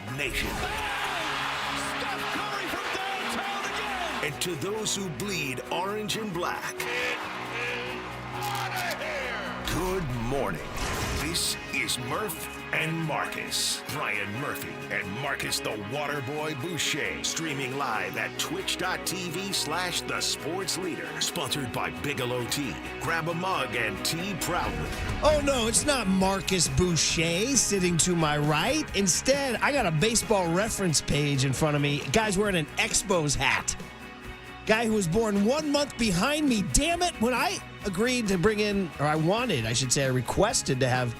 the nation. Steph Curry from downtown again. And to those who bleed orange and black, good morning. This is Murph and Marcus. Brian Murphy and Marcus the Waterboy Boucher. Streaming live at twitch.tv/The Sports Leader. Sponsored by Bigelow Tea. Grab a mug and tea proudly. Oh, no, it's not Marcus Boucher sitting to my right. Instead, I got a baseball reference page in front of me. Guy's wearing an Expos hat. Guy who was born 1 month behind me. Damn it. When I agreed to bring in, or I requested to have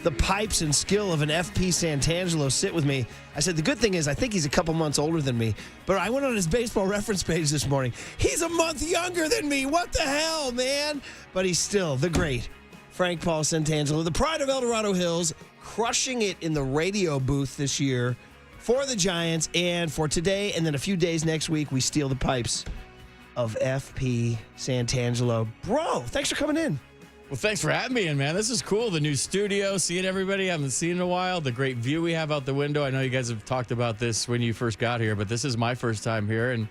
the pipes and skill of an FP Santangelo sit with me, I said, the good thing is I think he's a couple months older than me. But I went on his baseball reference page this morning. He's a month younger than me. What the hell, man? But he's still the great Frank Paul Santangelo, the pride of El Dorado Hills, crushing it in the radio booth this year for the Giants. And for today and then a few days next week, we steal the pipes of FP Santangelo. Bro, thanks for coming in. Well, thanks for having me in, man. This is cool. The new studio, seeing everybody I haven't seen in a while, the great view we have out the window. I know you guys have talked about this when you first got here, but this is my first time here, and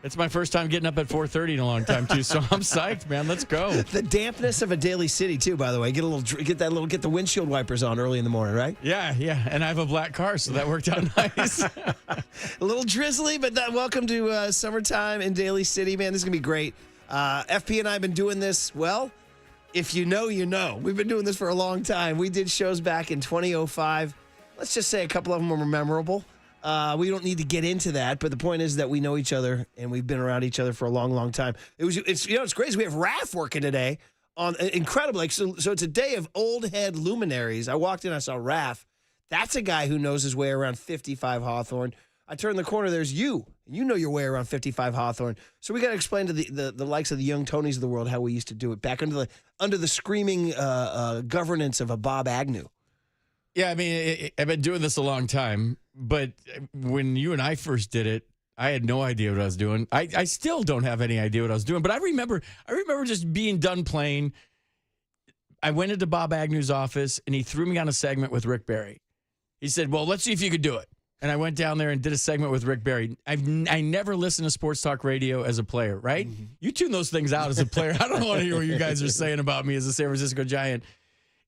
it's my first time getting up at 4:30 in a long time, too, so I'm psyched, man. Let's go. The dampness of a Daly City, too, by the way. Get the windshield wipers on early in the morning, right? Yeah, and I have a black car, so that worked out nice. A little drizzly, but welcome to summertime in Daly City, man. This is going to be great. FP and I have been doing this, well, if you know, you know. We've been doing this for a long time. We did shows back in 2005. Let's just say a couple of them were memorable. We don't need to get into that, but the point is that we know each other and we've been around each other for a long, long time. It's crazy. We have Raph working today on incredible. So it's a day of old head luminaries. I walked in, I saw Raph. That's a guy who knows his way around 55 Hawthorne. I turn the corner, there's you. You know your way around 55 Hawthorne. So we got to explain to the likes of the young Tonys of the world how we used to do it back under the screaming governance of a Bob Agnew. Yeah, I mean, I've been doing this a long time, but when you and I first did it, I had no idea what I was doing. I still don't have any idea what I was doing, but I remember just being done playing. I went into Bob Agnew's office, and he threw me on a segment with Rick Barry. He said, well, let's see if you could do it. And I went down there and did a segment with Rick Barry. I never listened to sports talk radio as a player, right? Mm-hmm. You tune those things out as a player. I don't want to hear what you guys are saying about me as a San Francisco Giant.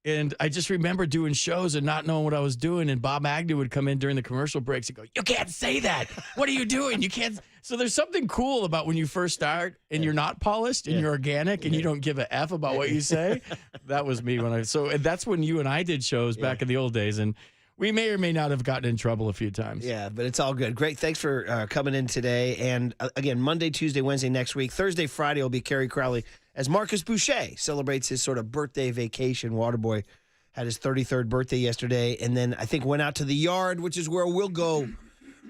And I just remember doing shows and not knowing what I was doing. And Bob Agnew would come in during the commercial breaks and go, you can't say that. What are you doing? You can't. So there's something cool about when you first start and you're not polished and you're organic and you don't give a F about what you say. That was me so that's when you and I did shows back in the old days. And we may or may not have gotten in trouble a few times. Yeah, but it's all good. Great. Thanks for coming in today. And again, Monday, Tuesday, Wednesday next week. Thursday, Friday will be Kerry Crowley as Marcus Boucher celebrates his sort of birthday vacation. Waterboy had his 33rd birthday yesterday and then I think went out to the yard, which is where we'll go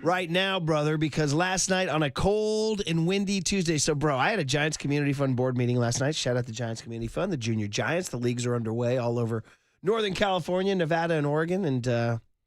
right now, brother, because last night on a cold and windy Tuesday. So, bro, I had a Giants Community Fund board meeting last night. Shout out the Giants Community Fund, the Junior Giants. The leagues are underway all over Northern California, Nevada, and Oregon, and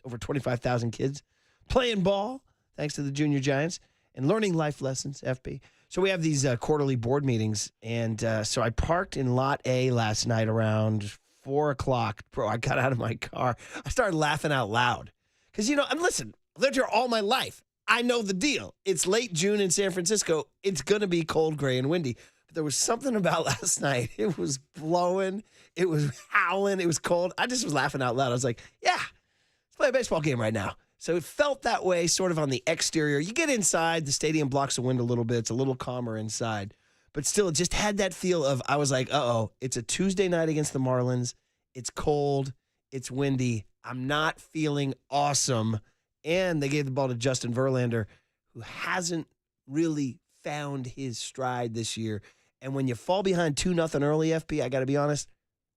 over 25,000 kids playing ball, thanks to the Junior Giants, and learning life lessons, FP. So we have these quarterly board meetings, and so I parked in Lot A last night around 4 o'clock. Bro, I got out of my car. I started laughing out loud. Because, listen, I've lived here all my life. I know the deal. It's late June in San Francisco. It's going to be cold, gray, and windy. There was something about last night. It was blowing. It was howling. It was cold. I just was laughing out loud. I was like, yeah, let's play a baseball game right now. So it felt that way sort of on the exterior. You get inside, the stadium blocks the wind a little bit. It's a little calmer inside. But still, it just had that feel of, I was like, uh-oh, it's a Tuesday night against the Marlins. It's cold. It's windy. I'm not feeling awesome. And they gave the ball to Justin Verlander, who hasn't really found his stride this year. And when you fall behind 2-0 early, FP, I got to be honest,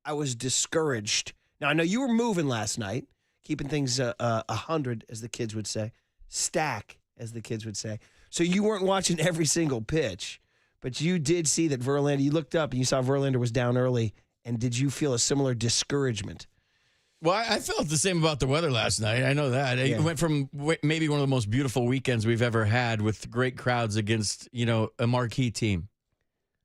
I was discouraged. Now, I know you were moving last night, keeping things 100, as the kids would say, stack, as the kids would say. So you weren't watching every single pitch, but you did see that Verlander, you looked up and you saw Verlander was down early, and did you feel a similar discouragement? Well, I felt the same about the weather last night. I know that. It went from maybe one of the most beautiful weekends we've ever had with great crowds against, a marquee team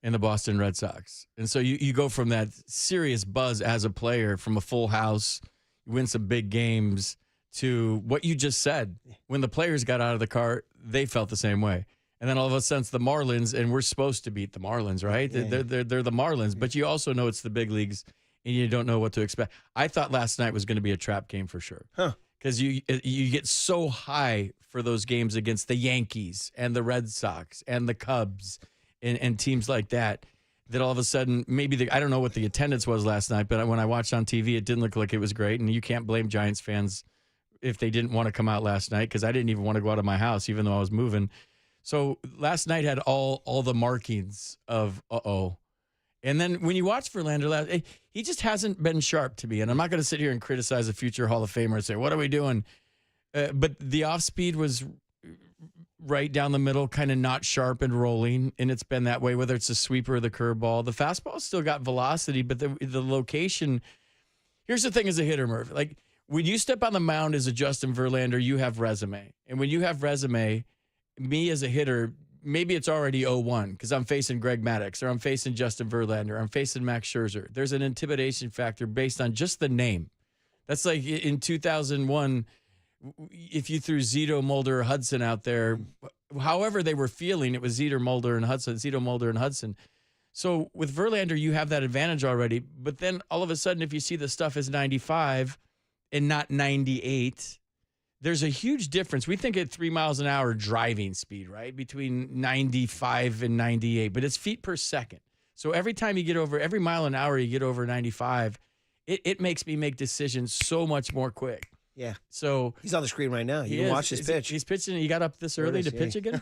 in the Boston Red Sox. And so you go from that serious buzz as a player, from a full house, you win some big games, to what you just said. When the players got out of the car, they felt the same way. And then all of a sudden, it's the Marlins, and we're supposed to beat the Marlins, right? Yeah. They're the Marlins, but you also know it's the big leagues, and you don't know what to expect. I thought last night was going to be a trap game for sure. Because you get so high for those games against the Yankees and the Red Sox and the Cubs and teams like that all of a sudden maybe I don't know what the attendance was last night, but when I watched on TV, it didn't look like it was great. And you can't blame Giants fans if they didn't want to come out last night, because I didn't even want to go out of my house even though I was moving. So last night had all the markings of uh-oh. And then when you watch Verlander, he just hasn't been sharp to me. And I'm not going to sit here and criticize a future Hall of Famer and say, what are we doing? But the off-speed was right down the middle, kind of not sharp and rolling. And it's been that way, whether it's a sweeper or the curveball. The fastball still got velocity, but the location. Here's the thing as a hitter, Murph. Like, when you step on the mound as a Justin Verlander, you have resume. And when you have resume, me as a hitter, maybe it's already 0-1 because I'm facing Greg Maddux, or I'm facing Justin Verlander, or I'm facing Max Scherzer. There's an intimidation factor based on just the name. That's like in 2001, if you threw Zito, Mulder, or Hudson out there, however they were feeling, it was Zito, Mulder, and Hudson. So with Verlander, you have that advantage already. But then all of a sudden, if you see the stuff is 95 and not 98, there's a huge difference. We think at 3 miles an hour driving speed, right? Between 95 and 98, but it's feet per second. So every mile an hour you get over 95, it makes me make decisions so much more quick. Yeah. So he's on the screen right now. You can watch his pitch. He's pitching. You got up this early to pitch again?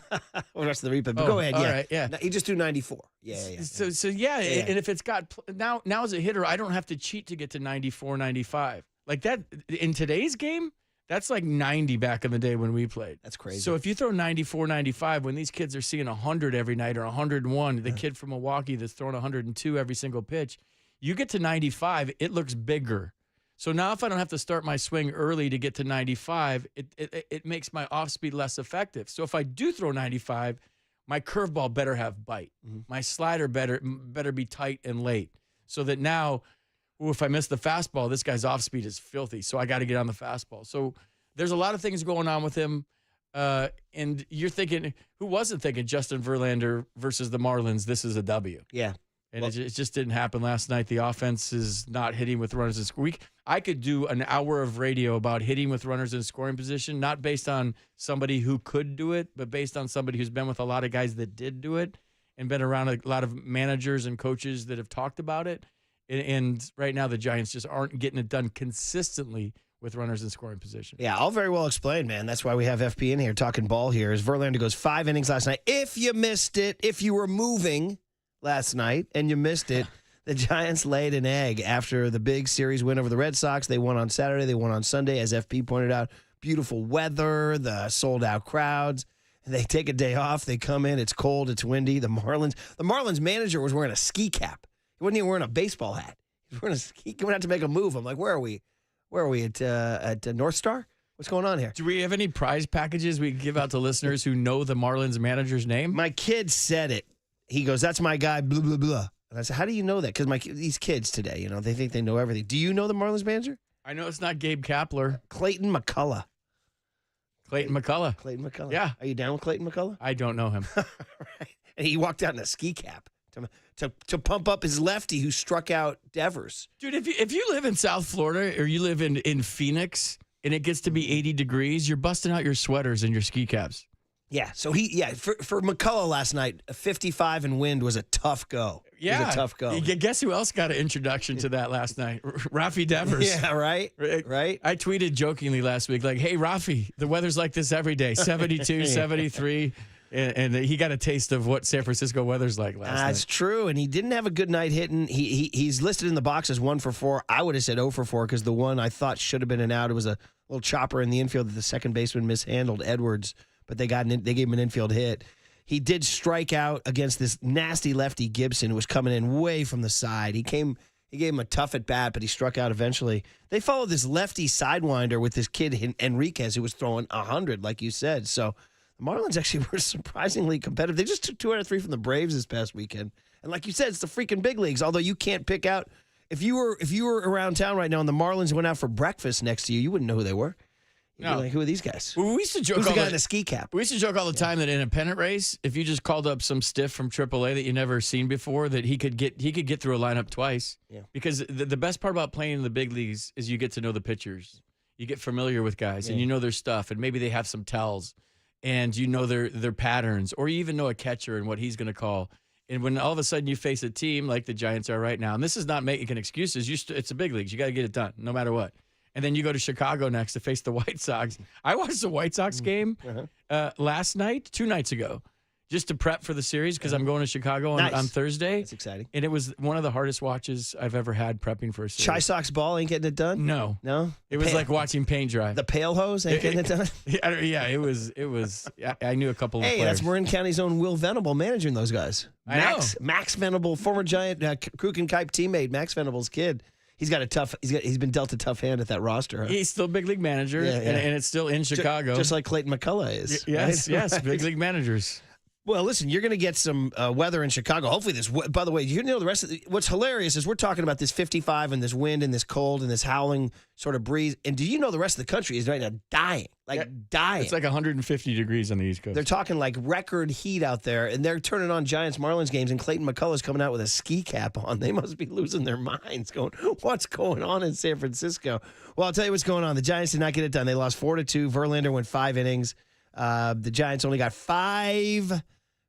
We'll watch the replay. But go ahead. All Yeah. right, yeah. He just threw 94. Yeah. So yeah. And if it's got now as a hitter, I don't have to cheat to get to 94, 95. Like that in today's game. That's like 90 back in the day when we played. That's crazy. So if you throw 94, 95, when these kids are seeing 100 every night or 101, the kid from Milwaukee that's throwing 102 every single pitch, you get to 95, it looks bigger. So now if I don't have to start my swing early to get to 95, it makes my off-speed less effective. So if I do throw 95, my curveball better have bite. Mm-hmm. My slider better be tight and late, so that now – if I miss the fastball, this guy's off speed is filthy, so I got to get on the fastball. So there's a lot of things going on with him, and you're thinking, who wasn't thinking Justin Verlander versus the Marlins, this is a W? Yeah. And it just didn't happen last night. The offense is not hitting with runners in scoring. I could do an hour of radio about hitting with runners in scoring position, not based on somebody who could do it, but based on somebody who's been with a lot of guys that did do it and been around a lot of managers and coaches that have talked about it. And right now, the Giants just aren't getting it done consistently with runners in scoring position. Yeah, all very well explained, man. That's why we have FP in here talking ball here. As Verlander goes 5 innings last night. If you missed it, if you were moving last night and you missed it, the Giants laid an egg after the big series win over the Red Sox. They won on Saturday. They won on Sunday. As FP pointed out, beautiful weather, the sold-out crowds. They take a day off. They come in. It's cold. It's windy. The Marlins manager was wearing a ski cap. He wasn't even wearing a baseball hat. He was wearing a ski, going out to make a move. I'm like, where are we? Where are we at North Star? What's going on here? Do we have any prize packages we can give out to listeners who know the Marlins manager's name? My kid said it. He goes, "That's my guy." Blah blah blah. And I said, "How do you know that?" Because these kids today, they think they know everything. Do you know the Marlins manager? I know it's not Gabe Kapler. Clayton McCullough. Clayton McCullough. Clayton McCullough. Yeah. Are you down with Clayton McCullough? I don't know him. Right. And he walked out in a ski cap to pump up his lefty who struck out Devers. Dude, if you live in South Florida or you live in Phoenix and it gets to be 80 degrees, you're busting out your sweaters and your ski caps. Yeah, so for McCullough last night, 55 and wind was a tough go. Yeah. It was a tough go. Guess who else got an introduction to that last night? Rafi Devers. Yeah, right? Right? I tweeted jokingly last week, like, hey, Rafi, the weather's like this every day, 72, 73. And he got a taste of what San Francisco weather's like last night. That's true, and he didn't have a good night hitting. He's listed in the box as 1 for 4. I would have said 0 for 4 because the one I thought should have been an out. It was a little chopper in the infield that the second baseman mishandled, Edwards, but they gave him an infield hit. He did strike out against this nasty lefty Gibson, who was coming in way from the side. He gave him a tough at bat, but he struck out eventually. They followed this lefty sidewinder with this kid Enriquez, who was throwing 100, like you said. So the Marlins actually were surprisingly competitive. They just took 2 out of 3 from the Braves this past weekend. And like you said, it's the freaking big leagues. Although you can't pick out if you were around town right now and the Marlins went out for breakfast next to you, you wouldn't know who they were. You'd No. be like, who are these guys? Well, we used to joke Who's the all guy the- in the ski cap? We used to joke all the time that in a pennant race, if you just called up some stiff from AAA that you never seen before, that he could get through a lineup twice. Yeah. Because the best part about playing in the big leagues is you get to know the pitchers, you get familiar with guys, and you know their stuff, and maybe they have some tells, and you know their patterns, or you even know a catcher and what he's going to call. And when all of a sudden you face a team like the Giants are right now, and this is not making excuses, it's a big leagues, you got to get it done no matter what. And then you go to Chicago next to face the White Sox. I watched the White Sox game last night, 2 nights ago, just to prep for the series because I'm going to Chicago on Thursday. That's exciting. And it was one of the hardest watches I've ever had prepping for a series. Chi Sox ball ain't getting it done? No. No? It was like watching paint dry. The Pale Hose ain't getting it done? Yeah, it was. I knew a couple of Hey, players. that's Marin County's own Will Venable managing those guys. I know. Max Venable, former Giant Kruk and Kipe teammate, Max Venable's kid. He's been dealt a tough hand at that roster. Huh? He's still big league manager, and it's still in Chicago. Just like Clayton McCullough is. Yes, right? yes, Right. big league managers. Well, listen, you're going to get some weather in Chicago. Hopefully by the way, you know the rest of what's hilarious is we're talking about this 55 and this wind and this cold and this howling sort of breeze. And do you know the rest of the country is right now dying? Dying. It's like 150 degrees on the East Coast. They're talking like record heat out there, and they're turning on Giants-Marlins games, and Clayton McCullough's coming out with a ski cap on. They must be losing their minds going, what's going on in San Francisco? Well, I'll tell you what's going on. The Giants did not get it done. They lost 4-2. Verlander went 5 innings. The Giants only got 5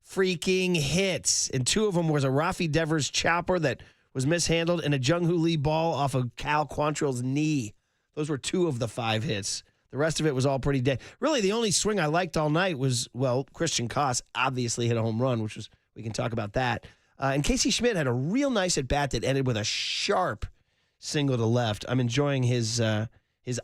freaking hits, and 2 of them was a Rafi Devers chopper that was mishandled and a Jung-Hoo Lee ball off of Cal Quantrill's knee. Those were 2 of the 5 hits. The rest of it was all pretty dead. Really, the only swing I liked all night was, Christian Koss obviously hit a home run, we can talk about that. And Casey Schmidt had a real nice at-bat that ended with a sharp single to left. I'm enjoying his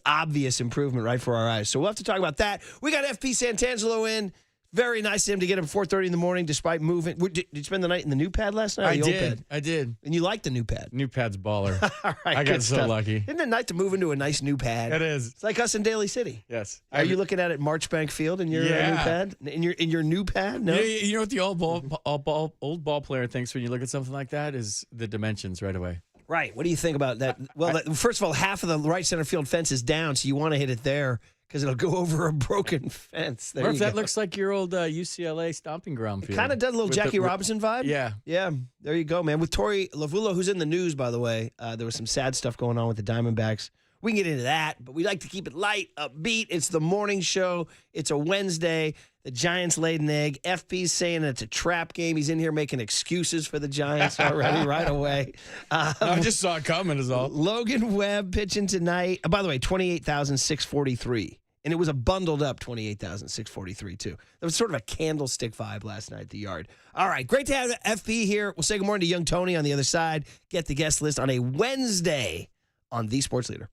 obvious improvement right for our eyes. So we'll have to talk about that. We got FP Santangelo in. Very nice of him to get him 4:30 in the morning despite moving. Did you spend the night in the new pad last night? I did. And you like the new pad? New pad's baller. All right, I got good so stuff. lucky. Isn't it nice to move into a nice new pad? It is. It's like us in Daly City. Yes. Are you looking at it Marchbank Field in your new pad? In your new pad? No. You know what the old ball player thinks when you look at something like that is the dimensions right away. Right. What do you think about that? Well, first of all, half of the right center field fence is down, so you want to hit it there because it'll go over a broken fence. There Or if you that go. looks like your old UCLA stomping ground field. Kind of does a little With Jackie Robinson vibe. Yeah. Yeah. There you go, man. With Torey Lovullo, who's in the news, by the way, there was some sad stuff going on with the Diamondbacks. We can get into that, but we like to keep it light, upbeat. It's the morning show. It's a Wednesday. The Giants laid an egg. FP's saying it's a trap game. He's in here making excuses for the Giants already right away. I just saw it coming is all. Logan Webb pitching tonight. By the way, 28,643. And it was a bundled up 28,643, too. There was sort of a candlestick vibe last night at the Yard. All right, great to have FP here. We'll say good morning to young Tony on the other side. Get the guest list on a Wednesday on The Sports Leader.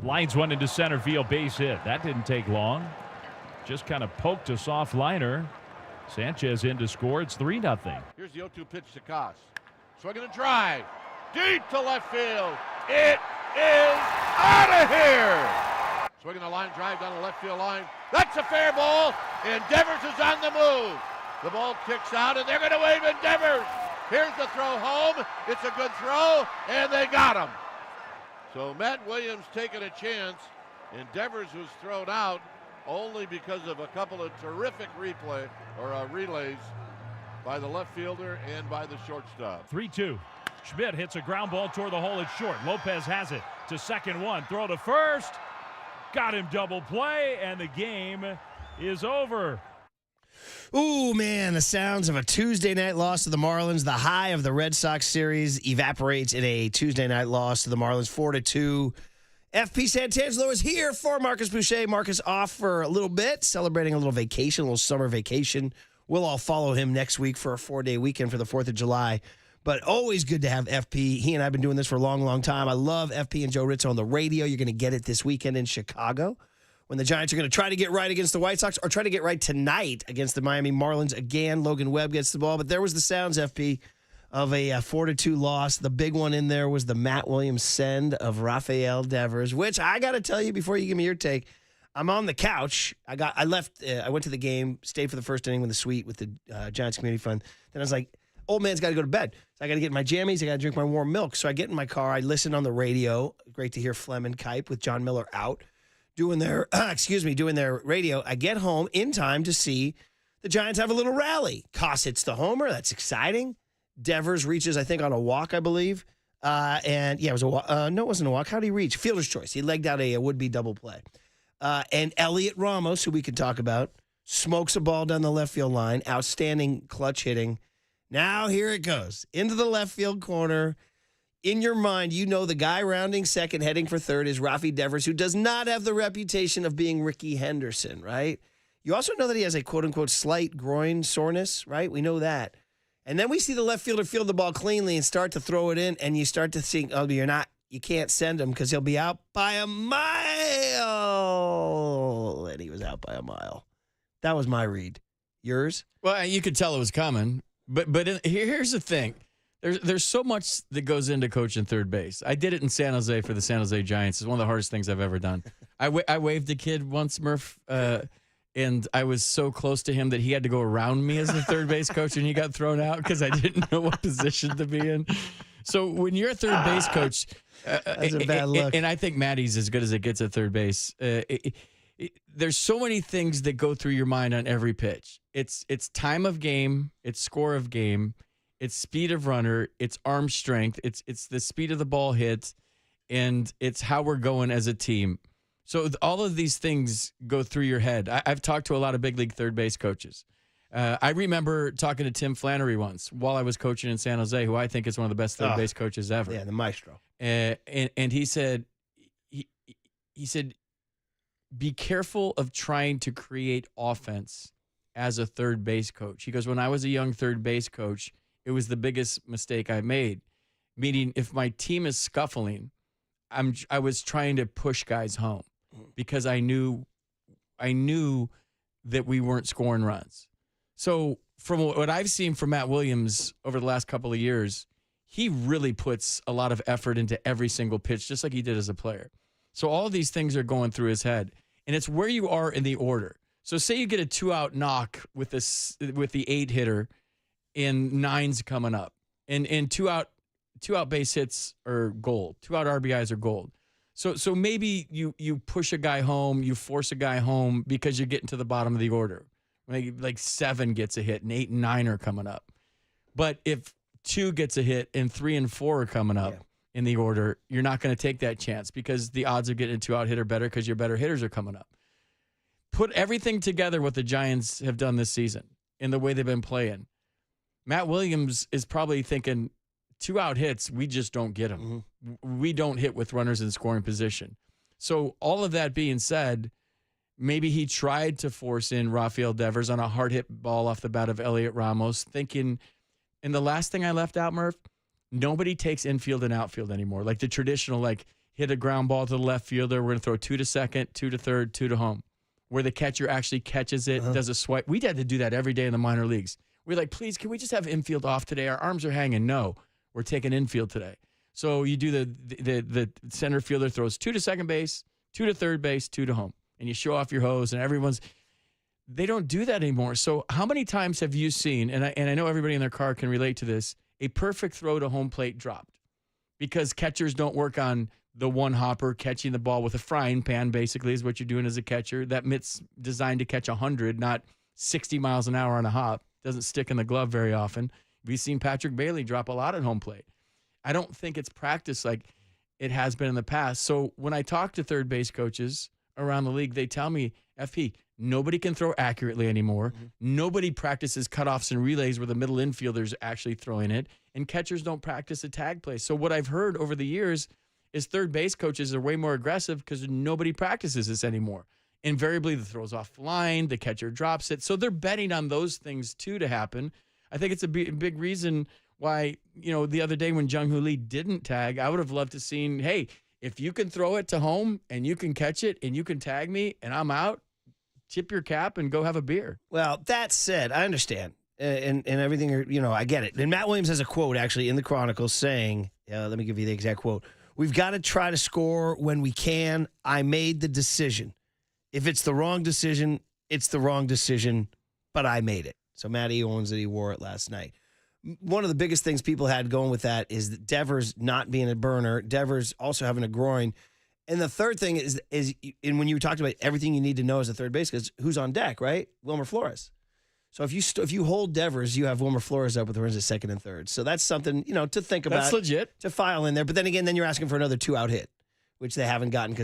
Lines one into center field, base hit. That didn't take long. Just kind of poked a soft liner. Sanchez in to score. It's 3-0. Here's the 0-2 pitch to Koss. Swinging a drive. Deep to left field. It is out of here. Swinging a line drive down the left field line. That's a fair ball. And Devers is on the move. The ball kicks out, and they're going to wave at Devers. Here's the throw home. It's a good throw, and they got him. So Matt Williams taking a chance, and Devers was thrown out only because of a couple of terrific relays by the left fielder and by the shortstop. 3-2. Schmidt hits a ground ball toward the hole at short. Lopez has it to second one. Throw to first. Got him double play, and the game is over. Ooh, man, the sounds of a Tuesday night loss to the Marlins. The high of the Red Sox series evaporates in a Tuesday night loss to the Marlins, 4-2. FP Santangelo is here for Marcus Boucher. Marcus off for a little bit, celebrating a little vacation, a little summer vacation. We'll all follow him next week for a 4-day weekend for the 4th of July. But always good to have FP. He and I have been doing this for a long, long time. I love FP and Joe Rizzo on the radio. You're going to get it this weekend in Chicago when the Giants are going to try to get right against the White Sox or try to get right tonight against the Miami Marlins. Again, Logan Webb gets the ball. But there was the sounds, FP, of a 4-2 loss. The big one in there was the Matt Williams send of Rafael Devers, which I got to tell you before you give me your take, I'm on the couch. I went to the game, stayed for the first inning with the suite with the Giants Community Fund. Then I was like, old man's got to go to bed. So I got to get in my jammies. I got to drink my warm milk. So I get in my car. I listen on the radio. Great to hear Flem and Kipe with John Miller out doing their radio. I get home in time to see the Giants have a little rally. Koss hits the homer. That's exciting. Devers reaches, I think, on a walk, I believe. And yeah, it was a walk. No, it wasn't a walk. How did he reach? Fielder's choice. He legged out a would-be double play. And Elliot Ramos, who we can talk about, smokes a ball down the left field line. Outstanding clutch hitting. Now here it goes. Into the left field corner. In your mind, you know the guy rounding second, heading for third is Rafi Devers, who does not have the reputation of being Ricky Henderson, right? You also know that he has a quote-unquote slight groin soreness, right? We know that. And then we see the left fielder field the ball cleanly and start to throw it in, and you start to think, oh, you can't send him because he'll be out by a mile. And he was out by a mile. That was my read. Yours? Well, you could tell it was coming. But here's the thing. There's so much that goes into coaching third base. I did it in San Jose for the San Jose Giants. It's one of the hardest things I've ever done. I waved a kid once, Murph, and I was so close to him that he had to go around me as the third base coach, and he got thrown out because I didn't know what position to be in. So when you're a third base coach, that's a bad look. And I think Matty's as good as it gets at third base. There's so many things that go through your mind on every pitch. It's time of game, it's score of game, it's speed of runner, it's arm strength, it's the speed of the ball hit, and it's how we're going as a team. So all of these things go through your head. I've talked to a lot of big league third base coaches. I remember talking to Tim Flannery once while I was coaching in San Jose, who I think is one of the best third base coaches ever. Yeah, the maestro. And he said, he said, be careful of trying to create offense as a third base coach. He goes, when I was a young third base coach, it was the biggest mistake I made. Meaning, if my team is scuffling, I was trying to push guys home because I knew that we weren't scoring runs. So from what I've seen from Matt Williams over the last couple of years, he really puts a lot of effort into every single pitch, just like he did as a player. So all of these things are going through his head, and it's where you are in the order. So say you get a 2-out knock with the 8-hitter, and 9's coming up, and two out base hits are gold, 2-out RBIs are gold. So maybe you push a guy home, you force a guy home because you're getting to the bottom of the order. Like 7 gets a hit, and 8 and 9 are coming up. But if 2 gets a hit and 3 and 4 are coming up in the order, you're not going to take that chance because the odds of getting a 2-out hit are better because your better hitters are coming up. Put everything together what the Giants have done this season in the way they've been playing. Matt Williams is probably thinking 2-out hits, we just don't get them. Mm-hmm. We don't hit with runners in scoring position. So all of that being said, maybe he tried to force in Rafael Devers on a hard hit ball off the bat of Elliot Ramos, thinking, and the last thing I left out, Murph, nobody takes infield and outfield anymore. Like the traditional, like hit a ground ball to the left fielder. We're going to throw 2 to second, 2 to third, 2 to home, where the catcher actually catches it, does a swipe. We had to do that every day in the minor leagues. We're like, please, can we just have infield off today? Our arms are hanging. No, we're taking infield today. So you do the center fielder throws 2 to second base, 2 to third base, 2 to home, and you show off your hose, and they don't do that anymore. So how many times have you seen, and I know everybody in their car can relate to this, a perfect throw to home plate dropped? Because catchers don't work on the one hopper, catching the ball with a frying pan, basically, is what you're doing as a catcher. That mitt's designed to catch 100, not 60 miles an hour on a hop. Doesn't stick in the glove very often. We've seen Patrick Bailey drop a lot at home plate. I don't think it's practiced like it has been in the past. So when I talk to third base coaches around the league, they tell me, FP, nobody can throw accurately anymore. Mm-hmm. Nobody practices cutoffs and relays where the middle infielder's actually throwing it, and catchers don't practice a tag play. So what I've heard over the years is third base coaches are way more aggressive because nobody practices this anymore. Invariably, the throw's off line, the catcher drops it. So they're betting on those things, too, to happen. I think it's a big reason why, the other day when Jung-Hoo Lee didn't tag, I would have loved to seen, hey, if you can throw it to home and you can catch it and you can tag me and I'm out, tip your cap and go have a beer. Well, that said, I understand. And everything, I get it. And Matt Williams has a quote, actually, in the Chronicles saying, let me give you the exact quote. We've got to try to score when we can. I made the decision. If it's the wrong decision, it's the wrong decision, but I made it. So Matty owns that he wore it last night. One of the biggest things people had going with that is that Devers not being a burner, Devers also having a groin. And the third thing is and when you talked about everything you need to know as a third base, because who's on deck, right? Wilmer Flores. So if you hold Devers, you have Wilmer Flores up with runners at second and third. So that's something, to think about. That's legit. To file in there. But then again, you're asking for another 2-out hit, which they haven't gotten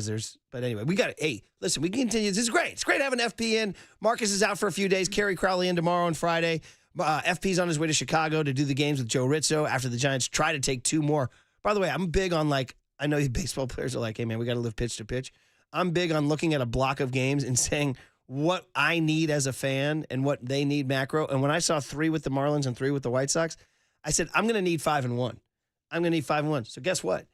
but anyway, we got it. Hey, listen, we can continue. This is great. It's great having FP in. Marcus is out for a few days. Kerry Crowley in tomorrow and Friday. FP's on his way to Chicago to do the games with Joe Rizzo after the Giants try to take 2 more. By the way, I'm big on I know baseball players are like, hey man, we got to live pitch to pitch. I'm big on looking at a block of games and saying what I need as a fan and what they need macro. And when I saw 3 with the Marlins and 3 with the White Sox, I said, I'm going to need 5 and 1. I'm going to need 5 and 1. So guess what?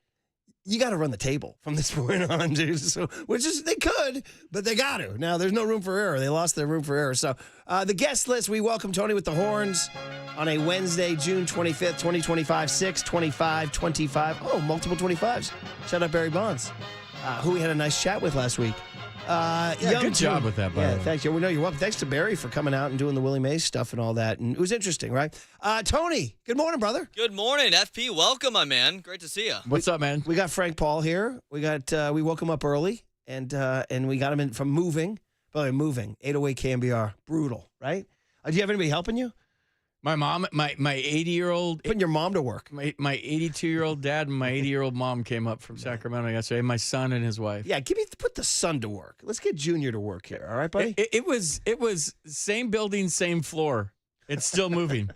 You got to run the table from this point on, dude. So, they could, but they got to. Now, there's no room for error. They lost their room for error. So, the guest list, we welcome Tony with the Horns on a Wednesday, June 25th, 2025, 6/25/25. Oh, multiple 25s. Shout out Barry Bonds, who we had a nice chat with last week. Good job with that, by the way. Thanks. We know you're welcome. Thanks to Barry for coming out and doing the Willie Mays stuff and all that. And it was interesting, right? Tony, good morning, brother. Good morning, FP. Welcome, my man. Great to see you. What's up, man? We got Frank Paul here. We woke him up early, and we got him in from moving. By the way, moving 808 KNBR, brutal, right? Do you have anybody helping you? My mom, my 80-year-old. Putting your mom to work. My 82-year-old dad and my 80-year-old mom came up from Sacramento yesterday. My son and his wife. Yeah, put the son to work. Let's get Junior to work here. All right, buddy? It was same building, same floor. It's still moving.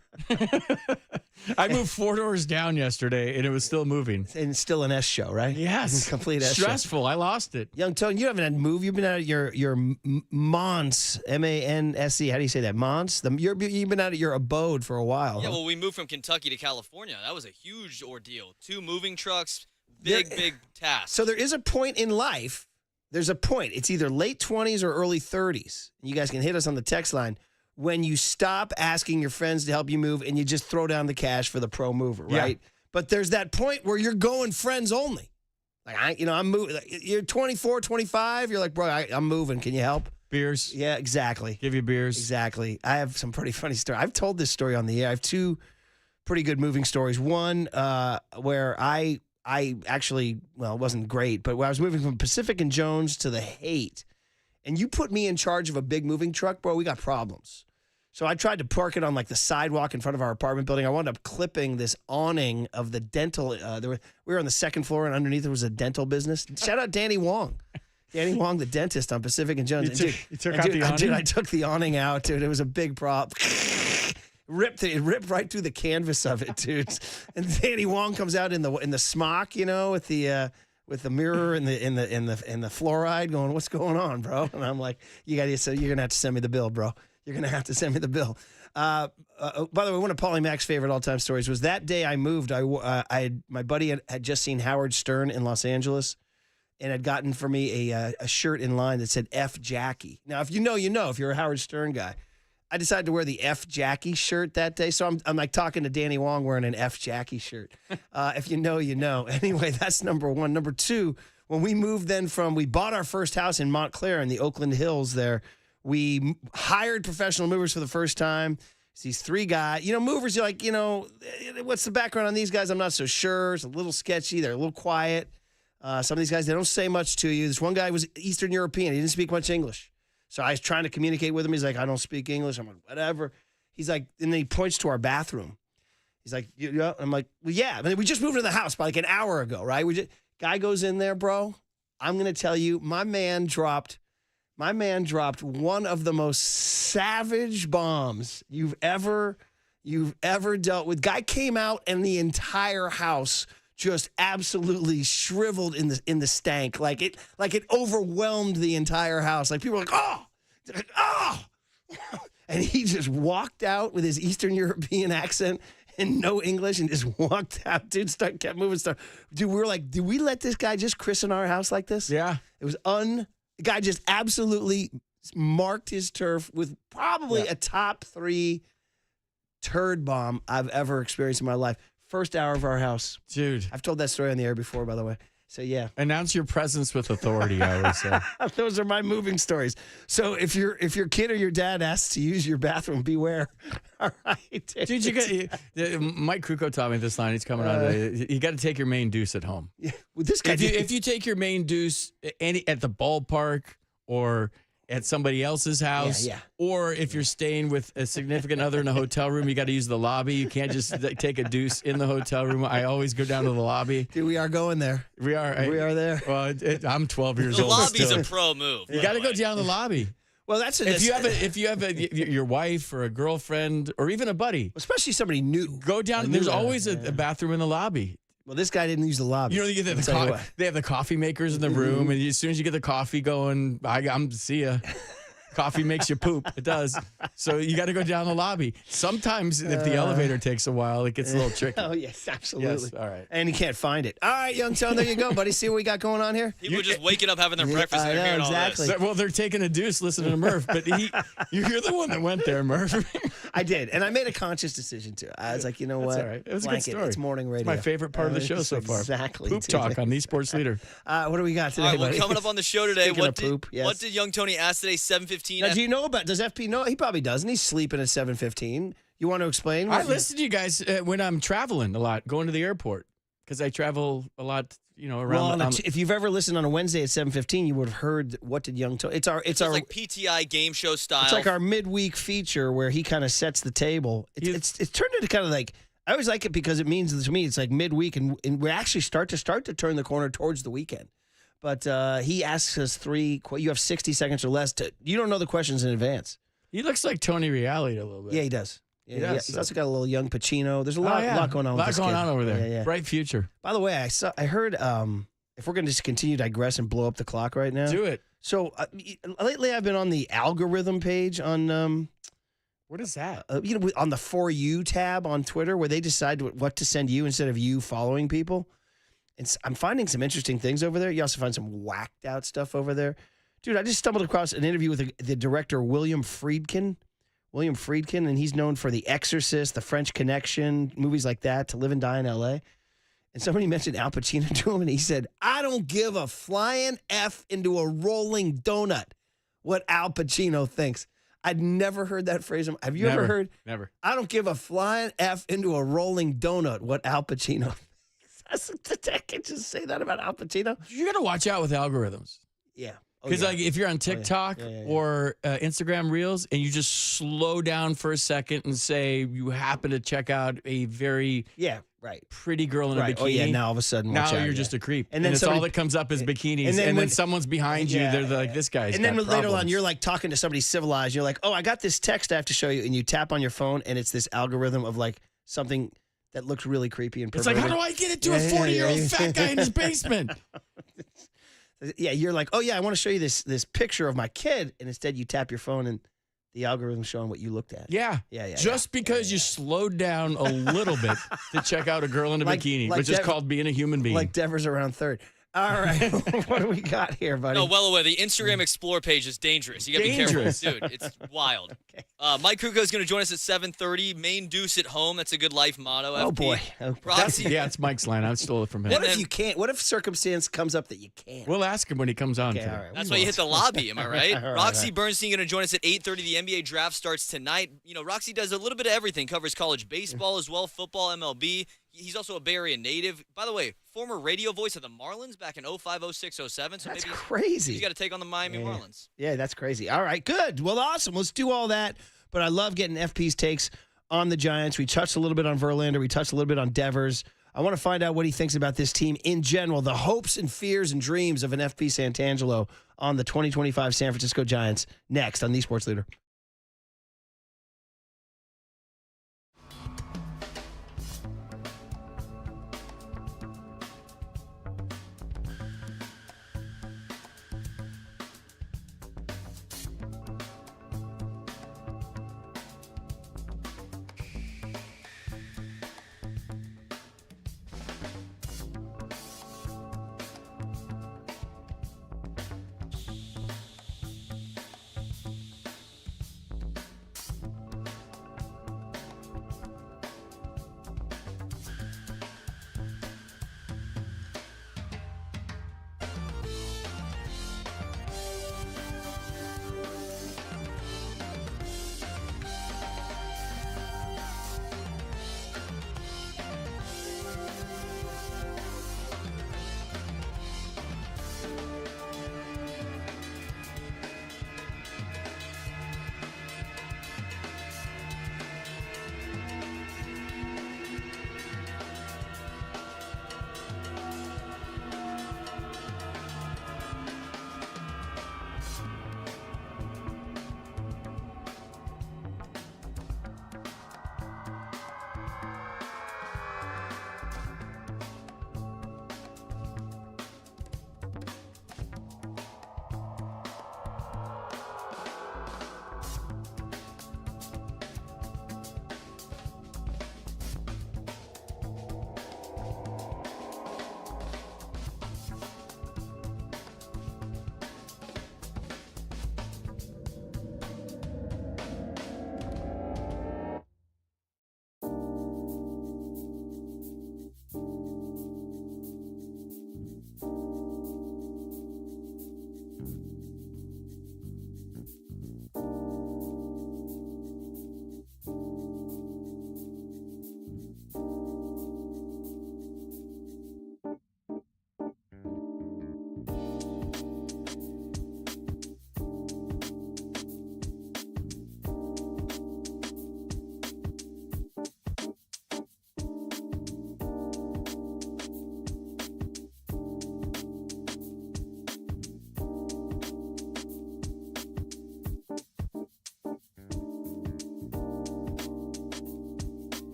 I moved 4 doors down yesterday, and it was still moving. And it's still an S show, right? Yes. Complete S Stressful. show. I lost it. Young Tony, you haven't had to move. You've been out at your Mons, M-A-N-S-E. How do you say that? Mons? You've been out at your abode for a while. Yeah, well, we moved from Kentucky to California. That was a huge ordeal. 2 moving trucks, big task. So there is a point in life. There's a point. It's either late 20s or early 30s. You guys can hit us on the text line. When you stop asking your friends to help you move and you just throw down the cash for the pro mover, right? Yeah. But there's that point where you're going friends only. Like, I'm moving. You're 24, 25. You're like, bro, I'm moving. Can you help? Beers. Yeah, exactly. Give you beers. Exactly. I have some pretty funny stories. I've told this story on the air. I have 2 pretty good moving stories. One where I actually, well, it wasn't great, but when I was moving from Pacific and Jones to the Haight, and you put me in charge of a big moving truck, bro, we got problems. So I tried to park it on the sidewalk in front of our apartment building. I wound up clipping this awning of the dental. We were on the 2nd floor, and underneath there was a dental business. Shout out Danny Wong. Danny Wong, the dentist on Pacific and Jones. You took out the awning? I took the awning out, dude. It was a big prop. It ripped right through the canvas of it, dude. And Danny Wong comes out in the smock, with the mirror and the fluoride, going, "What's going on, bro?" And I'm like, you're gonna have to send me the bill, bro. You're going to have to send me the bill. By the way, one of Paulie Mac's favorite all-time stories was that day I moved. My buddy had just seen Howard Stern in Los Angeles and had gotten for me a shirt in line that said F Jackie. Now, if you know, you know. If you're a Howard Stern guy, I decided to wear the F Jackie shirt that day. So I'm like talking to Danny Wong wearing an F Jackie shirt. If you know, you know. Anyway, that's number one. Number two, when we moved we bought our first house in Montclair in the Oakland Hills there. We hired professional movers for the first time. It's these three guys. You know, movers, you're like, what's the background on these guys? I'm not so sure. It's a little sketchy. They're a little quiet. Some of these guys, they don't say much to you. This one guy was Eastern European. He didn't speak much English. So I was trying to communicate with him. He's like, I don't speak English. I'm like, whatever. He's like, and then he points to our bathroom. He's like, yeah. I'm like, well, yeah. I mean, we just moved to the house like an hour ago, right? Guy goes in there, bro. I'm going to tell you, my man dropped one of the most savage bombs you've ever dealt with. Guy came out and the entire house just absolutely shriveled in the stank. Like it overwhelmed the entire house. Like people were like, oh. And he just walked out with his Eastern European accent and no English and just walked out. Dude kept moving stuff. Dude, we were like, did we let this guy just christen our house like this? Yeah. It was the guy just absolutely marked his turf with probably a top 3 turd bomb I've ever experienced in my life. First hour of our house. Dude. I've told that story on the air before, by the way. So, yeah. Announce your presence with authority, I always say. Those are my moving stories. So if your kid or your dad asks to use your bathroom, beware. All right. Dude, Mike Kruko taught me this line. He's coming on today. You got to take your main deuce at home. Yeah, well, this guy if you take your main deuce at the ballpark or at somebody else's house, or if you're staying with a significant other in a hotel room, you got to use the lobby. You can't just take a deuce in the hotel room. I always go down to the lobby. Dude, we are going there. We are there. Well, I'm 12 years old. The lobby's still. a pro move. You got to go down the lobby. Well, if you have your wife or a girlfriend or even a buddy, especially somebody new, go down. There's always a bathroom in the lobby. Well, this guy didn't use the lobby. You know, they have the coffee makers in the room, and as soon as you get the coffee going, I'm see ya. Coffee makes you poop. It does. So you got to go down the lobby. Sometimes if the elevator takes a while, it gets a little tricky. Oh, yes, absolutely. Yes, all right. And you can't find it. All right, Young Tone, there you go, buddy. See what we got going on here? People are just waking up, having their breakfast, and they're hearing exactly. all this. Well, they're taking a deuce listening to Murph, but you're the one that went there, Murph. I did, and I made a conscious decision to. I was like, you know what? That's all right. It was a good story. It's morning radio. It's my favorite part of the show so far. Exactly. Poop talk on the Sports Leader. What do we got today, All right, buddy? coming up on the show today, Speaking of poop, yes. what did Young Tony ask today, 7:15? Now, do you know does FP know? He probably doesn't. He's sleeping at 7:15. You want to explain? I listen to you guys when I'm traveling a lot, going to the airport, because I travel a lot, around. Well, if you've ever listened on a Wednesday at 7:15, you would have heard what did Young Tony. It's our like PTI game show style. It's like our midweek feature where he kind of sets the table. It's turned into kind of like, I always like it because it means to me it's like midweek and we actually start to turn the corner towards the weekend. But he asks us 3. You have 60 seconds or less you don't know the questions in advance. He looks like Tony Reali a little bit. Yeah, he does. Yeah, he does. He's also got a little young Pacino. There's a lot going on. A lot with this going kid. on over there. Yeah. Bright future. By the way, I heard if we're going to just continue to digress and blow up the clock right now. Do it. So lately I've been on the algorithm page on what is that? On the For You tab on Twitter where they decide what to send you instead of you following people. And I'm finding some interesting things over there. You also find some whacked out stuff over there. Dude, I just stumbled across an interview with the director William Friedkin, and he's known for The Exorcist, The French Connection, movies like that, To Live and Die in L.A. And somebody mentioned Al Pacino to him, and he said, I don't give a flying F into a rolling donut what Al Pacino thinks. I'd never heard that phrase. Have you ever heard? Never. I don't give a flying F into a rolling donut what Al Pacino thinks. I can just say that about Al Pacino. You got to watch out with algorithms. Yeah. Because if you're on TikTok or Instagram Reels and you just slow down for a second and say you happen to check out a very pretty girl in a bikini. Oh, yeah, now all of a sudden, watch out, you're just a creep. And then it's all that comes up is bikinis. And then someone's behind you. They're like, this guy's And then got later problems. on, you're like talking to somebody civilized. You're like, oh, I got this text I have to show you. And you tap on your phone, and it's this algorithm of like something that looks really creepy and perverted. It's like, how do I get it to a 40-year-old fat guy in his basement? Yeah, you're like, oh, yeah, I want to show you this picture of my kid. And instead you tap your phone and the algorithm's showing what you looked at. Yeah. Just because you slowed down a little bit to check out a girl in a bikini, which is called being a human being. Like Devers around third. All right. What do we got here, buddy? No, well aware. The Instagram Explore page is dangerous. You got to be careful, dude. It's wild. Okay. Mike Kruko is going to join us at 7:30. Main deuce at home. That's a good life motto. Oh, FP. boy. Oh, boy. Roxy, Yeah, it's Mike's line. I stole it from him. What if you can't? What if circumstance comes up that you can't? We'll ask him when he comes on. Okay, today. all right. That's We why you won't. hit the lobby, am I right? All right, Roxy all right. Bernstein going to join us at 8:30. The NBA draft starts tonight. You know, Roxy does a little bit of everything. Covers college baseball as well, football, MLB. He's also a Bay Area native. By the way, former radio voice of the Marlins back in 05, 06, 07. So That's maybe crazy. he's got to take on the Miami Marlins. Yeah, that's crazy. All right, good. Well, awesome. Let's do all that. But I love getting FP's takes on the Giants. We touched a little bit on Verlander. We touched a little bit on Devers. I want to find out what he thinks about this team in general, the hopes and fears and dreams of an FP Santangelo on the 2025 San Francisco Giants next on the Sports Leader.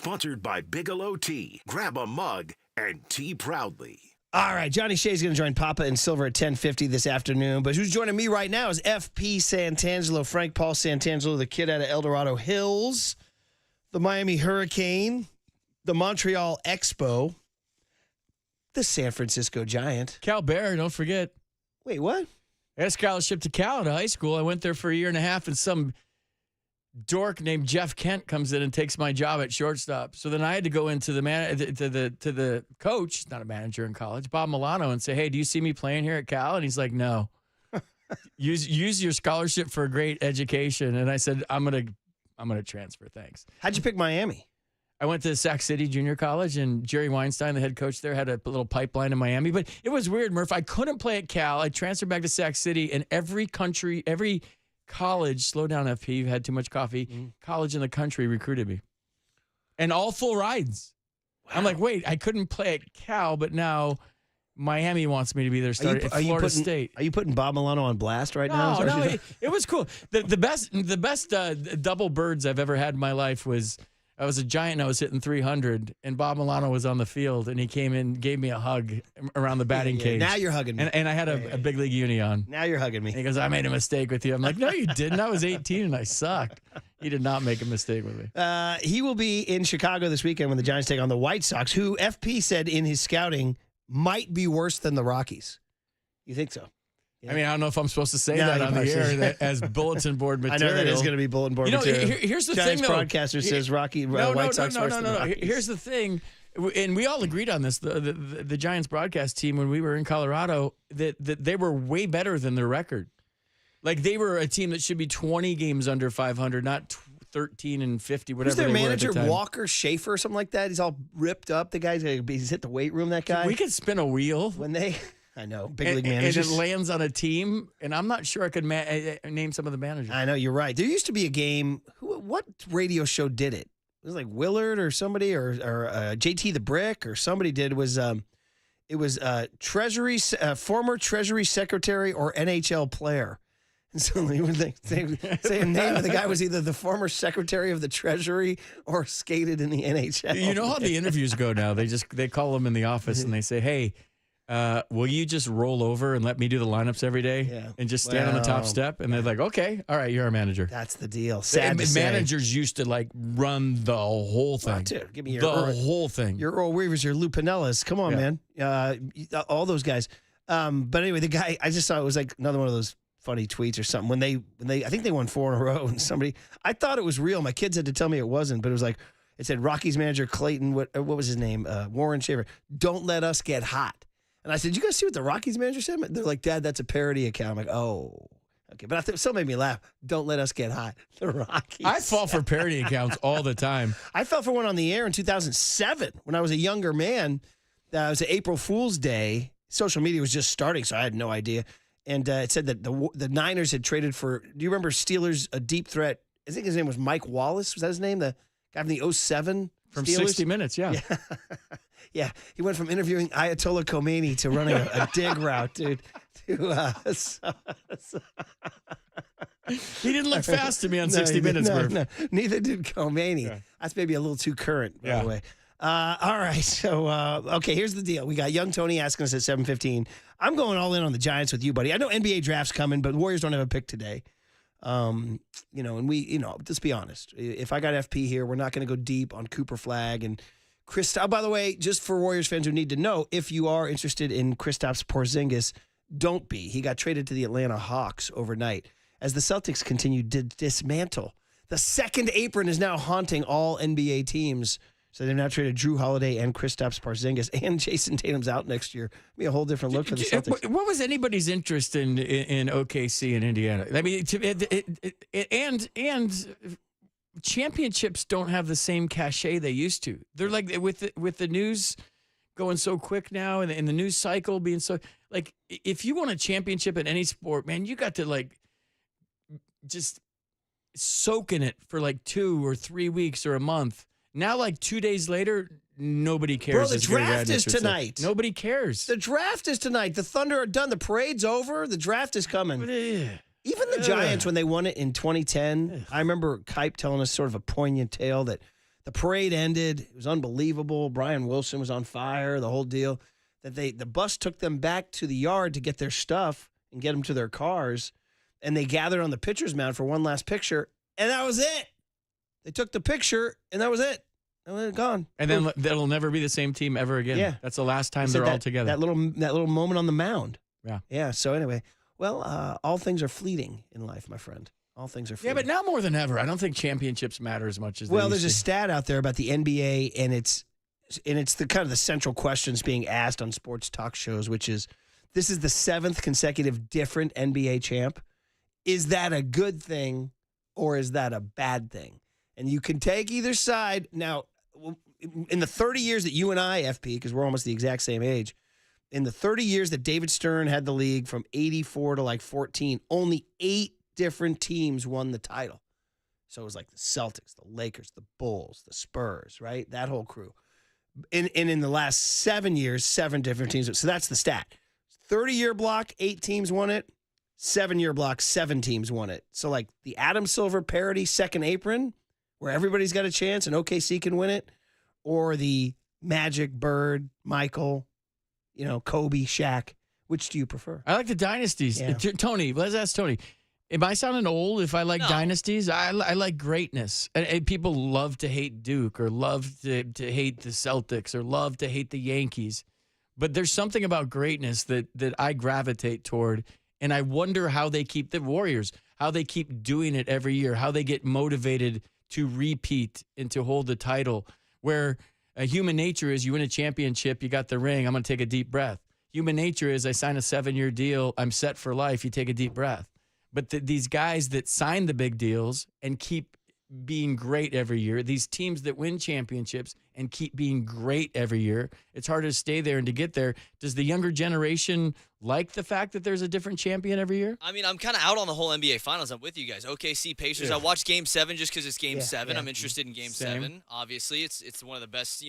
Sponsored by Bigelow Tea. Grab a mug and tea proudly. All right, Johnny Shea's going to join Papa and Silver at 10:50 this afternoon. But who's joining me right now is FP Santangelo, Frank Paul Santangelo, the kid out of El Dorado Hills, the Miami Hurricane, the Montreal Expo, the San Francisco Giant. Cal Bear, don't forget. Wait, what? I had a scholarship to Cal at high school. I went there for a year and a half, and some dork named Jeff Kent comes in and takes my job at shortstop. So then I had to go into the coach, not a manager in college, Bob Milano, and say, "Hey, do you see me playing here at Cal?" And he's like, "No." use your scholarship for a great education. And I said, I'm gonna transfer. Thanks. How'd you pick Miami? I went to Sac City Junior College, and Jerry Weinstein, the head coach there, had a little pipeline in Miami. But it was weird, Murph. I couldn't play at Cal. I transferred back to Sac City, and every college, slow down, FP, you've had too much coffee, college in the country recruited me. And all full rides. Wow. I'm like, wait, I couldn't play at Cal, but now Miami wants me to be their starter at Florida State. Are you putting Bob Milano on blast right now? No, it was cool. The best double birds I've ever had in my life was I was a Giant and I was hitting 300, and Bob Milano was on the field, and he came in, gave me a hug around the batting cage. Now you're hugging me. And I had a big league uni on. Now you're hugging me. And he goes, "I made a mistake with you." I'm like, "No, you didn't. I was 18 and I sucked." He did not make a mistake with me. He will be in Chicago this weekend when the Giants take on the White Sox, who FP said in his scouting might be worse than the Rockies. You think so? I mean, I don't know if I'm supposed to say that on the air as bulletin board material. I know that is going to be bulletin board material. Here's the Giants thing, though. broadcaster says White Sox worse than the Rockies. Here's the thing, and we all agreed on this. The Giants broadcast team, when we were in Colorado, that they were way better than their record. Like, they were a team that should be 20 games under 500, not 13 and 50, whatever. Who's their they manager, were at the time. Walker Schaefer or something like that? He's all ripped up. The guy's he's hit the weight room, that guy. We could spin a wheel. When they... I know, big league managers. And it lands on a team, and I'm not sure I could name some of the managers. I know, you're right. There used to be a game. What radio show did it? It was like Willard or somebody, or JT the Brick or somebody did. It was former Treasury Secretary or NHL player. And so they would say a name of the guy was either the former Secretary of the Treasury or skated in the NHL. You know how the interviews go now? They call them in the office and they say, "Hey, will you just roll over and let me do the lineups every day and just stand on the top step?" And they're like, "Okay, all right, you're our manager." That's the deal. Sad to say. Managers used to run the whole thing. Dude, give me whole thing. Your Earl Weavers, your Lou Pinellas. Come on, man. All those guys. But anyway, the guy, I just saw it was like another one of those funny tweets or something. When they I think they won 4 in a row, and I thought it was real. My kids had to tell me it wasn't, but it was like, it said Rockies manager Clayton, what was his name? Warren Schaefer. "Don't let us get hot." And I said, "You guys see what the Rockies manager said?" They're like, "Dad, that's a parody account." I'm like, "Oh, okay." But I think it still made me laugh. "Don't let us get hot." The Rockies. I fall for parody accounts all the time. I fell for one on the air in 2007 when I was a younger man. It was an April Fool's Day. Social media was just starting, so I had no idea. And it said that the Niners had traded for, do you remember Steelers, a deep threat? I think his name was Mike Wallace. Was that his name? The guy from the 07 From Steelers? 60 Minutes, yeah. Yeah, he went from interviewing Ayatollah Khomeini to running a dig route, dude. He didn't look fast to me on 60 Minutes, Murph. No, neither did Khomeini. Yeah. That's maybe a little too current, by the way. All right, so, okay, here's the deal. We got young Tony asking us at 7:15. I'm going all in on the Giants with you, buddy. I know NBA draft's coming, but Warriors don't have a pick today. And let's be honest. If I got FP here, we're not going to go deep on Cooper Flagg and Kristaps. By the way, just for Warriors fans who need to know, if you are interested in Kristaps Porzingis, don't be. He got traded to the Atlanta Hawks overnight as the Celtics continue to dismantle. The second apron is now haunting all NBA teams. So they've now traded Drew Holiday and Kristaps Porzingis, and Jason Tatum's out next year. It'll be a whole different look for the Celtics. What was anybody's interest in OKC and Indiana? I mean, and championships don't have the same cachet they used to. They're like with the news going so quick now, and the news cycle being so like, if you want a championship in any sport, man, you got to like just soak in it for like 2 or 3 weeks or a month. Now, like 2 days later, nobody cares. Bro, the draft is tonight. Nobody cares. The draft is tonight. The Thunder are done. The parade's over. The draft is coming. Even the Giants, when they won it in 2010, I remember Kipe telling us sort of a poignant tale that The parade ended. It was unbelievable. Brian Wilson was on fire, the whole deal. That the bus took them back to the yard to get their stuff and get them to their cars. And they gathered on the pitcher's mound for one last picture. And that was it. They took the picture, and that was it. And they're gone. And then that'll never be the same team ever again. Yeah. That's the last time they're all together. That little moment on the mound. Yeah. Yeah. So anyway, well, all things are fleeting in life, my friend. All things are fleeting. Yeah, but now more than ever, I don't think championships matter as much as they Well, used there's a to. stat out there about the NBA, and it's the kind of the central questions being asked on sports talk shows, which is, this is the 7th consecutive different NBA champ. Is that a good thing or is that a bad thing? And you can take either side. Now, in the 30 years that you and I, FP, because we're almost the exact same age, in the 30 years that David Stern had the league from 84 to like 14, only 8 different teams won the title. So it was like the Celtics, the Lakers, the Bulls, the Spurs, right? That whole crew. And in the last 7 years, 7 different teams. So that's the stat. 30-year block, 8 teams won it. 7-year block, 7 teams won it. So like the Adam Silver parody second apron, where everybody's got a chance and OKC can win it, or the Magic, Bird, Michael, Kobe, Shaq. Which do you prefer? I like the dynasties. Yeah. Tony, let's ask Tony. Am I sounding old if I like dynasties? I like greatness. And people love to hate Duke or love to hate the Celtics or love to hate the Yankees. But there's something about greatness that I gravitate toward. And I wonder how they keep the Warriors, how they keep doing it every year, how they get motivated to repeat and to hold the title. Where human nature is, you win a championship, you got the ring, I'm going to take a deep breath. Human nature is, I sign a 7-year deal, I'm set for life, you take a deep breath. But these guys that sign the big deals and keep being great every year, these teams that win championships and keep being great every year, it's hard to stay there and to get there. Does the younger generation like the fact that there's a different champion every year? I mean, I'm kind of out on the whole NBA Finals. I'm with you guys. OKC Pacers. I watched Game 7 just because it's Game 7. I'm interested in Game 7. Obviously, it's one of the best,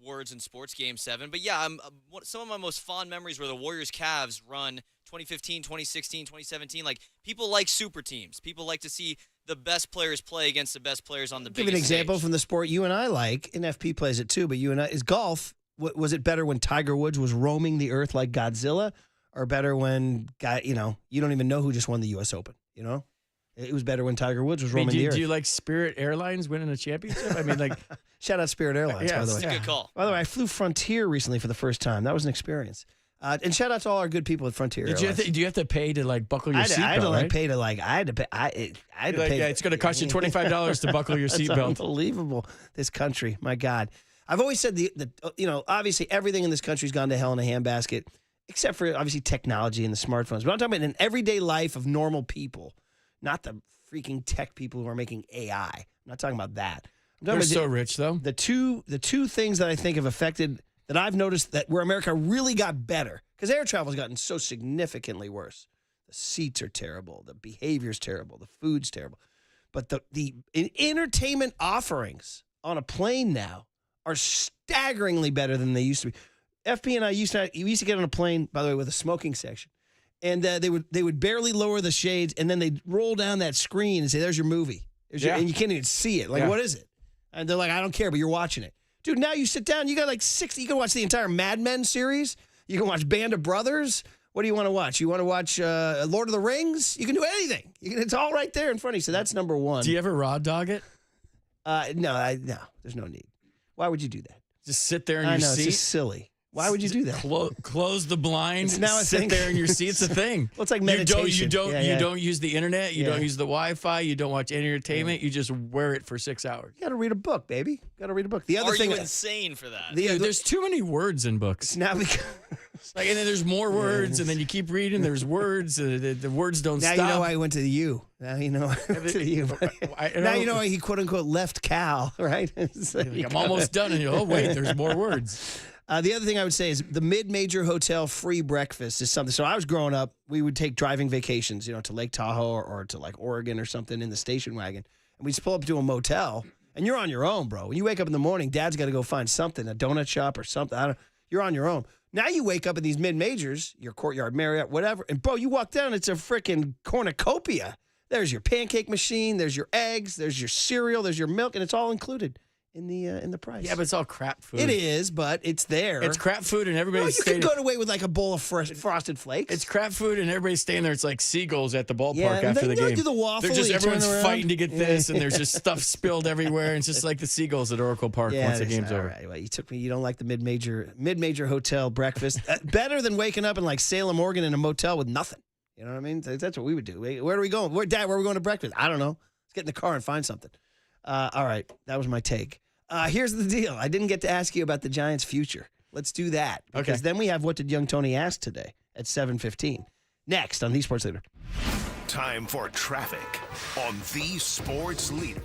words in sports, Game 7. But yeah, some of my most fond memories were the Warriors-Cavs run 2015, 2016, 2017. Like, people like super teams. People like to see the best players play against the best players on the biggest Give an example stage. from the sport you and I like, and FP plays it too, but you and I, is golf. Was it better when Tiger Woods was roaming the earth like Godzilla, or better when, you don't even know who just won the U.S. Open, It was better when Tiger Woods was roaming the earth. Do you like Spirit Airlines winning a championship? I mean, like... Shout out Spirit Airlines, by the way. That's a good call. By the way, I flew Frontier recently for the first time. That was an experience. And shout out to all our good people at Frontier Airlines. Do you have to pay to buckle your seatbelt? I had to right? pay to I had to pay. I had to pay. Yeah, it's going to cost you $25 to buckle your seatbelt. Unbelievable, this country. My God, I've always said obviously everything in this country's gone to hell in a handbasket, except for obviously technology and the smartphones. But I'm talking about an everyday life of normal people, not the freaking tech people who are making AI. I'm not talking about that. I'm talking They're about so rich, though. The two things that I think have affected, that I've noticed that where America really got better, because air travel has gotten so significantly worse. The seats are terrible. The behavior's terrible. The food's terrible. But the entertainment offerings on a plane now are staggeringly better than they used to be. FP and I used to get on a plane, by the way, with a smoking section. And they would barely lower the shades, and then they'd roll down that screen and say, "There's your movie." And you can't even see it. What is it? And they're like, "I don't care, but you're watching it." Dude, now you sit down, you got like 60. You can watch the entire Mad Men series. You can watch Band of Brothers. What do you want to watch? You want to watch Lord of the Rings? You can do anything. It's all right there in front of you. So that's number one. Do you ever raw dog it? No, there's no need. Why would you do that? Just sit there in I your know, seat? it's just silly. Why would you do that? Close the blinds. It's now a sit thing. there in your seat. It's a thing. Well, it's like meditation. You don't use the internet. You Yeah. don't use the Wi-Fi. You don't watch entertainment. You just wear it for 6 hours. You got to read a book, baby. You got to read a book. The other Are thing, you insane for that? Dude, there's too many words in books. it's now because And then there's more words, and then you keep reading. There's words. The words don't now stop. you know why he went to the U. Now you know why he went to the U. Now you know why he quote unquote left Cal, right? I'm almost done, and oh wait, there's more words. The other thing I would say is the mid-major hotel free breakfast is something. So I was growing up, we would take driving vacations, to Lake Tahoe or to like Oregon or something in the station wagon. And we'd just pull up to a motel, and you're on your own, bro. When you wake up in the morning, Dad's got to go find something, a donut shop or something. You're on your own. Now you wake up in these mid-majors, your Courtyard Marriott, whatever, and bro, you walk down, it's a freaking cornucopia. There's your pancake machine, there's your eggs, there's your cereal, there's your milk, and it's all included in the price. Yeah, but it's all crap food. it is, but it's there. It's crap food, and No, everybody's you staying. can go away with like a bowl of Frosted Flakes. It's crap food, and everybody's staying there. It's like seagulls at the ballpark Yeah, and after then the you game. do the waffle, They're just you turn everyone's around. fighting to get this, and there's just stuff spilled everywhere. And it's just like the seagulls at Oracle Park once the it's- game's all over. right. Well, you took me. You don't like the mid-major hotel breakfast. Better than waking up in like Salem, Oregon, in a motel with nothing. You know what I mean? That's what we would do. Where are we going? Dad, where are we going to breakfast? I don't know. Let's get in the car and find something. All right, that was my take. Here's the deal. I didn't get to ask you about the Giants' future. Let's do that. Because then we have What Did Young Tony Ask today at 7:15. Next on The Sports Leader. Time for traffic on the Sports Leader.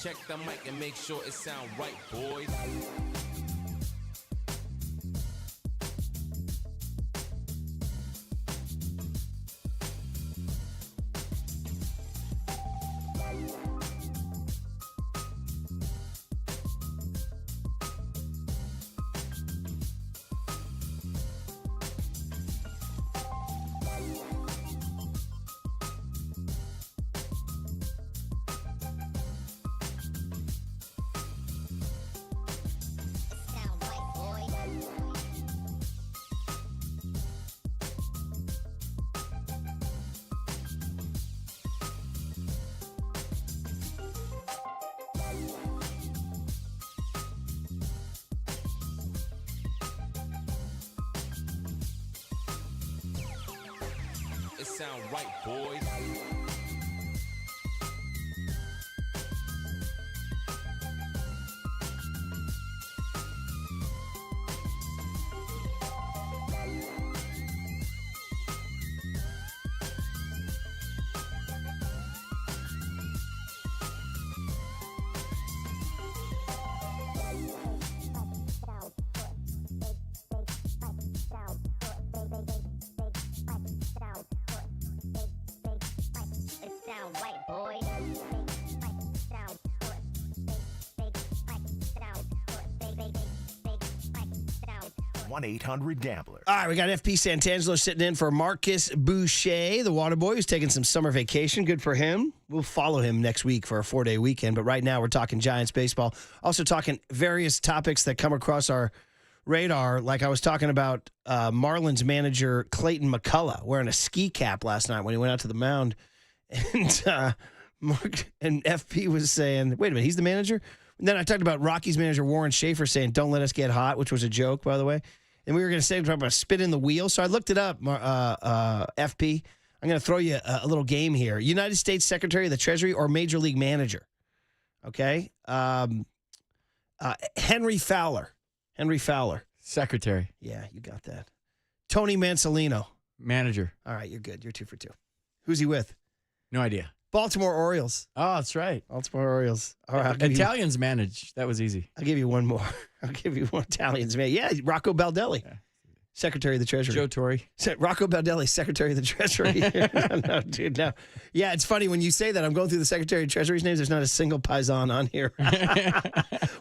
Check the mic and make sure it sound right, boys. It sound right, boys. White boy. 1-800-GAMBLER. All right, we got FP Santangelo sitting in for Marcus Boucher, the water boy, who's taking some summer vacation. Good for him. We'll follow him next week for a 4-day weekend. But right now, we're talking Giants baseball. Also talking various topics that come across our radar. Like I was talking about Marlins manager Clayton McCullough wearing a ski cap last night when he went out to the mound. And Mark and FP was saying, wait a minute, he's the manager? And then I talked about Rockies manager Warren Schaefer saying, don't let us get hot, which was a joke, by the way. And we were going to say, talk about spit in the wheel. So I looked it up, FP. I'm going to throw you a little game here. United States Secretary of the Treasury or Major League Manager? Okay. Henry Fowler. Henry Fowler. Secretary. Yeah, you got that. Tony Mansolino. Manager. All right, you're good. You're 2 for 2. Who's he with? No idea. Baltimore Orioles. Oh, that's right. Baltimore Orioles. All right, Italians manage. That was easy. I'll give you one more. I'll give you one Italians, man. Yeah, Rocco Baldelli, Secretary of the Treasury. Joe Torre. Rocco Baldelli, Secretary of the Treasury. No, dude, no. Yeah, it's funny when you say that. I'm going through the Secretary of Treasury's names. There's not a single Paisan on here.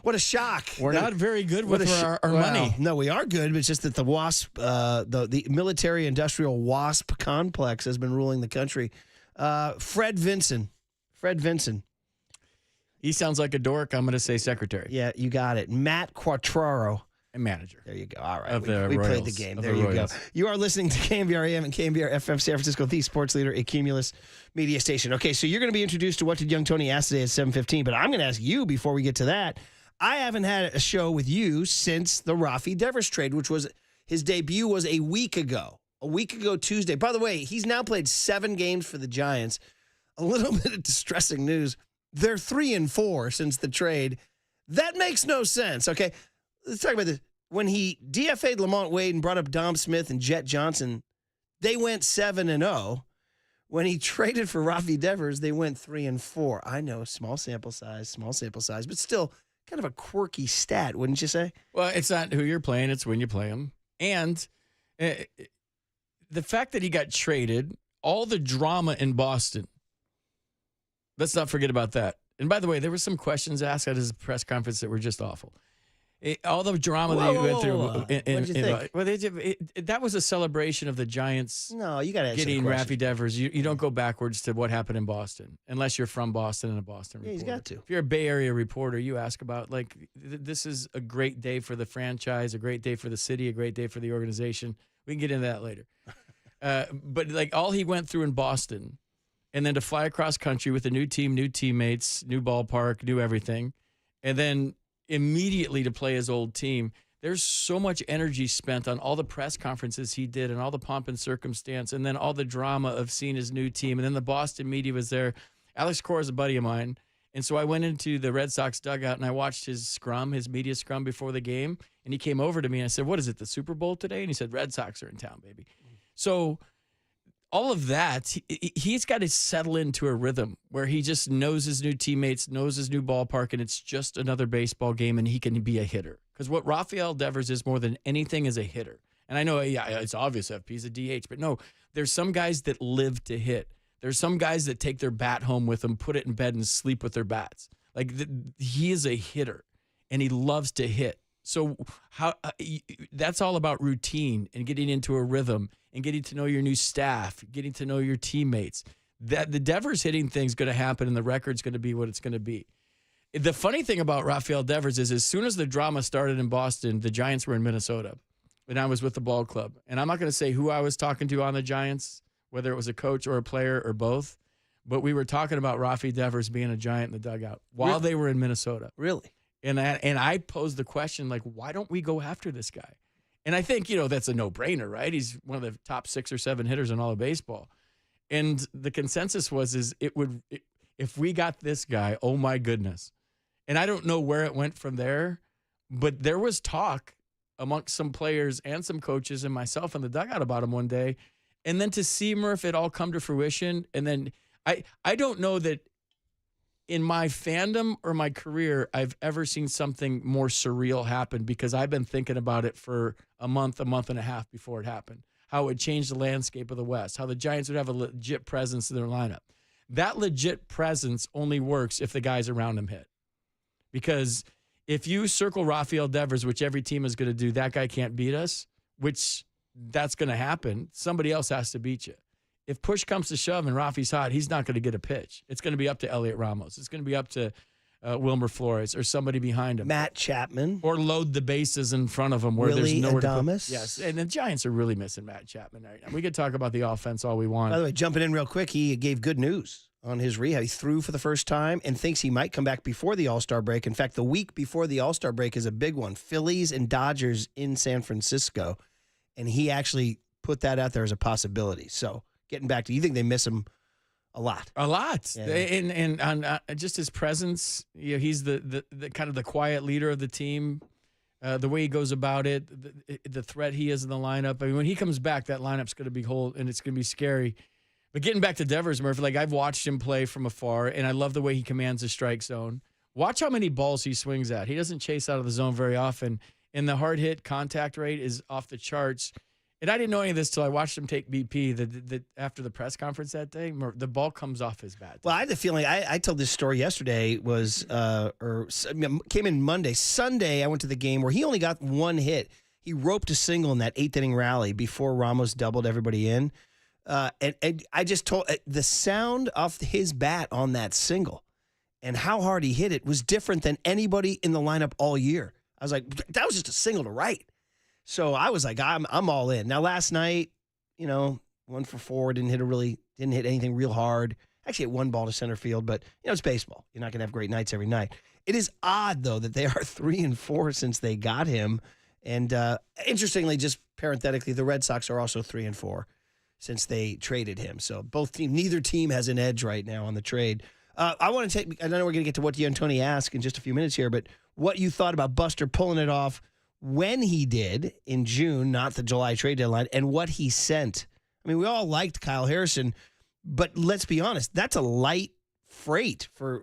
What a shock. We're not very good with our money. No, we are good, but it's just that the WASP, the military-industrial WASP complex has been ruling the country. Fred Vinson. He sounds like a dork. I'm going to say secretary. Yeah, you got it. Matt Quattraro. And manager. There you go. All right. Of we the played Royals. the game. Of There the you Royals. go. You are listening to KNBR AM and KNBR FM San Francisco, the sports leader, a Cumulus media station. Okay, so you're going to be introduced to What Did Young Tony Ask today at 7:15, but I'm going to ask you before we get to that. I haven't had a show with you since the Rafi Devers trade, which was his debut was a week ago. A week ago Tuesday. By the way, he's now played 7 games for the Giants. A little bit of distressing news. They're 3-4 since the trade. That makes no sense. Okay, let's talk about this. When he DFA'd Lamont Wade and brought up Dom Smith and Jet Johnson, they went 7-0. When he traded for Rafi Devers, they went 3-4. I know, small sample size, but still kind of a quirky stat, wouldn't you say? Well, it's not who you're playing, it's when you play them. And the fact that he got traded, all the drama in Boston, let's not forget about that. And by the way, there were some questions asked at his press conference that were just awful. All the drama that he went through. What did you think? Well, that was a celebration of the Giants No, you got to answer getting the question. Rafi Devers. You don't go backwards to what happened in Boston, unless you're from Boston and a Boston Yeah, reporter. he's got to. If you're a Bay Area reporter, you ask about, like, this is a great day for the franchise, a great day for the city, a great day for the organization. We can get into that later. But, like, all he went through in Boston, and then to fly across country with a new team, new teammates, new ballpark, new everything, and then immediately to play his old team. There's so much energy spent on all the press conferences he did and all the pomp and circumstance and then all the drama of seeing his new team. And then the Boston media was there. Alex Cora is a buddy of mine. And so I went into the Red Sox dugout and I watched his media scrum before the game. And he came over to me and I said, what is it, the Super Bowl today? And he said, Red Sox are in town, baby. So all of that, he's got to settle into a rhythm where he just knows his new teammates, knows his new ballpark, and it's just another baseball game, and he can be a hitter. Because what Rafael Devers is more than anything is a hitter. And I know, yeah, it's obvious FP's a DH, but no, there's some guys that live to hit. There's some guys that take their bat home with them, put it in bed, and sleep with their bats. Like he is a hitter, and he loves to hit. So that's all about routine and getting into a rhythm and getting to know your new staff, getting to know your teammates. That the Devers hitting thing is going to happen, and the record's going to be what it's going to be. The funny thing about Rafael Devers is as soon as the drama started in Boston, the Giants were in Minnesota, and I was with the ball club. And I'm not going to say who I was talking to on the Giants, whether it was a coach or a player or both, but we were talking about Rafi Devers being a Giant in the dugout while they were in Minnesota. Really? And I posed the question, like, why don't we go after this guy? And I think, that's a no-brainer, right? He's one of the top 6 or 7 hitters in all of baseball. And the consensus was if we got this guy, oh my goodness. And I don't know where it went from there, but there was talk amongst some players and some coaches and myself in the dugout about him one day. And then to see Murph it all come to fruition. And then I don't know that in my fandom or my career, I've ever seen something more surreal happen because I've been thinking about it for a month and a half before it happened. How it would change the landscape of the West, how the Giants would have a legit presence in their lineup. That legit presence only works if the guys around him hit. Because if you circle Rafael Devers, which every team is going to do, that guy can't beat us, which that's going to happen. Somebody else has to beat you. If push comes to shove and Rafi's hot, he's not going to get a pitch. It's going to be up to Elliot Ramos. It's going to be up to Wilmer Flores or somebody behind him. Matt Chapman. Or load the bases in front of him where Willie there's nowhere Adames. to put. Yes, and the Giants are really missing Matt Chapman right now. We could talk about the offense all we want. By the way, jumping in real quick, he gave good news on his rehab. He threw for the first time and thinks he might come back before the All-Star break. In fact, the week before the All-Star break is a big one. Phillies and Dodgers in San Francisco. And he actually put that out there as a possibility. So getting back to, you think they miss him a lot? A lot. Yeah. And on just his presence, he's the kind of the quiet leader of the team. The way he goes about it, the threat he is in the lineup. I mean, when he comes back, that lineup's going to be whole, and it's going to be scary. But getting back to Devers, Murphy, like I've watched him play from afar, and I love the way he commands the strike zone. Watch how many balls he swings at. He doesn't chase out of the zone very often, and the hard hit contact rate is off the charts. And I didn't know any of this till I watched him take BP that after the press conference that day. The ball comes off his bat. Well, I had the feeling, I told this story yesterday, came in Monday. Sunday, I went to the game where he only got one hit. He roped a single in that 8th inning rally before Ramos doubled everybody in. And I just told the sound off his bat on that single and how hard he hit it was different than anybody in the lineup all year. I was like, that was just a single to right. So I was like, I'm all in. Now last night, 1 for 4, didn't hit anything real hard. Actually hit one ball to center field, but it's baseball. You're not gonna have great nights every night. It is odd though that they are 3-4 since they got him. And interestingly, just parenthetically, the Red Sox are also 3-4. Since they traded him. So neither team has an edge right now on the trade. I want to I know we're going to get to what D'Antoni asked in just a few minutes here, but what you thought about Buster pulling it off when he did in June, not the July trade deadline, and what he sent. I mean, we all liked Kyle Harrison, but let's be honest, that's a light freight for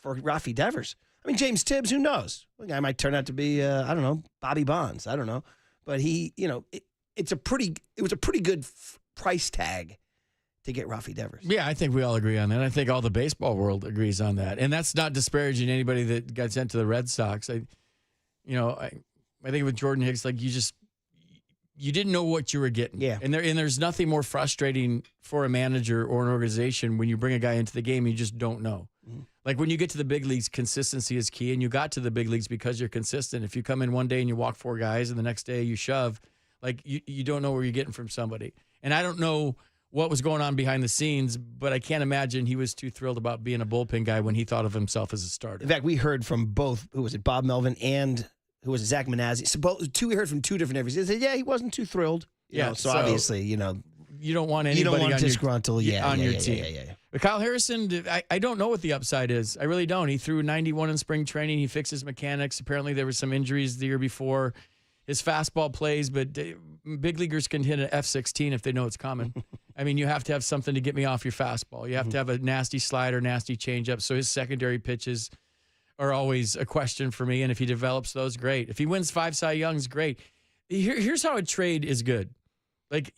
Rafi Devers. I mean, James Tibbs, who knows? The guy might turn out to be, Bobby Bonds. I don't know. But he, it was a pretty good price tag to get Rafi Devers. Yeah, I think we all agree on that. I think all the baseball world agrees on that. And that's not disparaging anybody that got sent to the Red Sox. I think with Jordan Hicks, like you didn't know what you were getting. Yeah. And there's nothing more frustrating for a manager or an organization when you bring a guy into the game and you just don't know. Mm-hmm. Like when you get to the big leagues, consistency is key, and you got to the big leagues because you're consistent. If you come in one day and you walk 4 guys and the next day you shove, like you don't know where you're getting from somebody. And I don't know what was going on behind the scenes, but I can't imagine he was too thrilled about being a bullpen guy when he thought of himself as a starter. In fact, we heard from both, who was it, Bob Melvin and who was it, Zach Manazzi. So we heard from 2 different interviews. They said, yeah, he wasn't too thrilled. So obviously, you don't want anybody on your team. Yeah. But Kyle Harrison, I don't know what the upside is. I really don't. He threw 91 in spring training. He fixed his mechanics. Apparently, there were some injuries the year before. his fastball plays, but big leaguers can hit an F-16 if they know it's coming. I mean, you have to have something to get me off your fastball. You have to have a nasty slider, nasty changeup. So his secondary pitches are always a question for me. And if he develops those, great. If he wins 5 Cy Youngs, great. Here's how a trade is good. Like,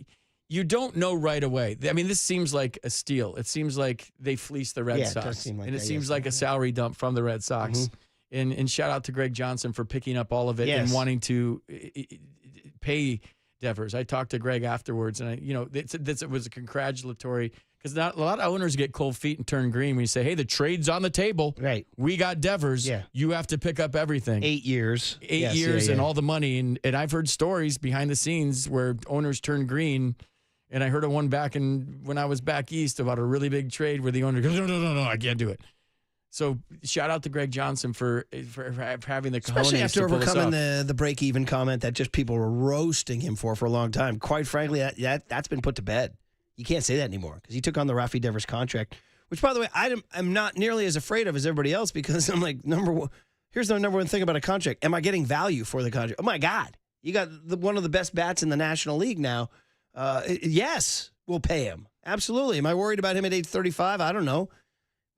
you don't know right away. I mean, this seems like a steal. It seems like they fleeced the Red Yeah, it does Sox. seem like and it that, seems yes. like a salary dump from the Red Sox. And shout out to Greg Johnson for picking up all of it Yes. and wanting to pay Devers. I talked to Greg afterwards, and it was a congratulatory, because a lot of owners get cold feet and turn green when you say, hey, the trade's on the table. Right. We got Devers. Yeah. You have to pick up everything. 8 years. 8 Yes, years yeah, and yeah. all the money. And I've heard stories behind the scenes where owners turn green. And I heard of one back when I was back east about a really big trade where the owner goes, no, I can't do it. So shout out to Greg Johnson for having the cojones Especially after to pull this overcoming off. the break-even comment that just people were roasting him for a long time. Quite frankly, that's been put to bed. You can't say that anymore because he took on the Rafi Devers contract, which, by the way, I'm not nearly as afraid of as everybody else, because I'm like, here's the number one thing about a contract. Am I getting value for the contract? Oh, my God. You got one of the best bats in the National League now. Yes, we'll pay him. Absolutely. Am I worried about him at age 35? I don't know.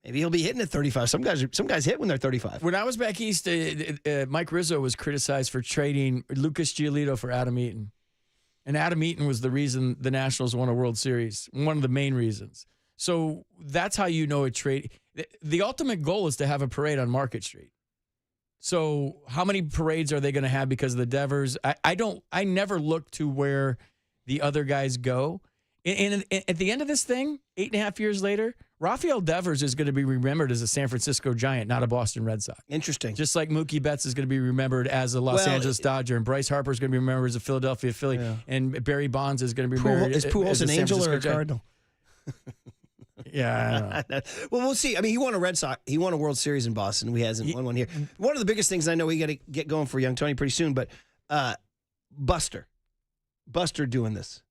Maybe he'll be hitting at 35. Some guys hit when they're 35. When I was back east, Mike Rizzo was criticized for trading Lucas Giolito for Adam Eaton. And Adam Eaton was the reason the Nationals won a World Series, one of the main reasons. So that's how you know a trade. The ultimate goal is to have a parade on Market Street. So how many parades are they going to have because of the Devers? I never look to where the other guys go. And at the end of this thing, 8.5 years later, Rafael Devers is going to be remembered as a San Francisco Giant, not a Boston Red Sox. Interesting. Just like Mookie Betts is going to be remembered as a Los Angeles Dodger, and Bryce Harper is going to be remembered as a Philadelphia Philly, and Barry Bonds is going to be remembered Is Pujols as an a San angel or a Francisco Giant. Cardinal? Yeah, I don't know. Well, we'll see. I mean, he won a Red Sox. He won a World Series in Boston. We hasn't won one here. One of the biggest things I know we got to get going for young Tony pretty soon, but Buster doing this.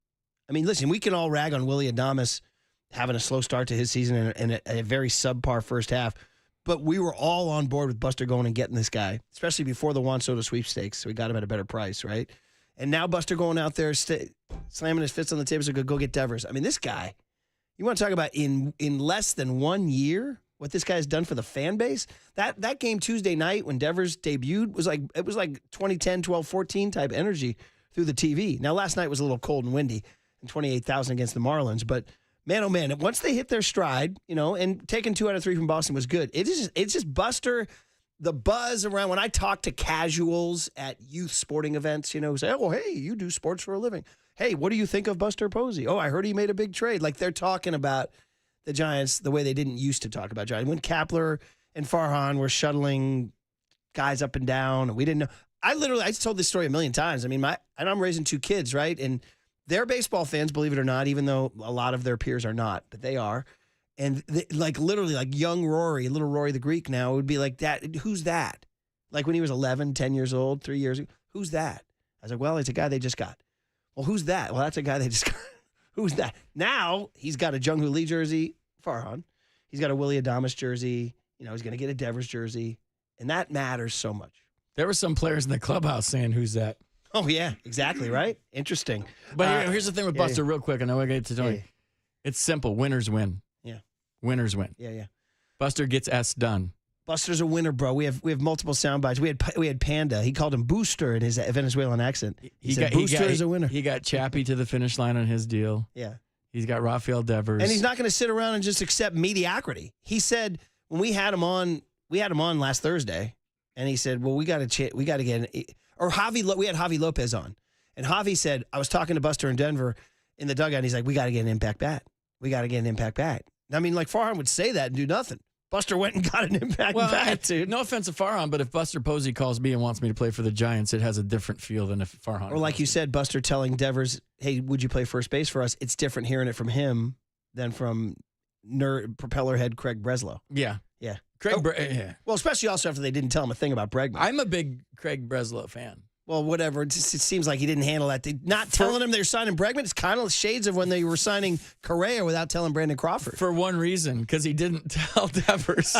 I mean, listen, we can all rag on Willie Adames having a slow start to his season and a very subpar first half, but we were all on board with Buster going and getting this guy, especially before the Juan Soto sweepstakes. So we got him at a better price, right? And now Buster going out there slamming his fists on the table so go get Devers. I mean, this guy, you want to talk about in less than 1 year what this guy's done for the fan base? That game Tuesday night when Devers debuted was like 2010, 12, 14 type energy through the TV. Now last night was a little cold and windy and 28,000 against the Marlins, but man, oh man, once they hit their stride, and taking 2 out of 3 from Boston was good. It's just Buster, the buzz around when I talk to casuals at youth sporting events, say, oh, hey, you do sports for a living. Hey, what do you think of Buster Posey? Oh, I heard he made a big trade. Like they're talking about the Giants the way they didn't used to talk about Giants. When Kapler and Farhan were shuttling guys up and down, and we didn't know. I told this story a million times. I mean, I'm raising 2 kids, right? And they're baseball fans, believe it or not, even though a lot of their peers are not, but they are. And literally, young Rory, little Rory the Greek now, would be like, that. Who's that? Like when he was 11, 10 years old, 3 years ago. Who's that? I was like, well, it's a guy they just got. Well, who's that? Well, that's a guy they just got. Who's that? Now he's got a Jung-Hoo Lee jersey, Farhan. He's got a Willie Adames jersey. He's going to get a Devers jersey. And that matters so much. There were some players in the clubhouse saying, who's that? Oh, yeah, exactly, right? Interesting. But here's the thing with Buster, real quick. I know I get to Tony. Yeah. It's simple. Winners win. Yeah. Winners win. Yeah. Buster gets S done. Buster's a winner, bro. We have multiple sound bites. We had Panda. He called him Booster in his Venezuelan accent. He said Booster is a winner. He got Chappie to the finish line on his deal. Yeah. He's got Rafael Devers. And he's not going to sit around and just accept mediocrity. He said when we had him on last Thursday, and he said, well, we got to get we had Javi Lopez on. And Javi said, I was talking to Buster in Denver in the dugout, and he's like, we got to get an impact bat. We got to get an impact bat. I mean, Farhan would say that and do nothing. Buster went and got an impact bat, dude. No offense to Farhan, but if Buster Posey calls me and wants me to play for the Giants, it has a different feel than if Farhan. Or like you said, Buster telling Devers, hey, would you play first base for us? It's different hearing it from him than from propeller head Craig Breslow. Yeah. Yeah. Yeah. Well, especially also after they didn't tell him a thing about Bregman. I'm a big Craig Breslow fan. Well, whatever. It seems like he didn't handle that. Not telling him they're signing Bregman, it's kind of shades of when they were signing Correa without telling Brandon Crawford. For one reason, because he didn't tell Devers.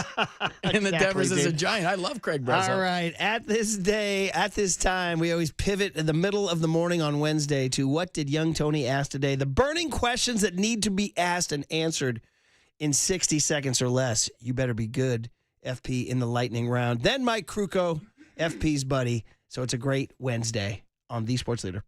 And the Devers is a giant. I love Craig Breslow. All right. At this time, we always pivot in the middle of the morning on Wednesday to what did young Tony ask today? The burning questions that need to be asked and answered in 60 seconds or less. You better be good, FP, in the lightning round. Then Mike Krukow, FP's buddy. So it's a great Wednesday on The Sports Leader.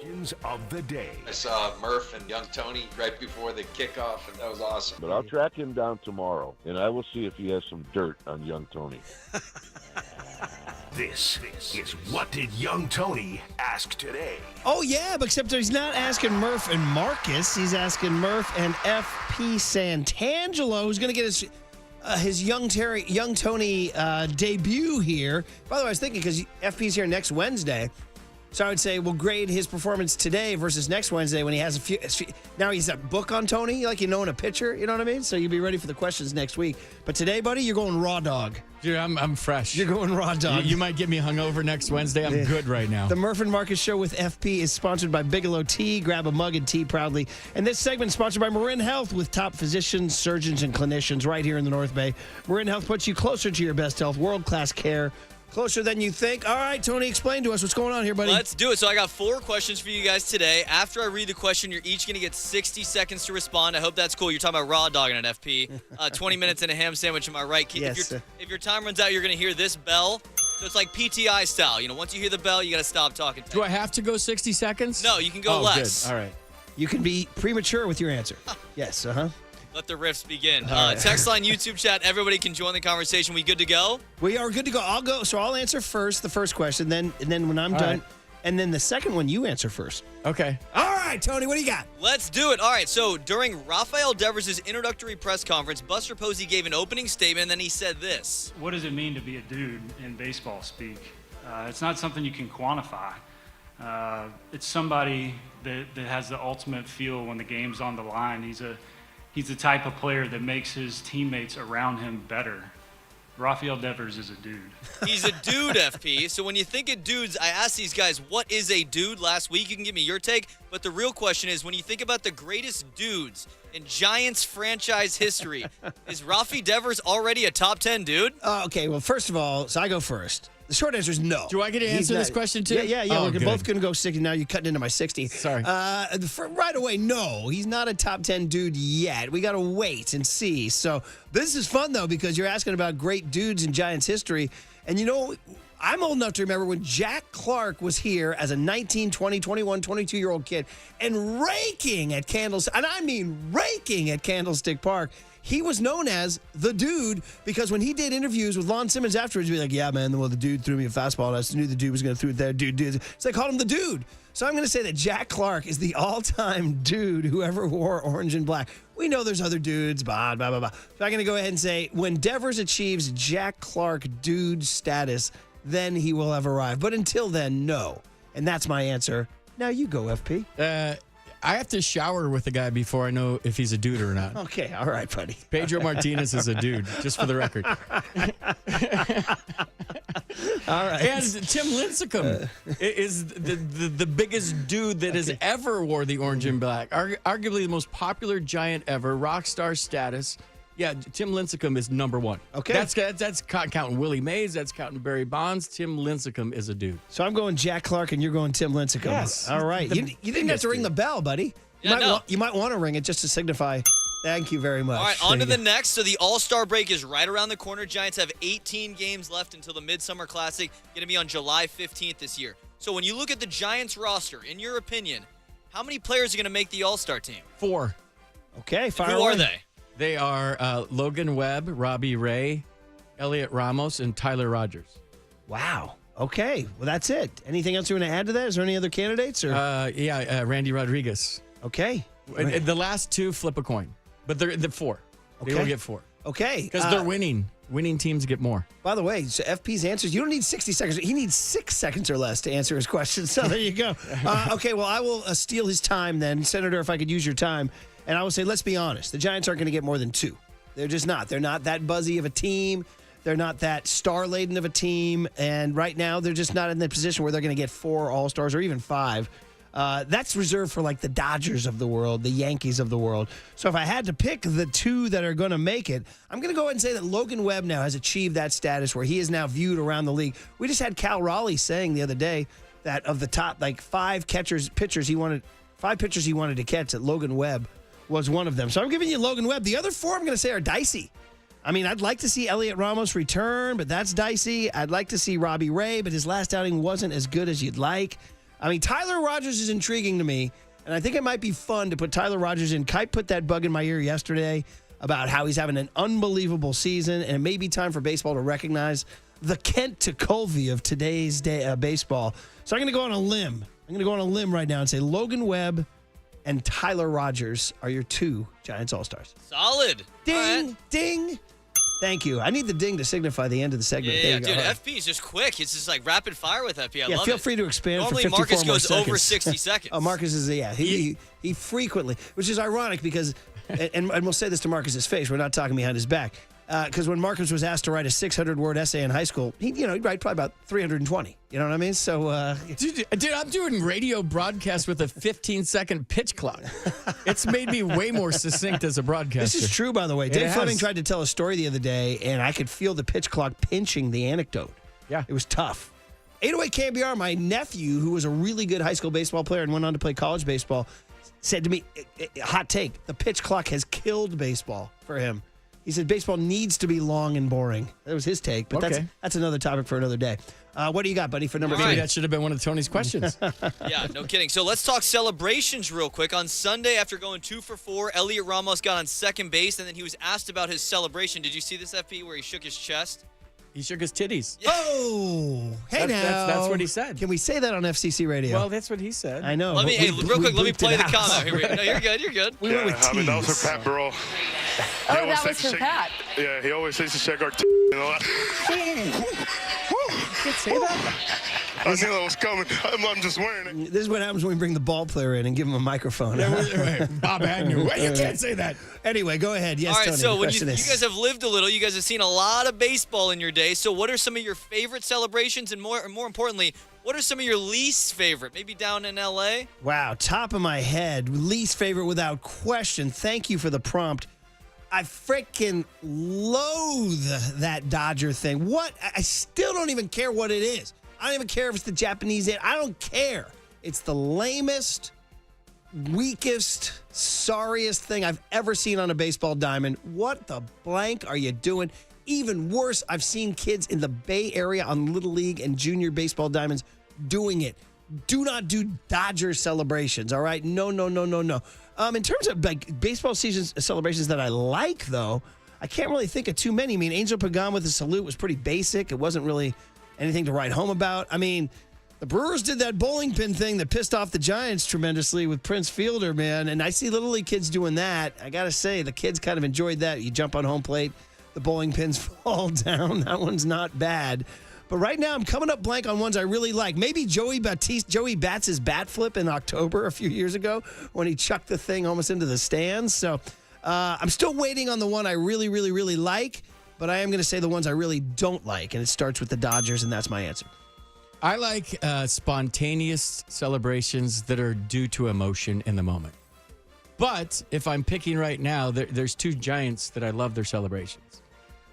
Questions of the day. I saw Murph and young Tony right before the kickoff, and that was awesome. But I'll track him down tomorrow, and I will see if he has some dirt on young Tony. This is What Did Young Tony Ask Today? Oh, yeah, but except he's not asking Murph and Marcus. He's asking Murph and FP Santangelo, who's going to get his young Tony debut here. By the way, I was thinking because FP's here next Wednesday. So I would say we'll grade his performance today versus next Wednesday when he has a few. Now he's a book on Tony, like in a pitcher. You know what I mean? So you'll be ready for the questions next week. But today, buddy, you're going raw dog. Dude, I'm fresh. You're going raw dog. You might get me hungover next Wednesday. I'm good right now. The Murph and Marcus Show with FP is sponsored by Bigelow Tea. Grab a mug and tea proudly. And this segment is sponsored by Marin Health with top physicians, surgeons, and clinicians right here in the North Bay. Marin Health puts you closer to your best health, world-class care. Closer than you think. All right, Tony, explain to us what's going on here, buddy. Let's do it. So I got 4 questions for you guys today. After I read the question, you're each going to get 60 seconds to respond. I hope that's cool. You're talking about raw dogging at FP. 20 minutes and a ham sandwich, am I right? Yes. If your time runs out, you're going to hear this bell. So it's like PTI style. Once you hear the bell, you got to stop talking. Do I have to go 60 seconds? No, you can go less. Good. All right. You can be premature with your answer. Yes, Let the riffs begin. Text line, YouTube chat. Everybody can join the conversation. We good to go? We are good to go. I'll go. So I'll answer first, the first question, and then when I'm done, and then the second one, you answer first. Okay. All right, Tony, what do you got? Let's do it. All right, so during Rafael Devers' introductory press conference, Buster Posey gave an opening statement, and then he said this. What does it mean to be a dude in baseball speak? It's not something you can quantify. It's somebody that has the ultimate feel when the game's on the line. He's the type of player that makes his teammates around him better. Rafael Devers is a dude. He's a dude, FP. So when you think of dudes, I asked these guys, what is a dude last week? You can give me your take. But the real question is, when you think about the greatest dudes in Giants franchise history, is Rafi Devers already a top 10 dude? Okay, well, first of all, so I go first. The short answer is no. Do I get to answer this question too? Yeah. Oh, We're both going to go 60. Now you're cutting into my 60. Sorry. Right away, no. He's not a top 10 dude yet. We got to wait and see. So this is fun, though, because you're asking about great dudes in Giants history. And, I'm old enough to remember when Jack Clark was here as a 19, 20, 21, 22-year-old kid and raking at Candlestick Park. He was known as the dude because when he did interviews with Lon Simmons afterwards, he'd be like, yeah, man, well, the dude threw me a fastball, and I just knew the dude was going to throw it there. Dude. So they called him the dude. So I'm going to say that Jack Clark is the all-time dude who ever wore orange and black. We know there's other dudes, blah, blah, blah, blah. So I'm going to go ahead and say when Devers achieves Jack Clark dude status, then he will have arrived. But until then, no. And that's my answer. Now you go, FP. I have to shower with the guy before I know if he's a dude or not. Okay, all right, buddy. Pedro Martinez is a dude, just for the record. All right. And Tim Lincecum is the biggest dude that has ever wore the orange and black. Arguably the most popular Giant ever, rock star status. Yeah, Tim Lincecum is number 1. Okay. That's counting Willie Mays. That's counting Barry Bonds. Tim Lincecum is a dude. So I'm going Jack Clark, and you're going Tim Lincecum. Yes. All right. You didn't have to ring the bell, buddy. You might want to ring it just to signify thank you very much. All right, on to the next. So the All-Star break is right around the corner. Giants have 18 games left until the Midsummer Classic, going to be on July 15th this year. So when you look at the Giants roster, in your opinion, how many players are going to make the All-Star team? 4. Okay, fire Who away. are they? They are Logan Webb, Robbie Ray, Elliot Ramos, and Tyler Rogers. Wow. Okay. Well, that's it. Anything else you want to add to that? Is there any other candidates? Or? Randy Rodriguez. Okay. And the last 2 flip a coin, but they're 4. They will get 4. Okay. Because they're winning. Winning teams get more. By the way, so FP's answers, you don't need 60 seconds. He needs 6 seconds or less to answer his question. So there you go. Okay, well, I will steal his time then. Senator, if I could use your time. And I will say, let's be honest. The Giants aren't going to get more than 2. They're just not. They're not that buzzy of a team. They're not that star-laden of a team. And right now, they're just not in the position where they're going to get 4 All-Stars or even 5. That's reserved for like the Dodgers of the world, the Yankees of the world. So if I had to pick the 2 that are going to make it, I'm going to go ahead and say that Logan Webb now has achieved that status where he is now viewed around the league. We just had Cal Raleigh saying the other day that of the top 5 pitchers he wanted to catch, that Logan Webb was one of them. So I'm giving you Logan Webb. The other 4 I'm going to say are dicey. I mean, I'd like to see Elliot Ramos return, but that's dicey. I'd like to see Robbie Ray, but his last outing wasn't as good as you'd like. I mean, Tyler Rogers is intriguing to me, and I think it might be fun to put Tyler Rogers in. Kite put that bug in my ear yesterday about how he's having an unbelievable season, and it may be time for baseball to recognize the Kent Tekulve of today's baseball. So I'm going to go on a limb. I'm going to go on a limb right now and say Logan Webb and Tyler Rogers are your 2 Giants All-Stars. Solid. Ding, Right. ding. Thank you. I need the ding to signify the end of the segment. Yeah, There you dude, go. All right. FP is just quick. It's just like rapid fire with FP. I love Feel it. free to expand Normally, for 54 Marcus more goes seconds. over 60 seconds. Oh, Marcus is, he frequently, which is ironic because, and we'll say this to Marcus's face, we're not talking behind his back, because when Marcus was asked to write a 600-word essay in high school, he'd write probably about 320. You know what I mean? So, Dude, I'm doing radio broadcast with a 15-second pitch clock. It's made me way more succinct as a broadcaster. This is true, by the way. It Dave Fleming has. tried to tell a story the other day, and I could feel the pitch clock pinching the anecdote. Yeah. It was tough. 808 KNBR, my nephew, who was a really good high school baseball player and went on to play college baseball, said to me, hot take, the pitch clock has killed baseball for him. He said baseball needs to be long and boring. That was his take, but Okay. that's another topic for another day. What do you got, buddy, for number Maybe 3? that should have been one of Tony's questions. Yeah, no kidding. So let's talk celebrations real quick. On Sunday, after going 2 for 4, Elliot Ramos got on second base, and then he was asked about his celebration. Did you see this, FP, where he shook his chest? He shook his titties. Oh, hey now. That's what he said. Can we say that on FCC radio? Well, that's what he said. I know. Let me, We- hey, real we quick, let me bleeped play it the out. comment. Here we go. No, you're good. You're good. We went with that was tease. for Pat Burrell. Oh, that was for Pat. Yeah, he always says to check our and all that. You can't say that. I knew that was coming. I'm just wearing it. This is what happens when we bring the ball player in and give him a microphone. Bob Agnew. You can't say that. Anyway, go ahead. Yes, All right, Tony, so the when you question is. guys have lived a little, you guys have seen a lot of baseball in your day. So what are some of your favorite celebrations, and more importantly, what are some of your least favorite? Maybe down in L.A.? Wow, top of my head, least favorite without question. Thank you for the prompt. I freaking loathe that Dodger thing. What? I still don't even care what it is. I don't even care if it's the Japanese. I don't care. It's the lamest, weakest, sorriest thing I've ever seen on a baseball diamond. What the blank are you doing? Even worse, I've seen kids in the Bay Area on Little League and junior baseball diamonds doing it. Do not do Dodger celebrations, all right? No. In terms of like baseball season celebrations that I like, though, I can't really think of too many. I mean, Angel Pagan with the salute was pretty basic. It wasn't really anything to write home about. I mean, the Brewers did that bowling pin thing that pissed off the Giants tremendously with Prince Fielder, man. And I see Little League kids doing that. I got to say, the kids kind of enjoyed that. You jump on home plate, the bowling pins fall down. That one's not bad. But right now, I'm coming up blank on ones I really like. Maybe Joey Bats' bat flip in October a few years ago when he chucked the thing almost into the stands. So I'm still waiting on the one I really, really, really like. But I am going to say the ones I really don't like. And it starts with the Dodgers, and that's my answer. I like spontaneous celebrations that are due to emotion in the moment. But if I'm picking right now, there's 2 Giants that I love their celebrations.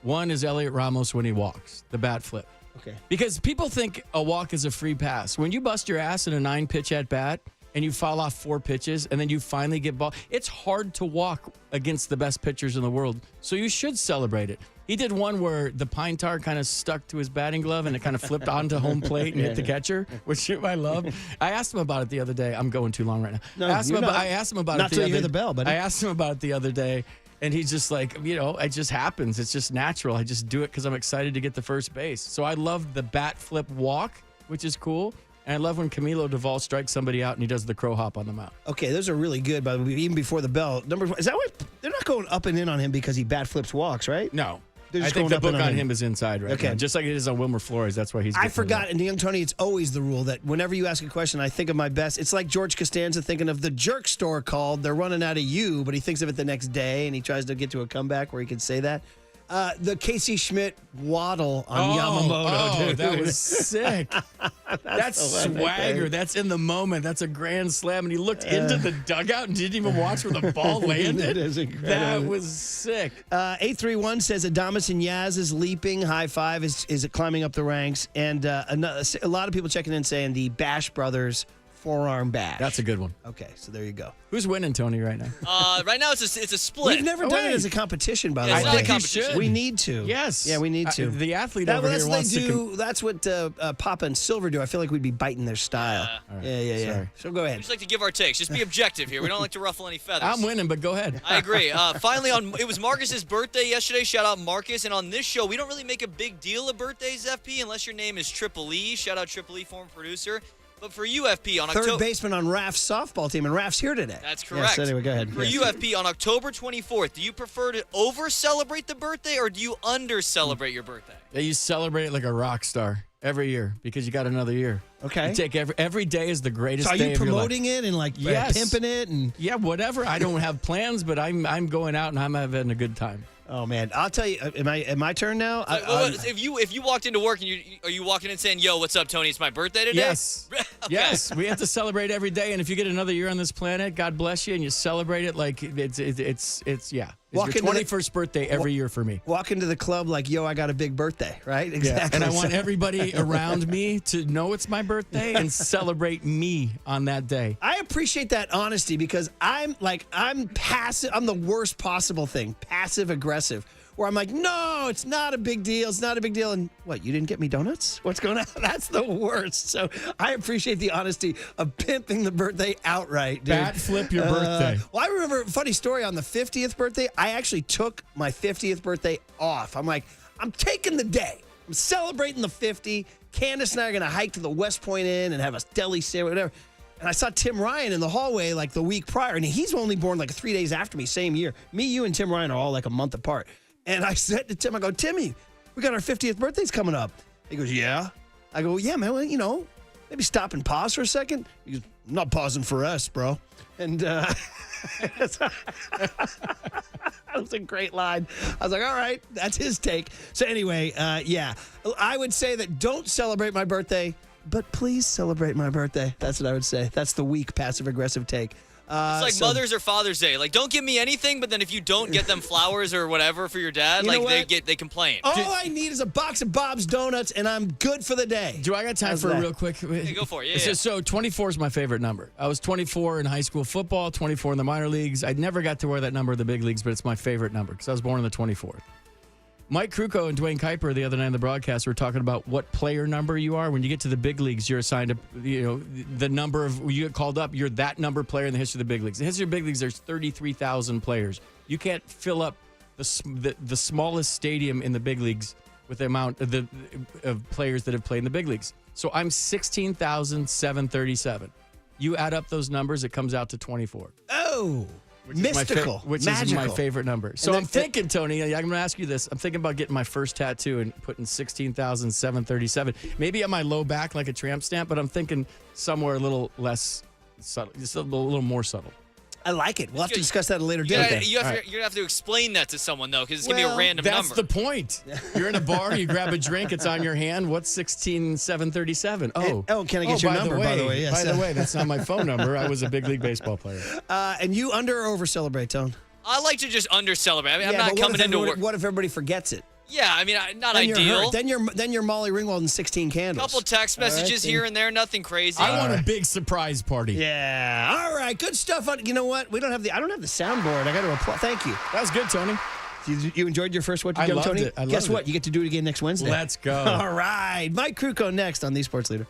One is Elliot Ramos when he walks, the bat flip. Okay. Because people think a walk is a free pass. When you bust your ass in a 9-pitch at bat and you foul off 4 pitches and then you finally get ball, it's hard to walk against the best pitchers in the world. So you should celebrate it. He did one where the pine tar kind of stuck to his batting glove and it kind of flipped onto home plate and hit the catcher, which I love. I asked him about it the other day. I'm going too long right now. No, I asked you're not. I asked him about Not it the till other you hear the bell, buddy. I asked him about it the other day. And he's just like, it just happens. It's just natural. I just do it because I'm excited to get the first base. So I love the bat flip walk, which is cool. And I love when Camilo Duvall strikes somebody out and he does the crow hop on the mound. Okay, those are really good, by the way, even before the bell. Number one, is that what? They're not going up and in on him because he bat flips walks, right? No. They're I just think going the up book and on him is inside right Okay. now. Just like it is on Wilmer Flores. That's why he's I getting forgot, it. and Young Tony, it's always the rule that whenever you ask a question, I think of my best. It's like George Costanza thinking of the jerk store called. They're running out of you, but he thinks of it the next day, and he tries to get to a comeback where he can say that. The Casey Schmidt waddle on Yamamoto, dude. That was sick. That's swagger. That's in the moment. That's a grand slam. And he looked into the dugout and didn't even watch where the ball landed. That is incredible. That was sick. 831 says Adames and Yaz is leaping. High five is climbing up the ranks. And a lot of people checking in saying the Bash Brothers forearm bash. That's a good one. Okay, so there you go. Who's winning, Tony, right now? Right now it's a split. We've never done it as a competition, by the It's way. not a think you competition. should. We need to. Yes. Yeah, we need to. The athlete That, over that's here what wants they to. do. That's what Papa and Silver do. I feel like we'd be biting their style. Yeah. Sorry. So go We ahead. just like to give our takes. Just be objective here. We don't like to ruffle any feathers. I'm winning, but go ahead. I agree. Finally, it was Marcus's birthday yesterday. Shout out Marcus. And on this show, we don't really make a big deal of birthdays, FP, unless your name is Triple E. Shout out Triple E, former producer. But for UFP on Third October, baseman on Raf's softball team, and Raf's here today. That's correct. Yes, anyway, go ahead. For UFP on October 24th, do you prefer to over-celebrate the birthday or do you under-celebrate your birthday? Yeah, you celebrate it like a rock star every year because you got another year. Okay. You take every day is the greatest So are day you of your life. promoting it and like Yes. pimping it and? Yeah, whatever. I don't have plans, but I'm going out and I'm having a good time. Oh man, I'll tell you. Am my turn now? If you walked into work and are you walking in saying, "Yo, what's up, Tony? It's my birthday today"? Yes. Okay. Yes, we have to celebrate every day, and if you get another year on this planet, God bless you, and you celebrate it like it's yeah. It's Walk your into the- 21st birthday every year for me. Walk into the club like, yo, I got a big birthday, right? Exactly. And I want everybody around me to know it's my birthday and celebrate me on that day. I appreciate that honesty because I'm passive. I'm the worst possible thing, passive aggressive, where I'm like, no, it's not a big deal. It's not a big deal. And what, you didn't get me donuts? What's going on? That's the worst. So I appreciate the honesty of pimping the birthday outright, dude. Bat flip your birthday. Well, I remember a funny story on the 50th birthday. I actually took my 50th birthday off. I'm like, I'm taking the day. I'm celebrating the 50. Candace and I are going to hike to the West Point Inn and have a deli sandwich, whatever. And I saw Tim Ryan in the hallway like the week prior, and he's only born like 3 days after me, same year. Me, you, and Tim Ryan are all like a month apart. And I said to Tim, I go, Timmy, we got our 50th birthdays coming up. He goes, yeah. I go, yeah, man, well, maybe stop and pause for a second. He goes, I'm not pausing for us, bro. And that was a great line. I was like, all right, that's his take. So anyway, yeah, I would say that don't celebrate my birthday, but please celebrate my birthday. That's what I would say. That's the weak passive-aggressive take. It's like Mother's or Father's Day. Like, don't give me anything, but then if you don't get them flowers or whatever for your dad, they complain. All I need is a box of Bob's Donuts, and I'm good for the day. Do I got time for a real quick? Yeah, go for it. Yeah. So 24 is my favorite number. I was 24 in high school football, 24 in the minor leagues. I never got to wear that number in the big leagues, but it's my favorite number because I was born on the 24th. Mike Krukow and Dwayne Kuiper the other night in the broadcast were talking about what player number you are. When you get to the big leagues, you're assigned the number of you get called up. You're that number player in the history of the big leagues. In the history of the big leagues, there's 33,000 players. You can't fill up the smallest stadium in the big leagues with the amount of players that have played in the big leagues. So I'm 16,737. You add up those numbers, it comes out to 24. Oh. Which Mystical. Which Magical. is my favorite number. So And I'm thinking, Tony, I'm going to ask you this. I'm thinking about getting my first tattoo and putting 16,737. Maybe on my low back like a tramp stamp, but I'm thinking somewhere a little less subtle, just a little more subtle. I like it. We'll have to discuss that at a later date. You're going to have to explain that to someone, though, because it's going to be a random that's number. the point. You're in a bar, you grab a drink, it's on your hand. What's 16,737? Oh. Can I get your number, by the way? Yes. By the way, that's not my phone number. I was a big league baseball player. And you under or over celebrate, Tone? I like to just under-celebrate. I mean, I'm Yeah, not but what coming if into everybody- work. What if everybody forgets it? Yeah, I mean, not Then you're ideal. hurt. Then you're Molly Ringwald and 16 candles. Couple text messages here and there, nothing crazy. I want a big surprise party. Yeah. All right. Good stuff. You know what? I don't have the soundboard. I got to apply. Thank you. That was good, Tony. You enjoyed your first What You I Go, loved Tony? it. I Guess loved what? it. You get to do it again next Wednesday. Let's go. All right. Mike Krukow next on The Sports Leader.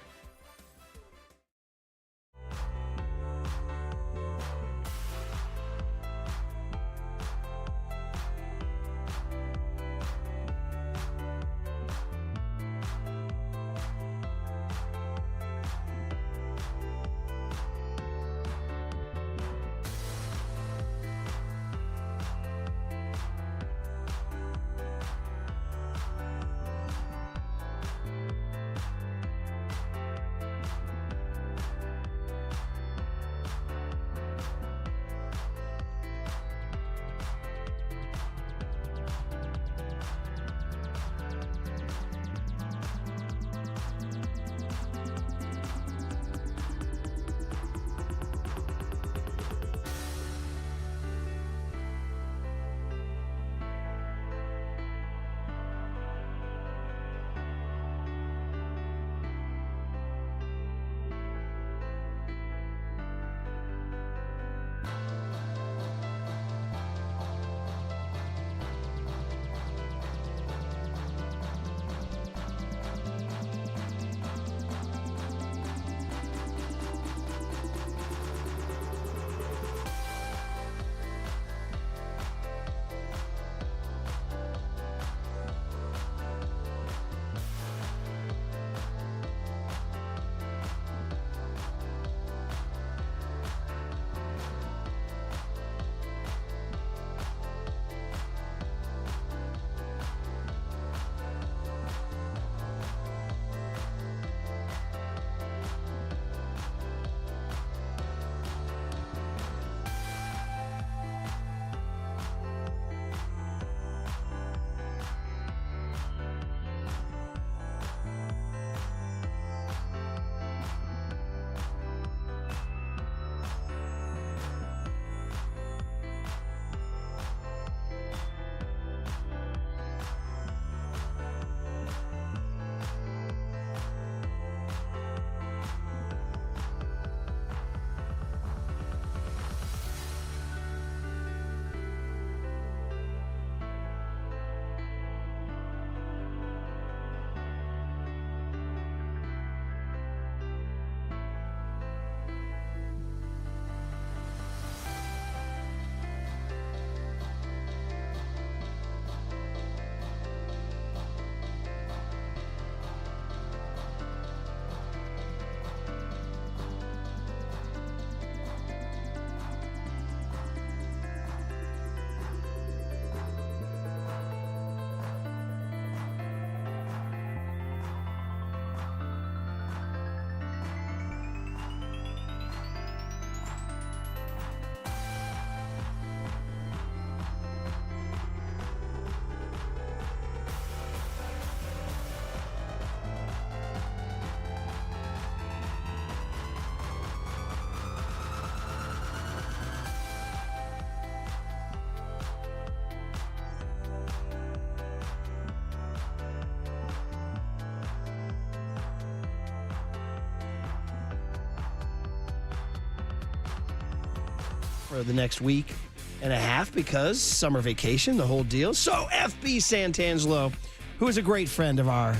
for the next week and a half because summer vacation, the whole deal. So FB Santangelo, who is a great friend of our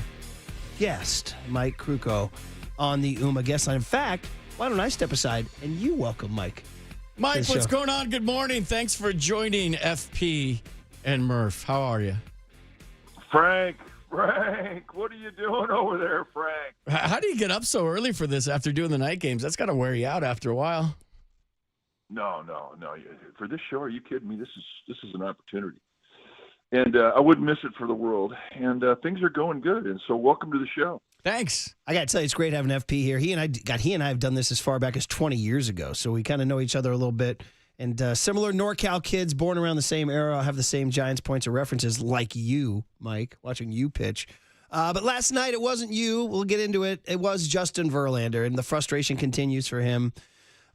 guest, Mike Krukow, on the UMA guest line. In fact, why don't I step aside and you welcome Mike? Mike, what's going on? Good morning. Thanks for joining FP and Murph. How are you? Frank, what are you doing over there, Frank? How do you get up so early for this after doing the night games? That's got to wear you out after a while. No. For this show, are you kidding me? This is an opportunity. And I wouldn't miss it for the world. And things are going good. And so welcome to the show. Thanks. I got to tell you, it's great having FP here. He and I have done this as far back as 20 years ago. So we kind of know each other a little bit. And similar NorCal kids born around the same era have the same Giants points of references like you, Mike, watching you pitch. But last night, it wasn't you. We'll get into it. It was Justin Verlander, and the frustration continues for him.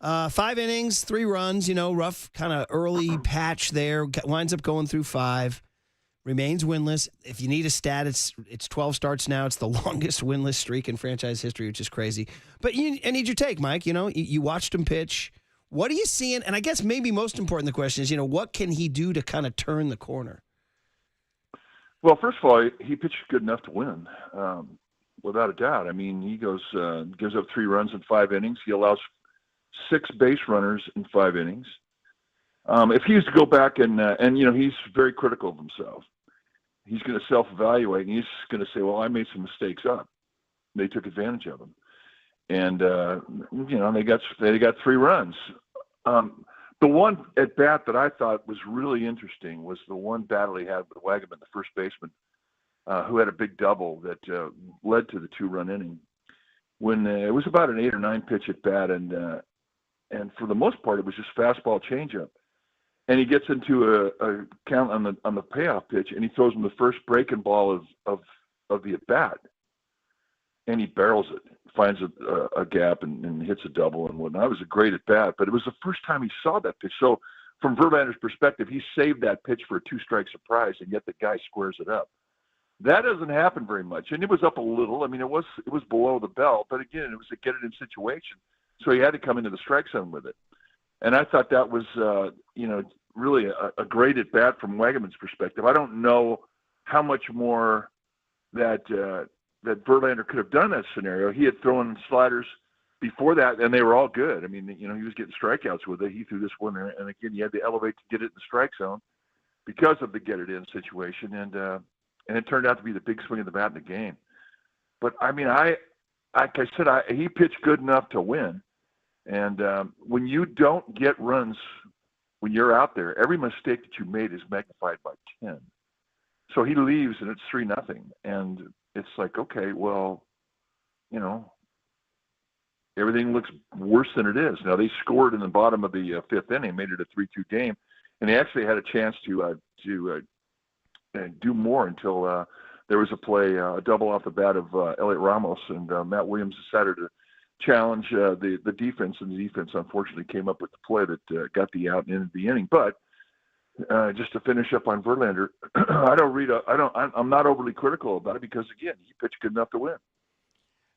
5 innings, 3 runs, rough kind of early patch there. Winds up going through 5. Remains winless. If you need a stat, it's 12 starts now. It's the longest winless streak in franchise history, which is crazy. But I need your take, Mike. You watched him pitch. What are you seeing? And I guess maybe most important, the question is, what can he do to kind of turn the corner? Well, first of all, he pitched good enough to win, without a doubt. I mean, he gives up 3 runs in 5 innings. He allows 6 base runners in 5 innings. If he was to go back and he's very critical of himself. He's going to self-evaluate, and he's going to say, well, I made some mistakes up. They took advantage of him. And, they got 3 runs. The one at bat that I thought was really interesting was the one battle he had with Wagaman, the first baseman, who had a big double that led to the 2-run inning. When it was about an 8 or 9 pitch at bat, and for the most part, it was just fastball changeup. And he gets into a count on the payoff pitch, and he throws him the first breaking ball of the at bat, and he barrels it, finds a gap, and hits a double and whatnot. It was a great at bat, but it was the first time he saw that pitch. So from Verlander's perspective, he saved that pitch for a 2-strike surprise, and yet the guy squares it up. That doesn't happen very much, and it was up a little. I mean, it was below the belt, but again, it was a get-it-in situation, so he had to come into the strike zone with it. And I thought that was, really a great at bat from Wagaman's perspective. I don't know how much more that Verlander could have done in that scenario. He had thrown sliders before that, and they were all good. I mean, he was getting strikeouts with it. He threw this one there, and again, he had to elevate to get it in the strike zone because of the get-it-in situation, and it turned out to be the big swing of the bat in the game. But I mean, like I said, he pitched good enough to win. And when you don't get runs when you're out there, every mistake that you made is magnified by 10. So he leaves, and it's 3-0. And it's like, okay, well, everything looks worse than it is. Now, they scored in the bottom of the 5th inning, made it a 3-2 game. And they actually had a chance to do more until there was a play, a double off the bat of Elliot Ramos, and Matt Williams decided to challenge the defense, and the defense unfortunately came up with the play that got the out and ended the inning. But just to finish up on Verlander, I'm not overly critical about it because again, he pitched good enough to win.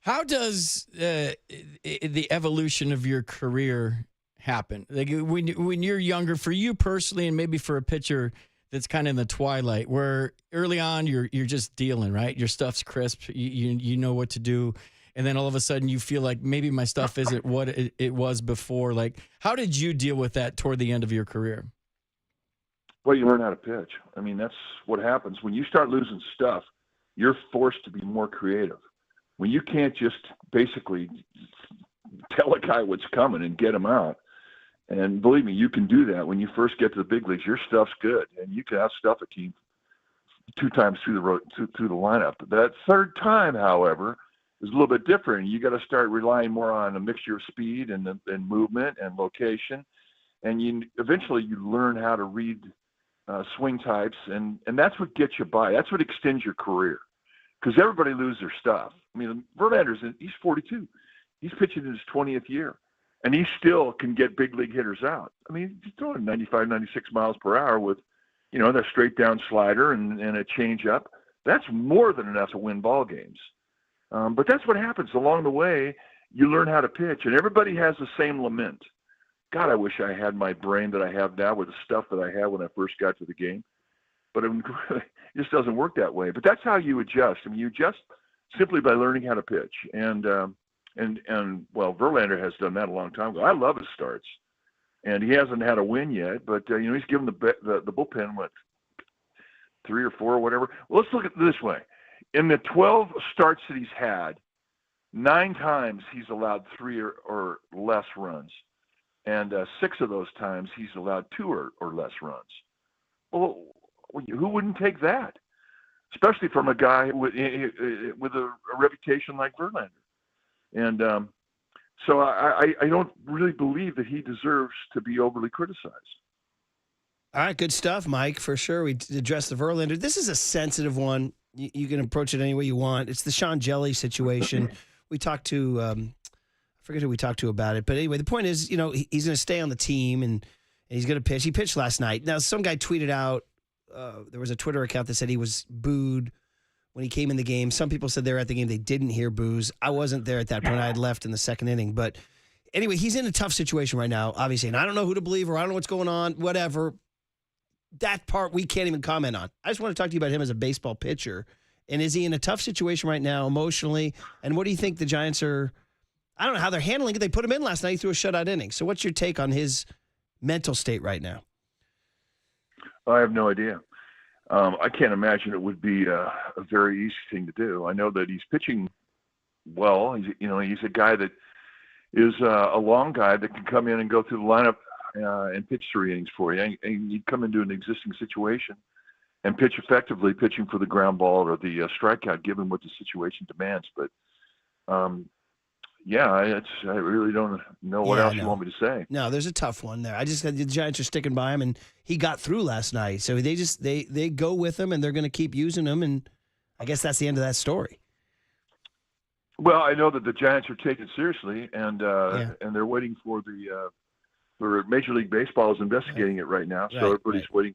How does the evolution of your career happen? Like when you're younger, for you personally, and maybe for a pitcher that's kind of in the twilight, where early on you're just dealing, right? Your stuff's crisp, you know what to do. And then all of a sudden you feel like maybe my stuff isn't what it was before. Like, how did you deal with that toward the end of your career? Well, you learn how to pitch. I mean, that's what happens. When you start losing stuff, you're forced to be more creative. When you can't just basically tell a guy what's coming and get him out. And believe me, you can do that. When you first get to the big leagues, your stuff's good. And you can outstuff a team 2 times through the lineup. That 3rd time, however, is a little bit different. You got to start relying more on a mixture of speed and movement and location, and eventually you learn how to read swing types, and that's what gets you by. That's what extends your career, because everybody loses their stuff. I mean, he's 42. He's pitching in his 20th year, and he still can get big league hitters out. I mean, he's throwing 95, 96 miles per hour with, that straight down slider and a change up. That's more than enough to win ball games. But that's what happens along the way. You learn how to pitch, and everybody has the same lament. God, I wish I had my brain that I have now with the stuff that I had when I first got to the game. But it just doesn't work that way. But that's how you adjust. I mean, you adjust simply by learning how to pitch. And well, Verlander has done that a long time ago. I love his starts, and he hasn't had a win yet. But he's given the bullpen 3 or 4 or whatever. Well, let's look at it this way: in the 12 starts that he's had, 9 times he's allowed 3 or less runs, and 6 of those times he's allowed 2 or less runs. Well, who wouldn't take that? Especially from a guy with a reputation like Verlander. And so I don't really believe that he deserves to be overly criticized. All right, good stuff, Mike, for sure. We addressed the Verlander. This is a sensitive one. You can approach it any way you want. It's the Sean Jelly situation. We talked to, I forget who we talked to about it. But anyway, the point is, he's going to stay on the team, and he's going to pitch. He pitched last night. Now, some guy tweeted out, there was a Twitter account that said he was booed when he came in the game. Some people said they were at the game. They didn't hear boos. I wasn't there at that point. I had left in the second inning. But anyway, he's in a tough situation right now, obviously. And I don't know who to believe, or I don't know what's going on, whatever. That part we can't even comment on. I just want to talk to you about him as a baseball pitcher. And is he in a tough situation right now emotionally? And what do you think the Giants are – I don't know how they're handling it. They put him in last night. He threw a shutout inning. So what's your take on his mental state right now? I have no idea. I can't imagine it would be a very easy thing to do. I know that he's pitching well. He's a guy that is a long guy that can come in and go through the lineup and pitch 3 innings for you. And you'd come into an existing situation and pitch effectively, pitching for the ground ball or the strikeout, given what the situation demands. But I really don't know what else you want me to say. No, there's a tough one there. I just the Giants are sticking by him, and he got through last night. So they go with him, and they're going to keep using him, and I guess that's the end of that story. Well, I know that the Giants are taking it seriously, and they're waiting for for Major League Baseball is investigating it right now. So everybody's waiting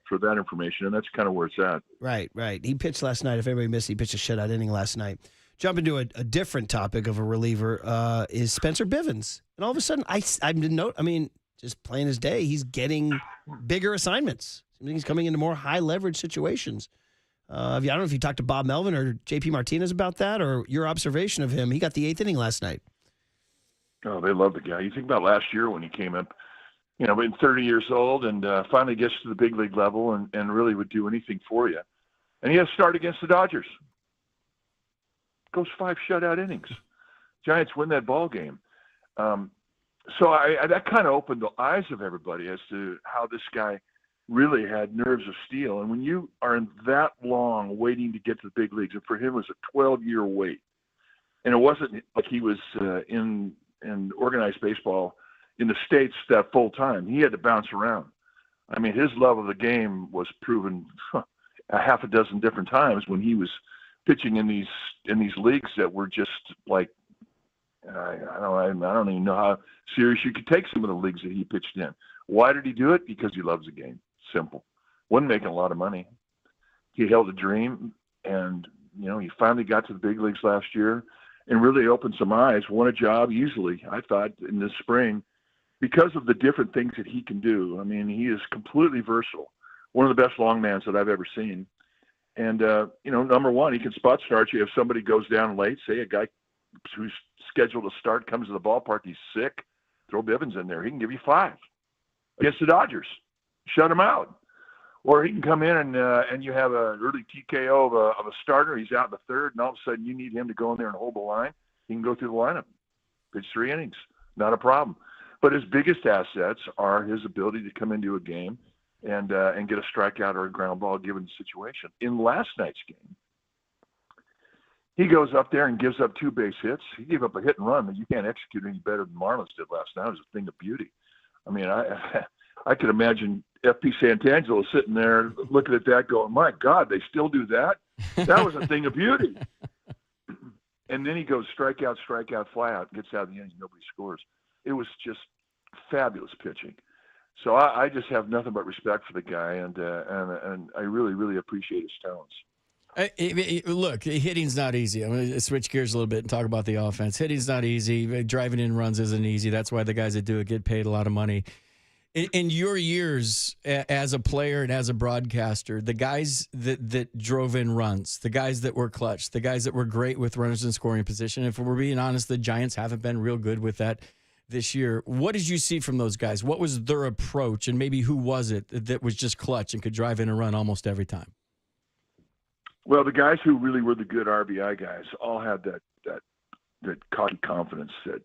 for that information, and that's kind of where it's at. Right. He pitched last night. If everybody missed, he pitched a shutout inning last night. Jump into a different topic of a reliever is Spencer Bivens. And all of a sudden, I didn't know. I mean, just plain as day, he's getting bigger assignments. He's coming into more high-leverage situations. I don't know if you talked to Bob Melvin or J.P. Martinez about that, or your observation of him. He got the 8th inning last night. Oh, they love the guy. You think about last year when he came up, being 30 years old and finally gets to the big league level and really would do anything for you. And he has to start against the Dodgers. Goes 5 shutout innings. Giants win that ball game. So that kind of opened the eyes of everybody as to how this guy really had nerves of steel. And when you are in that long waiting to get to the big leagues, and for him it was a 12-year wait, and it wasn't like he was in organized baseball in the States that full time. He had to bounce around. I mean, his level of the game was proven a half a dozen different times when he was pitching in these leagues that were just like I don't even know how serious you could take some of the leagues that he pitched in. Why did he do it? Because he loves the game. Simple. Wasn't making a lot of money. He held a dream, and he finally got to the big leagues last year and really opened some eyes. Won a job easily, I thought, in the spring because of the different things that he can do. I mean, he is completely versatile. One of the best longmans that I've ever seen. And, number one, he can spot start you if somebody goes down late. Say a guy who's scheduled to start comes to the ballpark, he's sick, throw Bivens in there. He can give you 5 against the Dodgers. Shut him out. Or he can come in and you have an early TKO of a starter. He's out in the 3rd, and all of a sudden you need him to go in there and hold the line. He can go through the lineup, pitch 3 innings. Not a problem. But his biggest assets are his ability to come into a game and get a strikeout or a ground ball given the situation. In last night's game, he goes up there and gives up 2 base hits. He gave up a hit and run that you can't execute any better than Marlins did last night. It was a thing of beauty. I mean, I could imagine F.P. Santangelo sitting there looking at that going, my God, they still do that? That was a thing of beauty. And then he goes strikeout, fly out, gets out of the inning, nobody scores. It was just fabulous pitching. So I just have nothing but respect for the guy, and I really, really appreciate his talents. Look, hitting's not easy. I'm going to switch gears a little bit and talk about the offense. Hitting's not easy. Driving in runs isn't easy. That's why the guys that do it get paid a lot of money. In your years as a player and as a broadcaster, the guys that drove in runs, the guys that were clutch, the guys that were great with runners in scoring position, if we're being honest, the Giants haven't been real good with that this year. What did you see from those guys? What was their approach, and maybe who was it that was just clutch and could drive in a run almost every time? Well, the guys who really were the good RBI guys all had that cocky confidence that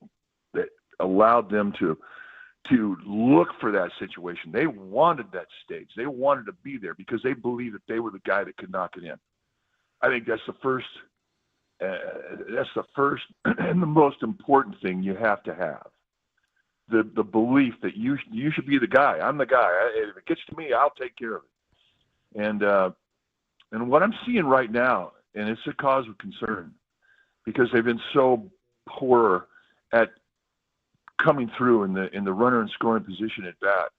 allowed them to look for that situation. They wanted that stage. They wanted to be there because they believed that they were the guy that could knock it in. I think that's the first and the most important thing you have to have. The belief that you should be the guy. I'm the guy. If it gets to me, I'll take care of it. And what I'm seeing right now, and it's a cause of concern, because they've been so poor at coming through in the runner and scoring position at bat,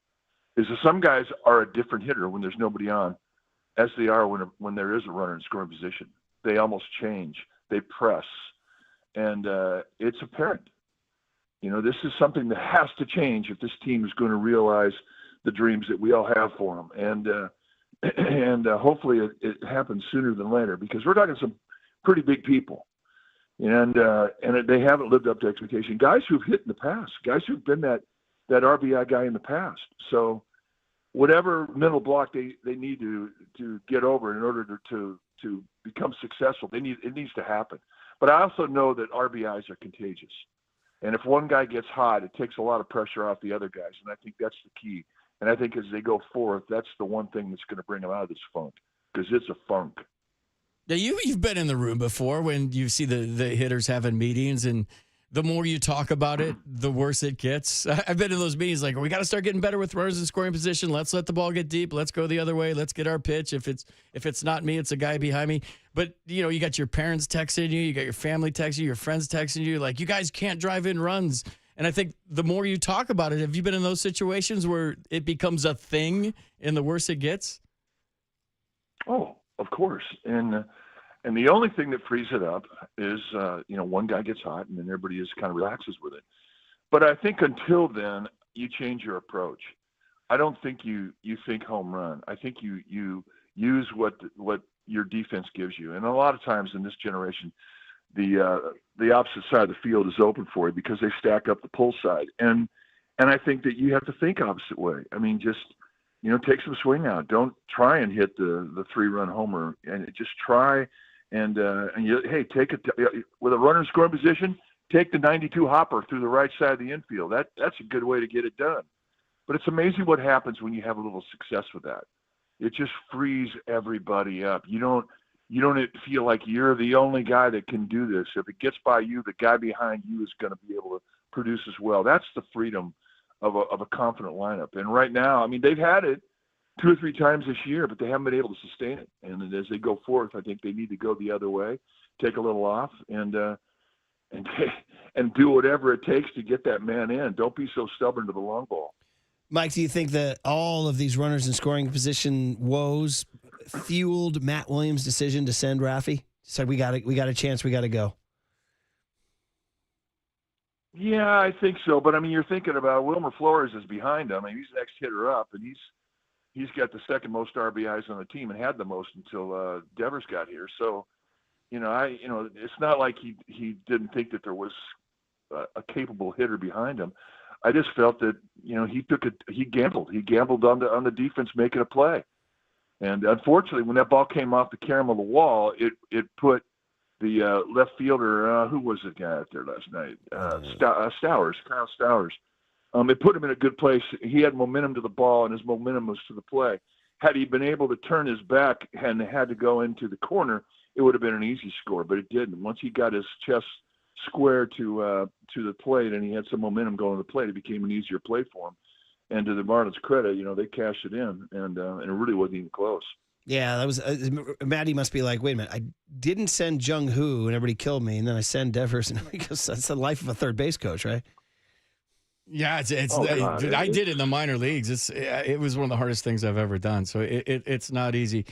is that some guys are a different hitter when there's nobody on, as they are when there is a runner in scoring position. They almost change. They press, and it's apparent. This is something that has to change if this team is going to realize the dreams that we all have for them. And hopefully it happens sooner than later, because we're talking some pretty big people, and they haven't lived up to expectation. Guys who've hit in the past, guys who've been that RBI guy in the past. So whatever mental block they need to get over in order to become successful, it needs to happen. But I also know that RBIs are contagious, and if one guy gets hot, it takes a lot of pressure off the other guys, and I think that's the key. And I think as they go forth, that's the one thing that's going to bring them out of this funk, because it's a funk. Yeah, you've been in the room before when you see the hitters having meetings, and the more you talk about it, the worse it gets. I've been in those meetings like, we got to start getting better with runners in scoring position. Let's let the ball get deep. Let's go the other way. Let's get our pitch. If it's not me, it's a guy behind me. But, you got your parents texting you. You got your family texting you, your friends texting you. Like, you guys can't drive in runs. And I think the more you talk about it, have you been in those situations where it becomes a thing and the worse it gets? Oh, of course. And the only thing that frees it up is, one guy gets hot and then everybody just kind of relaxes with it. But I think until then, you change your approach. I don't think you think home run. I think you use what your defense gives you. And a lot of times in this generation, the opposite side of the field is open for you because they stack up the pull side. And I think that you have to think opposite way. I mean, just, take some swing out. Don't try and hit the 3-run homer, and just try take it with a runner in scoring position, take the 92 hopper through the right side of the infield. That's a good way to get it done. But it's amazing what happens when you have a little success with that. It just frees everybody up. You don't feel like you're the only guy that can do this. If it gets by you, the guy behind you is going to be able to produce as well. That's the freedom of a confident lineup. And right now, I mean, they've had it 2 or 3 times this year, but they haven't been able to sustain it. And as they go forth, I think they need to go the other way, take a little off, and do whatever it takes to get that man in. Don't be so stubborn to the long ball. Mike, do you think that all of these runners in scoring position woes fueled Matt Williams' decision to send Raffy? Said we got a chance, we got to go. Yeah, I think so. But I mean, you're thinking about Wilmer Flores is behind him. I mean, he's the next hitter up, and he's got the second most RBIs on the team and had the most until Devers got here. So, it's not like he didn't think that there was a capable hitter behind him. I just felt that he gambled. He gambled on the defense making a play. And unfortunately, when that ball came off the carom of the wall, it put the left fielder, who was the guy out there last night? Kyle Stowers. It put him in a good place. He had momentum to the ball, and his momentum was to the play. Had he been able to turn his back and had to go into the corner, it would have been an easy score, but it didn't. Once he got his chest square to the plate and he had some momentum going to the plate, it became an easier play for him. And to the Marlins' credit, they cashed it in, and it really wasn't even close. Yeah, that was Matty must be like, wait a minute, I didn't send Jung Hoo and everybody killed me, and then I send Devers, and because that's the life of a third base coach, right? Yeah, I did it in the minor leagues. It was one of the hardest things I've ever done, so it's not easy.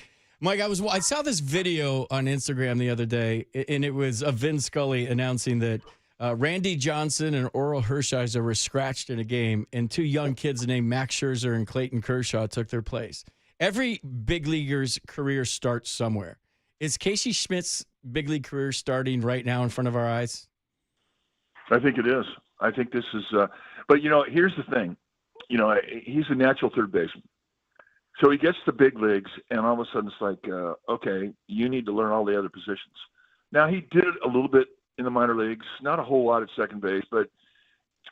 Mike, I saw this video on Instagram the other day, and it was of Vin Scully announcing that Randy Johnson and Oral Hershiser were scratched in a game, and 2 young kids named Max Scherzer and Clayton Kershaw took their place. Every big leaguer's career starts somewhere. Is Casey Schmidt's big league career starting right now in front of our eyes? I think it is. I think this is but, here's the thing. He's a natural third baseman. So he gets to big leagues, and all of a sudden it's like, okay, you need to learn all the other positions. Now, he did a little bit in the minor leagues, not a whole lot at second base, but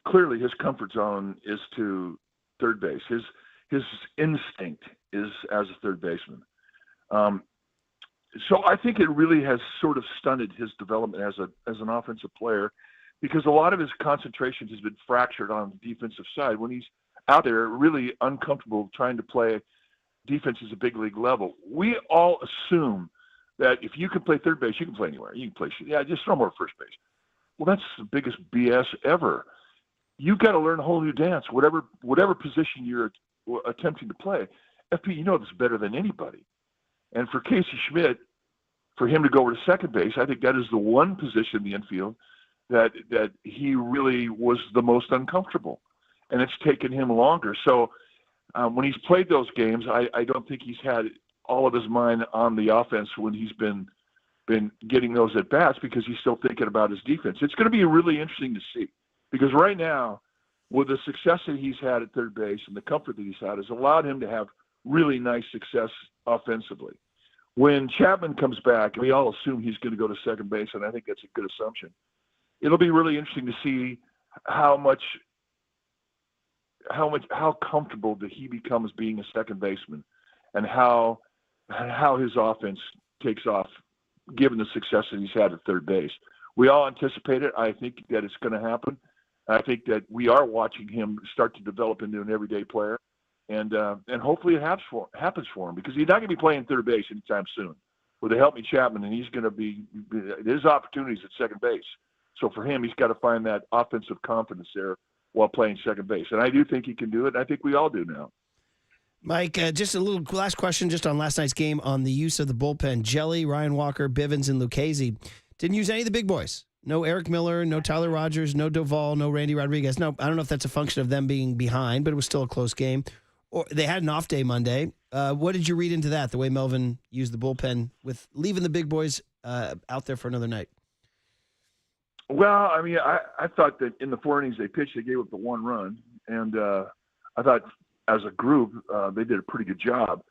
clearly his comfort zone is to third base. His instinct is as a third baseman. So I think it really has sort of stunted his development as an offensive player, because a lot of his concentration has been fractured on the defensive side when he's out there really uncomfortable trying to play defense is a big league level. We all assume that if you can play third base, you can play anywhere. You can play, just throw more at first base. Well, that's the biggest BS ever. You've got to learn a whole new dance, whatever position you're attempting to play. FP, this better than anybody. And for Casey Schmidt, for him to go over to second base, I think that is the one position in the infield that he really was the most uncomfortable. And it's taken him longer. So when he's played those games, I don't think he's had all of his mind on the offense when he's been getting those at bats, because he's still thinking about his defense. It's going to be really interesting to see, because right now, with the success that he's had at third base and the comfort that he's had, has allowed him to have really nice success offensively. When Chapman comes back, we all assume he's going to go to second base, and I think that's a good assumption. It'll be really interesting to see how comfortable that he becomes being a second baseman, and how his offense takes off given the success that he's had at third base. We all anticipate it. I think that it's going to happen. I think that we are watching him start to develop into an everyday player, and hopefully it happens for him, because he's not going to be playing third base anytime soon. With a help me Chapman, and he's going to be his opportunities at second base. So for him, he's got to find that offensive confidence there while playing second base. And I do think he can do it. I think we all do now. Mike, just a little last question just on last night's game on the use of the bullpen. Jelly, Ryan Walker, Bivens, and Lucchesi didn't use any of the big boys. No Eric Miller, no Tyler Rogers, no Doval, no Randy Rodriguez. No, I don't know if that's a function of them being behind, but it was still a close game. Or they had an off day Monday. What did you read into that, the way Melvin used the bullpen with leaving the big boys out there for another night? Well, I mean, I thought that in the 4 innings they pitched, they gave up the 1 run. And I thought as a group, they did a pretty good job.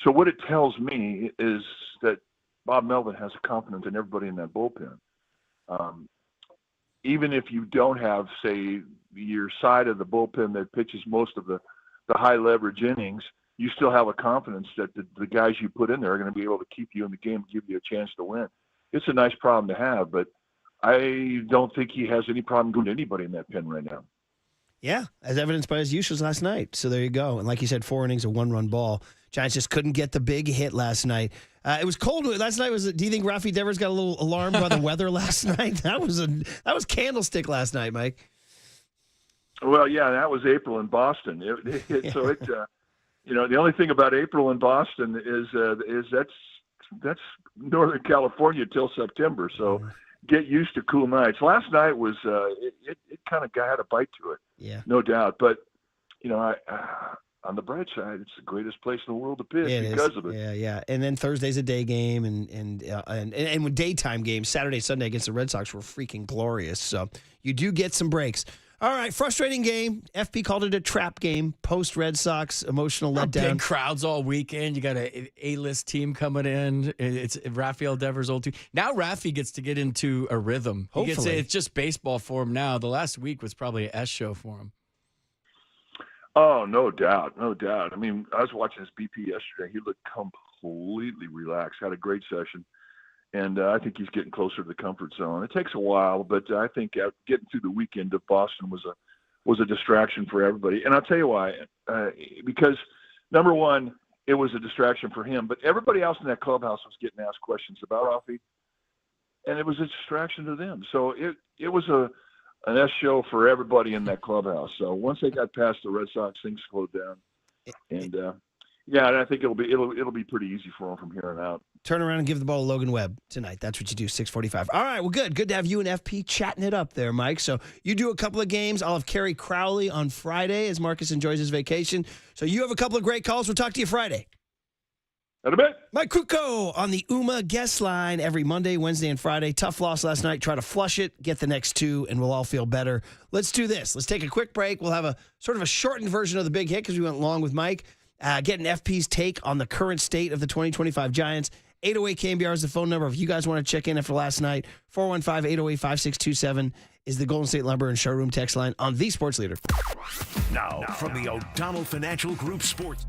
So what it tells me is that Bob Melvin has confidence in everybody in that bullpen. Even if you don't have, say, your side of the bullpen that pitches most of the high leverage innings, you still have a confidence that the guys you put in there are going to be able to keep you in the game, give you a chance to win. It's a nice problem to have, but I don't think he has any problem going to anybody in that pen right now. Yeah, as evidenced by his usage last night. So there you go. And like you said, 4 innings, a 1-run ball. Giants just couldn't get the big hit last night. It was cold last night. Do you think Rafi Devers got a little alarmed by the weather last night? That was candlestick last night, Mike. Well, yeah, that was April in Boston. So the only thing about April in Boston is that's Northern California till September. So get used to cool nights. Last night was it kind of had a bite to it. Yeah, no doubt. But on the bright side, it's the greatest place in the world to pitch because of it. Yeah. And then Thursday's a day game, and with daytime games, Saturday, Sunday against the Red Sox were freaking glorious. So you do get some breaks. All right, frustrating game. FP called it a trap game. Post Red Sox emotional letdown. Big crowds all weekend. You got an A-list team coming in. It's Rafael Devers' old team. Now Rafi gets to get into a rhythm. Hopefully. It's just baseball for him now. The last week was probably a S show for him. Oh, no doubt. I mean, I was watching his BP yesterday. He looked completely relaxed, had a great session. And I think he's getting closer to the comfort zone. It takes a while, but I think getting through the weekend of Boston was a distraction for everybody. And I'll tell you why. Because, number one, it was a distraction for him. But everybody else in that clubhouse was getting asked questions about Rafi, and it was a distraction to them. So it was an S show for everybody in that clubhouse. So once they got past the Red Sox, things slowed down. And Yeah, and I think it'll be pretty easy for him from here on out. Turn around and give the ball to Logan Webb tonight. That's what you do, 6:45. All right, well, good. Good to have you and FP chatting it up there, Mike. So you do a couple of games. I'll have Kerry Crowley on Friday as Marcus enjoys his vacation. So you have a couple of great calls. We'll talk to you Friday. At a bit. Mike Kruko on the UMA guest line every Monday, Wednesday, and Friday. Tough loss last night. Try to flush it, get the next two, and we'll all feel better. Let's do this. Let's take a quick break. We'll have a sort of a shortened version of the big hit because we went long with Mike. Getting FP's take on the current state of the 2025 Giants. 808 KNBR is the phone number. If you guys want to check in after last night, 415-808-5627 is the Golden State Lumber and Showroom text line on the Sports Leader. Now, from the O'Donnell Financial Group Sports.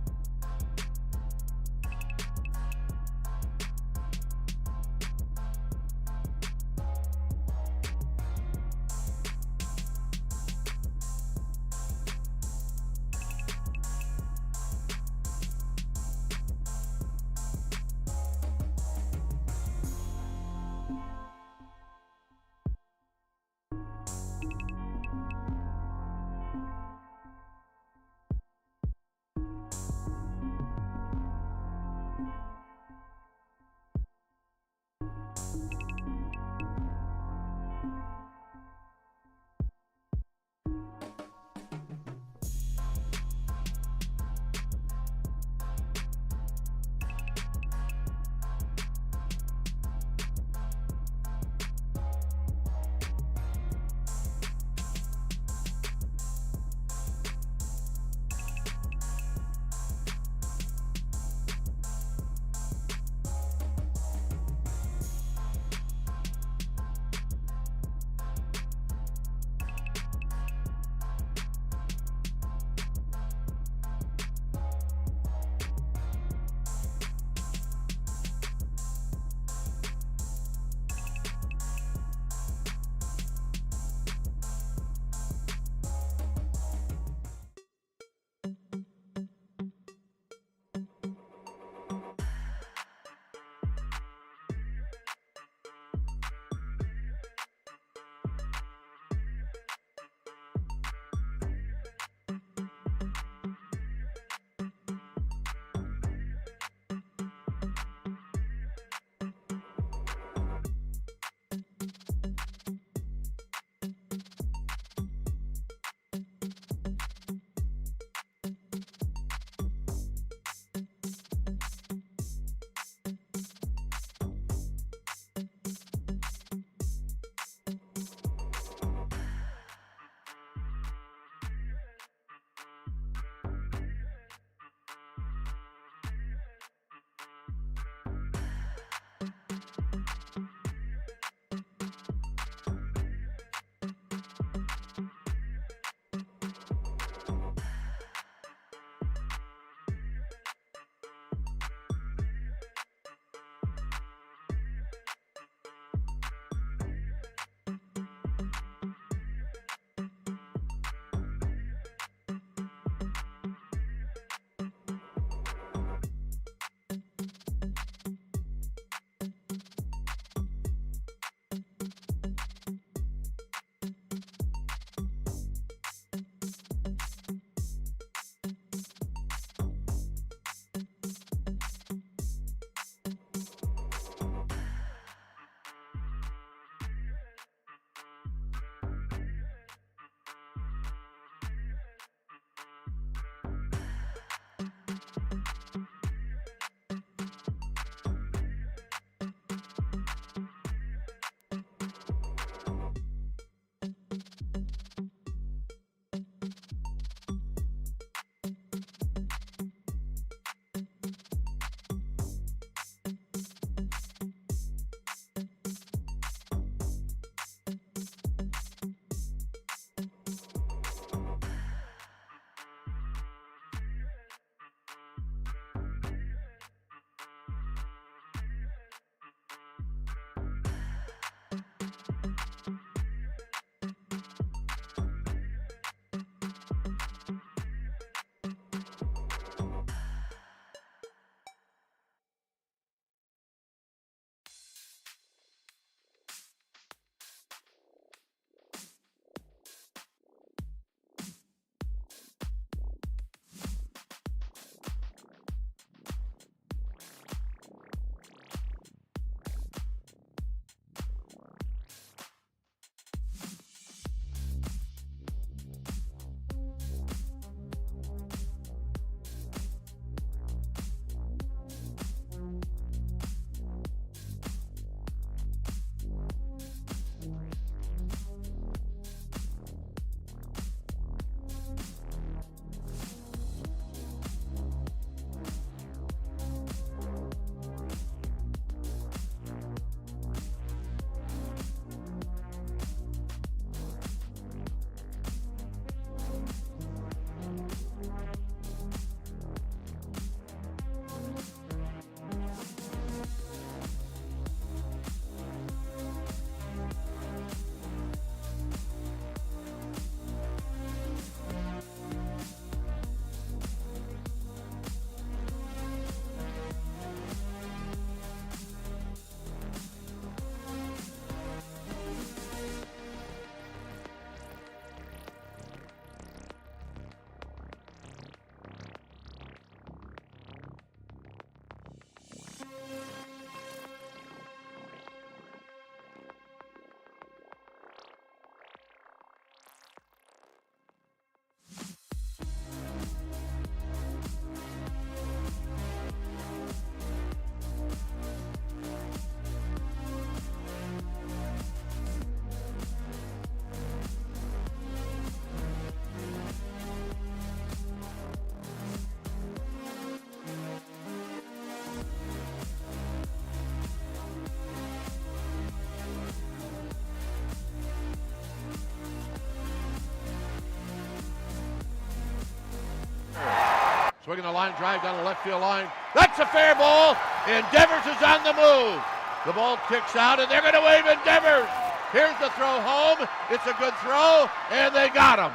Swinging a line drive down the left field line. That's a fair ball, and Devers is on the move. The ball kicks out, and they're going to wave at Devers. Here's the throw home. It's a good throw, and they got him.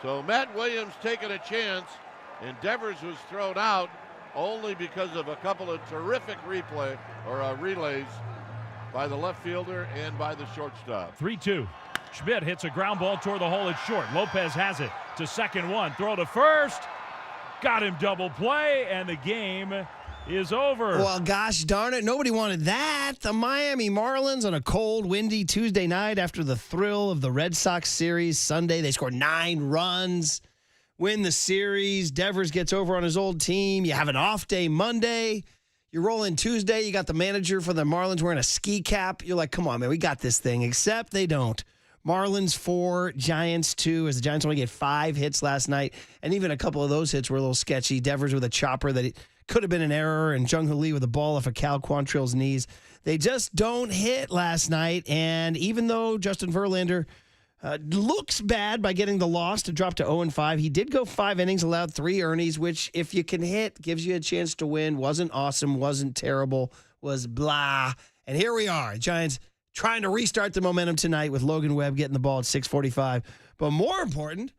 So Matt Williams taking a chance, and Devers was thrown out only because of a couple of terrific relays by the left fielder and by the shortstop. 3-2. Schmidt hits a ground ball toward the hole. It's short. Lopez has it to second one. Throw to first. Got him double play, and the game is over. Well, gosh darn it. Nobody wanted that. The Miami Marlins on a cold, windy Tuesday night after the thrill of the Red Sox series Sunday. They scored 9 runs, win the series. Devers gets over on his old team. You have an off day Monday. You roll in Tuesday. You got the manager for the Marlins wearing a ski cap. You're like, come on, man, we got this thing. Except they don't. Marlins 4, Giants 2, as the Giants only get 5 hits last night, and even a couple of those hits were a little sketchy. Devers with a chopper that could have been an error, and Jung-Hoo Lee with a ball off of Cal Quantrill's knees. They just don't hit last night, and even though Justin Verlander looks bad by getting the loss to drop to 0-5, he did go 5 innings, allowed 3 earnings, which if you can hit, gives you a chance to win. Wasn't awesome, wasn't terrible, was blah. And here we are, Giants trying to restart the momentum tonight with Logan Webb getting the ball at 6:45. But more important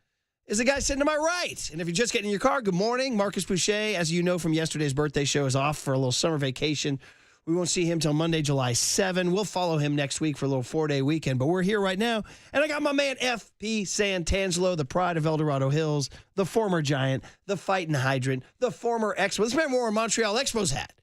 is the guy sitting to my right. And if you're just getting in your car, good morning. Marcus Boucher, as you know from yesterday's birthday show, is off for a little summer vacation. We won't see him till Monday, July 7. We'll follow him next week for a little 4-day weekend. But we're here right now. And I got my man F.P. Santangelo, the pride of El Dorado Hills, the former Giant, the fighting hydrant, the former Expo. This man wore a Montreal Expos hat.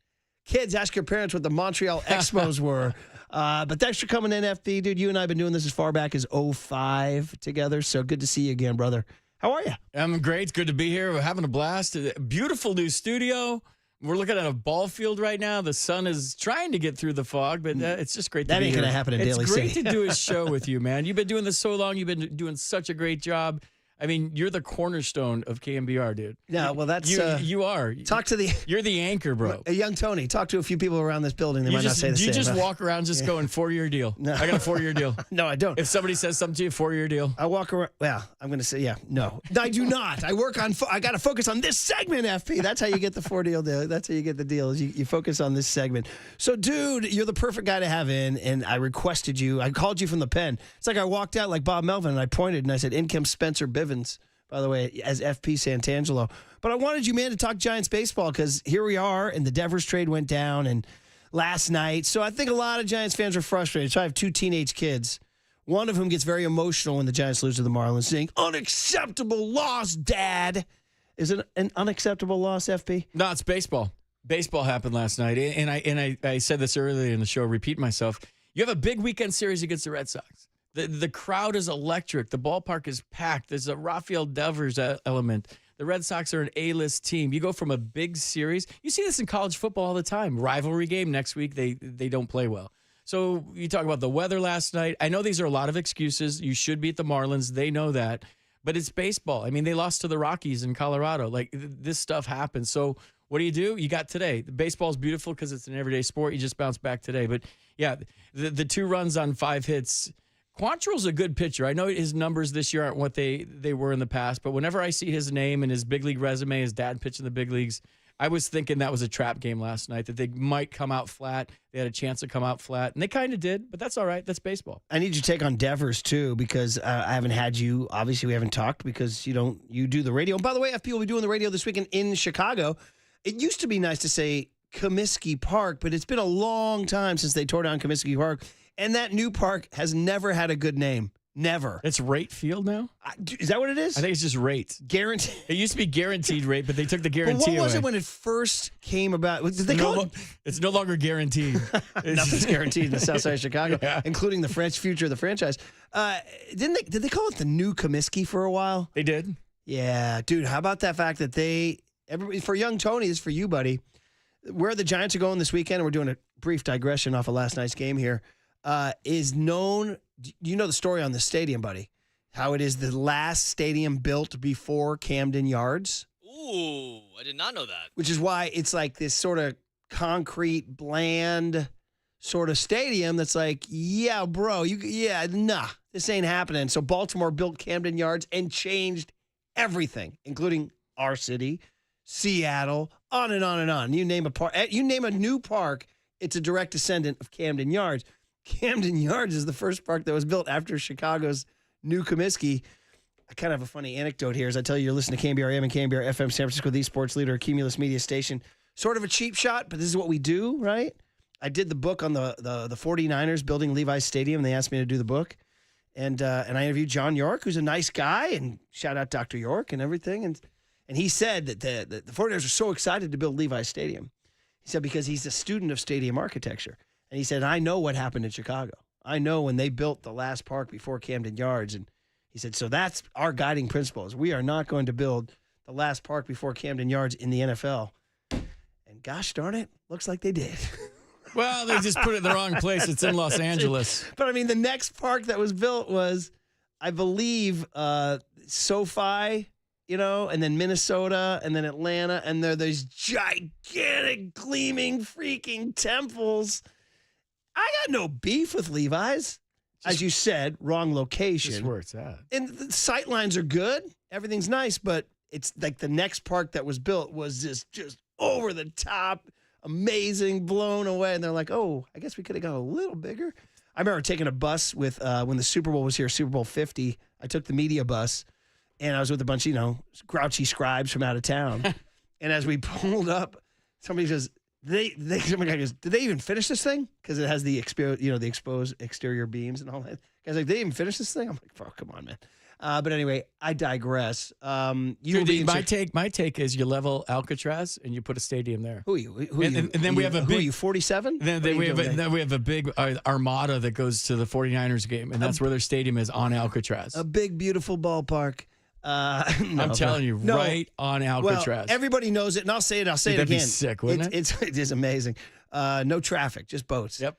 Kids, ask your parents what the Montreal Expos were. But thanks for coming in, FP. Dude, you and I have been doing this as far back as 05 together, so good to see you again, brother. How are you? I'm great. It's good to be here. We're having a blast. Beautiful new studio. We're looking at a ball field right now. The sun is trying to get through the fog, but it's just great to be here. That ain't going to happen in Daly City. It's great to do a show with you, man. You've been doing this so long. You've been doing such a great job. I mean, you're the cornerstone of KNBR, dude. Yeah, well, that's... you are. You're the anchor, bro. Young Tony, talk to a few people around this building. They might not say the same. You just walk around just going, 4-year deal. No. I got a 4-year deal. No, I don't. If somebody says something to you, 4-year deal. I walk around... Well, I'm going to say, no. I do not. I work on... I got to focus on this segment, FP. That's how you get the 4-deal deal. That's how you get the deal, is you focus on this segment. So, dude, you're the perfect guy to have in, and I requested you. I called you from the pen. It's like I walked out like Bob Melvin, and I pointed, and I said, in comes Spencer Bivens, by the way, as FP Santangelo. But I wanted you, man, to talk Giants baseball because here we are, and the Devers trade went down and last night. So I think a lot of Giants fans are frustrated. So I have 2 teenage kids, one of whom gets very emotional when the Giants lose to the Marlins, saying, unacceptable loss, Dad. Is it an unacceptable loss, FP? No, it's baseball. Baseball happened last night, and I said this earlier in the show, repeat myself. You have a big weekend series against the Red Sox. The crowd is electric. The ballpark is packed. There's a Rafael Devers element. The Red Sox are an A-list team. You go from a big series. You see this in college football all the time. Rivalry game next week, they don't play well. So you talk about the weather last night. I know these are a lot of excuses. You should beat the Marlins. They know that. But it's baseball. I mean, they lost to the Rockies in Colorado. Like, this stuff happens. So what do? You got today. The baseball is beautiful because it's an everyday sport. You just bounce back today. But, yeah, the 2 runs on 5 hits – Quantrill's a good pitcher. I know his numbers this year aren't what they were in the past, but whenever I see his name and his big league resume, his dad pitched in the big leagues, I was thinking that was a trap game last night, that they might come out flat. They had a chance to come out flat, and they kind of did, but that's all right. That's baseball. I need your take on Devers, too, because I haven't had you. Obviously, we haven't talked because you do the radio. And by the way, FP will be doing the radio this weekend in Chicago. It used to be nice to say Comiskey Park, but it's been a long time since they tore down Comiskey Park. And that new park has never had a good name. Never. It's Rate Field now? Is that what it is? I think it's just Rate. Guaranteed. It used to be Guaranteed Rate, but they took the guarantee away. What was it when it first came about? Did they call it? It's no longer guaranteed. Nothing's guaranteed in the South Side of Chicago, including the French future of the franchise. Did they call it the new Comiskey for a while? They did. Yeah, dude. How about that fact that everybody, for young Tony, this is for you, buddy. Where the Giants are going this weekend, and we're doing a brief digression off of last night's game here. Is known, you know the story on the stadium, buddy, how it is the last stadium built before Camden Yards. Ooh, I did not know that. Which is why it's like this sort of concrete, bland sort of stadium that's like, yeah, bro, this ain't happening. So Baltimore built Camden Yards and changed everything, including our city. Seattle, on and on and on. You name a park, you name a new park, it's a direct descendant of Camden Yards. Camden Yards is the first park that was built after Chicago's new Comiskey. I kind of have a funny anecdote here as I tell you, you're listening to KNBR AM and KNBR FM, San Francisco, the sports leader, Cumulus Media Station. Sort of a cheap shot, but this is what we do, right? I did the book on the 49ers building Levi's Stadium. They asked me to do the book. And I interviewed John York, who's a nice guy, and shout out Dr. York and everything. And he said that the 49ers are so excited to build Levi's Stadium. He said because he's a student of stadium architecture. And he said, I know what happened in Chicago. I know when they built the last park before Camden Yards. And he said, so that's our guiding principle is we are not going to build the last park before Camden Yards in the NFL. And gosh darn it, looks like they did. Well, they just put it in the wrong place. It's in Los Angeles. But, I mean, the next park that was built was, I believe, SoFi, and then Minnesota, and then Atlanta, and there are these gigantic, gleaming, freaking temples. I got no beef with Levi's. As you said, wrong location. Just where it's at. And the sight lines are good. Everything's nice, but it's like the next park that was built was just over the top, amazing, blown away. And they're like, oh, I guess we could have gone a little bigger. I remember taking a bus with when the Super Bowl was here, Super Bowl 50. I took the media bus, and I was with a bunch of, grouchy scribes from out of town. And as we pulled up, somebody goes, somebody goes, did they even finish this thing? Because it has the exposed exterior beams and all that. Guys like, they even finish this thing? I'm like, oh, come on, man. But anyway, I digress. My take is you level Alcatraz and you put a stadium there. Who are you? And then we have a big. Who are you, 47? Then we have a big armada that goes to the 49ers game, and that's where their stadium is on Alcatraz. A big, beautiful ballpark. I'm telling you, right on Alcatraz. Well, everybody knows it, and I'll say it again. That'd be sick, wouldn't it? It is amazing. No traffic, just boats. Yep.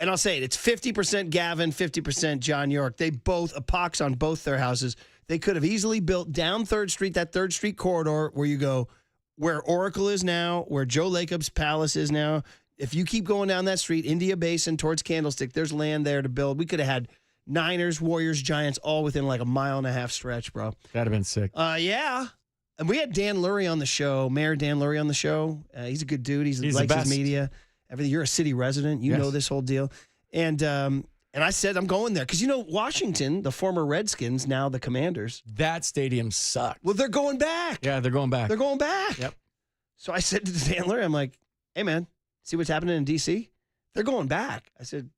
And I'll say it. It's 50% Gavin, 50% John York. They both, a pox on both their houses. They could have easily built down 3rd Street, that 3rd Street corridor where you go, where Oracle is now, where Joe Lacob's Palace is now. If you keep going down that street, India Basin towards Candlestick, there's land there to build. We could have had Niners, Warriors, Giants all within like a 1.5 mile stretch, bro. That'd have been sick. Yeah. And we had Dan Lurie on the show, Mayor Dan Lurie on the show. He's a good dude. He likes his media. Everything. You're a city resident. You know this whole deal. And I said I'm going there because, Washington, the former Redskins, now the Commanders. That stadium sucked. Well, they're going back. Yeah, they're going back. They're going back. Yep. So I said to Dan Lurie, I'm like, hey, man, see what's happening in D.C.? They're going back. I said,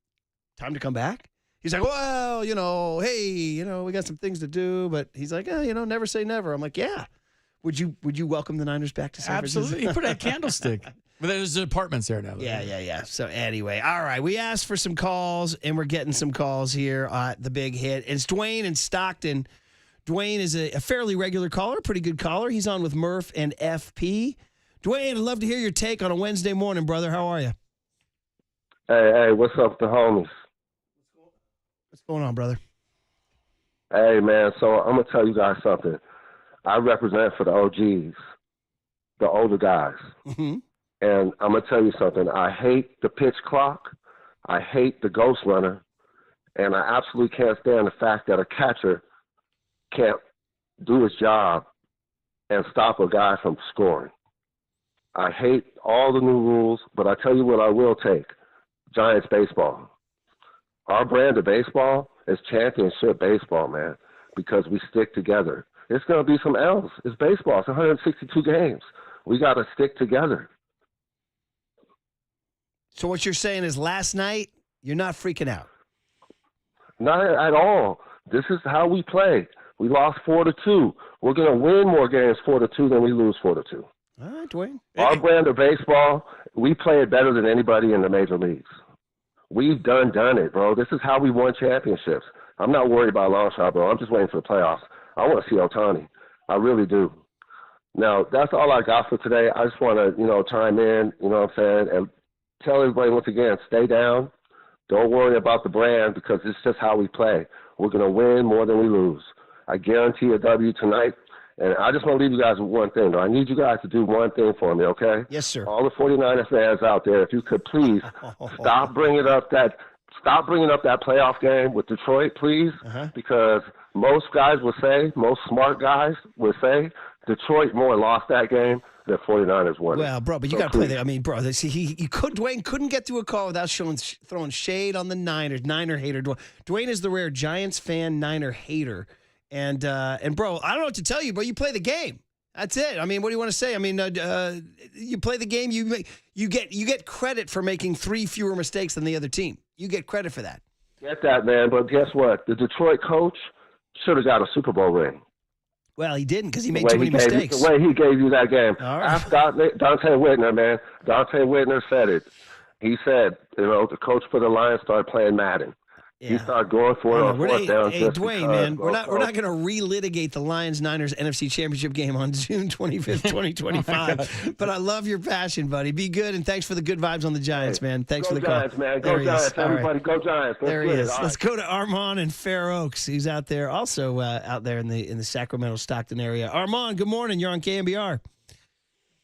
time to come back? He's like, well, hey, we got some things to do. But he's like, never say never. I'm like, yeah. Would you welcome the Niners back to San Francisco? Absolutely. You put a candlestick. But there's apartments there now. Yeah. So anyway, all right. We asked for some calls, and we're getting some calls here at the big hit. It's Dwayne in Stockton. Dwayne is a fairly regular caller, pretty good caller. He's on with Murph and FP. Dwayne, I'd love to hear your take on a Wednesday morning, brother. How are you? Hey, what's up, the homies? What's going on, brother? Hey, man, so I'm going to tell you guys something. I represent for the OGs, the older guys. Mm-hmm. And I'm going to tell you something. I hate the pitch clock. I hate the ghost runner. And I absolutely can't stand the fact that a catcher can't do his job and stop a guy from scoring. I hate all the new rules, but I tell you what I will take. Giants baseball. Our brand of baseball is championship baseball, man, because we stick together. It's going to be some L's. It's baseball. It's 162 games. We got to stick together. So what you're saying is last night, you're not freaking out? Not at all. This is how we play. We lost 4-2. We're going to win more games 4-2 than we lose 4-2. All right, Dwayne. Our brand of baseball, we play it better than anybody in the major leagues. We've done it, bro. This is how we won championships. I'm not worried about long shot, bro. I'm just waiting for the playoffs. I want to see Ohtani. I really do. Now, that's all I got for today. I just want to, chime in, you know what I'm saying, and tell everybody once again, stay down. Don't worry about the brand because it's just how we play. We're going to win more than we lose. I guarantee a W tonight. And I just want to leave you guys with one thing, though. I need you guys to do one thing for me, okay? Yes, sir. All the 49er fans out there, if you could please stop bringing up that playoff game with Detroit, please, because most guys would say, most smart guys would say Detroit more lost that game than 49ers won. Well, bro, but you got to play that. I mean, bro, Dwayne couldn't get through a call without throwing shade on the Niners. Niner hater. Dwayne is the rare Giants fan, Niner hater. And bro, I don't know what to tell you, but you play the game. That's it. I mean, what do you want to say? I mean, you play the game. You get credit for making 3 fewer mistakes than the other team. You get credit for that. Get that, man. But guess what? The Detroit coach should have got a Super Bowl ring. Well, he didn't because he made too many mistakes. The way he gave you that game. All right. Ask Dante Whitner, man. Dante Whitner said it. He said, the coach for the Lions started playing Madden. Yeah. He started going for it on fourth down. Hey, Dwayne, man, we're not going to relitigate the Lions-Niners NFC Championship game on June 25th, 2025. But I love your passion, buddy. Be good, and thanks for the good vibes on the Giants, man. Thanks for the Giants, call. man. Go Giants, everybody. Right. Go Giants. There he is. Let's go to Armand in Fair Oaks. He's out there, also out there in the Sacramento, Stockton area. Armand, good morning. You're on KNBR.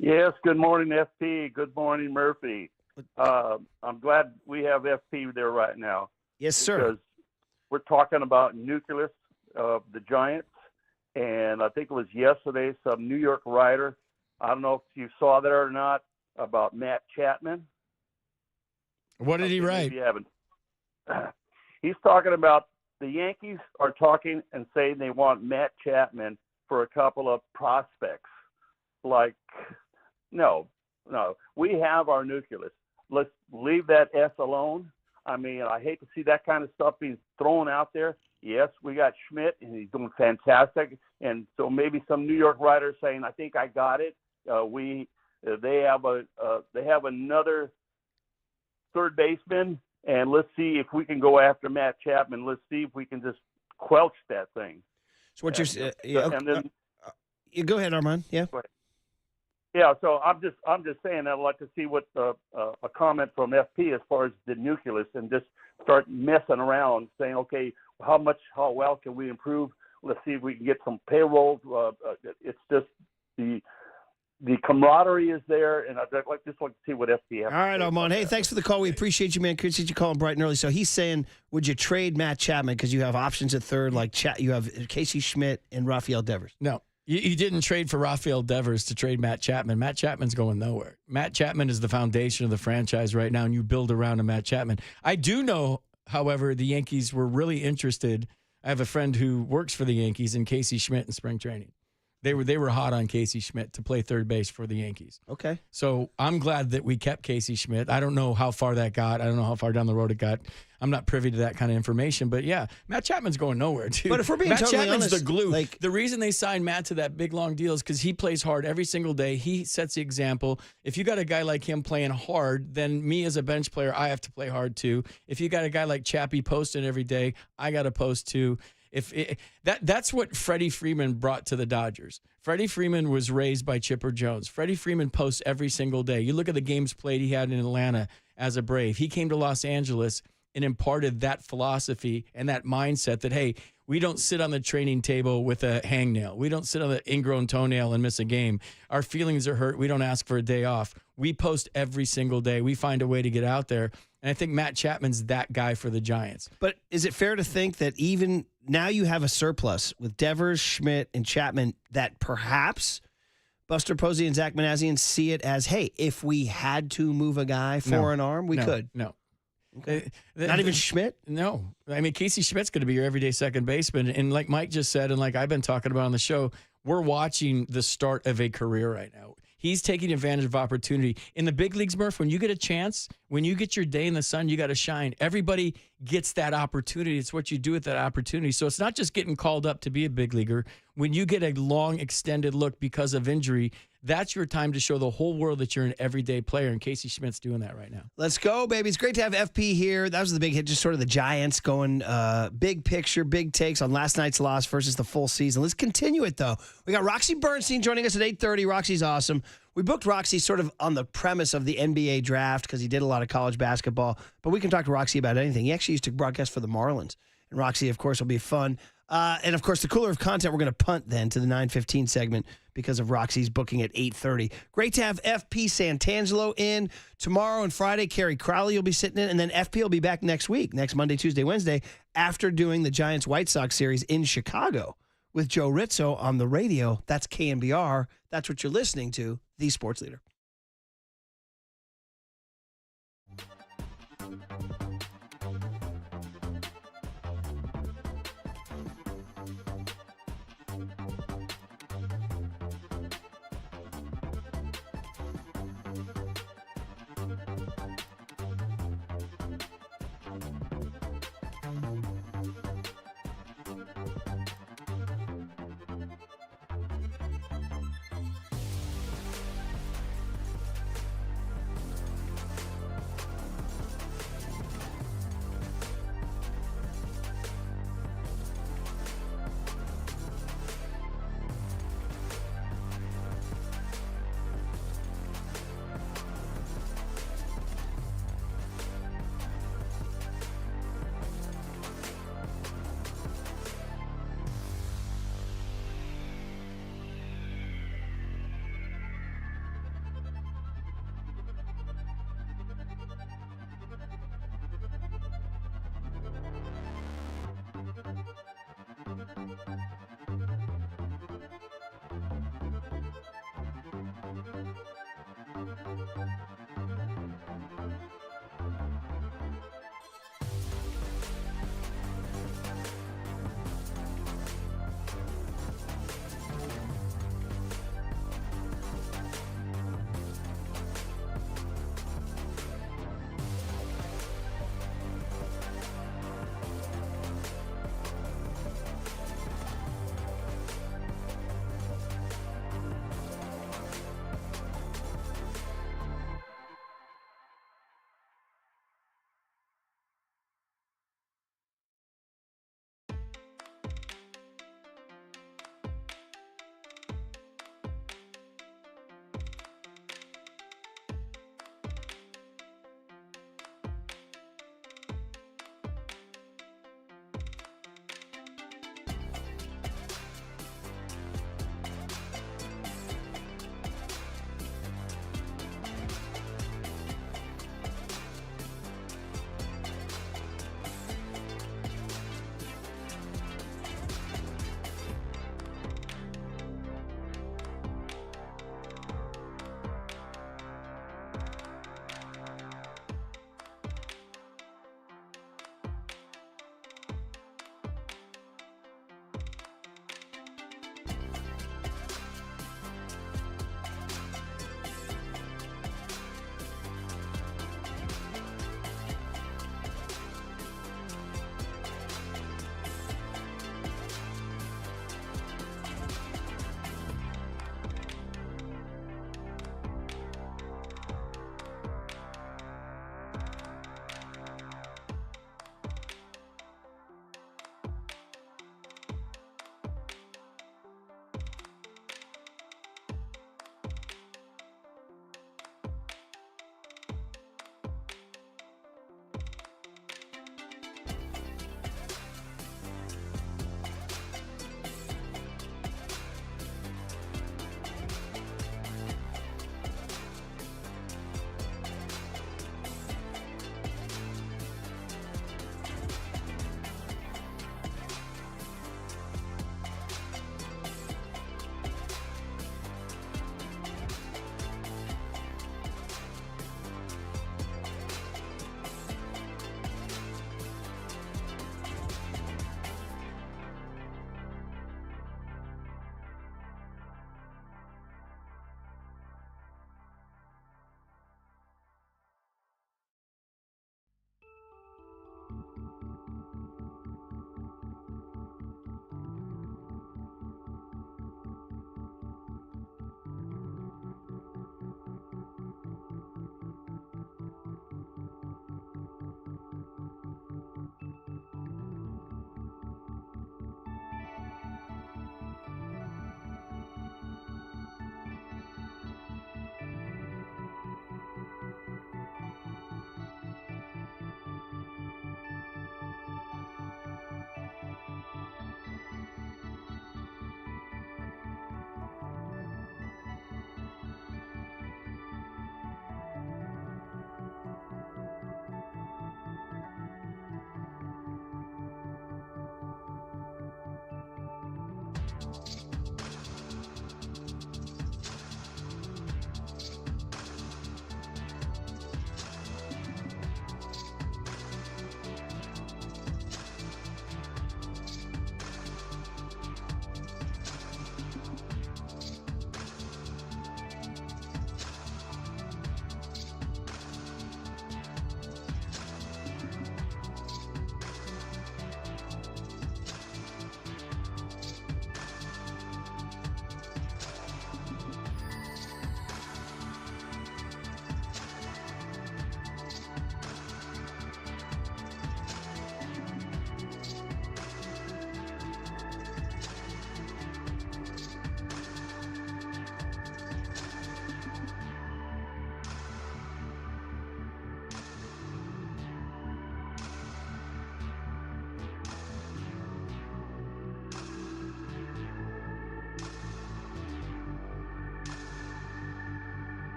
Yes, good morning, FP. Good morning, Murphy. I'm glad we have FP there right now. Yes, sir. Because we're talking about nucleus of the Giants, and I think it was yesterday some New York writer, I don't know if you saw that or not, about Matt Chapman. What did he write? Maybe you haven't. He's talking about the Yankees are talking and saying they want Matt Chapman for a couple of prospects. Like, no. We have our nucleus. Let's leave that S alone. I mean, I hate to see that kind of stuff being thrown out there. Yes, we got Schmidt, and he's doing fantastic. And so maybe some New York writers saying, "I think I got it." They have another third baseman, and let's see if we can go after Matt Chapman. Let's see if we can just quelch that thing. So what go ahead, Armand. Yeah. Yeah, so I'm just saying I'd like to see what a comment from FP as far as the nucleus, and just start messing around, saying, okay, how well can we improve? Let's see if we can get some payroll. It's just the camaraderie is there, and I'd just like to see what FP has. All right, Armand. Hey, thanks for the call. We appreciate you, man. Appreciate you calling bright and early. So he's saying, would you trade Matt Chapman because you have options at third, like you have Casey Schmidt and Rafael Devers? No. You didn't trade for Rafael Devers to trade Matt Chapman. Matt Chapman's going nowhere. Matt Chapman is the foundation of the franchise right now, and you build around a Matt Chapman. I do know, however, the Yankees were really interested. I have a friend who works for the Yankees in Casey Schmidt in spring training. They were hot on Casey Schmidt to play third base for the Yankees. Okay. So I'm glad that we kept Casey Schmidt. I don't know how far that got. I don't know how far down the road it got. I'm not privy to that kind of information. But, yeah, Matt Chapman's going nowhere, dude. But if we're being Matt totally Chapman's honest, the glue. The reason they signed Matt to that big, long deal is because he plays hard every single day. He sets the example. If you got a guy like him playing hard, then me as a bench player, I have to play hard too. If you got a guy like Chappie posting every day, I got to post too. That's what Freddie Freeman brought to the Dodgers. Freddie Freeman was raised by Chipper Jones. Freddie Freeman posts every single day. You look at the games played he had in Atlanta as a Brave. He came to Los Angeles and imparted that philosophy and that mindset that, hey, we don't sit on the training table with a hangnail. We don't sit on the ingrown toenail and miss a game. Our feelings are hurt. We don't ask for a day off. We post every single day. We find a way to get out there. And I think Matt Chapman's that guy for the Giants. But is it fair to think that even now you have a surplus with Devers, Schmidt, and Chapman that perhaps Buster Posey and Zach Manassian see it as, hey, if we had to move a guy for an arm, we could? No. Okay. Not even Schmidt? No. I mean, Casey Schmidt's going to be your everyday second baseman. And like Mike just said, and like I've been talking about on the show, we're watching the start of a career right now. He's taking advantage of opportunity. In the big leagues, Murph, when you get a chance, when you get your day in the sun, you got to shine. Everybody gets that opportunity. It's what you do with that opportunity. So it's not just getting called up to be a big leaguer. When you get a long, extended look because of injury, that's your time to show the whole world that you're an everyday player, and Casey Schmidt's doing that right now. Let's go, baby. It's great to have FP here. That was the big hit, just sort of the Giants going big picture, big takes on last night's loss versus the full season. Let's continue it, though. We got Roxy Bernstein joining us at 8:30. Roxy's awesome. We booked Roxy sort of on the premise of the NBA draft because he did a lot of college basketball, but we can talk to Roxy about anything. He actually used to broadcast for the Marlins, and Roxy, of course, will be fun. And, of course, the cooler of content, we're going to punt then to the 9:15 segment because of Roxy's booking at 8:30. Great to have FP Santangelo in. Tomorrow and Friday, Kerry Crowley will be sitting in, and then FP will be back next week, next Monday, Tuesday, Wednesday, after doing the Giants-White Sox series in Chicago, with Joe Rizzo on the radio. That's KNBR. That's what you're listening to, the Sports Leader.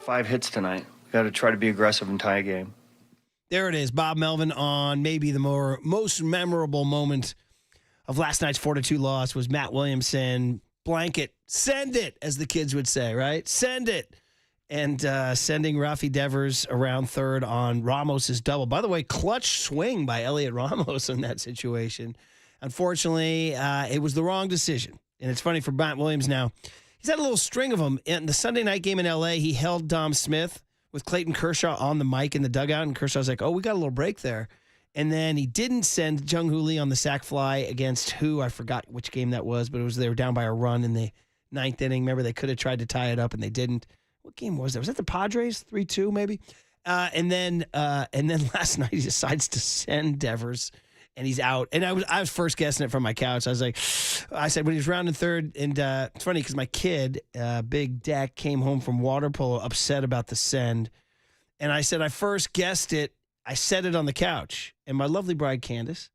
5 hits tonight. We got to try to be aggressive and tie a game. There it is, Bob Melvin on maybe the most memorable moment of last night's 4-2 loss was Matt Williamson, blanket, send it, as the kids would say, right? Send it. And sending Rafi Devers around third on Ramos's double. By the way, clutch swing by Elliot Ramos in that situation. Unfortunately, it was the wrong decision. And it's funny for Matt Williams now. He's had a little string of them. In the Sunday night game in L.A., he held Dom Smith with Clayton Kershaw on the mic in the dugout. And Kershaw's like, oh, we got a little break there. And then he didn't send Jung Hoo Lee on the sac fly against who? I forgot which game that was, but they were down by a run in the 9th inning. Remember, they could have tried to tie it up, and they didn't. What game was that? Was that the Padres? 3-2 maybe? And then last night he decides to send Devers, and he's out. And I was first guessing it from my couch. I said when he was rounding third, and it's funny because my kid, Big Deck, came home from water polo upset about the send. And I said I first guessed it. I said it on the couch. And my lovely bride, Candace,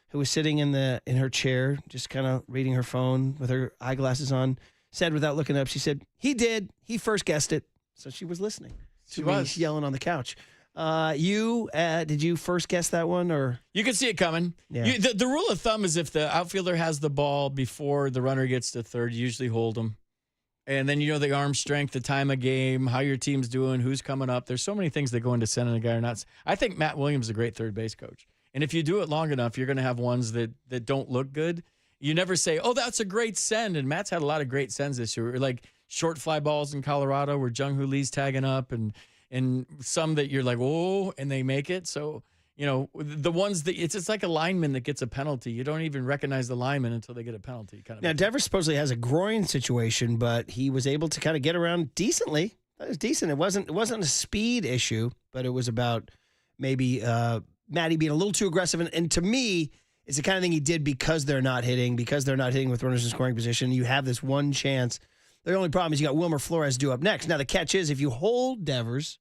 who was sitting in her chair, just kind of reading her phone with her eyeglasses on, said without looking up, she said, he did. He first guessed it. So she was listening. She was yelling on the couch. Did you first guess that one? Or you could see it coming. Yeah. The rule of thumb is if the outfielder has the ball before the runner gets to third, you usually hold them. And then the arm strength, the time of game, how your team's doing, who's coming up. There's so many things that go into sending a guy or not. I think Matt Williams is a great third base coach. And if you do it long enough, you're going to have ones that don't look good. You never say, oh, that's a great send. And Matt's had a lot of great sends this year. Like short fly balls in Colorado where Jung Hoo Lee's tagging up and some that you're like, oh, and they make it. So, the ones that it's like a lineman that gets a penalty. You don't even recognize the lineman until they get a penalty. Now, Devers supposedly has a groin situation, but he was able to kind of get around decently. That was decent. It wasn't a speed issue, but it was about maybe Matty being a little too aggressive. And to me, it's the kind of thing he did because they're not hitting with runners in scoring position. You have this one chance. The only problem is you got Wilmer Flores due up next. Now, the catch is if you hold Devers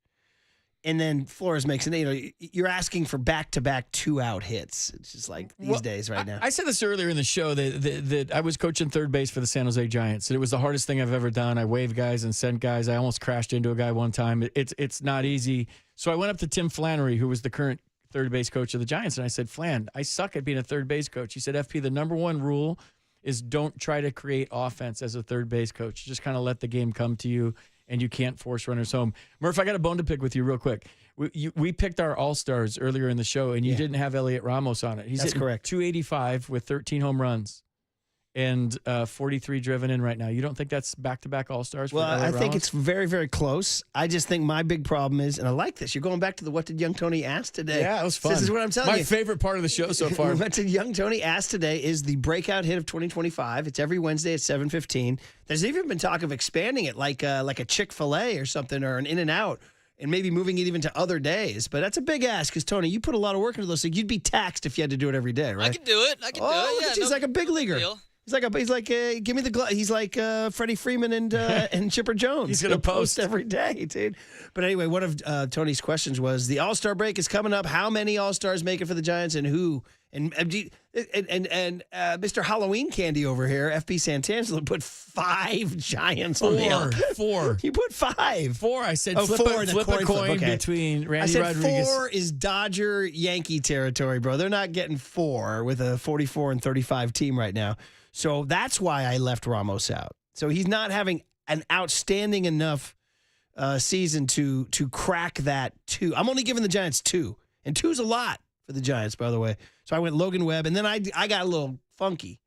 and then Flores makes it, you're asking for back-to-back 2-out hits. It's just like these days right now. I said this earlier in the show that I was coaching third base for the San Jose Giants, and it was the hardest thing I've ever done. I waved guys and sent guys. I almost crashed into a guy one time. It's not easy. So I went up to Tim Flannery, who was the current third base coach of the Giants, and I said, Flan, I suck at being a third base coach. He said, FP, the number one rule is don't try to create offense as a third base coach. Just kind of let the game come to you, and you can't force runners home. Murph, I got a bone to pick with you real quick. We picked our All-Stars earlier in the show, and you didn't have Elliot Ramos on it. That's correct. 285 with 13 home runs and 43 driven in right now. You don't think that's back-to-back All-Stars? Well, I think it's very, very close. I just think my big problem is, and I like this, you're going back to the What Did Young Tony Ask Today. Yeah, it was fun. This is what I'm telling you. My favorite part of the show so far. What Did Young Tony Ask Today is the breakout hit of 2025. It's every Wednesday at 7:15. There's even been talk of expanding it like a Chick-fil-A or something, or an In-N-Out, and maybe moving it even to other days. But that's a big ask because, Tony, you put a lot of work into those things. You'd be taxed if you had to do it every day, right? I can do it. Look at you. He's like a big leaguer. He's like give me the glove. He's like Freddie Freeman and Chipper Jones. He's going to post every day, dude. But anyway, one of Tony's questions was, the All-Star break is coming up. How many All-Stars make it for the Giants, and who? And Mr. Halloween Candy over here, FP Santangelo, put 5 Giants on the Four. You put 5. 4. I said flip a coin between Randy Rodriguez. I said 4 is Dodger Yankee territory, bro. They're not getting 4 with a 44 and 35 team right now. So that's why I left Ramos out. So he's not having an outstanding enough season to crack that 2. I'm only giving the Giants 2. And 2's a lot for the Giants, by the way. So I went Logan Webb, and then I got a little funky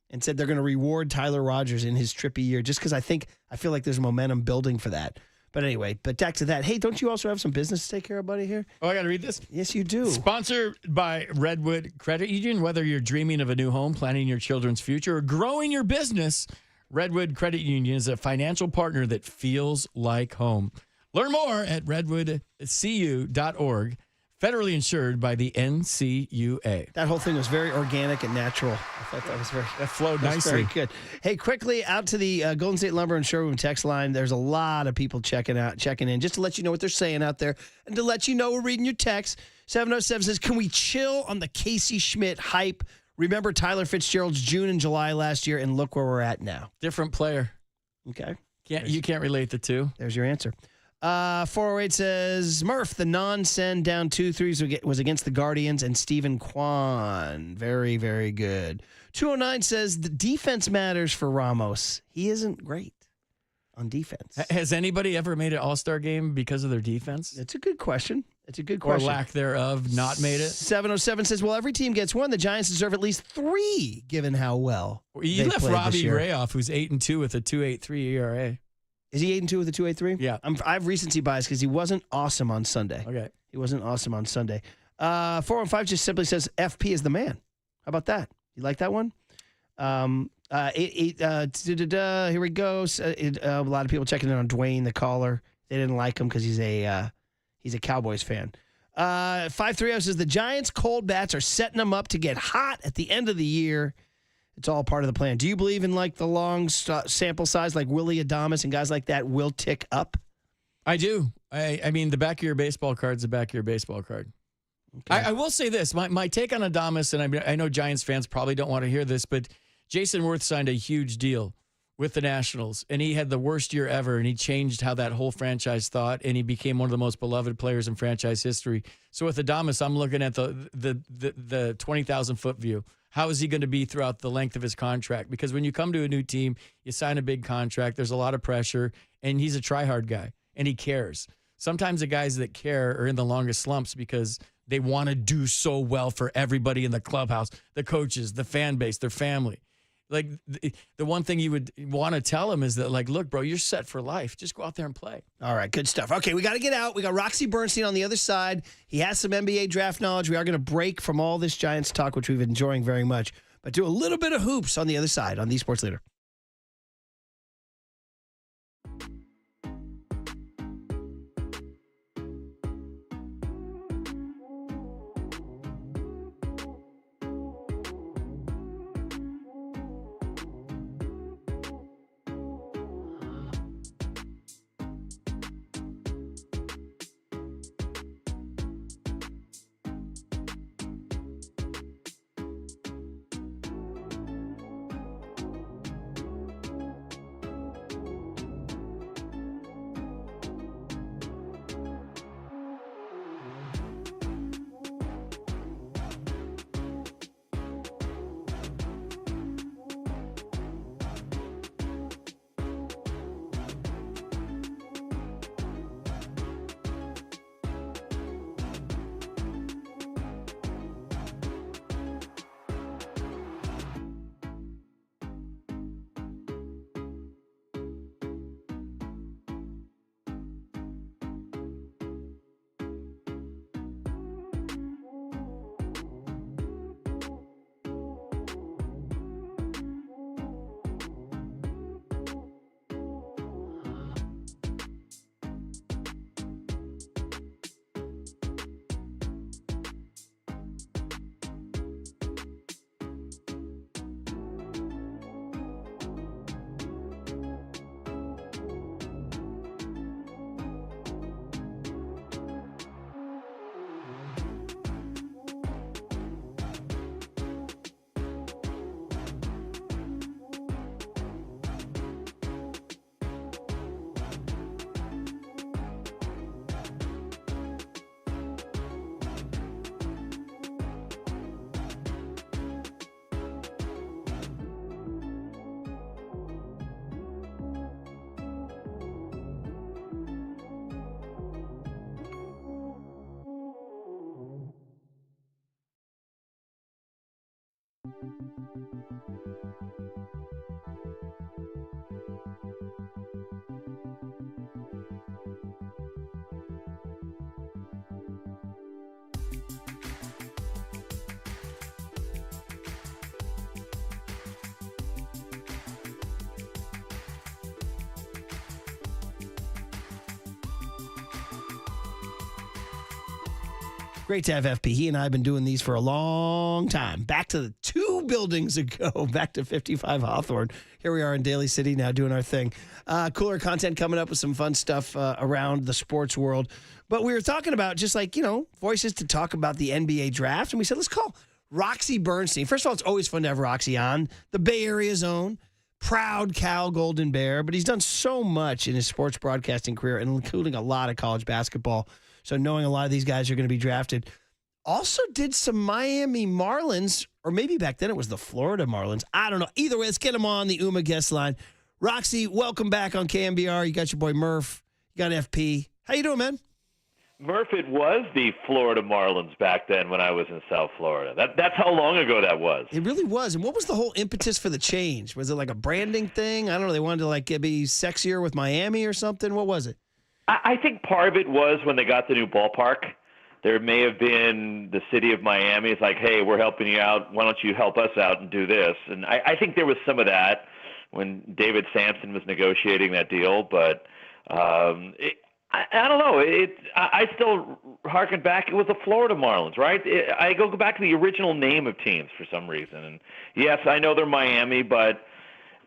and said they're going to reward Tyler Rogers in his trippy year just because I feel like there's momentum building for that. But anyway, back to that. Hey, don't you also have some business to take care of, buddy, here? Oh, I got to read this? Yes, you do. Sponsored by Redwood Credit Union. Whether you're dreaming of a new home, planning your children's future, or growing your business, Redwood Credit Union is a financial partner that feels like home. Learn more at redwoodcu.org. Federally insured by the NCUA. That whole thing was very organic and natural. I thought that flowed nicely. Very good. Hey, quickly out to the Golden State Lumber and Showroom text line. There's a lot of people checking in, just to let you know what they're saying out there, and to let you know we're reading your text. 707 says, "Can we chill on the Casey Schmidt hype? Remember Tyler Fitzgerald's June and July last year, and look where we're at now." Different player. Okay. You can't relate the two. There's your answer. 408 says, Murph, the non-send down 2-3 was against the Guardians and Stephen Kwan. Very, very good. 209 says, the defense matters for Ramos. He isn't great on defense. Has anybody ever made an all-star game because of their defense? It's a good question. Or lack thereof, not made it? 707 says, well, every team gets one. The Giants deserve at least 3, given how well You left Robbie Ray off, who's 8-2 with a 2.83 ERA. Is he 8-2 with a 2.83? Yeah. I have recency bias because he wasn't awesome on Sunday. Okay. He wasn't awesome on Sunday. 415 just simply says, FP is the man. How about that? You like that one? Here we go. A lot of people checking in on Dwayne, the caller. They didn't like him because he's a Cowboys fan. 530 says the Giants' cold bats are setting them up to get hot at the end of the year. It's all part of the plan. Do you believe in like the long sample size, like Willie Adames and guys like that will tick up? I do. I mean, the back of your baseball card's the back of your baseball card. Okay. I will say this. My take on Adames, and I know Giants fans probably don't want to hear this, but Jason Worth signed a huge deal with the Nationals, and he had the worst year ever, and he changed how that whole franchise thought, and he became one of the most beloved players in franchise history. So with Adames, I'm looking at the 20,000-foot view. How is he going to be throughout the length of his contract? Because when you come to a new team, you sign a big contract, there's a lot of pressure, and he's a try-hard guy, and he cares. Sometimes the guys that care are in the longest slumps because they want to do so well for everybody in the clubhouse, the coaches, the fan base, their family. Like, the one thing you would want to tell him is that, like, look, bro, you're set for life. Just go out there and play. All right, good stuff. Okay, we got to get out. We got Roxy Bernstein on the other side. He has some NBA draft knowledge. We are going to break from all this Giants talk, which we've been enjoying very much, but do a little bit of hoops on the other side on the Sports Leader. Great to have FP. He and I have been doing these for a long time. Back to the 2 buildings ago, back to 55 Hawthorne. Here we are in Daly City now doing our thing. Cooler content coming up with some fun stuff around the sports world. But we were talking about just like, voices to talk about the NBA draft. And we said, let's call Roxy Bernstein. First of all, it's always fun to have Roxy on. The Bay Area's own. proud Cal Golden Bear, but he's done so much in his sports broadcasting career, including a lot of college basketball. So knowing a lot of these guys are going to be drafted. Also did some Miami Marlins, or maybe back then it was the Florida Marlins. I don't know. Either way, let's get him on the UMA guest line. Roxy, welcome back on KNBR. You got your boy Murph. You got FP. How you doing, man? Murph, it was the Florida Marlins back then when I was in South Florida. That's how long ago that was. It really was. And what was the whole impetus for the change? Was it like a branding thing? I don't know. They wanted to like be sexier with Miami or something. What was it? I think part of it was when they got the new ballpark. There may have been the city of Miami. It's like, hey, we're helping you out. Why don't you help us out and do this? And I think there was some of that when David Sampson was negotiating that deal. But I don't know. I still harken back. It was the Florida Marlins, right? I go back to the original name of teams for some reason. And yes, I know they're Miami, but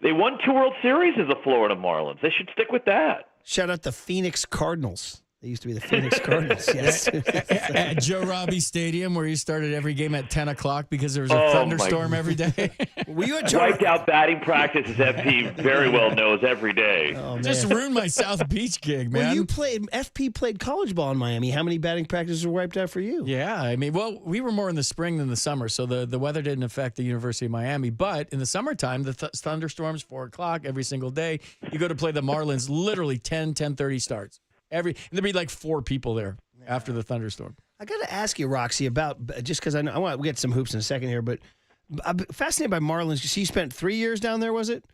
they won 2 World Series as the Florida Marlins. They should stick with that. Shout out the Phoenix Cardinals. They used to be the Phoenix Cardinals, yes. At Joe Robbie Stadium, where you started every game at 10 o'clock because there was a thunderstorm every day. Were you at Wiped out batting practice, as FP very well knows, every day. Oh, Just ruined my South Beach gig, man. Well, FP played college ball in Miami. How many batting practices were wiped out for you? Yeah, I mean, well, we were more in the spring than the summer, so the weather didn't affect the University of Miami. But in the summertime, the thunderstorms, 4 o'clock every single day. You go to play the Marlins, literally 10:30 starts. And there'd be like 4 people there after the thunderstorm. I got to ask you, Roxy, about just because I want to get some hoops in a second here, but I'm fascinated by Marlins. You spent 3 years down there, was it?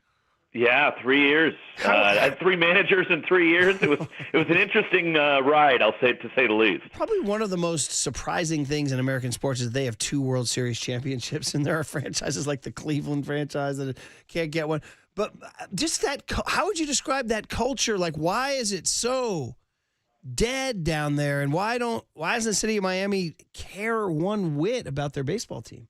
Yeah, 3 years. I had 3 managers in 3 years. It was an interesting ride, I'll say, to say the least. Probably one of the most surprising things in American sports is they have 2 World Series championships, and there are franchises like the Cleveland franchise that can't get one. But just that, how would you describe that culture? Like, why is it so dead down there, and why doesn't the city of Miami care one whit about their baseball team?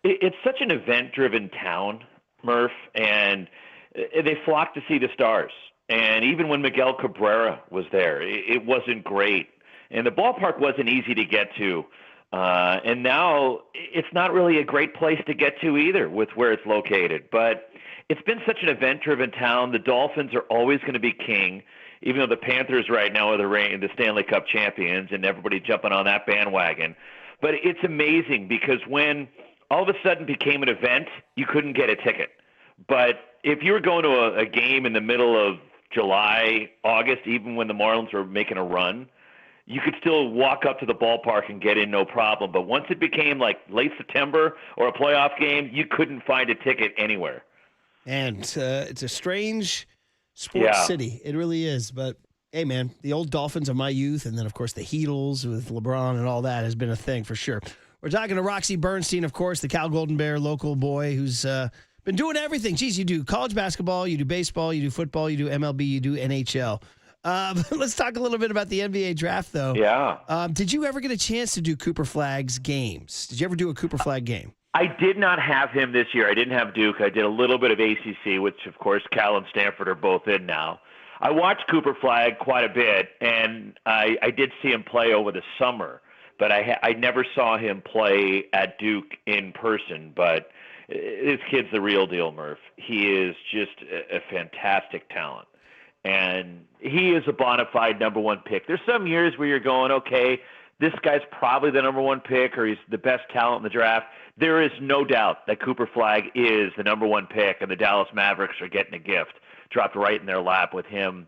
It's such an event-driven town, Murph, and they flock to see the stars. And even when Miguel Cabrera was there, it wasn't great. And the ballpark wasn't easy to get to. And now it's not really a great place to get to either with where it's located. But it's been such an event-driven town. The Dolphins are always going to be king, even though the Panthers right now are the Stanley Cup champions and everybody jumping on that bandwagon. But it's amazing because when all of a sudden became an event, you couldn't get a ticket. But if you were going to a game in the middle of July, August, even when the Marlins were making a run, you could still walk up to the ballpark and get in no problem. But once it became like late September or a playoff game, you couldn't find a ticket anywhere. And it's a strange sports city. It really is. But, hey, man, the old Dolphins of my youth, and then, of course, the Heatles with LeBron and all that has been a thing for sure. We're talking to Roxy Bernstein, of course, the Cal Golden Bear local boy who's been doing everything. Geez, you do college basketball, you do baseball, you do football, you do MLB, you do NHL. Let's talk a little bit about the NBA draft, though. Yeah. Did you ever get a chance to do Cooper Flagg's games? Did you ever do a Cooper Flagg game? I did not have him this year. I didn't have Duke. I did a little bit of ACC, which, of course, Cal and Stanford are both in now. I watched Cooper Flagg quite a bit, and I did see him play over the summer, but I never saw him play at Duke in person. But this kid's the real deal, Murph. He is just a fantastic talent, and he is a bona fide number 1 pick. There's some years where you're going, okay, this guy's probably the number 1 pick or he's the best talent in the draft. There is no doubt that Cooper Flagg is the number 1 pick, and the Dallas Mavericks are getting a gift dropped right in their lap with him,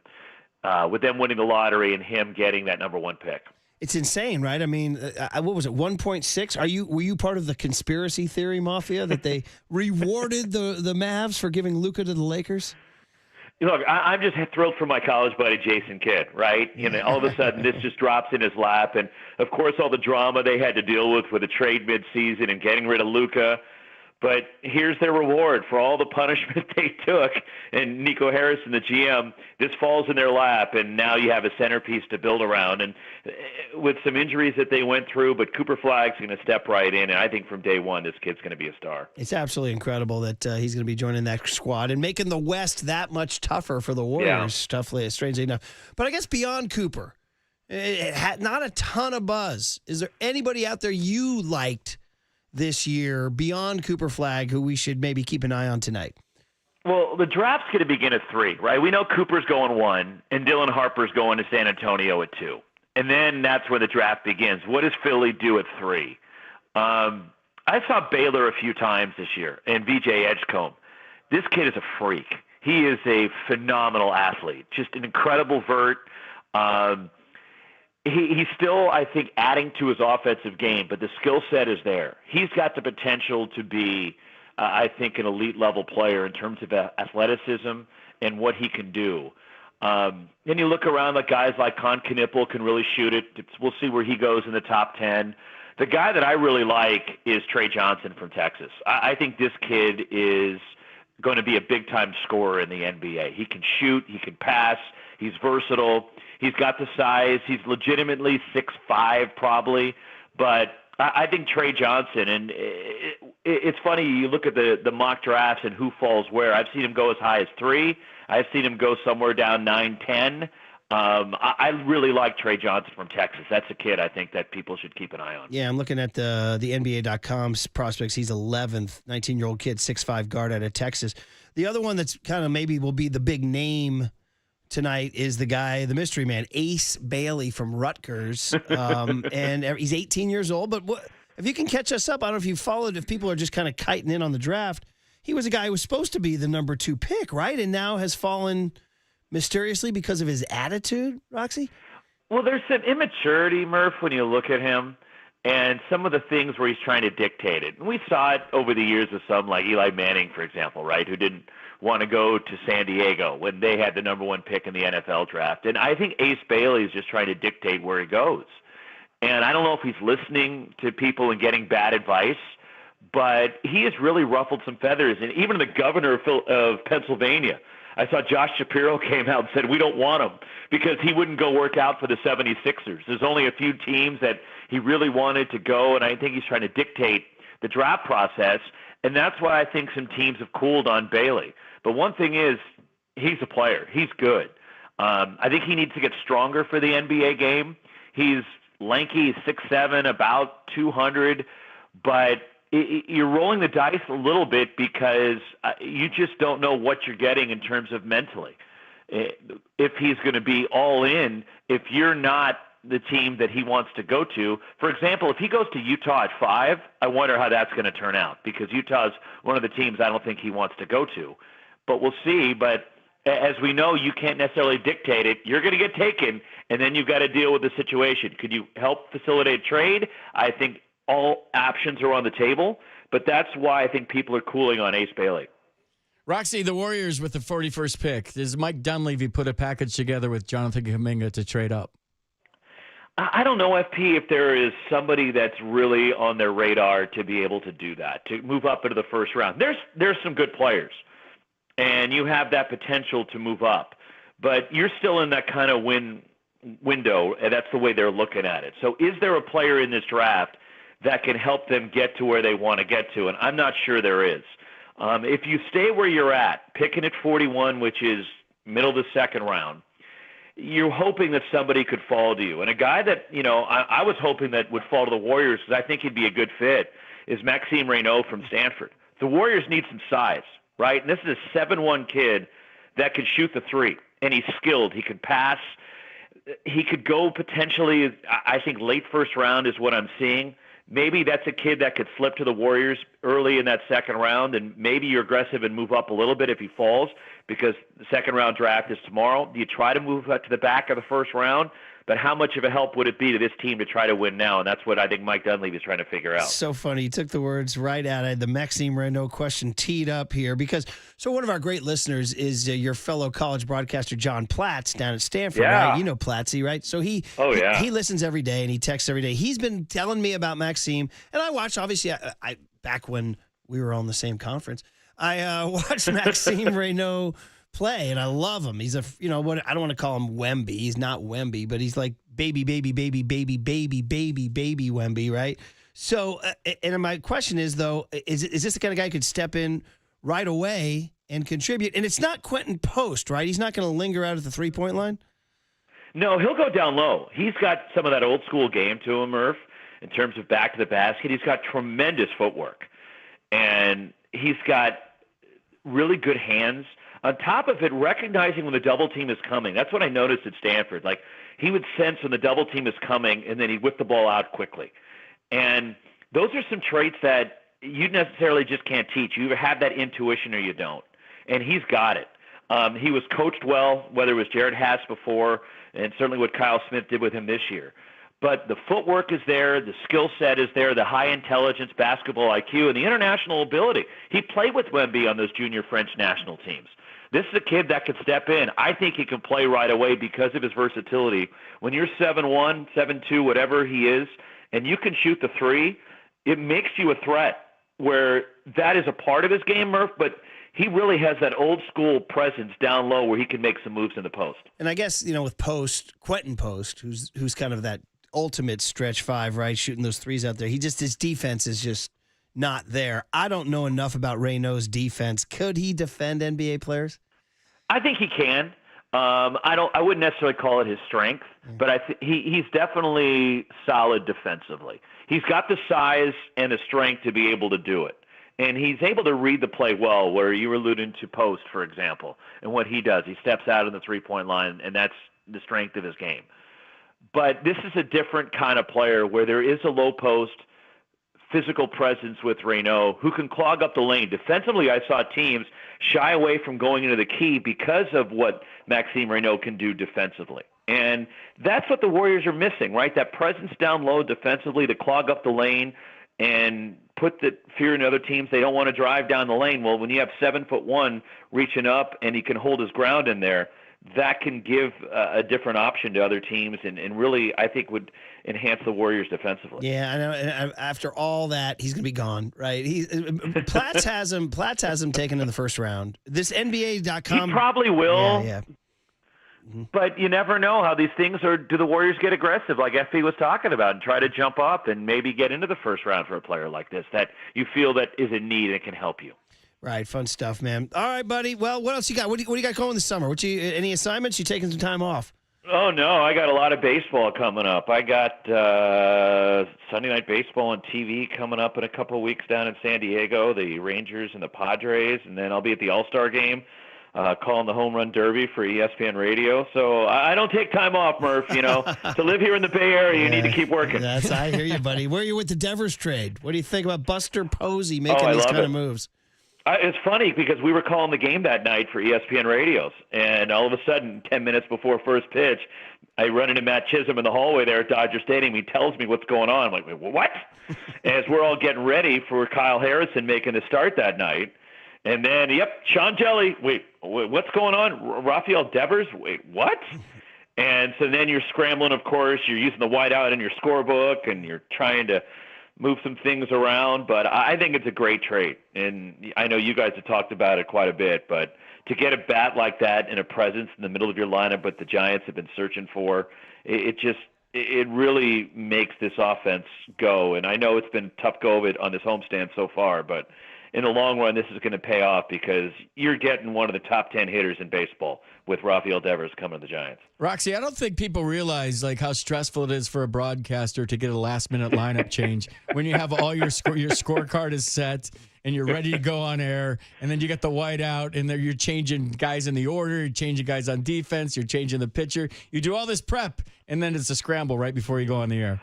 with them winning the lottery and him getting that number 1 pick. It's insane, right? I mean, what was it, 1.6? Were you part of the conspiracy theory mafia that they rewarded the Mavs for giving Luka to the Lakers? Look, I'm just thrilled for my college buddy Jason Kidd, right? All of a sudden this just drops in his lap, and of course all the drama they had to deal with a trade midseason and getting rid of Luka. But here's their reward for all the punishment they took. And Nico Harrison, the GM, this falls in their lap, and now you have a centerpiece to build around. And with some injuries that they went through, but Cooper Flagg's going to step right in, and I think from day one this kid's going to be a star. It's absolutely incredible that he's going to be joining that squad and making the West that much tougher for the Warriors, strangely enough. But I guess beyond Cooper, it had not a ton of buzz. Is there anybody out there you liked this year beyond Cooper Flagg who we should maybe keep an eye on tonight? Well, the draft's going to begin at 3, right? We know Cooper's going 1, and Dylan Harper's going to San Antonio at 2. And then that's where the draft begins. What does Philly do at 3? I saw Baylor a few times this year, and VJ Edgecombe. This kid is a freak. He is a phenomenal athlete, just an incredible vert. He's still, I think, adding to his offensive game, but the skill set is there. He's got the potential to be, I think, an elite-level player in terms of athleticism and what he can do. Then you look around, like guys like Con Knippel can really shoot it. We'll see where he goes in the top 10. The guy that I really like is Trey Johnson from Texas. I think this kid is going to be a big-time scorer in the NBA. He can shoot. He can pass. He's versatile. He's got the size. He's legitimately 6'5", probably. But I think Trey Johnson, and it's funny, you look at the mock drafts and who falls where. I've seen him go as high as 3. I've seen him go somewhere down 9, 10. I really like Trey Johnson from Texas. That's a kid I think that people should keep an eye on. Yeah, I'm looking at the NBA.com's prospects. He's 11th, 19-year-old kid, 6'5" guard out of Texas. The other one that's kind of maybe will be the big name tonight is the guy, the mystery man, Ace Bailey from Rutgers. And he's 18 years old. But if you can catch us up, I don't know if you followed, if people are just kind of kiting in on the draft. He was a guy who was supposed to be the number 2 pick, right? And now has fallen mysteriously because of his attitude, Roxy? Well, there's some immaturity, Murph, when you look at him and some of the things where he's trying to dictate it. And we saw it over the years with some like Eli Manning, for example, right, who didn't want to go to San Diego when they had the number 1 pick in the NFL draft. And I think Ace Bailey is just trying to dictate where he goes. And I don't know if he's listening to people and getting bad advice, but he has really ruffled some feathers. And even the governor of Pennsylvania, I saw Josh Shapiro came out and said, we don't want him because he wouldn't go work out for the 76ers. There's only a few teams that he really wanted to go, and I think he's trying to dictate the draft process, and that's why I think some teams have cooled on Bailey. But one thing is, he's a player. He's good. I think he needs to get stronger for the NBA game. He's lanky, 6'7", about 200, but you're rolling the dice a little bit because you just don't know what you're getting in terms of mentally. If he's going to be all in, if you're not the team that he wants to go to. For example, if he goes to Utah at 5, I wonder how that's going to turn out because Utah's one of the teams I don't think he wants to go to. But we'll see. But as we know, you can't necessarily dictate it. You're going to get taken, and then you've got to deal with the situation. Could you help facilitate a trade? I think all options are on the table, but that's why I think people are cooling on Ace Bailey. Roxy, the Warriors with the 41st pick. Does Mike Dunleavy put a package together with Jonathan Kuminga to trade up? I don't know, FP, if there is somebody that's really on their radar to be able to do that, to move up into the first round. There's some good players, and you have that potential to move up, but you're still in that kind of window, and that's the way they're looking at it. So is there a player in this draft that can help them get to where they want to get to? And I'm not sure there is. If you stay where you're at, picking at 41, which is middle of the second round, you're hoping that somebody could fall to you. And a guy that, I was hoping that would fall to the Warriors because I think he'd be a good fit is Maxime Reynaud from Stanford. The Warriors need some size, right? And this is a 7'1" kid that can shoot the 3, and he's skilled. He can pass. He could go potentially, I think, late first round is what I'm seeing. Maybe that's a kid that could slip to the Warriors early in that second round, and maybe you're aggressive and move up a little bit if he falls because the second round draft is tomorrow. Do you try to move up to the back of the first round? But how much of a help would it be to this team to try to win now? And that's what I think Mike Dunleavy is trying to figure out. So funny. You took the words right out. I had the Maxime Reynaud question teed up here because one of our great listeners is your fellow college broadcaster, John Platts, down at Stanford, right? You know Plattsy, right? So he listens every day and he texts every day. He's been telling me about Maxime, and I watched, obviously, I back when we were on the same conference, I watched Maxime Reynaud play, and I love him. He's I don't want to call him Wemby. He's not Wemby, but he's like baby Wemby, right? So, and my question is, though, is this the kind of guy who could step in right away and contribute? And it's not Quentin Post, right? He's not going to linger out at the three-point line? No, he'll go down low. He's got some of that old school game to him, Murph, in terms of back to the basket. He's got tremendous footwork, and he's got really good hands. On top of it, recognizing when the double team is coming. That's what I noticed at Stanford. Like, he would sense when the double team is coming, and then he'd whip the ball out quickly. And those are some traits that you necessarily just can't teach. You either have that intuition or you don't. And he's got it. He was coached well, whether it was Jared Haas before, and certainly what Kyle Smith did with him this year. But the footwork is there, the skill set is there, the high intelligence, basketball IQ, and the international ability. He played with Wemby on those junior French national teams. This is a kid that could step in. I think he can play right away because of his versatility. When you're 7'1", 7'2", whatever he is, and you can shoot the three, it makes you a threat, where that is a part of his game, Murph, but he really has that old school presence down low where he can make some moves in the post. And I guess, with Quentin Post, who's kind of that ultimate stretch five, right, shooting those threes out there, his defense is just not there. I don't know enough about Reynaud's defense. Could he defend NBA players? I think he can. I wouldn't necessarily call it his strength, but he's definitely solid defensively. He's got the size and the strength to be able to do it. And he's able to read the play well, where you were alluding to Post, for example, and what he does. He steps out of the three-point line, and that's the strength of his game. But this is a different kind of player where there is a low post, physical presence with Reynaud, who can clog up the lane. Defensively, I saw teams shy away from going into the key because of what Maxime Reynaud can do defensively. And that's what the Warriors are missing, right? That presence down low defensively to clog up the lane and put the fear in other teams. They don't want to drive down the lane. Well, when you have 7'1" reaching up and he can hold his ground in there, that can give a different option to other teams and really, I think, would enhance the Warriors defensively. Yeah, I know. And after all that, he's going to be gone, right? Platts has him taken in the first round. This NBA.com. He probably will. Yeah. But you never know how these things are. Do the Warriors get aggressive, like FP was talking about, and try to jump up and maybe get into the first round for a player like this that you feel that is in need and can help you? Right, fun stuff, man. All right, buddy. Well, what else you got? What do you got going this summer? Any assignments? You taking some time off? Oh, no, I got a lot of baseball coming up. I got Sunday Night Baseball on TV coming up in a couple of weeks down in San Diego, the Rangers and the Padres, and then I'll be at the All-Star Game calling the Home Run Derby for ESPN Radio. So I don't take time off, Murph. To live here in the Bay Area, you need to keep working. I hear you, buddy. Where are you with the Devers trade? What do you think about Buster Posey making these kind of moves? It's funny because we were calling the game that night for ESPN Radios, and all of a sudden, 10 minutes before first pitch, I run into Matt Chisholm in the hallway there at Dodger Stadium. He tells me what's going on. I'm like, wait, what? As we're all getting ready for Kyle Harrison making the start that night. And then, Sean Jelly. Wait, what's going on? Rafael Devers? Wait, what? And so then you're scrambling, of course. You're using the whiteout in your scorebook, and you're trying to move some things around, but I think it's a great trade. And I know you guys have talked about it quite a bit, but to get a bat like that and a presence in the middle of your lineup, but the Giants have been searching for, it really makes this offense go. And I know it's been tough go on this homestand so far, but in the long run, this is going to pay off because you're getting one of the top 10 hitters in baseball with Rafael Devers coming to the Giants. Roxy, I don't think people realize how stressful it is for a broadcaster to get a last-minute lineup change when you have all your scorecard is set and you're ready to go on air, and then you get the whiteout, and you're changing guys in the order, you're changing guys on defense, you're changing the pitcher. You do all this prep, and then it's a scramble right before you go on the air.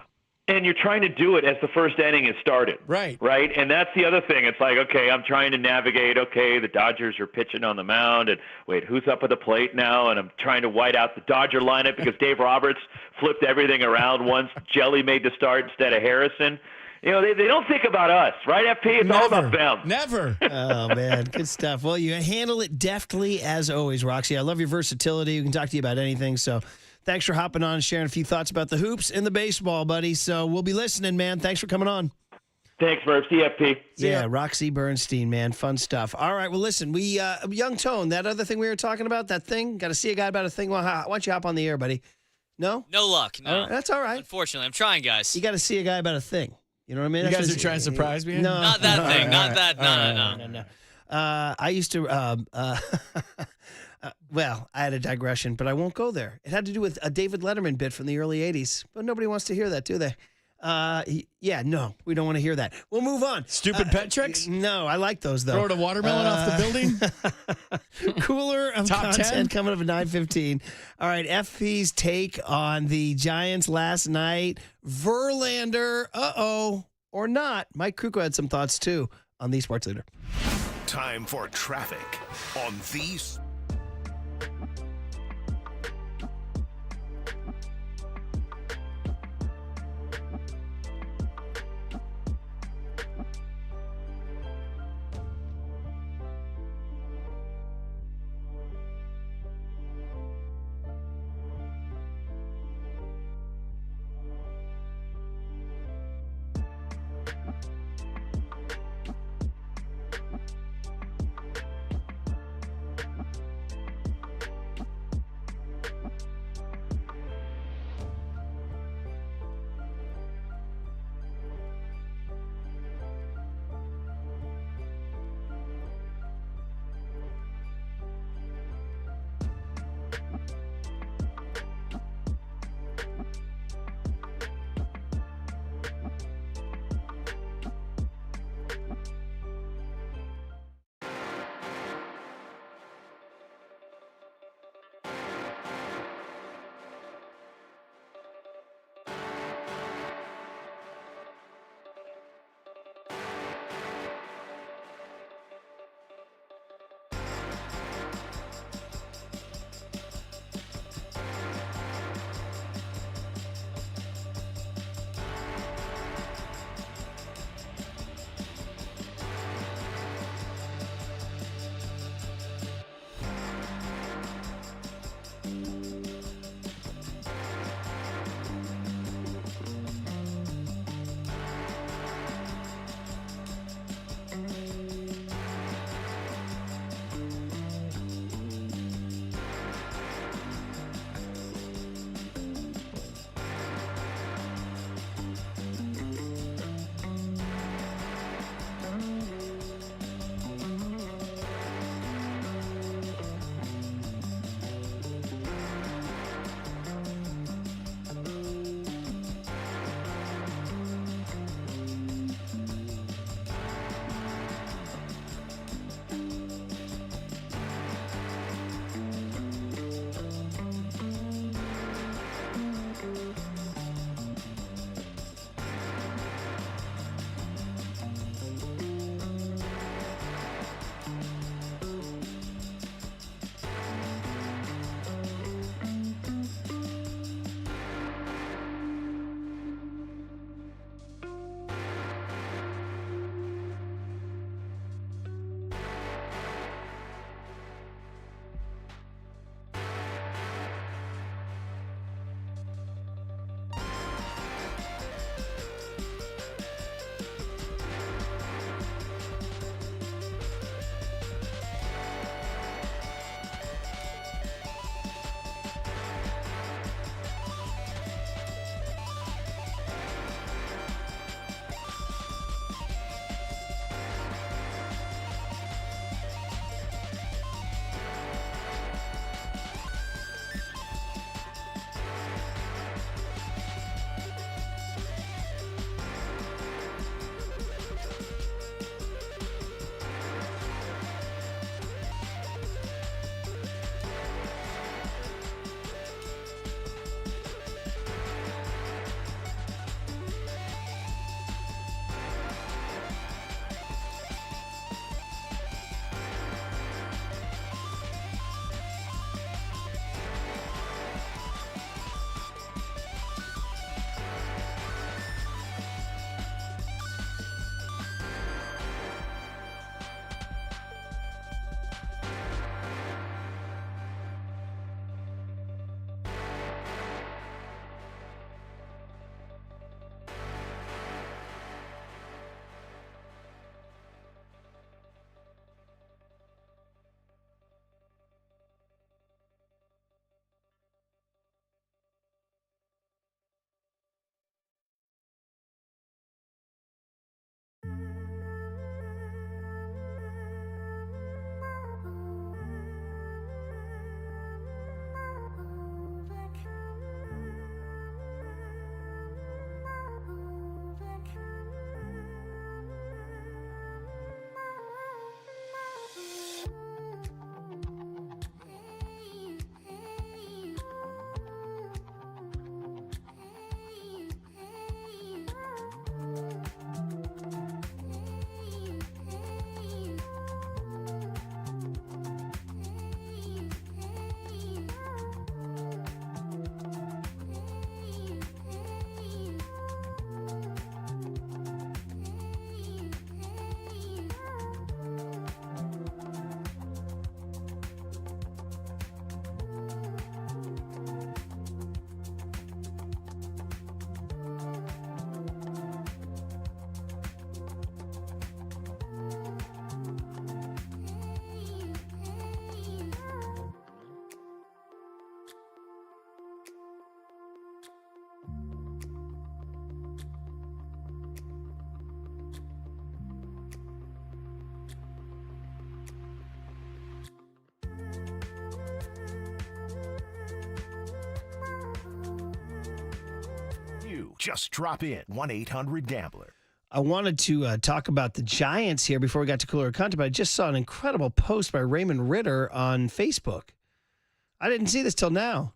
And you're trying to do it as the first inning has started. Right. Right? And that's the other thing. It's like, okay, I'm trying to navigate, the Dodgers are pitching on the mound, and wait, who's up at the plate now? And I'm trying to white out the Dodger lineup because Dave Roberts flipped everything around once Jelly made the start instead of Harrison. They don't think about us, right, FP? It's all about them. Never. Oh, man. Good stuff. Well, you handle it deftly as always, Roxy. I love your versatility. We can talk to you about anything, so thanks for hopping on and sharing a few thoughts about the hoops and the baseball, buddy. So we'll be listening, man. Thanks for coming on. Thanks, Murph. CFP. Yeah, Roxy Bernstein, man. Fun stuff. All right, well, listen, Young Tone, that other thing we were talking about, that thing, got to see a guy about a thing. Well, why don't you hop on the air, buddy? No? No luck. No. That's all right. Unfortunately, I'm trying, guys. You got to see a guy about a thing. You know what I mean? You guys are trying to surprise me? No. Not that thing. Not that. No. I used to, well, I had a digression, but I won't go there. It had to do with a David Letterman bit from the early 80s, but nobody wants to hear that, do they? Yeah, no, we don't want to hear that. We'll move on. Stupid pet tricks? No, I like those, though. Throwing a watermelon off the building? Cooler of Top content 10? coming up at 9:15. All right, FP's take on the Giants last night. Verlander, or not. Mike Kruko had some thoughts, too, on the Sports Leader. Time for traffic on these. Just drop in 1-800-GAMBLER. I wanted to talk about the Giants here before we got to cooler content, but I just saw an incredible post by Raymond Ritter on Facebook. I didn't see this till now.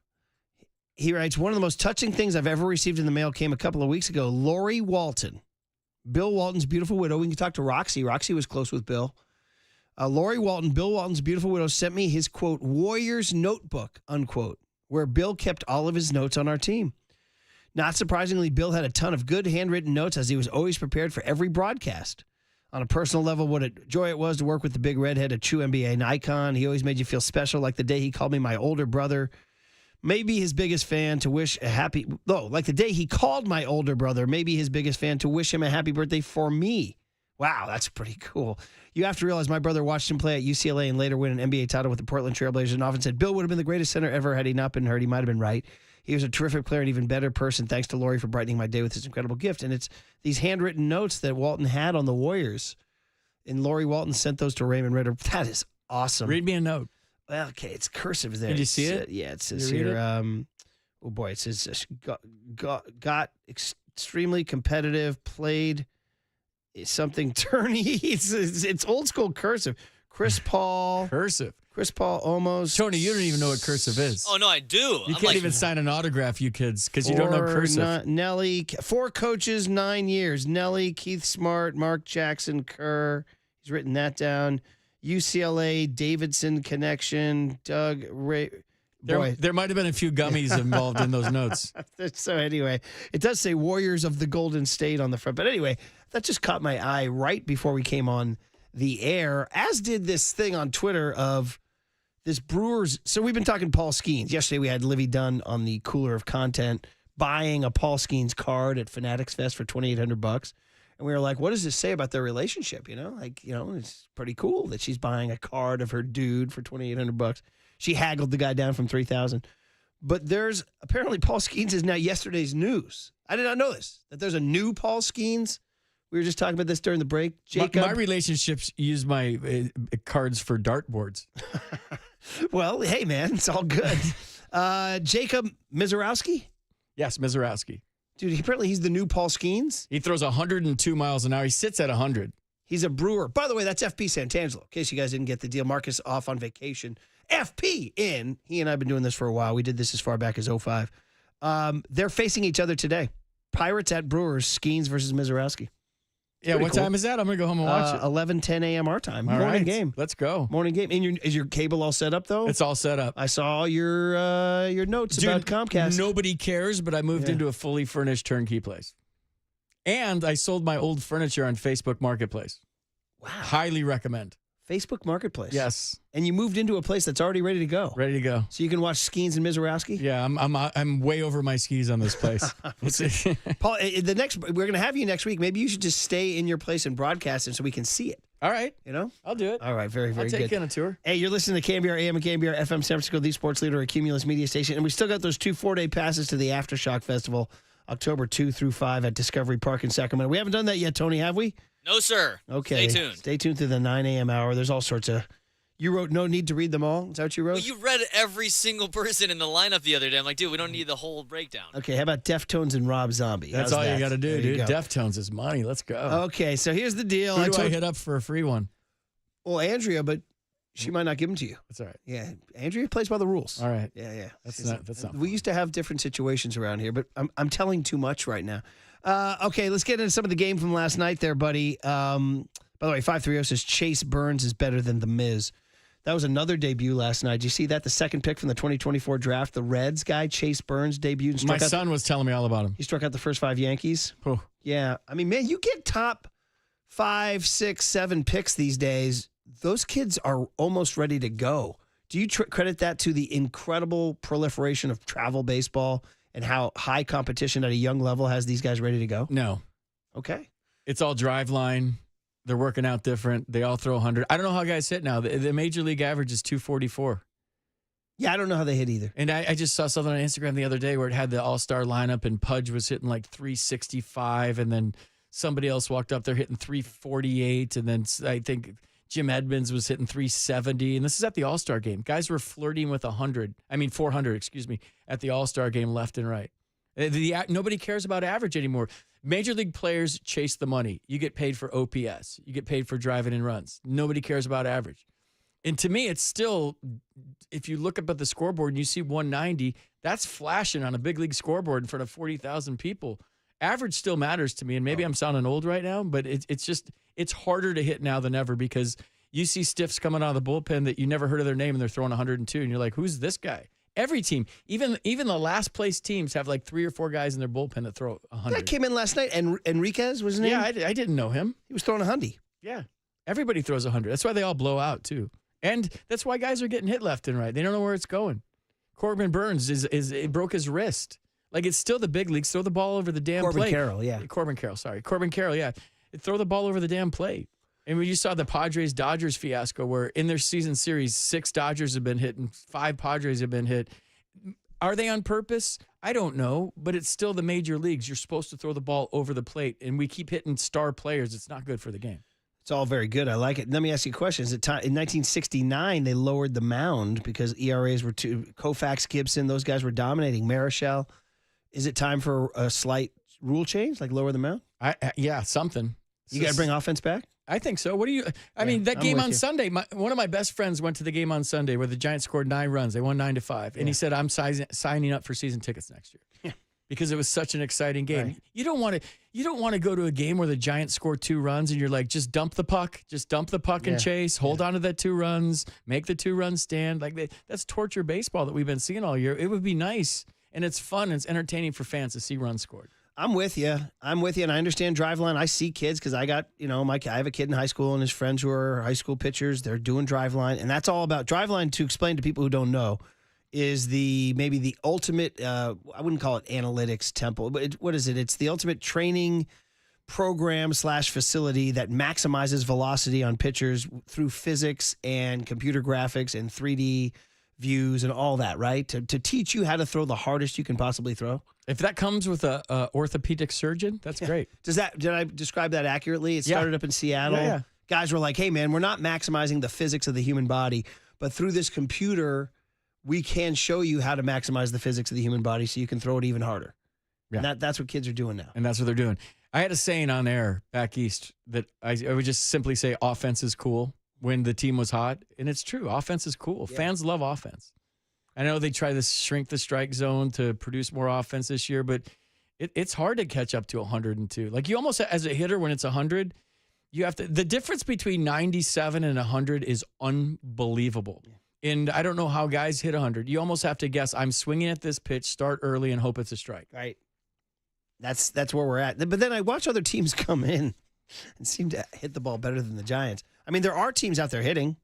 He writes, one of the most touching things I've ever received in the mail came a couple of weeks ago. Lori Walton, Bill Walton's beautiful widow. We can talk to Roxy. Roxy was close with Bill. Lori Walton, Bill Walton's beautiful widow, sent me his, quote, Warriors notebook, unquote, where Bill kept all of his notes on our team. Not surprisingly, Bill had a ton of good handwritten notes as he was always prepared for every broadcast. On a personal level, what a joy it was to work with the big redhead, a true NBA icon. He always made you feel special, like the day he called me my older brother. Maybe his biggest fan to wish a happy... No, like the day he called my older brother, maybe his biggest fan to wish him a happy birthday for me. Wow, that's pretty cool. You have to realize my brother watched him play at UCLA and later win an NBA title with the Portland Trailblazers and often said Bill would have been the greatest center ever had he not been hurt. He might have been right. He was a terrific player and even better person. Thanks to Lori for brightening my day with his incredible gift. And it's these handwritten notes that Walton had on the Warriors. And Lori Walton sent those to Raymond Ritter. That is awesome. Read me a note. Well, okay, it's cursive there. Did you see it? Yeah, it says here. Oh, boy, it says got extremely competitive, played something tourney. It's old school cursive. Chris Paul. Cursive. Chris Paul almost. Tony, you don't even know what cursive is. Oh, no, I do. You can't even sign an autograph, you kids, because you don't know cursive. Nelly, 4 coaches, 9 years. Nelly, Keith Smart, Mark Jackson, Kerr. He's written that down. UCLA, Davidson connection, Doug Ray. There might have been a few gummies involved in those notes. So anyway, it does say Warriors of the Golden State on the front. But anyway, that just caught my eye right before we came on the air, as did this thing on Twitter of this Brewers. So we've been talking Paul Skeens. Yesterday we had Livy Dunn on the Cooler of Content buying a Paul Skeens card at Fanatics Fest for $2,800. And we were like, what does this say about their relationship? It's pretty cool that she's buying a card of her dude for $2,800. She haggled the guy down from $3,000. But there's apparently Paul Skeens is now yesterday's news. I did not know this, that there's a new Paul Skeens. We were just talking about this during the break. Jacob. My relationships use my cards for dartboards. Well, hey, man, it's all good. Jacob Mizorowski? Yes, Mizorowski. Dude, apparently he's the new Paul Skeens. He throws 102 miles an hour. He sits at 100. He's a Brewer. By the way, that's FP Santangelo, in case you guys didn't get the deal. Marcus off on vacation. FP in. He and I have been doing this for a while. We did this as far back as 05. They're facing each other today. Pirates at Brewers, Skeens versus Mizorowski. Yeah, what time is that? I'm going to go home and watch it. 11:10 a.m. our time. All Morning right. game. Let's go. Morning game. And is your cable all set up, though? It's all set up. I saw all your notes about Comcast. Nobody cares, but I moved into a fully furnished turnkey place. And I sold my old furniture on Facebook Marketplace. Wow. Highly recommend. Facebook Marketplace. Yes. And you moved into a place that's already ready to go. Ready to go. So you can watch Skeens and Mizorowski? Yeah, I'm way over my skis on this place. Paul, we're going to have you next week. Maybe you should just stay in your place and broadcast it so we can see it. All right. I'll do it. All right. Very, very I'll good. take you on a tour. Hey, you're listening to KNBR AM and KNBR FM San Francisco, the sports leader, a Cumulus media station. And we still got those 2 4-day passes to the Aftershock Festival, October 2 through 5 at Discovery Park in Sacramento. We haven't done that yet, Tony, have we? No, sir. Okay. Stay tuned. Stay tuned to the 9 a.m. hour. There's all sorts of... You wrote no need to read them all? Is that what you wrote? Well, you read every single person in the lineup the other day. I'm like, dude, we don't need the whole breakdown. Okay, how about Deftones and Rob Zombie? That's How's all that? you got to do, There you dude. go. Deftones is money. Let's go. Okay, so here's the deal. Who do I hit up for a free one? Well, Andrea, but she might not give them to you. That's all right. Yeah, Andrea plays by the rules. All right. Yeah. That's not. We used to have different situations around here, but I'm telling too much right now. Okay, let's get into some of the game from last night there, buddy. By the way, 530 says Chase Burns is better than The Miz. That was another debut last night. Did you see that? The second pick from the 2024 draft, the Reds guy, Chase Burns, debuted. My son was telling me all about him. He struck out the first 5 Yankees. Oh. Yeah. I mean, man, you get top 5, 6, 7 picks these days. Those kids are almost ready to go. Do you credit that to the incredible proliferation of travel baseball and how high competition at a young level has these guys ready to go? No. Okay. It's all drive line. They're working out different. They all throw 100. I don't know how guys hit now. The major league average is 244. Yeah, I don't know how they hit either. And I just saw something on Instagram the other day where it had the all-star lineup and Pudge was hitting like 365 and then somebody else walked up there hitting 348 and then I think Jim Edmonds was hitting 370. And this is at the all-star game. Guys were flirting with 400, at the all-star game left and right. Nobody cares about average anymore. Major league players chase the money. You get paid for OPS. You get paid for driving in runs. Nobody cares about average. And to me, it's still, if you look up at the scoreboard and you see 190, that's flashing on a big league scoreboard in front of 40,000 people. Average still matters to me, and maybe I'm sounding old right now, but it's harder to hit now than ever because you see stiffs coming out of the bullpen that you never heard of their name, and they're throwing 102, and you're like, who's this guy? Every team, even the last place teams have like 3 or 4 guys in their bullpen that throw 100. That came in last night. And Enriquez was his name? Yeah, I didn't know him. He was throwing 100. Yeah. Everybody throws 100. That's why they all blow out, too. And that's why guys are getting hit left and right. They don't know where it's going. Corbin Burns it broke his wrist. Like, it's still the big leagues. Throw the ball over the damn plate. Corbin Carroll, yeah. Throw the ball over the damn plate. And when you saw the Padres-Dodgers fiasco where in their season series, 6 Dodgers have been hit and 5 Padres have been hit. Are they on purpose? I don't know, but it's still the major leagues. You're supposed to throw the ball over the plate, and we keep hitting star players. It's not good for the game. It's all very good. I like it. Let me ask you a question. Is it time, in 1969, they lowered the mound because ERAs were too, Koufax, Gibson, those guys were dominating. Marichal. Is it time for a slight rule change, like lower the mound? Yeah, something. You got to bring offense back? I think so. What do you? I mean, that game on Sunday. One of my best friends went to the game on Sunday where the Giants scored 9 runs. They won 9-5, and he said, "I'm signing up for season tickets next year." Yeah. Because it was such an exciting game. Right. You don't want to go to a game where the Giants score 2 runs and you're like, just dump the puck, and chase, hold on to that 2 runs, make the 2 runs stand. Like that's torture baseball that we've been seeing all year. It would be nice, and it's fun and it's entertaining for fans to see runs scored. I'm with you, and I understand driveline. I see kids because I got, I have a kid in high school and his friends who are high school pitchers. They're doing driveline, and that's all about driveline. To explain to people who don't know, is maybe the ultimate. I wouldn't call it analytics temple, but what is it? It's the ultimate training program / facility that maximizes velocity on pitchers through physics and computer graphics and 3D views and all that, right? To teach you how to throw the hardest you can possibly throw. If that comes with a orthopedic surgeon, that's great. Did I describe that accurately? It started up in Seattle. Yeah. Guys were like, hey, man, we're not maximizing the physics of the human body, but through this computer, we can show you how to maximize the physics of the human body so you can throw it even harder. Yeah. And that's what kids are doing now. And that's what they're doing. I had a saying on air back east that I would just simply say offense is cool when the team was hot. And it's true. Offense is cool. Yeah. Fans love offense. I know they try to shrink the strike zone to produce more offense this year, but it's hard to catch up to 102. Like you almost, as a hitter, when it's 100, you have to. The difference between 97 and 100 is unbelievable. Yeah. And I don't know how guys hit 100. You almost have to guess, I'm swinging at this pitch, start early, and hope it's a strike. Right. That's where we're at. But then I watch other teams come in and seem to hit the ball better than the Giants. I mean, there are teams out there hitting.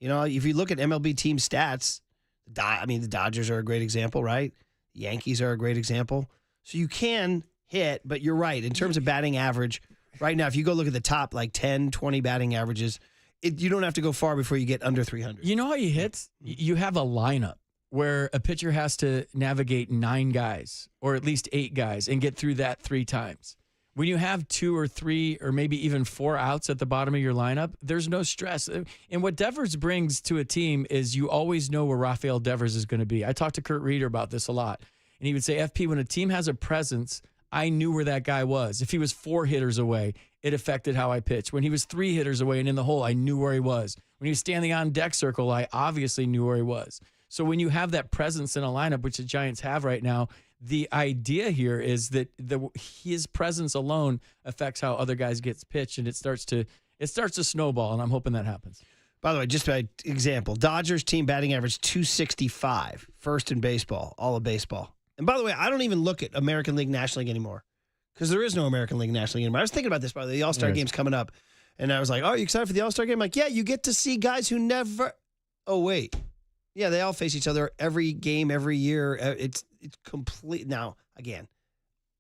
If you look at MLB team stats, the Dodgers are a great example, right? The Yankees are a great example. So you can hit, but you're right. In terms of batting average, right now, if you go look at the top, 10, 20 batting averages, you don't have to go far before you get under 300. You know how you hit? You have a lineup where a pitcher has to navigate 9 guys or at least 8 guys and get through that 3 times. When you have 2 or 3 or maybe even 4 outs at the bottom of your lineup, there's no stress. And what Devers brings to a team is you always know where Rafael Devers is going to be. I talked to Kurt Reeder about this a lot. And he would say, FP, when a team has a presence, I knew where that guy was. If he was 4 hitters away, it affected how I pitched. When he was 3 hitters away and in the hole, I knew where he was. When he was standing on deck circle, I obviously knew where he was. So when you have that presence in a lineup, which the Giants have right now, the idea here is that his presence alone affects how other guys get pitched, and it starts to snowball, and I'm hoping that happens. By the way, just by example, Dodgers team batting average 265, first in baseball, all of baseball. And by the way, I don't even look at American League, National League anymore because there is no American League, National League anymore. I was thinking about this, by the way, the All-Star game's coming up, and I was like, oh, are you excited for the All-Star game? I'm like, yeah, you get to see guys who never – oh, wait. Yeah, they all face each other every game, every year. It's complete. Now, again,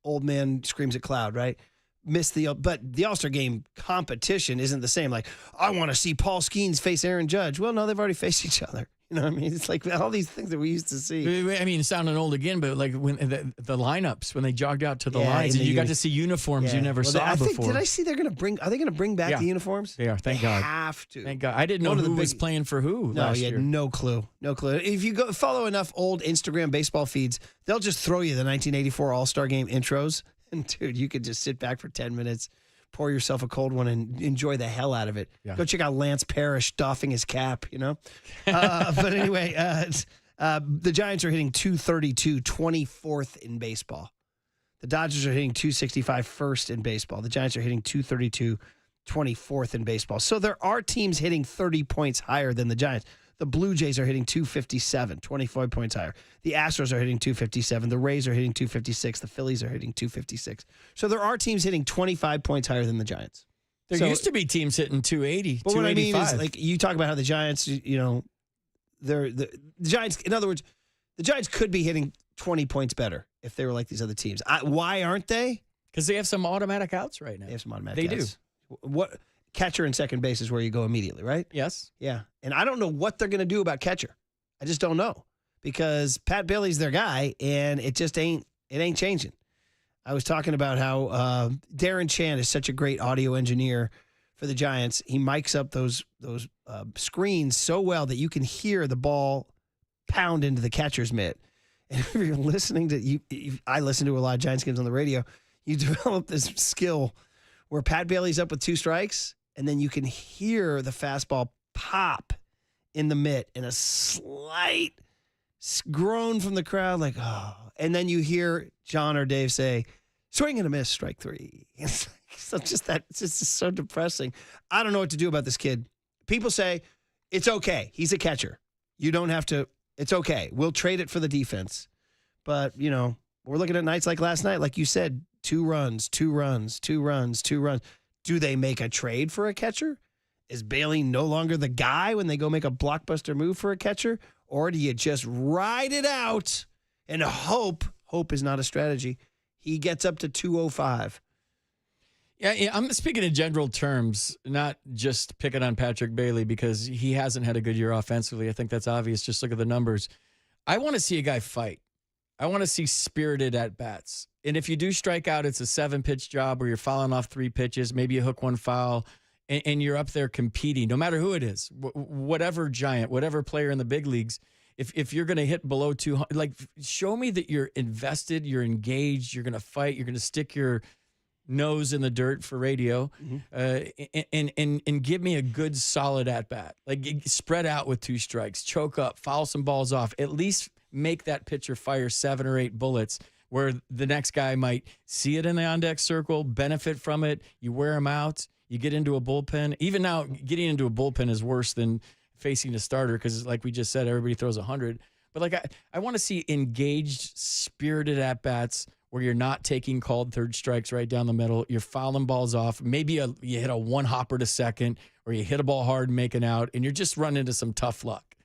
old man screams at cloud, right? But the All-Star game competition isn't the same. Like, I want to see Paul Skeens face Aaron Judge. Well, no, they've already faced each other. You know what I mean? It's like all these things that we used to see. I mean, sounding old again, but like when the lineups, when they jogged out to the lines, and you got to see uniforms you never saw before. Did I see are they going to bring back the uniforms? They are. Thank God. Have to. Thank God. I didn't know who was playing for who last year. No clue. No clue. If you go follow enough old Instagram baseball feeds, they'll just throw you the 1984 All-Star Game intros. And, dude, you could just sit back for 10 minutes, pour yourself a cold one, and enjoy the hell out of it. Yeah. Go check out Lance Parrish doffing his cap, But anyway, the Giants are hitting 232, 24th in baseball. The Dodgers are hitting 265, first in baseball. The Giants are hitting 232, 24th in baseball. So there are teams hitting 30 points higher than the Giants. The Blue Jays are hitting 257, 25 points higher. The Astros are hitting 257. The Rays are hitting 256. The Phillies are hitting 256. So there are teams hitting 25 points higher than the Giants. There used to be teams hitting 280, but 285. What I mean is, like, you talk about how the Giants, they're the Giants. In other words, the Giants could be hitting 20 points better if they were like these other teams. Why aren't they? Because they have some automatic outs right now. They have some automatic outs. They do. What? Catcher and second base is where you go immediately, right? Yes. Yeah. And I don't know what they're going to do about catcher. I just don't know because Pat Bailey's their guy, and it just ain't changing. I was talking about how Darren Chan is such a great audio engineer for the Giants. He mics up those screens so well that you can hear the ball pound into the catcher's mitt. And if you're listening to I listen to a lot of Giants games on the radio. You develop this skill where Pat Bailey's up with 2 strikes, and then you can hear the fastball pop in the mitt and a slight groan from the crowd, like, oh. And then you hear John or Dave say, swing and a miss, strike 3. It's just so depressing. I don't know what to do about this kid. People say, it's okay. He's a catcher. You don't have to. It's okay. We'll trade it for the defense. But, we're looking at nights like last night, like you said, 2 runs, 2 runs, 2 runs, 2 runs. Do they make a trade for a catcher? Is Bailey no longer the guy when they go make a blockbuster move for a catcher? Or do you just ride it out and hope is not a strategy, he gets up to 205? Yeah, I'm speaking in general terms, not just picking on Patrick Bailey because he hasn't had a good year offensively. I think that's obvious. Just look at the numbers. I want to see a guy fight. I want to see spirited at-bats. And if you do strike out, it's a 7-pitch job where you're fouling off 3 pitches, maybe you hook 1 foul, and you're up there competing, no matter who it is, whatever giant, whatever player in the big leagues. If you're going to hit below 200, like, show me that you're invested, you're engaged, you're going to fight, you're going to stick your nose in the dirt for radio, and give me a good, solid at-bat. Like, spread out with 2 strikes, choke up, foul some balls off, at least make that pitcher fire 7 or 8 bullets where the next guy might see it in the on-deck circle, benefit from it, you wear him out, you get into a bullpen. Even now, getting into a bullpen is worse than facing a starter because, like we just said, everybody throws 100. But, like, I want to see engaged, spirited at-bats where you're not taking called 3rd strikes right down the middle. You're fouling balls off. Maybe you hit a 1-hopper to second or you hit a ball hard making out, and you're just running into some tough luck.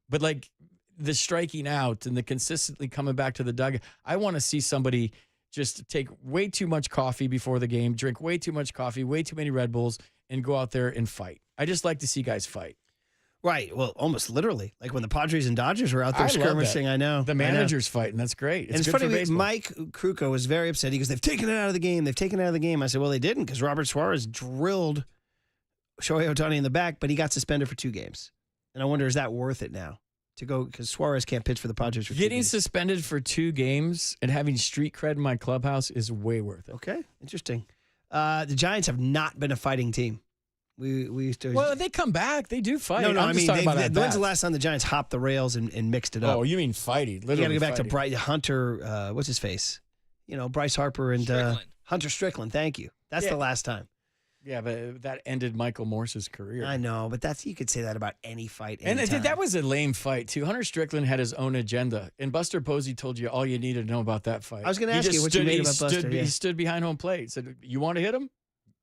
But, like, the striking out and the consistently coming back to the dugout, I want to see somebody just take way too much coffee before the game, drink way too much coffee, way too many Red Bulls, and go out there and fight. I just like to see guys fight. Right. Well, almost literally. Like when the Padres and Dodgers were out there skirmishing, I know. The manager's fighting. That's great. It's good funny, for baseball. Mike Krukow was very upset. He goes, they've taken it out of the game. I said, well, they didn't because Robert Suarez drilled Shohei Ohtani in the back, but he got suspended for 2 games. And I wonder, is that worth it now? To go, because Suarez can't pitch for the Padres for 2 Getting games. suspended for 2 games and having street cred in my clubhouse is way worth it. Okay, interesting. The Giants have not been a fighting team. We used to. Well, they come back. They do fight. No, I'm just talking about when's the last time the Giants hopped the rails and mixed it up? Oh, you mean fighting? Literally, you got to go back fighting. to Bryce Hunter. What's his face? Bryce Harper and Hunter Strickland. Thank you. That's the last time. Yeah, but that ended Michael Morse's career. I know, but you could say that about any fight. And that was a lame fight too. Hunter Strickland had his own agenda, and Buster Posey told you all you needed to know about that fight. I was going to ask you what you made about Buster. He stood behind home plate. Said, "You want to hit him?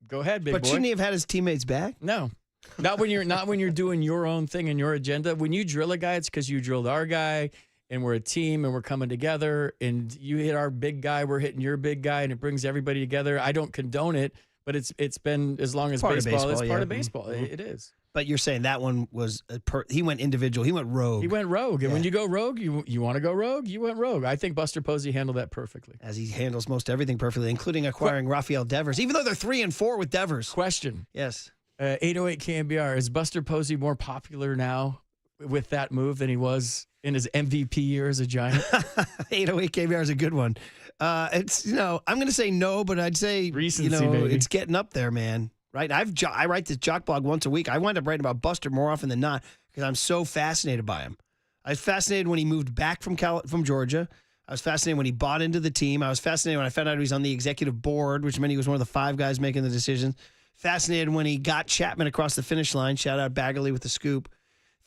Go ahead, big boy." But shouldn't he have had his teammates back? No. Not when you're doing your own thing and your agenda. When you drill a guy, it's because you drilled our guy, and we're a team, and we're coming together. And you hit our big guy, we're hitting your big guy, and it brings everybody together. I don't condone it, but it's been as long as baseball. It's part of baseball. Mm-hmm. It is. But you're saying that one was he went individual. He went rogue. He went rogue. And when you go rogue, you want to go rogue, you went rogue. I think Buster Posey handled that perfectly. As he handles most everything perfectly, including acquiring Rafael Devers, even though they're 3-4 with Devers. Question. Yes. 808 KNBR. Is Buster Posey more popular now with that move than he was in his MVP year as a Giant? 808 KNBR is a good one. It's, I'm going to say no, but I'd say, recency, maybe. It's getting up there, man. Right? I write this jock blog once a week. I wind up writing about Buster more often than not because I'm so fascinated by him. I was fascinated when he moved back from Georgia. I was fascinated when he bought into the team. I was fascinated when I found out he was on the executive board, which meant he was one of the 5 guys making the decisions. Fascinated when he got Chapman across the finish line. Shout out Baggerly with the scoop.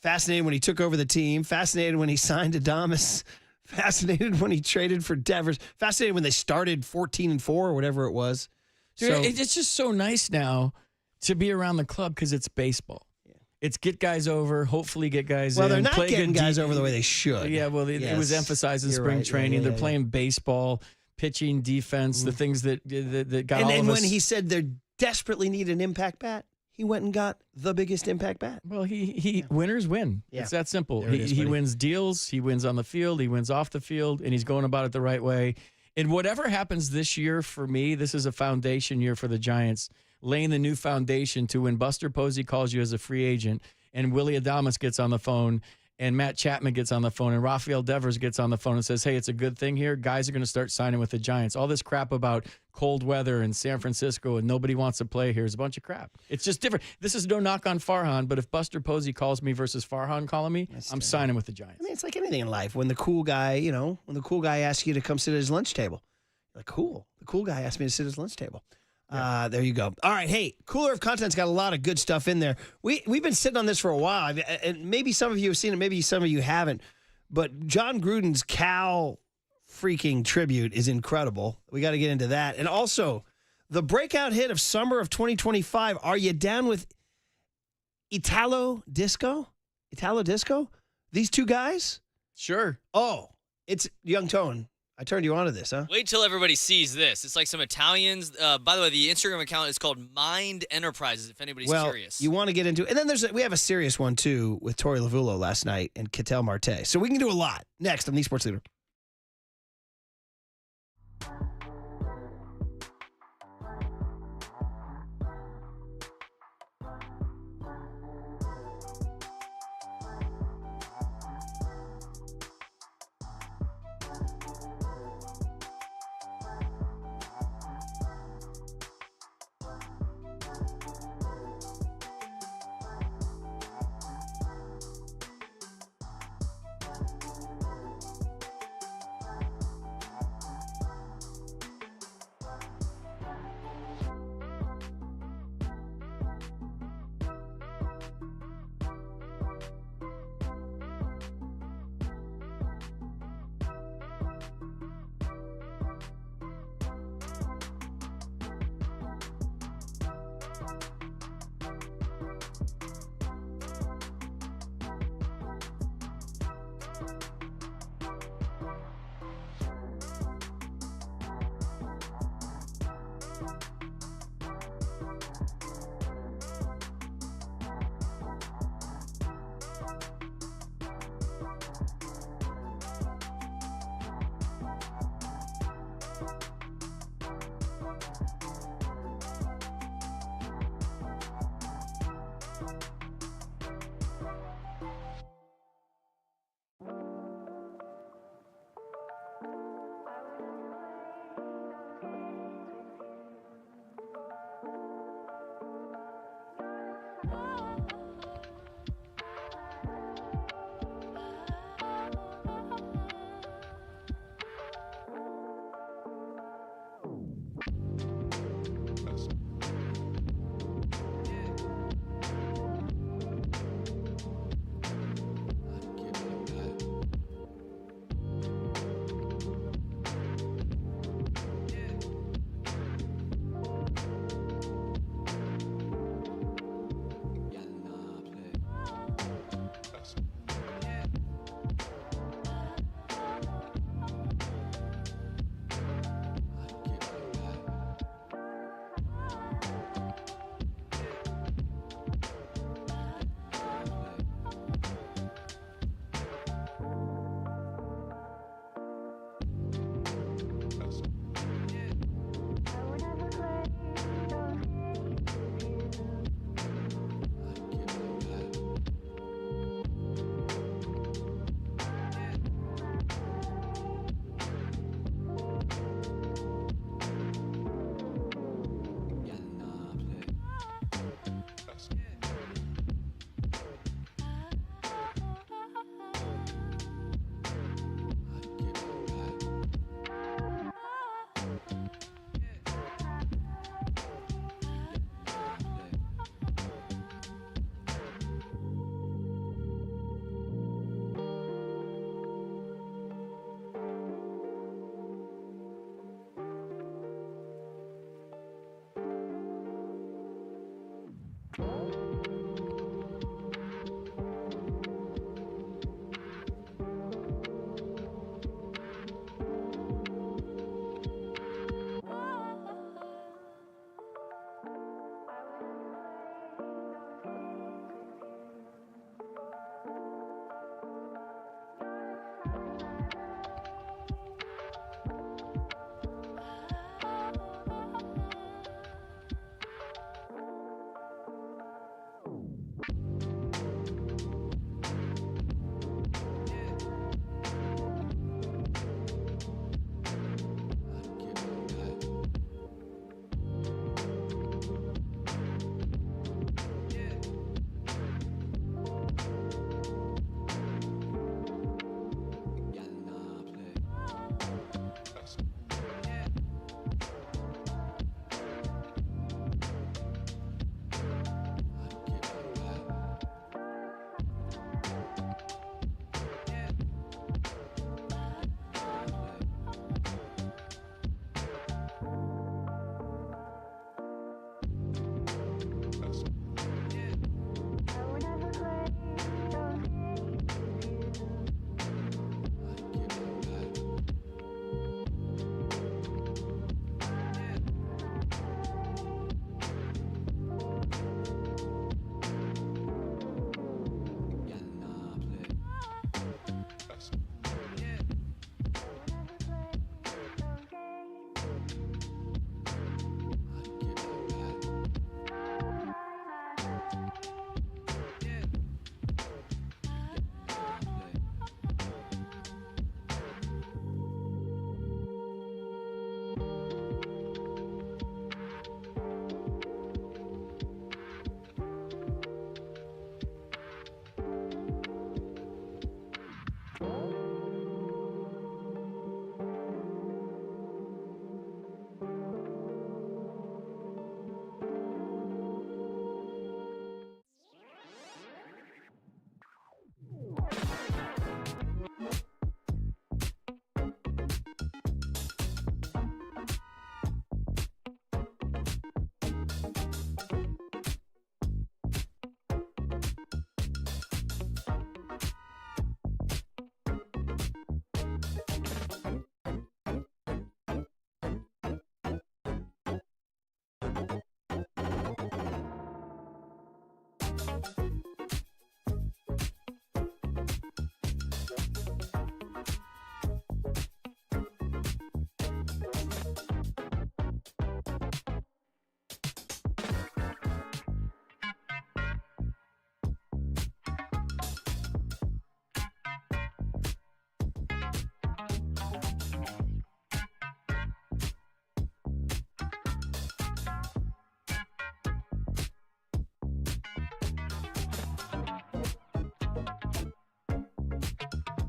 Fascinated when he took over the team. Fascinated when he signed Adames. Fascinated when he traded for Devers. Fascinated when they started 14-4 or whatever it was. Dude, it's just so nice now to be around the club because it's baseball. Yeah. It's get guys over, hopefully get guys in. Well, they're not play getting good guys over the way they should. Yeah, well, it was emphasized in spring training. They're playing baseball, pitching, defense, the things that got all of us. And when he said they desperately need an impact bat, he went and got the biggest impact bat. Well, winners win. Yeah. It's that simple. There it is, He buddy. wins deals. He wins on the field. He wins off the field, and he's going about it the right way. And whatever happens this year for me, this is a foundation year for the Giants, laying the new foundation to when Buster Posey calls you as a free agent and Willie Adames gets on the phone and Matt Chapman gets on the phone and Rafael Devers gets on the phone and says, hey, it's a good thing here. Guys are going to start signing with the Giants. All this crap about cold weather in San Francisco and nobody wants to play here is a bunch of crap. It's just different. This is no knock on Farhan, but if Buster Posey calls me versus Farhan calling me, I'm signing with the Giants. I mean, it's like anything in life. When the cool guy, asks you to come sit at his lunch table, you're like, cool. The cool guy asked me to sit at his lunch table. Yeah. There you go. All right, hey, Cooler of Content's got a lot of good stuff in there. We've been sitting on this for a while, and maybe some of you have seen it, maybe some of you haven't, but John Gruden's Cal freaking tribute is incredible. We got to get into that. And also, the breakout hit of summer of 2025, are you down with Italo Disco? These two guys? Sure. Oh, it's Young Tone. I turned you on to this, huh? Wait till everybody sees this. It's like some Italians. By the way, the Instagram account is called Mind Enterprises, if anybody's curious. You want to get into it. And then we have a serious one, too, with Tori Lavulo last night and Ketel Marte. So we can do a lot. Next on The Sports Leader.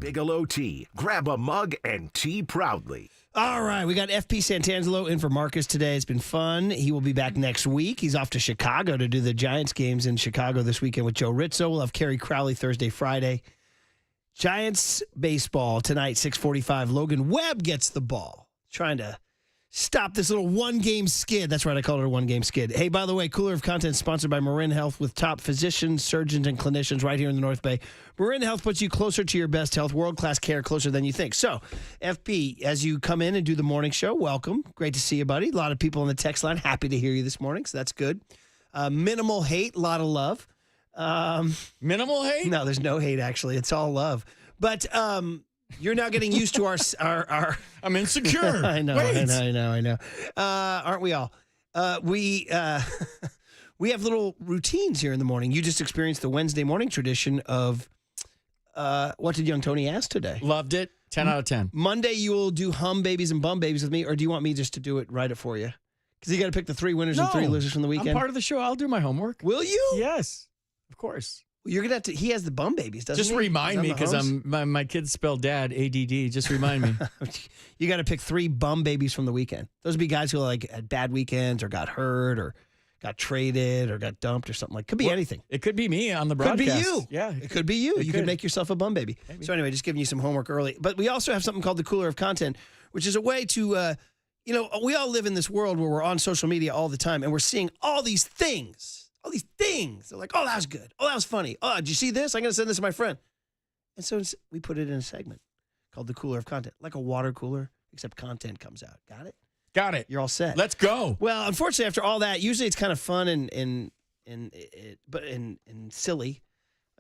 Bigelow Tea. Grab a mug and tea proudly. All right, we got FP Santangelo in for Marcus today. It's been fun. He will be back next week. He's off to Chicago to do the Giants games in Chicago this weekend with Joe Rizzo. We'll have Kerry Crowley Thursday, Friday. Giants baseball tonight, 6:45. Logan Webb gets the ball. Trying to stop this little one-game skid. That's right, I called it a one-game skid. Hey, by the way, Cooler of Content sponsored by Marin Health with top physicians, surgeons, and clinicians right here in the North Bay. Marin Health puts you closer to your best health, world-class care closer than you think. So, FP, as you come in and do the morning show, welcome. Great to see you, buddy. A lot of people on the text line. Happy to hear you this morning, so that's good. Minimal hate, a lot of love. Minimal hate? No, there's no hate, actually. It's all love. But you're now getting used to our I'm insecure. I know, Wait. I know. Aren't we all? We have little routines here in the morning. You just experienced the Wednesday morning tradition of what did young Tony ask today? Loved it. 10 out of 10. Monday you will do hum babies and bum babies with me, or do you want me just to do it, write it for you? Because you got to pick the 3 winners and 3 losers from the weekend. I'm part of the show. I'll do my homework. Will you? Yes, of course. You're gonna have to. He has the bum babies, doesn't Just he? remind me because my kids spell dad ADD. Just remind me. You got to pick 3 bum babies from the weekend. Those would be guys who like had bad weekends or got hurt or got traded or got dumped or something like. Could be anything. It could be me on the broadcast. Could be you. Yeah, it could be you. You could make yourself a bum baby. Maybe. So anyway, just giving you some homework early. But we also have something called the Cooler of Content, which is a way to, we all live in this world where we're on social media all the time and we're seeing all these things. All these things. They're like, oh, that was good. Oh, that was funny. Oh, did you see this? I'm going to send this to my friend. And so we put it in a segment called the Cooler of Content, like a water cooler, except content comes out. Got it? Got it. You're all set. Let's go. Well, unfortunately, after all that, usually it's kind of fun and silly,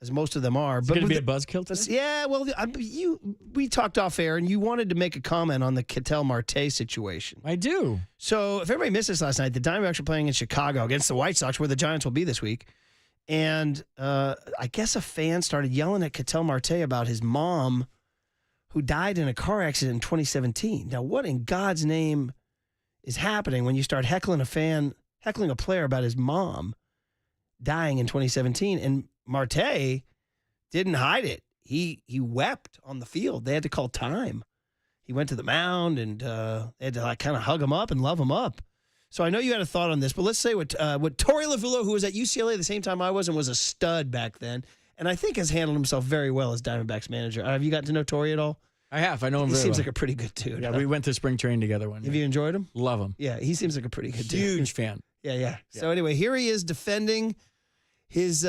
as most of them are. It's going to be a buzzkill today? Yeah, well, we talked off air, and you wanted to make a comment on the Ketel Marte situation. I do. So if everybody missed this last night, the Diamondbacks are playing in Chicago against the White Sox, where the Giants will be this week. And I guess a fan started yelling at Ketel Marte about his mom, who died in a car accident in 2017. Now, what in God's name is happening when you start heckling a player about his mom dying in 2017? And Marte didn't hide it. He wept on the field. They had to call time. He went to the mound and they had to kind of hug him up and love him up. So I know you had a thought on this, but let's say what Torey Lovullo, who was at UCLA the same time I was and was a stud back then, and I think has handled himself very well as Diamondbacks manager. Have you gotten to know Torey at all? I have. I know him He very seems well. like a pretty good dude. Yeah, we went to spring training together one year. Have you enjoyed him? Love him. Yeah, he seems like a pretty good dude. Huge fan. Yeah. So anyway, here he is defending his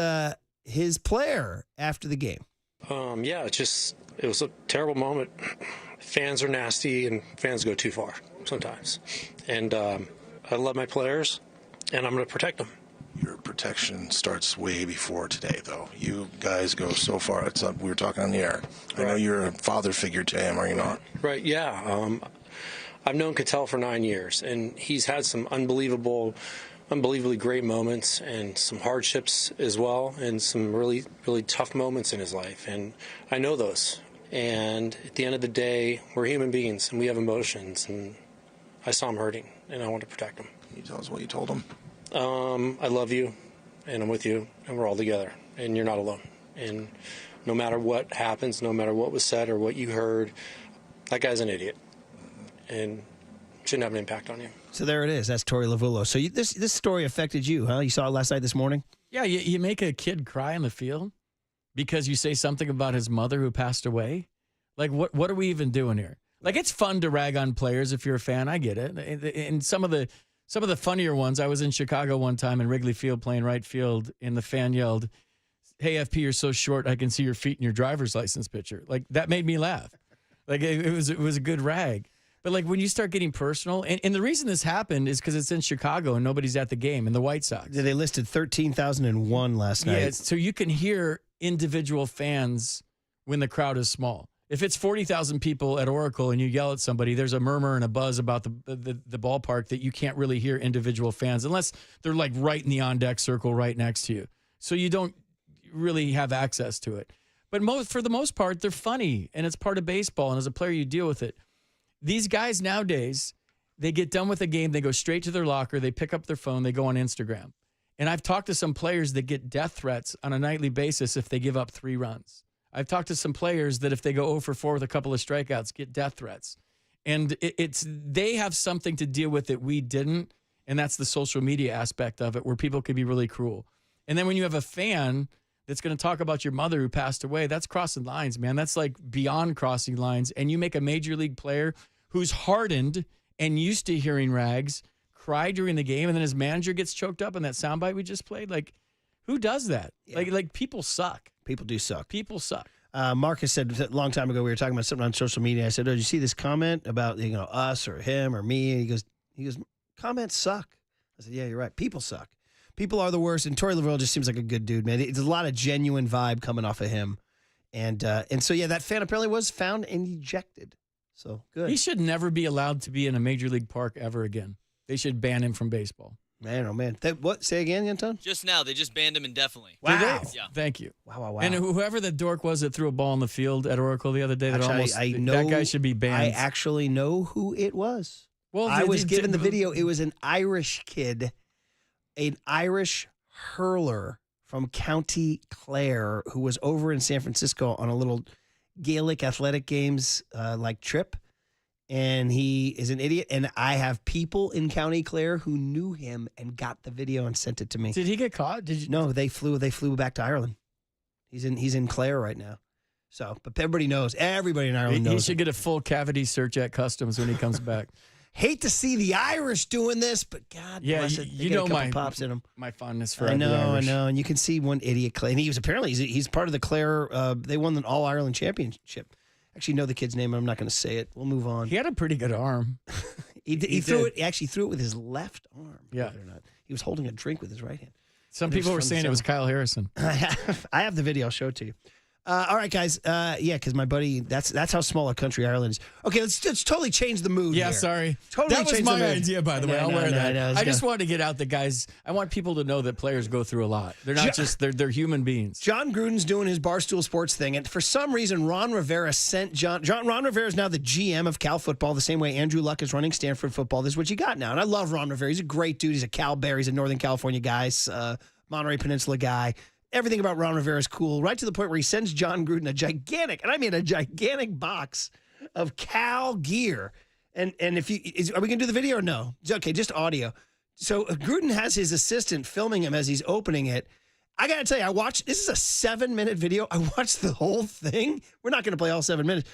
player after the game. Yeah, it was a terrible moment. Fans are nasty and fans go too far sometimes. And I love my players and I'm going to protect them. Your protection starts way before today, though. You guys go so far. It's up. We were talking on the air. I know you're a father figure to him, are you not? Right, yeah. I've known Ketel for 9 years, and he's had some unbelievably great moments and some hardships as well, and some really, really tough moments in his life. And I know those. And at the end of the day, we're human beings, and we have emotions. And I saw him hurting, and I want to protect him. Can you tell us what you told him? I love you, and I'm with you, and we're all together, and you're not alone. And no matter what happens, no matter what was said or what you heard, that guy's an idiot, and shouldn't have an impact on you. So there it is. That's Torey Lovullo. So this story affected you, huh? You saw it last night, this morning? Yeah, you make a kid cry in the field because you say something about his mother who passed away. Like, what are we even doing here? Like, it's fun to rag on players if you're a fan. I get it. And some of the funnier ones, I was in Chicago one time in Wrigley Field playing right field, and the fan yelled, "Hey, FP, you're so short, I can see your feet in your driver's license picture." Like, that made me laugh. Like, it was a good rag. But, like, when you start getting personal, and the reason this happened is because it's in Chicago and nobody's at the game, and the White Sox. They listed 13,001 last night. Yeah, so you can hear individual fans when the crowd is small. If it's 40,000 people at Oracle and you yell at somebody, there's a murmur and a buzz about the ballpark that you can't really hear individual fans unless they're like right in the on-deck circle right next to you. So you don't really have access to it. But for the most part, they're funny, and it's part of baseball, and as a player, you deal with it. These guys nowadays, they get done with a game, they go straight to their locker, they pick up their phone, they go on Instagram. And I've talked to some players that get death threats on a nightly basis if they give up 3 runs. I've talked to some players that if they go 0 for 4 with a couple of strikeouts, get death threats. And they have something to deal with that we didn't, and that's the social media aspect of it, where people can be really cruel. And then when you have a fan that's going to talk about your mother who passed away, that's crossing lines, man. That's like beyond crossing lines. And you make a major league player who's hardened and used to hearing rags cry during the game, and then his manager gets choked up in that soundbite we just played. Like, who does that? Yeah. Like people suck. People do suck. People suck. Marcus said a long time ago, we were talking about something on social media. I said, "Oh, did you see this comment about us or him or me?" And he goes, "Comments suck." I said, "Yeah, you're right. People suck. People are the worst." And Torey Lovullo just seems like a good dude, man. It's a lot of genuine vibe coming off of him, and so yeah, that fan apparently was found and ejected. So good. He should never be allowed to be in a major league park ever again. They should ban him from baseball. Man, oh man. What? Say again, Anton? Just now, they just banned him indefinitely. Wow. Yeah. Thank you. Wow. And whoever the dork was that threw a ball in the field at Oracle the other day, that actually, that guy should be banned. I actually know who it was. Well, I was given the video. It was an Irish kid, an Irish hurler from County Clare who was over in San Francisco on a little Gaelic athletic games trip. And he is an idiot. And I have people in County Clare who knew him and got the video and sent it to me. Did he get caught? No, they flew back to Ireland. He's in Clare right now. So, but everybody knows. Everybody in Ireland knows. He should get a full cavity search at customs when he comes back. Hate to see the Irish doing this, but God bless it. They got a couple pops in them. My fondness for I the Irish. know. And you can see one idiot Clay. And he was apparently he's part of the Clare. They won the All Ireland Championship. Actually, know the kid's name. I'm not going to say it. We'll move on. He had a pretty good arm. he threw it. He actually threw it with his left arm. Yeah, or not. He was holding a drink with his right hand. Some people were saying it was Kyle Harrison. I have the video. I'll show it to you. All right, guys. Because my buddy, that's how small a country Ireland is. Okay, let's totally change the mood. Yeah, here. sorry. Totally that was change my the mood. idea, by the way. I'll wear that. No, I just want to get out the guys. I want people to know that players go through a lot. They're not just they're human beings. John Gruden's doing his Barstool Sports thing, and for some reason, Ron Rivera sent Ron Rivera is now the GM of Cal football, the same way Andrew Luck is running Stanford football. This is what you got now, and I love Ron Rivera. He's a great dude. He's a Cal Bear. He's a Northern California guy, Monterey Peninsula guy. Everything about Ron Rivera is cool, right to the point where he sends John Gruden a gigantic box of Cal gear. And are we going to do the video or no? Okay, just audio. So Gruden has his assistant filming him as he's opening it. I got to tell you, this is a 7-minute video. I watched the whole thing. We're not going to play all 7 minutes.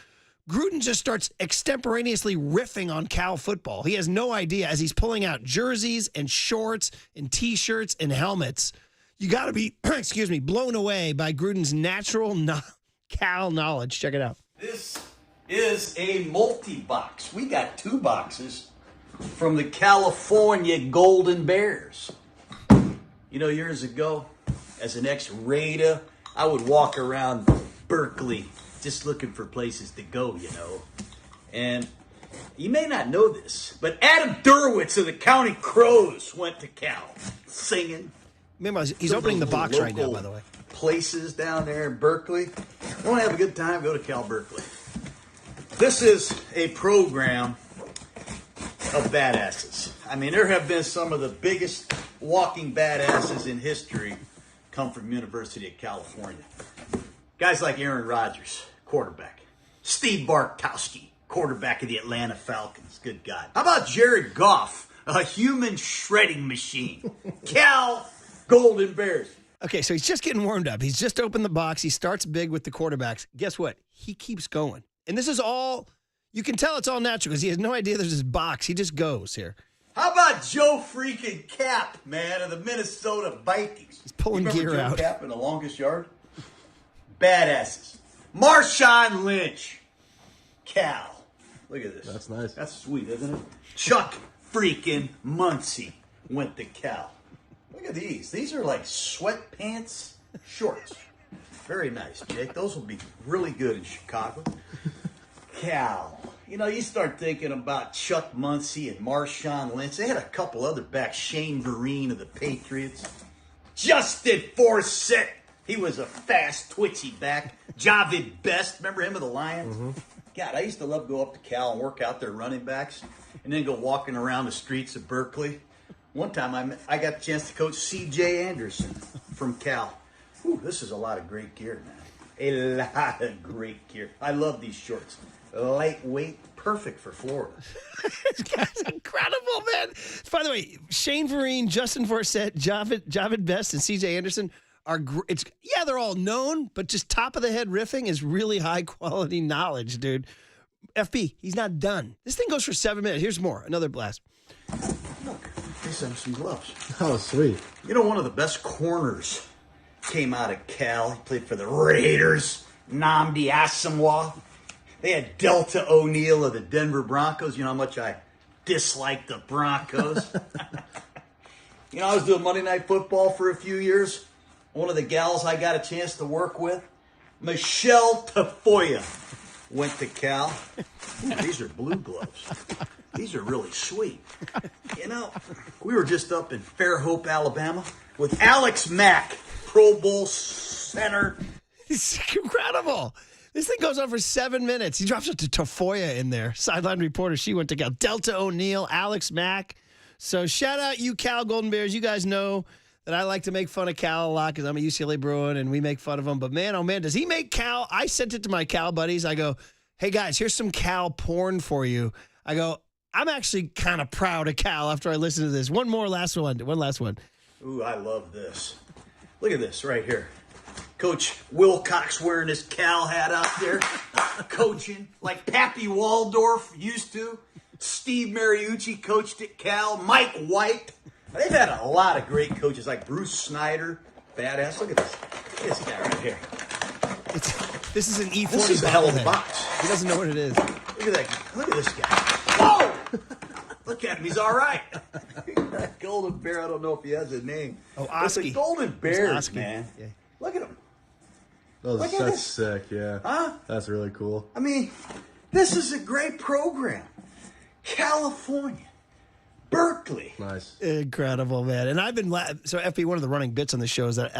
Gruden just starts extemporaneously riffing on Cal football. He has no idea as he's pulling out jerseys and shorts and T-shirts and helmets. You got to be, blown away by Gruden's natural Cal knowledge. Check it out. This is a multi-box. We got 2 boxes from the California Golden Bears. You know, years ago, as an ex-Raider, I would walk around Berkeley just looking for places to go, you know. And you may not know this, but Adam Derwitz of the County Crows went to Cal singing. Remember, he's opening the box right now, by the way. Places down there in Berkeley. You want to have a good time? Go to Cal Berkeley. This is a program of badasses. I mean, there have been some of the biggest walking badasses in history come from University of California. Guys like Aaron Rodgers, quarterback. Steve Bartkowski, quarterback of the Atlanta Falcons. Good God. How about Jared Goff, a human shredding machine? Cal Golden Bears. Okay, so he's just getting warmed up. He's just opened the box. He starts big with the quarterbacks. Guess what? He keeps going. And this is all, you can tell it's all natural because he has no idea there's this box. He just goes here. How about Joe freaking Cap, man, of the Minnesota Vikings? He's pulling gear Joe out. Cap in the longest yard? Badasses. Marshawn Lynch. Cal. Look at this. That's nice. That's sweet, isn't it? Chuck freaking Muncie went to Cal. Look at these. These are like sweatpants shorts. Very nice, Jake. Those will be really good in Chicago. Cal. You know, you start thinking about Chuck Muncie and Marshawn Lynch. They had a couple other backs. Shane Vereen of the Patriots. Justin Forsett. He was a fast, twitchy back. Javid Best. Remember him of the Lions? Mm-hmm. God, I used to love to go up to Cal and work out their running backs and then go walking around the streets of Berkeley. One time I got the chance to coach C.J. Anderson from Cal. Ooh, this is a lot of great gear, man. A lot of great gear. I love these shorts. Lightweight, perfect for Florida. This guy's incredible, man. By the way, Shane Vereen, Justin Forsett, Javid Best, and C.J. Anderson are they're all known, but just top of the head riffing is really high quality knowledge, dude. FB, he's not done. This thing goes for 7 minutes. Here's more. Another blast. Look, they sent us some gloves. Oh, sweet. You know, one of the best corners came out of Cal. He played for the Raiders. Nnamdi Asomugha. They had Delta O'Neal of the Denver Broncos. You know how much I dislike the Broncos. You know, I was doing Monday Night Football for a few years. One of the gals I got a chance to work with, Michelle Tafoya, went to Cal. Ooh, these are blue gloves. These are really sweet. You know, we were just up in Fairhope, Alabama, with Alex Mack, Pro Bowl center. It's incredible. This thing goes on for 7 minutes. He drops it to Tafoya in there. Sideline reporter. She went to Cal. Delta O'Neill, Alex Mack. So shout out you Cal Golden Bears. You guys know that I like to make fun of Cal a lot because I'm a UCLA Bruin and we make fun of him. But man, oh man, does he make Cal? I sent it to my Cal buddies. I go, hey guys, here's some Cal porn for you. I go, I'm actually kind of proud of Cal after I listen to this. One last one. Ooh, I love this. Look at this right here. Coach Wilcox wearing his Cal hat out there, coaching like Pappy Waldorf used to. Steve Mariucci coached at Cal. Mike White. They've had a lot of great coaches like Bruce Snyder. Badass. Look at this. Look at this guy right here. This is an E40. This is a hell of a box. He doesn't know what it is. Look at that. Look at this guy. Whoa! Look at him. He's all right. That golden bear. I don't know if he has a name. Oh, It's Oski. a golden bear, Oski. man. Yeah. Look at him. Oh, Look at that's this. sick, yeah. Huh? That's really cool. I mean, this is a great program. California. Berkeley. Nice. Incredible, man. And I've been so FP. One of the running bits on the show is that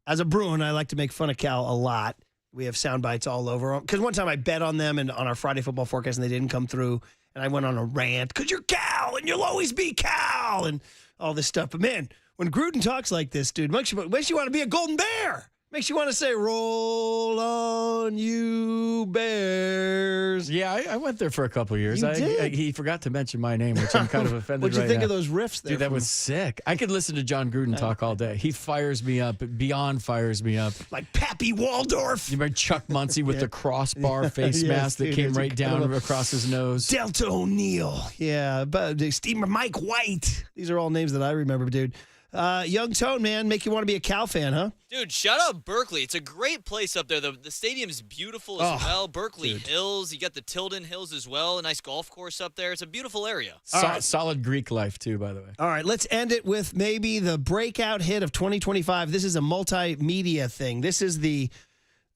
as a Bruin, I like to make fun of Cal a lot. We have sound bites all over because one time I bet on them and on our Friday football forecast and they didn't come through, and I went on a rant because you're Cal and you'll always be Cal and all this stuff. But man, when Gruden talks like this, dude, makes you want to be a Golden Bear. Makes you want to say, roll on, you Bears. Yeah, I went there for a couple of years. You did? He forgot to mention my name, which I'm kind of offended What'd you right think now. of those riffs there? Dude, that from- was sick. I could listen to John Gruden talk all day. He fires me up, beyond fires me up. Like Pappy Waldorf. You remember Chuck Muncie with the crossbar face Yes, mask that dude, came it's right down incredible. across his nose? Delta O'Neill. Yeah, but Steve Mike White. These are all names that I remember, dude. Young Tone, man, make you want to be a Cal fan, huh? Dude, shout out Berkeley. It's a great place up there. The stadium's beautiful as well. Berkeley Hills. You got the Tilden Hills as well. A nice golf course up there. It's a beautiful area. Solid Greek life, too, by the way. All right, let's end it with maybe the breakout hit of 2025. This is a multimedia thing. This is the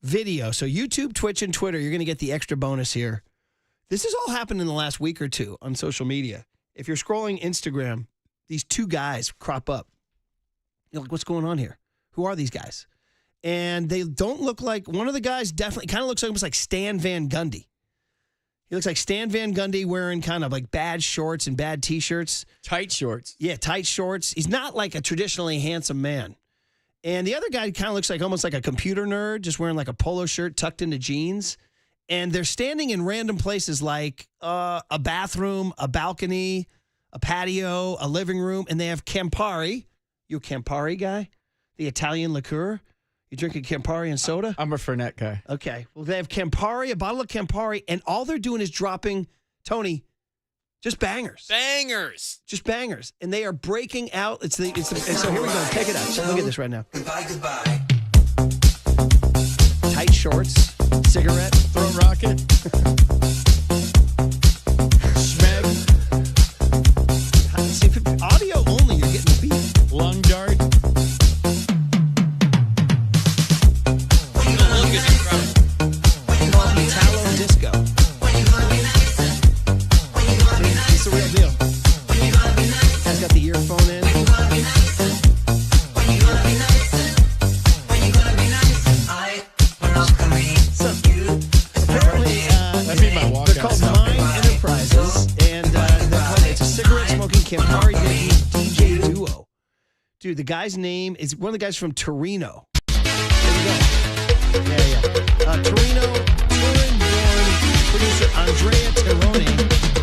video. So YouTube, Twitch, and Twitter, you're going to get the extra bonus here. This has all happened in the last week or two on social media. If you're scrolling Instagram, these two guys crop up. You're like, what's going on here? Who are these guys? And they don't look like, one of the guys definitely kind of looks like almost like Stan Van Gundy. He looks like Stan Van Gundy wearing kind of like bad shorts and bad T-shirts. Tight shorts. Yeah, tight shorts. He's not like a traditionally handsome man. And the other guy kind of looks like almost like a computer nerd, just wearing like a polo shirt tucked into jeans. And they're standing in random places like a bathroom, a balcony, a patio, a living room, and they have Campari. You a Campari guy? The Italian liqueur? You drinking Campari and soda? I'm a Fernet guy. Okay. Well, they have Campari, a bottle of Campari, and all they're doing is dropping, Tony, just bangers. Bangers. Just bangers. And they are breaking out. So here we go. Take it out. So look at this right now. Goodbye. Tight shorts, cigarette. Throw rocket. Schmeg. See, if audio only, you're getting the beat. Lung dart. The look is incredible. Italo disco. It's the real deal. Has got the earphone in. So, apparently, That'd be my walkout they're called song. Mind Enterprises, and it's a cigarette-smoking Campari DJ duo. Dude, the guy's name is one of the guys from Torino. There we go. Yeah. Torino, Turin-born producer Andrea Tirone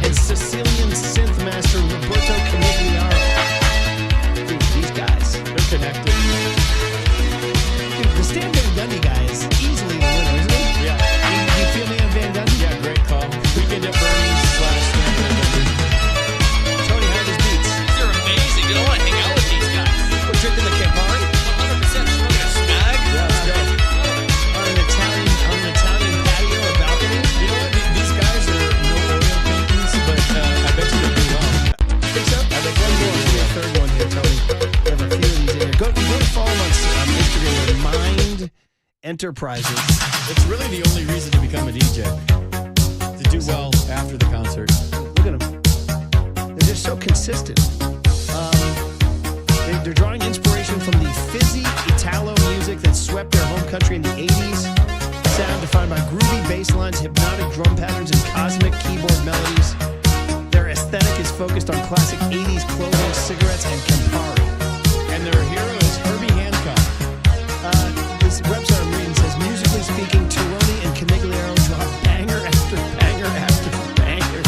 and Sicilian synth master Roberto Canigliaro. Dude, these guys. They're connected. Dude, the Stan Van Gundy guy is easily the winner, isn't he? Yeah. You feel me on Van Gundy? Yeah, great call. Weekend at Bernie's / Tony, how are these beats? These are amazing. Dude, I want to hang out with these guys. We're drinking the Campari 100% smoking a snag. Yeah, let's go. On an Italian patio or balcony. You know what? These guys are no oil paintings, but I bet you they do well. Think so? I think one more. We have a third one here, Tony. We have a few of these in here. Go and follow them on Instagram with Mind Enterprises. It's really the only reason to become a DJ. To do well after the concert. Look at them. They're just so consistent. They're drawing inspiration from the fizzy Italo music that swept their home country in the 80s, sound defined by groovy bass lines, hypnotic drum patterns, and cosmic keyboard melodies. Their aesthetic is focused on classic 80s clothing, cigarettes, and Campari. And their hero is Herbie Hancock. This Repstar reading says, musically speaking, Tironi and Canigliaro drop banger after banger after banger.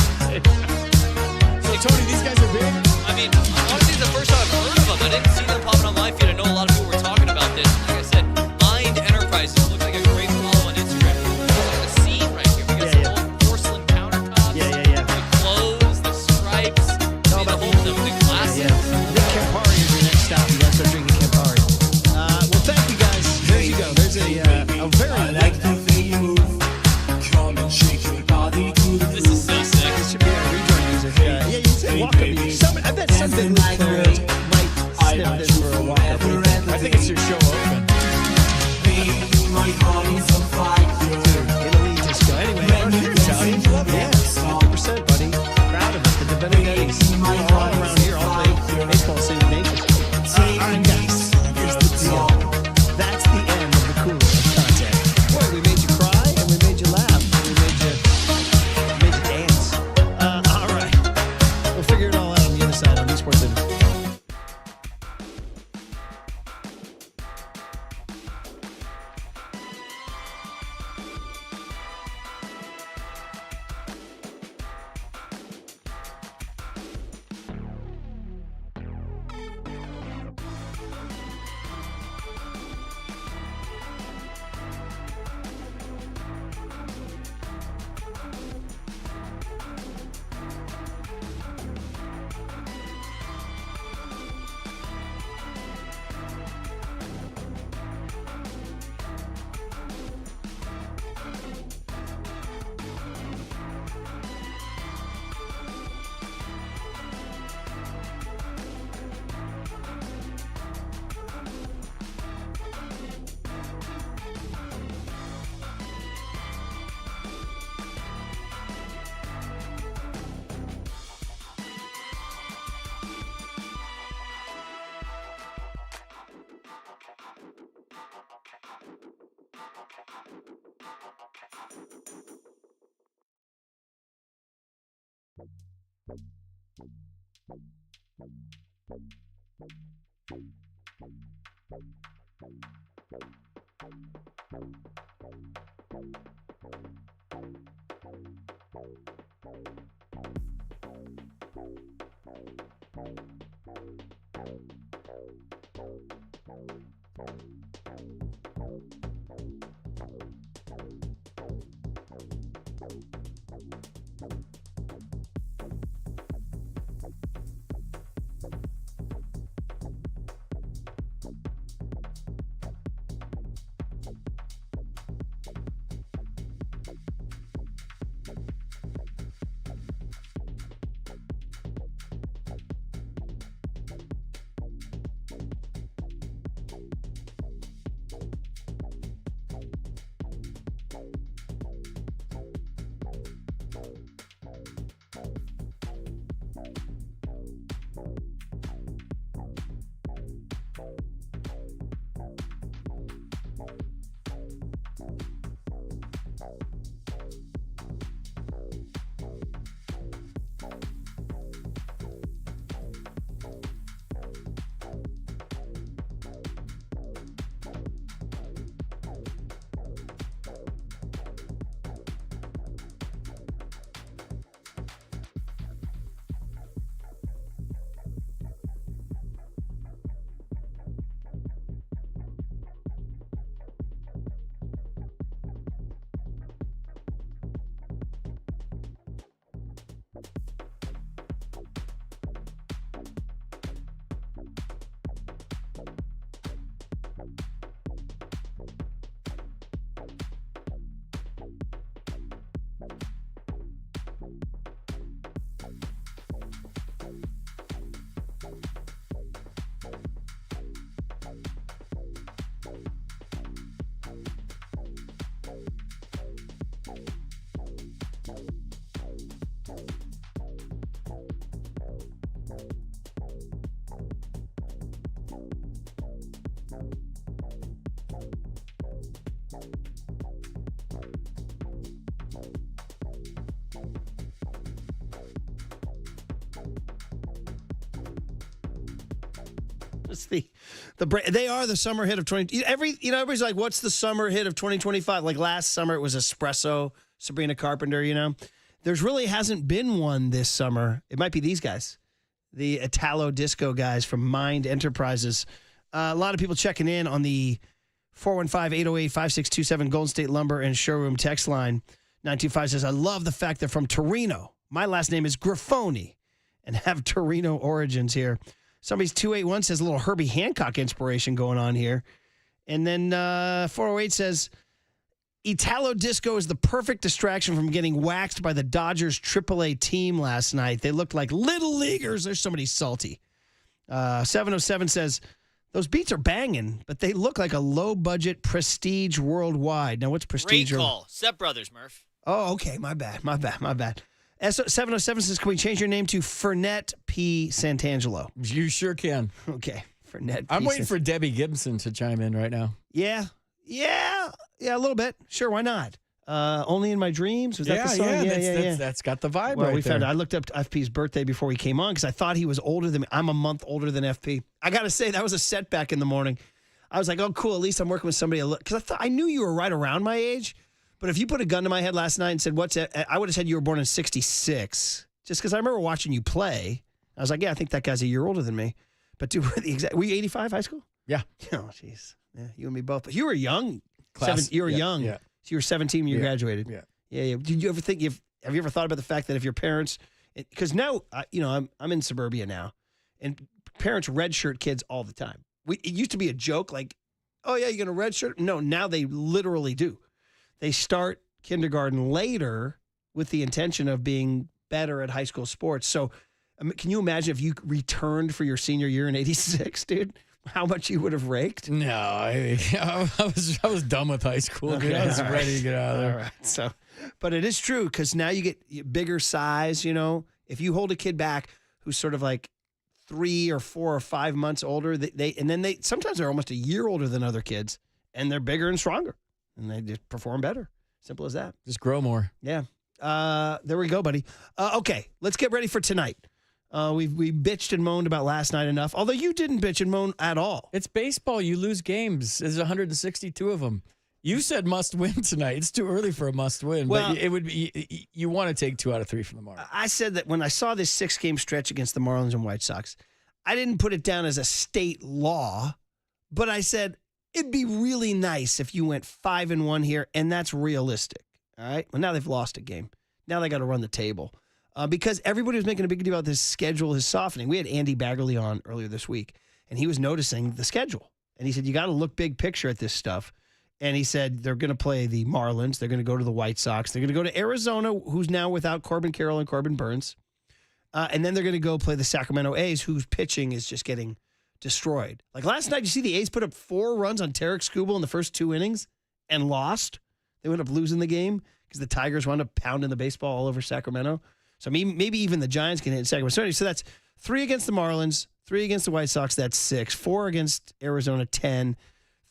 So, Tony, these guys are big? I mean, honestly, it's the first time I've heard of them. I didn't see them popping on my feed. I know a lot of people were talking about this. Like I said, Mind Enterprises looks like a great follow on Instagram. Looks like a scene right here. We got some old porcelain countertops. The clothes, the stripes. All about the glasses. I think Campari is your next stop. You gotta start drinking Campari. Well, thank you guys. There you go. There's a very. I like the way you move. Come and shake your body to the This is so sick. This should be our rejoin music. Yeah, you said walk-up music. I bet some big league players might sniff this for a walk-up. I think it's your show open. In a league disco. Anyway, yeah, 100%, buddy. Proud of it. The Benedetti. All around here, all play baseball in the nation. All right, guys. Here's the deal. That's the end of the Cooler of Content. Boy, we made you cry and we made you laugh. We made you dance. All right. We'll figure it all out on the other side on eSports Info. was they are the summer hit of 20. Everybody's like, what's the summer hit of 2025? Like last summer, it was Espresso, Sabrina Carpenter. There's really hasn't been one this summer. It might be these guys, the Italo Disco guys from Mind Enterprises. A lot of people checking in on the 415-808-5627 Golden State Lumber and Showroom text line. 925 says, I love the fact that from Torino, my last name is Grifoni and have Torino origins here. Somebody's 281 says a little Herbie Hancock inspiration going on here. And then 408 says, Italo Disco is the perfect distraction from getting waxed by the Dodgers AAA team last night. They looked like little leaguers. There's somebody salty. 707 says, those beats are banging, but they look like a low-budget Prestige Worldwide. Now, what's Prestige? Great call. Step Brothers, Murph. Oh, okay. My bad. 707 says, can we change your name to Fernet P. Santangelo? You sure can. Okay. Fernet P. I'm waiting for Debbie Gibson to chime in right now. Yeah, a little bit. Sure, why not? Only in My Dreams? Was that the song? Yeah. That's got the vibe right there. I looked up FP's birthday before we came on because I thought he was older than me. I'm a month older than FP. I got to say, that was a setback in the morning. I was like, oh, cool. At least I'm working with somebody. Because I knew you were right around my age. But if you put a gun to my head last night and said, what's it? I would have said you were born in 66. Just because I remember watching you play. I was like, yeah, I think that guy's a year older than me. But dude, were you 85 high school? Yeah. Oh, jeez. Yeah, you and me both. But you were young. You were yeah, young. Yeah. So you were 17 when you graduated. Yeah. Did you ever think? Have you ever thought about the fact that if your parents, because now I'm in suburbia now, and parents redshirt kids all the time. It used to be a joke, like, oh yeah, you're gonna redshirt. No, now they literally do. They start kindergarten later with the intention of being better at high school sports. So, can you imagine if you returned for your senior year in '86, dude? How much you would have raked? No, I was done with high school. Okay, I was ready to get out of there. All right. So, but it is true because now you get bigger size. If you hold a kid back who's sort of like 3 or 4 or 5 months older, they sometimes they're almost a year older than other kids, and they're bigger and stronger, and they just perform better. Simple as that. Just grow more. Yeah. There we go, buddy. Okay, let's get ready for tonight. We bitched and moaned about last night enough, although you didn't bitch and moan at all. It's baseball. You lose games. There's 162 of them. You said must win tonight. It's too early for a must win, but it would be. You want to take 2 out of 3 from the Marlins. I said that when I saw this 6-game stretch against the Marlins and White Sox, I didn't put it down as a state law, but I said it'd be really nice if you went 5-1 here, and that's realistic. All right. Well, now they've lost a game. Now they got to run the table. Because everybody was making a big deal about this schedule is softening. We had Andy Baggerly on earlier this week, and he was noticing the schedule. And he said, you got to look big picture at this stuff. And he said they're going to play the Marlins. They're going to go to the White Sox. They're going to go to Arizona, who's now without Corbin Carroll and Corbin Burns. And then they're going to go play the Sacramento A's, whose pitching is just getting destroyed. Like last night, you see the A's put up 4 runs on Tarek Skubal in the first 2 innings and lost. They wound up losing the game because the Tigers wound up pounding the baseball all over Sacramento. So maybe even the Giants can hit Sacramento. So that's 3 against the Marlins, 3 against the White Sox, that's 6, 4 against Arizona, 10,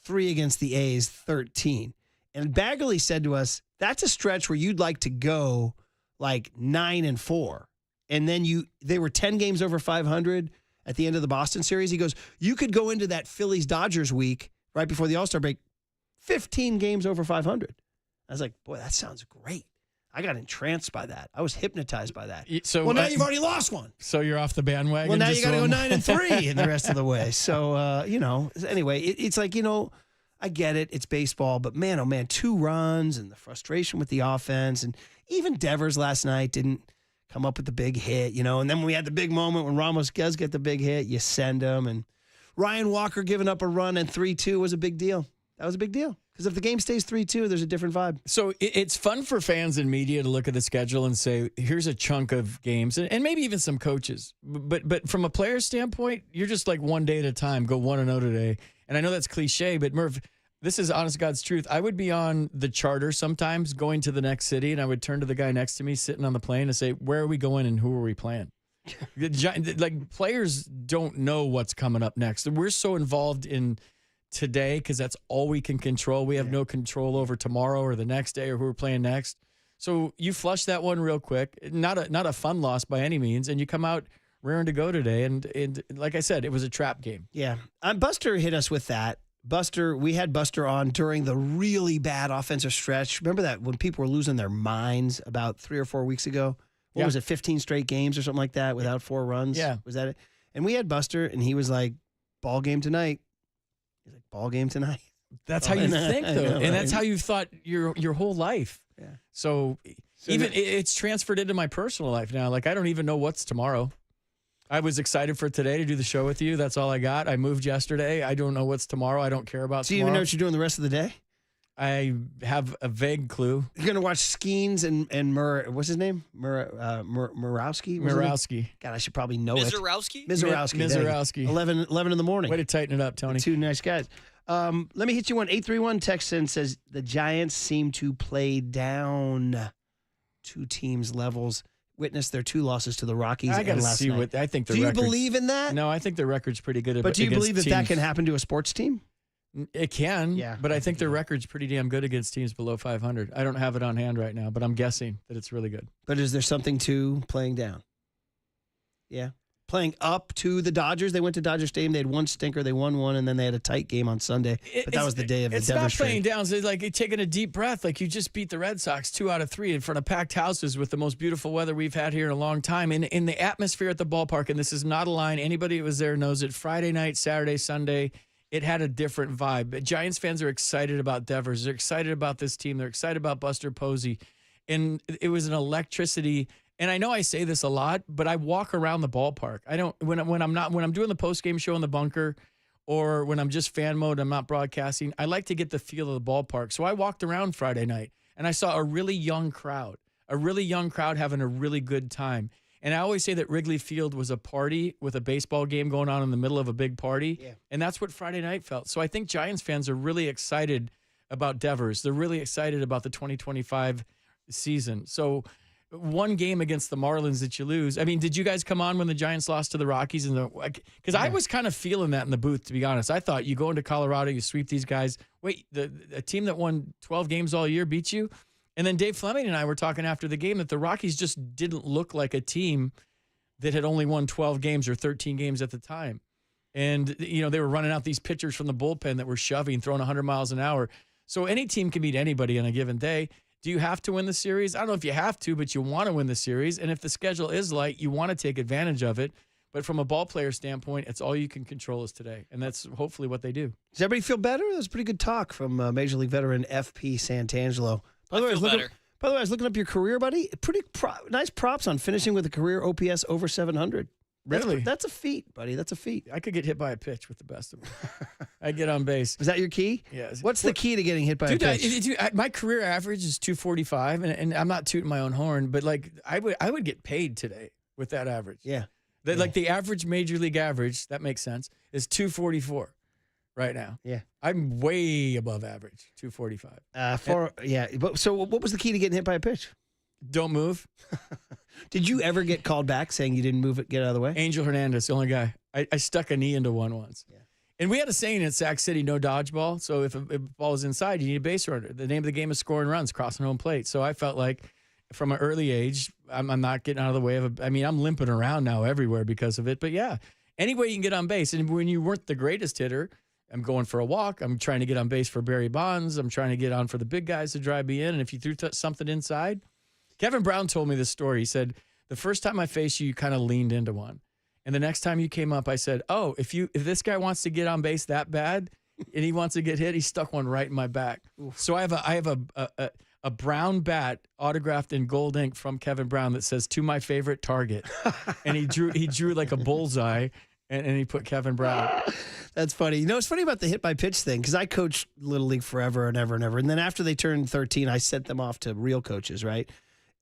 3 against the A's, 13. And Baggerly said to us, that's a stretch where you'd like to go like 9-4. And then they were 10 games over 500 at the end of the Boston series. He goes, you could go into that Phillies-Dodgers week right before the All-Star break, 15 games over 500. I was like, boy, that sounds great. I got entranced by that. I was hypnotized by that. So, well, now you've already lost one. So you're off the bandwagon. Well, now you got to go 9-3 in the rest of the way. So, anyway, it's like, I get it. It's baseball. But, man, oh, man, 2 runs and the frustration with the offense. And even Devers last night didn't come up with the big hit, And then when we had the big moment when Ramos does get the big hit, you send him. And Ryan Walker giving up a run and 3-2 was a big deal. That was a big deal. Because if the game stays 3-2, there's a different vibe. So it's fun for fans and media to look at the schedule and say, here's a chunk of games, and maybe even some coaches. But from a player standpoint, you're just like one day at a time, go 1-0 today. And I know that's cliche, but Murph, this is honest God's truth. I would be on the charter sometimes going to the next city, and I would turn to the guy next to me sitting on the plane and say, where are we going and who are we playing? Like players don't know what's coming up next. We're so involved in today because that's all we can control. We have no control over tomorrow or the next day or who we're playing next. So you flush that one real quick. Not a fun loss by any means, and you come out raring to go today. And like I said, it was a trap game. Yeah. Buster hit us with that. We had Buster on during the really bad offensive stretch. Remember that when people were losing their minds about 3 or 4 weeks ago? What was it, 15 straight games or something like that without 4 runs? Yeah. Was that it? And we had Buster, and he was like, ball game tonight. He's like, ball game tonight. That's how you think, though. And that's how you've thought your whole life. Yeah. So even it's transferred into my personal life now. Like, I don't even know what's tomorrow. I was excited for today to do the show with you. That's all I got. I moved yesterday. I don't know what's tomorrow. I don't care about Do you tomorrow. even know what you're doing the rest of the day? I have a vague clue. You're going to watch Skeens and what's his name? Murawski? Murawski. God, I should probably know it. Mizorowski? Mizorowski. 11 in the morning. Way to tighten it up, Tony. Two nice guys. Let me hit you one. 831 text in says the Giants seem to play down 2 teams' levels. Witnessed their 2 losses to the Rockies. I got to see night. what I think. Do you believe in that? No, I think their record's pretty good. But do you believe that teams. can happen to a sports team? It can. Yeah, but I think their record's pretty damn good against teams below 500. I don't have it on hand right now, but I'm guessing that it's really good. But is there something to playing down? Yeah. Playing up to the Dodgers. They went to Dodger Stadium. They had 1 stinker. They won 1, and then they had a tight game on Sunday. But that was the day of the It's not playing demonstration. down. So it's like taking a deep breath. Like you just beat the Red Sox 2 out of 3 in front of packed houses with the most beautiful weather we've had here in a long time. And in the atmosphere at the ballpark, and this is not a line. Anybody who was there knows it. Friday night, Saturday, Sunday, it had a different vibe. But Giants fans are excited about Devers. They're excited about this team. They're excited about Buster Posey. And it was an electricity. And I know I say this a lot, but I walk around the ballpark. I don't when I'm doing the post-game show in the bunker, or when I'm just fan mode, I'm not broadcasting. I like to get the feel of the ballpark. So I walked around Friday night and I saw a really young crowd having a really good time. And I always say that Wrigley Field was a party with a baseball game going on in the middle of a big party. Yeah. And that's what Friday night felt. So I think Giants fans are really excited about Devers. They're really excited about the 2025 season. So one game against the Marlins that you lose. I mean, did you guys come on when the Giants lost to the Rockies? Because I was kind of feeling that in the booth, to be honest. I thought you go into Colorado, you sweep these guys. Wait, a team that won 12 games all year beats you? And then Dave Fleming and I were talking after the game that the Rockies just didn't look like a team that had only won 12 games or 13 games at the time. And, they were running out these pitchers from the bullpen that were shoving, throwing 100 miles an hour. So any team can beat anybody on a given day. Do you have to win the series? I don't know if you have to, but you want to win the series. And if the schedule is light, you want to take advantage of it. But from a ball player standpoint, it's all you can control is today. And that's hopefully what they do. Does everybody feel better? That was pretty good talk from Major League veteran FP Santangelo. By the way, I was looking up your career, buddy. Pretty nice props on finishing with a career OPS over 700. Really? That's a feat, buddy. That's a feat. I could get hit by a pitch with the best of them. I get on base. Is that your key? Yeah. What's the key to getting hit by a pitch? My career average is 245, and I'm not tooting my own horn, but like I would get paid today with that average. Yeah. Like the average major league average, that makes sense, is 244 right now. Yeah. I'm way above average, 245. So what was the key to getting hit by a pitch? Don't move. Did you ever get called back saying you didn't move it, get out of the way? Angel Hernandez, the only guy. I stuck a knee into one once. Yeah. And we had a saying in Sac City, no dodgeball. So if a ball is inside, you need a base runner. The name of the game is scoring runs, crossing home plate. So I felt like from an early age, I'm not getting out of the way of I'm limping around now everywhere because of it. But yeah, any way you can get on base. And when you weren't the greatest hitter, I'm going for a walk. I'm trying to get on base for Barry Bonds. I'm trying to get on for the big guys to drive me in. And if you threw something inside, Kevin Brown told me this story. He said, the first time I faced you, you kind of leaned into one. And the next time you came up, I said, oh, if this guy wants to get on base that bad and he wants to get hit, he stuck one right in my back. Oof. So I have a brown bat autographed in gold ink from Kevin Brown that says, to my favorite target. And he drew like a bullseye and he put Kevin Brown. That's funny. It's funny about the hit by pitch thing because I coached Little League forever and ever and ever. And then after they turned 13, I sent them off to real coaches, right?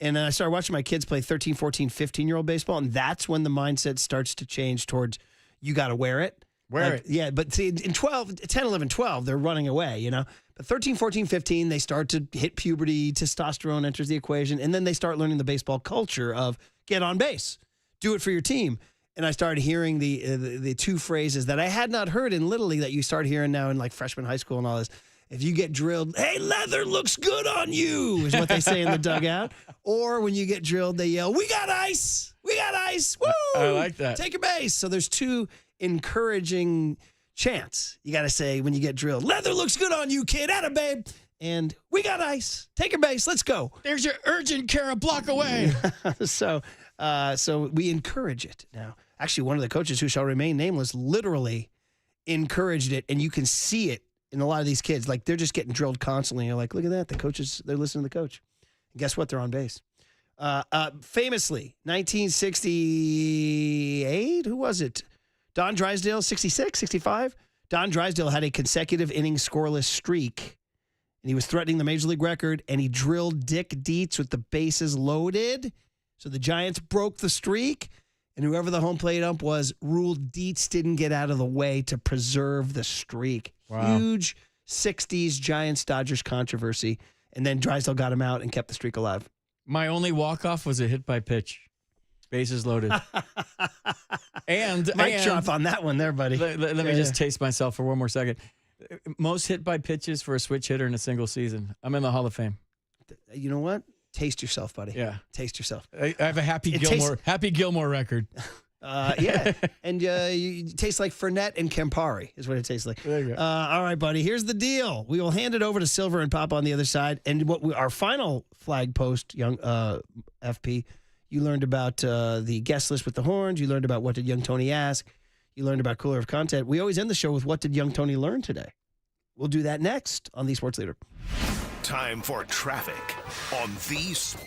And then I started watching my kids play 13, 14, 15-year-old baseball, and that's when the mindset starts to change towards you got to wear it. Wear it. Yeah, but see, in 10, 11, 12, they're running away, But 13, 14, 15, they start to hit puberty, testosterone enters the equation, and then they start learning the baseball culture of get on base, do it for your team. And I started hearing the two phrases that I had not heard in Little League that you start hearing now in like freshman high school and all this. if you get drilled, hey, leather looks good on you, is what they say in the dugout. Or when you get drilled, they yell, we got ice. We got ice. Woo! I like that. Take your base. So there's two encouraging chants. You got to say when you get drilled, leather looks good on you, kid. Atta babe. And we got ice. Take your base. Let's go. There's your urgent care a block away. So we encourage it now. Actually, one of the coaches who shall remain nameless literally encouraged it, and you can see it in a lot of these kids. Like, they're just getting drilled constantly. You're like, look at that. The coaches, they're listening to the coach. And guess what? They're on base. Famously, 1968, who was it? Don Drysdale, 66, 65? Don Drysdale had a consecutive inning scoreless streak, and he was threatening the Major League record, and he drilled Dick Dietz with the bases loaded. So the Giants broke the streak, and whoever the home plate ump was ruled Dietz didn't get out of the way to preserve the streak. Wow. Huge 60s Giants-Dodgers controversy, and then Drysdale got him out and kept the streak alive. My only walk-off was a hit by pitch. Bases loaded. and Mic drop on that one there, buddy. Let me just taste myself for one more second. Most hit by pitches for a switch hitter in a single season. I'm in the Hall of Fame. You know what? Taste yourself, buddy. Yeah. Taste yourself. I have a Happy Gilmore record. Yeah. And you taste like Fernet and Campari is what it tastes like. There you go. All right, buddy. Here's the deal. We will hand it over to Silver and Pop on the other side. And our final flag post, young FP, you learned about the guest list with the horns. You learned about what did young Tony ask. You learned about Cooler of Content. We always end the show with what did young Tony learn today. We'll do that next on The Sports Leader. Time for traffic on the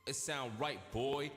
It sound right, boy.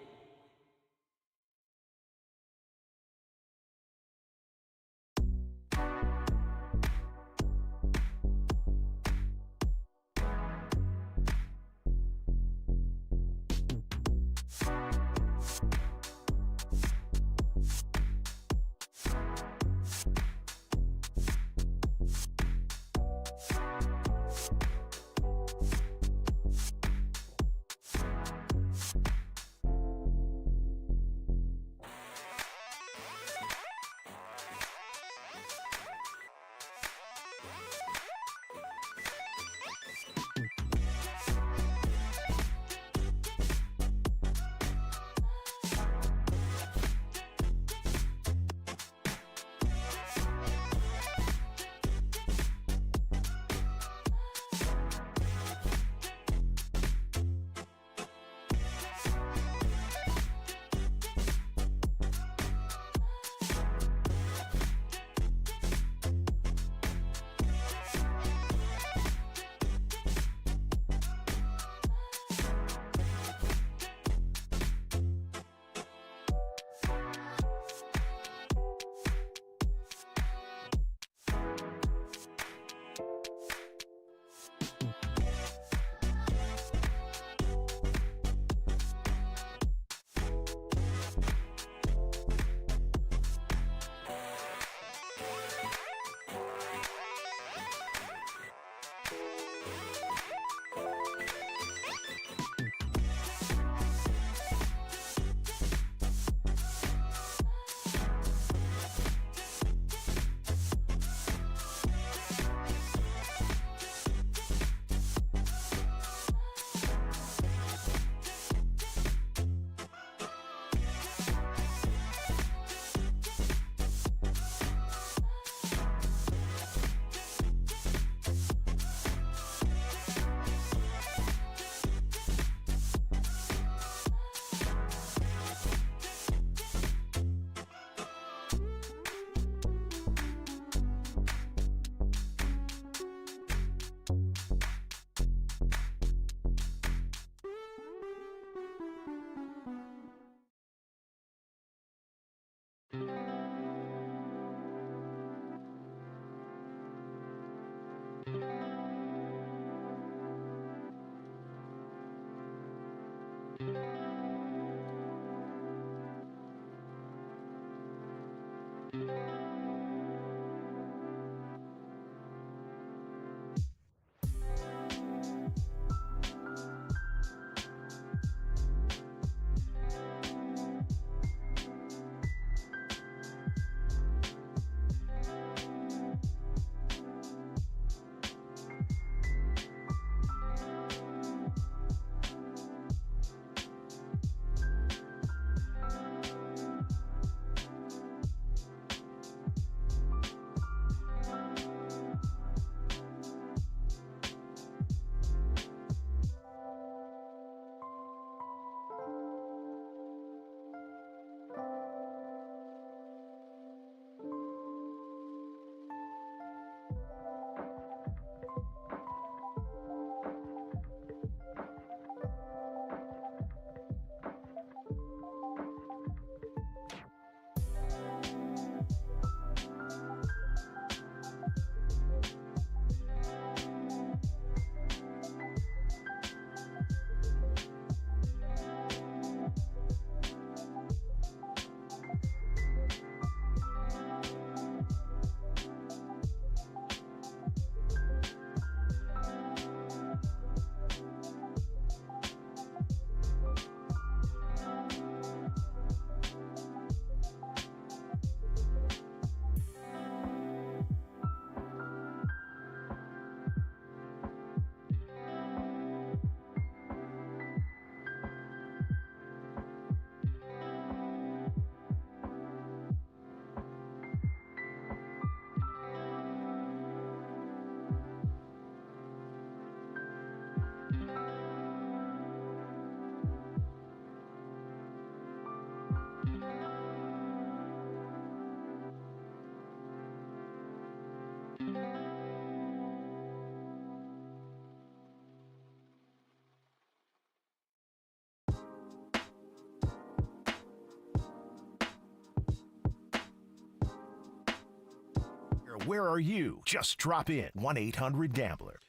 Where are you? Just drop in 1-800-GAMBLER.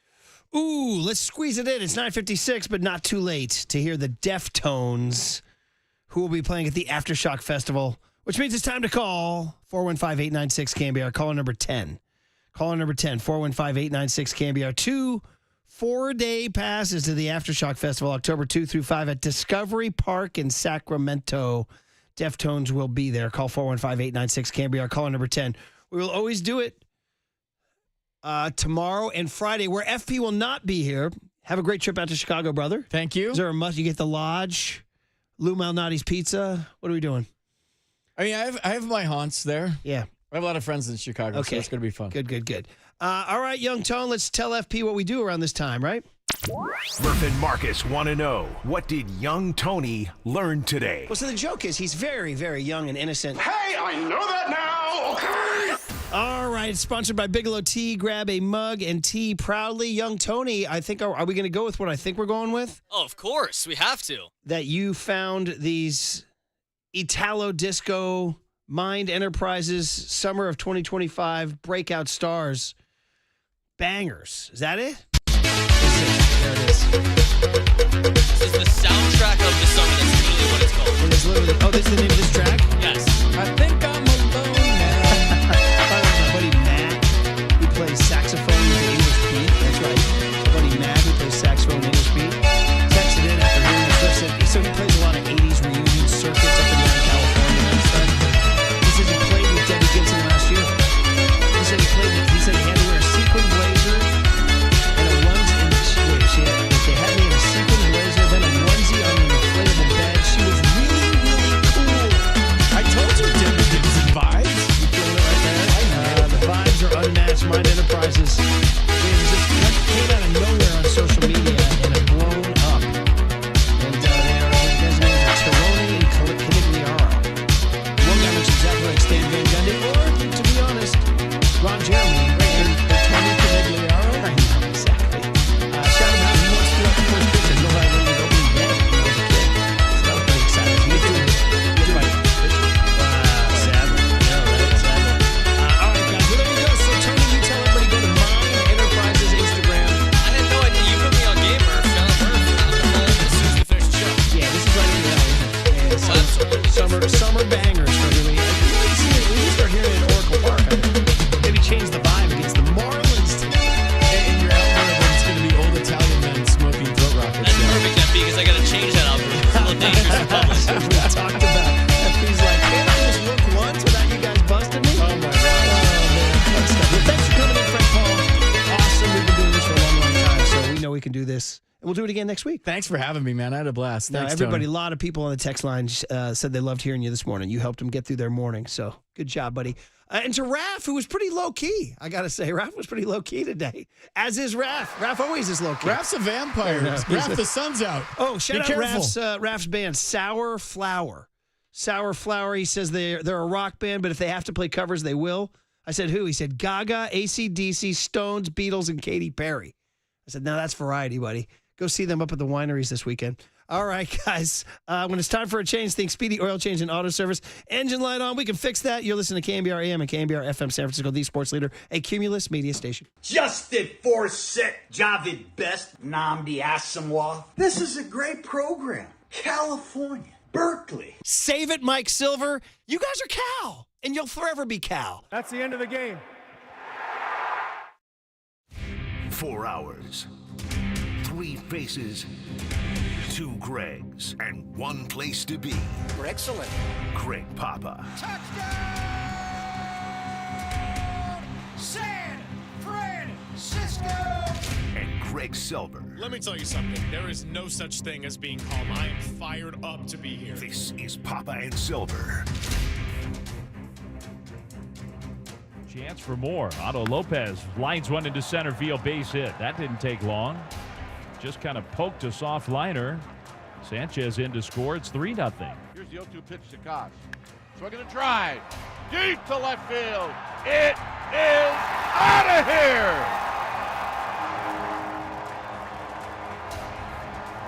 Ooh, let's squeeze it in. It's 9:56, but not too late to hear the Deftones, who will be playing at the Aftershock Festival, which means it's time to call 415-896-KNBR. Caller number 10. Caller number 10, 415-896-KNBR. 2 4-day passes to the Aftershock Festival, October 2 through 5 at Discovery Park in Sacramento. Deftones will be there. Call 415-896-KNBR. Caller number 10. We will always do it tomorrow and Friday, where FP will not be here. Have a great trip out to Chicago, brother. Thank you. Is there a must? You get the Lodge, Lou Malnati's Pizza. What are we doing? I mean, I have my haunts there. Yeah. I have a lot of friends in Chicago, so it's going to be fun. Good. All right, Young Tone, let's tell FP what we do around this time, right? Murph and Marcus want to know, what did young Tony learn today? Well, so the joke is he's very, very young and innocent. Hey, I know that now, okay? All right, sponsored by Bigelow Tea. Grab a mug and tea proudly. Young Tony, I think, are we going to go with what I think we're going with? Oh, of course. We have to. That you found these Italo Disco Mind Enterprises Summer of 2025 Breakout Stars bangers. Is that it? There it is. This is the soundtrack of the summer. That's literally what it's called. It is literally, oh, this is the name of this track? Yes. I think I'm alone now. My buddy Matt, who plays saxophone with the English beat. That's right. My buddy Matt, who plays saxophone with the English beat, texted in after hearing this. So he plays a lot of 80s reunion circuits up and down California and stuff. He says he played with Debbie Gibson last year. He said he had to wear a sequin blazer and a onesie. They had me in a sequin blazer, then a onesie on an inflatable bed. She was really, really cool. I told you Debbie Gibson vibes. You feeling it right there? The vibes are unmatched. Mind Enterprises. It just came out of nowhere on social media and have blown up. And their names are Tirone and Canigliaro. One guy looks exactly like Stan Van Gundy, or, to be honest, Ron Jeremy and Tony Canigliaro. I know, exactly. Shout him out. He wants to do up the first pitch and nobody really opening day when I was a kid. So that was pretty exciting. He was doing sadly. No, right? Sadly. All right, guys. Well, there you go. So, Tony, you tell everybody go to Mind Enterprises Instagram. I had no idea. You put me on Game Murph. Shout out Murph. As soon as we finish the show. Yeah, this is right in the alley. Summer bangers for everybody. We need to start hearing it in Oracle Park. Maybe change the vibe against the Marlins. In your algorithm, it's going to be old Italian men smoking throat rockets. That's perfect, FB, because I got to change that algorithm. It's a little dangerous in public. We talked about FB's like, can't I just look once without you guys busting me? Oh, my God. Fun stuff. Well, thanks for coming in, Frank Paul. Awesome. We've been doing this for a long, long time, so we know we can do this. And we'll do it again next week. Thanks for having me, man. I had a blast. Thanks, everybody, Tony. a lot of people on the text line said they loved hearing you this morning. You helped them get through their morning, so good job, buddy. And to Raph, who was pretty low-key, I got to say. Raph was pretty low-key today, as is Raph. Raph always is low-key. Raph's a vampire. Raph, the sun's out. Oh, shout out careful. Raph's band, Sour Flower. Sour Flower, he says they're a rock band, but if they have to play covers, they will. I said, who? He said, Gaga, AC/DC, Stones, Beatles, and Katy Perry. I said, no, that's variety, buddy. Go see them up at the wineries this weekend. All right, guys. When it's time for a change, think Speedy Oil Change and Auto Service. Engine light on. We can fix that. You're listening to KNBR AM and KNBR FM San Francisco, the sports leader, a Cumulus media station. Justin Forsett, Javid Best, Namdi Asamoah. This is a great program. California, Berkeley. Save it, Mike Silver. You guys are Cal, and you'll forever be Cal. That's the end of the game. 4 hours. 3 faces, 2 Gregs, and 1 place to be. Excellent. Greg Papa. Touchdown! San Francisco! And Greg Silver. Let me tell you something. There is no such thing as being calm. I am fired up to be here. This is Papa and Silver. Chance for more. Otto Lopez lines one into center field, base hit. That didn't take long. Just kind of poked a soft liner. Sanchez in to score. It's 3-0. Here's the 0-2 pitch to Koss. Swinging a drive. Deep to left field. It is out of here.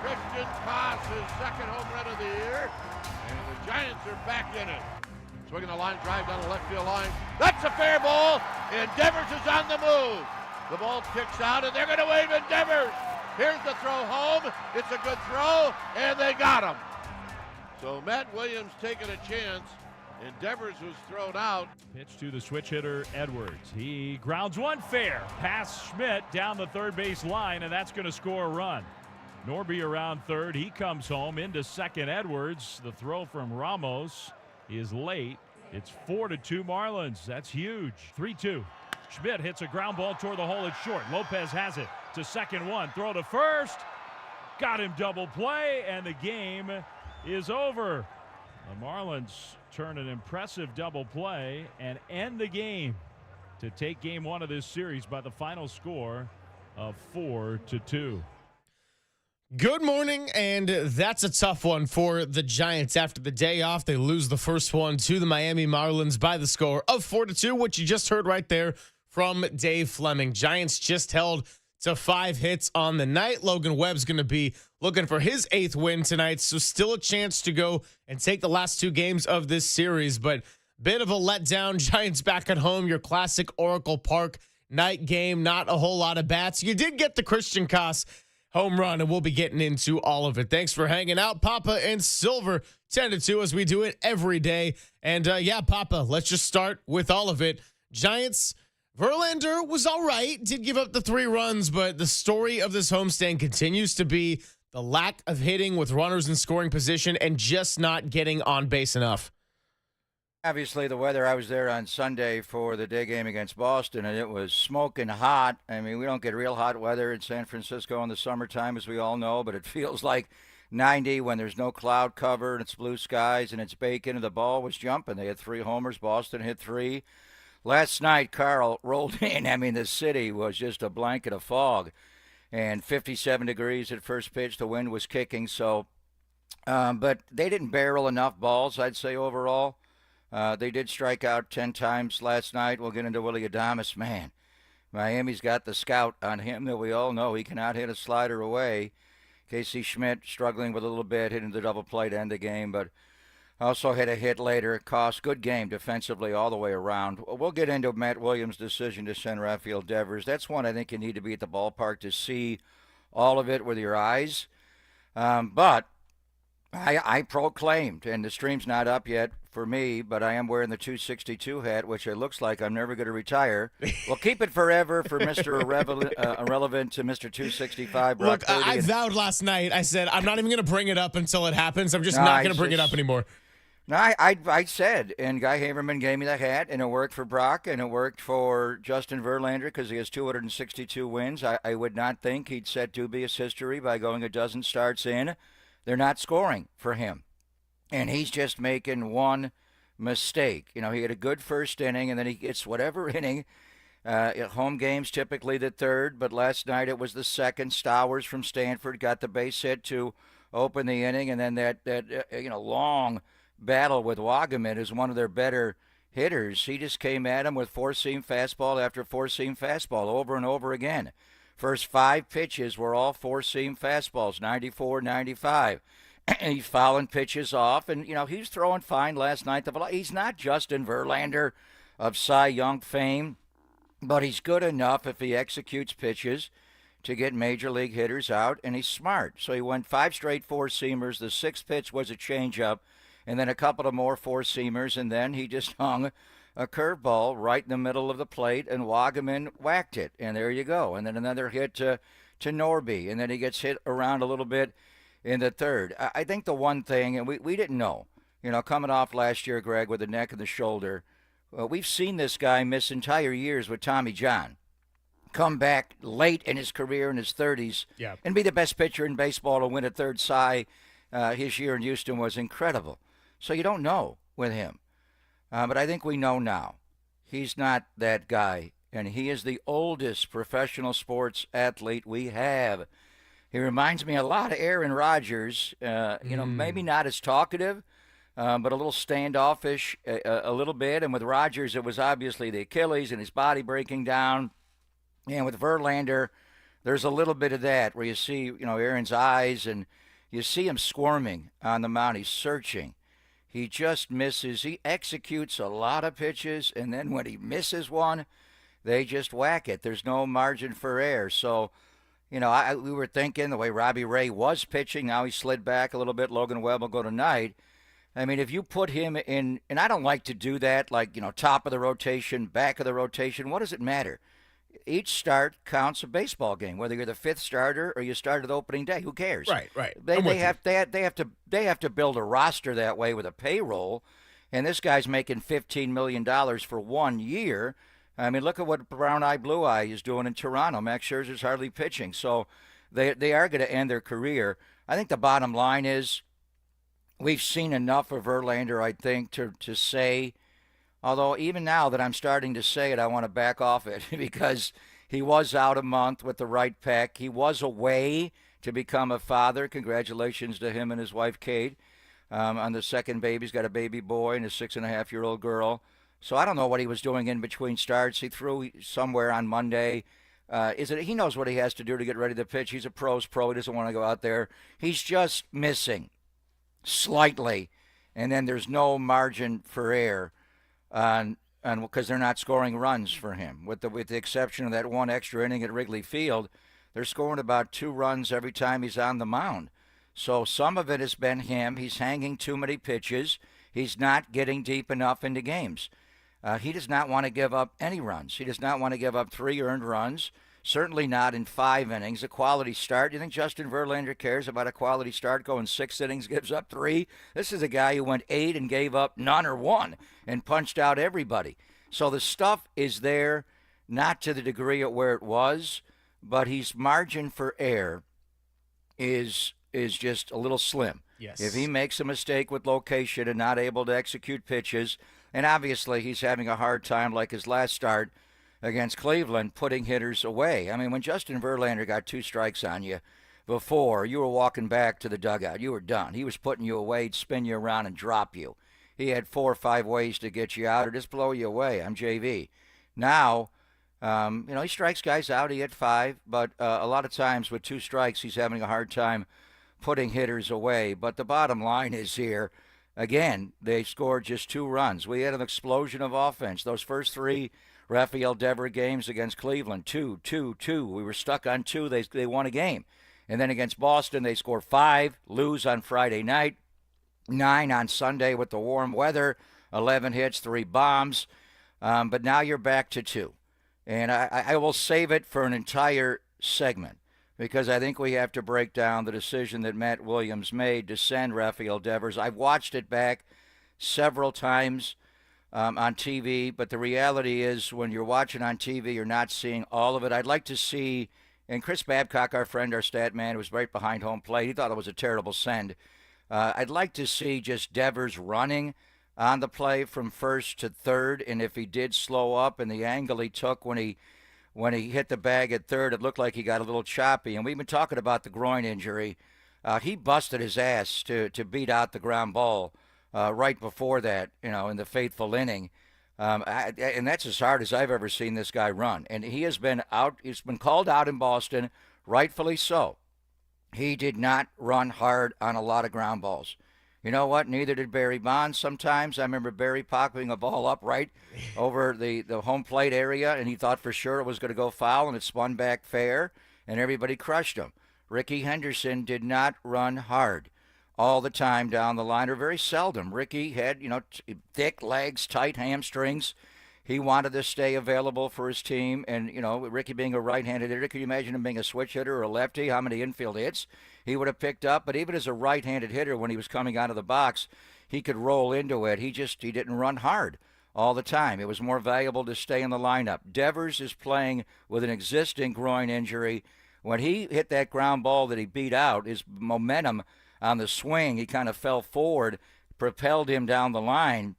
Christian Koss' second home run of the year. And the Giants are back in it. Swinging a line drive down the left field line. That's a fair ball. and Devers is on the move. The ball kicks out, and they're going to wave at Devers. Here's the throw home. It's a good throw, and they got him. So Matt Williams taking a chance, and Devers was thrown out. Pitch to the switch hitter, Edwards. He grounds one fair. Pass Schmidt down the third base line, and that's going to score a run. Norby around third. He comes home into second. Edwards. The throw from Ramos is late. It's 4-2 Marlins. That's huge. 3-2. Schmidt hits a ground ball toward the hole. It's short. Lopez has it to second one. Throw to first. Got him double play, and the game is over. The Marlins turn an impressive double play and end the game to take game one of this series by the final score of 4-2. Good morning, and that's a tough one for the Giants. After the day off, they lose the first one to the Miami Marlins by the score of 4-2, which you just heard right there from Dave Fleming. Giants just held to 5 hits on the night. Logan Webb's going to be looking for his 8th win tonight, so still a chance to go and take the last 2 games of this series, but bit of a letdown. Giants back at home, your classic Oracle Park night game, not a whole lot of bats. You did get the Christian Koss home run, and we'll be getting into all of it. Thanks for hanging out, Papa and Silver, 10-2, as we do it every day. And yeah, Papa, let's just start with all of it. Giants, Verlander was all right, did give up the 3 runs, but the story of this homestand continues to be the lack of hitting with runners in scoring position and just not getting on base enough. Obviously, the weather, I was there on Sunday for the day game against Boston, and it was smoking hot. I mean, we don't get real hot weather in San Francisco in the summertime, as we all know, but it feels like 90 when there's no cloud cover and it's blue skies and it's bacon, and the ball was jumping. They had 3 homers. Boston hit 3. Last night, Carl rolled in. I mean, the city was just a blanket of fog, and 57 degrees at first pitch. The wind was kicking, so, but they didn't barrel enough balls, I'd say, overall. They did strike out 10 times last night. We'll get into Willy Adames. Man, Miami's got the scout on him that we all know. He cannot hit a slider away. Casey Schmidt struggling with a little bit, hitting the double play to end the game, but also hit a hit later. Cost good game defensively all the way around. We'll get into Matt Williams' decision to send Rafael Devers. That's one I think you need to be at the ballpark to see all of it with your eyes. But I proclaimed, and the stream's not up yet for me, but I am wearing the 262 hat, which it looks like I'm never going to retire. We'll keep it forever for Mr. Irrelevant to Mr. 265. Brock Look, I vowed last night, I said, I'm not even going to bring it up until it happens. I'm just not going to bring it up anymore. No, I said, and Guy Haverman gave me the hat, and it worked for Brock, and it worked for Justin Verlander because he has 262 wins. I would not think he'd set dubious history by going a dozen starts in. They're not scoring for him. And he's just making one mistake. You know, he had a good first inning, and then he gets whatever inning. Home games typically the third, but last night it was the second. Stowers from Stanford got the base hit to open the inning, and then that long battle with Wagaman is one of their better hitters. He just came at him with four-seam fastball after four-seam fastball over and over again. First 5 pitches were all four-seam fastballs, 94, 95. And he's fouling pitches off, and, he's throwing fine last night. He's not Justin Verlander of Cy Young fame, but he's good enough if he executes pitches to get major league hitters out, and he's smart. So he went 5 straight four-seamers. The 6th pitch was a changeup, and then a couple of more four-seamers, and then he just hung a curveball right in the middle of the plate, and Wagaman whacked it, and there you go. And then another hit to Norby, and then he gets hit around a little bit in the third. I think the one thing, and we didn't know, coming off last year, Greg, with the neck and the shoulder, we've seen this guy miss entire years with Tommy John, come back late in his career in his 30s, and be the best pitcher in baseball and win a third Cy. His year in Houston was incredible. So you don't know with him. But I think we know now. He's not that guy, and he is the oldest professional sports athlete we have. He reminds me a lot of Aaron Rodgers, maybe not as talkative, but a little standoffish a little bit. And with Rodgers, it was obviously the Achilles and his body breaking down. And with Verlander, there's a little bit of that where you see, Aaron's eyes, and you see him squirming on the mound. He's searching. He just misses. He executes a lot of pitches, and then when he misses one, they just whack it. There's no margin for error. So, we were thinking the way Robbie Ray was pitching, now he slid back a little bit. Logan Webb will go tonight. I mean, if you put him in, and I don't like to do that, like, top of the rotation, back of the rotation, what does it matter? Each start counts a baseball game, whether you're the fifth starter or you started opening day. Who cares? Right. They have to build a roster that way with a payroll, and this guy's making $15 million for 1 year. I mean, look at what Brown Eye Blue Eye is doing in Toronto. Max Scherzer's hardly pitching, so they are going to end their career. I think the bottom line is we've seen enough of Verlander, I think, to say, although even now that I'm starting to say it, I want to back off it because he was out a month with the right pec. He was away to become a father. Congratulations to him and his wife, Kate, on the second baby. He's got a baby boy and a 6.5-year-old girl. So I don't know what he was doing in between starts. He threw somewhere on Monday. He knows what he has to do to get ready to pitch. He's a pro's pro. He doesn't want to go out there. He's just missing slightly, and then there's no margin for error, and because they're not scoring runs for him. With the exception of that one extra inning at Wrigley Field, they're scoring about 2 runs every time he's on the mound. So some of it has been him. He's hanging too many pitches. He's not getting deep enough into games. He does not want to give up any runs. He does not want to give up 3 earned runs, certainly not in 5 innings. A quality start. Do you think Justin Verlander cares about a quality start going 6 innings, gives up 3? This is a guy who went 8 and gave up none or 1 and punched out everybody. So the stuff is there, not to the degree of where it was, but his margin for error is just a little slim. Yes. If he makes a mistake with location and not able to execute pitches, and obviously he's having a hard time, like his last start against Cleveland, putting hitters away. I mean, when Justin Verlander got 2 strikes on you before, you were walking back to the dugout. You were done. He was putting you away, he'd spin you around and drop you. He had 4 or 5 ways to get you out or just blow you away. I'm JV. Now, he strikes guys out. He had 5, but a lot of times with 2 strikes, he's having a hard time putting hitters away. But the bottom line is here, again, they scored just 2 runs. We had an explosion of offense. Those first 3 Rafael Devers games against Cleveland, 2, 2, 2. We were stuck on 2. They won a game. And then against Boston, they score 5, lose on Friday night, 9 on Sunday with the warm weather, 11 hits, 3 bombs. But now you're back to 2. And I will save it for an entire segment because I think we have to break down the decision that Matt Williams made to send Rafael Devers. I've watched it back several times on TV, but the reality is when you're watching on TV, you're not seeing all of it. I'd like to see, and Chris Babcock, our friend, our stat man, was right behind home plate. He thought it was a terrible send. I'd like to see just Devers running on the play from first to third, and if he did slow up and the angle he took when he hit the bag at third, it looked like he got a little choppy. And we've been talking about the groin injury. He busted his ass to beat out the ground ball right before that, in the faithful inning. And that's as hard as I've ever seen this guy run. And he has been out. He's been called out in Boston, rightfully so. He did not run hard on a lot of ground balls. You know what? Neither did Barry Bonds sometimes. I remember Barry popping a ball up right over the home plate area, and he thought for sure it was going to go foul, and it spun back fair, and everybody crushed him. Rickey Henderson did not run hard all the time down the line, or very seldom. Rickey had, thick legs, tight hamstrings. He wanted to stay available for his team, and, Rickey being a right-handed hitter, could you imagine him being a switch hitter or a lefty? How many infield hits he would have picked up? But even as a right-handed hitter, when he was coming out of the box, he could roll into it. He didn't run hard all the time. It was more valuable to stay in the lineup. Devers is playing with an existing groin injury. When he hit that ground ball that he beat out, his momentum on the swing, he kind of fell forward, propelled him down the line,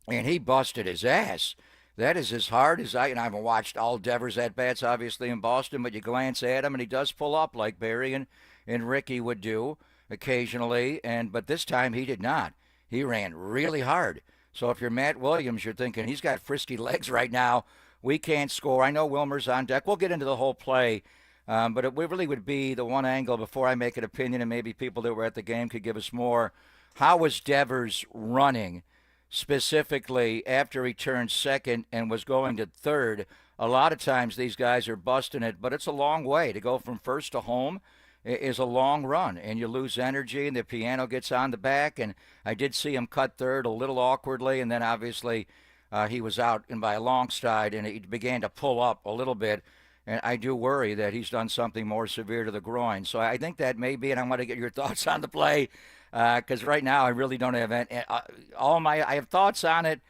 and he busted his ass. That is as hard as I haven't watched all Devers at-bats, obviously, in Boston, but you glance at him, and he does pull up like Barry and Rickey would do occasionally, but this time he did not. He ran really hard. So if you're Matt Williams, you're thinking, he's got frisky legs right now. We can't score. I know Wilmer's on deck. We'll get into the whole play, but it really would be the one angle before I make an opinion, and maybe people that were at the game could give us more. How was Devers running specifically after he turned second and was going to third? a lot of times these guys are busting it, but it's a long way. To go from first to home is a long run, and you lose energy, and the piano gets on the back. And I did see him cut third a little awkwardly, and then obviously he was out and by a long stride, and he began to pull up a little bit. And I do worry that he's done something more severe to the groin. So I think that may be, and I want to get your thoughts on the play, because right now I really don't have any, I have thoughts on it,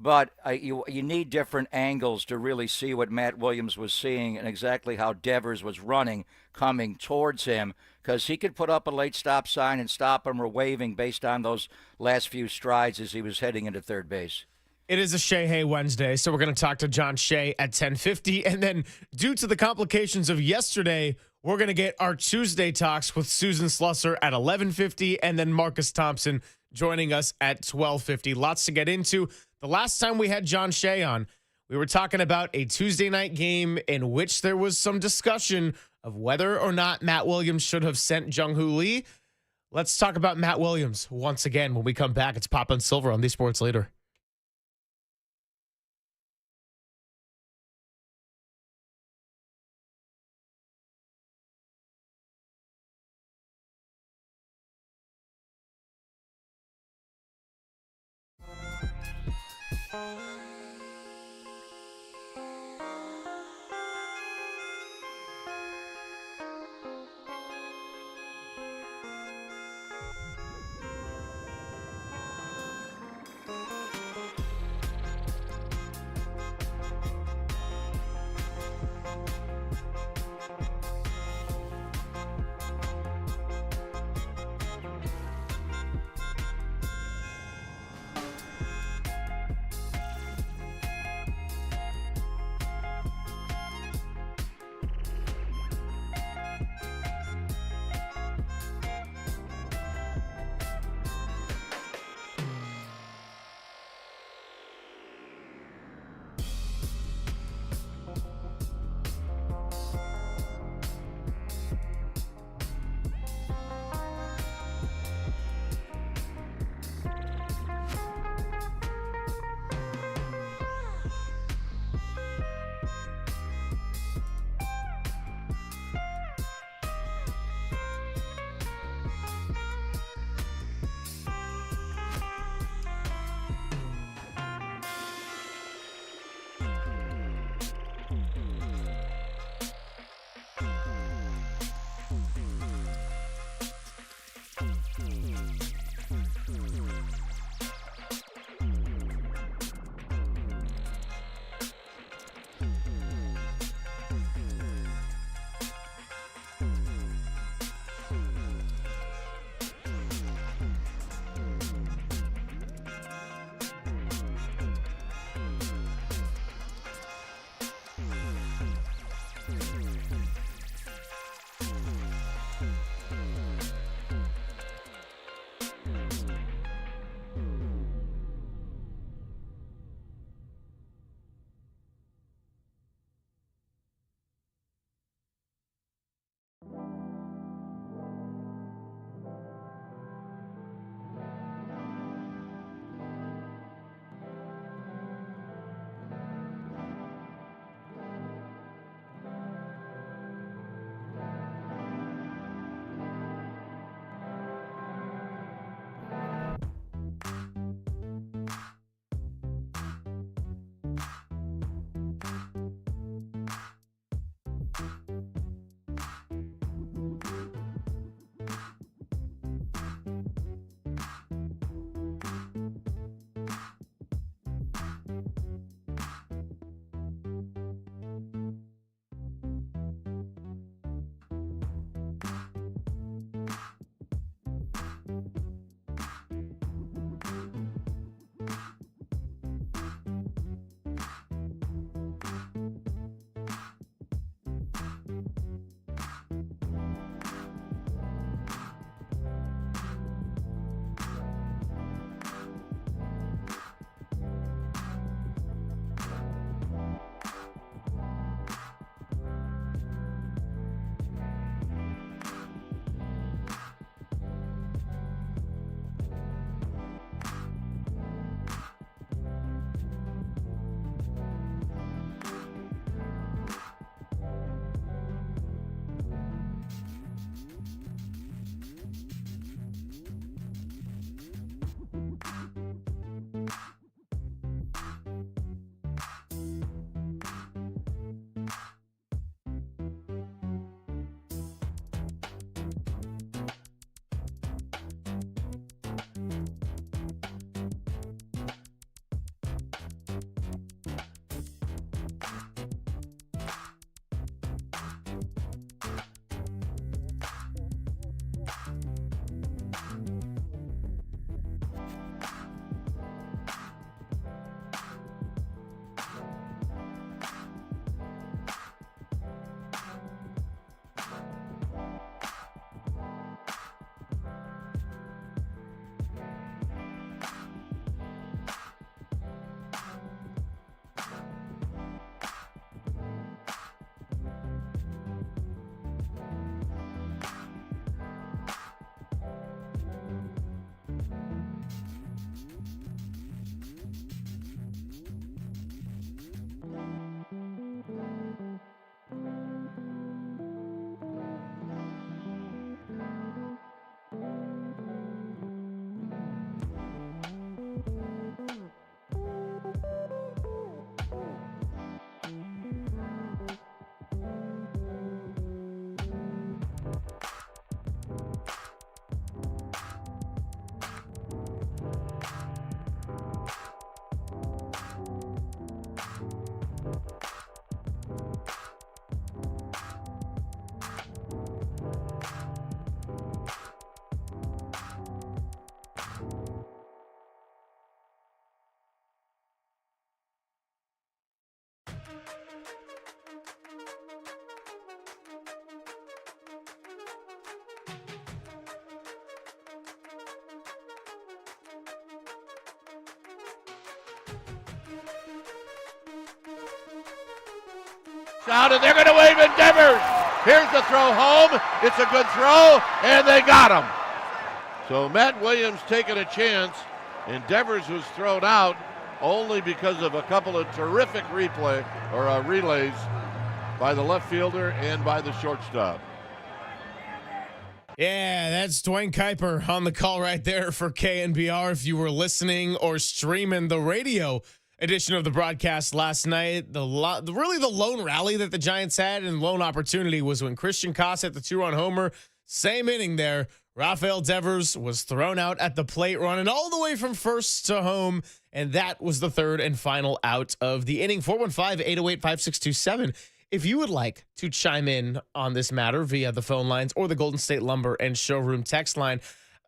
but you need different angles to really see what Matt Williams was seeing and exactly how Devers was running, coming towards him, because he could put up a late stop sign and stop him or waving based on those last few strides as he was heading into third base. It is a Shea Hay Wednesday, so we're going to talk to John Shea at 10:50. And then due to the complications of yesterday, we're going to get our Tuesday talks with Susan Slusser at 11:50 and then Marcus Thompson joining us at 12:50. Lots to get into. The last time we had John Shea on, we were talking about a Tuesday night game in which there was some discussion of whether or not Matt Williams should have sent Jung-Hoo Lee. Let's talk about Matt Williams once again when we come back. It's Pop and Silver on the Sports Leader. out, and they're going to wave in Devers. Here's the throw home. It's a good throw, and they got him. So Matt Williams taking a chance, and Devers was thrown out only because of a couple of terrific relays by the left fielder and by the shortstop. Yeah, that's Dwayne Kuiper on the call right there for KNBR. If you were listening or streaming the radio edition of the broadcast last night, really the lone rally that the Giants had and lone opportunity was when Christian Koss hit the 2-run homer. Same inning there. Rafael Devers was thrown out at the plate, running all the way from first to home, and that was the third and final out of the inning. 415-808-5627. If you would like to chime in on this matter via the phone lines or the Golden State Lumber and Showroom text line.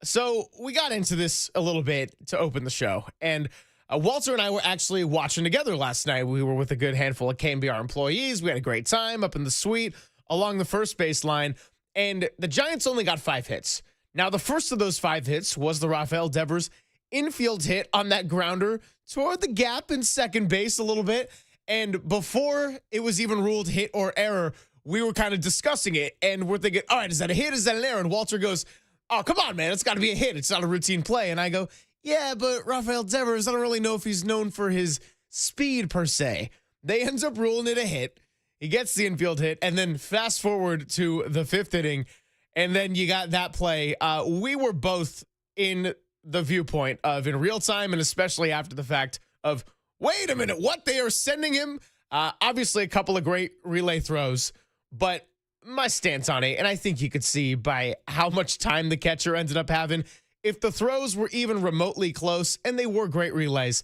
So we got into this a little bit to open the show, and Walter and I were actually watching together last night. We were with a good handful of KNBR employees. We had a great time up in the suite along the first base line, and the Giants only got 5 hits. Now, the first of those 5 hits was the Rafael Devers infield hit on that grounder toward the gap in second base a little bit. And before it was even ruled hit or error, we were kind of discussing it. And we're thinking, all right, is that a hit? Is that an error? And Walter goes, oh, come on, man. It's got to be a hit. It's not a routine play. And I go, yeah, but Rafael Devers, I don't really know if he's known for his speed per se. They ends up ruling it a hit. He gets the infield hit. And then fast forward to the 5th inning. And then you got that play. We were both in the viewpoint of in real time and especially after the fact of, wait a minute, what? They are sending him? Obviously, a couple of great relay throws, but my stance on it, and I think you could see by how much time the catcher ended up having, if the throws were even remotely close, and they were great relays,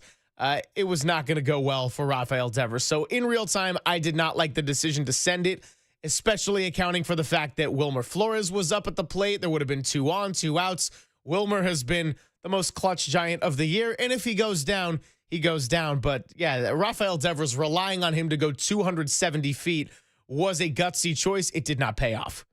it was not going to go well for Rafael Devers. So in real time, I did not like the decision to send it, especially accounting for the fact that Wilmer Flores was up at the plate. There would have been 2 on, 2 outs. Wilmer has been the most clutch Giant of the year, and if he goes down, he goes down. But yeah, Rafael Devers, relying on him to go 270 feet was a gutsy choice. It did not pay off.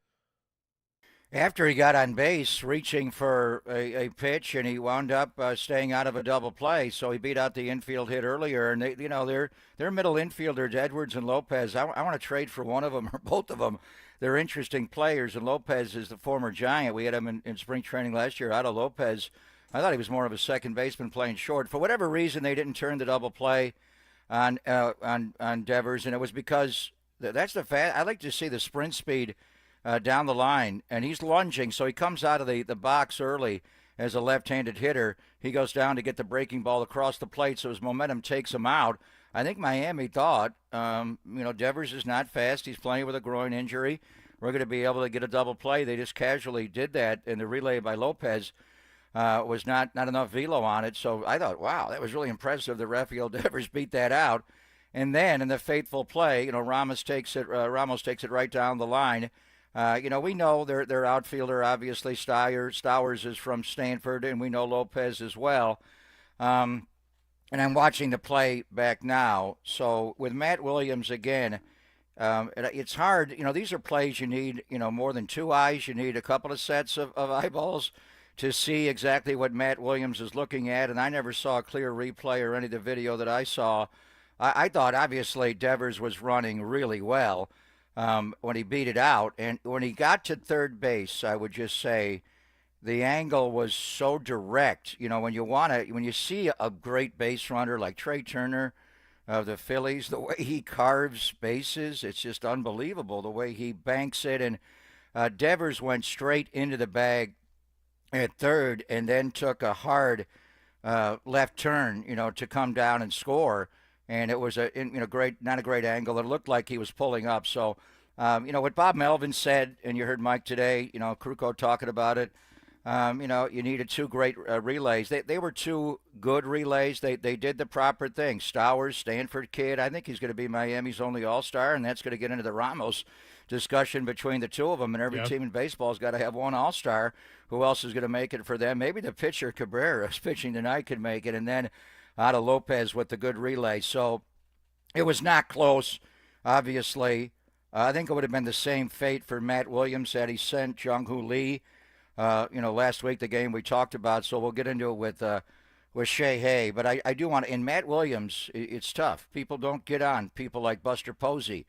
After he got on base, reaching for a pitch, and he wound up staying out of a double play, so he beat out the infield hit earlier. And they're middle infielders, Edwards and Lopez. I want to trade for one of them or both of them. They're interesting players, and Lopez is the former Giant. We had him in spring training last year. Otto Lopez, I thought he was more of a second baseman playing short. For whatever reason, they didn't turn the double play on Devers, and it was because that's the fact. I like to see the sprint speed down the line, and he's lunging, so he comes out of the box early as a left-handed hitter. He goes down to get the breaking ball across the plate, so his momentum takes him out. I think Miami thought, Devers is not fast. He's playing with a groin injury. We're going to be able to get a double play. They just casually did that, and the relay by Lopez was not enough velo on it. So I thought, wow, that was really impressive that Rafael Devers beat that out. And then in the fateful play, Ramos takes it right down the line. We know their outfielder, obviously, Stowers is from Stanford, and we know Lopez as well. And I'm watching the play back now. So with Matt Williams again, it's hard. These are plays you need, more than 2 eyes. You need a couple of sets of eyeballs to see exactly what Matt Williams is looking at. And I never saw a clear replay or any of the video that I saw. I thought, obviously, Devers was running really well when he beat it out. And when he got to third base, I would just say the angle was so direct. When you see a great base runner like Trey Turner of the Phillies, the way he carves bases, it's just unbelievable the way he banks it. And Devers went straight into the bag at third and then took a hard left turn, to come down and score. And it was not a great angle. It looked like he was pulling up. So, what Bob Melvin said, and you heard Mike today, Kruko talking about it, you needed 2 great relays. They were 2 good relays. They did the proper thing. Stowers, Stanford kid, I think he's going to be Miami's only all-star, and that's going to get into the Ramos discussion between the 2 of them. And every team in baseball has got to have 1 all-star. Who else is going to make it for them? Maybe the pitcher, Cabrera, who's pitching tonight, could make it. And then Otto Lopez with the good relay. So it was not close, obviously. I think it would have been the same fate for Matt Williams had he sent Jung-Hoo Lee, last week, the game we talked about. So we'll get into it with Shea Hay. But I do want to, in Matt Williams, it's tough. People don't get on people like Buster Posey,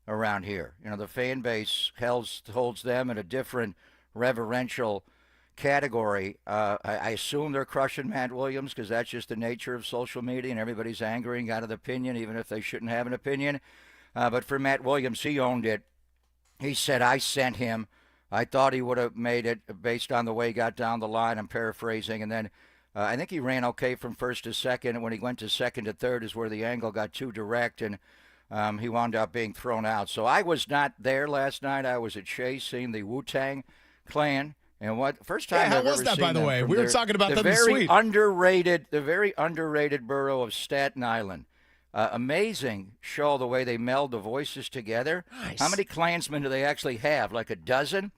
around here. The fan base holds them in a different reverential category. I assume they're crushing Matt Williams because that's just the nature of social media, and everybody's angry and got an opinion, even if they shouldn't have an opinion. But for Matt Williams, he owned it. He said, I sent him. I thought he would have made it based on the way he got down the line. I'm paraphrasing. And then I think he ran okay from first to second. And when he went to second to third is where the angle got too direct, and he wound up being thrown out. So I was not there last night. I was at Chase seeing the Wu-Tang Clan. And first time how I've was ever that, seen by the them way? from We were talking about the them this very week. the very underrated borough of Staten Island. Amazing show the way they meld the voices together. Nice. How many Klansmen do they actually have? Like a dozen?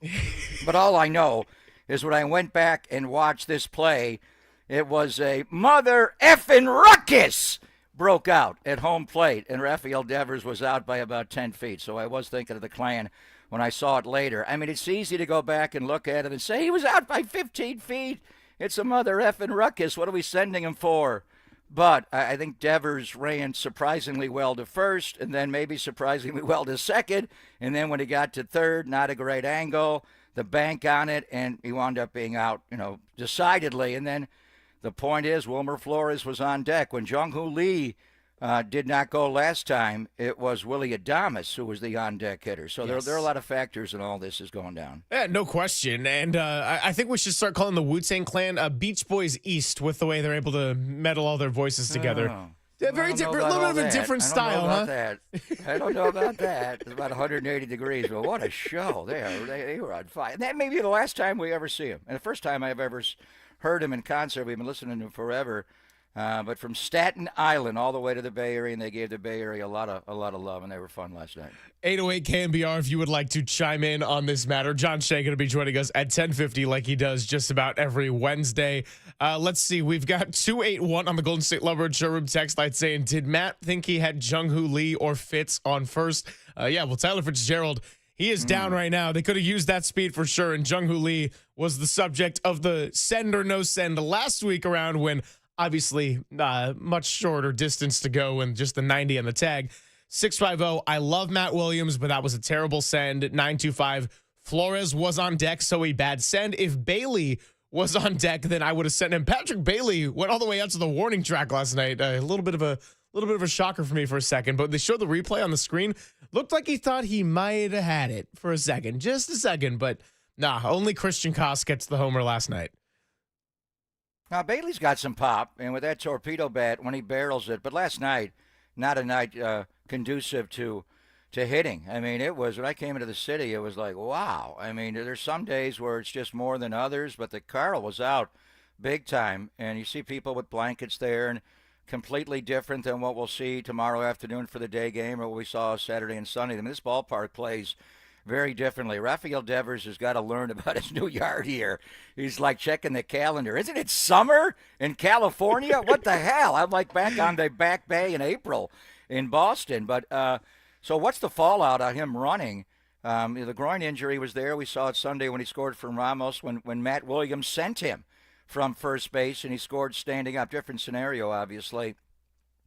But all I know is when I went back and watched this play, it was a mother effing ruckus broke out at home plate, and Rafael Devers was out by about 10 feet. So I was thinking of the Klan when I saw it later. I mean, it's easy to go back and look at it and say he was out by 15 feet. It's a mother effing ruckus. What are we sending him for? But I think Devers ran surprisingly well to first, and then maybe surprisingly well to second. And then when he got to third, not a great angle, the bank on it, and he wound up being out, decidedly. And then the point is, Wilmer Flores was on deck. When Jung-Hoo Lee did not go last time, it was Willie Adames who was the on-deck hitter. So Yes. there are a lot of factors in all this is going down. Yeah, no question. And I think we should start calling the Wu-Tang Clan Beach Boys East with the way they're able to meddle all their voices together. Oh. Yeah, very I don't know different, a about little all bit of a that. different I don't style, know about huh? that. I don't know about that. It's about 180 degrees, but what a show. They were on fire. And that may be the last time we ever see him. And the first time I've ever heard him in concert. We've been listening to him forever. But from Staten Island all the way to the Bay Area, and they gave the Bay Area a lot of love, and they were fun last night. 808 KNBR if you would like to chime in on this matter. John Shea going to be joining us at 10:50 like he does just about every Wednesday. Let's see. We've got 281 on the Golden State Lovebird Showroom text line saying, did Matt think he had Jung-Hoo Lee or Fitz on first? Well, Tyler Fitzgerald, he is down right now. They could have used that speed for sure, and Jung-Hoo Lee was the subject of the send or no send last week around when obviously much shorter distance to go and just the 90 on the tag. 650, I love Matt Williams, but that was a terrible send. 925, Flores was on deck, so a bad send. If Bailey was on deck, then I would have sent him. Patrick Bailey went all the way out to the warning track last night. A little bit of a shocker for me for a second, but they showed the replay on the screen. Looked like he thought he might have had it for a second, just a second, but nah, only Christian Koss gets the homer last night. Now, Bailey's got some pop, and with that torpedo bat, when he barrels it, but last night, not a night conducive to hitting. I mean, it was, when I came into the city, it was like, wow. I mean, there's some days where it's just more than others, but the Carl was out big time, and you see people with blankets there, and completely different than what we'll see tomorrow afternoon for the day game or what we saw Saturday and Sunday. I mean, this ballpark plays very differently. Rafael Devers has got to learn about his new yard here. He's like checking the calendar. Isn't it summer in California? What the hell? I'm like back on the back bay in April in Boston. But so what's the fallout on him running? The groin injury was there. We saw it Sunday when he scored from Ramos when Matt Williams sent him from first base and he scored standing up. Different scenario, obviously.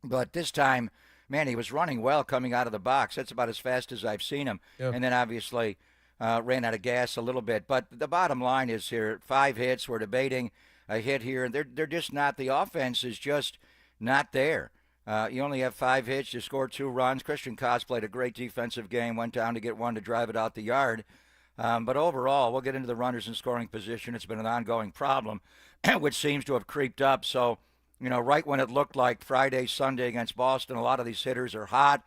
But this time, man, he was running well coming out of the box. That's about as fast as I've seen him. Yep. And then obviously ran out of gas a little bit. But the bottom line is here, 5 hits. We're debating a hit here. And they're just not, the offense is just not there. You only have 5 hits. You scored 2 runs. Christian Koss played a great defensive game, went down to get one to drive it out the yard. But overall, we'll get into the runners in scoring position. It's been an ongoing problem, which seems to have creeped up. So, right when it looked like Friday, Sunday against Boston, a lot of these hitters are hot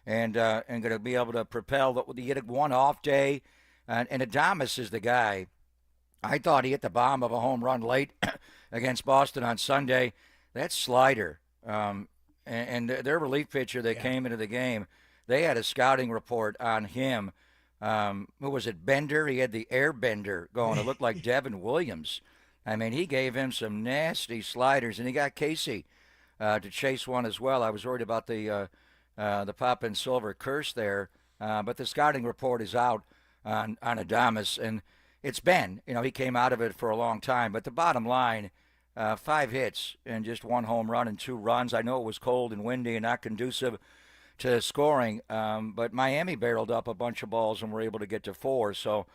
and going to be able to propel. You get one off day, and Adames is the guy. I thought he hit the bomb of a home run late against Boston on Sunday. That slider, and their relief pitcher that came into the game, they had a scouting report on him. Who was it, Bender? He had the air bender going. It looked like Devin Williams. I mean, he gave him some nasty sliders, and he got Casey to chase one as well. I was worried about the pop and silver curse there, but the scouting report is out on Adames, and it's been, he came out of it for a long time. But the bottom line, 5 hits and just 1 home run and 2 runs. I know it was cold and windy and not conducive to scoring. But Miami barreled up a bunch of balls and were able to get to 4. So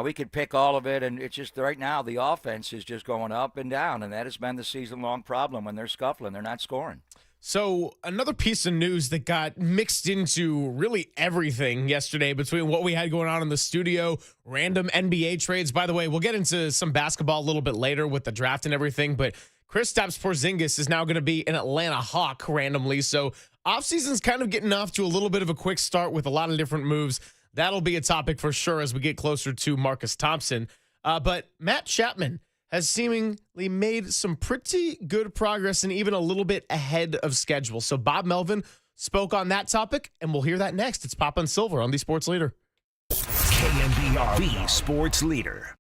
we could pick all of it, and it's just right now the offense is just going up and down, and that has been the season-long problem. When they're scuffling, they're not scoring. So another piece of news that got mixed into really everything yesterday between what we had going on in the studio, random NBA trades. By the way, we'll get into some basketball a little bit later with the draft and everything, but Kristaps Porzingis is now going to be an Atlanta Hawk randomly. So offseason's kind of getting off to a little bit of a quick start with a lot of different moves. That'll be a topic for sure as we get closer to Marcus Thompson. But Matt Chapman has seemingly made some pretty good progress and even a little bit ahead of schedule. So Bob Melvin spoke on that topic, and we'll hear that next. It's Pop and Silver on the Sports Leader. KNBR, the Sports Leader.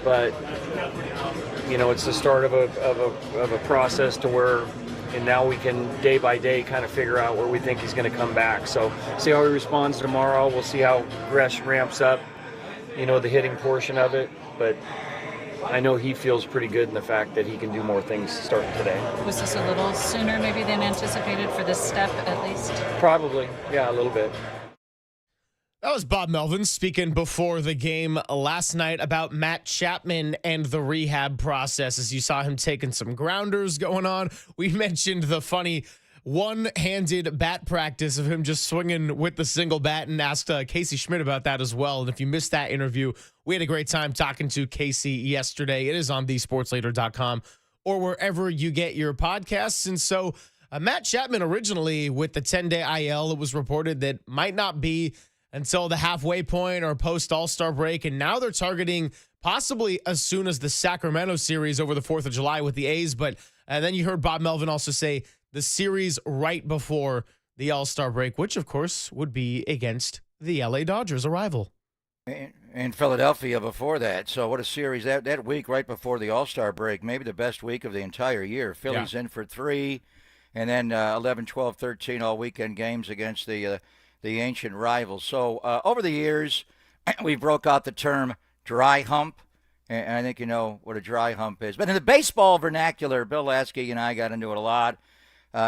but it's the start of a process to where, and now we can day by day kind of figure out where we think he's going to come back. So see how he responds tomorrow. We'll see how Gresh ramps up, the hitting portion of it, but I know he feels pretty good in the fact that he can do more things starting today. Was this a little sooner maybe than anticipated for this step at least? Probably, yeah, a little bit. That was Bob Melvin speaking before the game last night about Matt Chapman and the rehab process. As you saw him taking some grounders going on. We mentioned the funny one-handed bat practice of him just swinging with the single bat, and asked Casey Schmidt about that as well. And if you missed that interview, we had a great time talking to Casey yesterday. It is on thesportslater.com or wherever you get your podcasts. And so Matt Chapman originally with the 10-day IL, it was reported that might not be until the halfway point or post All-Star break. And now they're targeting possibly as soon as the Sacramento series over the 4th of July with the A's. But then you heard Bob Melvin also say the series right before the All-Star break, which of course would be against the LA Dodgers, a rival. In Philadelphia before that. So what a series that week right before the All-Star break, maybe the best week of the entire year. Phillies in for 3, and then 11, 12, 13 all weekend games against the ancient rivals. So over the years, we broke out the term dry hump, and I think you know what a dry hump is. But in the baseball vernacular, Bill Lasky and I got into it a lot.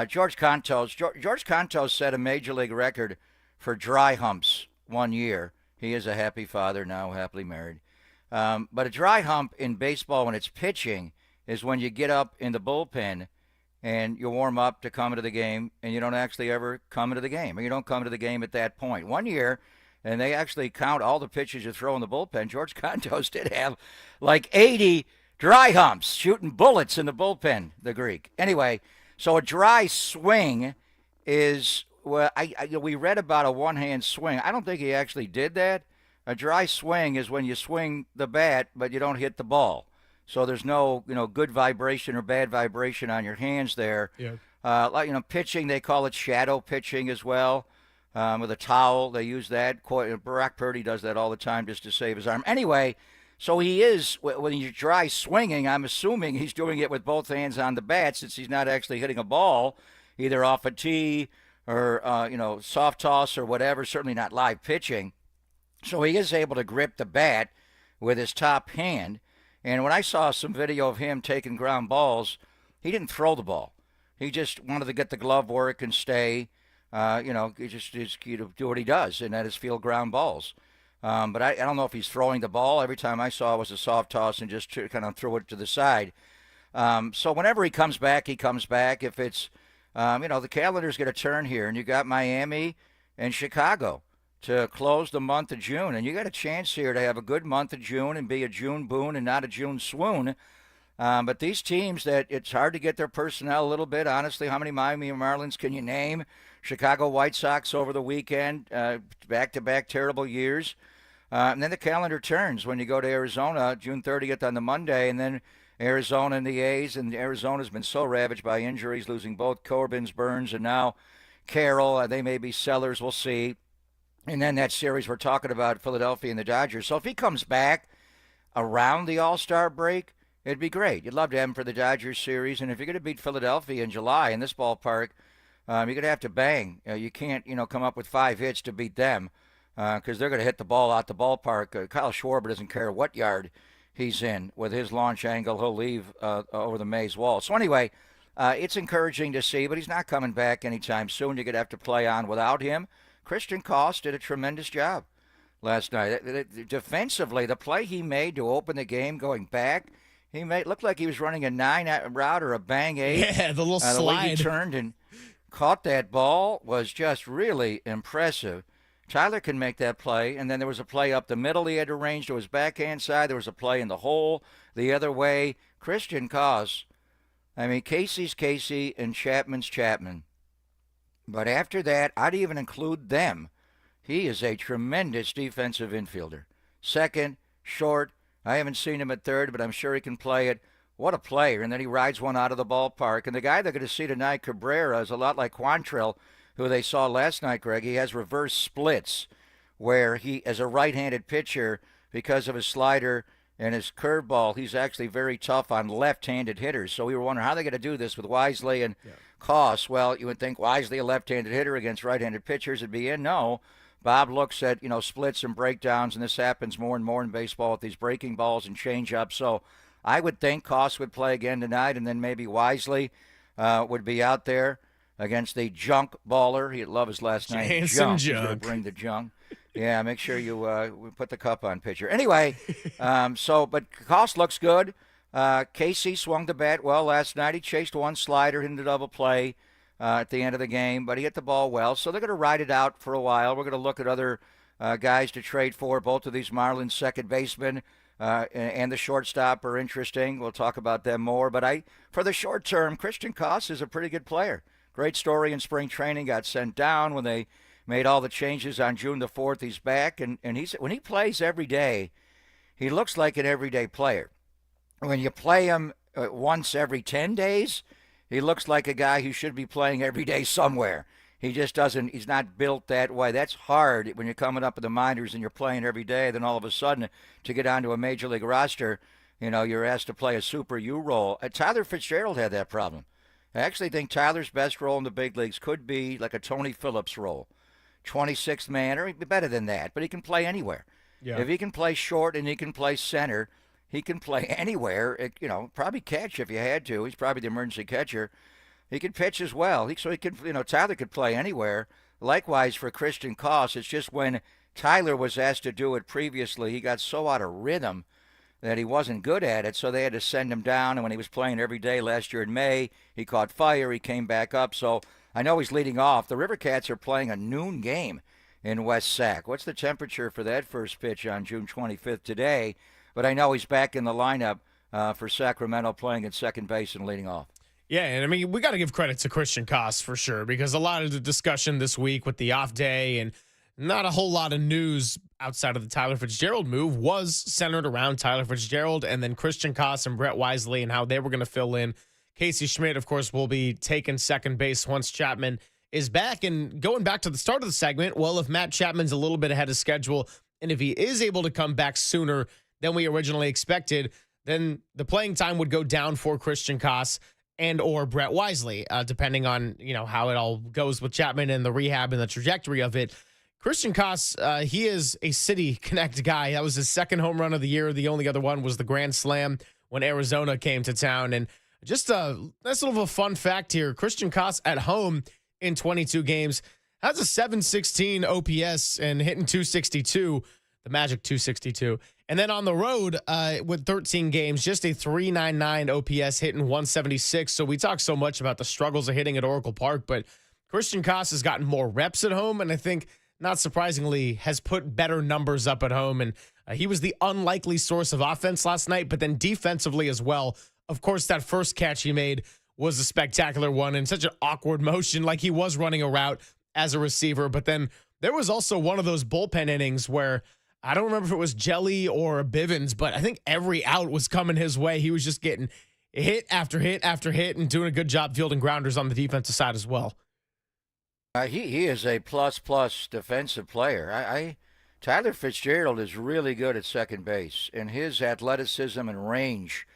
George Contos set a major league record for dry humps one year. He is a happy father now, happily married. But a dry hump in baseball when it's pitching is when you get up in the bullpen and you warm up to come into the game, and you don't actually ever come into the game, or you don't come to the game at that point. One year, and they actually count all the pitches you throw in the bullpen, George Contos did have like 80 dry humps, shooting bullets in the bullpen, the Greek. Anyway, so a dry swing is, well, we read about a one-hand swing. I don't think he actually did that. A dry swing is when you swing the bat, but you don't hit the ball. So there's no, good vibration or bad vibration on your hands there. Yeah. Pitching, they call it shadow pitching as well. With a towel, they use that. Brock Purdy does that all the time just to save his arm. Anyway, so he is, when you dry swinging, I'm assuming he's doing it with both hands on the bat, since he's not actually hitting a ball, either off a tee or, soft toss or whatever, certainly not live pitching. So he is able to grip the bat with his top hand. And when I saw some video of him taking ground balls, he didn't throw the ball. He just wanted to get the glove work and stay. He just do what he does, and that is field ground balls. But I don't know if he's throwing the ball. Every time I saw was a soft toss and just kind of threw it to the side. So whenever he comes back, he comes back. If it's, the calendar's going to turn here, and you got Miami and Chicago to close the month of June. And you got a chance here to have a good month of June and be a June boon and not a June swoon. But these teams that it's hard to get their personnel a little bit. Honestly, how many Miami Marlins can you name? Chicago White Sox over the weekend, back-to-back terrible years. And then the calendar turns when you go to Arizona, June 30th on the Monday, and then Arizona and the A's. And Arizona's been so ravaged by injuries, losing both Corbins, Burns, and now Carroll. They may be sellers. We'll see. And then that series we're talking about, Philadelphia and the Dodgers. So if he comes back around the All-Star break, it'd be great. You'd love to have him for the Dodgers series. And if you're going to beat Philadelphia in July in this ballpark, you're going to have to bang. You can't, come up with 5 hits to beat them because they're going to hit the ball out the ballpark. Kyle Schwarber doesn't care what yard he's in. With his launch angle, he'll leave over the Mays wall. So anyway, it's encouraging to see, but he's not coming back anytime soon. You're going to have to play on without him. Christian Koss did a tremendous job last night. Defensively, the play he made to open the game going back, looked like he was running a 9 route or a bang 8. Yeah, the little slide. The way he turned and caught that ball was just really impressive. Tyler can make that play, and then there was a play up the middle he had arranged to his backhand side. There was a play in the hole the other way. Christian Koss, Casey's Casey and Chapman's Chapman. But after that, I'd even include them. He is a tremendous defensive infielder. Second, short. I haven't seen him at third, but I'm sure he can play it. What a player. And then he rides one out of the ballpark. And the guy they're going to see tonight, Cabrera, is a lot like Quantrill, who they saw last night, Greg. He has reverse splits where he, as a right-handed pitcher, because of his slider And his curveball, he's actually very tough on left-handed hitters. So we were wondering how they're going to do this with Wisely and Koss. Well, you would think Wisely, a left-handed hitter against right-handed pitchers, would be in. No. Bob looks at, splits and breakdowns, and this happens more and more in baseball with these breaking balls and change-ups. So I would think Koss would play again tonight, and then maybe Wisely would be out there against the junk baller. He'd love his last name. Jansen He's gonna bring the junk. Yeah, make sure you put the cup on pitcher. Anyway, but Koss looks good. Casey swung the bat well last night. He chased one slider into double play at the end of the game, but he hit the ball well. So they're going to ride it out for a while. We're going to look at other guys to trade for. Both of these Marlins second basemen and the shortstop are interesting. We'll talk about them more. But for the short term, Christian Koss is a pretty good player. Great story in spring training. Got sent down when they made all the changes on June the 4th. He's back, and when he plays every day, he looks like an everyday player. When you play him once every 10 days, he looks like a guy who should be playing every day somewhere. He just doesn't, he's not built that way. That's hard when you're coming up in the minors and you're playing every day. Then all of a sudden, to get onto a major league roster, you're asked to play a Super U role. Tyler Fitzgerald had that problem. I actually think Tyler's best role in the big leagues could be like a Tony Phillips role. 26th man, or he'd be better than that, but he can play anywhere. Yeah. If he can play short and he can play center, he can play anywhere. Probably catch if you had to. He's probably the emergency catcher. He could pitch as well. Tyler could play anywhere. Likewise for Christian Koss, it's just when Tyler was asked to do it previously, he got so out of rhythm that he wasn't good at it, so they had to send him down. And when he was playing every day last year in May, he caught fire. He came back up. So I know he's leading off. The River Cats are playing a noon game in West Sac. What's the temperature for that first pitch on June 25th today? But I know he's back in the lineup for Sacramento, playing at second base and leading off. Yeah, and I mean, we got to give credit to Christian Koss for sure, because a lot of the discussion this week with the off day and not a whole lot of news outside of the Tyler Fitzgerald move was centered around Tyler Fitzgerald and then Christian Koss and Brett Wisely and how they were going to fill in. Casey Schmidt, of course, will be taking second base once Chapman is back. And going back to the start of the segment, well, if Matt Chapman's a little bit ahead of schedule and if he is able to come back sooner than we originally expected, then the playing time would go down for Christian Koss and or Brett Wisely, depending on, how it all goes with Chapman and the rehab and the trajectory of it. Christian Koss, he is a City Connect guy. That was his second home run of the year. The only other one was the Grand Slam when Arizona came to town. And just a nice little fun fact here. Christian Koss at home in 22 games has a 716 OPS and hitting 262, the magic 262. And then on the road with 13 games, just a 399 OPS hitting 176. So we talk so much about the struggles of hitting at Oracle Park, but Christian Koss has gotten more reps at home. And I think, not surprisingly, has put better numbers up at home. And he was the unlikely source of offense last night, but then defensively as well. Of course, that first catch he made was a spectacular one in such an awkward motion, like he was running a route as a receiver. But then there was also one of those bullpen innings where I don't remember if it was Jelly or Bivens, but I think every out was coming his way. He was just getting hit after hit after hit and doing a good job fielding grounders on the defensive side as well. He is a plus defensive player. Tyler Fitzgerald is really good at second base, and his athleticism and range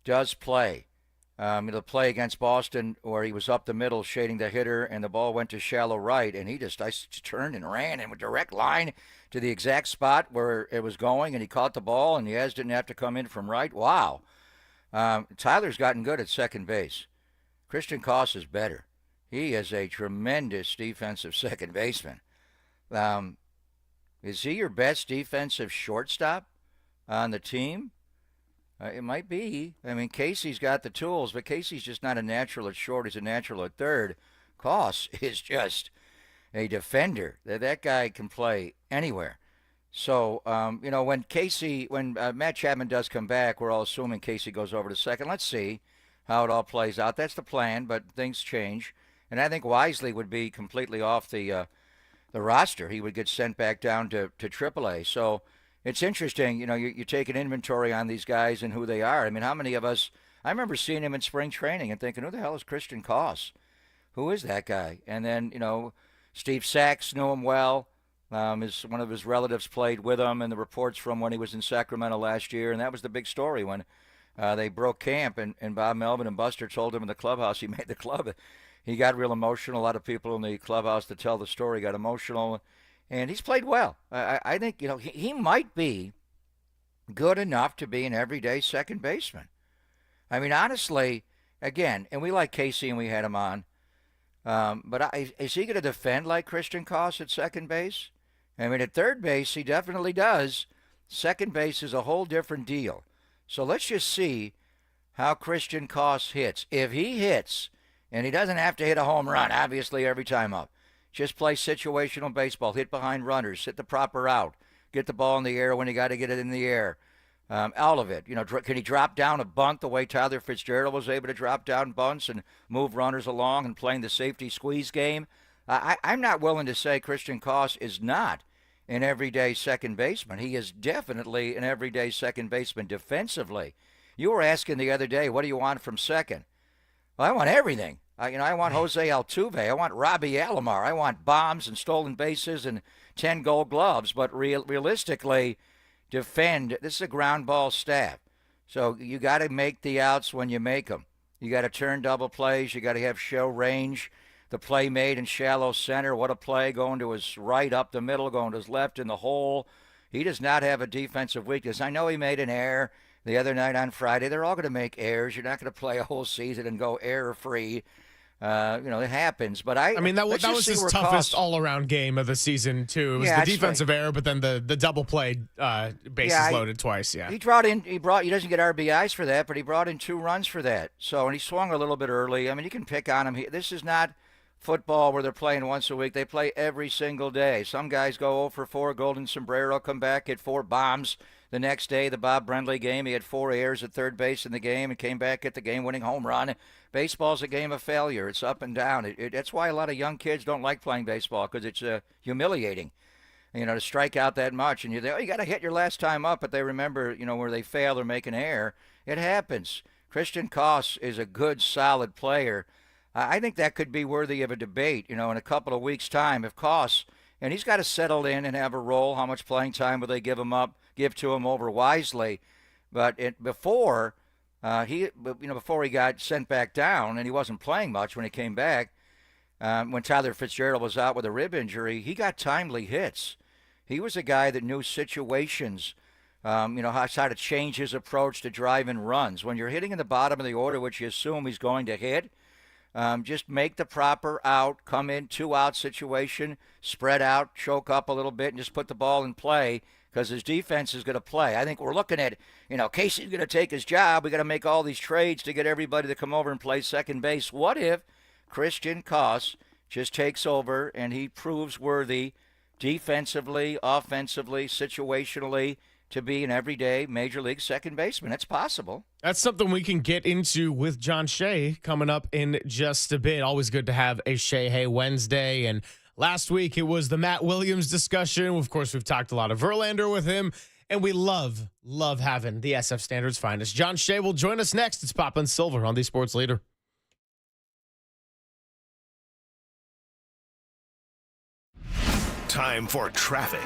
does play. He'll play against Boston where he was up the middle shading the hitter, and the ball went to shallow right, and he just turned and ran in a direct line to the exact spot where it was going, and he caught the ball, and Yaz didn't have to come in from right. Wow. Tyler's gotten good at second base. Christian Koss is better. He is a tremendous defensive second baseman. Is he your best defensive shortstop on the team? It might be. I mean, Casey's got the tools, but Casey's just not a natural at short. He's a natural at third. Koss is just a defender. That guy can play anywhere. So, when Matt Chapman does come back, we're all assuming Casey goes over to second. Let's see how it all plays out. That's the plan, but things change. And I think Wisely would be completely off the roster. He would get sent back down to AAA. So it's interesting, you take an inventory on these guys and who they are. I mean, how many of us, I remember seeing him in spring training and thinking, who the hell is Christian Koss? Who is that guy? And then, Steve Sachs knew him well. One of his relatives played with him, and the reports from when he was in Sacramento last year, and that was the big story when they broke camp, and Bob Melvin and Buster told him in the clubhouse he made the club. He got real emotional. A lot of people in the clubhouse to tell the story got emotional, and he's played well. I think he might be good enough to be an everyday second baseman. I mean, honestly, again, and we like Casey and we had him on, but is he going to defend like Christian Koss at second base? I mean, at third base, he definitely does. Second base is a whole different deal. So let's just see how Christian Koss hits. If he hits, and he doesn't have to hit a home run, obviously, every time up, just play situational baseball, hit behind runners, hit the proper route, get the ball in the air when you got to get it in the air. All of it. Can he drop down a bunt the way Tyler Fitzgerald was able to drop down bunts and move runners along and playing the safety squeeze game? I'm not willing to say Christian Koss is not an everyday second baseman. He is definitely an everyday second baseman defensively. You were asking the other day, what do you want from second? Well, I want everything. I want Jose Altuve. I want Robbie Alomar. I want bombs and stolen bases and 10 gold gloves. But realistically, defend. This is a ground ball staff. So you got to make the outs when you make them. You got to turn double plays. You got to have show range. The play made in shallow center. What a play, going to his right up the middle, going to his left in the hole. He does not have a defensive weakness. I know he made an error the other night on Friday. They're all going to make errors. You're not going to play a whole season and go error-free. It happens. But that was his toughest all-around game of the season, too. It was the defensive error, but then the double play bases loaded twice. Yeah, he doesn't get RBIs for that, but he brought in 2 runs for that. And he swung a little bit early. I mean, you can pick on him. This is not football where they're playing once a week. They play every single day. Some guys go 0 for 4, golden sombrero, come back, hit 4 bombs. The next day, the Bob Brentley game, he had 4 errors at third base in the game and came back at the game-winning home run. Baseball's a game of failure. It's up and down. That's why a lot of young kids don't like playing baseball, because it's humiliating, to strike out that much. And you got to hit your last time up, but they remember, where they fail or make an error. It happens. Christian Koss is a good, solid player. I think that could be worthy of a debate, in a couple of weeks' time. If Koss, and he's got to settle in and have a role, how much playing time will they give to him over Wisely? But before he got sent back down, and he wasn't playing much when he came back, when Tyler Fitzgerald was out with a rib injury, he got timely hits. He was a guy that knew situations, how to change his approach to driving runs. When you're hitting in the bottom of the order, which you assume he's going to hit, just make the proper out, come in 2-out situation, spread out, choke up a little bit, and just put the ball in play, because his defense is going to play. I think we're looking at, Casey's going to take his job. We got to make all these trades to get everybody to come over and play second base. What if Christian Koss just takes over and he proves worthy defensively, offensively, situationally, to be an everyday Major League second baseman? It's possible. That's something we can get into with John Shea coming up in just a bit. Always good to have a Shea Hey Wednesday. And last week, it was the Matt Williams discussion. Of course, we've talked a lot of Verlander with him, and we love having the SF Standard's finest. John Shea will join us next. It's Pop and Silver on the Sports Leader. Time for traffic.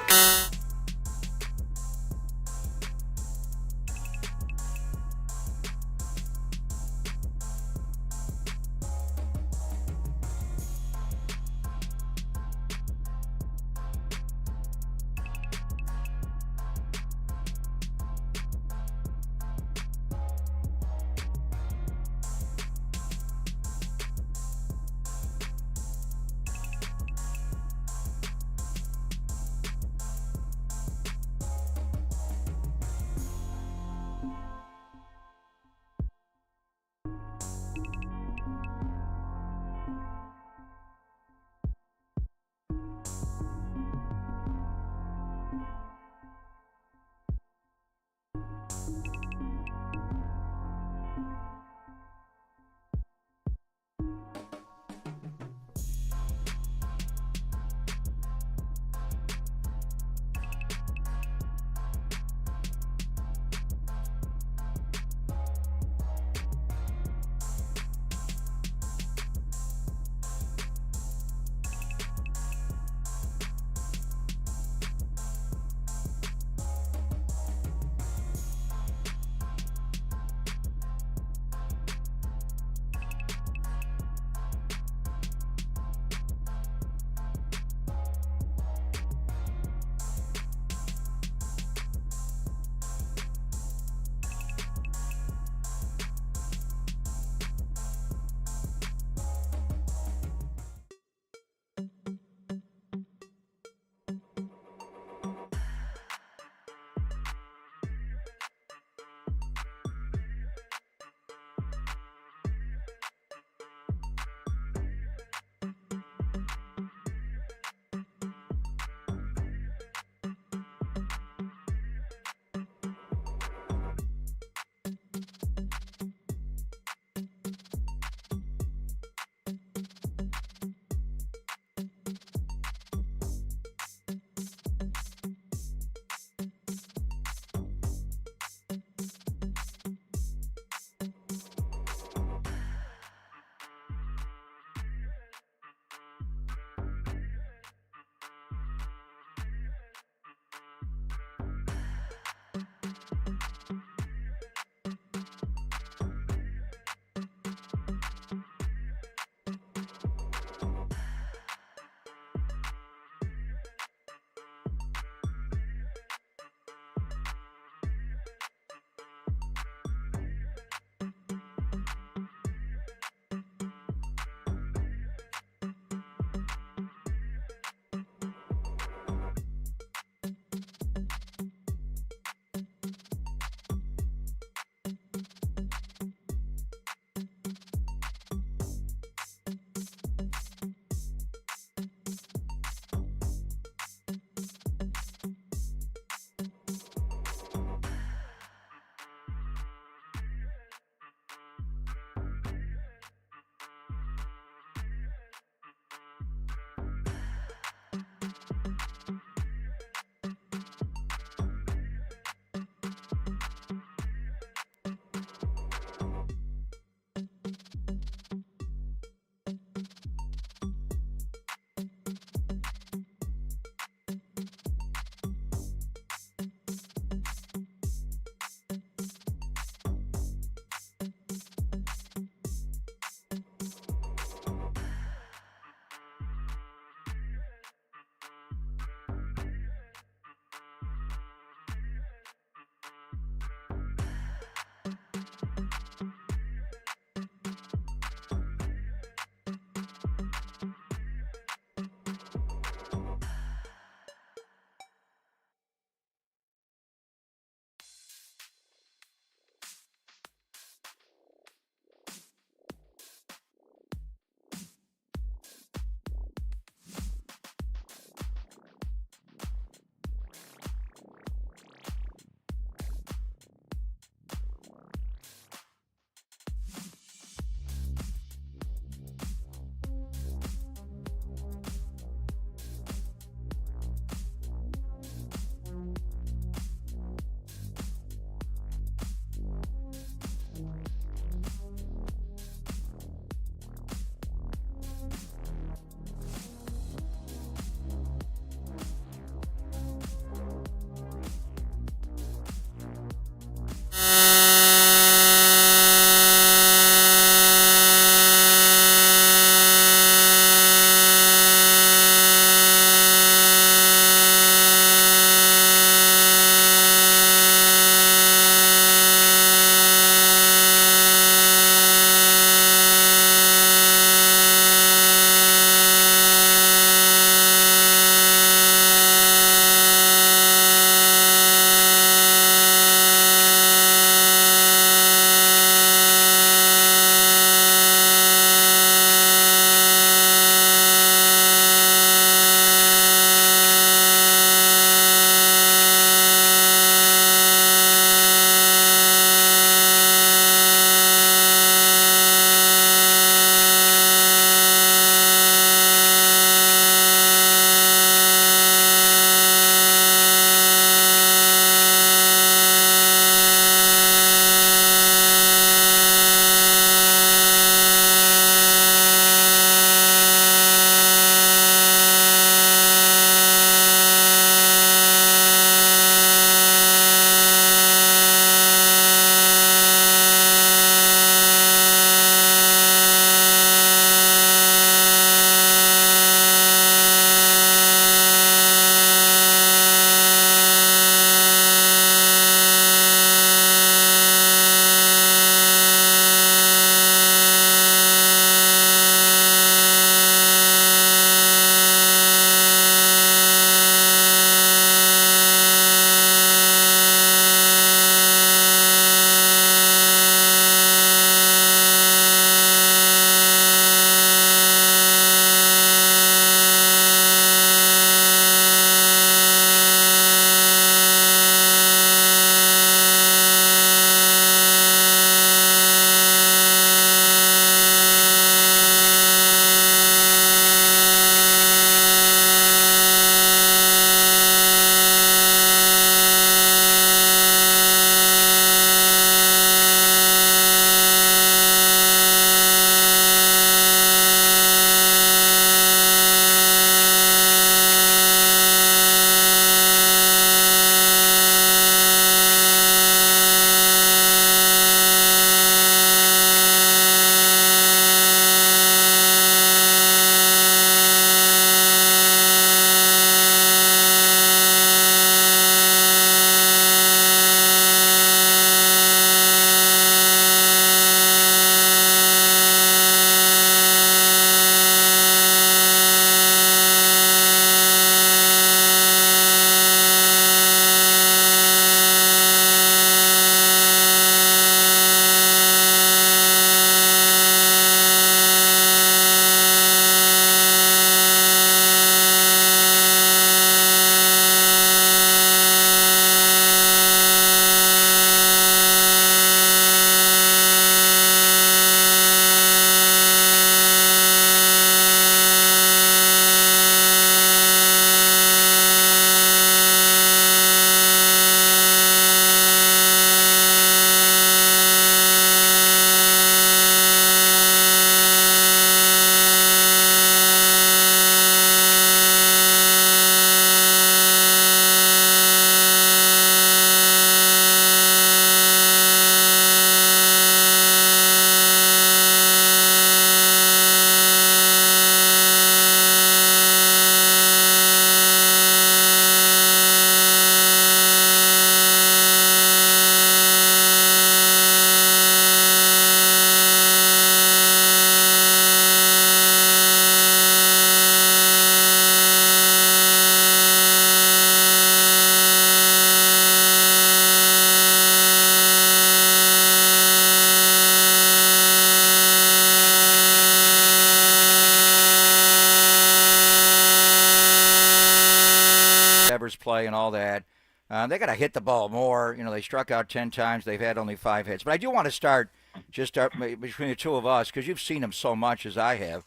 numbers play and all that. They got to hit the ball more. You know, they struck out 10 times. They've had only 5 hits. But I do want to start between the two of us, because you've seen him so much as I have,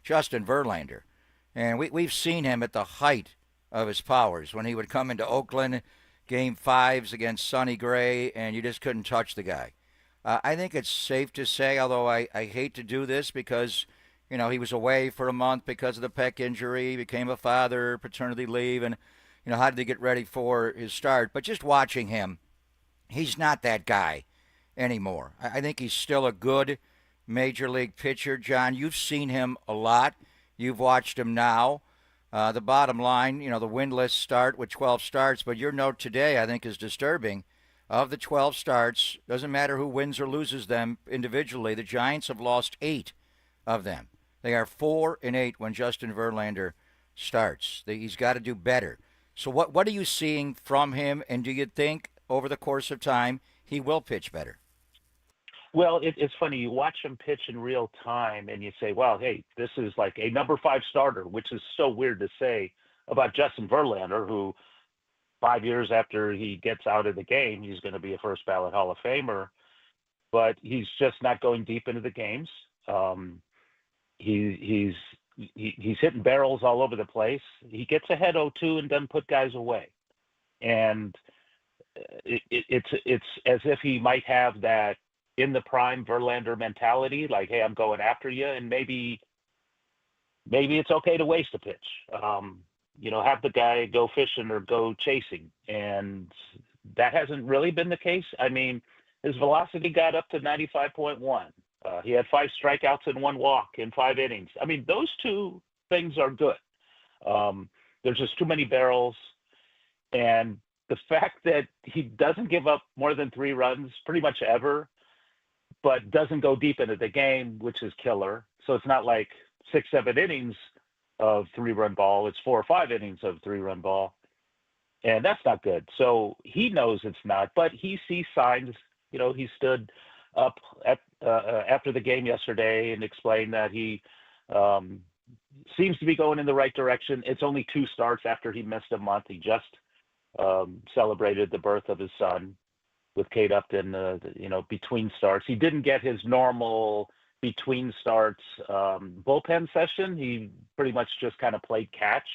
Justin Verlander. And we've seen him at the height of his powers when he would come into Oakland, Game 5s against Sonny Gray, and you just couldn't touch the guy. I think it's safe to say, although I hate to do this because, you know, he was away for a month because of the pec injury, became a father, paternity leave, and, you know, how did he get ready for his start? But just watching him, he's not that guy anymore. I think he's still a good major league pitcher. John, you've seen him a lot. You've watched him now. The bottom line, you know, the winless start with 12 starts, but your note today I think is disturbing. Of the 12 starts, doesn't matter who wins or loses them individually, the Giants have lost 8 of them. They are 4-8 when Justin Verlander starts. He's got to do better. So what are you seeing from him, and do you think over the course of time he will pitch better? Well, it's funny. You watch him pitch in real time, and you say, well, hey, this is like a number 5 starter, which is so weird to say about Justin Verlander, who 5 years after he gets out of the game, he's going to be a first ballot Hall of Famer, but he's just not going deep into the games. He's hitting barrels all over the place. He gets ahead 0-2 and doesn't put guys away. And it's as if he might have that in the prime Verlander mentality, like, hey, I'm going after you, and maybe it's okay to waste a pitch. You know, have the guy go fishing or go chasing. And that hasn't really been the case. I mean, his velocity got up to 95.1. He had 5 strikeouts and 1 walk in 5 innings. I mean, those 2 things are good. There's just too many barrels. And the fact that he doesn't give up more than 3 runs pretty much ever, but doesn't go deep into the game, which is killer. So it's not like 6-7 innings of 3-run ball. It's 4 or 5 innings of 3-run ball. And that's not good. So he knows it's not, but he sees signs. You know, he stood up after the game yesterday and explained that he seems to be going in the right direction. It's only 2 starts after he missed a month. He just celebrated the birth of his son with Kate Upton, between starts. He didn't get his normal between starts bullpen session. He pretty much just kind of played catch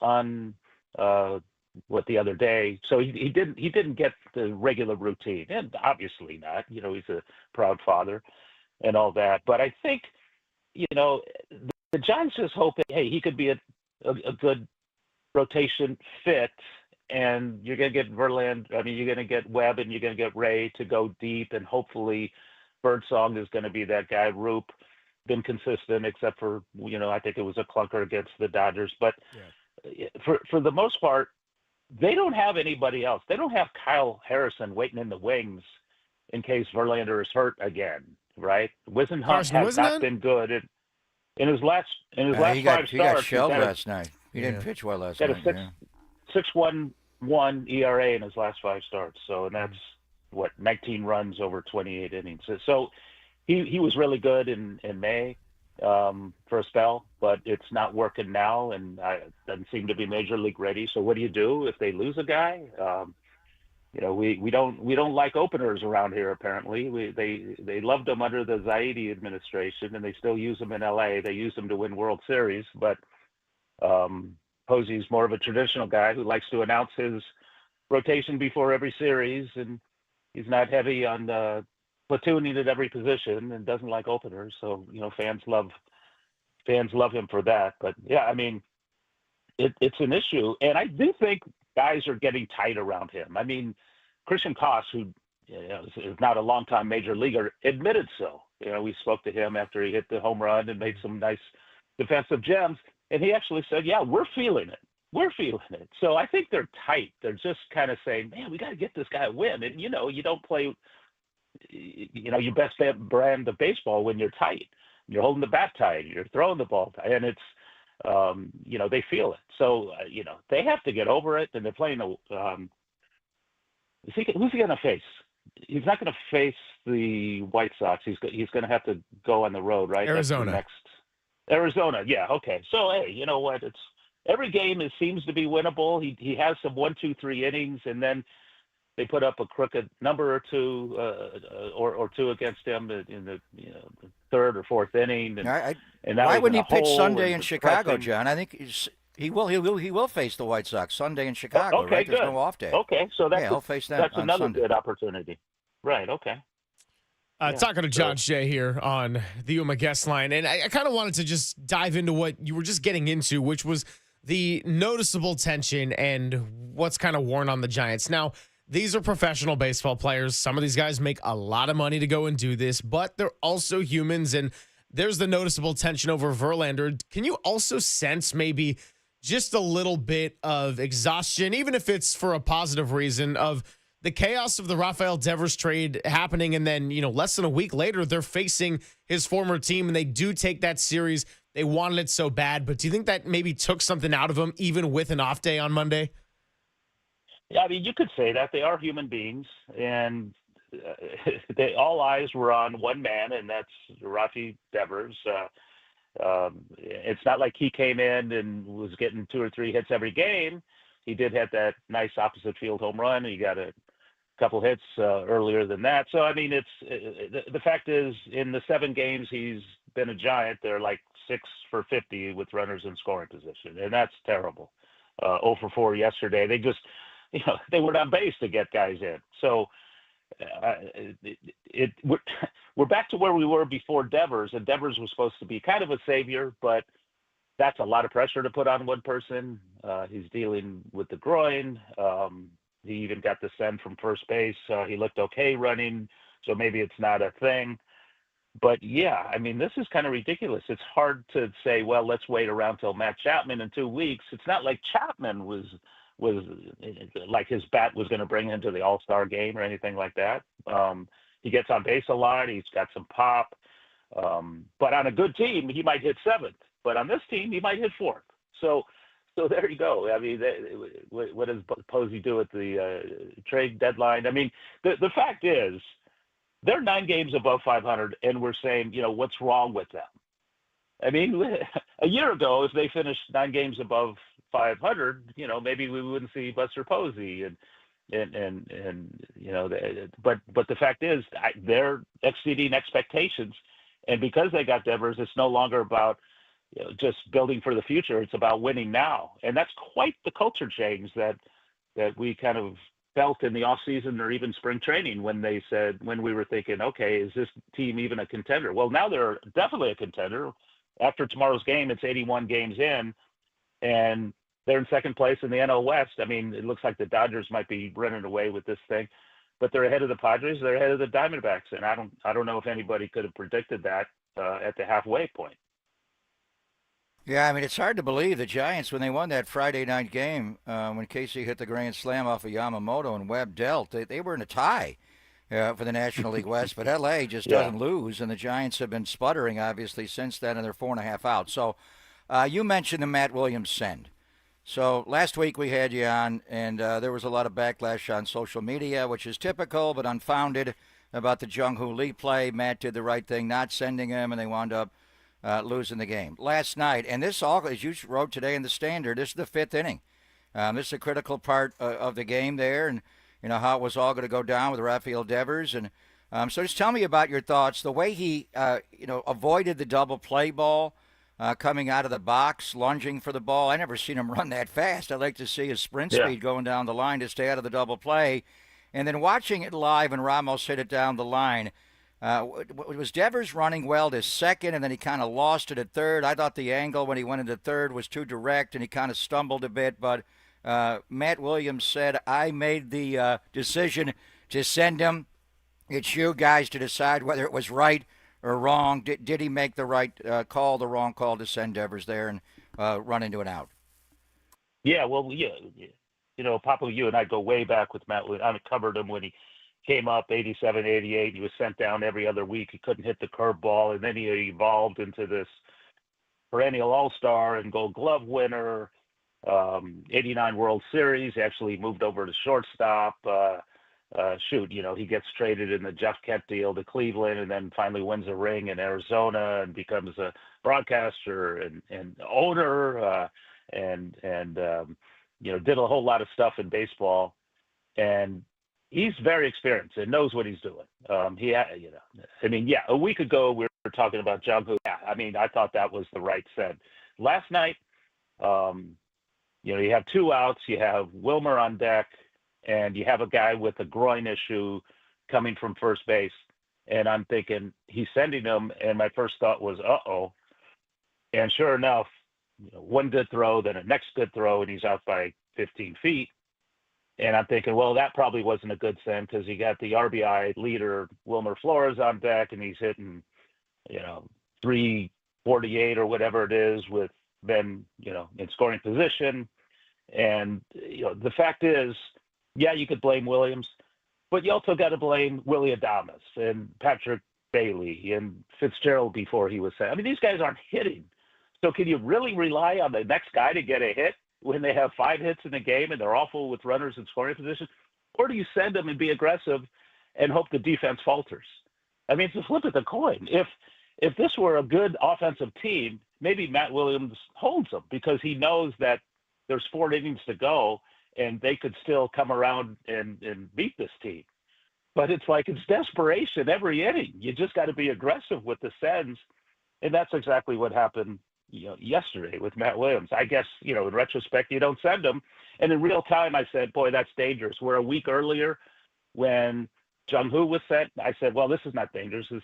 on the other day. So he didn't get the regular routine, and obviously not. You know, he's a proud father and all that. But I think, you know, the Giants just hope that, hey, he could be a good rotation fit. And you're going to get Verlander. I mean, you're going to get Webb and you're going to get Ray to go deep, and hopefully Birdsong is going to be that guy. Roop been consistent, except for, you know, I think it was a clunker against the Dodgers. But for the most part, they don't have anybody else. They don't have Kyle Harrison waiting in the wings in case Verlander is hurt again, right? Wisenhunt has not been good in his last 5 starts. He got shelled last night. He didn't pitch well last night. 6.11 ERA in his last 5 starts. So, and that's 19 runs over 28 innings. So he was really good in May for a spell, but it's not working now, and doesn't seem to be major league ready. So what do you do if they lose a guy? You know, we don't like openers around here. Apparently, they loved them under the Zaidi administration, and they still use them in LA. They use them to win World Series, but Posey's more of a traditional guy who likes to announce his rotation before every series, and he's not heavy on platooning at every position and doesn't like openers. So, you know, fans love him for that. But yeah, I mean, it's an issue, and I do think guys are getting tight around him. I mean, Christian Koss, who is not a longtime major leaguer, admitted so. You know, we spoke to him after he hit the home run and made some nice defensive gems. And he actually said, yeah, we're feeling it. We're feeling it. So I think they're tight. They're just kind of saying, man, we got to get this guy a win. And, you know, you don't play, you know, your best brand of baseball when you're tight. You're holding the bat tight. You're throwing the ball tight. And it's, you know, they feel it. So, you know, they have to get over it. And they're playing who's he going to face? He's not going to face the White Sox. He's going to have to go on the road, right? Arizona. Arizona, yeah, okay. So, hey, you know what? every game seems to be winnable. He has some 1, 2, 3 innings, and then they put up a crooked number or two or two against him in the the third or fourth inning. And now Why he's wouldn't in he a pitch hole Sunday and in Chicago, depressing. John? I think he will face the White Sox Sunday in Chicago. Okay, right? There's good. no off day. Okay, so that's he'll face them that's on another Sunday. good opportunity. Right. Okay. Talking to John Shea here on the UMA guest line, and I kind of wanted to just dive into what you were just getting into, which was the noticeable tension and what's kind of worn on the Giants. Now, these are professional baseball players. Some of these guys make a lot of money to go and do this, but they're also humans, and there's the noticeable tension over Verlander. Can you also sense maybe just a little bit of exhaustion, even if it's for a positive reason, of the chaos of the Rafael Devers trade happening, and then, less than a week later, they're facing his former team, and they do take that series. They wanted it so bad, but do you think that maybe took something out of them, even with an off day on Monday? Yeah, I mean, you could say that. They are human beings, and all eyes were on one man, and that's Rafi Devers. It's not like he came in and was getting 2 or 3 hits every game. He did have that nice opposite field home run. He got a couple hits earlier than that. So, I mean, the fact is, in the 7 games he's been a Giant, they're like 6 for 50 with runners in scoring position, and that's terrible. 0 for 4 yesterday. They just, they weren't on base to get guys in. So we're back to where we were before Devers, and Devers was supposed to be kind of a savior, but that's a lot of pressure to put on one person. He's dealing with the groin. He even got the send from first base. He looked okay running, so maybe it's not a thing. But yeah, I mean, this is kind of ridiculous. It's hard to say, well, let's wait around till Matt Chapman in 2 weeks. It's not like Chapman was like his bat was going to bring him to the All-Star game or anything like that. He gets on base a lot. He's got some pop. But on a good team, he might hit 7th. But on this team, he might hit 4th. So there you go. I mean, what does Posey do at the trade deadline? I mean, the fact is, they're 9 games above 500, and we're saying, what's wrong with them? I mean, a year ago, if they finished 9 games above 500, maybe we wouldn't see Buster Posey, but the fact is, they're exceeding expectations, and because they got Devers, it's no longer about just building for the future. It's about winning now, and that's quite the culture change that we kind of felt in the offseason or even spring training when we were thinking, okay, is this team even a contender? Well, now they're definitely a contender. After tomorrow's game, it's 81 games in, and they're in second place in the NL West. I mean, it looks like the Dodgers might be running away with this thing, but they're ahead of the Padres. They're ahead of the Diamondbacks, and I don't know if anybody could have predicted that at the halfway point. Yeah, I mean, it's hard to believe the Giants, when they won that Friday night game, when Casey hit the grand slam off of Yamamoto and Webb dealt, they were in a tie for the National League West, but L.A. just doesn't lose, and the Giants have been sputtering, obviously, since then, and they're 4.5 out. So you mentioned the Matt Williams send. So last week we had you on, and there was a lot of backlash on social media, which is typical but unfounded, about the Jung-Hoo Lee play. Matt did the right thing not sending him, and they wound up losing the game last night. And this all, as you wrote today in the Standard, this is the 5th inning. This is a critical part of the game there, and how it was all going to go down with Rafael Devers. And so just tell me about your thoughts. The way he avoided the double play ball coming out of the box, lunging for the ball. I never seen him run that fast. I'd like to see his sprint speed going down the line to stay out of the double play. And then watching it live and Ramos hit it down the line. Was Devers running well to second, and then he kind of lost it at third? I thought the angle when he went into third was too direct, and he kind of stumbled a bit. But Matt Williams said, I made the decision to send him. It's you guys to decide whether it was right or wrong. Did he make the right call, the wrong call to send Devers there and run into an out? Yeah, well, Papa, you and I go way back with Matt. I covered him when he came up 87, 88. He was sent down every other week. He couldn't hit the curveball, and then he evolved into this perennial all-star and Gold Glove winner, 89 World Series. He actually moved over to shortstop. He gets traded in the Jeff Kent deal to Cleveland, and then finally wins a ring in Arizona and becomes a broadcaster and owner. and did a whole lot of stuff in baseball, and he's very experienced and knows what he's doing. A week ago we were talking about Jung-Hoo. Yeah, I thought that was the right send. Last night, you have 2 outs, you have Wilmer on deck, and you have a guy with a groin issue coming from first base. And I'm thinking he's sending him, and my first thought was, uh-oh. And sure enough, one good throw, then a next good throw, and he's out by 15 feet. And I'm thinking, well, that probably wasn't a good send because you got the RBI leader, Wilmer Flores, on deck, and he's hitting, 348 or whatever it is with Ben, in scoring position. And, the fact is, yeah, you could blame Williams, but you also got to blame Willie Adames and Patrick Bailey and Fitzgerald before he was sent. These guys aren't hitting. So can you really rely on the next guy to get a hit when they have 5 hits in the game and they're awful with runners in scoring position? Or do you send them and be aggressive and hope the defense falters? It's a flip of the coin. If this were a good offensive team, maybe Matt Williams holds them because he knows that there's 4 innings to go and they could still come around and beat this team. But it's like it's desperation every inning. You just got to be aggressive with the sends, and that's exactly what happened yesterday with Matt Williams. I guess, in retrospect, you don't send him. And in real time, I said, boy, that's dangerous. Where a week earlier when Jung-Hoo was sent, I said, well, this is not dangerous. This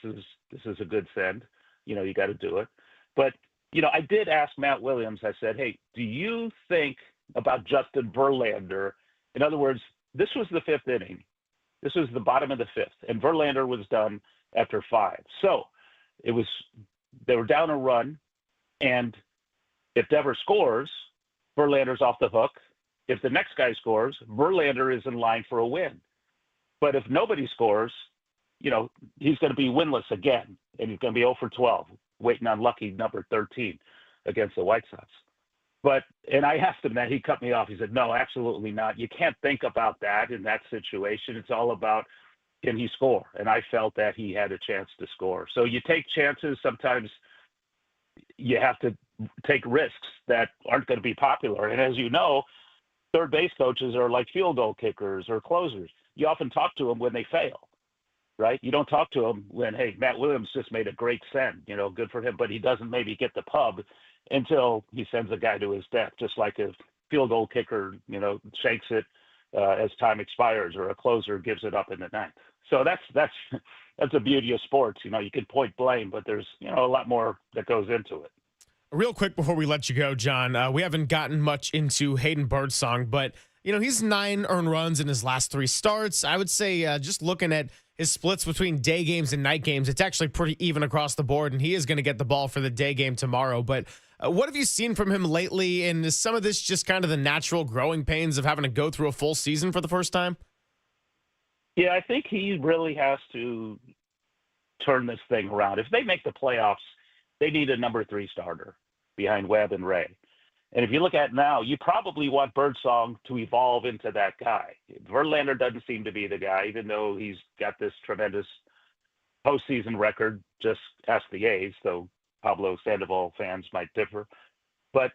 is a good send. You got to do it. But, I did ask Matt Williams, I said, hey, do you think about Justin Verlander? In other words, this was the 5th inning. This was the bottom of the 5th, and Verlander was done after 5. So they were down a run, and if Devers scores, Verlander's off the hook. If the next guy scores, Verlander is in line for a win. But if nobody scores, he's going to be winless again, and he's going to be 0 for 12, waiting on lucky number 13 against the White Sox. And I asked him that. He cut me off. He said, no, absolutely not. You can't think about that in that situation. It's all about, can he score? And I felt that he had a chance to score. So you take chances. Sometimes you have to take risks that aren't going to be popular. And as you know, third base coaches are like field goal kickers or closers. You often talk to them when they fail, right? You don't talk to them when, hey, Matt Williams just made a great send, good for him, but he doesn't maybe get the pub until he sends a guy to his death, just like a field goal kicker, shakes it as time expires, or a closer gives it up in the 9th. So that's the beauty of sports. You can point blame, but there's a lot more that goes into it. Real quick before we let you go, John, we haven't gotten much into Hayden Birdsong, but he's 9 earned runs in his last 3 starts. I would say just looking at his splits between day games and night games, it's actually pretty even across the board, and he is going to get the ball for the day game tomorrow. But what have you seen from him lately? And is some of this just kind of the natural growing pains of having to go through a full season for the first time? Yeah, I think he really has to turn this thing around. If they make the playoffs, they need a number 3 starter behind Webb and Ray. And if you look at now, you probably want Birdsong to evolve into that guy. Verlander doesn't seem to be the guy, even though he's got this tremendous postseason record. Just ask the A's, though Pablo Sandoval fans might differ. But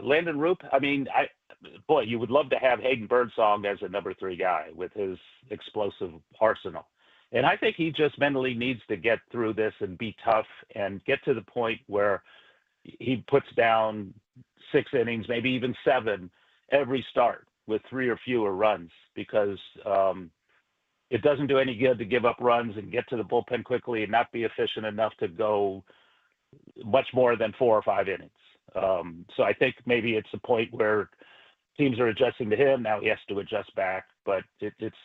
Landon Roop, you would love to have Hayden Birdsong as a number 3 guy with his explosive arsenal. And I think he just mentally needs to get through this and be tough and get to the point where he puts down 6 innings, maybe even 7 every start with 3 or fewer runs, because it doesn't do any good to give up runs and get to the bullpen quickly and not be efficient enough to go much more than 4 or 5 innings. So I think maybe it's a point where teams are adjusting to him. Now he has to adjust back, but it's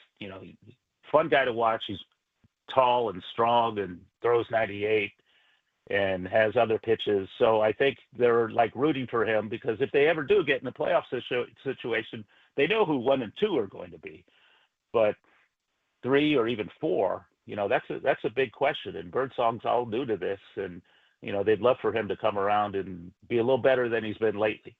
fun guy to watch. He's tall and strong and throws 98 and has other pitches. So I think they're like rooting for him, because if they ever do get in the playoff situation, they know who 1 and 2 are going to be. But 3 or even 4, that's a big question. And Birdsong's all new to this, and they'd love for him to come around and be a little better than he's been lately.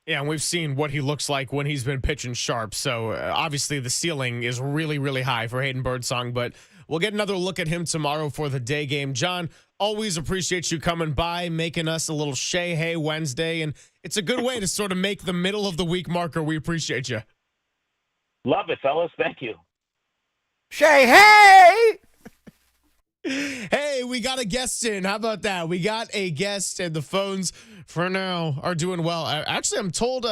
Yeah, and we've seen what he looks like when he's been pitching sharp. So obviously the ceiling is really, really high for Hayden Birdsong. But we'll get another look at him tomorrow for the day game. John, always appreciate you coming by, making us a little Shay Hey Wednesday, and it's a good way to sort of make the middle of the week marker. We appreciate you. Love it, fellas. Thank you. Shay Hey! Hey, we got a guest in. How about that? We got a guest, and the phones for now are doing well. Actually, I'm told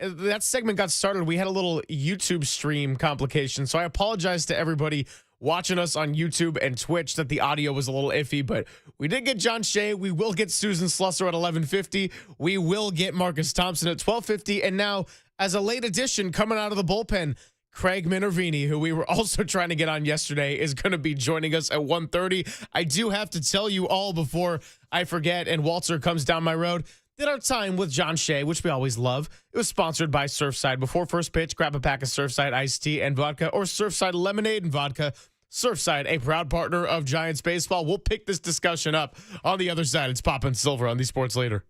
that segment got started. We had a little YouTube stream complication, so I apologize to everybody watching us on YouTube and Twitch that the audio was a little iffy, but we did get John Shea. We will get Susan Slusser at 11:50. We will get Marcus Thompson at 12:50, and now as a late addition coming out of the bullpen, Craig Minervini, who we were also trying to get on yesterday, is going to be joining us at 1:30. I do have to tell you all before I forget and Walter comes down my road that our time with John Shea, which we always love, it was sponsored by Surfside. Before first pitch, grab a pack of Surfside iced tea and vodka or Surfside lemonade and vodka. Surfside, a proud partner of Giants baseball. We'll pick this discussion up on the other side. It's Pop and Silver on the Sports Leader.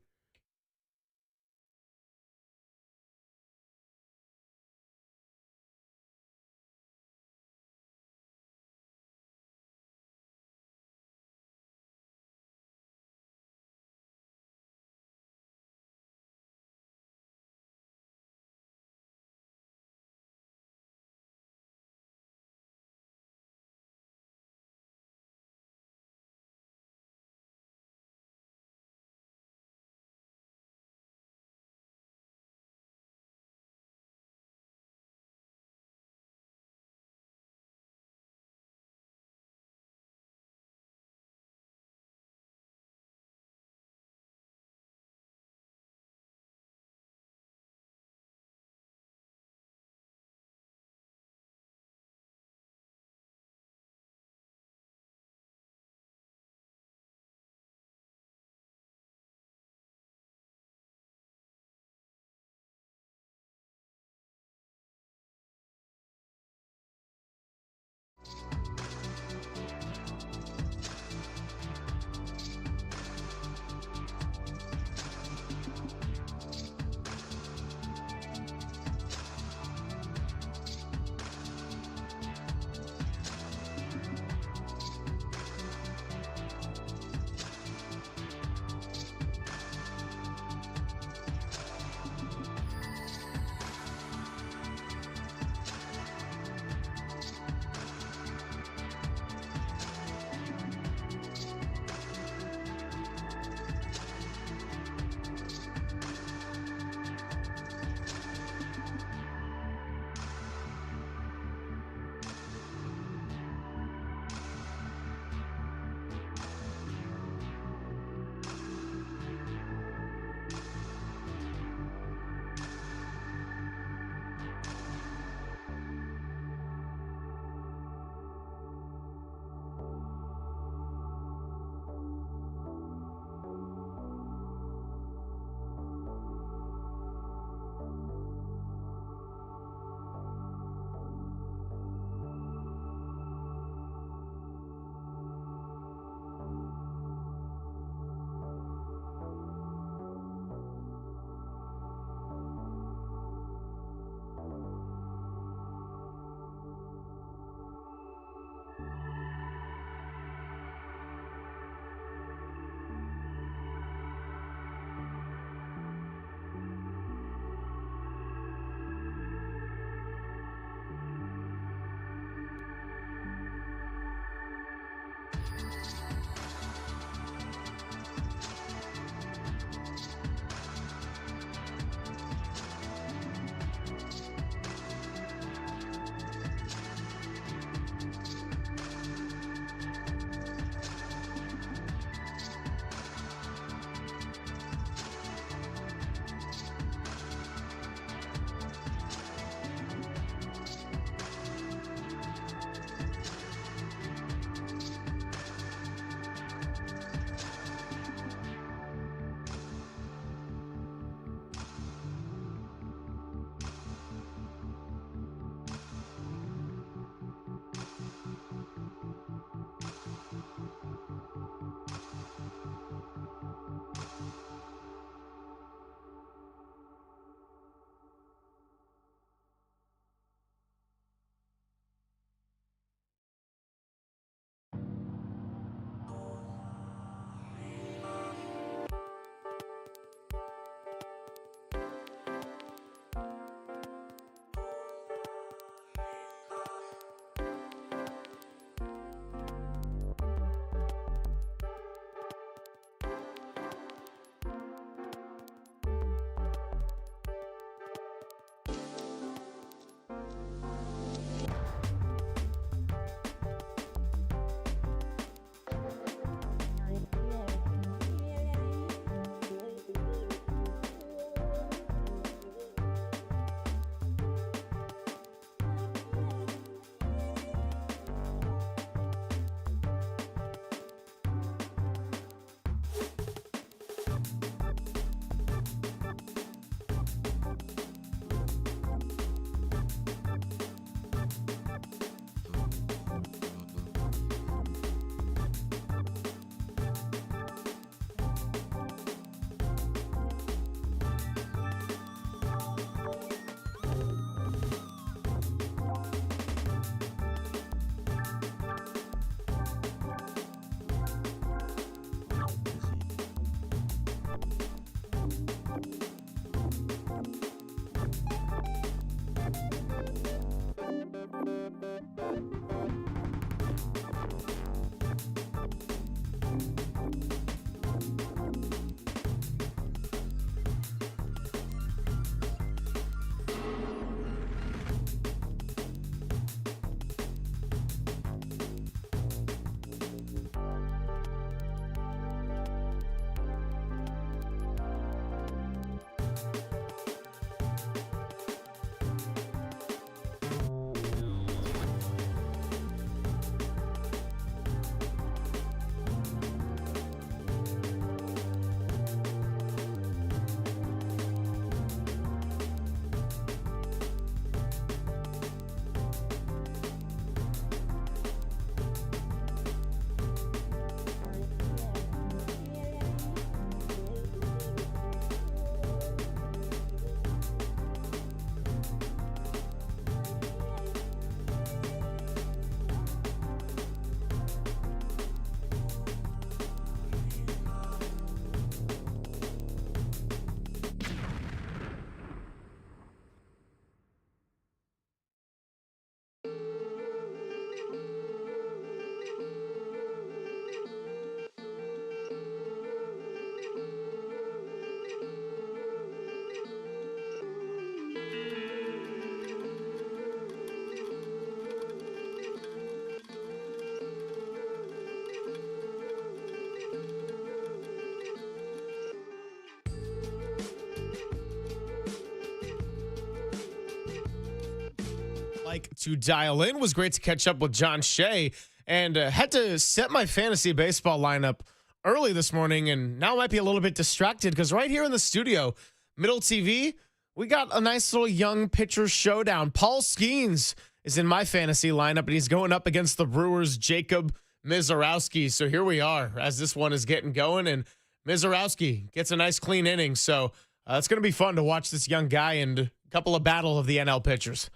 Like to dial in. Was great to catch up with John Shea, and had to set my fantasy baseball lineup early this morning, and now I might be a little bit distracted because right here in the studio, Middle TV, we got a nice little young pitcher showdown. Paul Skeens is in my fantasy lineup, and he's going up against the Brewers' Jacob Mizorowski. So here we are as this one is getting going, and Mizorowski gets a nice clean inning. So it's going to be fun to watch this young guy and a couple of battle of the NL pitchers.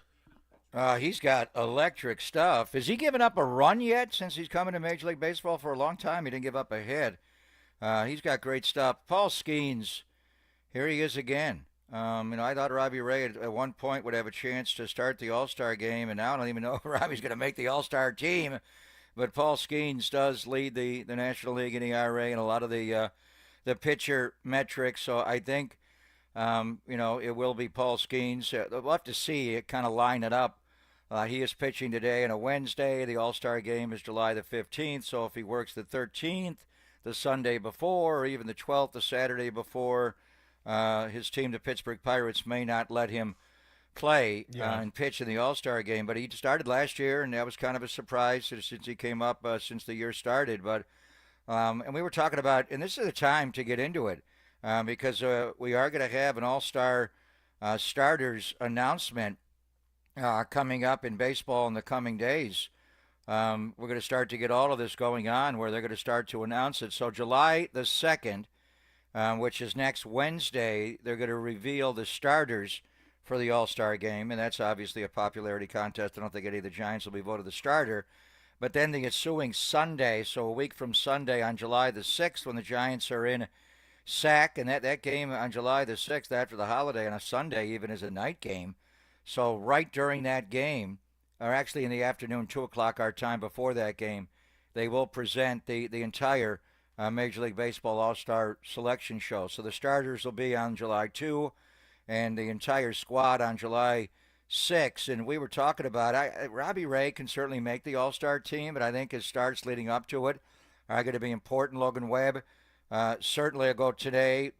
He's got electric stuff. Has he given up a run yet since he's coming to Major League Baseball for a long time? He didn't give up a hit. He's got great stuff. Paul Skeens, here he is again. I thought Robbie Ray at one point would have a chance to start the All-Star game, and now I don't even know if Robbie's going to make the All-Star team. But Paul Skeens does lead the National League in ERA and a lot of the pitcher metrics. So I think, it will be Paul Skeens. We'll have to see it kind of line it up. He is pitching today on a Wednesday. The All-Star game is July the 15th. So if he works the 13th, the Sunday before, or even the 12th, the Saturday before, his team, the Pittsburgh Pirates, may not let him play and pitch in the All-Star game. But he started last year, and that was kind of a surprise since he came up since the year started. But and we were talking about, and this is the time to get into it because we are going to have an All-Star starters announcement coming up in baseball in the coming days. We're going to start to get all of this going on where they're going to start to announce it. So July the 2nd, which is next Wednesday, they're going to reveal the starters for the All-Star game, and that's obviously a popularity contest. I don't think any of the Giants will be voted the starter. But then the ensuing Sunday, so a week from Sunday on July the 6th, when the Giants are in SAC, and that game on July the 6th after the holiday on a Sunday even is a night game. So right during that game, or actually in the afternoon, 2 o'clock our time before that game, they will present the entire Major League Baseball All-Star selection show. So the starters will be on July 2 and the entire squad on July 6. And we were talking about, Robbie Ray can certainly make the All-Star team, but I think his starts leading up to it are going to be important. Logan Webb certainly will go tonight,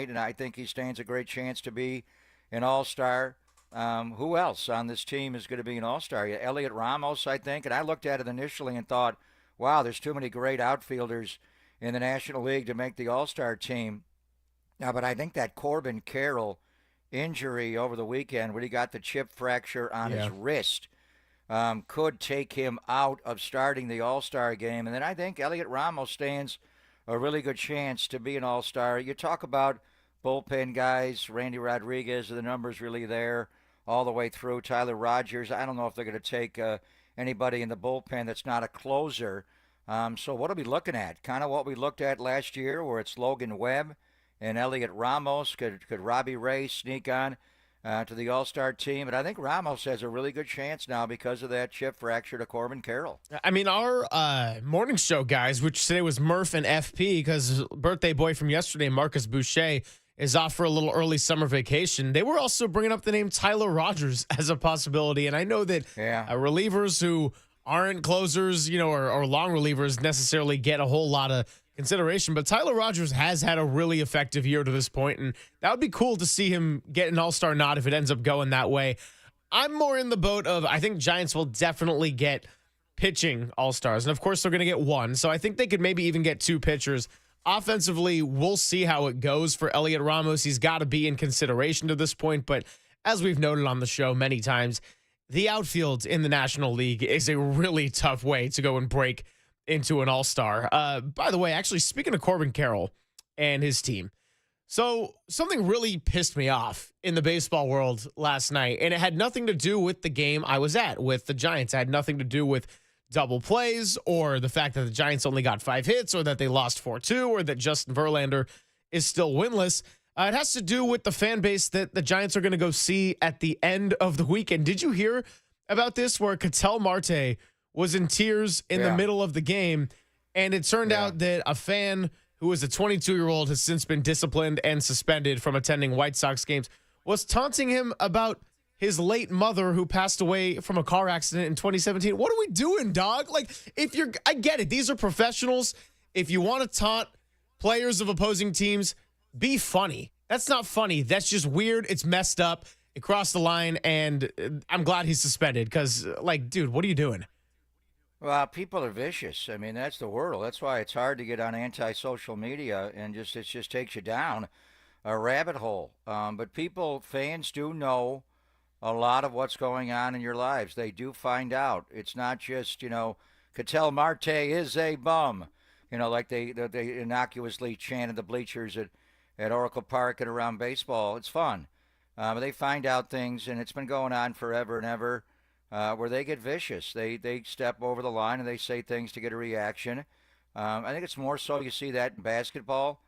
and I think he stands a great chance to be an All-Star. Who else on this team is going to be an All-Star? Elliot Ramos, I think. And I looked at it initially and thought, wow, there's too many great outfielders in the National League to make the All-Star team. Now, but I think that Corbin Carroll injury over the weekend when he got the chip fracture on his wrist could take him out of starting the All-Star game. And then I think Elliot Ramos stands a really good chance to be an All-Star. You talk about bullpen guys, Randy Rodriguez, the numbers really there all the way through. Tyler Rogers, I don't know if they're going to take anybody in the bullpen that's not a closer. So what are we looking at? Kind of what we looked at last year where it's Logan Webb and Elliot Ramos. Could Robbie Ray sneak on to the All-Star team. And I think Ramos has a really good chance now because of that chip fracture to Corbin Carroll. I mean, our morning show guys, which today was Murph and FP, because birthday boy from yesterday, Marcus Boucher, is off for a little early summer vacation. They were also bringing up the name Tyler Rogers as a possibility. And I know that relievers who aren't closers, or long relievers necessarily get a whole lot of consideration. But Tyler Rogers has had a really effective year to this point, and that would be cool to see him get an all-star nod if it ends up going that way. I'm more in the boat of I think Giants will definitely get pitching all-stars. And, of course, they're going to get one. So I think they could maybe even get two pitchers. Offensively, we'll see how it goes for Elliot Ramos. He's got to be in consideration to this point. But as we've noted on the show many times, the outfield in the National League is a really tough way to go and break into an all-star. By the way, actually, speaking of Corbin Carroll and his team, so something really pissed me off in the baseball world last night, and it had nothing to do with the game I was at with the Giants. It had nothing to do with double plays or the fact that the Giants only got 5 hits or that they lost 4-2 or that Justin Verlander is still winless. It has to do with the fan base that the Giants are going to go see at the end of the weekend. Did you hear about this where Ketel Marte was in tears in the middle of the game, and it turned out that a fan who was a 22-year-old has since been disciplined and suspended from attending White Sox games, was taunting him about his late mother who passed away from a car accident in 2017. What are we doing, dog? Like, I get it. These are professionals. If you want to taunt players of opposing teams, be funny. That's not funny. That's just weird. It's messed up. It crossed the line, and I'm glad he's suspended because, dude, what are you doing? Well, people are vicious. I mean, that's the world. That's why it's hard to get on anti-social media, and it just takes you down a rabbit hole. But fans do know a lot of what's going on in your lives. They do find out. It's not just, Ketel Marte is a bum, like they innocuously chanted the bleachers at Oracle Park and around baseball. It's fun. But they find out things, and it's been going on forever and ever. Where they get vicious. They step over the line and they say things to get a reaction. I think it's more so you see that in basketball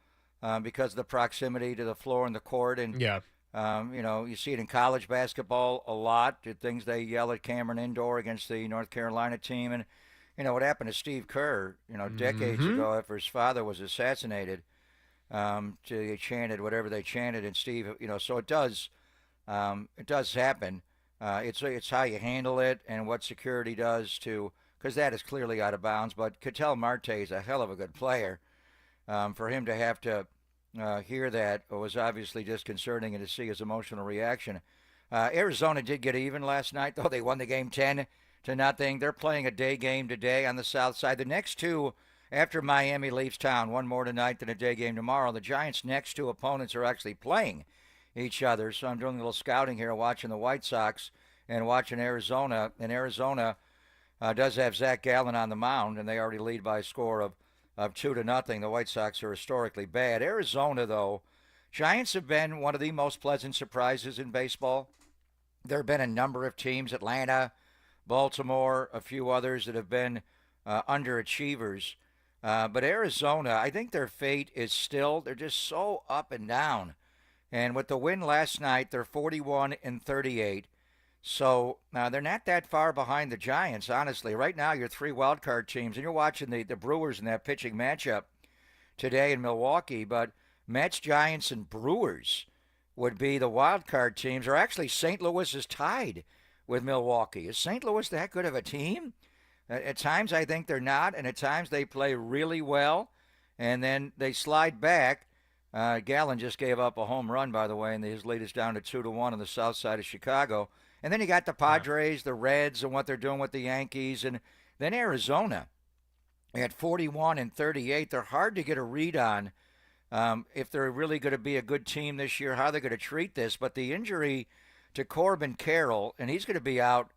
because of the proximity to the floor and the court. And, you see it in college basketball a lot, the things they yell at Cameron Indoor against the North Carolina team. And, what happened to Steve Kerr, decades ago after his father was assassinated, they chanted whatever they chanted. And Steve, so it does happen. It's how you handle it and what security does because that is clearly out of bounds. But Ketel Marte is a hell of a good player. For him to have to hear that was obviously disconcerting, and to see his emotional reaction. Arizona did get even last night, though. They won the game 10-0. They're playing a day game today on the south side. The next two, after Miami leaves town, one more tonight than a day game tomorrow, the Giants' next two opponents are actually playing each other. So I'm doing a little scouting here, watching the White Sox and watching Arizona. And Arizona does have Zach Gallen on the mound, and they already lead by a score of 2-0. The White Sox are historically bad. Arizona, though, Giants have been one of the most pleasant surprises in baseball. There have been a number of teams, Atlanta, Baltimore, a few others that have been underachievers. But Arizona, I think their fate is still, they're just so up and down. And with the win last night, they're 41-38. So they're not that far behind the Giants, honestly. Right now, you're 3 wild card teams, and you're watching the Brewers in that pitching matchup today in Milwaukee. But Mets, Giants, and Brewers would be the wild card teams. Or actually, St. Louis is tied with Milwaukee. Is St. Louis that good of a team? At times, I think they're not, and at times they play really well, and then they slide back. Gallen just gave up a home run, by the way, and his lead is down to 2-1 on the south side of Chicago. And then you got the Padres, the Reds, and what they're doing with the Yankees. And then Arizona at 41-38. They're hard to get a read on if they're really going to be a good team this year, how they're going to treat this. But the injury to Corbin Carroll, and he's going to be out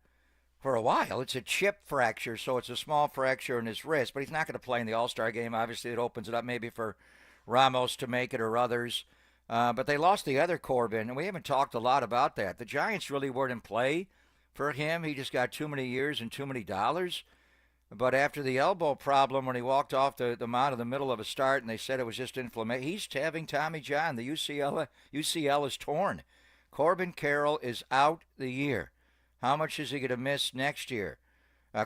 for a while. It's a chip fracture, so it's a small fracture in his wrist. But he's not going to play in the All-Star game. Obviously, it opens it up maybe for Ramos to make it or others. But they lost the other Corbin, and we haven't talked a lot about that. The Giants really weren't in play for him. He just got too many years and too many dollars. But after the elbow problem, when he walked off the mound in the middle of a start and they said it was just inflammation, he's having Tommy John. The UCL is torn Corbin Carroll is out the year. How much is he going to miss next year?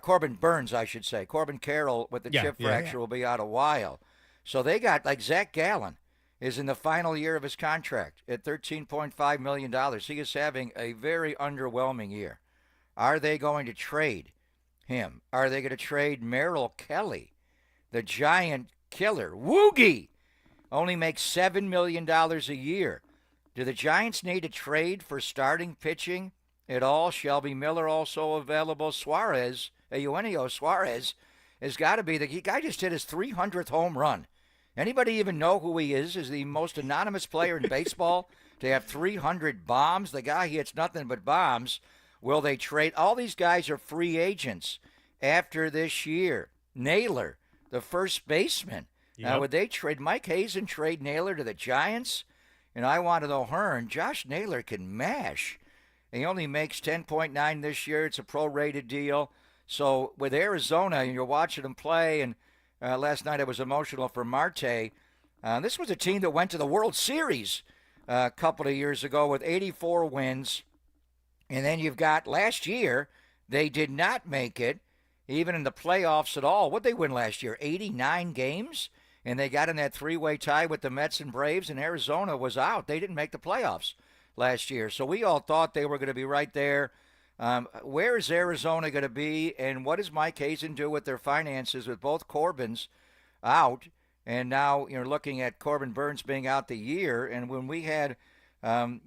Corbin Burns, I should say. Corbin Carroll with the chip fracture will be out a while. So they got, like, Zach Gallen is in the final year of his contract at $13.5 million. He is having a very underwhelming year. Are they going to trade him? Are they going to trade Merrill Kelly, the giant killer? Woogie only makes $7 million a year. Do the Giants need to trade for starting pitching at all? Shelby Miller also available. Suarez, Eugenio Suarez, has got to be the guy. Just hit his 300th home run. Anybody even know who he is? Is the most anonymous player in baseball to have 300 bombs? The guy hits nothing but bombs. Will they trade? All these guys are free agents after this year. Naylor, the first baseman. Yep. Now, would they trade Mike Hazen, trade Naylor to the Giants? And I want to know, Hearn, Josh Naylor can mash. He only makes 10.9 this year. It's a prorated deal. So with Arizona, and you're watching them play, and last night I was emotional for Marte. This was a team that went to the World Series a couple of years ago with 84 wins. And then you've got last year, they did not make it, even in the playoffs at all. What'd they win last year? 89 games? And they got in that three-way tie with the Mets and Braves, and Arizona was out. They didn't make the playoffs last year. So we all thought they were going to be right there. Where is Arizona going to be, and what does Mike Hazen do with their finances with both Corbins out? And now you're looking at Corbin Burns being out the year. And when we had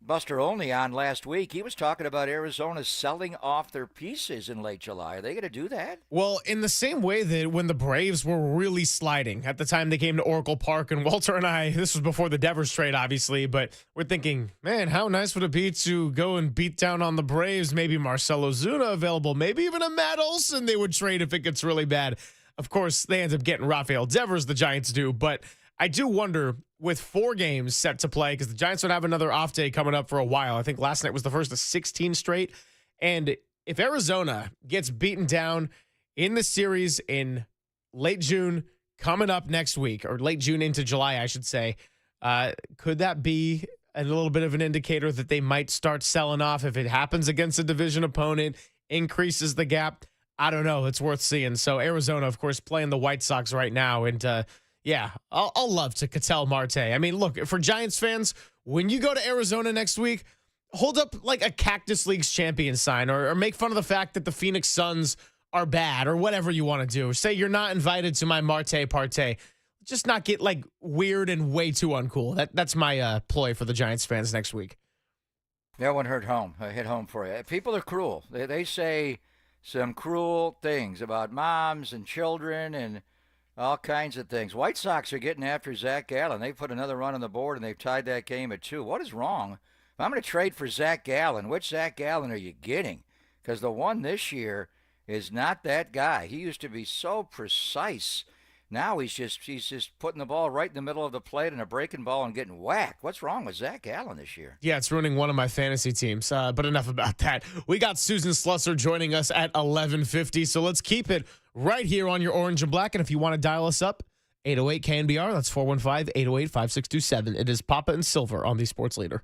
Buster Olney on last week, he was talking about Arizona selling off their pieces in late July. Are they going to do that? Well, in the same way that when the Braves were really sliding at the time they came to Oracle Park, and Walter and I, this was before the Devers trade, obviously, but we're thinking, man, how nice would it be to go and beat down on the Braves? Maybe Marcell Ozuna available, maybe even a Matt Olson they would trade if it gets really bad. Of course, they end up getting Rafael Devers, the Giants do, but I do wonder, with 4 games set to play, because the Giants don't have another off day coming up for a while. I think last night was the first of 16 straight. And if Arizona gets beaten down in the series in late June, coming up next week, or late June into July, I should say, could that be a little bit of an indicator that they might start selling off if it happens against a division opponent, increases the gap? I don't know. It's worth seeing. So Arizona, of course, playing the White Sox right now. And yeah, I'll love to Ketel Marte. I mean, look, for Giants fans, when you go to Arizona next week, hold up like a Cactus League's champion sign, or make fun of the fact that the Phoenix Suns are bad, or whatever you want to do. Say you're not invited to my Marte Parte. Just not get like weird and way too uncool. That's my ploy for the Giants fans next week. That one hit home for you. People are cruel. They say some cruel things about moms and children and all kinds of things. White Sox are getting after Zach Gallen. They put another run on the board, and they've tied that game at 2. What is wrong? If I'm going to trade for Zach Gallen, which Zach Gallen are you getting? Because the one this year is not that guy. He used to be so precise. Now he's just putting the ball right in the middle of the plate and a breaking ball and getting whacked. What's wrong with Zach Gallen this year? Yeah, it's ruining one of my fantasy teams. But enough about that. We got Susan Slusser joining us at 11:50, so let's keep it right here on your Orange and Black. And if you want to dial us up, 808 KNBR, that's 415-808-5627. It is Papa and Silver on the Sports Leader.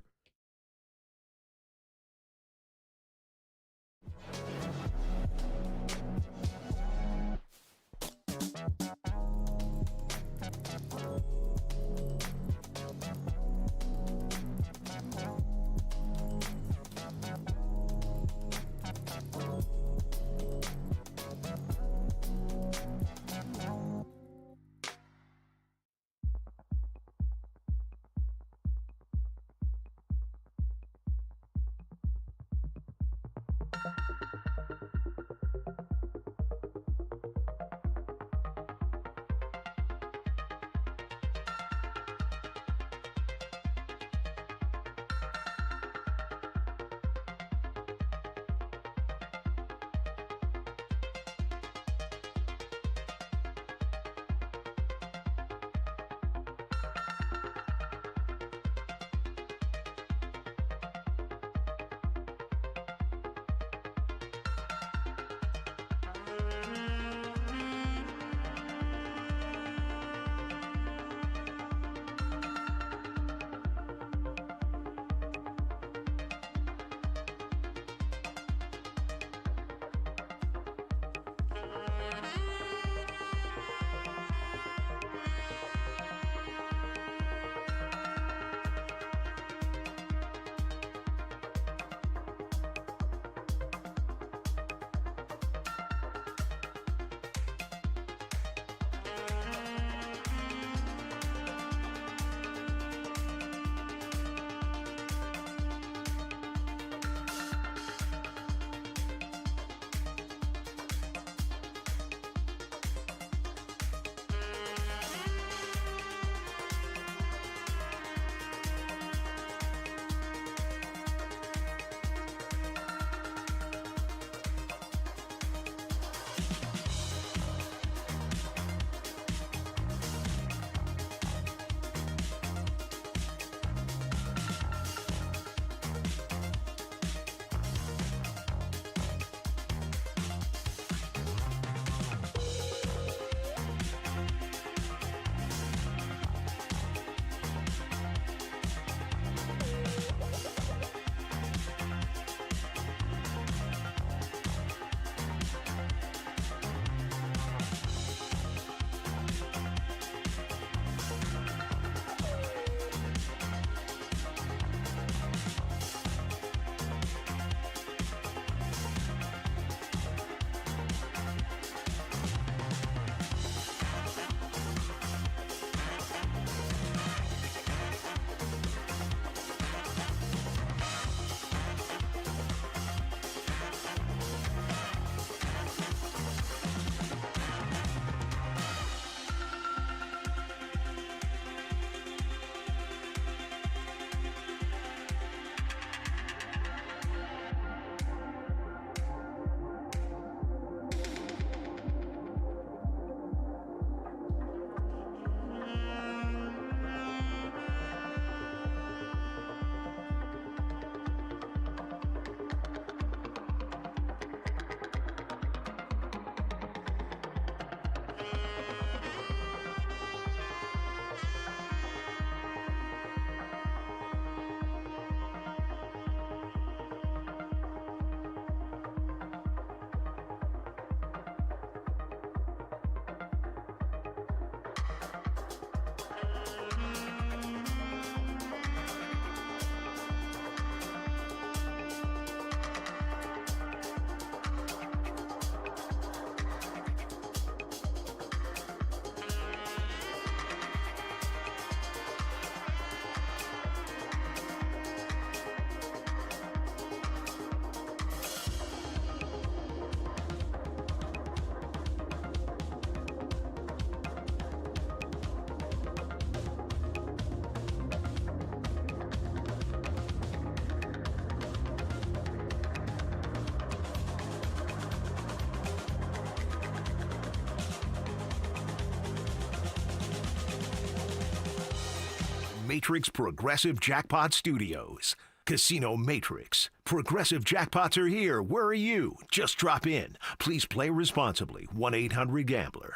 Matrix Progressive Jackpot Studios. Casino Matrix. Progressive jackpots are here. Where are you? Just drop in. Please play responsibly. 1-800-GAMBLER.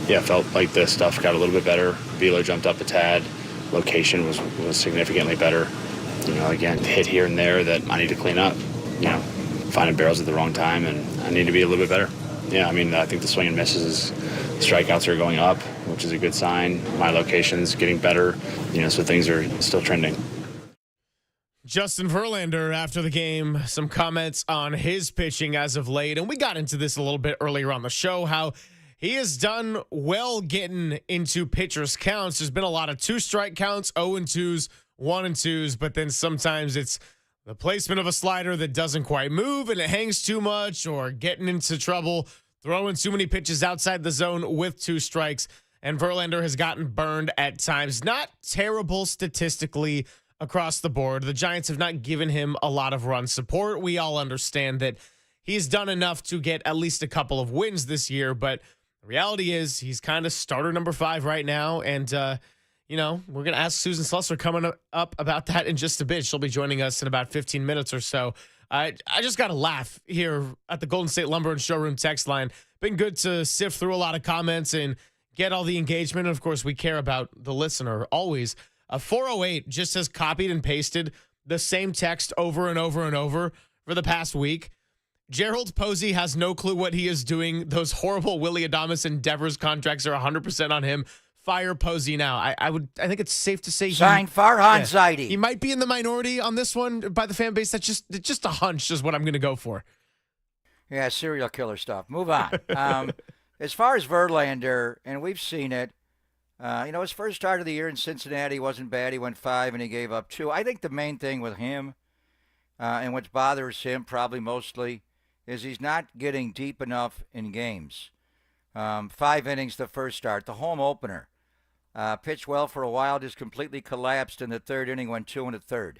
Yeah, felt like the stuff got a little bit better. Velo jumped up a tad. Location was significantly better. Again, hit here and there that I need to clean up. Finding barrels at the wrong time, and I need to be a little bit better. Yeah, I think the swing and misses, strikeouts are going up, which is a good sign. My location's getting better, so things are still trending. Justin Verlander after the game, some comments on his pitching as of late. And we got into this a little bit earlier on the show, how he has done well getting into pitchers' counts. There's been a lot of 2-strike counts, 0-2s, 1-2s, but then sometimes it's the placement of a slider that doesn't quite move and it hangs too much, or getting into trouble, throwing too many pitches outside the zone with 2 strikes. And Verlander has gotten burned at times. Not terrible statistically across the board. The Giants have not given him a lot of run support. We all understand that he's done enough to get at least a couple of wins this year, but the reality is he's kind of starter number 5 right now. And, we're going to ask Susan Slusser coming up about that in just a bit. She'll be joining us in about 15 minutes or so. I just got to laugh here at the Golden State Lumber and Showroom text line. Been good to sift through a lot of comments and get all the engagement. And of course, we care about the listener always. 408 just has copied and pasted the same text over and over and over for the past week. Gerald Posey has no clue what he is doing. Those horrible Willy Adames and Devers contracts are 100% on him. Fire Posey now. I think it's safe to say sign Farhan Zaidi. He might be in the minority on this one by the fan base. That's just a hunch is what I'm going to go for. Yeah, serial killer stuff. Move on. As far as Verlander, and we've seen it, his first start of the year in Cincinnati wasn't bad. He went 5 and he gave up 2. I think the main thing with him, and what bothers him probably mostly, is he's not getting deep enough in games. 5 innings the first start. The home opener. Pitched well for a while, just completely collapsed in the 3rd inning, went 2 1/3.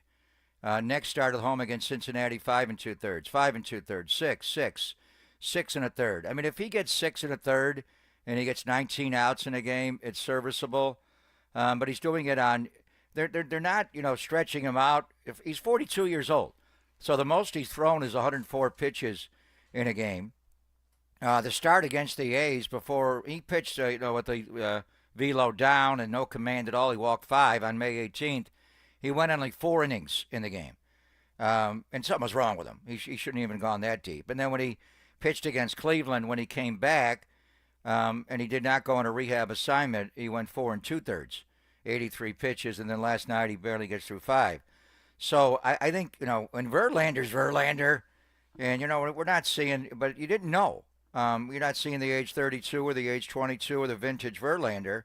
Next start at home against Cincinnati, 5 2/3, 5 2/3, 6 1/3. I mean, if he gets 6 1/3 and he gets 19 outs in a game, it's serviceable. But he's doing it on. They're not stretching him out. If he's 42 years old, so the most he's thrown is 104 pitches in a game. The start against the A's, before he pitched, with the velo down and no command at all, he walked 5 on May 18th. He went only 4 innings in the game, and something was wrong with him. He shouldn't even gone that deep. And then when he pitched against Cleveland, when he came back, and he did not go on a rehab assignment, he went 4 2/3, 83 pitches, and then last night he barely gets through 5. So I think when Verlander's Verlander, and we're not seeing, but you didn't know. You're not seeing the age 32 or the age 22 or the vintage Verlander.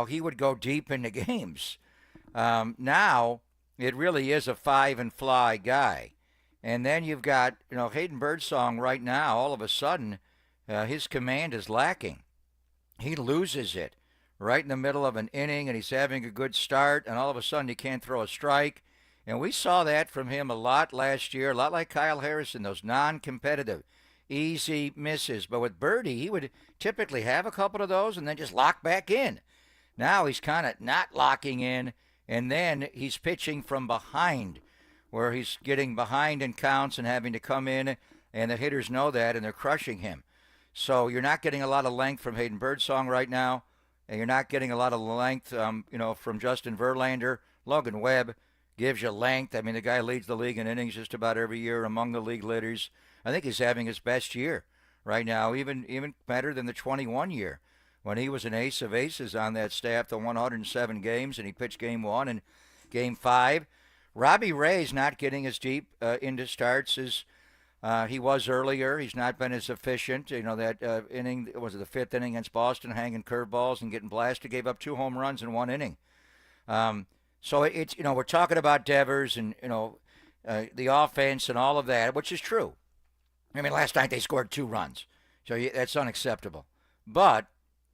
He would go deep into games. Now it really is a 5 and fly guy. And then you've got, Hayden Birdsong right now, all of a sudden, his command is lacking. He loses it right in the middle of an inning, and he's having a good start, and all of a sudden he can't throw a strike. And we saw that from him a lot last year, a lot like Kyle Harrison, those non-competitive, easy misses. But with Birdie, he would typically have a couple of those and then just lock back in. Now he's kind of not locking in, and then he's pitching from behind, where he's getting behind in counts and having to come in, and the hitters know that, and they're crushing him. So you're not getting a lot of length from Hayden Birdsong right now, and you're not getting a lot of length, from Justin Verlander. Logan Webb gives you length. I mean, the guy leads the league in innings just about every year, among the league leaders. I think he's having his best year right now, even better than the 21 year when he was an ace of aces on that staff, the 107 games, and he pitched game 1 and game 5. Robbie Ray's not getting as deep into starts as he was earlier. He's not been as efficient. That inning, was it the 5th inning against Boston, hanging curveballs and getting blasted, gave up 2 home runs in 1 inning. So it's, we're talking about Devers and, the offense and all of that, which is true. I mean, last night they scored 2 runs, so that's unacceptable. But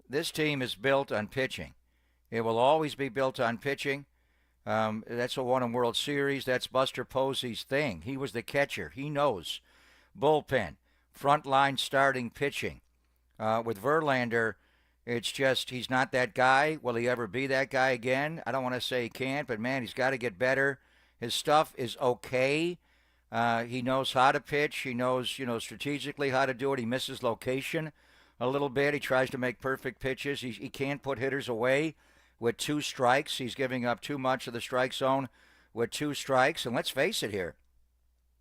this team is built on pitching. It will always be built on pitching. That's what won a World Series. That's Buster Posey's thing. He was the catcher. He knows. Bullpen, frontline starting pitching. With Verlander, It's just he's not that guy. Will he ever be that guy again? I don't want to say he can't, but, man, he's got to get better. His stuff is okay. He knows how to pitch. He knows, strategically how to do it. He misses location a little bit. He tries to make perfect pitches. He can't put hitters away with 2 strikes. He's giving up too much of the strike zone with 2 strikes. And let's face it here.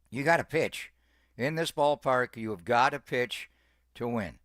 You got to pitch. In this ballpark, you have got to pitch to win.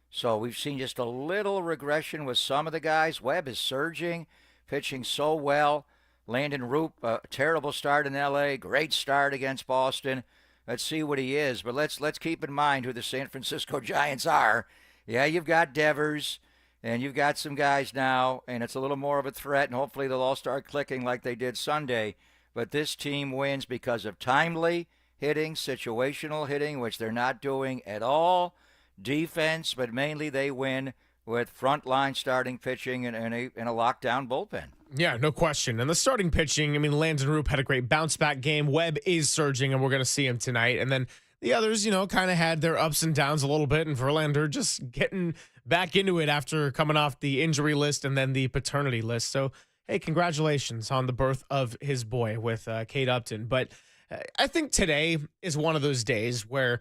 So we've seen just a little regression with some of the guys. Webb is surging, pitching so well. Landon Roop, a terrible start in L.A., great start against Boston. Let's see what he is. But let's keep in mind who the San Francisco Giants are. Yeah, you've got Devers, and you've got some guys now, and it's a little more of a threat, and hopefully they'll all start clicking like they did Sunday. But this team wins because of timely hitting, situational hitting, which they're not doing at all. Defense, but mainly they win with frontline starting pitching and a lockdown bullpen. Yeah, no question. And the starting pitching, Landon Roop had a great bounce-back game. Webb is surging, and we're going to see him tonight. And then the others, kind of had their ups and downs a little bit, and Verlander just getting back into it after coming off the injury list and then the paternity list. So, hey, congratulations on the birth of his boy with Kate Upton. But I think today is one of those days where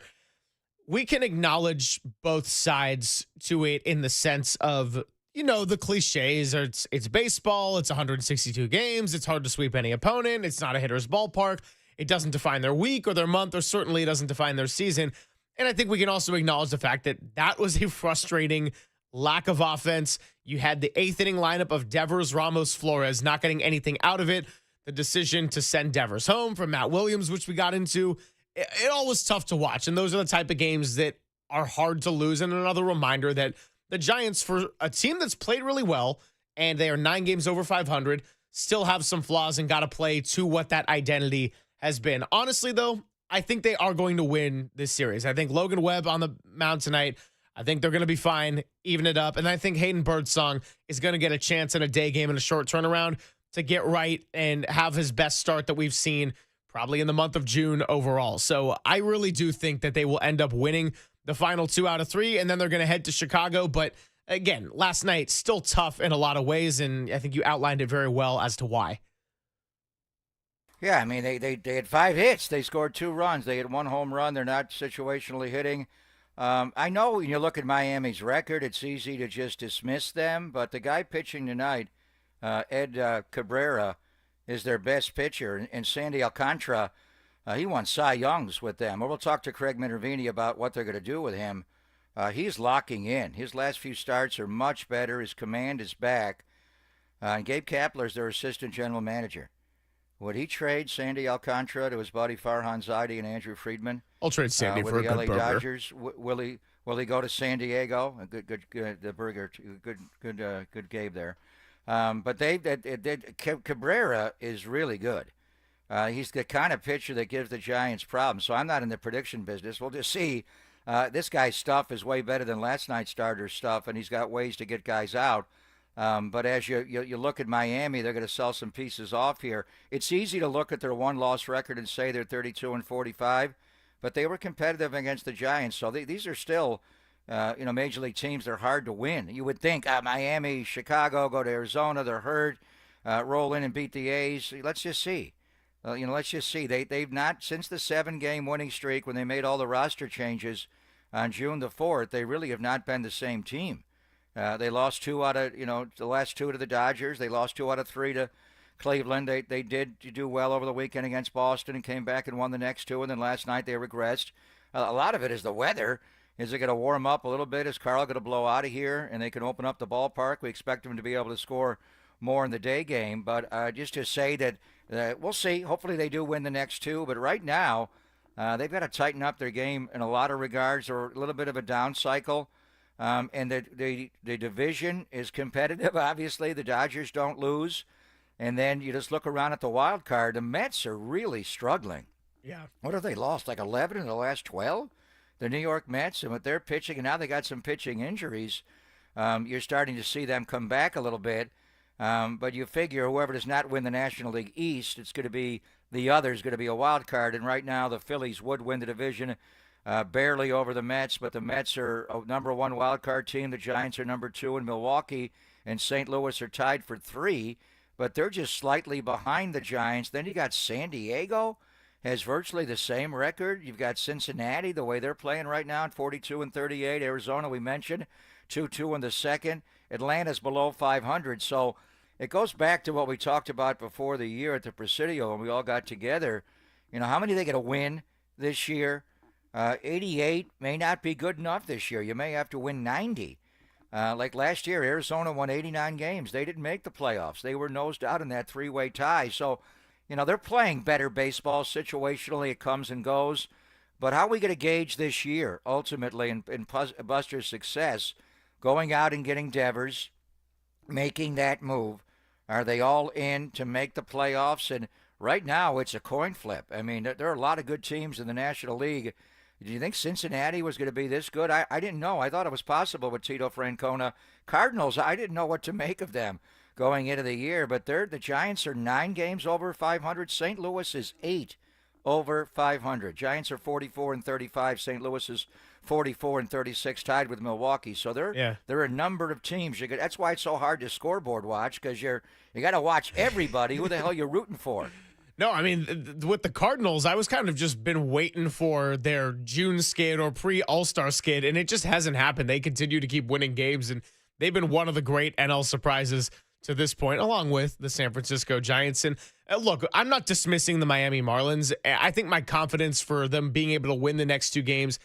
we can acknowledge both sides to it in the sense of, the cliches are it's baseball, it's 162 games, it's hard to sweep any opponent, it's not a hitter's ballpark, it doesn't define their week or their month, or certainly it doesn't define their season. And I think we can also acknowledge the fact that that was a frustrating lack of offense. You had the 8th inning lineup of Devers, Ramos, Flores, not getting anything out of it. The decision to send Devers home from Matt Williams, which we got into, it all was tough to watch. And those are the type of games that are hard to lose. And another reminder that the Giants, for a team that's played really well, and they are 9 games over 500, still have some flaws and got to play to what that identity has been. Honestly, though, I think they are going to win this series. I think Logan Webb on the mound tonight, I think they're going to be fine, even it up. And I think Hayden Birdsong is going to get a chance in a day game in a short turnaround to get right and have his best start that we've seen probably in the month of June overall. So I really do think that they will end up winning the final 2 out of 3, and then they're going to head to Chicago. But again, last night, still tough in a lot of ways, and I think you outlined it very well as to why. Yeah, they had 5 hits. They scored 2 runs. They had 1 home run. They're not situationally hitting. I know when you look at Miami's record, it's easy to just dismiss them, but the guy pitching tonight, Ed Cabrera, is their best pitcher. And Sandy Alcantara, he won Cy Youngs with them. We'll talk to Craig Minervini about what they're going to do with him. He's locking in. His last few starts are much better. His command is back. And Gabe Kapler is their assistant general manager. Would he trade Sandy Alcantara to his buddy Farhan Zaidi and Andrew Friedman? I'll trade Sandy for a the good LA burger. Dodgers. Will he go to San Diego? A good the burger. Good Gabe there. But Cabrera is really good. He's the kind of pitcher that gives the Giants problems. So I'm not in the prediction business. We'll just see. This guy's stuff is way better than last night's starter stuff, and he's got ways to get guys out. But as you look at Miami, they're going to sell some pieces off here. It's easy to look at their 1-loss record and say they're 32-45, but they were competitive against the Giants. So these are still, major league teams. They're hard to win. You would think Miami, Chicago, go to Arizona, they're hurt, roll in and beat the A's. Let's just see. Let's just see. They've not, since the 7-game winning streak when they made all the roster changes on June the 4th, they really have not been the same team. They lost 2 out of, the last 2 to the Dodgers. They lost 2 out of 3 to Cleveland. They did do well over the weekend against Boston and came back and won the next 2. And then last night they regressed. A lot of it is the weather. Is it going to warm up a little bit? Is Carl going to blow out of here and they can open up the ballpark? We expect them to be able to score more in the day game. But just to say that we'll see. Hopefully they do win the next 2. But right now they've got to tighten up their game in a lot of regards, or a little bit of a down cycle. And the division is competitive, obviously. The Dodgers don't lose. And then you just look around at the wild card. The Mets are really struggling. Yeah. What have they lost, like 11 in the last 12? The New York Mets, and with their pitching, and now they got some pitching injuries, you're starting to see them come back a little bit. But you figure whoever does not win the National League East, it's going to be the other is going to be a wild card. And right now the Phillies would win the division. barely over the Mets, but the Mets are a number 1 wild card team. The Giants are number 2, and Milwaukee and St. Louis are tied for 3, but they're just slightly behind the Giants. Then you got San Diego, has virtually the same record. You've got Cincinnati, the way they're playing right now, at 42-38. Arizona, we mentioned, 2-2 in the second. Atlanta's below 500. So it goes back to what we talked about before the year at the Presidio when we all got together. You know, how many are they going to win this year? 88 may not be good enough this year. You may have to win 90. Like last year, Arizona won 89 games. They didn't make the playoffs. They were nosed out in that 3-way tie. So, you know, they're playing better baseball. Situationally, it comes and goes. But how are we going to gauge this year, ultimately, in Buster's success, going out and getting Devers, making that move? Are they all in to make the playoffs? And right now, it's a coin flip. I mean, there are a lot of good teams in the National League. Do you think Cincinnati was going to be this good? I didn't know. I thought it was possible with Tito Francona. Cardinals, I didn't know what to make of them going into the year, but the Giants are 9 games over 500. St. Louis is 8 over 500. Giants are 44-35. St. Louis is 44-36, tied with Milwaukee. So there are a number of teams. That's why it's so hard to scoreboard watch, because you got to watch everybody. Who the hell you're rooting for? No, I mean, with the Cardinals, I was kind of just been waiting for their June skid or pre-All-Star skid, and it just hasn't happened. They continue to keep winning games, and they've been one of the great NL surprises to this point, along with the San Francisco Giants. And look, I'm not dismissing the Miami Marlins. I think my confidence for them being able to win the next 2 games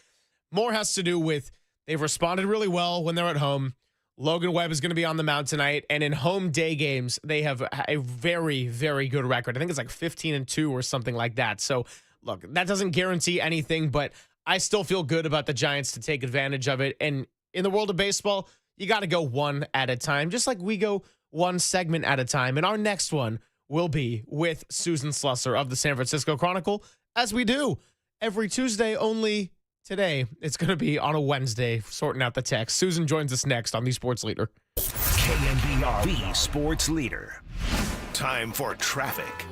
more has to do with they've responded really well when they're at home. Logan Webb is going to be on the mound tonight, and in home day games, they have a very, very good record. I think it's like 15-2 or something like that. So, look, that doesn't guarantee anything, but I still feel good about the Giants to take advantage of it. And in the world of baseball, you got to go one at a time, just like we go one segment at a time. And our next one will be with Susan Slusser of the San Francisco Chronicle, as we do every Tuesday, only today, it's going to be on a Wednesday, sorting out the text. Susan joins us next on The Sports Leader. KNBR, the Sports Leader. Time for traffic.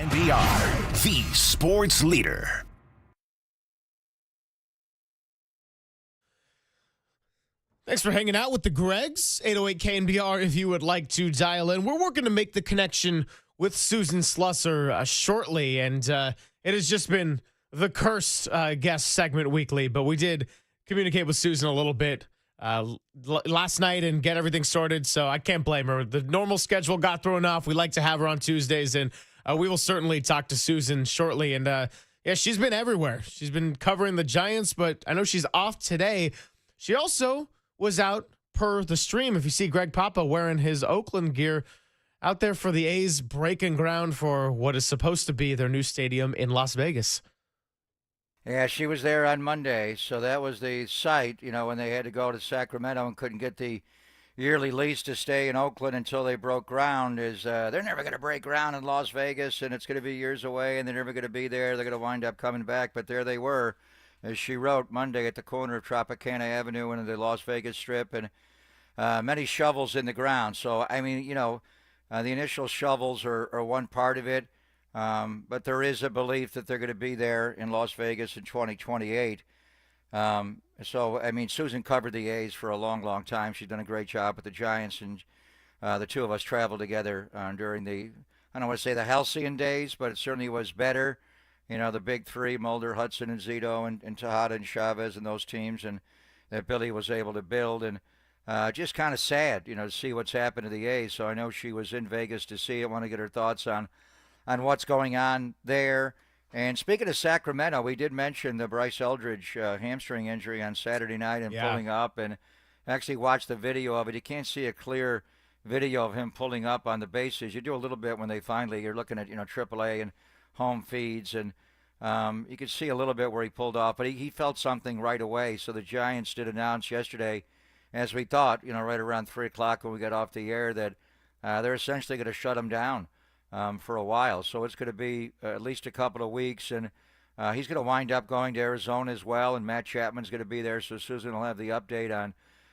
KNBR, the sports leader. Thanks for hanging out with the Gregs. 808 KNBR if you would like to dial in. We're working to make the connection with Susan Slusser shortly, and it has just been the cursed guest segment weekly, but we did communicate with Susan a little bit last night and get everything sorted, so I can't blame her. The normal schedule got thrown off. We like to have her on Tuesdays, and we will certainly talk to Susan shortly. And yeah, she's been everywhere. She's been covering the Giants, but I know she's off today. She also was out per the stream. If you see Greg Papa wearing his Oakland gear out there for the A's breaking ground for what is supposed to be their new stadium in Las Vegas. Yeah, she was there on Monday, so that was the site, when they had to go to Sacramento and couldn't get the yearly lease to stay in Oakland until they broke ground, is they're never going to break ground in Las Vegas, and it's going to be years away, and they're never going to be there. They're going to wind up coming back, but there they were, as she wrote, Monday at the corner of Tropicana Avenue and the Las Vegas Strip, and many shovels in the ground. So, I mean, the initial shovels are one part of it. But there is a belief that they're going to be there in Las Vegas in 2028. So, I mean, Susan covered the A's for a long, long time. She's done a great job with the Giants, and the two of us traveled together during the, I don't want to say the halcyon days, but it certainly was better. The big three, Mulder, Hudson, and Zito, and Tejada and Chavez and those teams, and that Billy was able to build. And just kind of sad, to see what's happened to the A's. So I know she was in Vegas to see it. Want to get her thoughts on what's going on there. And speaking of Sacramento, we did mention the Bryce Eldridge hamstring injury on Saturday night and pulling up, and actually watched the video of it. You can't see a clear video of him pulling up on the bases. You do a little bit when you're looking at, AAA and home feeds, and you could see a little bit where he pulled off, but he felt something right away. So the Giants did announce yesterday, as we thought, right around 3 o'clock when we got off the air, that they're essentially going to shut him down for a while. So it's going to be at least a couple of weeks, and he's going to wind up going to Arizona as well, and Matt Chapman's going to be there, so Susan will have the update on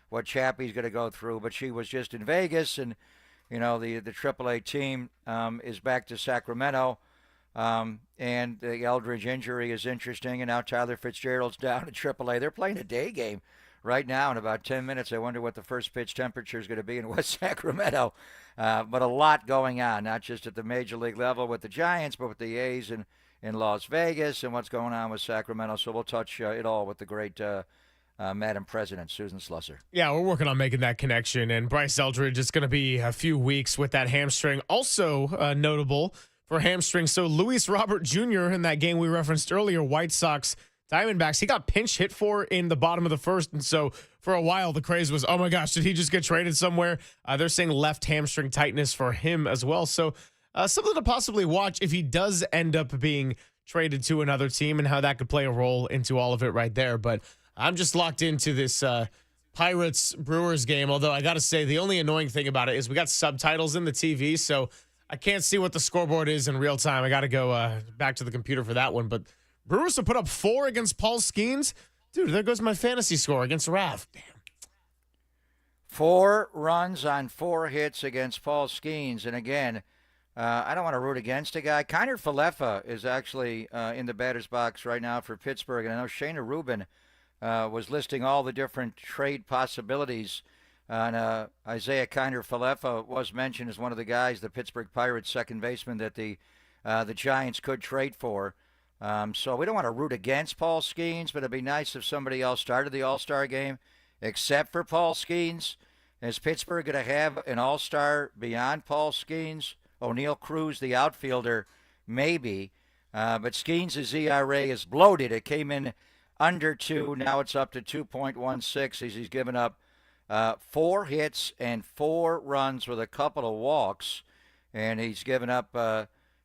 what Chappie's going to go through. But she was just in Vegas, and, the AAA team is back to Sacramento, and the Eldridge injury is interesting, and now Tyler Fitzgerald's down at AAA. They're playing a day game right now in about 10 minutes. I wonder what the first pitch temperature is going to be in West Sacramento. But a lot going on, not just at the major league level with the Giants, but with the A's in Las Vegas and what's going on with Sacramento. So we'll touch it all with the great Madam President, Susan Slusser. Yeah, we're working on making that connection. And Bryce Eldridge, it's going to be a few weeks with that hamstring. Also notable for hamstring. So Luis Robert Jr. in that game we referenced earlier, White Sox Diamondbacks, he got pinch hit for in the bottom of the first. And so for a while, the craze was, oh my gosh, did he just get traded somewhere? They're saying left hamstring tightness for him as well. So something to possibly watch if he does end up being traded to another team, and how that could play a role into all of it right there. But I'm just locked into this Pirates-Brewers game, although I got to say the only annoying thing about it is we got subtitles in the TV, so I can't see what the scoreboard is in real time. I got to go back to the computer for that one. But Brewers have put up 4 against Paul Skeens. Dude, there goes my fantasy score against Rav. Damn. 4 runs on 4 hits against Paul Skeens. And again, I don't want to root against a guy. Kiner Falefa is actually in the batter's box right now for Pittsburgh. And I know Shayna Rubin was listing all the different trade possibilities. And Isaiah Kiner Falefa was mentioned as one of the guys, the Pittsburgh Pirates second baseman, that the Giants could trade for. So we don't want to root against Paul Skeens, but it'd be nice if somebody else started the All-Star game, except for Paul Skeens. Is Pittsburgh going to have an All-Star beyond Paul Skeens? O'Neill Cruz, the outfielder, maybe. But Skeens' ERA is bloated. It came in under 2. Now it's up to 2.16 as he's given up 4 hits and 4 runs with a couple of walks. And he's given up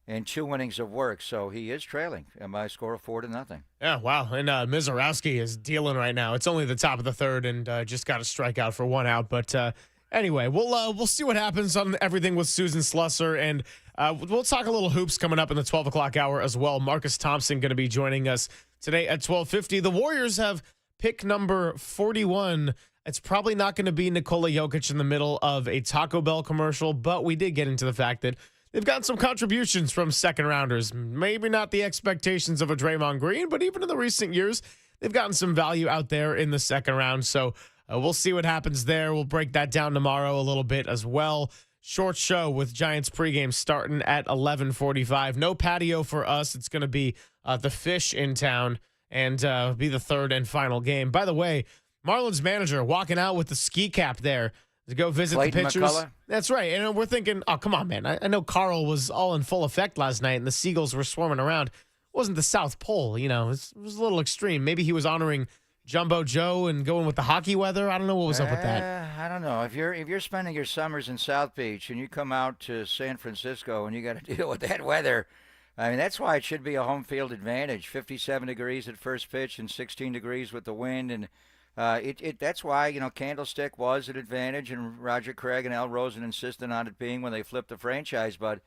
in 2 innings of work. So he is trailing by a score of 4-0. Yeah, wow. And Mizorowski is dealing right now. It's only the top of the third, and just got a strikeout for 1 out. But anyway, we'll see what happens on everything with Susan Slusser, and we'll talk a little hoops coming up in the 12 o'clock hour as well. Marcus Thompson going to be joining us today at 12:50. The Warriors have pick number 41. It's probably not going to be Nikola Jokic in the middle of a Taco Bell commercial, but we did get into the fact that they've gotten some contributions from second rounders. Maybe not the expectations of a Draymond Green, but even in the recent years, they've gotten some value out there in the second round. So we'll see what happens there. We'll break that down tomorrow a little bit as well. Short show with Giants pregame starting at 11:45. No patio for us. It's going to be the Fish in town and be the third and final game. By the way, Marlins manager walking out with the ski cap there to go visit Clayton the pitchers. McCullough? That's right. And we're thinking, oh, come on, man. I know Carl was all in full effect last night and the seagulls were swarming around. It wasn't the South Pole, you know. It was a little extreme. Maybe he was honoring Jumbo Joe and going with the hockey weather. I don't know what was up with that. I don't know. If you're spending your summers in South Beach and you come out to San Francisco and you got to deal with that weather, I mean, that's why it should be a home field advantage. 57 degrees at first pitch and 16 degrees with the wind, and that's why, you know, Candlestick was an advantage, and Roger Craig and Al Rosen insisted on it being when they flipped the franchise. But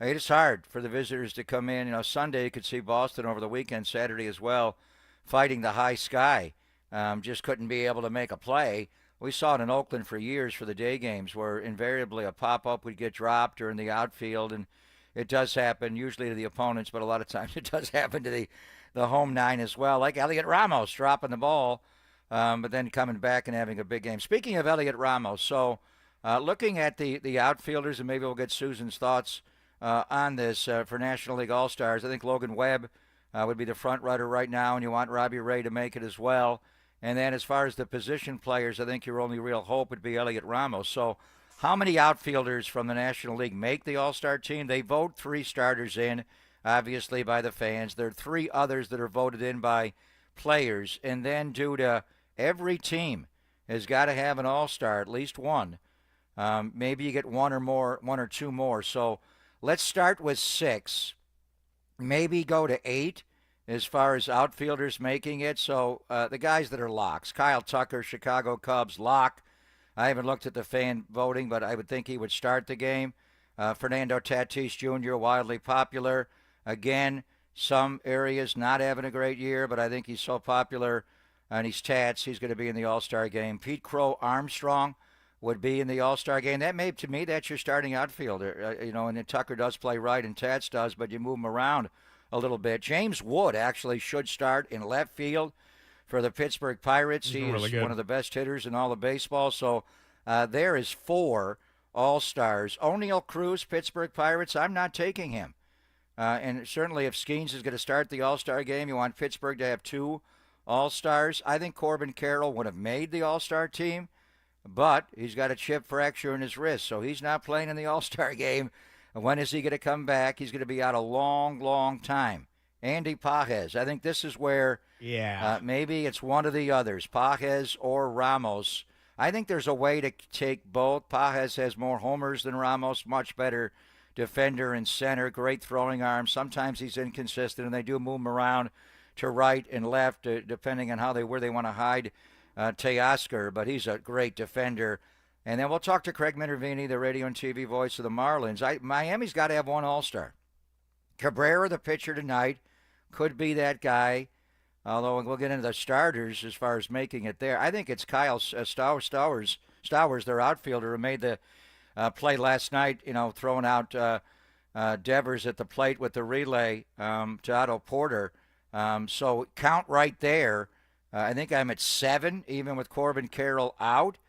it is hard for the visitors to come in. You know, Sunday you could see Boston over the weekend, Saturday as well, fighting the high sky. Just couldn't be able to make a play. We saw it in Oakland for years for the day games where invariably a pop-up would get dropped or in the outfield, and it does happen usually to the opponents, but a lot of times it does happen to the home nine as well, like Elliot Ramos dropping the ball, but then coming back and having a big game. Speaking of Elliot Ramos, so looking at the outfielders, and maybe we'll get Susan's thoughts on this for National League All-Stars. I think Logan Webb would be the front runner right now, and you want Robbie Ray to make it as well. And then as far as the position players, I think your only real hope would be Elliot Ramos. So how many outfielders from the National League make the All-Star team? They vote 3 starters in, obviously, by the fans. There are 3 others that are voted in by players. And then due to every team has got to have an All-Star, at least one. Maybe you get one or two more. So let's start with 6. Maybe go to 8 as far as outfielders making it. So the guys that are locks, Kyle Tucker, Chicago Cubs, lock. I haven't looked at the fan voting, but I would think he would start the game. Fernando Tatis Jr., wildly popular. Again, some areas not having a great year, but I think he's so popular, and he's Tats. He's going to be in the All-Star game. Pete Crow Armstrong would be in the All-Star game. To me, that's your starting outfielder. You know, and then Tucker does play right, and Tats does, but you move him around a little bit. James Wood actually should start in left field for the Pittsburgh Pirates. He is one of the best hitters in all of baseball. So there is 4 All-Stars. O'Neal Cruz, Pittsburgh Pirates, I'm not taking him. And certainly if Skeens is going to start the All-Star game, you want Pittsburgh to have 2 All-Stars. I think Corbin Carroll would have made the All-Star team, but he's got a chip fracture in his wrist, so he's not playing in the All-Star game. When is he going to come back? He's going to be out a long, long time. Andy Pages. I think this is where maybe it's one of the others, Pages or Ramos. I think there's a way to take both. Pages has more homers than Ramos, much better defender and center, great throwing arm. Sometimes he's inconsistent, and they do move him around to right and left, depending on where they want to hide Teoscar, but he's a great defender. And then we'll talk to Craig Minervini, the radio and TV voice of the Marlins. Miami's got to have one All-Star. Cabrera, the pitcher tonight, could be that guy, although we'll get into the starters as far as making it there. I think it's Kyle Stowers, their outfielder, who made the play last night, you know, throwing out Devers at the plate with the relay to Otto Porter. So count right there. I think I'm at 7, even with Corbin Carroll out.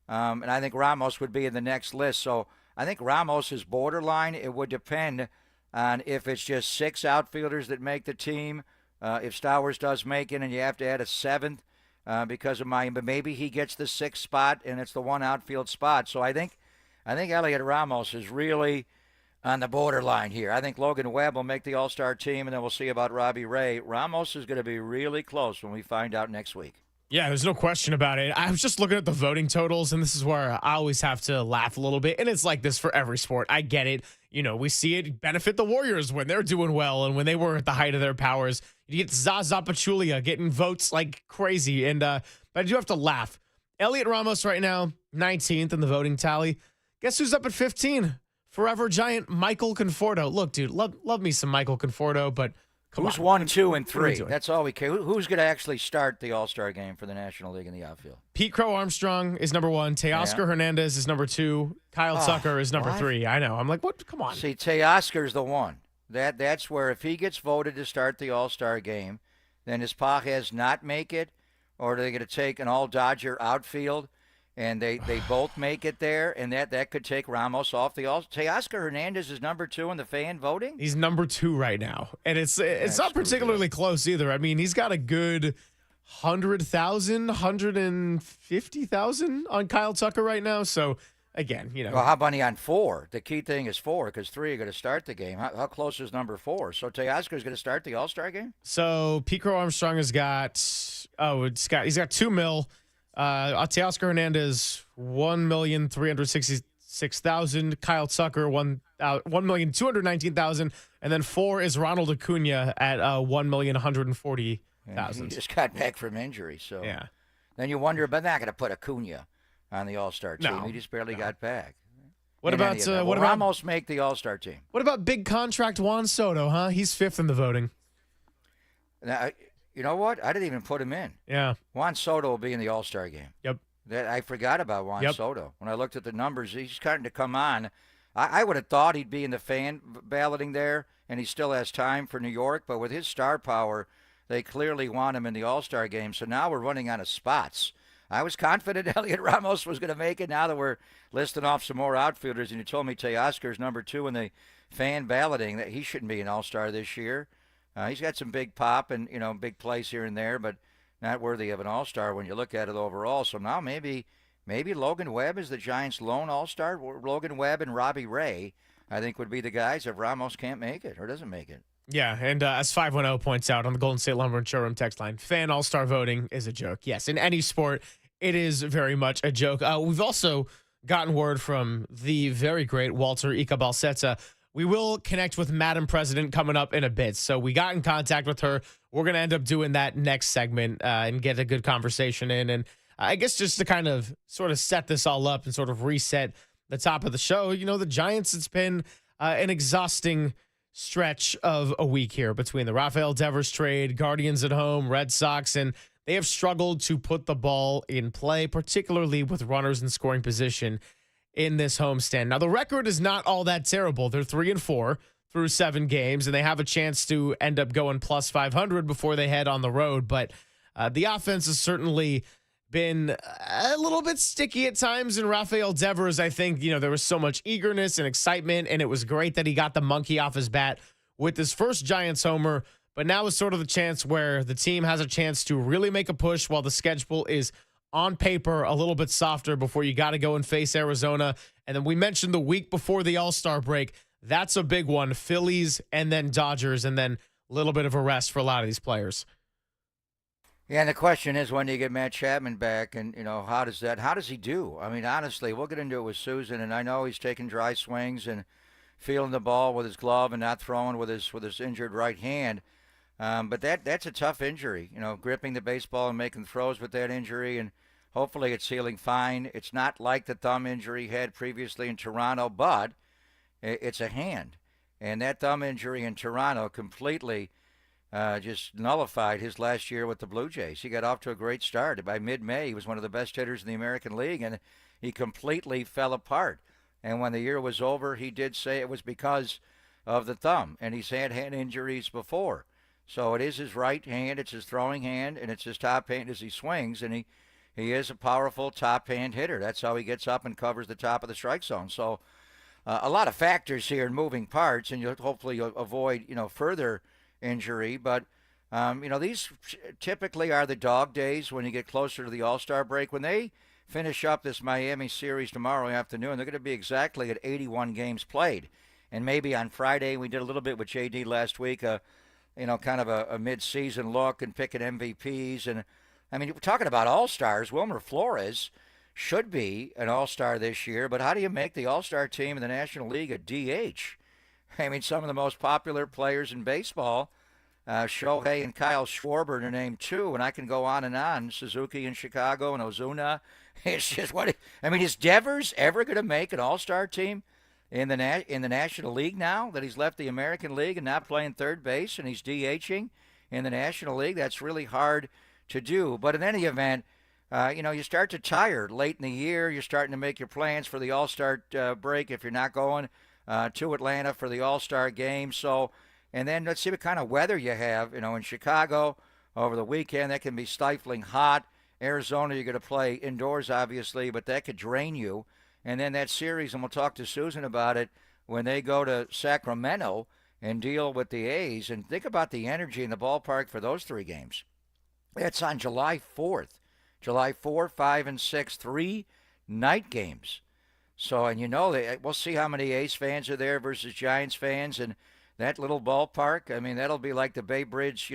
And I think Ramos would be in the next list. So I think Ramos is borderline. It would depend on if it's just 6 outfielders that make the team. If Stowers does make it and you have to add a 7th because of Miami, but maybe he gets the 6th spot and it's the one outfield spot. So I think Elliot Ramos is really on the borderline here. I think Logan Webb will make the All-Star team, and then we'll see about Robbie Ray. Ramos is going to be really close when we find out next week. Yeah, there's no question about it. I was just looking at the voting totals, and this is where I always have to laugh a little bit. And it's like this for every sport. I get it. You know, we see it benefit the Warriors when they're doing well and when they were at the height of their powers. You get Zaza Pachulia getting votes like crazy. And but I do have to laugh. Elliot Ramos right now, 19th in the voting tally. Guess who's up at 15? Forever Giant Michael Conforto. Look, dude, love me some Michael Conforto, but Who's 1, 2, and 3? That's all we care. Who's going to actually start the All-Star game for the National League in the outfield? Pete Crow Armstrong is number 1. Teoscar Hernandez is number 2. Kyle Tucker is number 3. I know. I'm like, what? Come on. See, Teoscar's the one. That's where if he gets voted to start the All-Star game, then does Pages not make it, or are they going to take an all-Dodger outfield, and they both make it there, and that could take Ramos off the All-Star? Teoscar Hernandez is number 2 in the fan voting? He's number 2 right now, and it's not particularly close either. I mean, he's got a good 100,000, 150,000 on Kyle Tucker right now, so again, Well, how about he on 4? The key thing is 4 because 3 are going to start the game. How close is number 4? So Teoscar is going to start the All-Star game? So Pete Crow Armstrong he's got $2 million. Teoscar Hernandez $1,366,000. Kyle Tucker $1,219,000, and then 4 is Ronald Acuna at $1,140,000. He just got back from injury, so yeah. Then you wonder, but they're not going to put Acuna on the All-Star team. No, he just barely got back. What about Ramos make the All-Star team? What about big contract Juan Soto? Huh? He's 5th in the voting. Now, you know what? I didn't even put him in. Yeah. Juan Soto will be in the All-Star game. Yep. I forgot about Juan Soto. When I looked at the numbers, he's starting to come on. I would have thought he'd be in the fan balloting there, and he still has time for New York. But with his star power, they clearly want him in the All-Star game. So now we're running out of spots. I was confident Elliot Ramos was going to make it. Now that we're listing off some more outfielders, and you told me Teoscar's number 2 in the fan balloting, that he shouldn't be an All-Star this year. He's got some big pop and, big plays here and there, but not worthy of an All-Star when you look at it overall. So now maybe Logan Webb is the Giants' lone All-Star. Logan Webb and Robbie Ray, I think, would be the guys if Ramos can't make it or doesn't make it. Yeah, and as 510 points out on the Golden State Lumber and Showroom text line, fan All-Star voting is a joke. Yes, in any sport, it is very much a joke. We've also gotten word from the very great Walter Icabalseta. We will connect with Madam President coming up in a bit. So we got in contact with her. We're going to end up doing that next segment and get a good conversation in. And I guess just to kind of sort of set this all up and sort of reset the top of the show, the Giants, it's been an exhausting stretch of a week here between the Rafael Devers trade, Guardians at home, Red Sox, and they have struggled to put the ball in play, particularly with runners in scoring position in this homestand. Now, the record is not all that terrible. They're 3-4 through 7 games, and they have a chance to end up going plus 500 before they head on the road. But the offense has certainly been a little bit sticky at times. And Rafael Devers, I think, there was so much eagerness and excitement, and it was great that he got the monkey off his bat with his first Giants homer. But now is sort of the chance where the team has a chance to really make a push while the schedule is on paper a little bit softer before you got to go and face Arizona. And then we mentioned the week before the All-Star break. That's a big one. Phillies and then Dodgers, and then a little bit of a rest for a lot of these players. Yeah, and the question is, when do you get Matt Chapman back, and how does he do? I mean, honestly, we'll get into it with Susan, and I know he's taking dry swings and feeling the ball with his glove and not throwing with his injured right hand. But that's a tough injury, gripping the baseball and making throws with that injury, and hopefully it's healing fine. It's not like the thumb injury he had previously in Toronto, but it's a hand. And that thumb injury in Toronto completely just nullified his last year with the Blue Jays. He got off to a great start. By mid-May, he was one of the best hitters in the American League, and he completely fell apart. And when the year was over, he did say it was because of the thumb, and he's had hand injuries before. So it is his right hand, it's his throwing hand, and it's his top hand as he swings, and he is a powerful top hand hitter. That's how he gets up and covers the top of the strike zone. So a lot of factors here and moving parts, and hopefully you'll avoid further injury. But these typically are the dog days when you get closer to the All-Star break. When they finish up this Miami series tomorrow afternoon, they're going to be exactly at 81 games played. And maybe on Friday, we did a little bit with JD last week, kind of a mid-season look and picking MVPs. And, I mean, we're talking about all-stars. Wilmer Flores should be an all-star this year, but how do you make the all-star team in the National League a DH? I mean, some of the most popular players in baseball, Shohei and Kyle Schwarber are named 2, and I can go on. Suzuki in Chicago and Ozuna. It's just is Devers ever going to make an all-star team? in the National League now that he's left the American League and not playing third base and he's DHing in the National League. That's really hard to do. But in any event, you start to tire late in the year. You're starting to make your plans for the All-Star break if you're not going to Atlanta for the All-Star game. So, and then let's see what kind of weather you have. In Chicago over the weekend, that can be stifling hot. Arizona, you're going to play indoors, obviously, but that could drain you. And then that series, and we'll talk to Susan about it, when they go to Sacramento and deal with the A's. And think about the energy in the ballpark for those 3 games. It's on July 4th. July 4, 5, and 6, 3 night games. So, and we'll see how many A's fans are there versus Giants fans. And that little ballpark, I mean, that'll be like the Bay Bridge,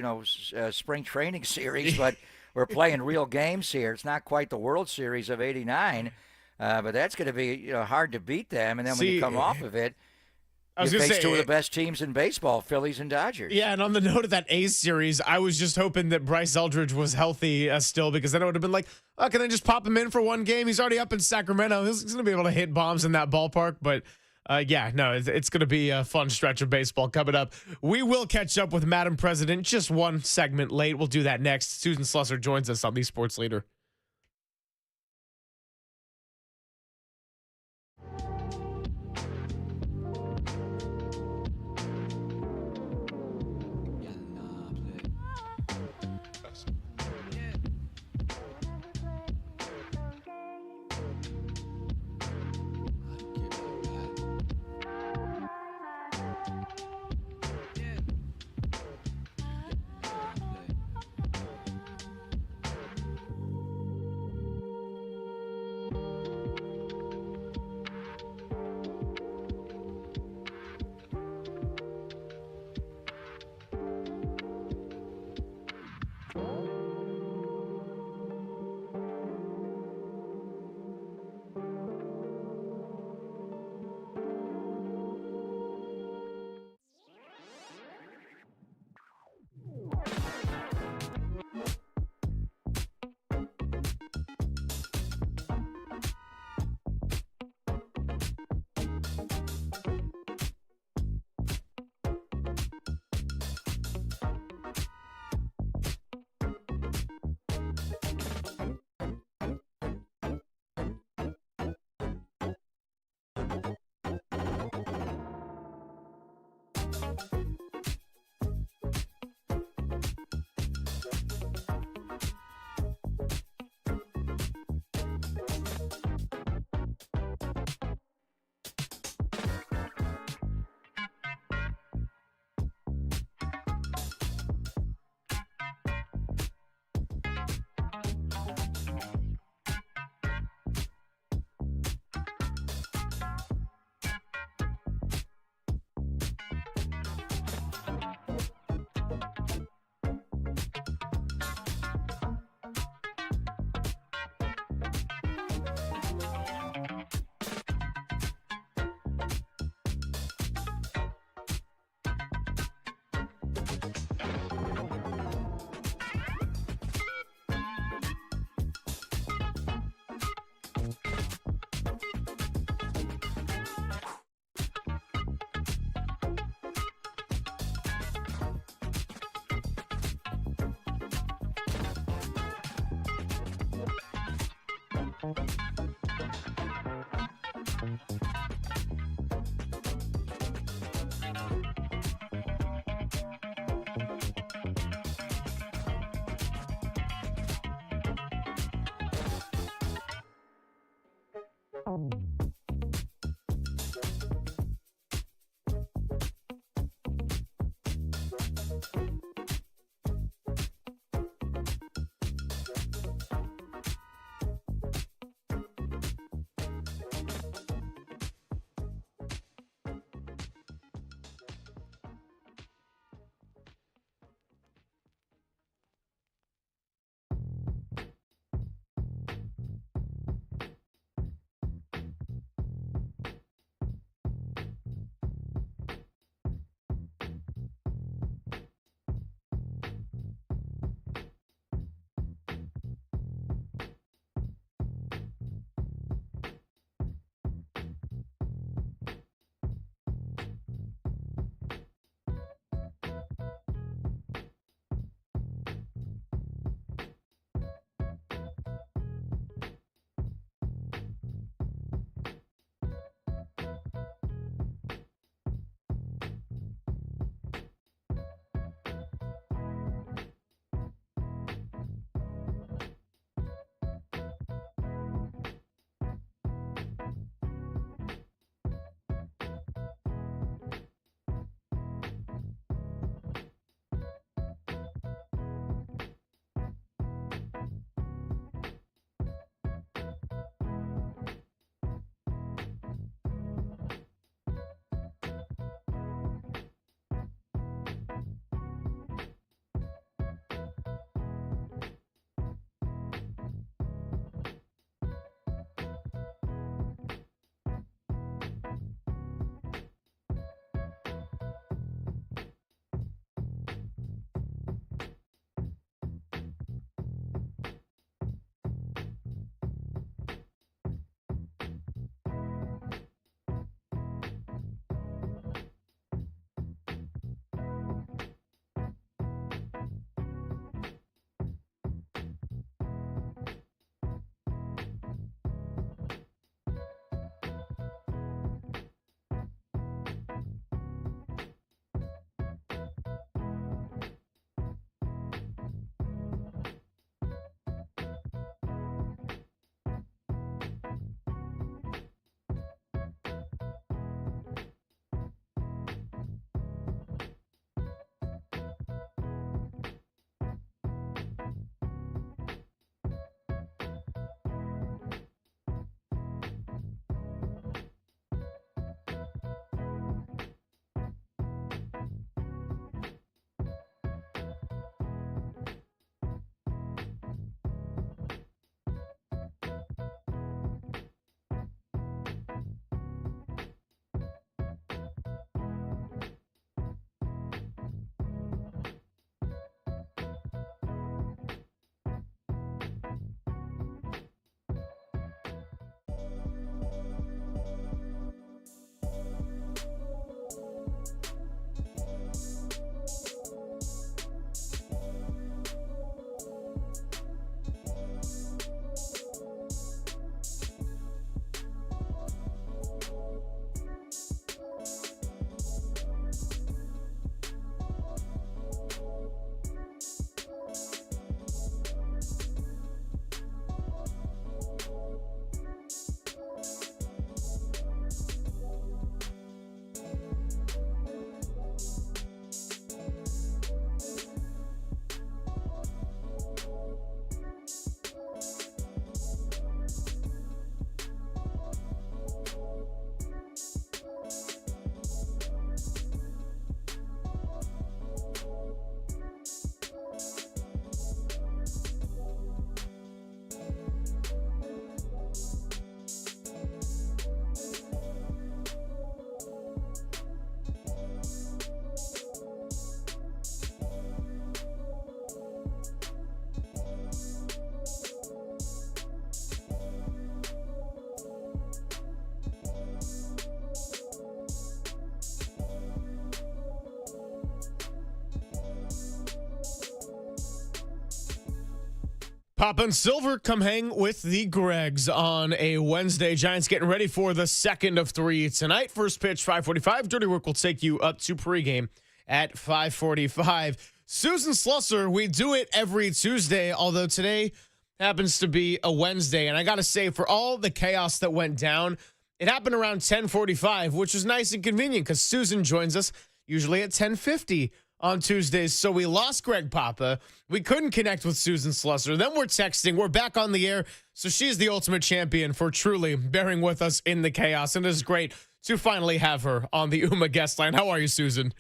spring training series, but we're playing real games here. It's not quite the World Series of '89. But that's going to be hard to beat them. And then when you come off of it, you face 2 of the best teams in baseball, Phillies and Dodgers. Yeah, and on the note of that A's series, I was just hoping that Bryce Eldridge was healthy still, because then it would have been like, oh, can I just pop him in for one game? He's already up in Sacramento. He's going to be able to hit bombs in that ballpark. But, it's going to be a fun stretch of baseball coming up. We will catch up with Madam President just one segment late. We'll do that next. Susan Slusser joins us on the Sports Leader. Papa and Silver come hang with the Gregs on a Wednesday. Giants getting ready for the second of three tonight. First pitch, 5:45. Dirty Work will take you up to pregame at 5:45. Susan Slusser, we do it every Tuesday, although today happens to be a Wednesday. And I got to say, for all the chaos that went down, it happened around 10:45, which was nice and convenient because Susan joins us usually at 10:50 on Tuesdays. So we lost Greg Papa. We couldn't connect with Susan Slusser. Then we're texting. We're back on the air. So she's the ultimate champion for truly bearing with us in the chaos. And it is great to finally have her on the UMA guest line. How are you, Susan?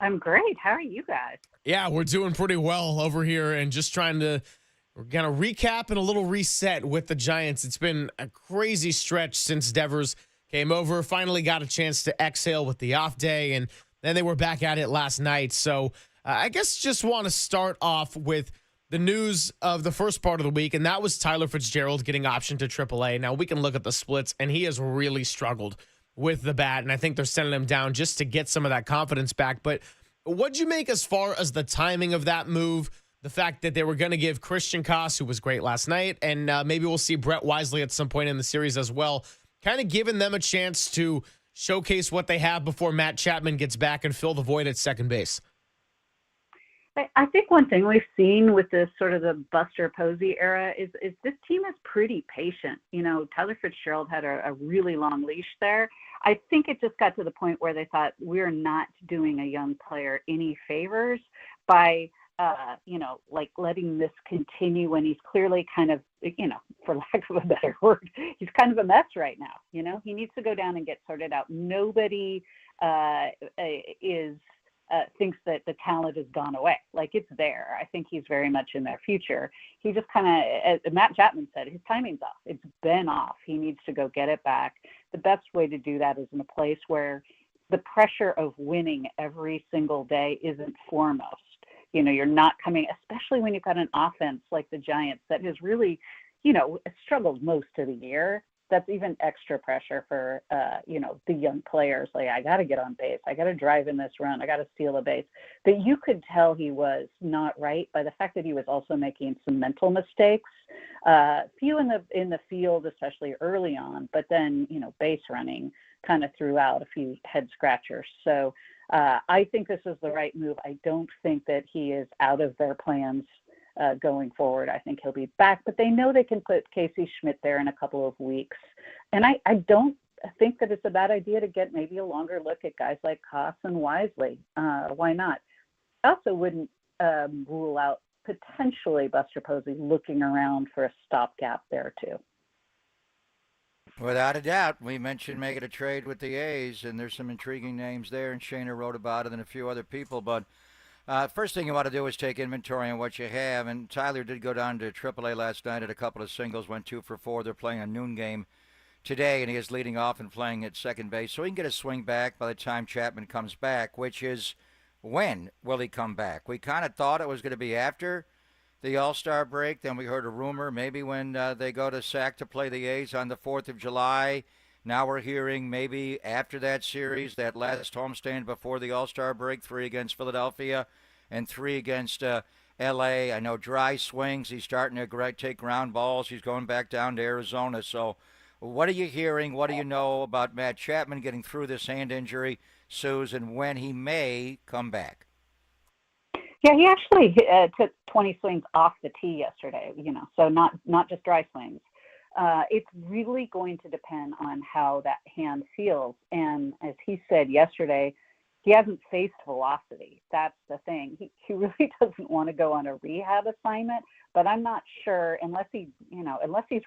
I'm great. How are you guys? Yeah, we're doing pretty well over here and just trying to, we're going to recap and a little reset with the Giants. It's been a crazy stretch since Devers came over, finally got a chance to exhale with the off day, and then they were back at it last night. So I guess just want to start off with the news of the first part of the week, and that was Tyler Fitzgerald getting optioned to AAA. Now, we can look at the splits, and he has really struggled with the bat, and I think they're sending him down just to get some of that confidence back. But what'd you make as far as the timing of that move, the fact that they were going to give Christian Koss, who was great last night, and maybe we'll see Brett Wisely at some point in the series as well, kind of giving them a chance to showcase what they have before Matt Chapman gets back and fill the void at second base? I think one thing we've seen with this sort of the Buster Posey era is this team is pretty patient. You know, Tyler Fitzgerald had a really long leash there. I think it just got to the point where they thought we're not doing a young player any favors by, like letting this continue when he's clearly kind of, for lack of a better word, he's kind of a mess right now. You know, he needs to go down and get sorted out. Nobody thinks that the talent has gone away. Like, it's there. I think he's very much in their future. He just kind of, as Matt Chapman said, his timing's off. It's been off. He needs to go get it back. The best way to do that is in a place where the pressure of winning every single day isn't foremost. You know, you're not coming, especially when you've got an offense like the Giants that has really, struggled most of the year. That's even extra pressure for, the young players. Like, I got to get on base. I got to drive in this run. I got to steal a base. But you could tell he was not right by the fact that he was also making some mental mistakes. Few in the field, especially early on, but then, base running kind of threw out a few head scratchers. So I think this is the right move. I don't think that he is out of their plans going forward. I think he'll be back, but they know they can put Casey Schmidt there in a couple of weeks. And I don't think that it's a bad idea to get maybe a longer look at guys like Koss and Wisely. Why not? I also wouldn't rule out potentially Buster Posey looking around for a stopgap there too. Without a doubt. We mentioned making a trade with the A's, and there's some intriguing names there, and Shana wrote about it and a few other people, but first thing you want to do is take inventory on what you have, and Tyler did go down to AAA last night at a couple of singles, went 2 for 4. They're playing a noon game today, and he is leading off and playing at second base, so he can get a swing back by the time Chapman comes back, which is when will he come back? We kind of thought it was going to be after the All-Star break. Then we heard a rumor maybe when they go to SAC to play the A's on the 4th of July. Now we're hearing maybe after that series, that last homestand before the All-Star break, 3 against Philadelphia and 3 against L.A. I know dry swings. He's starting to take ground balls. He's going back down to Arizona. So what are you hearing? What do you know about Matt Chapman getting through this hand injury, Susan, when he may come back? Yeah, he actually took 20 swings off the tee yesterday, so not just dry swings. It's really going to depend on how that hand feels. And as he said yesterday, he hasn't faced velocity. That's the thing. He really doesn't want to go on a rehab assignment, but I'm not sure unless he's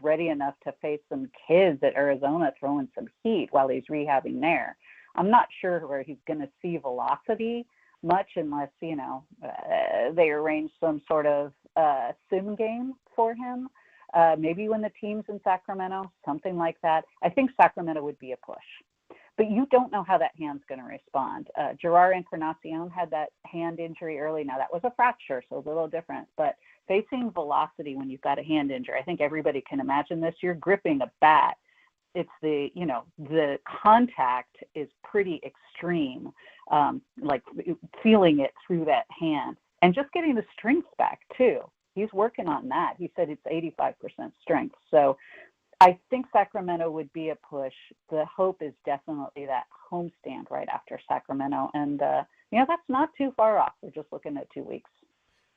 ready enough to face some kids at Arizona throwing some heat while he's rehabbing there. I'm not sure where he's going to see velocity much unless, they arrange some sort of sim game for him. Maybe when the team's in Sacramento, something like that. I think Sacramento would be a push. But you don't know how that hand's going to respond. Gerard Encarnacion had that hand injury early. Now, that was a fracture, so a little different. But facing velocity when you've got a hand injury, I think everybody can imagine this. You're gripping a bat. It's the contact is pretty extreme, like feeling it through that hand. And just getting the strength back, too. he's working on that. He said it's 85% strength. So I think Sacramento would be a push. The hope is definitely that homestand right after Sacramento. And, that's not too far off. We're just looking at 2 weeks.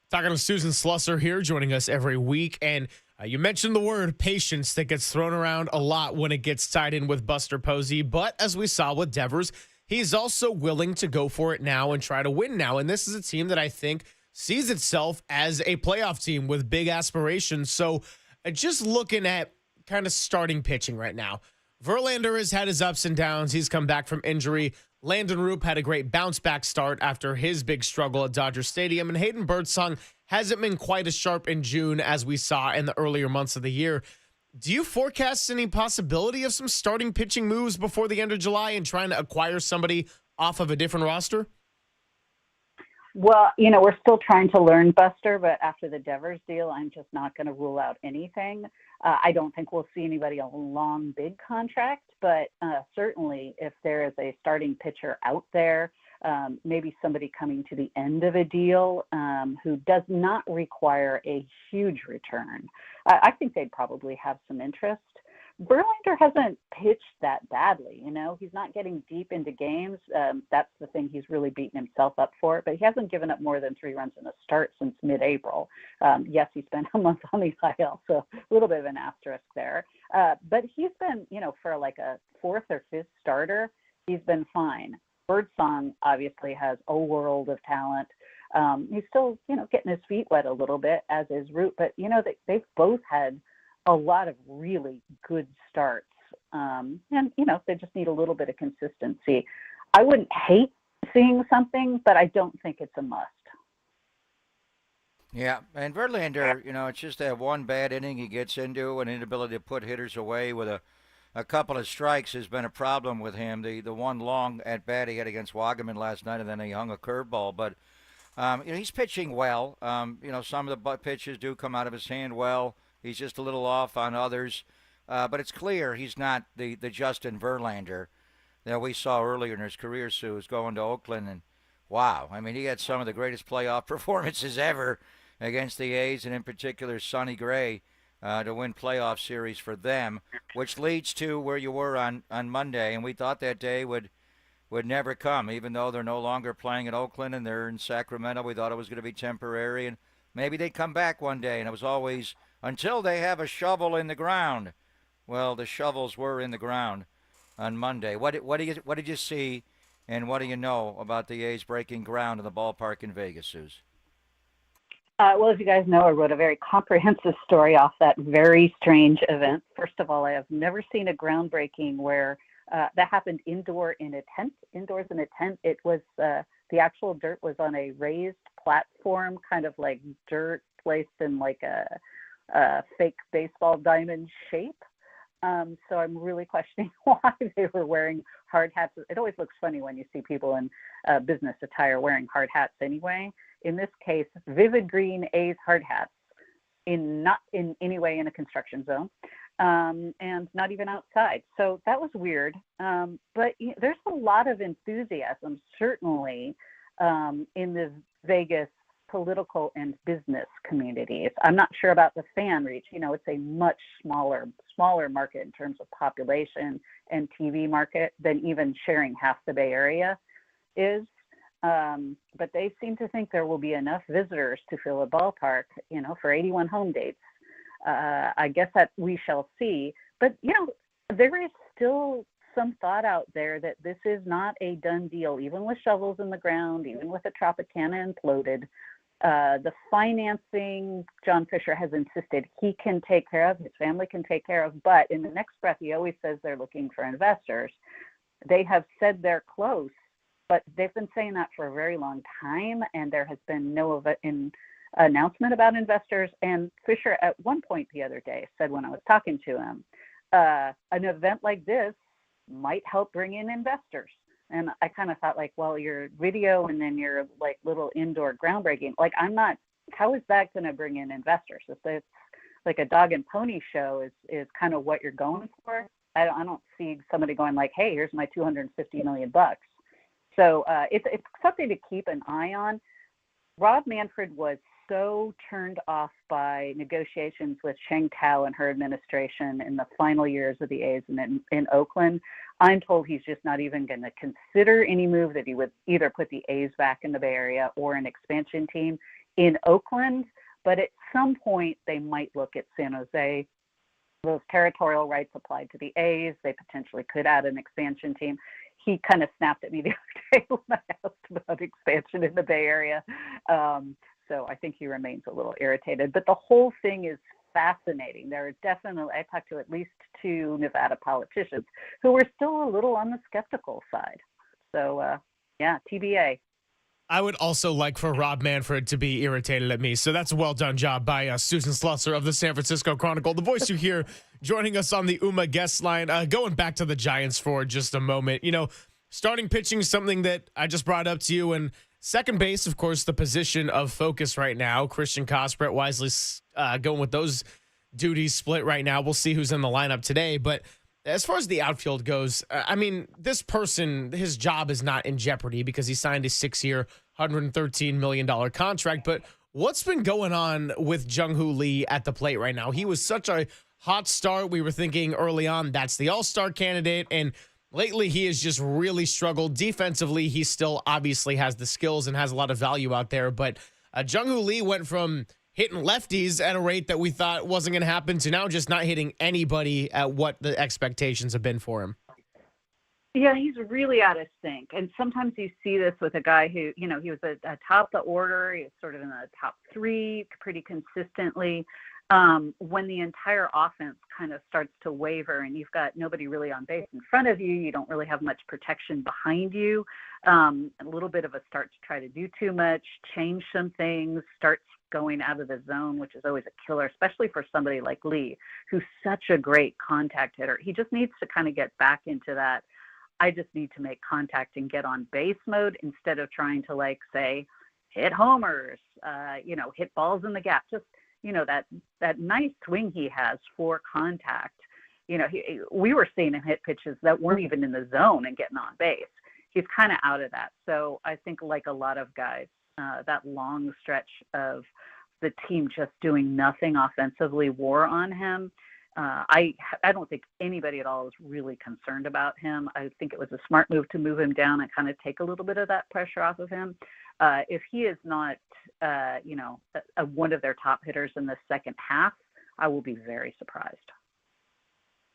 Talking to Susan Slusser here, joining us every week. And you mentioned the word patience that gets thrown around a lot when it gets tied in with Buster Posey. But as we saw with Devers, he's also willing to go for it now and try to win now. And this is a team that I think sees itself as a playoff team with big aspirations. So just looking at kind of starting pitching right now, Verlander has had his ups and downs. He's come back from injury. Landon Roop had a great bounce back start after his big struggle at Dodger Stadium. And Hayden Birdsong hasn't been quite as sharp in June as we saw in the earlier months of the year. Do you forecast any possibility of some starting pitching moves before the end of July and trying to acquire somebody off of a different roster? Well, we're still trying to learn Buster, but after the Devers deal, I'm just not going to rule out anything. I don't think we'll see anybody on a long, big contract, but certainly if there is a starting pitcher out there, maybe somebody coming to the end of a deal who does not require a huge return, I think they'd probably have some interest. Verlander hasn't pitched that badly, he's not getting deep into games. That's the thing he's really beaten himself up for, but he hasn't given up more than 3 runs in a start since mid-April. Yes, he spent a month on the IL, so a little bit of an asterisk there. But he's been, for like a 4th or 5th starter, he's been fine. Birdsong obviously has a world of talent. He's still, getting his feet wet a little bit, as is Root, but, they've both had a lot of really good starts. And, they just need a little bit of consistency. I wouldn't hate seeing something, but I don't think it's a must. Yeah, and Verlander, it's just that one bad inning he gets into, an inability to put hitters away with a couple of strikes has been a problem with him. The one long at bat he had against Wagaman last night, and then he hung a curveball. But, he's pitching well. Some of the pitches do come out of his hand well. He's just a little off on others. But it's clear he's not the Justin Verlander that we saw earlier in his career, Sue, was going to Oakland. And, wow, he had some of the greatest playoff performances ever against the A's, and in particular Sonny Gray, to win playoff series for them, which leads to where you were on Monday. And we thought that day would never come, even though they're no longer playing in Oakland and they're in Sacramento. We thought it was going to be temporary, and maybe they'd come back one day. And it was always until they have a shovel in the ground. Well, the shovels were in the ground on Monday. What did you see, and what do you know about the A's breaking ground in the ballpark in Vegas, Suze? Well, as you guys know, I wrote a very comprehensive story off that very strange event. First of all, I have never seen a groundbreaking where that happened indoors in a tent. It was the actual dirt was on a raised platform, kind of like dirt placed in like a fake baseball diamond shape. So I'm really questioning why they were wearing hard hats. It always looks funny when you see people in business attire wearing hard hats anyway. In this case, vivid green A's hard hats, not in any way in a construction zone, and not even outside. So that was weird. But there's a lot of enthusiasm, certainly, in the Vegas political and business communities. I'm not sure about the fan reach. It's a much smaller market in terms of population and TV market than even sharing half the Bay Area is. But they seem to think there will be enough visitors to fill a ballpark, for 81 home dates. I guess that we shall see. But, there is still some thought out there that this is not a done deal, even with shovels in the ground, even with the Tropicana imploded. The financing, John Fisher has insisted he can take care of, his family can take care of, but in the next breath, he always says they're looking for investors. They have said they're close, but they've been saying that for a very long time, and there has been no announcement about investors. And Fisher, at one point the other day, said when I was talking to him, an event like this might help bring in investors. And I kind of thought, well, your video and then your little indoor groundbreaking, how is that going to bring in investors? If it's like a dog and pony show is kind of what you're going for. I don't see somebody going hey, here's my $250 million. So it's something to keep an eye on. Rob Manfred was so turned off by negotiations with Cheng Tao and her administration in the final years of the A's in Oakland. I'm told he's just not even going to consider any move that he would either put the A's back in the Bay Area or an expansion team in Oakland. But at some point, they might look at San Jose. Those territorial rights applied to the A's. They potentially could add an expansion team. He kind of snapped at me the other day when I asked about expansion in the Bay Area. So I think he remains a little irritated. But the whole thing is fascinating. There are definitely, I talked to at least 2 Nevada politicians who were still a little on the skeptical side. So, yeah, TBA. I would also like for Rob Manfred to be irritated at me. So that's a well done job by Susan Slusser of the San Francisco Chronicle, the voice you hear joining us on the UMA guest line. Going back to the Giants for just a moment, starting pitching is something that I just brought up to you. And second base, of course, the position of focus right now. Christian Koss, Brett Wisely going with those duties split right now. We'll see who's in the lineup today. But as far as the outfield goes, this person, his job is not in jeopardy because he signed a 6-year, $113 million contract. But what's been going on with Jung-Hoo Lee at the plate right now? He was such a hot start. We were thinking early on that's the all-star candidate. And lately he has just really struggled. Defensively, he still obviously has the skills and has a lot of value out there. But Jung-Hoo Lee went from hitting lefties at a rate that we thought wasn't going to happen to now just not hitting anybody at what the expectations have been for him. Yeah, he's really out of sync. And sometimes you see this with a guy who, he was a top the order. He was sort of in the top 3 pretty consistently. When the entire offense kind of starts to waver and you've got nobody really on base in front of you, you don't really have much protection behind you, a little bit of a start to try to do too much, change some things, starts going out of the zone, which is always a killer, especially for somebody like Lee, who's such a great contact hitter. He just needs to kind of get back into that, I just need to make contact and get on base mode instead of trying to say hit homers, hit balls in the gap. Just, that nice swing he has for contact. We were seeing him hit pitches that weren't even in the zone and getting on base. He's kind of out of that. So I think like a lot of guys, that long stretch of the team just doing nothing offensively wore on him. I don't think anybody at all is really concerned about him. I think it was a smart move to move him down and kind of take a little bit of that pressure off of him. If he is not, one of their top hitters in the second half, I will be very surprised.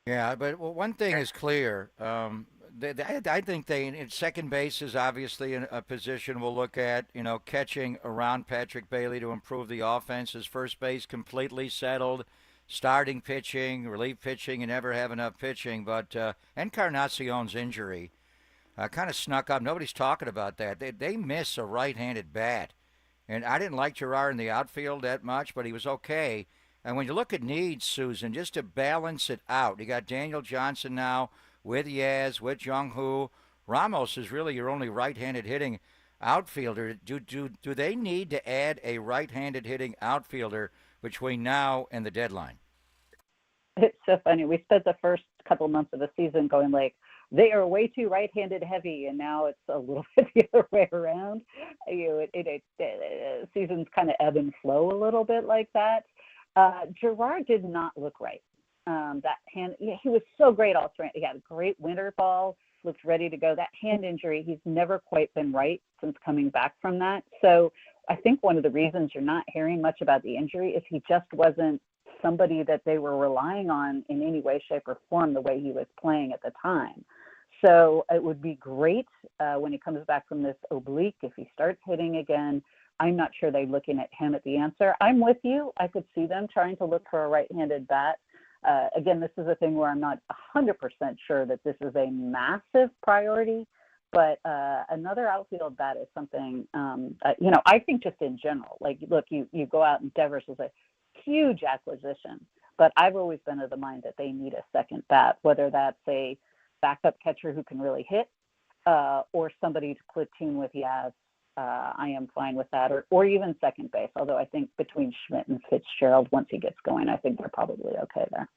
Yeah, but one thing is clear. I think in second base is obviously a position we'll look at, catching around Patrick Bailey to improve the offense. His first base completely settled. Starting pitching, relief pitching, and never have enough pitching. But Encarnacion's injury kind of snuck up. Nobody's talking about that. They miss a right-handed bat. And I didn't like Gerard in the outfield that much, but he was okay. And when you look at needs, Susan, just to balance it out, you got Daniel Johnson now with Yaz, with Jung-Hoo. Ramos is really your only right-handed hitting outfielder. Do they need to add a right-handed hitting outfielder between now and the deadline? It's so funny. We spent the first couple months of the season going they are way too right-handed heavy, and now it's a little bit the other way around. Seasons kind of ebb and flow a little bit like that. Gerard did not look right. That hand, he was so great all spring. He had a great winter ball, looked ready to go. That hand injury, he's never quite been right since coming back from that. So I think one of the reasons you're not hearing much about the injury is he just wasn't somebody that they were relying on in any way, shape, or form the way he was playing at the time. So it would be great when he comes back from this oblique, if he starts hitting again. I'm not sure they're looking at him at the answer. I'm with you. I could see them trying to look for a right-handed bat. Again, this is a thing where I'm not 100% sure that this is a massive priority, but another outfield bat is something, I think just in general, look, you go out and Devers was a huge acquisition, but I've always been of the mind that they need a second bat, whether that's a backup catcher who can really hit or somebody to platoon with Yaz. I am fine with that, or even second base, although I think between Schmidt and Fitzgerald, once he gets going, I think they're probably okay there.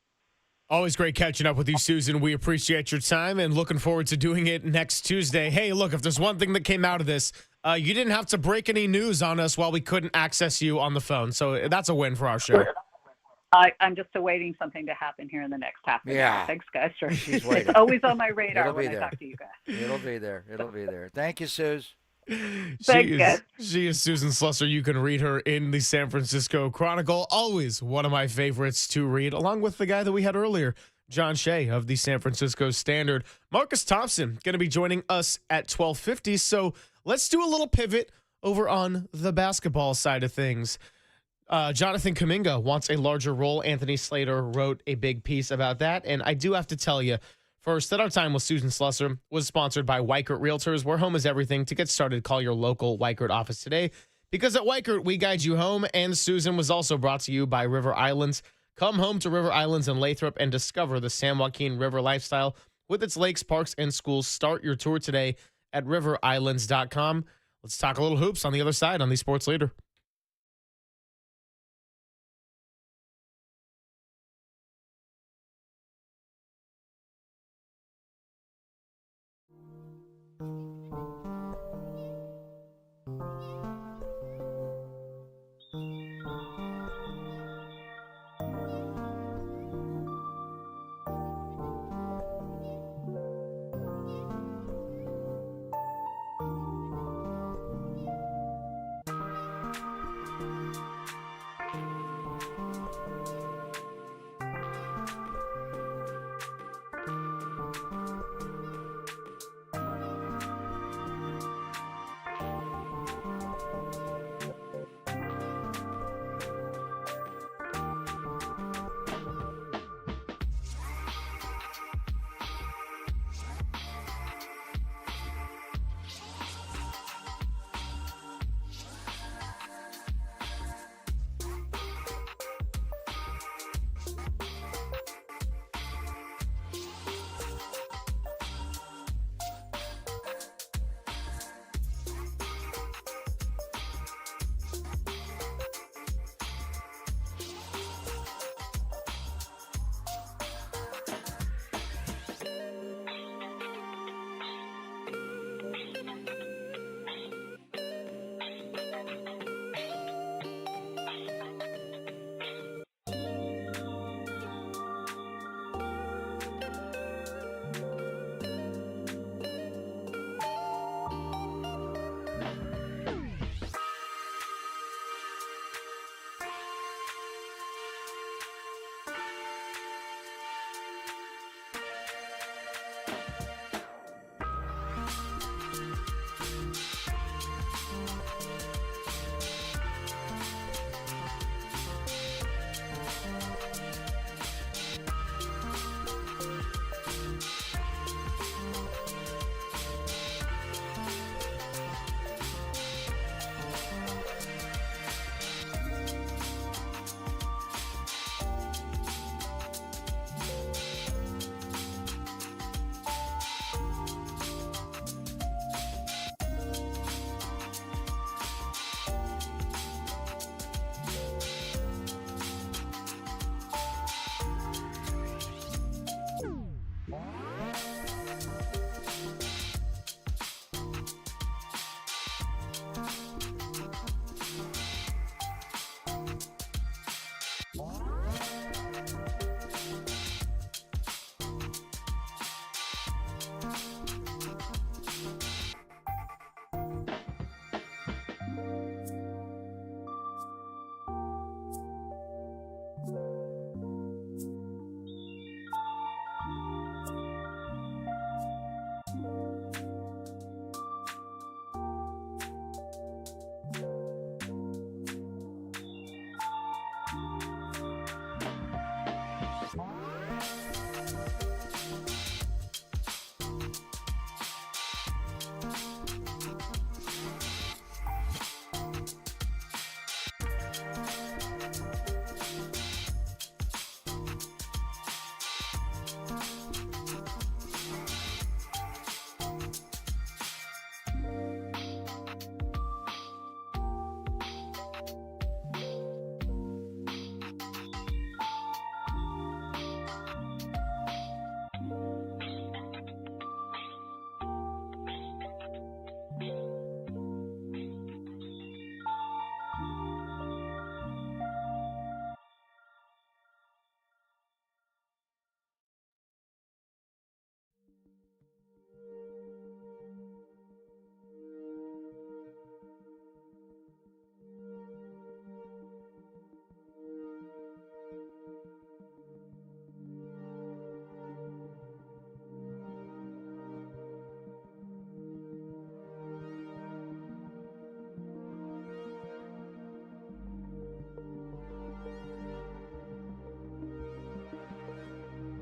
Always great catching up with you, Susan. We appreciate your time and looking forward to doing it next Tuesday. Hey, look, if there's one thing that came out of this, you didn't have to break any news on us while we couldn't access you on the phone. So that's a win for our show. I'm just awaiting something to happen here in the next half an Yeah. hour. Thanks, guys. She's waiting. It's always on my radar It'll be when I there. talk to you guys. It'll be there. It'll be there. Thank you, Suze. She is Susan Slusser. You can read her in the San Francisco Chronicle. Always one of my favorites to read, along with the guy that we had earlier, John Shea of the San Francisco Standard. Marcus Thompson going to be joining us at 12:50. So let's do a little pivot over on the basketball side of things. Jonathan Kuminga wants a larger role. Anthony Slater wrote a big piece about that. And I do have to tell you, first, that our time with Susan Slusser was sponsored by Weichert Realtors, where home is everything. To get started, call your local Weichert office today, because at Weichert, we guide you home. And Susan was also brought to you by River Islands. Come home to River Islands in Lathrop and discover the San Joaquin River lifestyle with its lakes, parks, and schools. Start your tour today at riverislands.com. Let's talk a little hoops on the other side on the Sports Leader.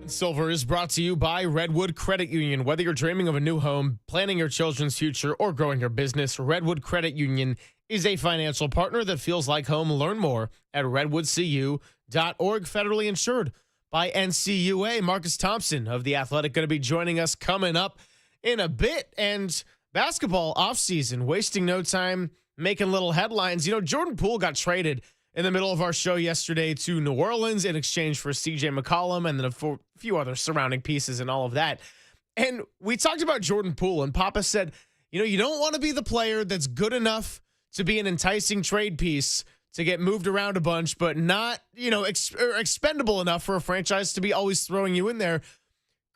and Silver is brought to you by Redwood Credit Union. Whether you're dreaming of a new home, planning your children's future, or growing your business, Redwood Credit Union is a financial partner that feels like home. Learn more at redwoodcu.org. Federally insured by NCUA. Marcus Thompson of The Athletic going to be joining us coming up in a bit. And basketball offseason, wasting no time, making little headlines. You know, Jordan Poole got traded in the middle of our show yesterday to New Orleans in exchange for CJ McCollum and then a few other surrounding pieces and all of that. And we talked about Jordan Poole, and Papa said, you know, you don't want to be the player that's good enough to be an enticing trade piece to get moved around a bunch, but not, you know, expendable enough for a franchise to be always throwing you in there.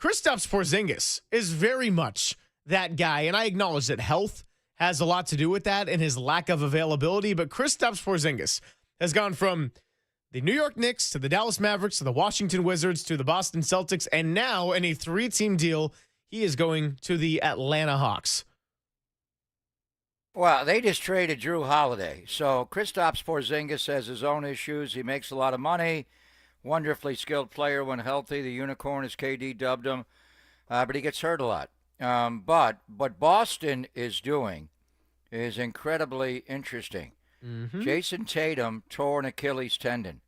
Kristaps Porzingis is very much that guy, and I acknowledge that health has a lot to do with that and his lack of availability, but Kristaps Porzingis has gone from the New York Knicks to the Dallas Mavericks to the Washington Wizards to the Boston Celtics, and now in a 3-team deal, he is going to the Atlanta Hawks. Well, they just traded Drew Holiday. So Kristaps Porzingis has his own issues. He makes a lot of money. Wonderfully skilled player when healthy. The unicorn, as KD dubbed him. But he gets hurt a lot. But what Boston is doing is incredibly interesting. Jason Tatum tore an Achilles tendon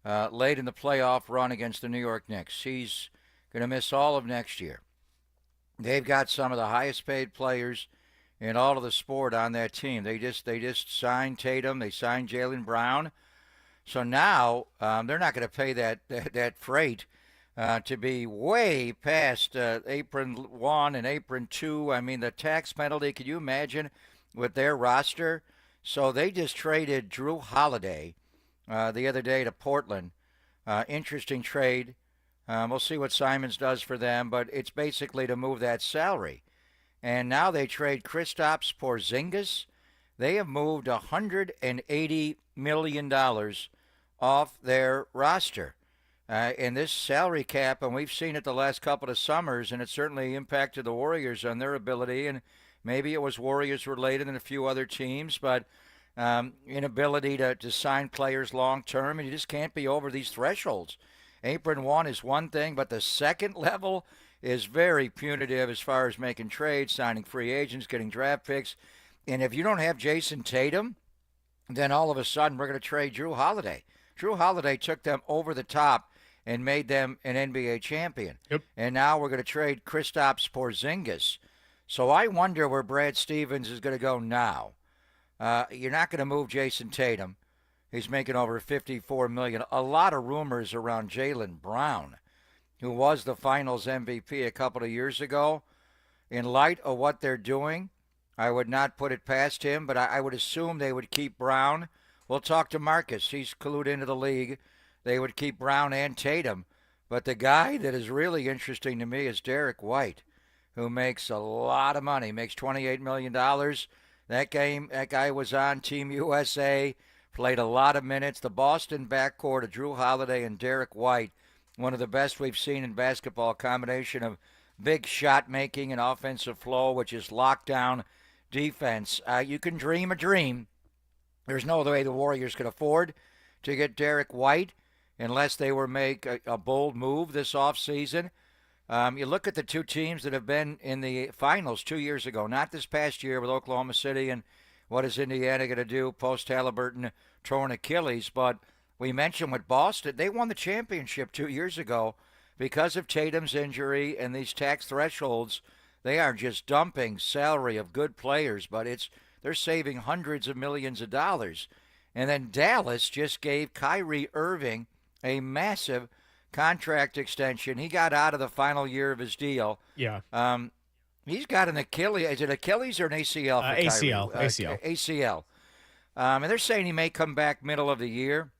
late in the playoff run against the New York Knicks. He's going to miss all of next year. They've got some of the highest paid players in all of the sport on that team. They just signed Tatum. They signed Jaylen Brown. So now they're not going to pay that freight to be way past apron 1 and apron 2. I mean, the tax penalty, could you imagine with their roster? So they just traded Drew Holiday the other day to Portland. Interesting trade. We'll see what Simons does for them, but it's basically to move that salary. And now they trade Kristaps Porzingis. They have moved $180 million off their roster. In this salary cap, and we've seen it the last couple of summers, and it certainly impacted the Warriors on their ability, and maybe it was Warriors-related and a few other teams, but inability to sign players long-term, and you just can't be over these thresholds. Apron 1 is one thing, but the second level is very punitive as far as making trades, signing free agents, getting draft picks. And if you don't have Jason Tatum, then all of a sudden we're going to trade Drew Holiday. Drew Holiday took them over the top and made them an NBA champion. Yep. And now we're going to trade Kristaps Porzingis. So I wonder where Brad Stevens is going to go now. You're not going to move Jason Tatum. He's making over $54 million. A lot of rumors around Jaylen Brown, who was the Finals MVP a couple of years ago. In light of what they're doing, I would not put it past him, but I would assume they would keep Brown. We'll talk to Marcus. He's clued into the league. They would keep Brown and Tatum. But the guy that is really interesting to me is Derek White, who makes a lot of money, makes $28 million. That guy was on Team USA, played a lot of minutes. The Boston backcourt of Drew Holiday and Derek White, one of the best we've seen in basketball, combination of big shot making and offensive flow, which is lockdown defense. You can dream a dream. There's no other way the Warriors could afford to get Derek White unless they were make a bold move this offseason. You look at the two teams that have been in the finals 2 years ago, not this past year with Oklahoma City, and what is Indiana going to do post-Halliburton torn Achilles, but we mentioned with Boston, they won the championship 2 years ago because of Tatum's injury and these tax thresholds. They are just dumping salary of good players, but they're saving hundreds of millions of dollars. And then Dallas just gave Kyrie Irving a massive contract extension. He got out of the final year of his deal. Yeah. He's got an Achilles. Is it Achilles or an ACL for ACL. Kyrie? ACL. ACL. And they're saying he may come back middle of the year.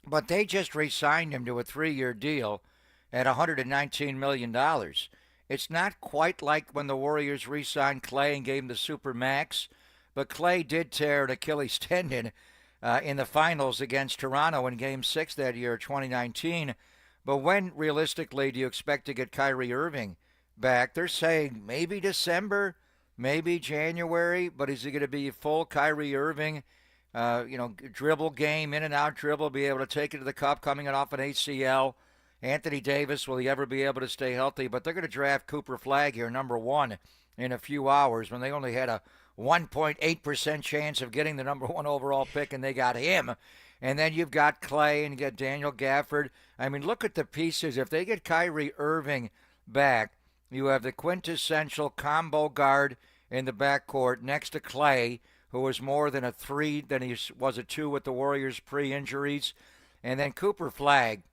But they just re-signed him to a 3-year deal at $119 million. It's not quite like when the Warriors re-signed Clay and gave him the super max. But Clay did tear an Achilles tendon in the finals against Toronto in Game 6 that year, 2019. But when, realistically, do you expect to get Kyrie Irving back? They're saying maybe December, maybe January, but is he going to be full Kyrie Irving, dribble game, in and out dribble, be able to take it to the cup coming off an ACL? Anthony Davis, will he ever be able to stay healthy? But they're going to draft Cooper Flagg here, number 1, in a few hours when they only had a 1.8% chance of getting the number 1 overall pick, and they got him. And then you've got Clay and you got Daniel Gafford. I mean, look at the pieces. If they get Kyrie Irving back, you have the quintessential combo guard in the backcourt next to Clay, who was more than a 3 than he was a 2 with the Warriors pre-injuries. And then Cooper Flagg,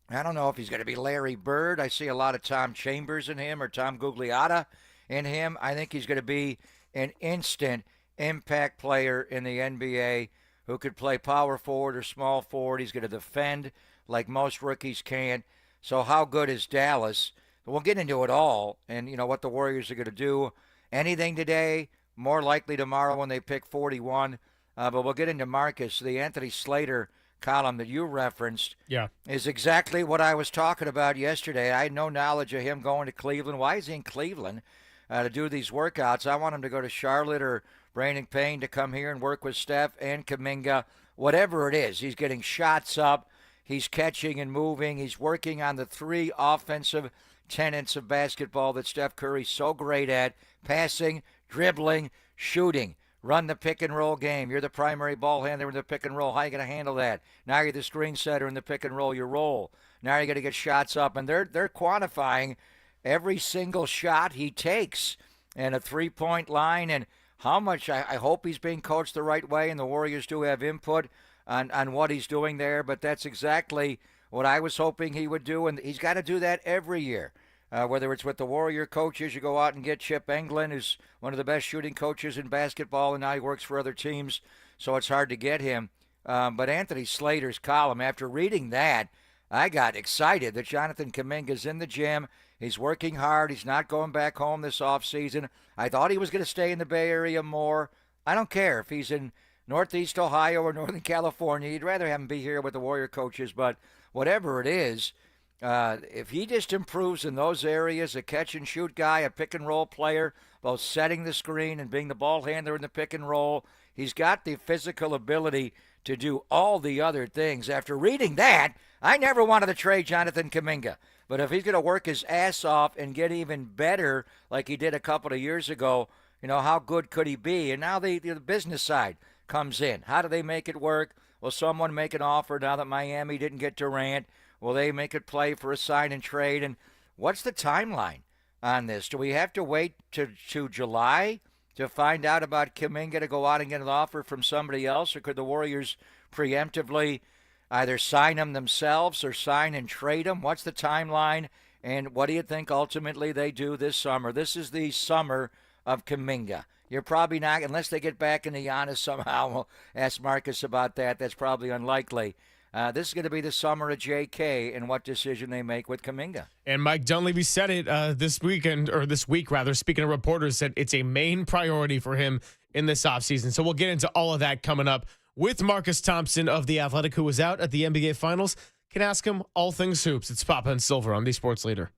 I don't know if he's going to be Larry Bird. I see a lot of Tom Chambers in him or Tom Gugliotta in him. I think he's going to be an instant impact player in the NBA who could play power forward or small forward. He's going to defend like most rookies can. So how good is Dallas? We'll get into it all and, what the Warriors are going to do. Anything today, more likely tomorrow when they pick 41. But we'll get into Marcus. The Anthony Slater column that you referenced is exactly what I was talking about yesterday. I had no knowledge of him going to Cleveland. Why is he in Cleveland to do these workouts? I want him to go to Charlotte or Brandon Payne to come here and work with Steph and Kuminga. Whatever it is, he's getting shots up. He's catching and moving. He's working on the 3 offensive tenets of basketball that Steph Curry's so great at: passing, dribbling, shooting. Run the pick and roll game. You're the primary ball handler in the pick and roll. How are you going to handle that? Now you're the screen setter in the pick and roll. You roll. Now you're going to get shots up. And they're quantifying every single shot he takes and a 3-point line and how much. I hope he's being coached the right way, and the Warriors do have input on what he's doing there. But that's exactly what I was hoping he would do, and he's got to do that every year. Whether it's with the Warrior coaches, you go out and get Chip Engelland, who's one of the best shooting coaches in basketball, and now he works for other teams, so it's hard to get him. But Anthony Slater's column, after reading that, I got excited that Jonathan Kuminga's in the gym. He's working hard. He's not going back home this offseason. I thought he was going to stay in the Bay Area more. I don't care if he's in Northeast Ohio or Northern California. You'd rather have him be here with the Warrior coaches, but whatever it is, if he just improves in those areas, a catch-and-shoot guy, a pick-and-roll player, both setting the screen and being the ball handler in the pick-and-roll, he's got the physical ability to do all the other things. After reading that, I never wanted to trade Jonathan Kuminga. But if he's going to work his ass off and get even better like he did a couple of years ago, how good could he be? And now the business side comes in. How do they make it work? Will someone make an offer now that Miami didn't get Durant? Will they make it play for a sign and trade? And what's the timeline on this? Do we have to wait to July to find out about Kuminga to go out and get an offer from somebody else? Or could the Warriors preemptively either sign him themselves or sign and trade him? What's the timeline? And what do you think ultimately they do this summer? This is the summer of Kuminga. You're probably not, unless they get back into Giannis somehow. We'll ask Marcus about that. That's probably unlikely. This is going to be the summer of JK and what decision they make with Kuminga. And Mike Dunleavy said it this week, speaking of reporters, said it's a main priority for him in this offseason. So we'll get into all of that coming up with Marcus Thompson of The Athletic, who was out at the NBA Finals. Can ask him all things hoops. It's Papa and Silver on the Sports Leader.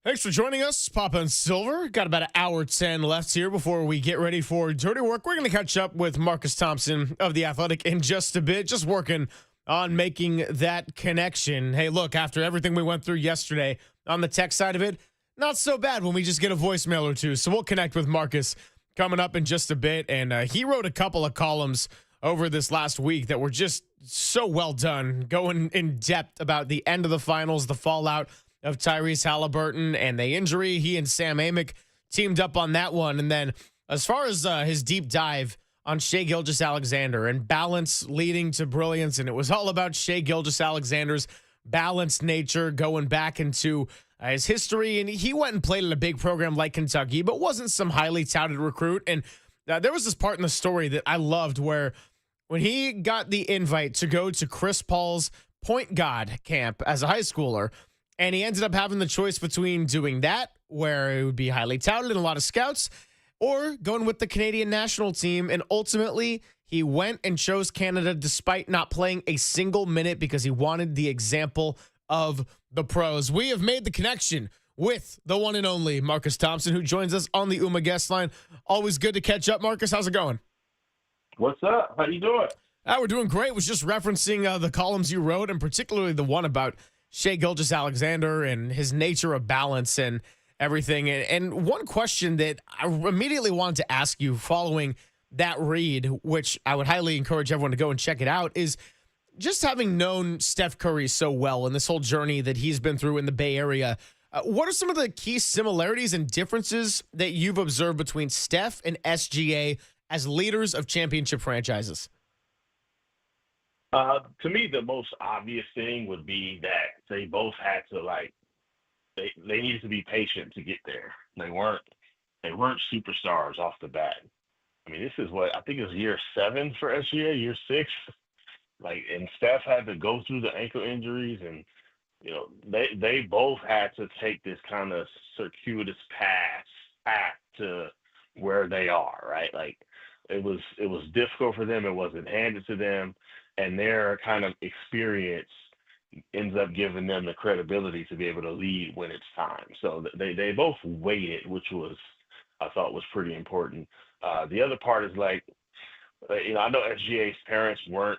Thanks for joining us, Papa and Silver. Got about an hour 10 left here before we get ready for Dirty Work. We're going to catch up with Marcus Thompson of The Athletic in just a bit, just working on making that connection. Hey, look, after everything we went through yesterday on the tech side of it, not so bad when we just get a voicemail or two. So we'll connect with Marcus coming up in just a bit. And he wrote a couple of columns over this last week that were just so well done, going in depth about the end of the finals, the fallout of Tyrese Halliburton and the injury. He and Sam Amick teamed up on that one. And then as far as his deep dive on Shai Gilgeous-Alexander and balance leading to brilliance, and it was all about Shai Gilgeous-Alexander's balanced nature going back into his history. And he went and played at a big program like Kentucky, but wasn't some highly touted recruit. And there was this part in the story that I loved where when he got the invite to go to Chris Paul's point guard camp as a high schooler, and he ended up having the choice between doing that, where it would be highly touted and a lot of scouts, or going with the Canadian national team. And ultimately, he went and chose Canada despite not playing a single minute because he wanted the example of the pros. We have made the connection with the one and only Marcus Thompson, who joins us on the UMA guest line. Always good to catch up, Marcus. How's it going? What's up? How you doing? We're doing great. Was just referencing the columns you wrote, and particularly the one about Shai Gilgeous-Alexander and his nature of balance and everything. And one question that I immediately wanted to ask you following that read, which I would highly encourage everyone to go and check it out, is just having known Steph Curry so well and this whole journey that he's been through in the Bay Area, what are some of the key similarities and differences that you've observed between Steph and SGA as leaders of championship franchises? To me, the most obvious thing would be that they both had to they needed to be patient to get there. They weren't superstars off the bat. I mean, this is what I think it was year 7 for SGA, year 6. And Steph had to go through the ankle injuries, and they both had to take this kind of circuitous path to where they are, right? It was difficult for them. It wasn't handed to them. And their kind of experience ends up giving them the credibility to be able to lead when it's time. So they both waited, which I thought was pretty important. The other part is I know SGA's parents weren't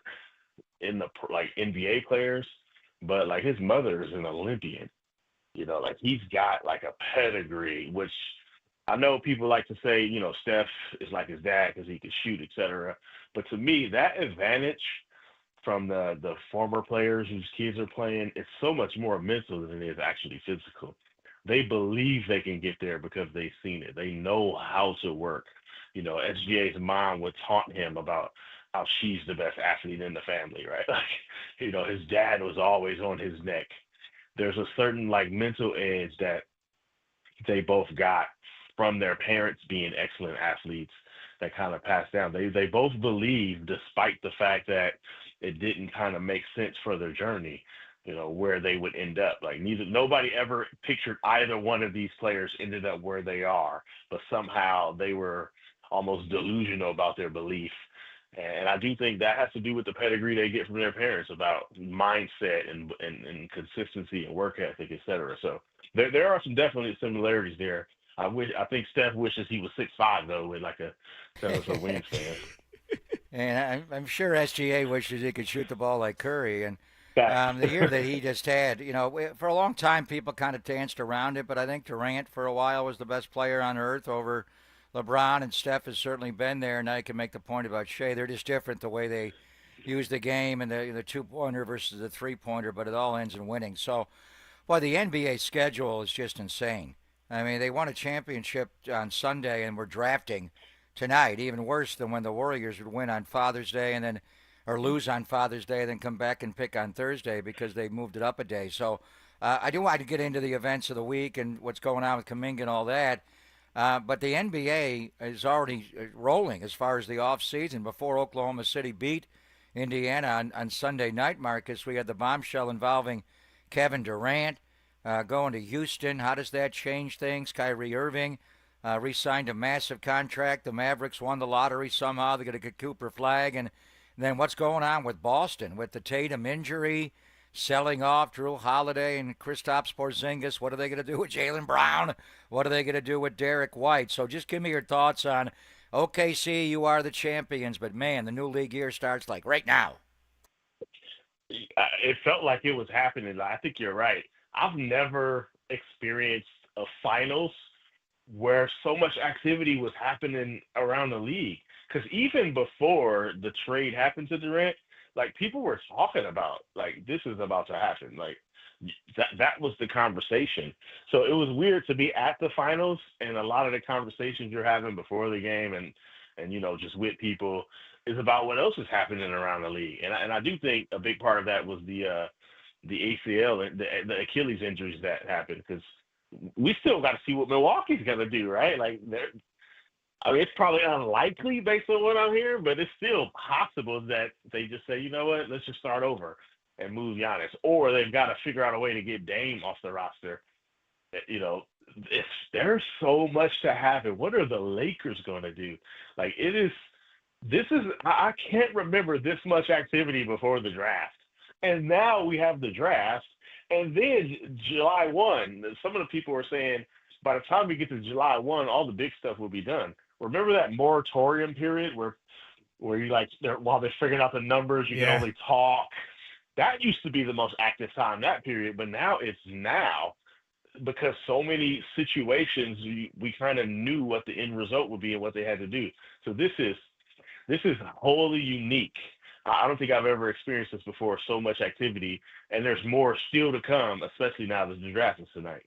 in the NBA players, but his mother is an Olympian. He's got a pedigree, which I know people like to say, Steph is like his dad because he could shoot, etc. But to me, that advantage from the former players whose kids are playing, it's so much more mental than it is actually physical. They believe they can get there because they've seen it. They know how to work. SGA's mom would taunt him about how she's the best athlete in the family, right? His dad was always on his neck. There's a certain mental edge that they both got from their parents being excellent athletes that kind of passed down. They both believe, despite the fact that it didn't kind of make sense for their journey, where they would end up. Nobody ever pictured either one of these players ended up where they are, but somehow they were almost delusional about their belief. And I do think that has to do with the pedigree they get from their parents about mindset and consistency and work ethic, et cetera. So there are some definite similarities there. I think Steph wishes he was 6'5", though, with a 7-foot wingspan. And I'm sure SGA wishes he could shoot the ball like Curry. And the year that he just had, for a long time, people kind of danced around it. But I think Durant, for a while, was the best player on earth over LeBron. And Steph has certainly been there. And now you can make the point about Shai. They're just different the way they use the game and the two-pointer versus the three-pointer. But it all ends in winning. So, boy, the NBA schedule is just insane. I mean, they won a championship on Sunday and were drafting tonight, even worse than when the Warriors would win on Father's Day or lose on Father's Day, then come back and pick on Thursday because they moved it up a day. So I do want to get into the events of the week and what's going on with Kuminga and all that. But the NBA is already rolling as far as the offseason. Before Oklahoma City beat Indiana on Sunday night, Marcus, we had the bombshell involving Kevin Durant going to Houston. How does that change things? Kyrie Irving re-signed a massive contract. The Mavericks won the lottery somehow. They're going to get Cooper Flag. And then what's going on with Boston with the Tatum injury? selling off Drew Holiday and Kristaps Porzingis. What are they going to do with Jaylen Brown? What are they going to do with Derek White? So just give me your thoughts on OKC, you are the champions, but man, the new league year starts like right now. It felt like it was happening. I think you're right. I've never experienced a finals where so much activity was happening around the league. Because even before the trade happened to Durant, like people were talking about, like this is about to happen. Like that was the conversation. So it was weird to be at the finals, and a lot of the conversations you're having before the game and just with people is about what else is happening around the league. And I do think a big part of that was the ACL and the Achilles injuries that happened, because we still got to see what Milwaukee's going to do, right? Like, it's probably unlikely based on what I'm hearing, but it's still possible that they just say, you know what, let's just start over and move Giannis. Or they've got to figure out a way to get Dame off the roster. There's so much to happen. What are the Lakers going to do? Like, I can't remember this much activity before the draft. And now we have the draft. And then July 1, some of the people were saying by the time we get to July 1, all the big stuff will be done. Remember that moratorium period where while they're figuring out the numbers, you can only talk? That used to be the most active time, that period. But now it's because so many situations, we kind of knew what the end result would be and what they had to do. So this is wholly unique. I don't think I've ever experienced this before, so much activity, and there's more still to come, especially now that the draft is tonight.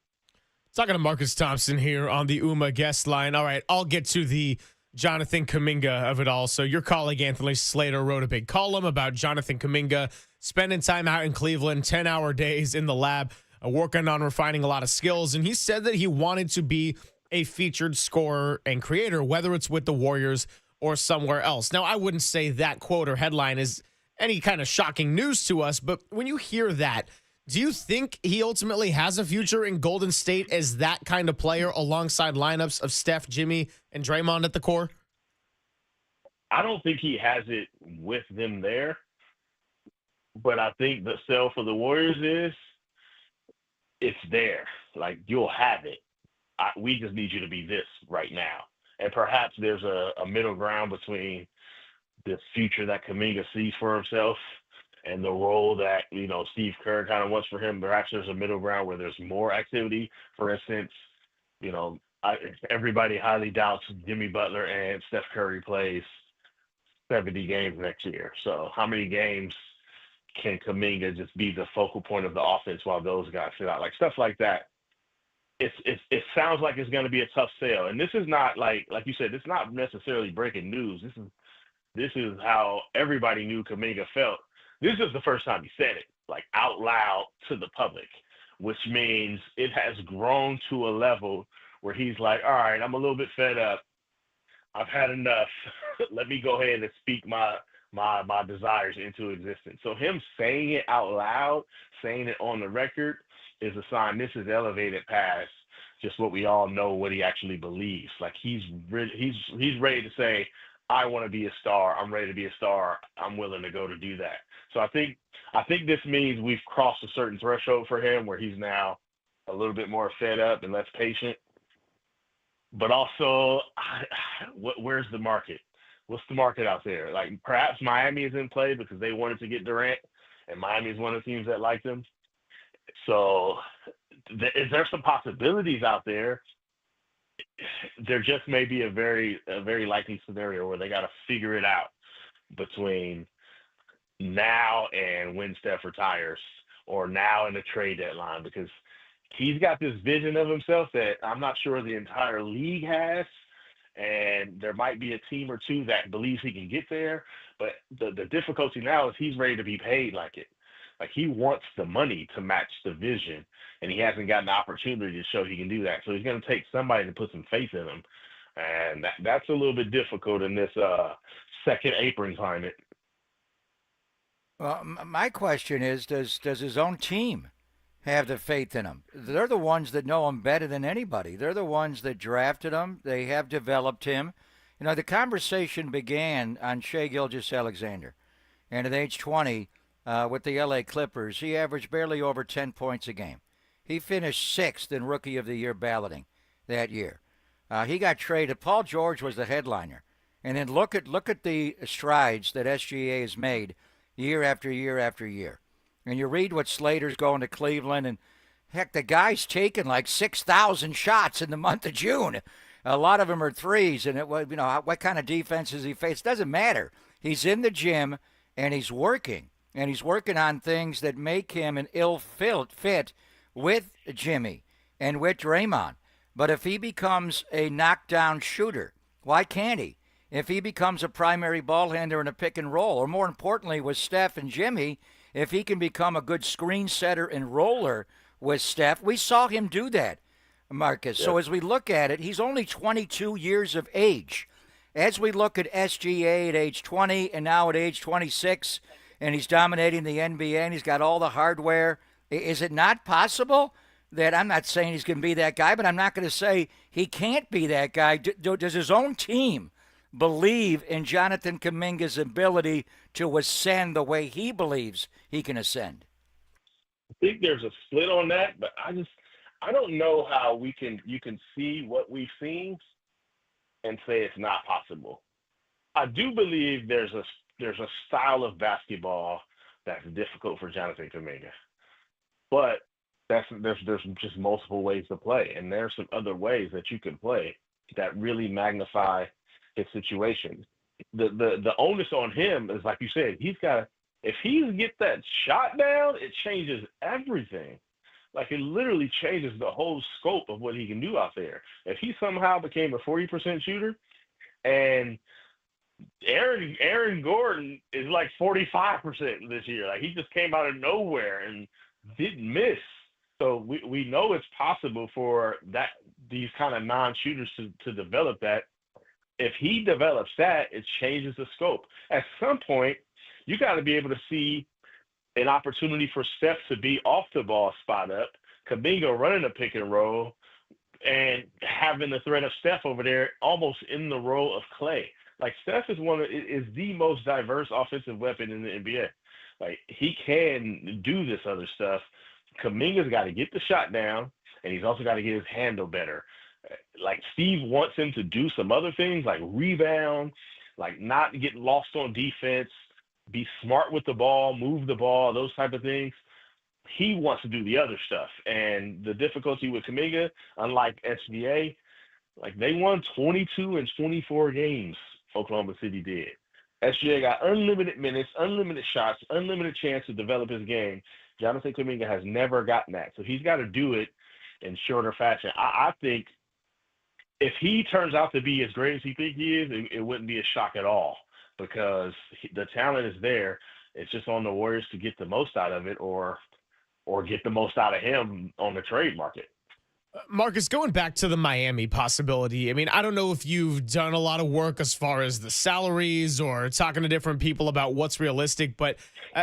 Talking to Marcus Thompson here on the UMA guest line. All right, I'll get to the Jonathan Kuminga of it all. So your colleague Anthony Slater wrote a big column about Jonathan Kuminga spending time out in Cleveland, 10-hour days in the lab, working on refining a lot of skills, and he said that he wanted to be a featured scorer and creator, whether it's with the Warriors or somewhere else. Now, I wouldn't say that quote or headline is any kind of shocking news to us, but when you hear that, do you think he ultimately has a future in Golden State as that kind of player alongside lineups of Steph, Jimmy, and Draymond at the core? I don't think he has it with them there, but I think the sell for the Warriors is it's there. Like, you'll have it. We just need you to be this right now. And perhaps there's a middle ground between the future that Kuminga sees for himself and the role that, Steve Kerr kind of wants for him. Perhaps there's a middle ground where there's more activity. For instance, everybody highly doubts Jimmy Butler and Steph Curry plays 70 games next year. So how many games can Kuminga just be the focal point of the offense while those guys sit out? Like, stuff like that. It sounds like it's going to be a tough sell, and this is not like you said. It's not necessarily breaking news. This is how everybody knew Kuminga felt. This is the first time he said it, like, out loud to the public, which means it has grown to a level where he's like, all right, I'm a little bit fed up. I've had enough. Let me go ahead and speak my desires into existence. So him saying it out loud, saying it on the record, is a sign this is elevated past just what we all know what he actually believes. Like, he's ready to say, I want to be a star. I'm ready to be a star. I'm willing to go to do that. So I think this means we've crossed a certain threshold for him where he's now a little bit more fed up and less patient. But also, where's the market? What's the market out there? Like, perhaps Miami is in play because they wanted to get Durant, and Miami is one of the teams that liked him. So is there some possibilities out there? There just may be a very likely scenario where they got to figure it out between now and when Steph retires, or now and the trade deadline, because he's got this vision of himself that I'm not sure the entire league has, and there might be a team or two that believes he can get there. But the difficulty now is he's ready to be paid like it. Like, he wants the money to match the vision, and he hasn't gotten the opportunity to show he can do that. So he's going to take somebody to put some faith in him, and that's a little bit difficult in this second apron climate. Well, my question is, does his own team have the faith in him? They're the ones that know him better than anybody. They're the ones that drafted him. They have developed him. The conversation began on Shai Gilgeous-Alexander, and at age 20, with the LA Clippers, he averaged barely over 10 points a game. He finished sixth in Rookie of the Year balloting that year. He got traded. Paul George was the headliner. And then look at the strides that SGA has made year after year after year. And you read what Slater's going to Cleveland, and heck, the guy's taken like 6,000 shots in the month of June. A lot of them are threes, and what kind of defense has he faced? Doesn't matter. He's in the gym, and he's working. And he's working on things that make him an ill fit with Jimmy and with Draymond. But if he becomes a knockdown shooter, why can't he? If he becomes a primary ball handler in a pick and roll, or more importantly with Steph and Jimmy, if he can become a good screen setter and roller with Steph, we saw him do that, Marcus. So as we look at it, he's only 22 years of age. As we look at SGA at age 20 and now at age 26, and he's dominating the NBA and he's got all the hardware, is it not possible that, I'm not saying he's going to be that guy, but I'm not going to say he can't be that guy. Does his own team believe in Jonathan Kuminga's ability to ascend the way he believes he can ascend? I think there's a split on that, but I don't know how you can see what we've seen and say it's not possible. I do believe there's a style of basketball that's difficult for Jonathan Kuminga, but there's just multiple ways to play, and there's some other ways that you can play that really magnify his situation. The onus on him is, like you said, if he gets that shot down, it changes everything. Like, it literally changes the whole scope of what he can do out there. If he somehow became a 40% shooter, and Aaron Gordon is like 45% this year, like, he just came out of nowhere and didn't miss. So we know it's possible for these kind of non-shooters to develop that. If he develops that, it changes the scope. At some point, you got to be able to see an opportunity for Steph to be off the ball spot up, Kuminga running a pick and roll, and having the threat of Steph over there almost in the role of Clay. Like, Steph is is the most diverse offensive weapon in the NBA. Like, he can do this other stuff. Kuminga's got to get the shot down, and he's also got to get his handle better. Like, Steve wants him to do some other things, like rebound, like not get lost on defense, be smart with the ball, move the ball, those type of things. He wants to do the other stuff. And the difficulty with Kuminga, unlike SGA, like, they won 22 and 24 games, Oklahoma City did. SGA got unlimited minutes, unlimited shots, unlimited chance to develop his game. Jonathan Kuminga has never gotten that. So he's got to do it in shorter fashion. I think if he turns out to be as great as he thinks he is, it wouldn't be a shock at all, because the talent is there. It's just on the Warriors to get the most out of it, or get the most out of him on the trade market. Marcus, going back to the Miami possibility, I mean, I don't know if you've done a lot of work as far as the salaries or talking to different people about what's realistic, but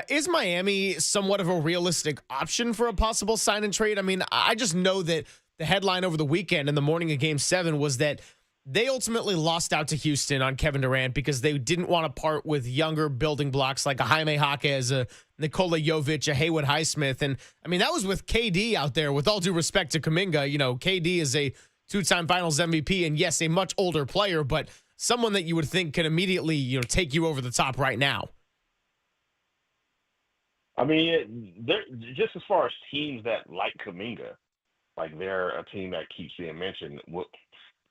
is Miami somewhat of a realistic option for a possible sign and trade? I mean, I just know that the headline over the weekend in the morning of Game 7 was that they ultimately lost out to Houston on Kevin Durant because they didn't want to part with younger building blocks like a Jaime Jaquez, a Nikola Jovic, a Haywood Highsmith. And, I mean, that was with KD out there. With all due respect to Kuminga, KD is a two-time Finals MVP and, yes, a much older player, but someone that you would think could immediately, take you over the top right now. I mean, just as far as teams that like Kuminga, like, they're a team that keeps being mentioned.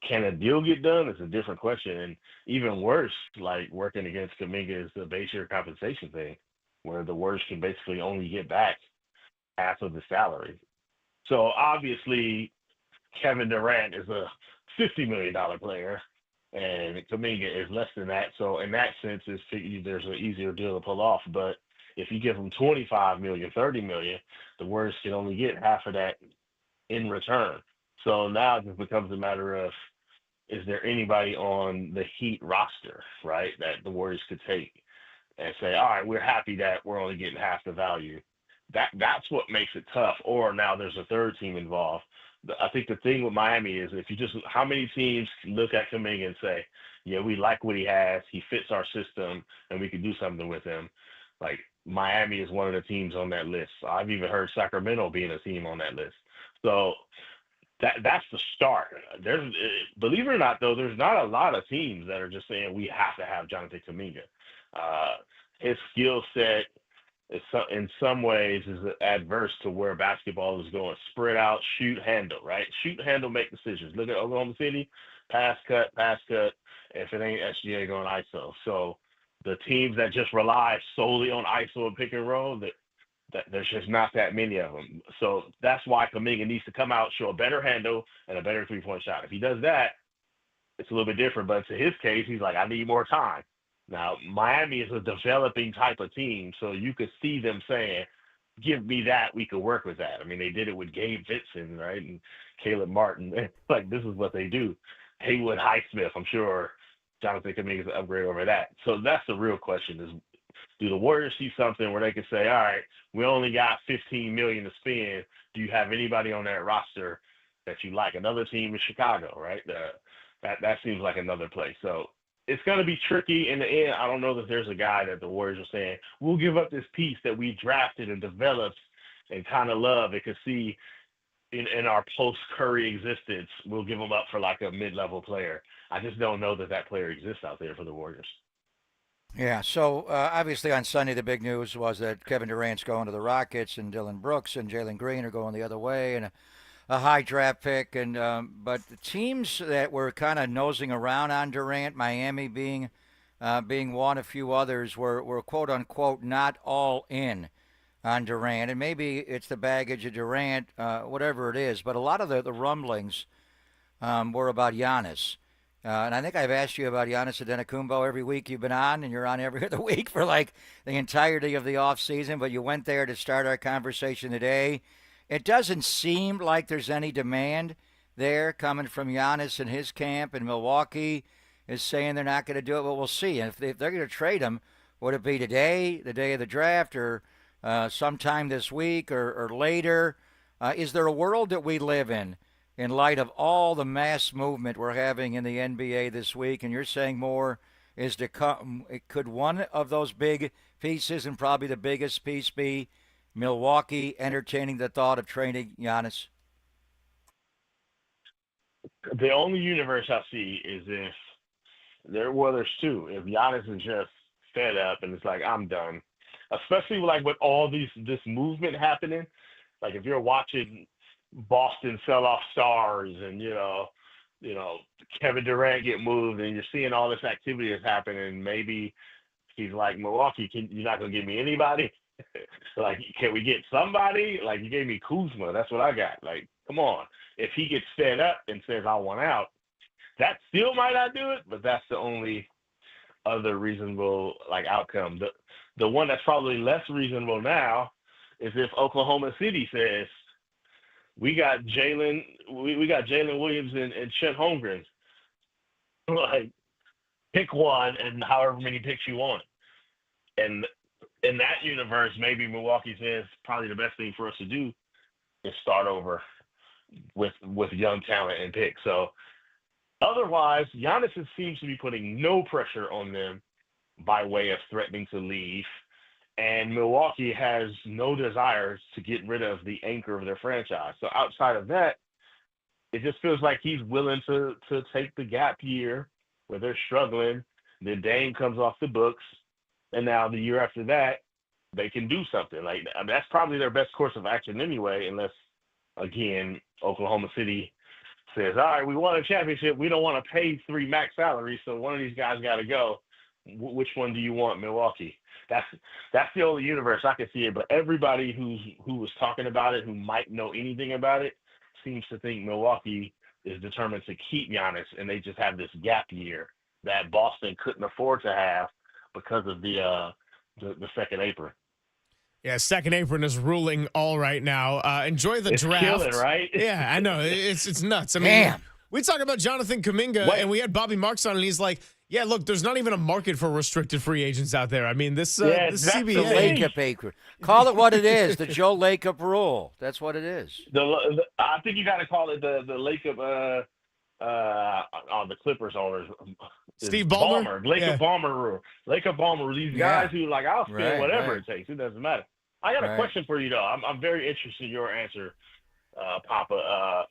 Can a deal get done? It's a different question. And even worse, like, working against Kuminga is the base year compensation thing, where the Warriors can basically only get back half of the salary. So obviously, Kevin Durant is a $50 million player, and Kuminga is less than that. So in that sense, there's an easier deal to pull off. But if you give them $25 million, $30 million, the Warriors can only get half of that in return. So now it just becomes a matter of, is there anybody on the Heat roster, right, that the Warriors could take and say, all right, we're happy that we're only getting half the value. That's what makes it tough. Or now there's a third team involved. I think the thing with Miami is, how many teams look at Kuminga and say, yeah, we like what he has, he fits our system, and we can do something with him. Like, Miami is one of the teams on that list. I've even heard Sacramento being a team on that list. So that's the start. Believe it or not, though, there's not a lot of teams that are just saying we have to have Jonathan Kuminga. His skill set in some ways is adverse to where basketball is going. Spread out, shoot, handle, right? Shoot, handle, make decisions. Look at Oklahoma City, pass, cut. If it ain't SGA, going ISO. So the teams that just rely solely on ISO and pick and roll, that there's just not that many of them. So that's why Kuminga needs to come out, show a better handle and a better three-point shot. If he does that, it's a little bit different. But to his case, he's like, I need more time. Now, Miami is a developing type of team, so you could see them saying, give me that, we could work with that. I mean, they did it with Gabe Vincent, right, and Caleb Martin. Like, this is what they do. Haywood Highsmith, I'm sure Jonathan Kuminga is an upgrade over that. So that's the real question is, do the Warriors see something where they can say, all right, we only got $15 million to spend. Do you have anybody on that roster that you like? Another team is Chicago, right? That seems like another place. So it's going to be tricky in the end. I don't know that there's a guy that the Warriors are saying, we'll give up this piece that we drafted and developed and kind of love and could see in our post-Curry existence, we'll give him up for like a mid-level player. I just don't know that player exists out there for the Warriors. Yeah, so obviously on Sunday the big news was that Kevin Durant's going to the Rockets and Dylan Brooks and Jalen Green are going the other way and a high draft pick. And but the teams that were kind of nosing around on Durant, Miami being one, a few others were quote unquote not all in on Durant. And maybe it's the baggage of Durant, whatever it is. But a lot of the rumblings were about Giannis. And I think I've asked you about Giannis Antetokounmpo every week you've been on, and you're on every other week for like the entirety of the offseason, but you went there to start our conversation today. It doesn't seem like there's any demand there coming from Giannis and his camp, and Milwaukee is saying they're not going to do it, but we'll see. And if they're going to trade him, would it be today, the day of the draft, or sometime this week or later? Is there a world that we live in light of all the mass movement we're having in the NBA this week, and you're saying more is to come? Could one of those big pieces, and probably the biggest piece, be Milwaukee entertaining the thought of trading Giannis? The only universe I see is if there's two. If Giannis is just fed up and it's like, I'm done, especially like with all this movement happening. Like if you're watching Boston sell off stars and, you know, Kevin Durant get moved and you're seeing all this activity that's happening, maybe he's like, Milwaukee, you're not going to give me anybody? Like, can we get somebody? Like, you gave me Kuzma. That's what I got. Like, come on. If he gets fed up and says, I want out, that still might not do it, but that's the only other reasonable, like, outcome. The one that's probably less reasonable now is if Oklahoma City says, we got Jalen Williams and Chet Holmgren. Like, pick one and however many picks you want. And in that universe, maybe Milwaukee says probably the best thing for us to do is start over with young talent and picks. So otherwise, Giannis seems to be putting no pressure on them by way of threatening to leave. And Milwaukee has no desire to get rid of the anchor of their franchise. So outside of that, it just feels like he's willing to take the gap year where they're struggling. Then Dame comes off the books. And now the year after that, they can do something. Like, I mean, that's probably their best course of action anyway, unless, again, Oklahoma City says, all right, we won a championship. We don't want to pay 3 max salaries, so one of these guys got to go. Which one do you want, Milwaukee? That's the only universe I can see it. But everybody who was talking about it, who might know anything about it, seems to think Milwaukee is determined to keep Giannis, and they just have this gap year that Boston couldn't afford to have because of the second apron. Yeah, second apron is ruling all right now. Enjoy the draft. It's killing, right? Yeah, I know. It's nuts. I mean, we talk about Jonathan Kuminga, and we had Bobby Marks on, and he's like, yeah, look, there's not even a market for restricted free agents out there. I mean, this CBA. The Lacob apron. Call it what it is, the Joe Lacob rule. That's what it is. I think you got to call it the Lacob, the Clippers owners Steve Ballmer? Laker Ballmer. These guys who like, I'll spend whatever it takes. It doesn't matter. I got a question for you though. I'm very interested in your answer, Papa.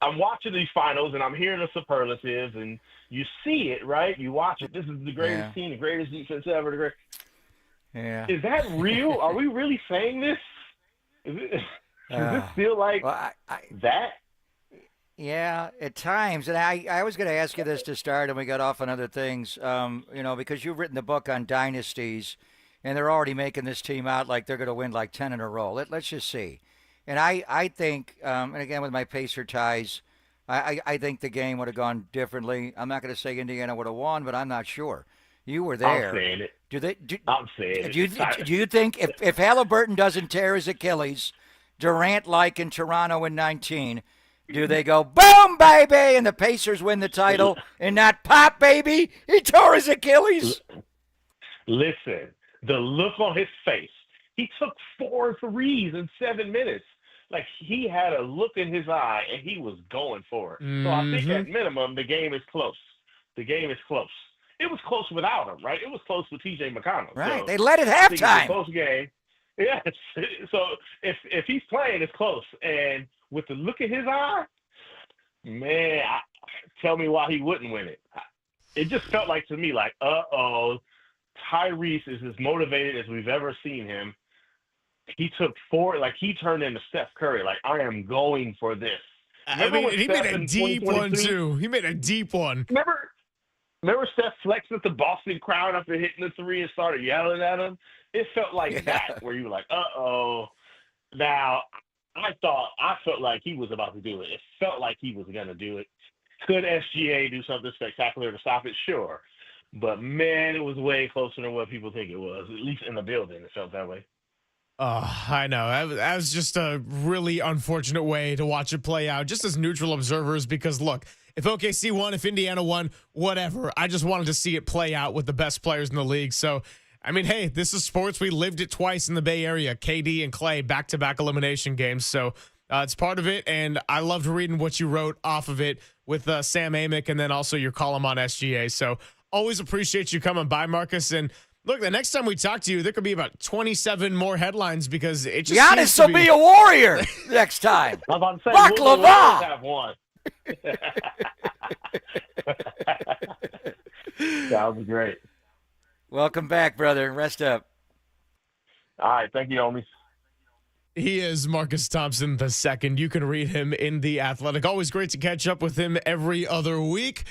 I'm watching these finals and I'm hearing the superlatives, and you see it, right? You watch it. This is the greatest team, the greatest defense ever. Is that real? Are we really saying this? Does this feel like that? Yeah, at times. And I was going to ask you this to start, and we got off on other things, because you've written the book on dynasties, and they're already making this team out like they're going to win like 10 in a row. Let's just see. And I think, and again, with my Pacer ties, I think the game would have gone differently. I'm not going to say Indiana would have won, but I'm not sure. You were there. I'm saying it. I'm saying it. Do you think if Halliburton doesn't tear his Achilles, Durant like in Toronto in 19, do they go, boom, baby, and the Pacers win the title, and not pop, baby, he tore his Achilles? Listen, the look on his face. He took 4 threes in 7 minutes. Like, he had a look in his eye, and he was going for it. So I think at minimum, the game is close. The game is close. It was close without him, right? It was close with T.J. McConnell. Right. So they led at I think it's a halftime. close game. Yes. So if he's playing, it's close. And with the look in his eye, man, tell me why he wouldn't win it. It just felt like to me like, Tyrese is as motivated as we've ever seen him. He took 4, like he turned into Steph Curry. Like, I am going for this. He made a deep one too. He made a deep one. Remember Steph flexed at the Boston crowd after hitting the 3 and started yelling at him? It felt like that, where you were like, Now, I felt like he was about to do it. It felt like he was going to do it. Could SGA do something spectacular to stop it? Sure. But, man, it was way closer than what people think it was. At least in the building, it felt that way. I know. That was just a really unfortunate way to watch it play out, just as neutral observers, because, look, if OKC won, if Indiana won, whatever. I just wanted to see it play out with the best players in the league. So, I mean, hey, this is sports. We lived it twice in the Bay Area. KD and Clay, back-to-back elimination games. So it's part of it, and I loved reading what you wrote off of it with Sam Amick and then also your column on SGA. So always appreciate you coming by, Marcus. And look, the next time we talk to you, there could be about 27 more headlines because it just Giannis will be a warrior next time. I'm about to say, Mark we'll have one. That would be great. Welcome back, brother. Rest up. All right. Thank you, homies. He is Marcus Thompson II. You can read him in The Athletic. Always great to catch up with him every other week.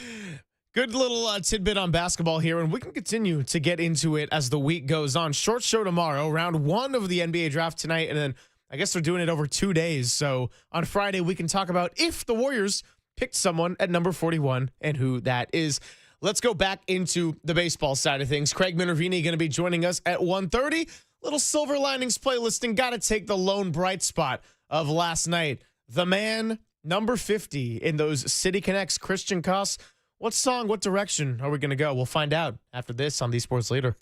Good little tidbit on basketball here, and we can continue to get into it as the week goes on. Short show tomorrow, round 1 of the NBA draft tonight, and then I guess they're doing it over 2 days. So on Friday, we can talk about if the Warriors picked someone at number 41 and who that is. Let's go back into the baseball side of things. Craig Minervini going to be joining us at 1:30. Little Silver Linings playlist, and got to take the lone bright spot of last night. The man, number 50 in those City Connects, Christian Koss. What song, what direction are we going to go? We'll find out after this on The Sports Leader.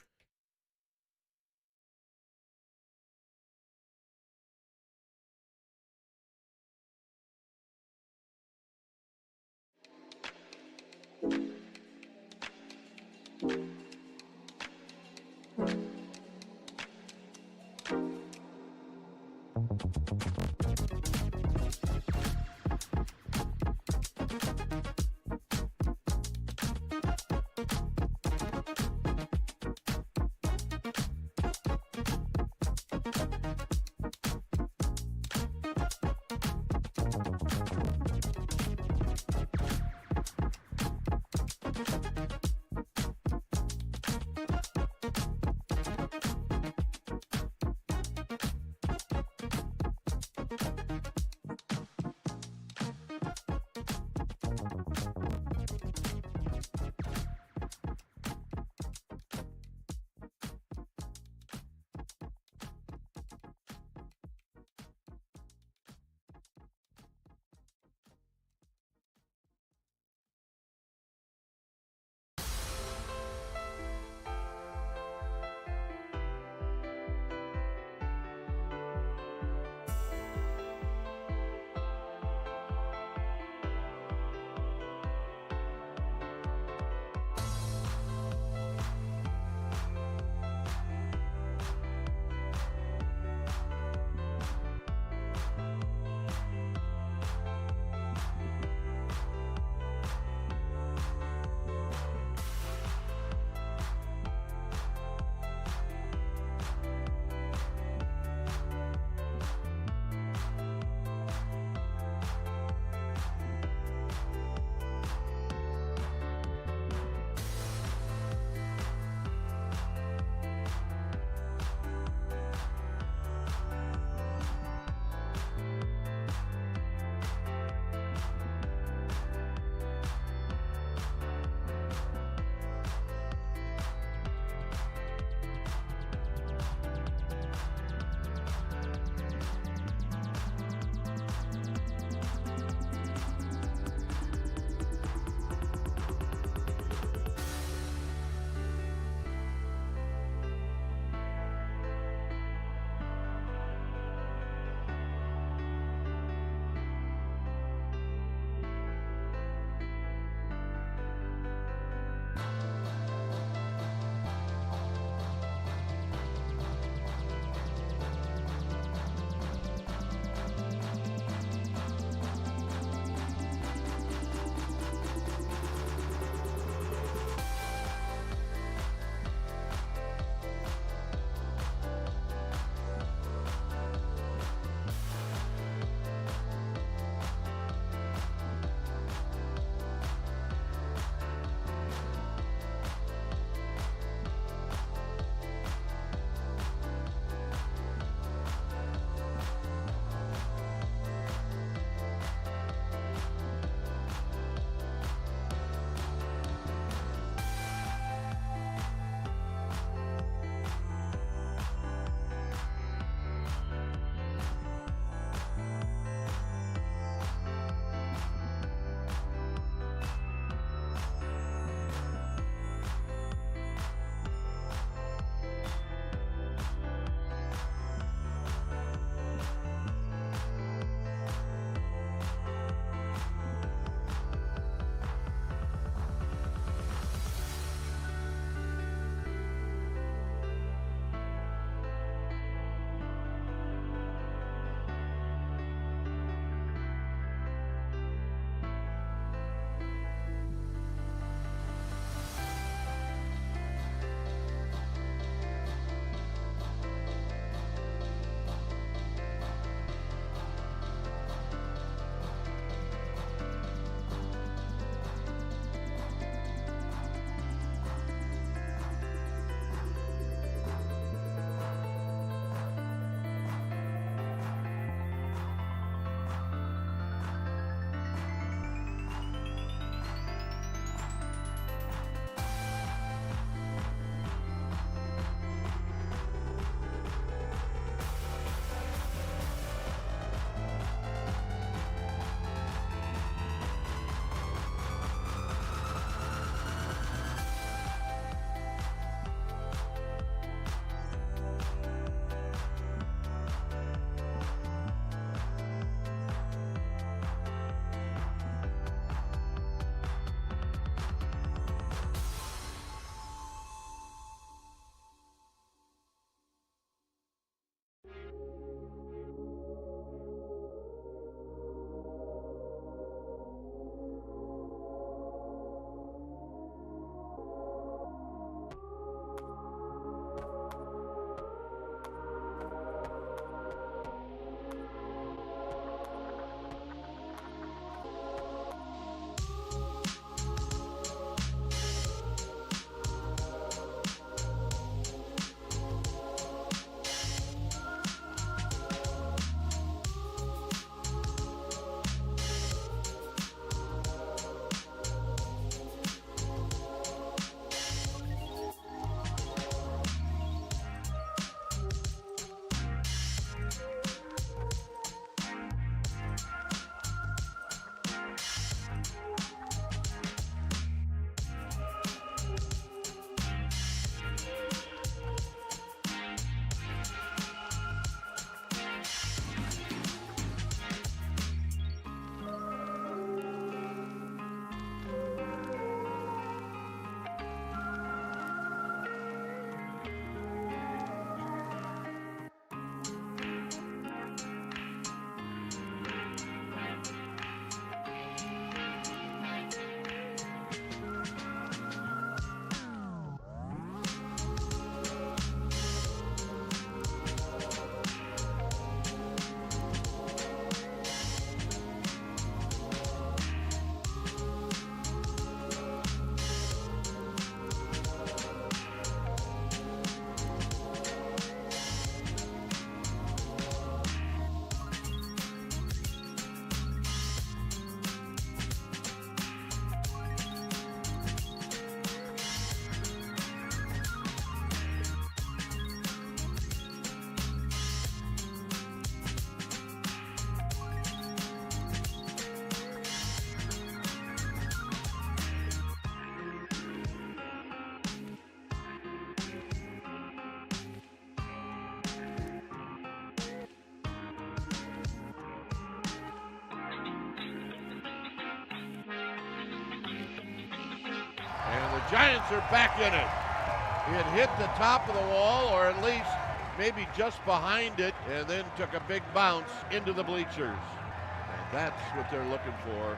Giants are back in it. It hit the top of the wall, or at least maybe just behind it, and then took a big bounce into the bleachers. And that's what they're looking for.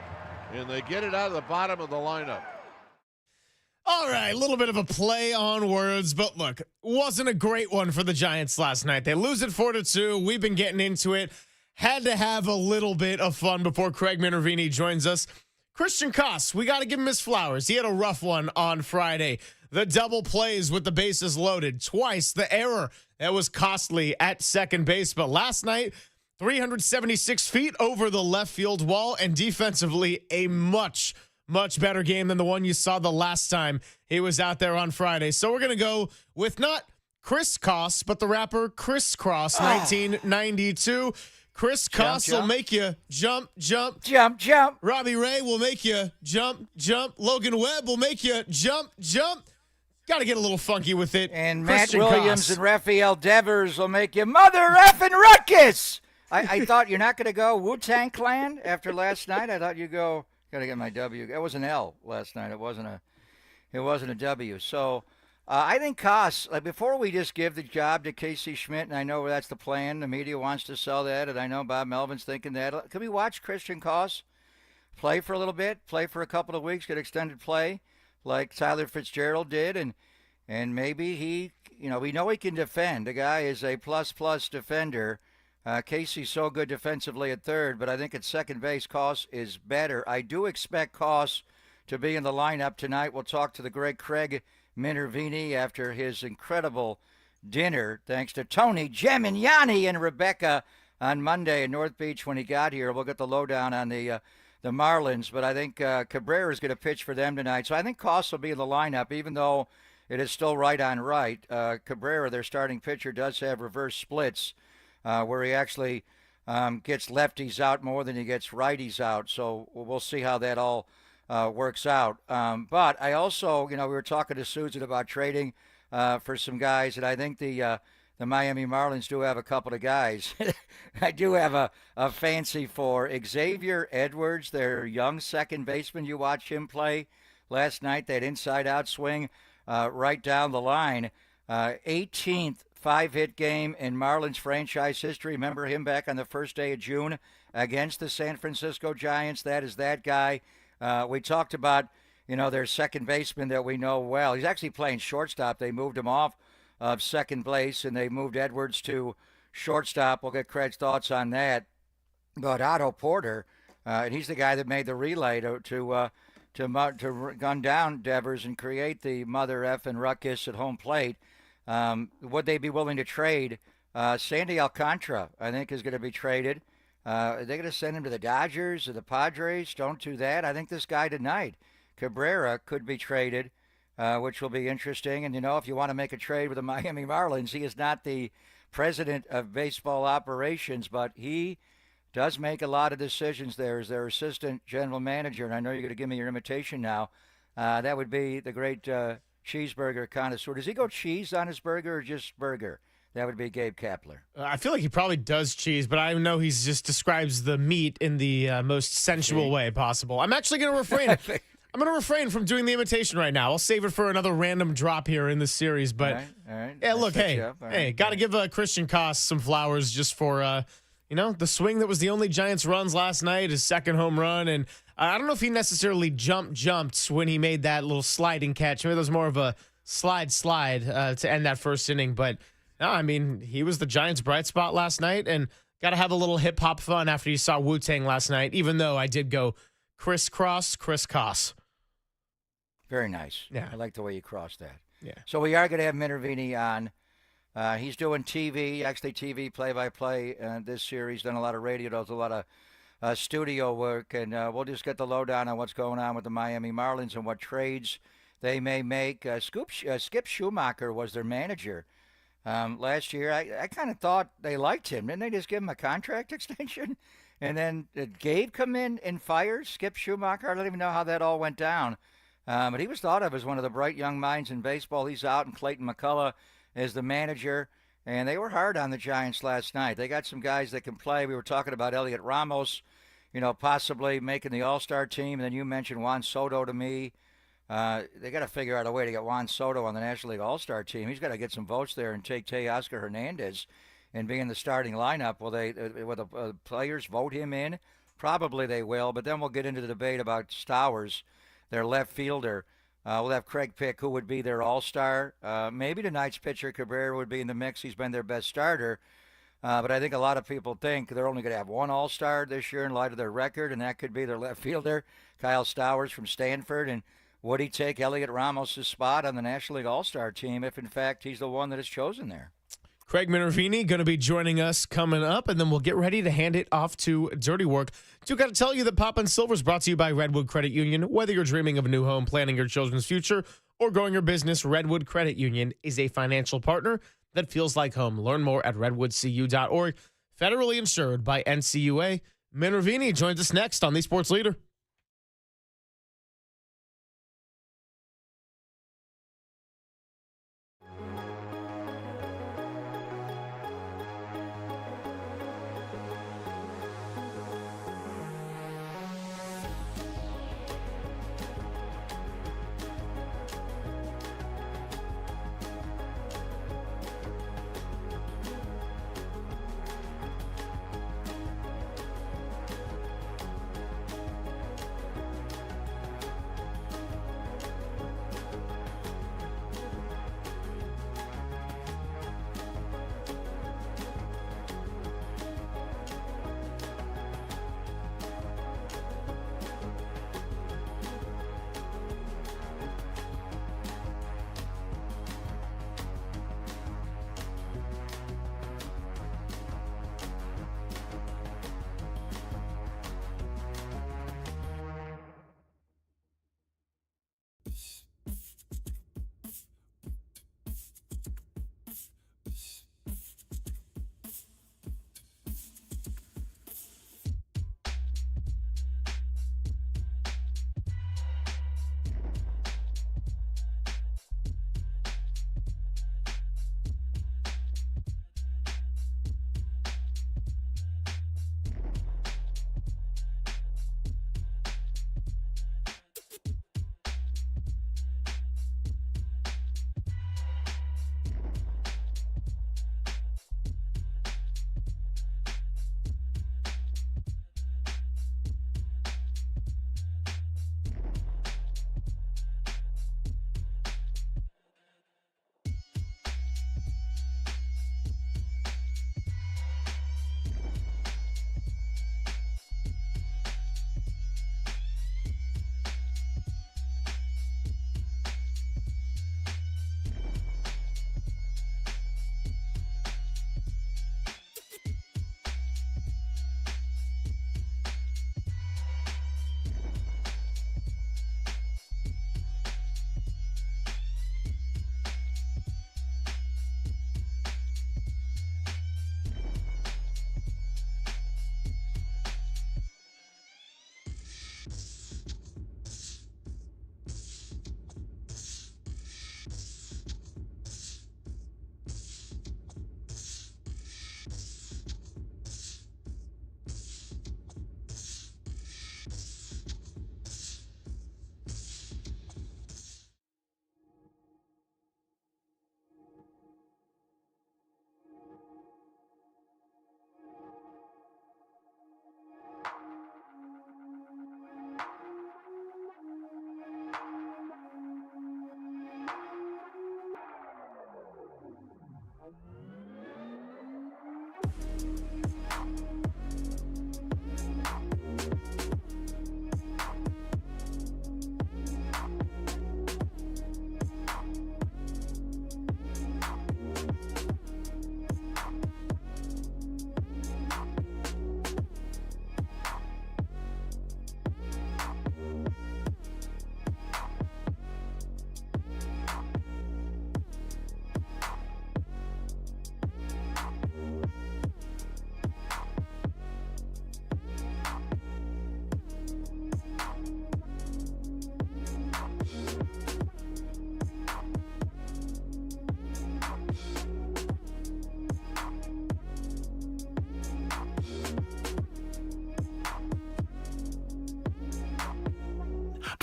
And they get it out of the bottom of the lineup. All right, a little bit of a play on words, but look, wasn't a great one for the Giants last night. They lose it 4-2. We've been getting into it. Had to have a little bit of fun before Craig Minervini joins us. Christian Koss, we got to give him his flowers. He had a rough one on Friday. The double plays with the bases loaded. Twice the error that was costly at second base. But last night, 376 feet over the left field wall, and defensively, a much better game than the one you saw the last time he was out there on Friday. So we're going to go with not Chris Koss, but the rapper Criss Cross, 1992. Chris Koss will make you jump, jump. Jump, jump. Robbie Ray will make you jump, jump. Logan Webb will make you jump, jump. Got to get a little funky with it. And Christian Matt Williams Koss. and Raphael Devers will make you mother effing ruckus. I thought you're not going to go Wu-Tang Clan after last night. I thought you'd go, got to get my W. It was an L last night. It wasn't a W. So I think Koss, like, before we just give the job to Casey Schmidt, and I know that's the plan, the media wants to sell that, and I know Bob Melvin's thinking that. Can we watch Christian Koss play for a little bit, play for a couple of weeks, get extended play like Tyler Fitzgerald did, and maybe he, we know he can defend. The guy is a plus defender. Casey's so good defensively at third, but I think at second base, Koss is better. I do expect Koss to be in the lineup tonight. We'll talk to the great Craig Minervini after his incredible dinner, thanks to Tony, Gemignani, and Rebecca on Monday in North Beach when he got here. We'll get the lowdown on the Marlins, but I think Cabrera is going to pitch for them tonight. So I think Koss will be in the lineup, even though it is still right on right. Cabrera, their starting pitcher, does have reverse splits where he actually gets lefties out more than he gets righties out. So we'll see how that all works out. But I also, we were talking to Susan about trading for some guys, and I think the Miami Marlins do have a couple of guys. I do have a fancy for Xavier Edwards, their young second baseman. You watched him play last night, that inside-out swing right down the line. 18th five-hit game in Marlins franchise history. Remember him back on the first day of June against the San Francisco Giants. That is that guy. We talked about, their second baseman that we know well. He's actually playing shortstop. They moved him off of second base, and they moved Edwards to shortstop. We'll get Craig's thoughts on that. But Otto Porter, and he's the guy that made the relay to gun down Devers and create the mother effing ruckus at home plate. Would they be willing to trade? Sandy Alcantara, I think, is going to be traded. Are they going to send him to the Dodgers or the Padres? Don't do that. I think this guy tonight, Cabrera, could be traded, which will be interesting. And, if you want to make a trade with the Miami Marlins, he is not the president of baseball operations, but he does make a lot of decisions there as their assistant general manager. And I know you're going to give me your imitation now. That would be the great cheeseburger connoisseur. Does he go cheese on his burger or just burger? That would be Gabe Kapler. I feel like he probably does cheese, but I know he just describes the meat in the most sensual way possible. I'm actually going to refrain. I'm going to refrain from doing the imitation right now. I'll save it for another random drop here in this series. But all right. Yeah, look, hey, right. got to give Christian Koss some flowers just for the swing that was the only Giants runs last night, his second home run, and I don't know if he necessarily jumped when he made that little sliding catch. Maybe it was more of a slide to end that first inning, but. No, I mean, he was the Giants' bright spot last night, and got to have a little hip-hop fun after you saw Wu-Tang last night, even though I did go Criss Koss. Very nice. Yeah. I like the way you crossed that. Yeah. So we are going to have Minervini on. He's doing TV play-by-play this series, done a lot of radio, does a lot of studio work, and we'll just get the lowdown on what's going on with the Miami Marlins and what trades they may make. Skip Schumacher was their manager. Last year, I kind of thought they liked him. Didn't they just give him a contract extension? And then did Gabe come in and fire Skip Schumacher? I don't even know how that all went down. But he was thought of as one of the bright young minds in baseball. He's out, and Clayton McCullough is the manager. And they were hard on the Giants last night. They got some guys that can play. We were talking about Elliot Ramos, possibly making the All-Star team. And then you mentioned Juan Soto to me. They got to figure out a way to get Juan Soto on the National League All-Star team. He's got to get some votes there and take Teoscar Hernandez and be in the starting lineup. Will the players vote him in? Probably they will, but then we'll get into the debate about Stowers, their left fielder. We'll have Craig pick who would be their all-star. Maybe tonight's pitcher, Cabrera, would be in the mix. He's been their best starter. But I think a lot of people think they're only going to have one all-star this year in light of their record, and that could be their left fielder, Kyle Stowers from Stanford. And would he take Elliot Ramos' spot on the National League All-Star team if, in fact, he's the one that is chosen there? Craig Minervini going to be joining us coming up, and then we'll get ready to hand it off to Dirty Work. Do got to tell you that Pop and Silver is brought to you by Redwood Credit Union. Whether you're dreaming of a new home, planning your children's future, or growing your business, Redwood Credit Union is a financial partner that feels like home. Learn more at redwoodcu.org. Federally insured by NCUA. Minervini joins us next on The Sports Leader.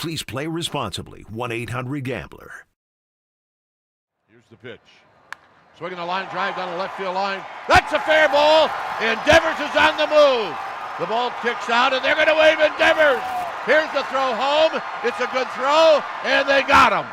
Please play responsibly. 1-800-GAMBLER. Here's the pitch. Swinging a line drive down the left field line. That's a fair ball, and Devers is on the move. The ball kicks out, and they're going to wave at Devers. Here's the throw home. It's a good throw, and they got him.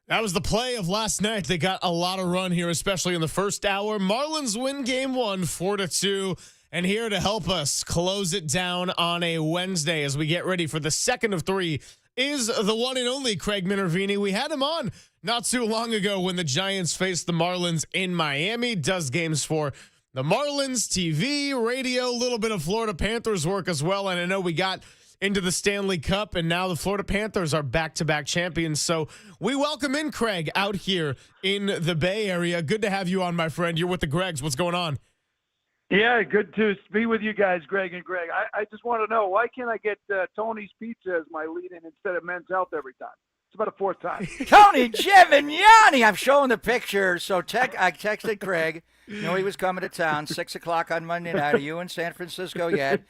That was the play of last night. They got a lot of run here, especially in the first hour. Marlins win game 1, 4-2. And here to help us close it down on a Wednesday as we get ready for the second of 3 is the one and only Craig Minervini. We had him on not too long ago when the Giants faced the Marlins in Miami. Does games for the Marlins, TV, radio, a little bit of Florida Panthers work as well. And I know we got into the Stanley Cup, and now the Florida Panthers are back-to-back champions. So we welcome in Craig out here in the Bay Area. Good to have you on, my friend. You're with the Gregs. What's going on? Yeah, good to be with you guys, Greg and Greg. I just want to know, why can't I get Tony's Pizza as my lead-in instead of Men's Health every time? It's about a fourth time. Tony Gemignani. I'm showing the picture. So I texted Craig. Knew he was coming to town, 6 o'clock on Monday night. Are you in San Francisco yet?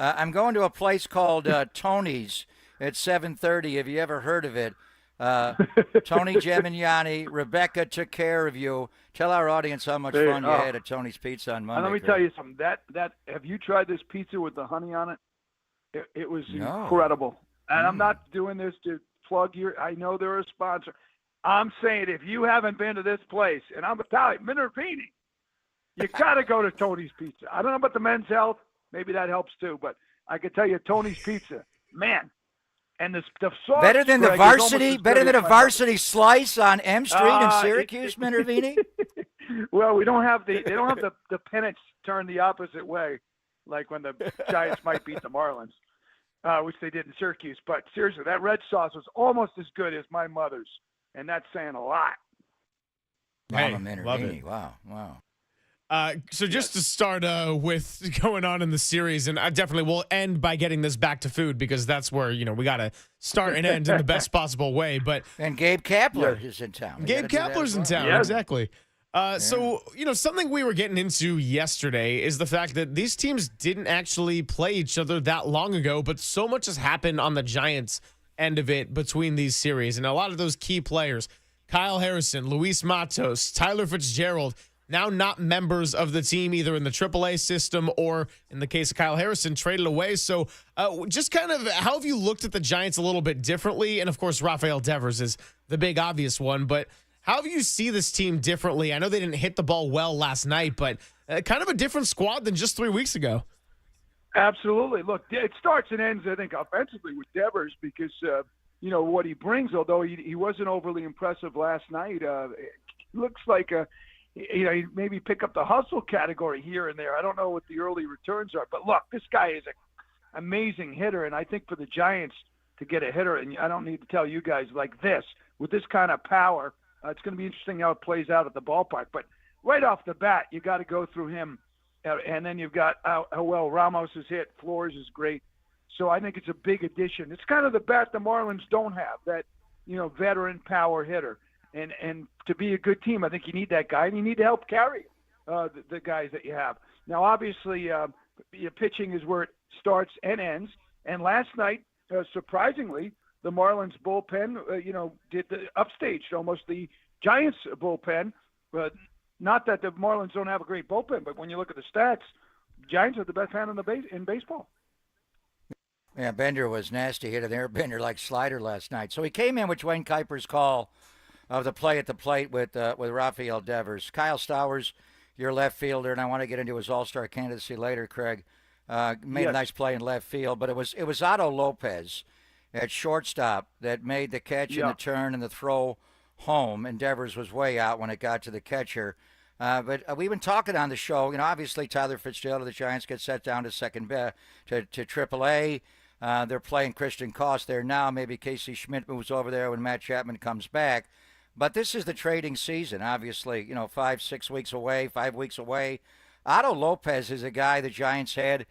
I'm going to a place called Tony's at 7:30. Have you ever heard of it? Tony Gemignani, Rebecca took care of you. Tell our audience how much fun you had at Tony's Pizza on Monday. Let me tell you something. That have you tried this pizza with the honey on it? It was incredible. And I'm not doing this to plug your. I know they're a sponsor. I'm saying if you haven't been to this place, and I'm Italian, Minervini, you got to go to Tony's Pizza. I don't know about the Men's Health. Maybe that helps too. But I can tell you, Tony's Pizza, man. And the sauce, better than Greg, better than a varsity slice on M Street in Syracuse, Minervini. Well, they don't have the pennants turned the opposite way, like when the Giants might beat the Marlins, which they did in Syracuse. But seriously, that red sauce was almost as good as my mother's, and that's saying a lot. Hey, Mama Minervini. Wow. So just to start with going on in the series, and I definitely will end by getting this back to food because that's where, we got to start and end in the best possible way. But and Gabe Kapler is in town. Gabe Kapler's in town, exactly. So, something we were getting into yesterday is the fact that these teams didn't actually play each other that long ago, but so much has happened on the Giants end of it between these series. And a lot of those key players, Kyle Harrison, Luis Matos, Tyler Fitzgerald, now not members of the team either in the AAA system or, in the case of Kyle Harrison, traded away. So just kind of how have you looked at the Giants a little bit differently? And, of course, Rafael Devers is the big obvious one. But how do you see this team differently? I know they didn't hit the ball well last night, but kind of a different squad than just 3 weeks ago. Absolutely. Look, it starts and ends, I think, offensively with Devers because, what he brings, although he wasn't overly impressive last night, it looks like he maybe pick up the hustle category here and there. I don't know what the early returns are, but look, this guy is an amazing hitter, and I think for the Giants to get a hitter, and I don't need to tell you guys like this, with this kind of power, it's going to be interesting how it plays out at the ballpark. But right off the bat, you got to go through him, and then you've got how well Ramos has hit. Flores is great. So I think it's a big addition. It's kind of the bat the Marlins don't have, that veteran power hitter. And to be a good team, I think you need that guy, and you need to help carry the guys that you have. Now, obviously, your pitching is where it starts and ends. And last night, surprisingly, the Marlins bullpen, did the upstaged almost the Giants bullpen. Not that the Marlins don't have a great bullpen, but when you look at the stats, Giants are the best hand in baseball. Yeah, Bender was nasty hitter there. Bender like slider last night. So he came in with Dwayne Kuiper's call of the play at the plate with Rafael Devers. Kyle Stowers, your left fielder, and I want to get into his all-star candidacy later, Craig, made a nice play in left field, but it was Otto Lopez at shortstop that made the catch and the turn and the throw home, and Devers was way out when it got to the catcher. But we've been talking on the show, obviously Tyler Fitzgerald of the Giants gets set down to second to AAA. They're playing Christian Koss there now. Maybe Casey Schmidt moves over there when Matt Chapman comes back. But this is the trading season, obviously, 5 weeks away, 5 weeks away. Otto Lopez is a guy the Giants had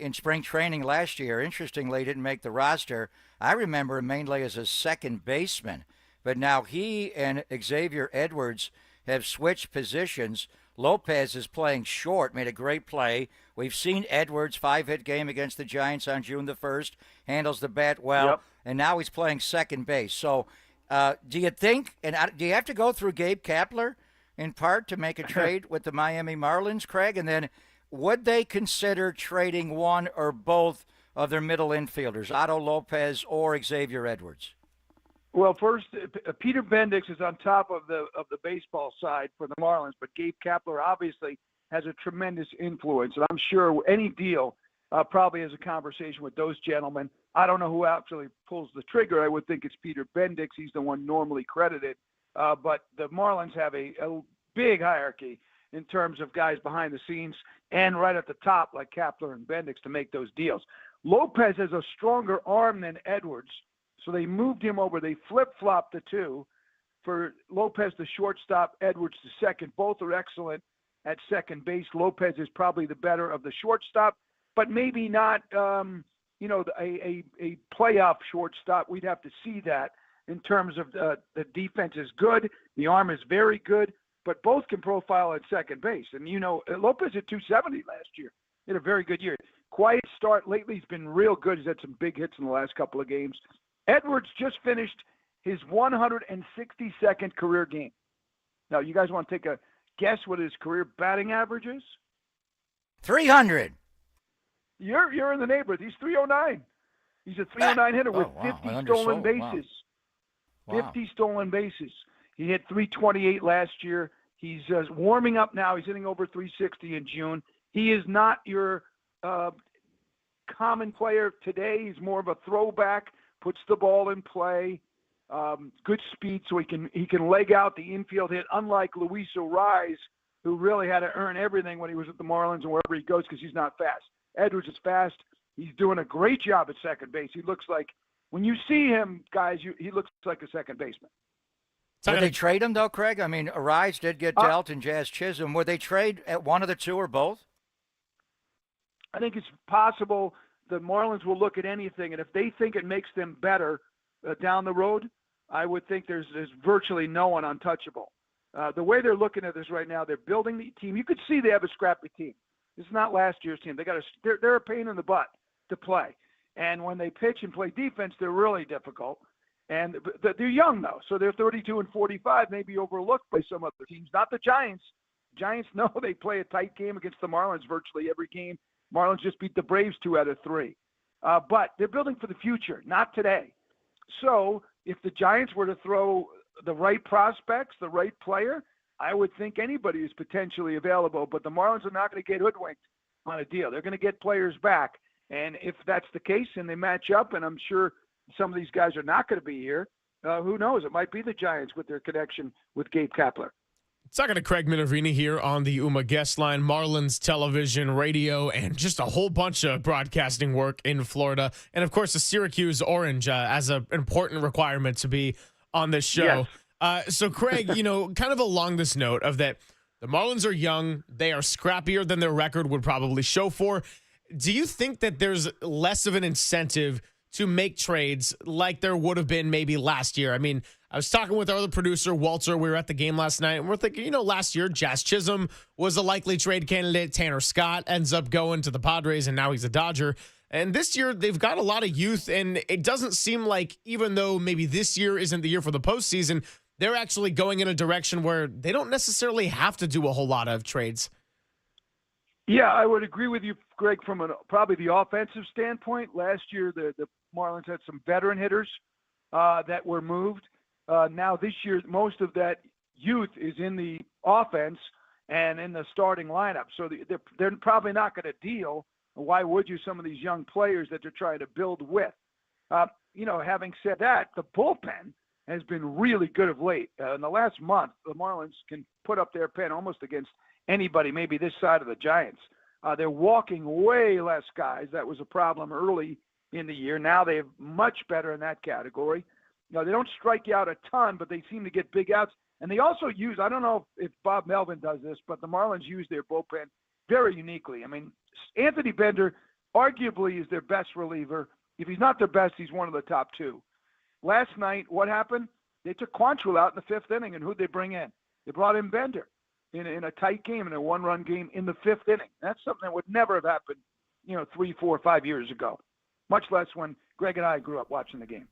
in spring training last year. Interestingly, didn't make the roster. I remember him mainly as a second baseman. But now he and Xavier Edwards have switched positions. Lopez is playing short, made a great play. We've seen Edwards, 5-hit game against the Giants on June the 1st, handles the bat well, and now he's playing second base. So do you think, and do you have to go through Gabe Kapler in part to make a trade with the Miami Marlins, Craig? And then would they consider trading one or both of their middle infielders, Otto Lopez or Xavier Edwards? Well, first, Peter Bendix is on top of the baseball side for the Marlins, but Gabe Kapler obviously has a tremendous influence, and I'm sure any deal probably has a conversation with those gentlemen. I don't know who actually pulls the trigger. I would think it's Peter Bendix. He's the one normally credited, but the Marlins have a big hierarchy in terms of guys behind the scenes and right at the top like Kapler and Bendix to make those deals. Lopez has a stronger arm than Edwards. So they moved him over. They flip-flopped the two for Lopez, the shortstop, Edwards, the second. Both are excellent at second base. Lopez is probably the better of the shortstop, but maybe not, a playoff shortstop. We'd have to see that in terms of the defense is good. The arm is very good, but both can profile at second base. And, Lopez hit 270 last year. He had a very good year. Quiet start lately. He's been real good. He's had some big hits in the last couple of games. Edwards just finished his 162nd career game. Now, you guys want to take a guess what his career batting average is? 300. You're in the neighborhood. He's 309. He's a 309 hitter with 50 stolen bases. Wow. 50 stolen bases. He hit 328 last year. He's warming up now. He's hitting over 360 in June. He is not your common player today. He's more of a throwback. Puts the ball in play, good speed, so he can leg out the infield hit. Unlike Luis Urias, who really had to earn everything when he was at the Marlins and wherever he goes because he's not fast. Edwards is fast. He's doing a great job at second base. He looks like, when you see him, guys, he looks like a second baseman. Would they trade him though, Craig? I mean, Urias did get dealt and Jazz Chisholm. Would they trade at one of the two or both? I think it's possible. The Marlins will look at anything, and if they think it makes them better down the road, I would think there's virtually no one untouchable. The way they're looking at this right now, they're building the team. You could see they have a scrappy team. This is not last year's team. They're a pain in the butt to play, and when they pitch and play defense, they're really difficult. And they're young though, so they're 32 and 45, maybe overlooked by some other teams. Not the Giants. Giants know they play a tight game against the Marlins virtually every game. Marlins just beat the Braves 2 out of 3. But they're building for the future, not today. So if the Giants were to throw the right prospects, the right player, I would think anybody is potentially available. But the Marlins are not going to get hoodwinked on a deal. They're going to get players back. And if that's the case and they match up, and I'm sure some of these guys are not going to be here, who knows? It might be the Giants with their connection with Gabe Kapler. Talking to Craig Minervini here on the UMA guest line, Marlins television, radio, and just a whole bunch of broadcasting work in Florida. And, of course, the Syracuse Orange as an important requirement to be on this show. Yes. So, Craig, kind of along this note of that the Marlins are young. They are scrappier than their record would probably show for. Do you think that there's less of an incentive to make trades like there would have been maybe last year? I mean, I was talking with our other producer, Walter. We were at the game last night, and we're thinking, last year, Jazz Chisholm was a likely trade candidate. Tanner Scott ends up going to the Padres, and now he's a Dodger. And this year, they've got a lot of youth, and it doesn't seem like, even though maybe this year isn't the year for the postseason, they're actually going in a direction where they don't necessarily have to do a whole lot of trades. Yeah, I would agree with you, Greg, from probably the offensive standpoint. Last year, the Marlins had some veteran hitters that were moved. Now this year, most of that youth is in the offense and in the starting lineup. So they're probably not going to deal. Why would you? Some of these young players that they're trying to build with. Having said that, the bullpen has been really good of late. In the last month, the Marlins can put up their pen almost against anybody, maybe this side of the Giants. They're walking way less guys. That was a problem early in the year. Now they're much better in that category. They don't strike you out a ton, but they seem to get big outs. And they also use, I don't know if Bob Melvin does this, but the Marlins use their bullpen very uniquely. I mean, Anthony Bender arguably is their best reliever. If he's not their best, he's one of the top two. Last night, what happened? They took Quantrill out in the fifth inning, and who'd they bring in? They brought in Bender. in a tight game, in a one-run game in the 5th inning. That's something that would never have happened, 3, 4, 5 years ago, much less when Greg and I grew up watching the game.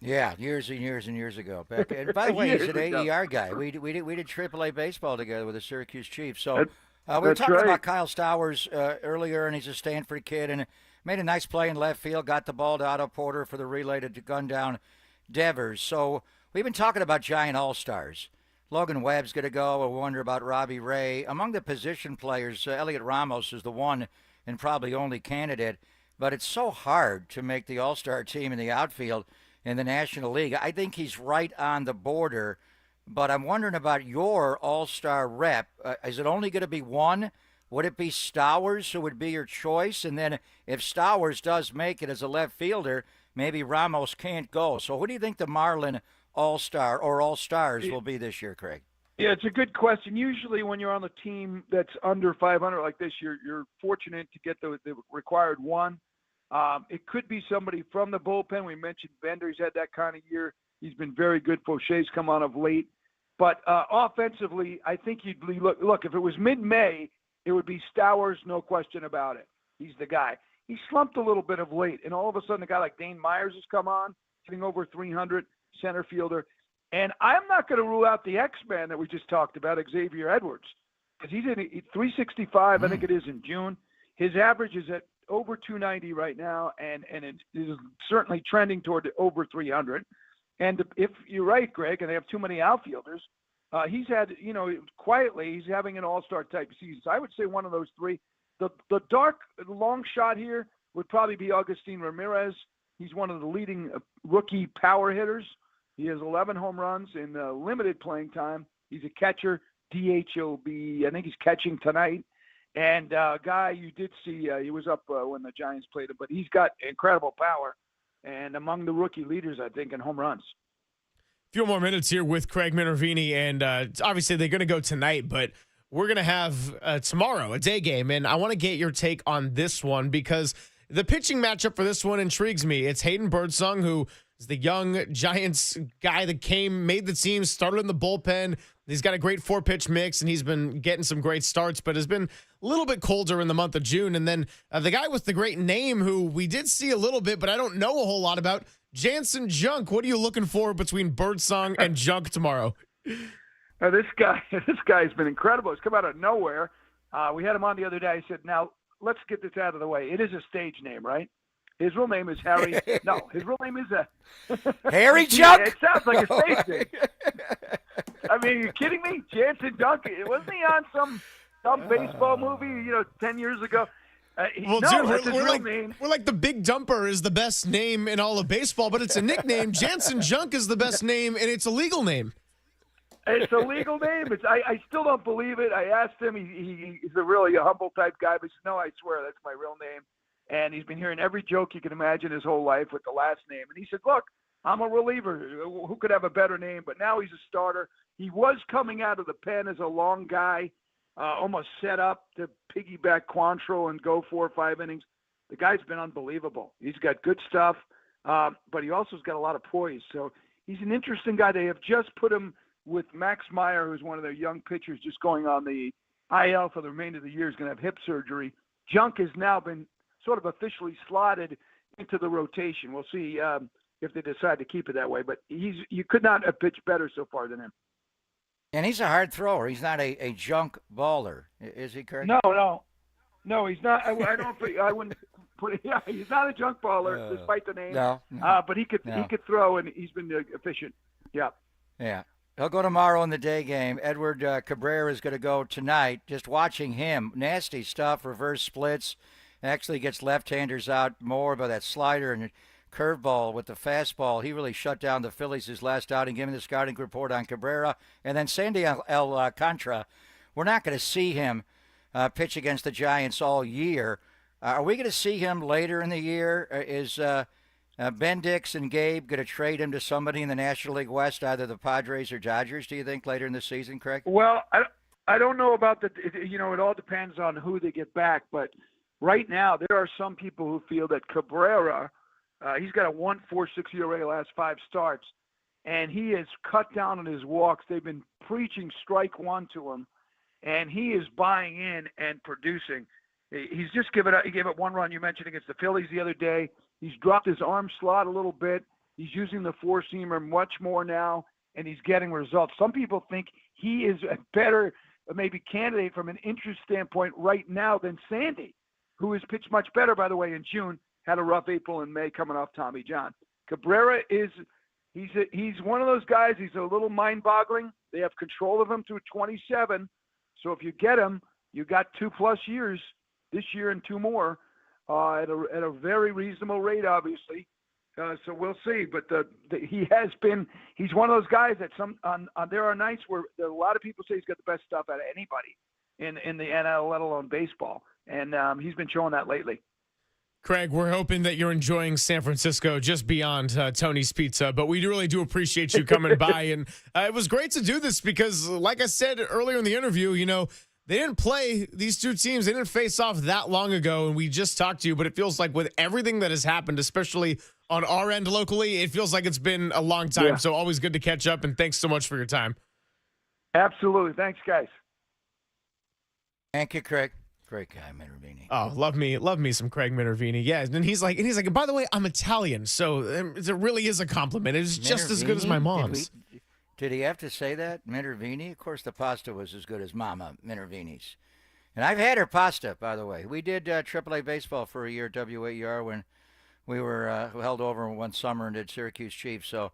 Yeah, years and years and years ago. And by the way, he's an Years ago. AER guy. We did AAA baseball together with the Syracuse Chiefs. So we were That's talking right. about Kyle Stowers earlier, and he's a Stanford kid, and made a nice play in left field, got the ball to Otto Porter for the relay to gun down Devers. So we've been talking about Giant All-Stars. Logan Webb's going to go. We wonder about Robbie Ray. Among the position players, Elliot Ramos is the one and probably only candidate, but it's so hard to make the All-Star team in the outfield in the National League. I think he's right on the border, but I'm wondering about your All-Star rep. Is it only going to be one? Would it be Stowers who would be your choice? And then if Stowers does make it as a left fielder, maybe Ramos can't go. So who do you think the Marlin All-Star or All-Stars will be this year, Craig? Yeah, it's a good question. Usually when you're on the team that's under 500 like this, you're fortunate to get the required one. It could be somebody from the bullpen. We mentioned Bender's had that kind of year. He's been very good. Faucher's come on of late. But offensively, I think you'd look, if it was mid-May, it would be Stowers, no question about it. He's the guy. He slumped a little bit of late, and all of a sudden a guy like Dane Myers has come on, hitting over 300, center fielder. And I'm not going to rule out the X-Man that we just talked about, Xavier Edwards, because he's in 365, I think it is, in June. His average is at over 290 right now, and it is certainly trending toward over 300. And if you're right, Greg, and they have too many outfielders, he's had, quietly, he's having an all-star type season. So I would say one of those three. The dark long shot here would probably be Agustin Ramirez. He's one of the leading rookie power hitters. He has 11 home runs in limited playing time. He's a catcher. DH will be, I think he's catching tonight. And guy you did see, he was up when the Giants played him, but he's got incredible power. And among the rookie leaders, I think, in home runs. Few more minutes here with Craig Minervini, and obviously they're going to go tonight, but we're going to have tomorrow a day game, and I want to get your take on this one because the pitching matchup for this one intrigues me. It's Hayden Birdsong, who is the young Giants guy that made the team, started in the bullpen. He's got a great 4-pitch mix, and he's been getting some great starts, but has been a little bit colder in the month of June. And then the guy with the great name, who we did see a little bit, but I don't know a whole lot about, Jansen Junk. What are you looking for between Birdsong and Junk tomorrow? This guy's been incredible. He's come out of nowhere. We had him on the other day. I said, now, let's get this out of the way. It is a stage name, right? His real name is Harry. No, his real name is Harry Junk? It sounds like a stage name. I mean, are you kidding me? Jansen Junk. Wasn't he on some baseball movie, 10 years ago? Well, no, dude, we're like the Big Dumper is the best name in all of baseball, but it's a nickname. Jansen Junk is the best name, and it's a legal name. It's a legal name. I still don't believe it. I asked him. He's a really humble type guy, but he said, no, I swear that's my real name. And he's been hearing every joke you can imagine his whole life with the last name. And he said, look, I'm a reliever. Who could have a better name? But now he's a starter. He was coming out of the pen as a long guy, almost set up to piggyback Quantrill and go 4 or 5 innings. The guy's been unbelievable. He's got good stuff, but he also has got a lot of poise. So he's an interesting guy. They have just put him with Max Meyer, who's one of their young pitchers, just going on the IL for the remainder of the year. He's going to have hip surgery. Junk has now been sort of officially slotted into the rotation. We'll see if they decide to keep it that way. But you could not have pitched better so far than him. And he's a hard thrower. He's not a junk baller. Is he, Craig? No, he's not. I wouldn't put it. Yeah, he's not a junk baller, despite the name. No. But he could throw, and he's been efficient. Yeah. Yeah. He'll go tomorrow in the day game. Edward Cabrera is going to go tonight. Just watching him, nasty stuff, reverse splits. Actually gets left-handers out more by that slider and curveball with the fastball. He really shut down the Phillies his last outing. Give me the scouting report on Cabrera. And then Sandy Alcantara, we're not going to see him pitch against the Giants all year. Are we going to see him later in the year? Is Bendix and Gabe going to trade him to somebody in the National League West, either the Padres or Dodgers, do you think, later in the season, Craig? Well, I don't know about that. It all depends on who they get back. But right now, there are some people who feel that Cabrera, he's got a 1.46 ERA last 5 starts, and he has cut down on his walks. They've been preaching strike one to him and he is buying in and producing. He's just he gave up 1 run. You mentioned against the Phillies the other day. He's dropped his arm slot a little bit. He's using the four-seamer much more now, and he's getting results. Some people think he is a better maybe candidate from an interest standpoint right now than Sandy, who has pitched much better, by the way, in June, had a rough April and May coming off Tommy John. Cabrera he's one of those guys. He's a little mind-boggling. They have control of him through 27. So if you get him, you got 2+ years this year and 2 more at a very reasonable rate, obviously. So we'll see. But he's one of those guys that there are nights where a lot of people say he's got the best stuff out of anybody in the NL, let alone baseball. And he's been showing that lately. Craig, we're hoping that you're enjoying San Francisco just beyond Tony's Pizza, but we really do appreciate you coming by. And it was great to do this because, like I said earlier in the interview, they didn't play these two teams. They didn't face off that long ago, and we just talked to you, but it feels like with everything that has happened, especially on our end locally, it feels like it's been a long time. Yeah. So always good to catch up, and thanks so much for your time. Absolutely. Thanks, guys. Thank you, Craig. Great guy, Minervini. Oh, love me some Craig Minervini. Yeah, and he's like, by the way, I'm Italian, so it really is a compliment. It's just as good as my mom's. Did he have to say that, Minervini? Of course, the pasta was as good as Mama Minervini's. And I've had her pasta, by the way. We did AAA baseball for a year at WAER when we were held over one summer and did Syracuse Chiefs. So,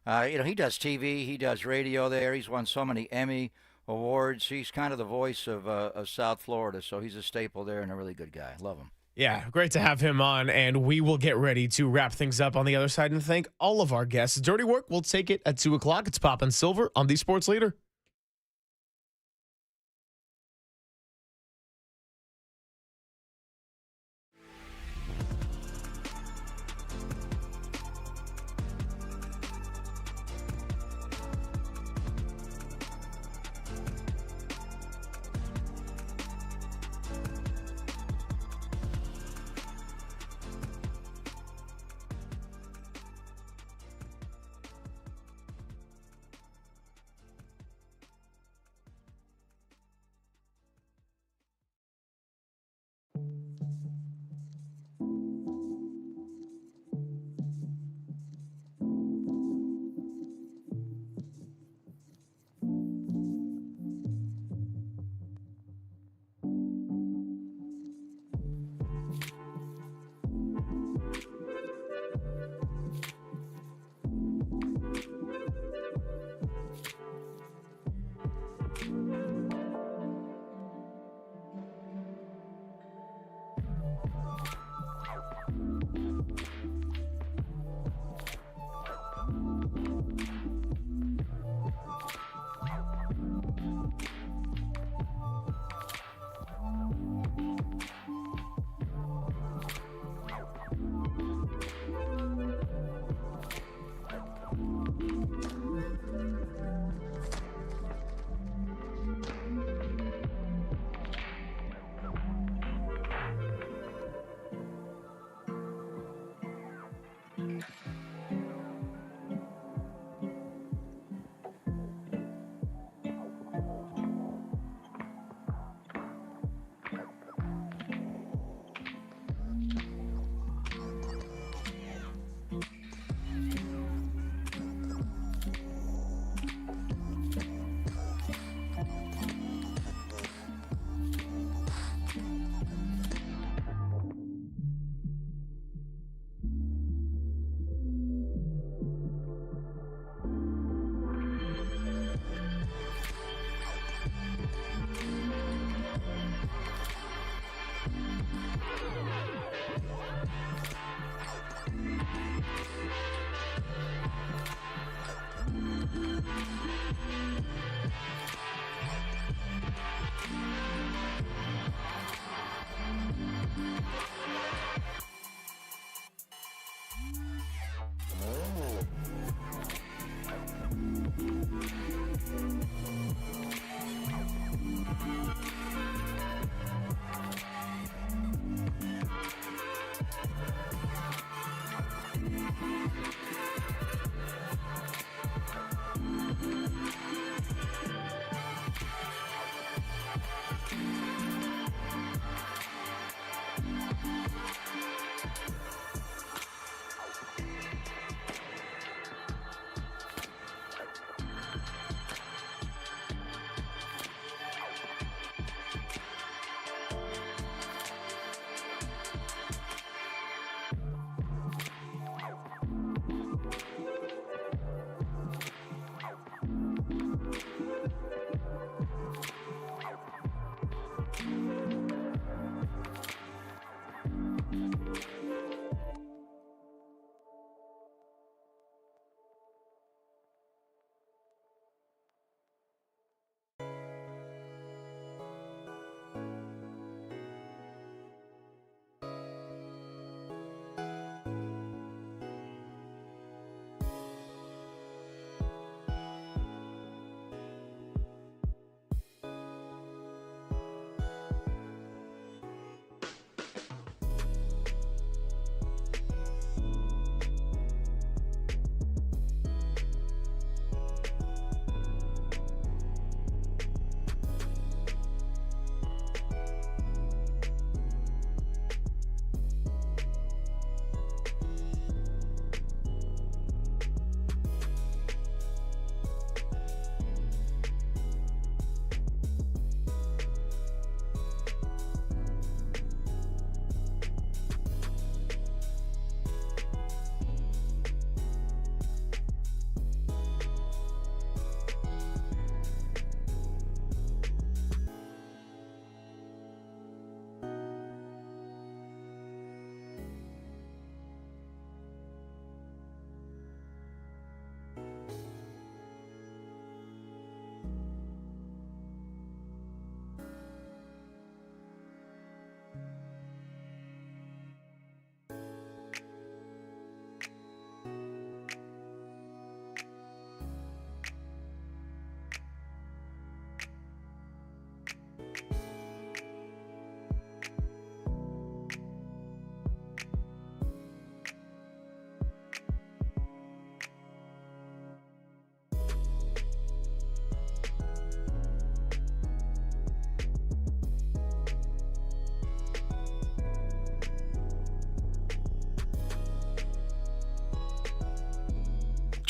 he does TV, he does radio there. He's won so many Emmy awards. He's kind of the voice of South Florida, so he's a staple there and a really good guy. Love him. Yeah, great to have him on, and we will get ready to wrap things up on the other side and thank all of our guests. Dirty Work, we'll take it at 2 o'clock. It's Pop and Silver on the Sports Leader.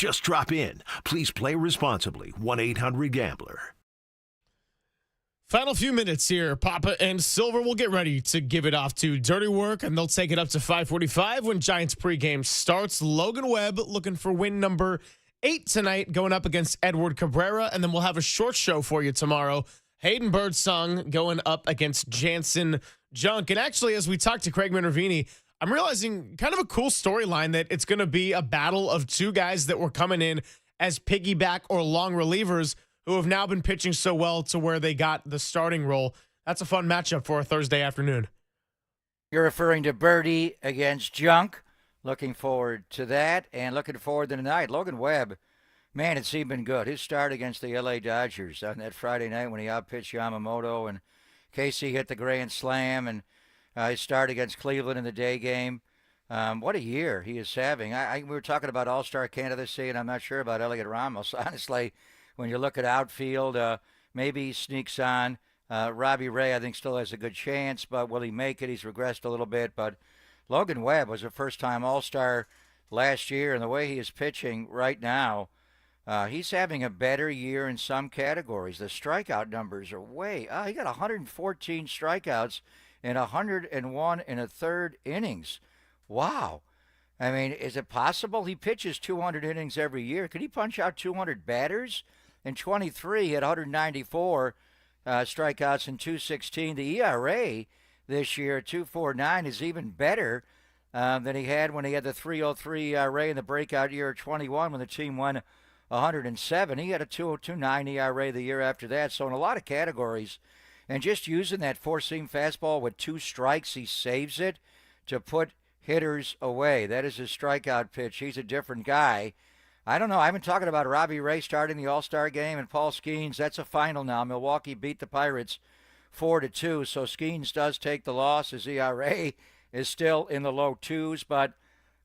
Just drop in. Please play responsibly. 1-800-GAMBLER. Final few minutes here. Papa and Silver will get ready to give it off to Dirty Work, and they'll take it up to 5:45 when Giants pregame starts. Logan Webb looking for win number 8 tonight, going up against Edward Cabrera, and then we'll have a short show for you tomorrow. Hayden Birdsong going up against Jansen Junk. And actually, as we talk to Craig Minervini, I'm realizing kind of a cool storyline that it's going to be a battle of two guys that were coming in as piggyback or long relievers who have now been pitching so well to where they got the starting role. That's a fun matchup for a Thursday afternoon. You're referring to Birdie against Junk. Looking forward to that, and looking forward to tonight. Logan Webb, man, has he been good. His start against the L.A. Dodgers on that Friday night when he outpitched Yamamoto, and Casey hit the grand slam, and his start against Cleveland in the day game. What a year he is having. We were talking about all-star candidacy, and I'm not sure about Elliot Ramos. Honestly, when you look at outfield, maybe he sneaks on. Robbie Ray, I think, still has a good chance, but will he make it? He's regressed a little bit. But Logan Webb was a first-time all-star last year, and the way he is pitching right now, he's having a better year in some categories. The strikeout numbers are he got 114 strikeouts in 101 and a third innings. Wow. I mean, is it possible he pitches 200 innings every year? Could he punch out 200 batters? In 23, he had 194 strikeouts in 216. The ERA this year, 2.49, is even better than he had when he had the 3.03 ERA in the breakout year of 21 when the team won 107. He had a 2.29 ERA the year after that. So in a lot of categories, and just using that four-seam fastball with 2 strikes, he saves it to put hitters away. That is his strikeout pitch. He's a different guy. I don't know. I've been talking about Robbie Ray starting the All-Star game and Paul Skeens. That's a final now. Milwaukee beat the Pirates 4-2, so Skeens does take the loss. His ERA is still in the low 2s, but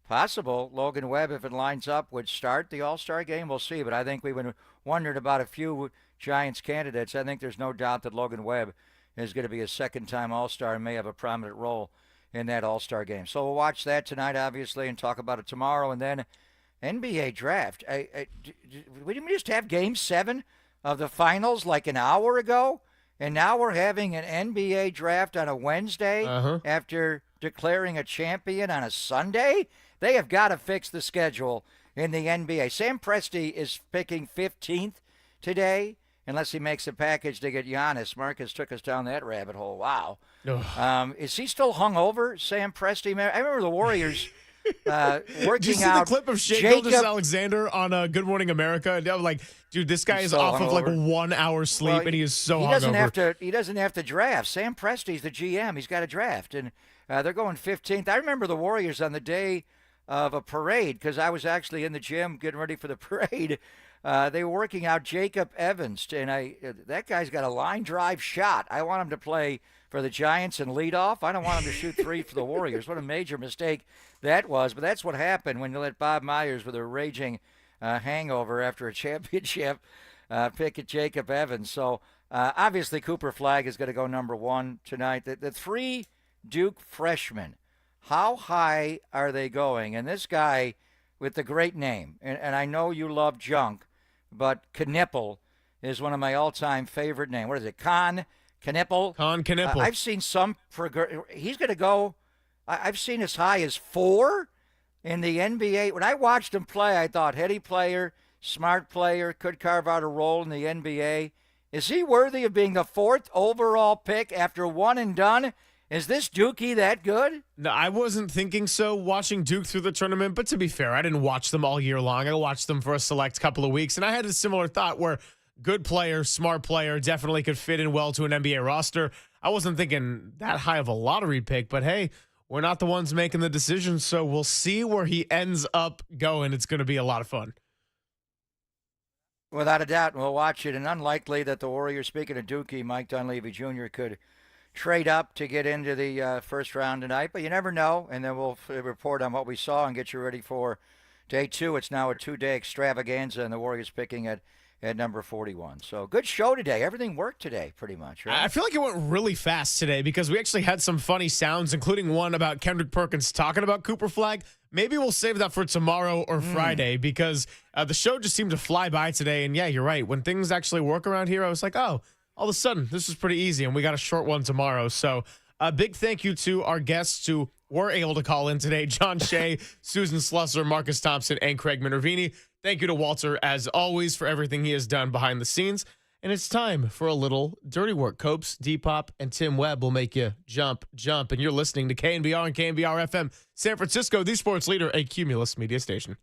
possible Logan Webb, if it lines up, would start the All-Star game. We'll see, but I think we've been wondering about a few Giants candidates. I think there's no doubt that Logan Webb is going to be a second-time All-Star and may have a prominent role in that All-Star game. So we'll watch that tonight, obviously, and talk about it tomorrow. And then NBA draft. We didn't just have Game 7 of the finals like an hour ago, and now we're having an NBA draft on a Wednesday after declaring a champion on a Sunday? They have got to fix the schedule in the NBA. Sam Presti is picking 15th today, unless he makes a package to get Giannis. Marcus took us down that rabbit hole. Wow. Is he still hungover, Sam Presti? I remember the Warriors working Did you see out the clip of Shea Jacob Gilgeous-Alexander on Good Morning America? And I'm like, dude, this guy is so off of like hungover. 1 hour sleep, and he is so he hungover. He doesn't have to draft. Sam Presti's the GM. He's got to draft, and they're going 15th. I remember the Warriors on the day of a parade, because I was actually in the gym getting ready for the parade. They were working out Jacob Evans, and that guy's got a line drive shot. I want him to play for the Giants and lead off. I don't want him to shoot 3 for the Warriors. What a major mistake that was. But that's what happened when you let Bob Myers, with a raging hangover after a championship, pick at Jacob Evans. So obviously Cooper Flagg is going to go number 1 tonight. The 3 Duke freshmen, how high are they going? And this guy with the great name, and I know you love junk, but Knippel is one of my all-time favorite names. What is it, Knippel? Knippel. I've seen some he's going to go, I've seen as high as 4 in the NBA. When I watched him play, I thought heady player, smart player, could carve out a role in the NBA. Is he worthy of being the 4th overall pick after one and done? Is this Dookie that good? No, I wasn't thinking so watching Duke through the tournament, but to be fair, I didn't watch them all year long. I watched them for a select couple of weeks, and I had a similar thought where good player, smart player, definitely could fit in well to an NBA roster. I wasn't thinking that high of a lottery pick, but hey, we're not the ones making the decision, so we'll see where he ends up going. It's going to be a lot of fun. Without a doubt, we'll watch it, and unlikely that the Warriors, speaking of Dookie, Mike Dunleavy Jr., could trade up to get into the first round tonight, but you never know, and then we'll report on what we saw and get you ready for day 2. It's now a 2-day extravaganza, and the Warriors picking at at number 41. So good show today. Everything worked today pretty much, right? I feel like it went really fast today because we actually had some funny sounds, including one about Kendrick Perkins talking about Cooper Flag. Maybe we'll save that for tomorrow or Friday because the show just seemed to fly by today. And yeah, you're right. When things actually work around here, I was like, oh, all of a sudden, this is pretty easy. And we got a short one tomorrow. So a big thank you to our guests who were able to call in today, John Shea, Susan Slusser, Marcus Thompson, and Craig Minervini. Thank you to Walter, as always, for everything he has done behind the scenes. And it's time for a little dirty work. Copes, Depop, and Tim Webb will make you jump. And you're listening to KNBR and KNBR FM, San Francisco, the sports leader, a Cumulus media station.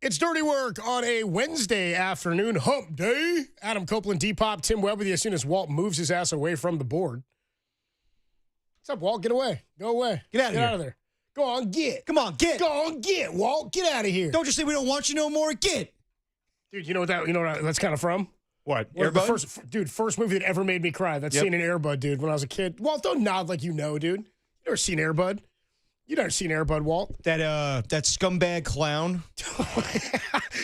It's Dirty Work on a Wednesday afternoon, hump day. Adam Copeland, Depop, Tim Webb with you as soon as Walt moves his ass away from the board. What's up, Walt? Get away. Go away. Get out of there. Go on, get. Come on, get. Go on, get, Walt. Get out of here. Don't you say we don't want you no more? Get. Dude, you know what that's kind of from? What? Well, Airbud? First movie that ever made me cry. That's seen in Airbud, dude, when I was a kid. Walt, don't nod like you know, dude. You never seen Airbud. You never seen Airbud, Walt? That scumbag clown.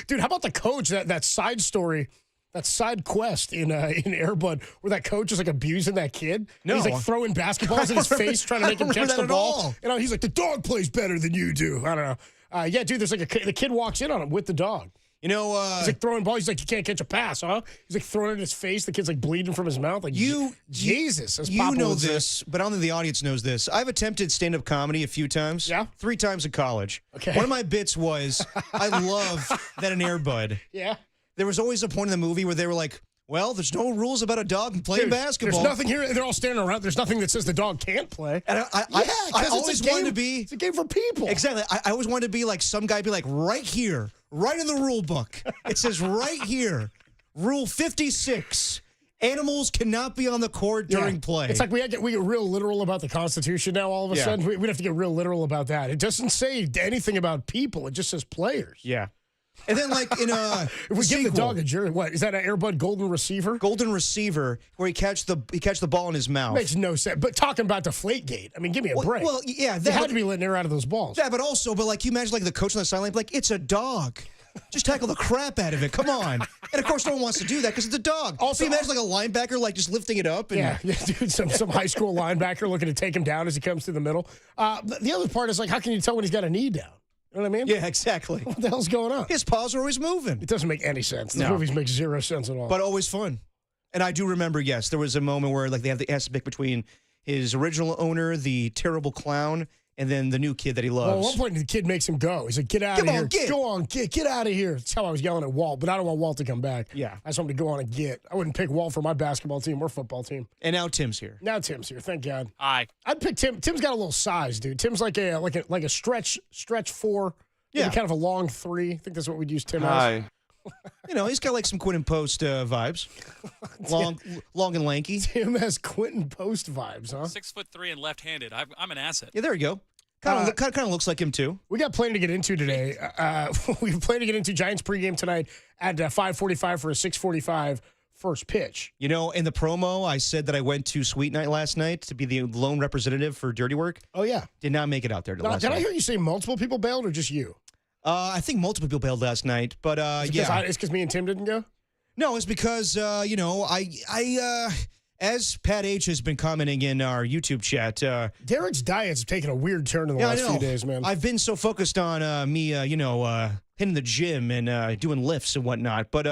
Dude, how about the coach? That side story, that side quest in Airbud, where that coach is like abusing that kid. No, he's like throwing basketballs in his face, trying to make him catch the ball. You know, he's like, the dog plays better than you do. I don't know. Yeah, dude, there's like the kid walks in on him with the dog. You know, he's like throwing balls. He's like, you can't catch a pass, huh? He's like throwing it in his face. The kid's like bleeding from his mouth. Like Jesus, as you Papa know would say. this, but I don't think the audience knows this. I've attempted stand-up comedy a few times. Yeah, 3 times in college. Okay. One of my bits was I love that in Airbud. Yeah. There was always a point in the movie where they were like, well, there's no rules about a dog playing basketball. There's nothing here. They're all standing around. There's nothing that says the dog can't play. And I always wanted to be. It's a game for people. Exactly. I always wanted to be like some guy, be like right here, right in the rule book. It says right here, Rule 56. Animals cannot be on the court during play. It's like we get real literal about the Constitution now. All of a sudden, we'd have to get real literal about that. It doesn't say anything about people. It just says players. Yeah. And then, like in a if we give the dog a jury, what is that? An Airbud Golden Receiver? Golden Receiver, where he catch the ball in his mouth. Makes no sense. But talking about Deflategate, I mean, give me a break. Well, yeah, they had to be letting air out of those balls. Yeah, but like you imagine like the coach on the sideline, like it's a dog. Just tackle the crap out of it. Come on. And of course, no one wants to do that because it's a dog. Also, you imagine like a linebacker like just lifting it up. And yeah, dude, some high school linebacker looking to take him down as he comes through the middle. The other part is like, how can you tell when he's got a knee down? You know what I mean? Yeah, exactly. What the hell's going on? His paws are always moving. It doesn't make any sense. These movies make zero sense at all. But always fun. And I do remember, yes, there was a moment where like they have the aspect between his original owner, the terrible clown, and then the new kid that he loves. Well, at one point, the kid makes him go. He's like, get out of here. Go on, get out of here. That's how I was yelling at Walt, but I don't want Walt to come back. Yeah. I just want him to go on and get. I wouldn't pick Walt for my basketball team or football team. And now Tim's here. Thank God. Hi. I'd pick Tim. Tim's got a little size, dude. Tim's like a stretch 4. Yeah. Kind of a long 3. I think that's what we'd use Tim as. You know, he's got like some Quentin Post vibes. Long and lanky. Tim has Quentin Post vibes, huh? 6'3" and left-handed. I'm an asset. Yeah, there you go. Kind of looks like him too. We got plenty to get into today. We plan to get into Giants pregame tonight at 5:45 for a 6:45 first pitch. You know, in the promo, I said that I went to Sweet Night last night to be the lone representative for Dirty Work. Oh yeah, did not make it out there. Did I hear you say multiple people bailed or just you? I think multiple people bailed last night, but it's because me and Tim didn't go. No, it's because you know I as Pat H has been commenting in our YouTube chat. Derek's diet's taken a weird turn in the last few days, man. I've been so focused on me, hitting the gym and doing lifts and whatnot. But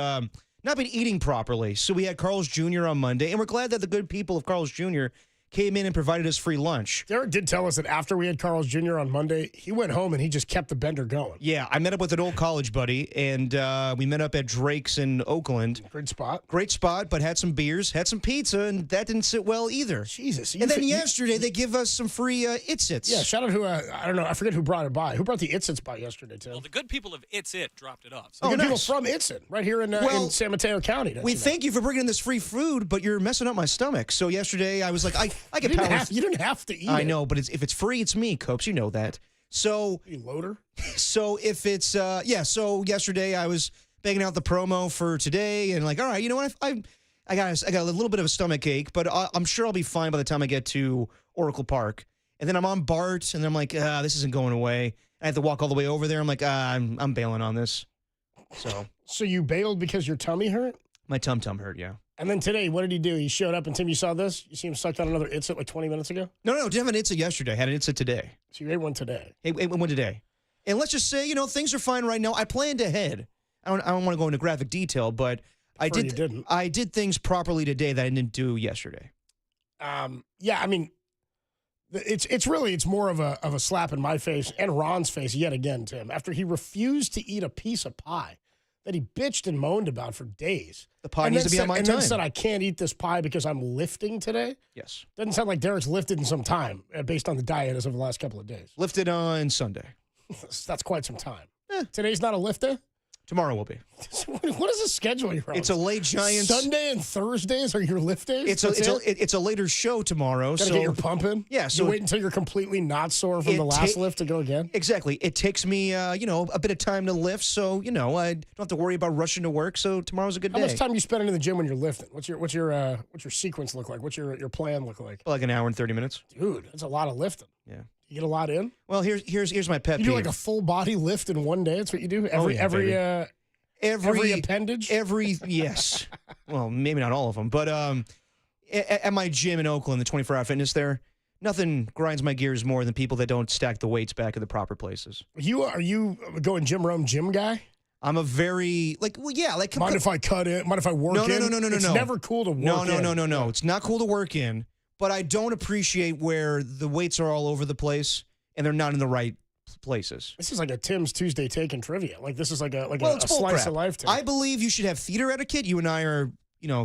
not been eating properly. So we had Carl's Jr. on Monday, and we're glad that the good people of Carl's Jr. came in and provided us free lunch. Derek did tell us that after we had Carl's Jr. on Monday, he went home and he just kept the bender going. Yeah, I met up with an old college buddy, and we met up at Drake's in Oakland. Great spot. Great spot, but had some beers, had some pizza, and that didn't sit well either. Jesus. And then yesterday, they give us some free Itsits. Yeah, shout out to, I don't know, I forget who brought it by. Who brought the Itsits by yesterday, Tim? Well, the good people of It's It dropped it off. The good people from Itsit, right here in San Mateo County. We thank you for bringing in this free food, but you're messing up my stomach. So yesterday, I was like, I get power. You didn't have to eat it. I know, but if it's free, it's me, Copes. You know that. So you loader. So if it's so yesterday I was banging out the promo for today, and like, all right, you know what? I got a little bit of a stomach ache, but I'm sure I'll be fine by the time I get to Oracle Park. And then I'm on BART, and I'm like, this isn't going away. I have to walk all the way over there. I'm like, I'm bailing on this. So you bailed because your tummy hurt? My tum hurt, yeah. And then today, what did he do? He showed up, and Tim, you saw this? You see him sucked on another Itsit like 20 minutes ago? No, didn't have an Itsit yesterday. Had an Itsit today. So you ate one today? Ate one today. And let's just say, things are fine right now. I planned ahead. I don't want to go into graphic detail, but I did things properly today that I didn't do yesterday. Yeah, I mean, it's more of a slap in my face and Ron's face yet again, Tim, after he refused to eat a piece of pie that he bitched and moaned about for days. The pie needs to be on my time. And then said, I can't eat this pie because I'm lifting today. Yes. Doesn't sound like Derek's lifted in some time based on the diet as of the last couple of days. Lifted on Sunday. That's quite some time. Today's not a lift day? Tomorrow will be. What is the schedule you're on? It's a late Giants. Sunday and Thursdays are your lift days? It's a later show tomorrow. Gotta get your pump in? Yeah. So you wait until you're completely not sore from the last lift to go again? Exactly. It takes me, a bit of time to lift, so, I don't have to worry about rushing to work, so tomorrow's a good day. How much time do you spend in the gym when you're lifting? What's your sequence look like? What's your plan look like? Like an hour and 30 minutes. Dude, that's a lot of lifting. Yeah. You get a lot in? Well, here's my pet peeve. You do like a full body lift in one day? That's what you do? Every appendage? Yes. Well, maybe not all of them, but at my gym in Oakland, the 24-hour fitness there, nothing grinds my gears more than people that don't stack the weights back in the proper places. Are you going Jim Rome gym guy? I'm a very mind if I cut it? Mind if I work in? No. It's never cool to work in. No. It's not cool to work in, but I don't appreciate where the weights are all over the place and they're not in the right places. This is like a Tim's Tuesday Take and trivia. Like this is like a it's slice crap. of life. I believe you should have theater etiquette. You and I are,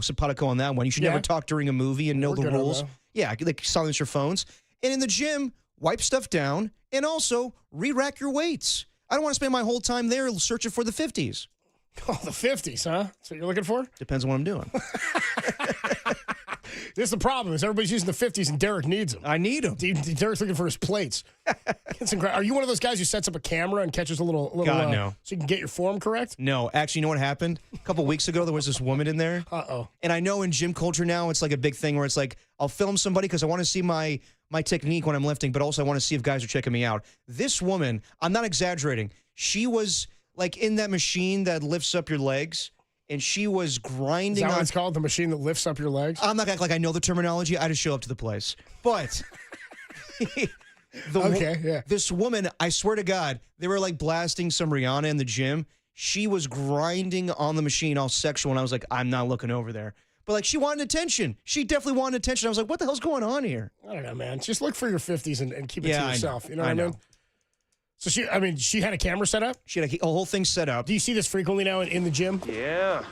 simpatico on that one. You should never talk during a movie and know the rules. Yeah, like silence your phones. And in the gym, wipe stuff down and also re-rack your weights. I don't want to spend my whole time there searching for the 50s. Oh, the 50s, huh? That's what you're looking for? Depends on what I'm doing. This is the problem, is everybody's using the 50s and Derek needs them. I need them. Derek's looking for his plates. Are you one of those guys who sets up a camera and catches a little God, no. So you can get your form correct? No. Actually, you know what happened? A couple weeks ago, there was this woman in there. Uh-oh. And I know in gym culture now, it's like a big thing where it's like, I'll film somebody because I want to see my technique when I'm lifting, but also I want to see if guys are checking me out. This woman, I'm not exaggerating, she was like in that machine that lifts up your legs, and she was grinding. Is that what it's called? The machine that lifts up your legs? I'm not acting like I know the terminology. I just show up to the place. But this woman, I swear to God, they were like blasting some Rihanna in the gym. She was grinding on the machine all sexual, and I was like, I'm not looking over there. But like, she wanted attention. She definitely wanted attention. I was like, what the hell's going on here? I don't know, man. Just look for your 50s and keep it to yourself. You know what I mean? So she had a camera set up? She had a whole thing set up. Do you see this frequently now in the gym? Yeah.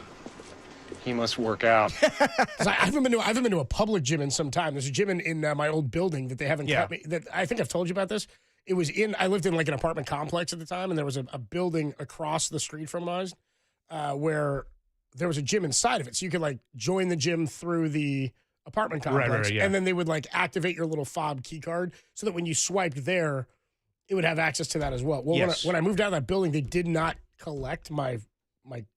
He must work out. I haven't been to a public gym in some time. There's a gym in my old building that they haven't kept me. That I think I've told you about this. I lived in like an apartment complex at the time, and there was a building across the street from ours where there was a gym inside of it. So you could like join the gym through the apartment complex. Right, yeah. And then they would like activate your little fob key card so that when you swiped there, it would have access to that as well. Well, yes. when I moved out of that building, they did not collect my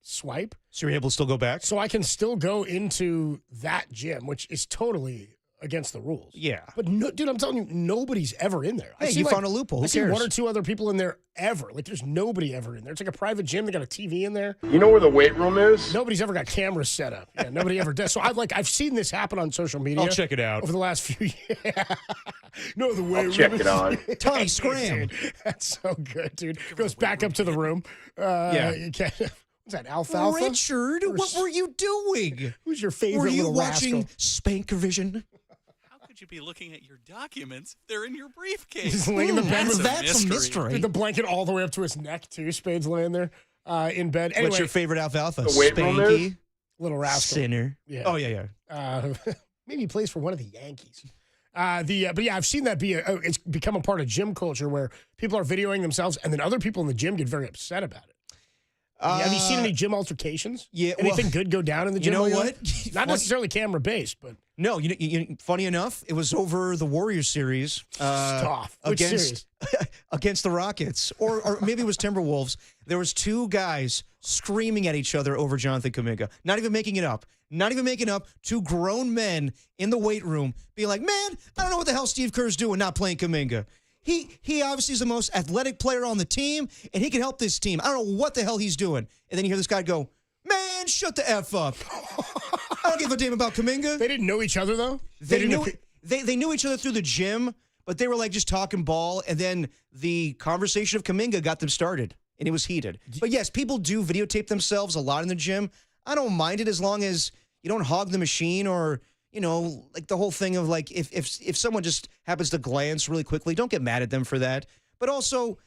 swipe. So you're able to still go back? So I can still go into that gym, which is totally against the rules. Yeah. But no, dude, I'm telling you, nobody's ever in there. Hey, you found a loophole. Who I see cares? one or two other people in there ever. Like, there's nobody ever in there. It's like a private gym. They got a TV in there. You know where the weight room is? Nobody's ever got cameras set up. Yeah, nobody ever does. So I've seen this happen on social media. I'll check it out. Over the last few years. No, the weight room. Check it on. Tommy, scram. Dude, that's so good, dude. Goes back up to the room. Yeah. You can't. Is that Alfalfa? Richard, what were you doing? Who's your favorite Were you little watching rascal? Spankervision? How could you be looking at your documents if they're in your briefcase? He's laying in the bed with That's a mystery. with the blanket all the way up to his neck, too. Spade's laying there in bed. Anyway, What's your favorite Alfalfa? The weight room Spanky? little rascal. Sinner. Yeah. Oh, yeah. Maybe he plays for one of the Yankees. But yeah, I've seen that it's become a part of gym culture where people are videoing themselves and then other people in the gym get very upset about it. Have you seen any gym altercations? Yeah. Anything good go down in the gym? You know lately? what? Not necessarily camera based, but No, funny enough, it was over the Warriors series. Stop. Which series? Against the Rockets. Or maybe it was Timberwolves. There was two guys screaming at each other over Jonathan Kuminga. Not even making it up. Two grown men in the weight room being like, man, I don't know what the hell Steve Kerr's doing not playing Kuminga. He obviously is the most athletic player on the team, and he can help this team. I don't know what the hell he's doing. And then you hear this guy go, man, shut the F up. I don't give a damn about Kuminga. They didn't know each other, though? They knew each other through the gym, but they were like just talking ball, and then the conversation of Kuminga got them started, and it was heated. But yes, people do videotape themselves a lot in the gym. I don't mind it as long as you don't hog the machine or, like the whole thing of like if someone just happens to glance really quickly, don't get mad at them for that. But also,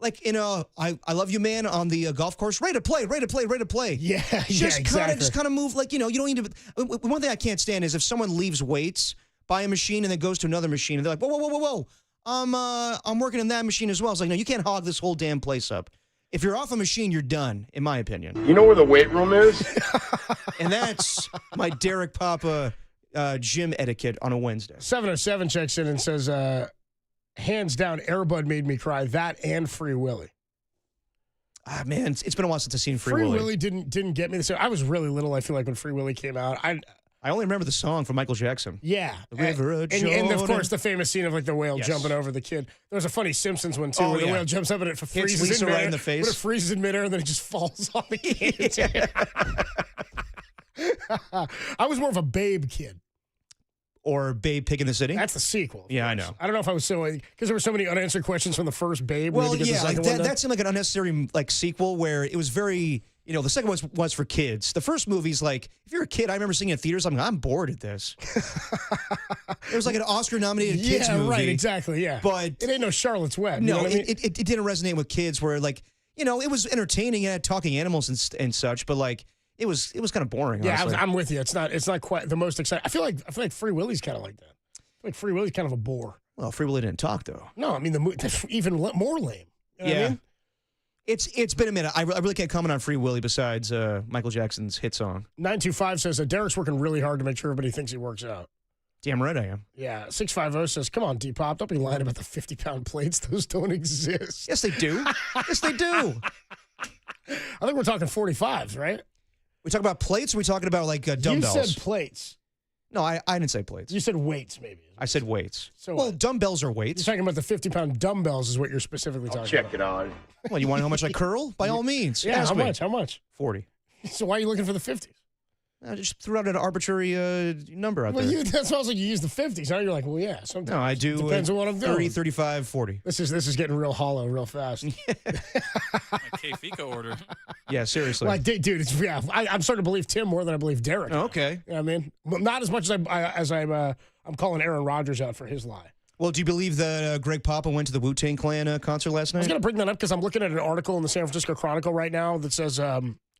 like in I Love You Man on the golf course, ready to play. Yeah, just exactly. kind of move like, you don't need to. One thing I can't stand is if someone leaves weights by a machine and then goes to another machine and they're like, whoa. I'm working in that machine as well. It's like, no, you can't hog this whole damn place up. If you're off a machine, you're done, in my opinion. You know where the weight room is? And that's my Derek Papa gym etiquette on a Wednesday. 707 checks in and says, hands down, Airbud made me cry. That and Free Willy. Ah, man, it's been a while since I've seen Free Willy didn't get me. So I was really little, I feel like, when Free Willy came out. I only remember the song from Michael Jackson. Yeah. The River of and of Jordan. course, the famous scene of like the whale Yes. jumping over the kid. There was a funny Simpsons one, too, Oh, where the yeah. whale jumps up and it freezes Lisa in right midair. in the face. But it freezes in midair and then it just falls on the kid. I was more of a Babe kid. Or Babe Pig in the City. That's the sequel. Yeah, I know. I don't know if I was so, because there were so many unanswered questions from the first Babe. Well, we had to get the yeah, like second one done. that seemed like an unnecessary like sequel where it was very, the second one was for kids. The first movie's like, if you're a kid, I remember seeing it in theaters, I'm bored at this. It was like an Oscar-nominated kids movie. Yeah, right, exactly, yeah. But it ain't no Charlotte's Web. no, you know what I mean? it didn't resonate with kids where like, it was entertaining and had talking animals and such, but like, it was kind of boring. Yeah, honestly. I'm with you. It's not quite the most exciting. I feel like Free Willy's kind of like that. I feel like Free Willy's kind of a bore. Well, Free Willy didn't talk though. No, I mean that's even more lame. You know what I mean? It's been a minute. I really can't comment on Free Willy besides Michael Jackson's hit song. 925 says that Derek's working really hard to make sure everybody thinks he works out. Damn right I am. Yeah, 650 says, come on, Depop, don't be lying about the 50-pound plates. Those don't exist. Yes, they do. Yes, they do. I think we're talking 45s, right? We talking about plates or we talking about like dumbbells? You said plates. No, I didn't say plates. You said weights, maybe. I said weights. So well, dumbbells are weights. You're talking about the 50-pound dumbbells is what you're specifically talking about. Check it out. Well, you want to know how much I curl? By all means. Yeah, ask how me. much? How much? 40. So why are you looking for the 50s? I just threw out an arbitrary number out there. That sounds like you use the 50s. Now you're like, well, yeah, sometimes. No, I do. Depends on what I'm doing. 30, 35, 40. This is getting real hollow real fast. My K-Fico order. Yeah, seriously. Like, dude, I'm starting to believe Tim more than I believe Derek. Oh, okay. You know what I mean? Well, not as much as I'm calling Aaron Rodgers out for his lie. Well, do you believe that Greg Papa went to the Wu-Tang Clan concert last I was night? going to bring that up because I'm looking at an article in the San Francisco Chronicle right now that says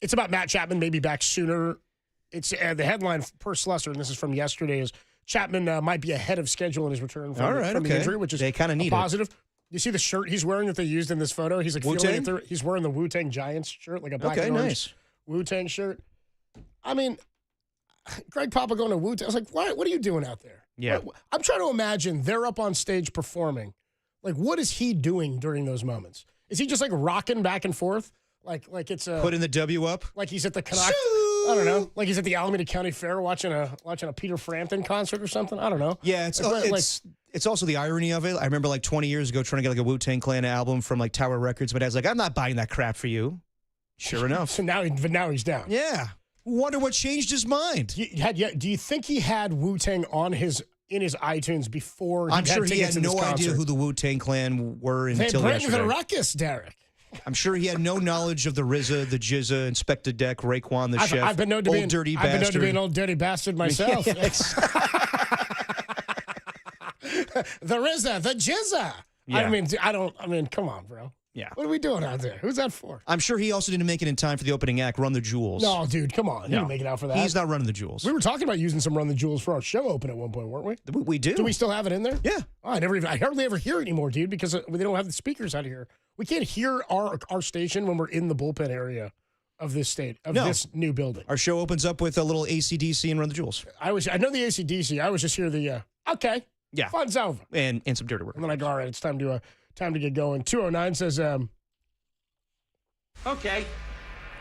it's about Matt Chapman maybe back sooner. It's the headline per Slusser, and this is from yesterday, is Chapman might be ahead of schedule in his return from the injury, which is they kind of need positive. You see the shirt he's wearing that they used in this photo? He's like Wu-Tang? He's wearing the Wu-Tang Giants shirt, like a black and orange nice. Wu-Tang shirt. I mean, Greg Papa going to Wu-Tang. I was like, what are you doing out there? Yeah. I'm trying to imagine they're up on stage performing. Like, what is he doing during those moments? Is he just like rocking back and forth? Like it's a Putting the W up? like he's at the Canuck. I don't know. Like he's at the Alameda County Fair watching a Peter Frampton concert or something. I don't know. Yeah, it's also the irony of it. I remember like 20 years ago trying to get like a Wu-Tang Clan album from like Tower Records, but I was like, I'm not buying that crap for you. Sure enough. So now he's down. Yeah. Wonder what changed his mind. Do you think he had Wu-Tang in his iTunes before? I'm sure he tickets had to this no idea concert? who the Wu-Tang Clan were They until bring yesterday. the ruckus, Derek. I'm sure he had no knowledge of the RZA, the Jizza, Inspector Deck, Raekwon, the chef. I've been known to be dirty I've been known to bastard. be an old dirty bastard myself. The RZA, the Jizza. Yeah. I mean, come on, bro. Yeah. What are we doing out there? Who's that for? I'm sure he also didn't make it in time for the opening act, Run the Jewels. No, dude, come on. He didn't make it out for that. He's not running the Jewels. We were talking about using some Run the Jewels for our show open at one point, weren't we? We do. Do we still have it in there? Yeah. Oh, I hardly ever hear it anymore, dude, because they don't have the speakers out here. We can't hear our station when we're in the bullpen area of this this new building. Our show opens up with a little AC/DC and Run the Jewels. I know the AC/DC. I was just hear the okay. Yeah. Fun's over. And some dirty work. And then I go, all right, it's time to get going. 209 says Okay,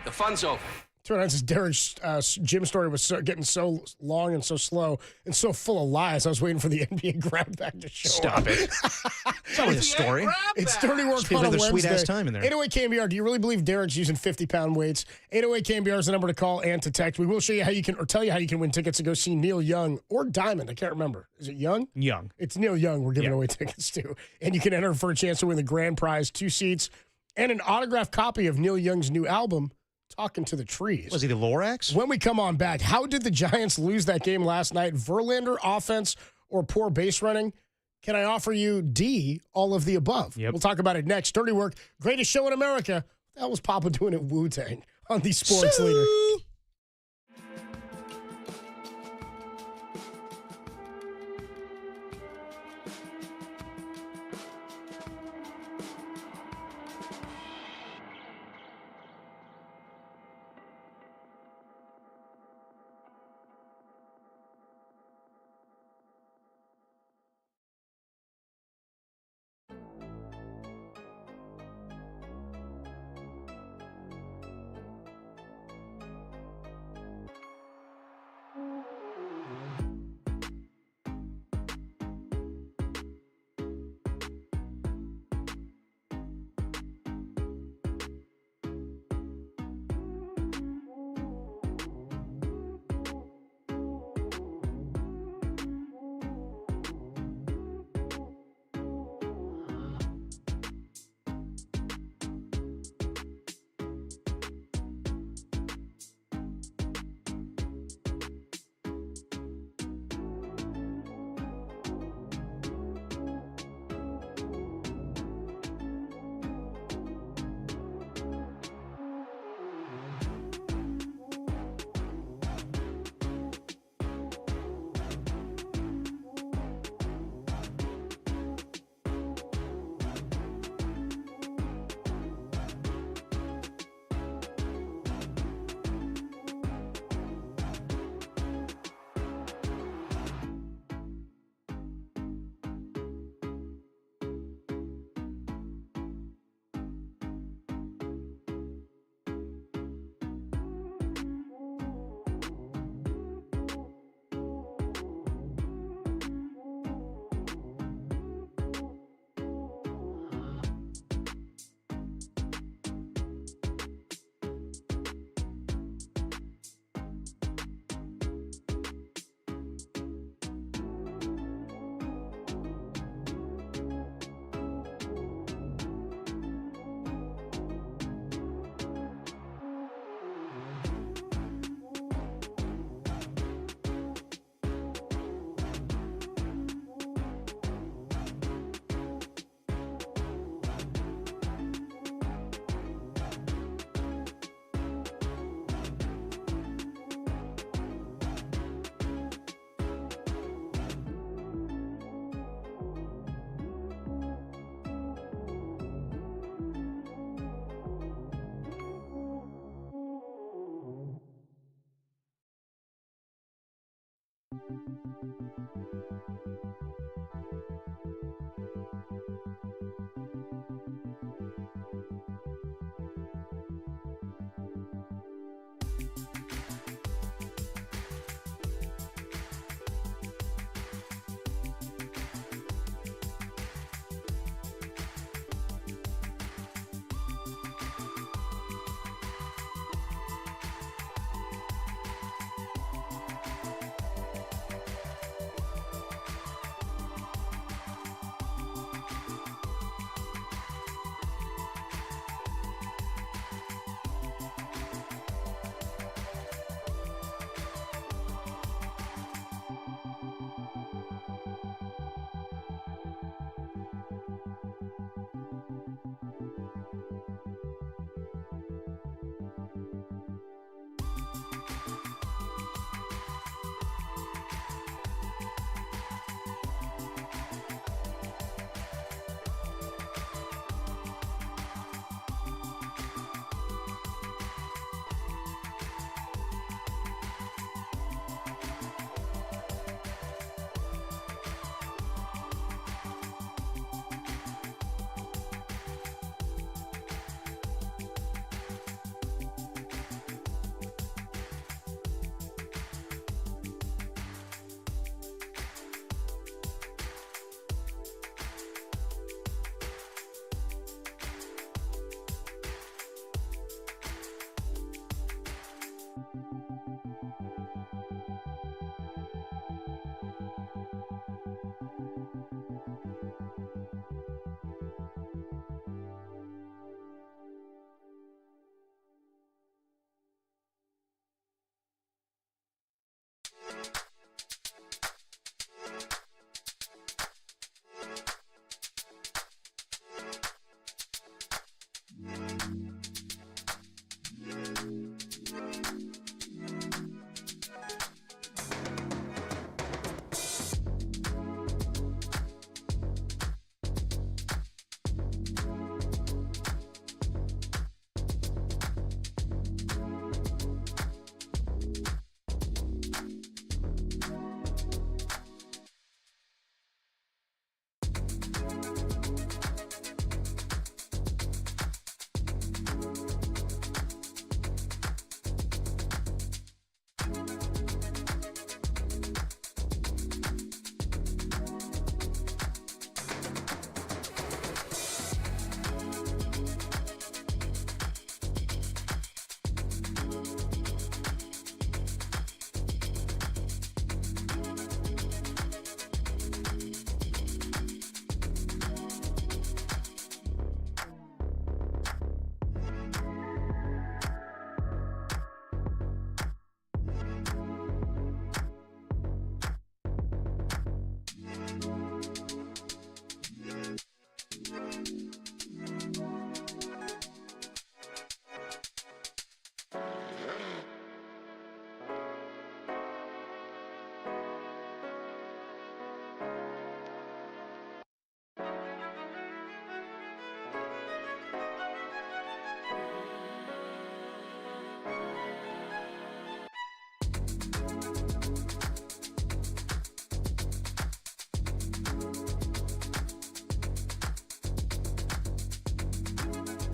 the fun's over. 209 says Derek's gym story was getting so long and so slow and so full of lies. I was waiting for the NBA grab back to show Stop up. it. It's only a story. It's dirty work Just give on a another Wednesday. sweet-ass time in there. 808 KNBR, do you really believe Derek's using 50-pound weights? 808 KNBR is the number to call and to text. We will show you how you can, or tell you how you can win tickets to go see Neil Young or Diamond. I can't remember. Is it Young? Young. It's Neil Young we're giving away tickets to. And you can enter for a chance to win the grand prize, 2 seats, and an autographed copy of Neil Young's new album, Talking to the Trees. Was he the Lorax? When we come on back, how did the Giants lose that game last night? Verlander offense or poor base running? Can I offer you D, all of the above? Yep. We'll talk about it next. Dirty Work, greatest show in America. What the hell was Papa doing at Wu-Tang on the Sports Leader?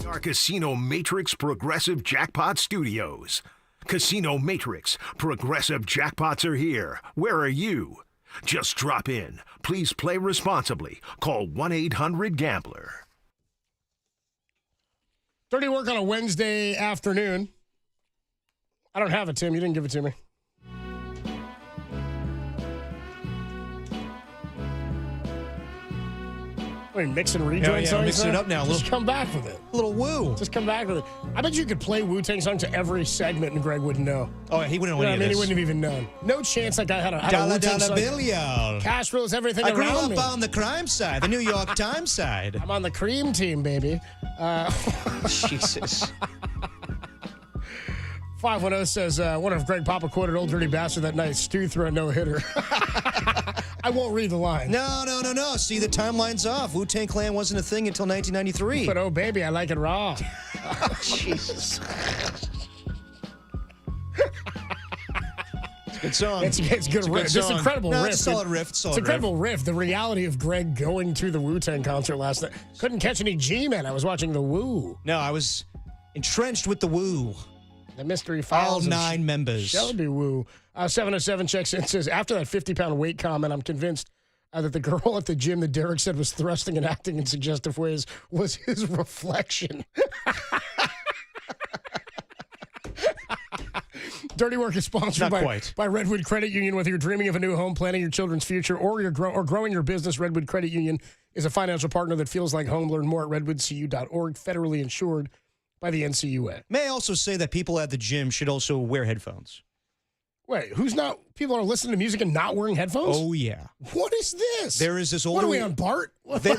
Our Casino Matrix Progressive Jackpot Studios. Casino Matrix Progressive Jackpots are here. Where are you? Just drop in. Please play responsibly. Call 1-800-GAMBLER. Dirty work on a Wednesday afternoon. I don't have it, Tim. You didn't give it to me. Wait, mix and rejoin songs? Mixing it up now. Just come back with it. A little woo. Just come back with it. I bet you could play Wu-Tang songs to every segment and Greg wouldn't know. Oh, he wouldn't know You know any what I mean? of He this. wouldn't have even known. No chance that guy had a Dollar Wu-Tang dollar song. bill, y'all. Cash rules everything I grew around up me. on the crime side, the New York Times side. I'm on the cream team, baby. Jesus. 510 says, wonder if Greg Papa quoted Old Dirty Bastard that night. Stu threw a no-hitter. I won't read the line. No. See, the timeline's off. Wu-Tang Clan wasn't a thing until 1993. But, oh, baby, I like it raw. Jesus. It's a good song. It's a good riff. It's song. incredible riff. It's a solid riff. It's It's incredible riff. The reality of Greg going to the Wu-Tang concert last night. Couldn't catch any G-Men. I was watching the Wu. No, I was entrenched with the Wu. The mystery files. All 9 members. Shelby Wu. 707 checks in, says, after that 50-pound weight comment, I'm convinced that the girl at the gym that Derek said was thrusting and acting in suggestive ways was his reflection. Dirty Work is sponsored by Redwood Credit Union. Whether you're dreaming of a new home, planning your children's future, or you're growing your business, Redwood Credit Union is a financial partner that feels like home. Learn more at redwoodcu.org. Federally insured by the NCUA. May I also say that people at the gym should also wear headphones? Wait, people are listening to music and not wearing headphones? Oh, yeah. What is this? There is this older... What are we on, Bart? There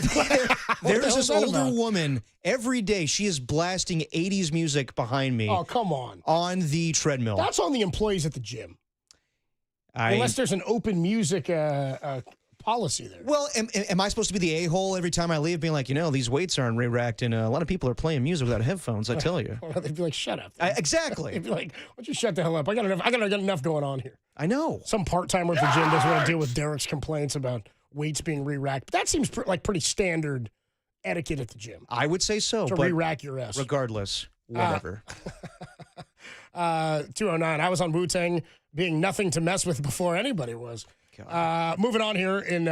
is this older about? woman. Every day, she is blasting 80s music behind me. Oh, come on. On the treadmill. That's on the employees at the gym. Unless there's an open music policy there. Well, am I supposed to be the a-hole every time I leave, being like, these weights aren't re-racked, and a lot of people are playing music without headphones, I tell you. They'd be like, shut up. Exactly. They'd be like, why don't you shut the hell up? I got enough going on here. I know. Some part-timer at the gym doesn't want to deal with Derek's complaints about weights being re-racked. But that seems like pretty standard etiquette at the gym. I would say so. To but re-rack your ass. Regardless, whatever. 209. I was on Wu-Tang being nothing to mess with before anybody was. Moving on here in...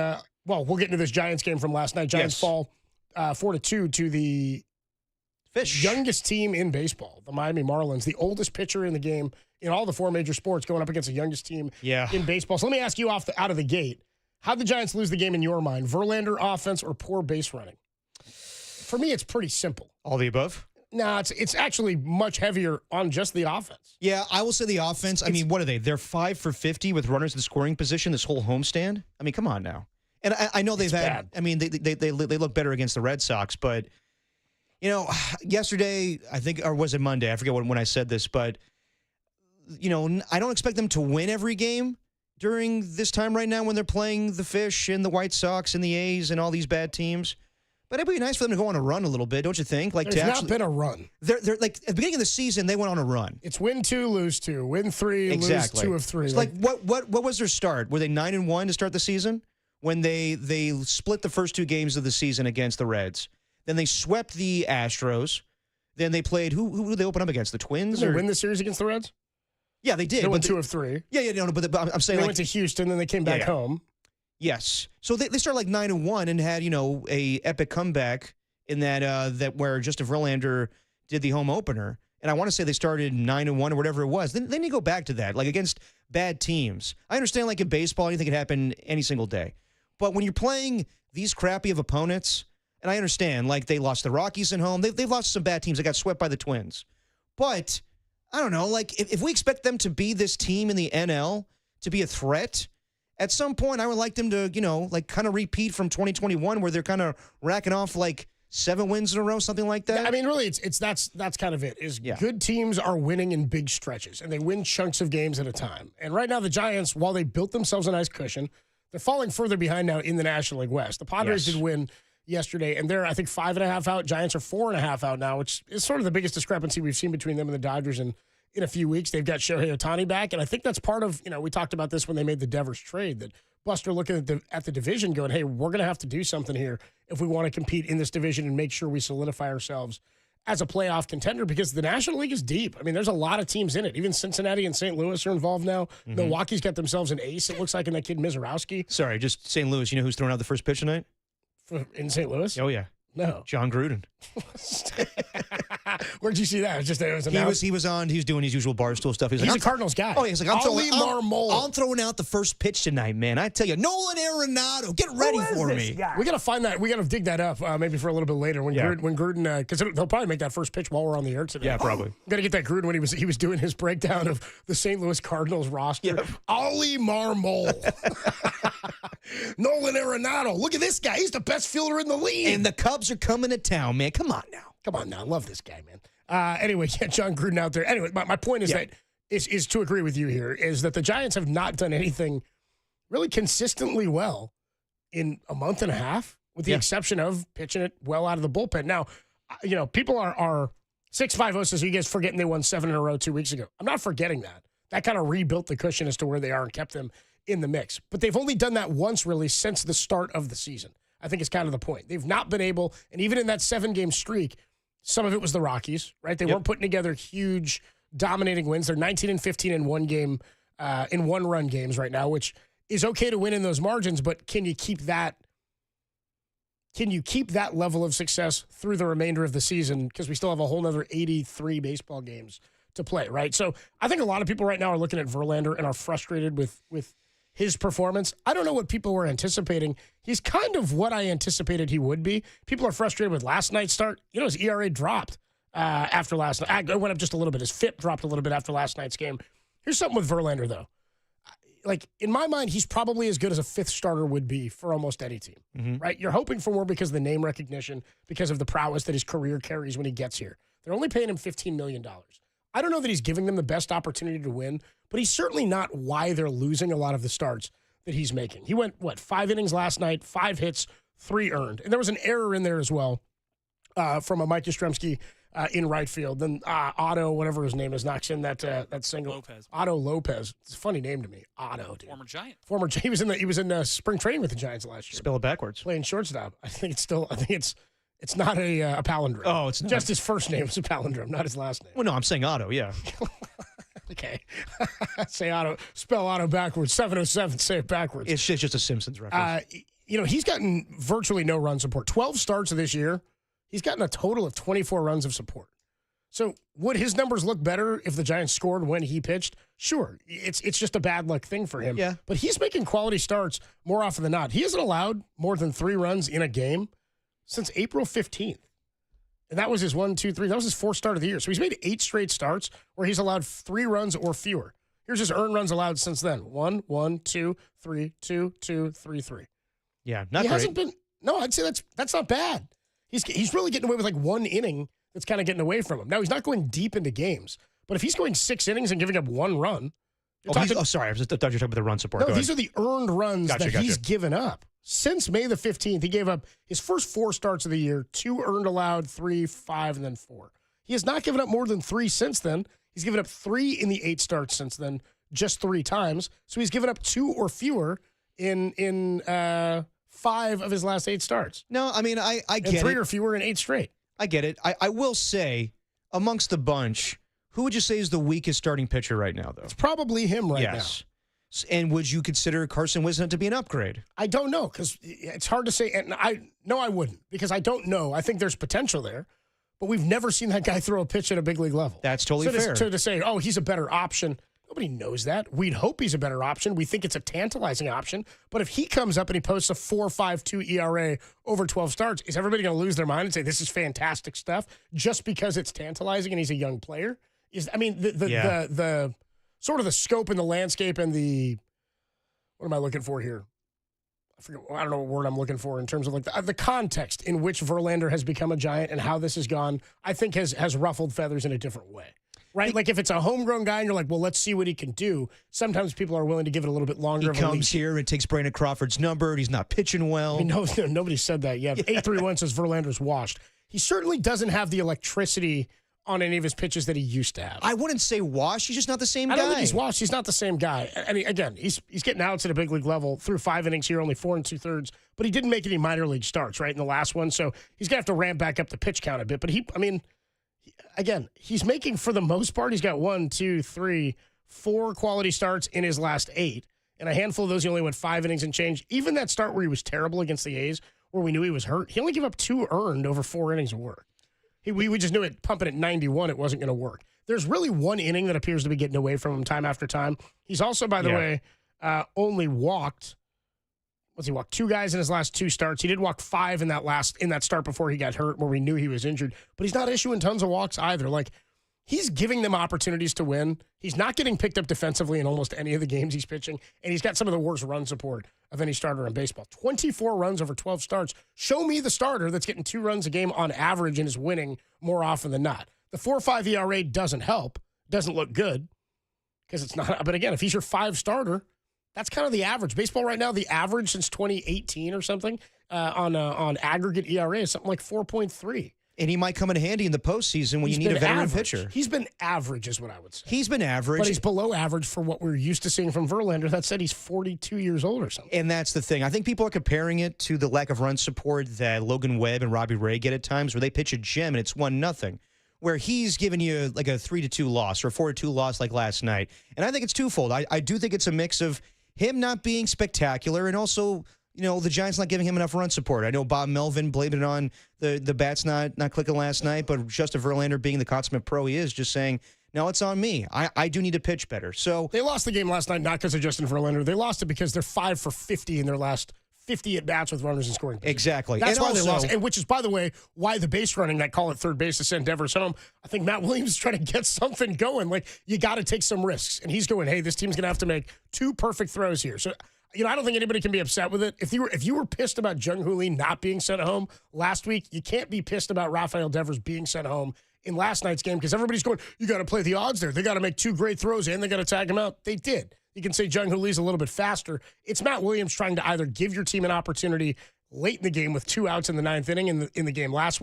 we'll get into this Giants game from last night. Giants fall 4-2 to the youngest team in baseball, the Miami Marlins, the oldest pitcher in the game in all the four major sports, going up against the youngest team in baseball. So let me ask you out of the gate, how'd the Giants lose the game in your mind? Verlander offense or poor base running? For me, it's pretty simple. All the above? No, it's actually much heavier on just the offense. Yeah, I will say the offense. I mean, what are they? They're 5 for 50 with runners in scoring position this whole homestand. I mean, come on now. And I know they've had. I mean, they look better against the Red Sox, but yesterday I think, or was it Monday? I forget when I said this, but I don't expect them to win every game during this time right now when they're playing the Fish and the White Sox and the A's and all these bad teams. But it'd be nice for them to go on a run a little bit, don't you think? Like, there's not been a run. They're like at the beginning of the season, they went on a run. It's win 2, lose 2, win 3, lose 2 of 3. It's like what was their start? Were they 9-1 to start the season when they split the first 2 games of the season against the Reds? Then they swept the Astros. Then they played who did they open up against? The Twins? Did they win the series against the Reds? Yeah, they did. They won 2 of 3. Yeah, no, but I'm saying they went to Houston, then they came back home. Yes, so they started like 9-1 and had a epic comeback in that where Justin Verlander did the home opener, and I want to say they started 9-1 or whatever it was. Then you go back to that, like against bad teams. I understand, like in baseball, anything can happen any single day, but when you're playing these crappy of opponents, and I understand, like they lost the Rockies at home, they've lost some bad teams. They got swept by the Twins, but I don't know, like if we expect them to be this team in the NL, to be a threat, at some point I would like them to, like kind of repeat from 2021 where they're kind of racking off like 7 wins in a row, something like that. I mean, really, that's kind of it. Good teams are winning in big stretches, and they win chunks of games at a time. And right now, the Giants, while they built themselves a nice cushion, they're falling further behind now in the National League West. The Padres did win yesterday, and they're, I think, 5.5 out. Giants are 4.5 out now, which is sort of the biggest discrepancy we've seen between them and the Dodgers in a few weeks. They've got Shohei Ohtani back, and I think that's part of, we talked about this when they made the Devers trade, that Buster looking at the division going, hey, we're going to have to do something here if we want to compete in this division and make sure we solidify ourselves as a playoff contender, because the National League is deep. I mean, there's a lot of teams in it. Even Cincinnati and St. Louis are involved now. Mm-hmm. Milwaukee's got themselves an ace, it looks like, in that kid Mizorowski. Sorry, just St. Louis. You know who's throwing out the first pitch tonight? In St. Louis? Oh, yeah. No. John Gruden. Where'd you see that? He was doing his usual barstool stuff. He's a Cardinals guy. Oh, he's like, I'm throwing out the first pitch tonight, man. I tell you, Nolan Arenado, get ready for me. We got to find that. We got to dig that up maybe for a little bit later when Gruden, because they'll probably make that first pitch while we're on the air today. Yeah, probably. Got to get that Gruden when he was doing his breakdown of the St. Louis Cardinals roster. Yep. Ollie Marmol. Nolan Arenado. Look at this guy. He's the best fielder in the league. And the Cubs are coming to town, man. Come on now. I love this guy, man. Anyway, John Gruden out there. Anyway, my point is that is to agree with you here, is that the Giants have not done anything really consistently well in a month and a half, with the exception of pitching it well out of the bullpen. Now, people are 6-5-0 says, you guys forgetting they won 7 in a row 2 weeks ago. I'm not forgetting that. That kind of rebuilt the cushion as to where they are and kept them in the mix. But they've only done that once, really, since the start of the season. I think it's kind of the point. They've not been able, and even in that 7-game streak, some of it was the Rockies, right? They weren't putting together huge, dominating wins. They're 19-15 in one game, in one-run games right now, which is okay to win in those margins, but can you keep that level of success through the remainder of the season? Because we still have a whole nother 83 baseball games to play, right? So I think a lot of people right now are looking at Verlander and are frustrated with his performance. I don't know what people were anticipating. He's kind of what I anticipated he would be. People are frustrated with last night's start. His ERA dropped after last night. It went up just a little bit. His FIP dropped a little bit after last night's game. Here's something with Verlander, though. Like, in my mind, he's probably as good as a fifth starter would be for almost any team, right? You're hoping for more because of the name recognition, because of the prowess that his career carries when he gets here. They're only paying him $15 million. I don't know that he's giving them the best opportunity to win, but he's certainly not why they're losing a lot of the starts that he's making. He went, 5 innings last night, 5 hits, 3 earned. And there was an error in there as well from a Mike Yastrzemski in right field. Then Otto, whatever his name is, knocks in that single. Lopez. Otto Lopez. It's a funny name to me. Otto, dude. Former Giant. He was in spring training with the Giants last year. Spell it backwards. Playing shortstop. I think it's not a palindrome. Oh, it's not. Just his first name is a palindrome, not his last name. Well, no, I'm saying Otto, yeah. Okay. Say Otto. Spell Otto backwards. 707. Say it backwards. It's just a Simpsons reference. He's gotten virtually no run support. 12 starts of this year, He's gotten a total of 24 runs of support. So would his numbers look better if the Giants scored when he pitched? Sure. It's just a bad luck thing for him. Yeah. But he's making quality starts more often than not. He hasn't allowed more than 3 runs in a game since April 15th. And that was his 1, 2, 3. That was his 4th start of the year. So he's made 8 straight starts where he's allowed 3 runs or fewer. Here's his earned runs allowed since then. 1, 1, 2, 3, 2, 2, 3, 3. Yeah, not he great. hasn't been. No, I'd say that's not bad. He's really getting away with like 1 inning. That's kind of getting away from him. Now, he's not going deep into games, but if he's going 6 innings and giving up 1 run. Sorry. I thought you were talking about the run support. No, these are the earned runs that he's given up. Since May the 15th, he gave up his first 4 starts of the year, 2 earned allowed, 3, 5, and then 4. He has not given up more than 3 since then. He's given up 3 in the 8 starts since then, just 3 times. So he's given up 2 or fewer in 5 of his last 8 starts. No, I mean, I get and 3 it. or fewer in 8 straight. I get it. I will say, amongst the bunch, who would you say is the weakest starting pitcher right now, though? It's probably him right now. And would you consider Carson Wisnott to be an upgrade? I don't know, because it's hard to say. And I wouldn't, because I don't know. I think there's potential there, but we've never seen that guy throw a pitch at a big league level. That's totally fair. To say, oh, he's a better option, nobody knows that. We'd hope he's a better option. We think it's a tantalizing option. But if he comes up and he posts a 4.52 ERA over 12 starts, is everybody going to lose their mind and say this is fantastic stuff just because it's tantalizing and he's a young player? The sort of the scope and the landscape and the, what am I looking for here? I don't know what word I'm looking for in terms of like the context in which Verlander has become a Giant and how this has gone, I think has ruffled feathers in a different way. Right? Like if it's a homegrown guy and you're like, well, let's see what he can do. Sometimes people are willing to give it a little bit longer. He comes here, it takes Brandon Crawford's number, and he's not pitching well. I mean, nobody said that yet. 831 says Verlander's washed. He certainly doesn't have the electricity on any of his pitches that he used to have. I wouldn't say washed. He's just not the same guy. I don't think he's washed. He's not the same guy. I mean, again, he's getting outs at a big league level through 5 innings here, only 4 2/3. But he didn't make any minor league starts, right, in the last one. So he's going to have to ramp back up the pitch count a bit. But again, he's making, for the most part, he's got 1, 2, 3, 4 quality starts in his last 8. And a handful of those, he only went 5 innings and change. Even that start where he was terrible against the A's, where we knew he was hurt, he only gave up 2 earned over 4 innings of work. We just knew it, pumping at 91, it wasn't going to work. There's really 1 inning that appears to be getting away from him time after time. He's also, by the way, only walked, he walked 2 guys in his last 2 starts. He did walk 5 in that start before he got hurt, where we knew he was injured. But he's not issuing tons of walks either. Like, he's giving them opportunities to win. He's not getting picked up defensively in almost any of the games he's pitching, and he's got some of the worst run support of any starter in baseball. 24 runs over 12 starts. Show me the starter that's getting 2 runs a game on average and is winning more often than not. The 4.5 ERA doesn't help, doesn't look good, because it's not. But again, if he's your 5 starter, that's kind of the average. Baseball right now, the average since 2018 or something on aggregate ERA is something like 4.3. And he might come in handy in the postseason when you need a veteran pitcher. He's been average, is what I would say. He's been average. But he's below average for what we're used to seeing from Verlander. That said, he's 42 years old or something. And that's the thing. I think people are comparing it to the lack of run support that Logan Webb and Robbie Ray get at times, where they pitch a gem and it's 1-0, where he's giving you like a 3-2 loss or a 4-2 loss like last night. And I think it's twofold. I do think it's a mix of him not being spectacular and also, the Giants not giving him enough run support. I know Bob Melvin blamed it on the bats not clicking last night, but Justin Verlander, being the consummate pro he is, just saying, no, it's on me. I do need to pitch better. So they lost the game last night not because of Justin Verlander. They lost it because they're 5 for 50 in their last 50 at-bats with runners in scoring position. Exactly. That's and why also, they lost. And which is, by the way, why the base running, that call at third base to send Devers home. I think Matt Williams is trying to get something going. Like, you got to take some risks. And he's going, hey, this team's going to have to make 2 perfect throws here. So, I don't think anybody can be upset with it. If you were pissed about Jung Hoo Lee not being sent home last week, you can't be pissed about Rafael Devers being sent home in last night's game, because everybody's going, you got to play the odds there. They got to make 2 great throws and they got to tag him out. They did. You can say Jung Hoo Lee's a little bit faster. It's Matt Williams trying to either give your team an opportunity late in the game with 2 outs in the 9th inning in the game last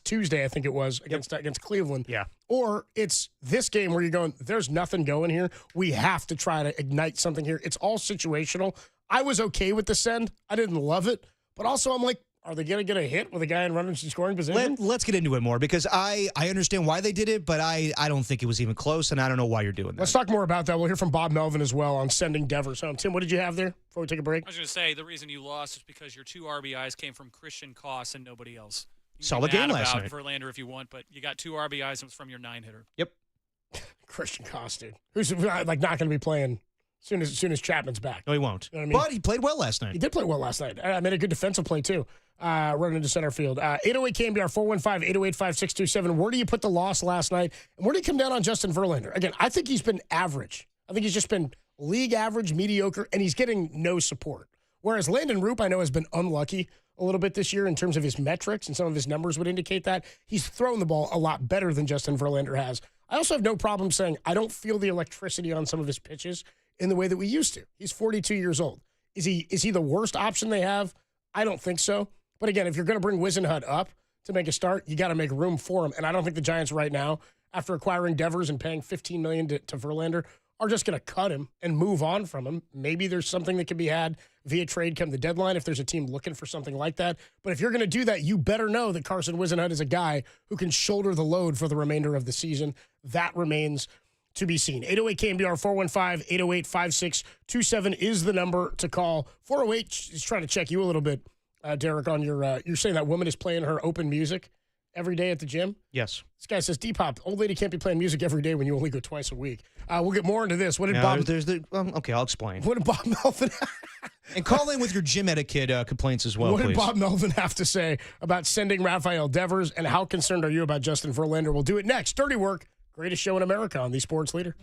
Tuesday, I think it was, against Cleveland. Yeah. Or it's this game where you're going, there's nothing going here. We have to try to ignite something here. It's all situational. I was okay with the send. I didn't love it. But also I'm like, are they going to get a hit with a guy in runners in scoring position? Let's get into it more, because I understand why they did it, but I don't think it was even close, and I don't know why you're doing that. Let's talk more about that. We'll hear from Bob Melvin as well on sending Devers home. Tim, what did you have there before we take a break? I was going to say the reason you lost is because your 2 RBIs came from Christian Koss and nobody else. You can Solid be game mad last about night. Verlander if you want, but you got 2 RBIs and it was from your 9-hitter. Yep. Christian Koss, dude, who's like not going to be playing as soon as Chapman's back. No, he won't. You know what I mean? But he played well last night. He did play well last night. I made a good defensive play, too, running into center field. 808 KNBR, 415-808-5627. Where do you put the loss last night? And where do you come down on Justin Verlander? Again, I think he's been average. I think he's just been league average, mediocre, and he's getting no support. Whereas Landon Roop, I know, has been unlucky a little bit this year in terms of his metrics, and some of his numbers would indicate that. He's thrown the ball a lot better than Justin Verlander has. I also have no problem saying I don't feel the electricity on some of his pitches in the way that we used to. He's 42 years old. Is he the worst option they have? I don't think so. But again, if you're going to bring Wisenhut up to make a start, you got to make room for him. And I don't think the Giants right now, after acquiring Devers and paying $15 million to Verlander, are just going to cut him and move on from him. Maybe there's something that can be had via trade come the deadline if there's a team looking for something like that. But if you're going to do that, you better know that Carson Wisenhut is a guy who can shoulder the load for the remainder of the season. That remains to be seen. 808 KNBR, 415-808-5627 is the number to call. 408 is trying to check you a little bit, Derek, on your, you're saying that woman is playing her open music every day at the gym? Yes. This guy says, Depop, old lady can't be playing music every day when you only go twice a week. We'll get more into this. What did Bob... Okay, I'll explain. What did Bob Melvin... And call in with your gym etiquette complaints as well, What please. did Bob Melvin have to say about sending Rafael Devers, and how concerned are you about Justin Verlander? We'll do it next. Dirty Work, greatest show in America on the Sports Leader.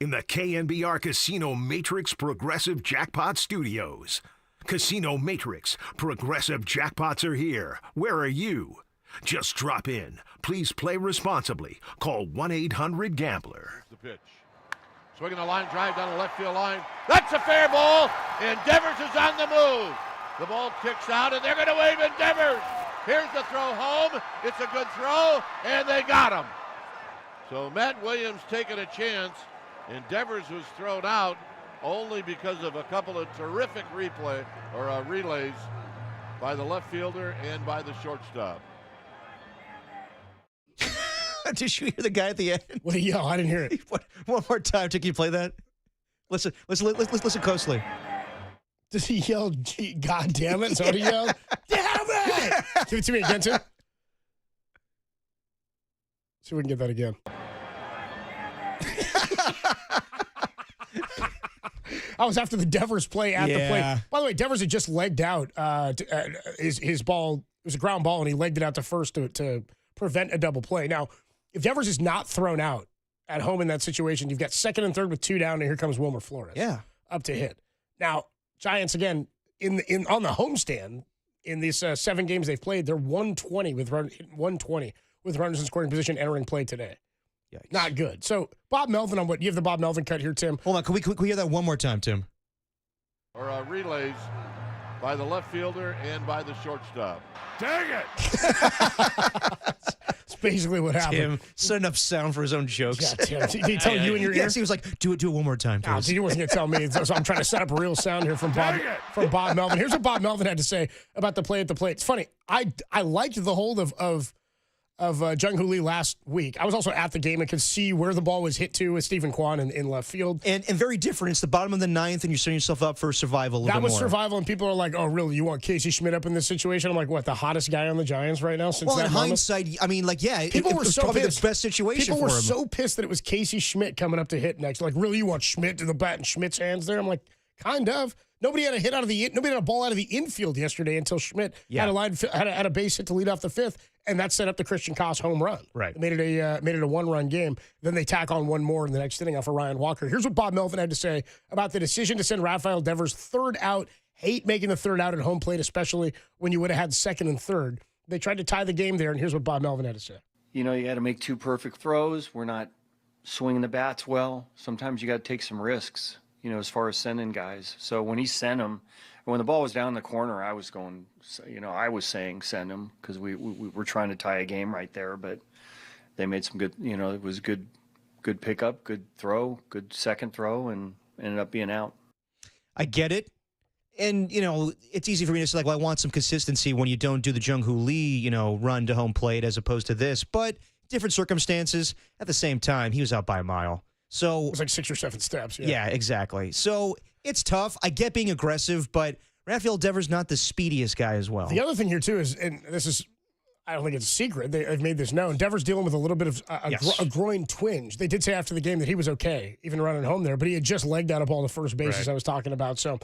In the KNBR Casino Matrix Progressive Jackpot Studios. Casino Matrix, Progressive Jackpots are here. Where are you? Just drop in. Please play responsibly. Call 1-800-GAMBLER. The pitch. Swinging a line drive down the left field line. That's a fair ball, and Devers is on the move. The ball kicks out, and they're going to wave at Devers. Here's the throw home. It's a good throw, and they got him. So Matt Williams taking a chance, and Devers was thrown out only because of a couple of terrific relays by the left fielder and by the shortstop. Did you hear the guy at the end? What did he yell? I didn't hear it. One more time. Can you play that? Listen closely. Does he yell, God damn it? Is that what he yelled? Damn it! Give it to me again, Tim. See if we can get that again. I was after the Devers play at the plate. By the way, Devers had just legged out his ball. It was a ground ball, and he legged it out to first to prevent a double play. Now, if Devers is not thrown out at home in that situation, you've got second and third with two down, and here comes Wilmer Flores. Yeah. Up to hit. Now, Giants, again, on the homestand, in these 7 games they've played, they're 120 with runners in scoring position entering play today. Yikes. Not good. So, Bob Melvin on what? You have the Bob Melvin cut here, Tim. Hold on. Can we hear that one more time, Tim? Or relays by the left fielder and by the shortstop. Dang it! That's basically what happened. Tim, set enough sound for his own jokes. Yeah, Tim. Did he tell you in your ear? Yes, he was like, do it one more time, No, please. he wasn't going to tell me. So I'm trying to set up a real sound here from Bob Melvin. Here's what Bob Melvin had to say about the play at the plate. It's funny. I liked the hold of Jung-Hoo Lee last week. I was also at the game and could see where the ball was hit to with Stephen Kwan in left field. And very different. It's the bottom of the ninth, and you're setting yourself up for survival a little bit more. That was survival, and people are like, oh, really? You want Casey Schmidt up in this situation? I'm like, what, the hottest guy on the Giants right now since well, that in moment? hindsight, I mean, like, yeah, people it were was so probably pissed. the best situation People for were him. so pissed that it was Casey Schmidt coming up to hit next. Like, really, you want Schmidt to the bat and Schmidt's hands there? I'm like, kind of. Nobody had a ball out of the infield yesterday until Schmidt had a base hit to lead off the fifth, and that set up the Christian Koss home run. Right, it made it a one-run game. Then they tack on one more in the next inning off of Ryan Walker. Here's what Bob Melvin had to say about the decision to send Rafael Devers third out. Hate making the third out at home plate, especially when you would have had second and third. They tried to tie the game there, and here's what Bob Melvin had to say. You know, you got to make 2 perfect throws. We're not swinging the bats well. Sometimes you got to take some risks, you know, as far as sending guys. So when he sent them, when the ball was down in the corner, I was saying send him because we were trying to tie a game right there. But they made some good, you know, it was good pickup, good throw, good second throw, and ended up being out. I get it. And, you know, it's easy for me to say, like, well, I want some consistency when you don't do the Jung-Hoo Lee, you know, run to home plate as opposed to this. But different circumstances. At the same time, he was out by a mile. So it was like 6 or 7 steps. Yeah, exactly. So it's tough. I get being aggressive, but Rafael Devers not the speediest guy as well. The other thing here, too, is, and this is, I don't think it's a secret, they've made this known, Devers dealing with a little bit of a groin twinge. They did say after the game that he was okay, even running home there, but he had just legged out a ball to first base, as I was talking about. So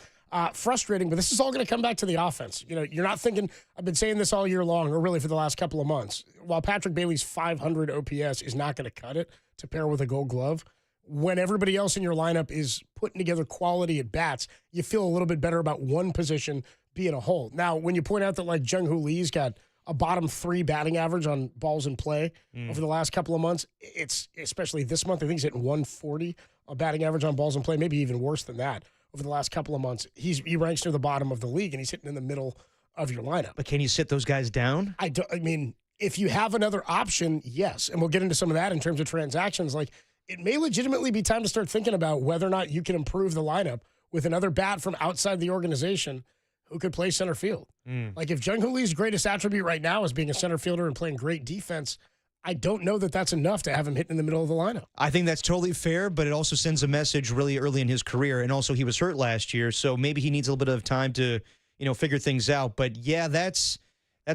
frustrating, but this is all going to come back to the offense. You know, you're not thinking, I've been saying this all year long, or really for the last couple of months, while Patrick Bailey's 500 OPS is not going to cut it to pair with a Gold Glove, when everybody else in your lineup is putting together quality at bats, you feel a little bit better about one position being a whole. Now, when you point out that like Jung-Hoo Lee's got a bottom 3 batting average on balls in play over the last couple of months, it's especially this month, I think he's hitting 140 a batting average on balls in play, maybe even worse than that over the last couple of months. He ranks near the bottom of the league, and he's hitting in the middle of your lineup. But can you sit those guys down? I mean, if you have another option, yes. And we'll get into some of that in terms of transactions. Like, it may legitimately be time to start thinking about whether or not you can improve the lineup with another bat from outside the organization who could play center field. Like, if Jung-Hoo Lee's greatest attribute right now is being a center fielder and playing great defense, I don't know that that's enough to have him hitting in the middle of the lineup. I think that's totally fair, but it also sends a message really early in his career. And also, he was hurt last year, so maybe he needs a little bit of time to, you know, figure things out. But yeah, that's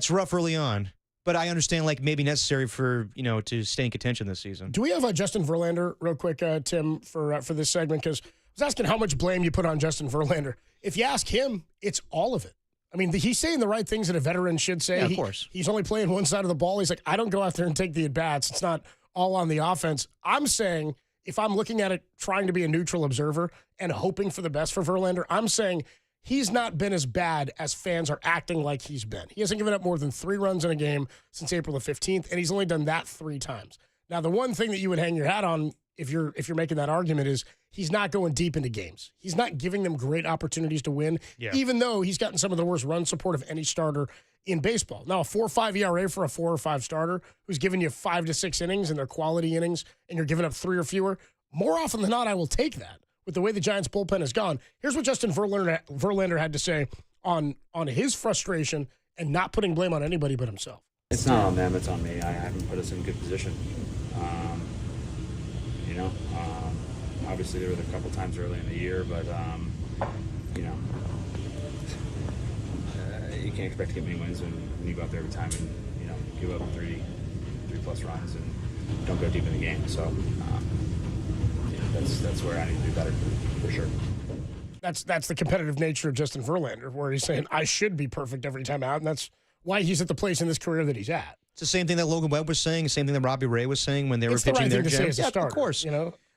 rough early on. But I understand, like, maybe necessary for, you know, to stay in contention this season. Do we have Justin Verlander real quick, Tim, for this segment? Because I was asking how much blame you put on Justin Verlander. If you ask him, it's all of it. I mean, he's saying the right things that a veteran should say. Yeah, of course. He's only playing one side of the ball. He's like, I don't go out there and take the at-bats. It's not all on the offense. I'm saying, if I'm looking at it, trying to be a neutral observer and hoping for the best for Verlander, I'm saying he's not been as bad as fans are acting like he's been. He hasn't given up more than 3 runs in a game since April the 15th, and he's only done that 3 times. Now, the one thing that you would hang your hat on if you're making that argument is he's not going deep into games. He's not giving them great opportunities to win, even though he's gotten some of the worst run support of any starter in baseball. Now, a 4.5 ERA for a 4 or 5 starter who's giving you 5 to 6 innings, and they're quality innings, and you're giving up 3 or fewer, more often than not, I will take that. With the way the Giants' bullpen has gone, here's what Justin Verlander had to say on his frustration and not putting blame on anybody but himself. It's not on them, it's on me. I haven't put us in a good position. Obviously there were a couple times early in the year, but you can't expect to get many wins when you go out there every time and give up 3+ runs and don't go deep in the game. So that's where I need to do better for sure. That's the competitive nature of Justin Verlander, where he's saying I should be perfect every time out, and that's why he's at the place in this career that he's at. It's the same thing that Logan Webb was saying, the same thing that Robbie Ray was saying when they were pitching their gems. Yeah, of course.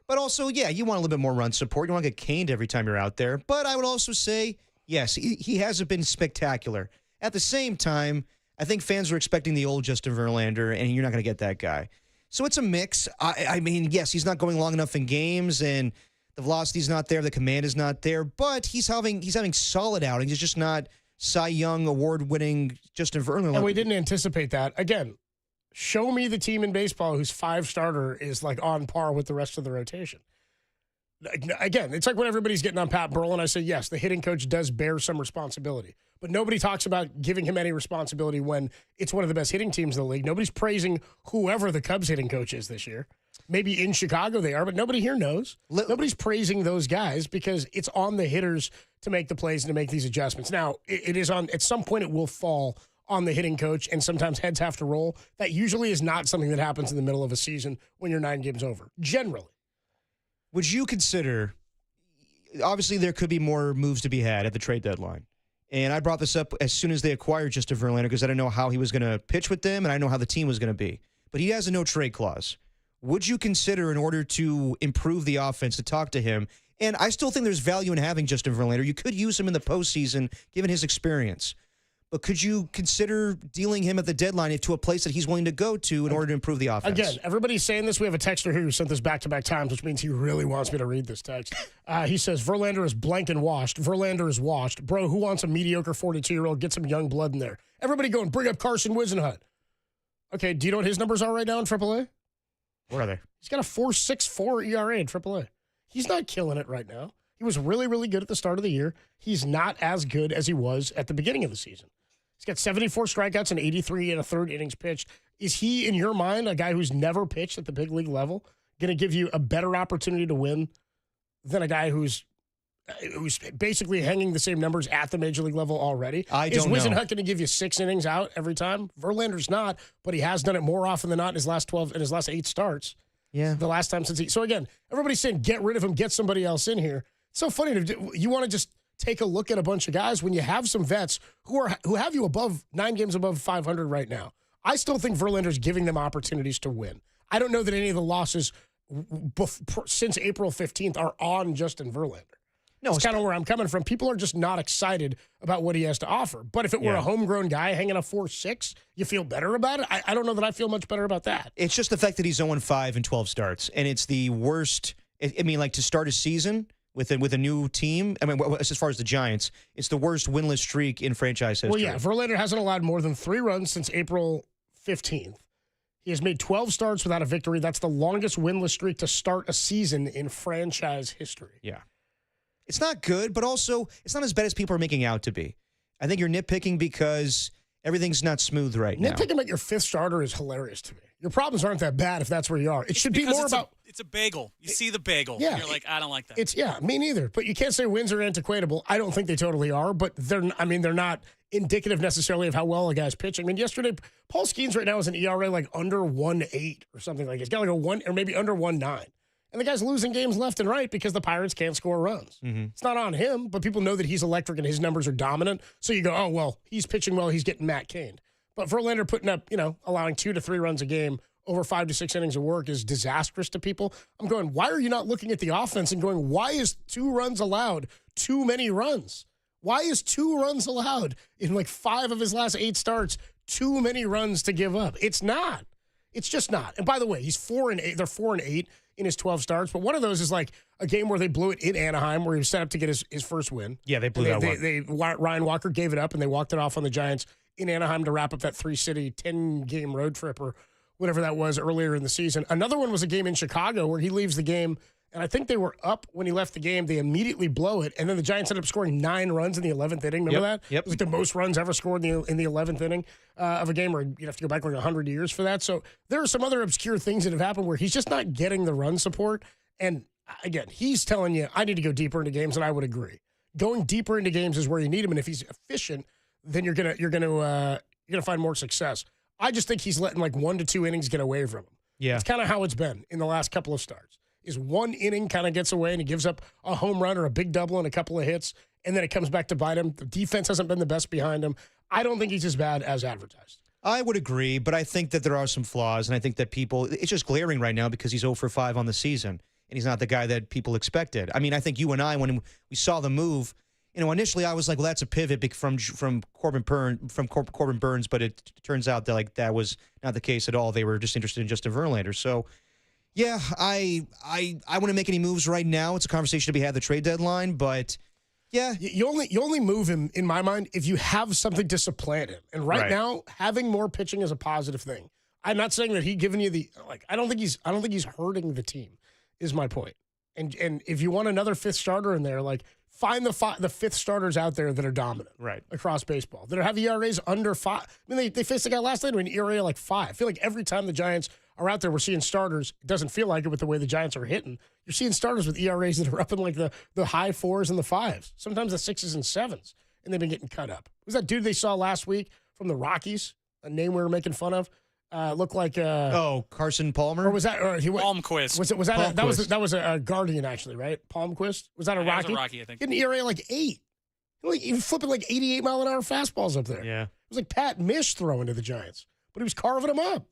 But also, you want a little bit more run support. You want to get caned every time you're out there. But I would also say, yes, he hasn't been spectacular. At the same time, I think fans are expecting the old Justin Verlander, and you're not going to get that guy. So it's a mix. I mean, yes, he's not going long enough in games, and the velocity's not there, the command is not there, but he's having solid outings. He's just not Cy Young award-winning Justin Verlander. And we didn't anticipate that. Again, show me the team in baseball whose 5 starter is like on par with the rest of the rotation. Again, it's like when everybody's getting on Pat Burrell, and I say, yes, the hitting coach does bear some responsibility. But nobody talks about giving him any responsibility when it's one of the best hitting teams in the league. Nobody's praising whoever the Cubs hitting coach is this year. Maybe in Chicago they are, but nobody here knows. Nobody's praising those guys because it's on the hitters to make the plays and to make these adjustments. Now, it is on, at some point it will fall on the hitting coach, and sometimes heads have to roll. That usually is not something that happens in the middle of a season when you're 9 games over, generally. Would you consider, obviously there could be more moves to be had at the trade deadline. And I brought this up as soon as they acquired Justin Verlander because I didn't know how he was going to pitch with them, and I know how the team was going to be. But he has a no-trade clause. Would you consider, in order to improve the offense, to talk to him? And I still think there's value in having Justin Verlander. You could use him in the postseason, given his experience. But could you consider dealing him at the deadline to a place that he's willing to go to in order to improve the offense? Again, everybody's saying this. We have a texter here who sent this back-to-back times, which means he really wants me to read this text. He says, Verlander is blank and washed. Verlander is washed. Bro, who wants a mediocre 42-year-old? Get some young blood in there. Everybody going, bring up Carson Wisenhut. Okay, do you know what his numbers are right now in AAA? Where are they? He's got a 4.64 ERA in AAA. He's not killing it right now. He was really, really good at the start of the year. He's not as good as he was at the beginning of the season. He's got 74 strikeouts and 83 and a third innings pitched. Is he, in your mind, a guy who's never pitched at the big league level, going to give you a better opportunity to win than a guy who's basically hanging the same numbers at the major league level already? Is Wisenhut going to give you 6 innings out every time? Verlander's not, but he has done it more often than not in his last 8 starts. Yeah. The last time since he. So again, everybody's saying get rid of him, get somebody else in here. It's so funny you want to just take a look at a bunch of guys when you have some vets who have you above 9 games above 500 right now. I still think Verlander's giving them opportunities to win. I don't know that any of the losses since April 15th are on Justin Verlander. No, it's kind of where I'm coming from. People are just not excited about what he has to offer. But if it were a homegrown guy hanging a 4.6, you feel better about it? I don't know that I feel much better about that. It's just the fact that he's 0-5 in 12 starts, and it's the worst. I mean, like, to start a season with a new team, I mean, as far as the Giants, it's the worst winless streak in franchise history. Well, yeah, Verlander hasn't allowed more than 3 runs since April 15th. He has made 12 starts without a victory. That's the longest winless streak to start a season in franchise history. Yeah. It's not good, but also it's not as bad as people are making out to be. I think you're nitpicking because everything's not smooth right now. Nitpicking about your 5th starter is hilarious to me. Your problems aren't that bad if that's where you are. It should be more about... It's a bagel. You see the bagel. Yeah. And you're like, I don't like that. Me neither. But you can't say wins are antiquatable. I don't think they totally are, but they're not indicative necessarily of how well a guy's pitching. I mean, yesterday, Paul Skeens right now is an ERA like under 1.8 or something like that. He's got like a 1 or maybe under 1.9. And the guy's losing games left and right because the Pirates can't score runs. Mm-hmm. It's not on him, but people know that he's electric and his numbers are dominant. So you go, oh, well, he's pitching well, he's getting Matt caned. But Verlander putting up, allowing 2 to 3 runs a game over 5 to 6 innings of work is disastrous to people. I'm going, why are you not looking at the offense and going, why is 2 runs allowed too many runs? Why is 2 runs allowed in like 5 of his last 8 starts? Too many runs to give up. It's not. It's just not. And by the way, he's 4-8. They're 4-8 in his 12 starts. But one of those is like a game where they blew it in Anaheim, where he was set up to get his first win. Yeah, they blew that one. Ryan Walker gave it up, and they walked it off on the Giants in Anaheim to wrap up that 3-city 10-game road trip or whatever that was earlier in the season. Another one was a game in Chicago where he leaves the game, and I think they were up when he left the game. They immediately blow it, and then the Giants ended up scoring 9 runs in the 11th inning. Remember that? Yep. It was like the most runs ever scored in the 11th inning of a game, where you'd have to go back like 100 years for that. So there are some other obscure things that have happened where he's just not getting the run support. And again, he's telling you, I need to go deeper into games, and I would agree. Going deeper into games is where you need him, and if he's efficient, then you're gonna find more success. I just think he's letting like 1 to 2 innings get away from him. Yeah. It's kind of how it's been in the last couple of starts. Is 1 inning kind of gets away and he gives up a home run or a big double and a couple of hits, and then it comes back to bite him. The defense hasn't been the best behind him. I don't think he's as bad as advertised. I would agree, but I think that there are some flaws, and I think that it's just glaring right now because he's 0 for 5 on the season, and he's not the guy that people expected. I mean, I think you and I, when we saw the move, initially I was like, well, that's a pivot from Corbin Burns, but it turns out that that was not the case at all. They were just interested in Justin Verlander. So, yeah, I wouldn't make any moves right now. It's a conversation to be had at the trade deadline, but yeah, you only move him in my mind if you have something to supplant him. And right now, having more pitching is a positive thing. I'm not saying that he's giving you I don't think he's hurting the team. Is my point. And if you want another 5th starter in there, find the 5th starters out there that are dominant across baseball, that have ERAs under 5. I mean, they faced a guy last night with an ERA like 5. I feel like every time the Giants are out there, we're seeing starters. It doesn't feel like it with the way the Giants are hitting. You're seeing starters with ERAs that are up in like the high 4s and the 5s, sometimes the 6s and 7s, and they've been getting cut up. Who's that dude they saw last week from the Rockies? A name we were making fun of. Looked like Carson Palmer, or was that Palmquist? Was that that was a Guardian actually, right? Palmquist, was that a Rocky? It was a Rocky, I think. Getting ERA like 8. He was flipping like 88-mile-an-hour fastballs up there. Yeah, it was like Pat Mish throwing to the Giants, but he was carving them up.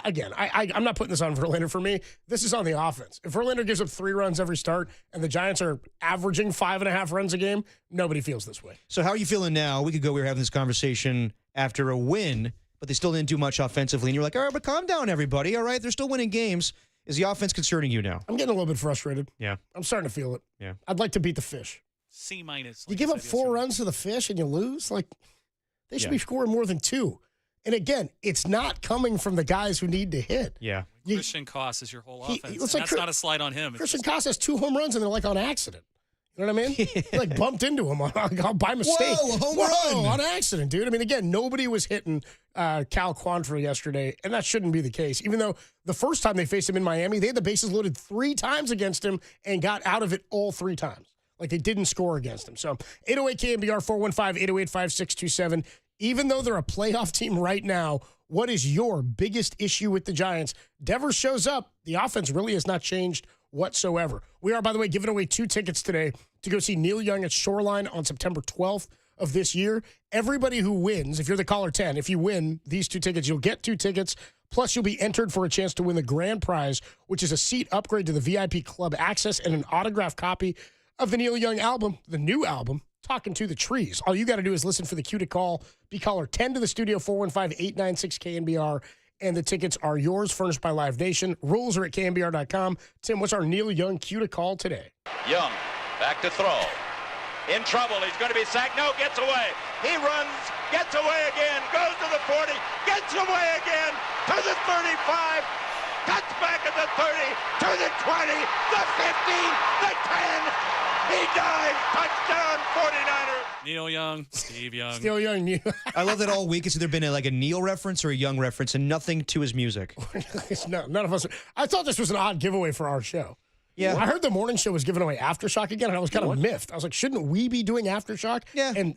I'm not putting this on Verlander for me. This is on the offense. If Verlander gives up 3 runs every start and the Giants are averaging 5.5 runs a game, nobody feels this way. So how are you feeling now? We were having this conversation after a win, but they still didn't do much offensively. And you're like, all right, but calm down, everybody. All right, they're still winning games. Is the offense concerning you now? I'm getting a little bit frustrated. Yeah. I'm starting to feel it. Yeah. I'd like to beat the Fish. C-. You give up 4 runs to the Fish and you lose? They should be scoring more than 2. And again, it's not coming from the guys who need to hit. Yeah. Christian Koss is your whole offense. Looks and like that's not a slight on him. Christian Koss has 2 home runs and they're like on accident. You know what I mean? He bumped into him by mistake. Whoa, home run. On accident, dude. I mean, again, nobody was hitting Cal Quantrill yesterday, and that shouldn't be the case. Even though the first time they faced him in Miami, they had the bases loaded 3 times against him and got out of it all 3 times. They didn't score against him. So 808 KNBR 415-808-5627. Even though they're a playoff team right now, what is your biggest issue with the Giants? Devers shows up. The offense really has not changed whatsoever. We are, by the way, giving away 2 tickets today to go see Neil Young at Shoreline on September 12th of this year. Everybody who wins, if you're the caller 10, if you win these 2 tickets, you'll get 2 tickets. Plus, you'll be entered for a chance to win the grand prize, which is a seat upgrade to the VIP club access and an autographed copy of the Neil Young album, the new album, Talking to the Trees. All you got to do is listen for the cue to call. Be caller 10 to the studio, 415-896-KNBR. And the tickets are yours, furnished by Live Nation. Rules are at KNBR.com. Tim, what's our Neil Young cue to call today? Young, back to throw. In trouble. He's going to be sacked. No, gets away. He runs, gets away again, goes to the 40, gets away again, to the 35, cuts back at the 30, to the 20, the 15, the 10. He dives. Touchdown, 49ers. Neil Young, Steve Young. Still Young. I love that all week it's either been a Neil reference or a Young reference and nothing to his music. No, none of us. I thought this was an odd giveaway for our show. Yeah. I heard the morning show was giving away Aftershock again, and I was kind of miffed. I was like, shouldn't we be doing Aftershock? Yeah. And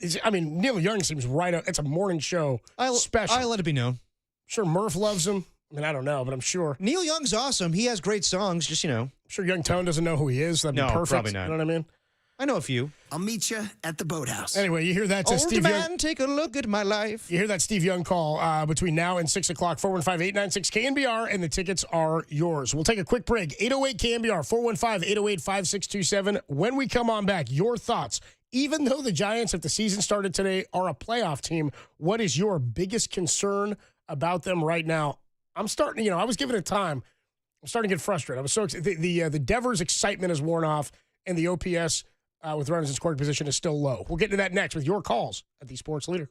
Neil Young seems right up. It's a morning show special. I let it be known. Sure, Murph loves him. I mean, I don't know, but I'm sure. Neil Young's awesome. He has great songs, just, I'm sure Young Tone doesn't know who he is. That'd be perfect. Probably not. You know what I mean? I know a few. I'll meet you at the boathouse. Anyway, you hear that Old Steve man, Young. take a look at my life. You hear that Steve Young call between now and 6 o'clock, 415-896-KNBR, and the tickets are yours. We'll take a quick break. 808-KNBR, 415-808-5627. When we come on back, your thoughts. even though the Giants, if the season started today, are a playoff team, what is your biggest concern about them right now? I'm starting, I was giving it time. I'm starting to get frustrated. I was so excited. The Devers excitement has worn off, and the OPS with runners in scoring position is still low. We'll get into that next with your calls at the Sports Leader.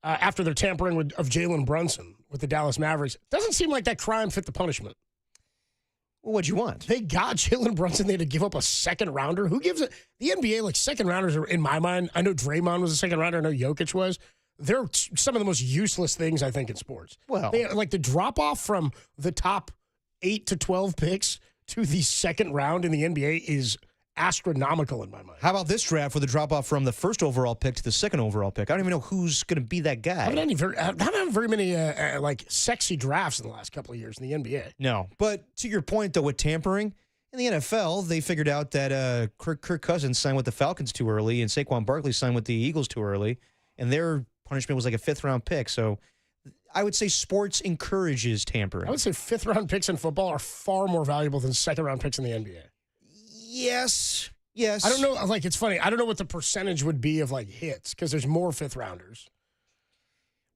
After their tampering of Jalen Brunson with the Dallas Mavericks. Doesn't seem like that crime fit the punishment. Well, what'd you want? They got Jalen Brunson. They had to give up a second rounder. Who gives it? The NBA, like, second rounders are, in my mind, I know Draymond was a second rounder. I know Jokic was. They're some of the most useless things, I think, in sports. Well, like the drop off from the top 8 to 12 picks to the second round in the NBA is astronomical in my mind. How about this draft with the drop off from the first overall pick to the second overall pick? I don't even know who's going to be that guy. I haven't had very many like sexy drafts in the last couple of years in the NBA. No, but to your point though, with tampering in the NFL, they figured out that Kirk Cousins signed with the Falcons too early, and Saquon Barkley signed with the Eagles too early, and their punishment was like a 5th round pick. So I would say sports encourages tampering. I would say 5th round picks in football are far more valuable than 2nd round picks in the NBA. Yes. I don't know. Like, it's funny. I don't know what the percentage would be of like hits because there's more 5th rounders.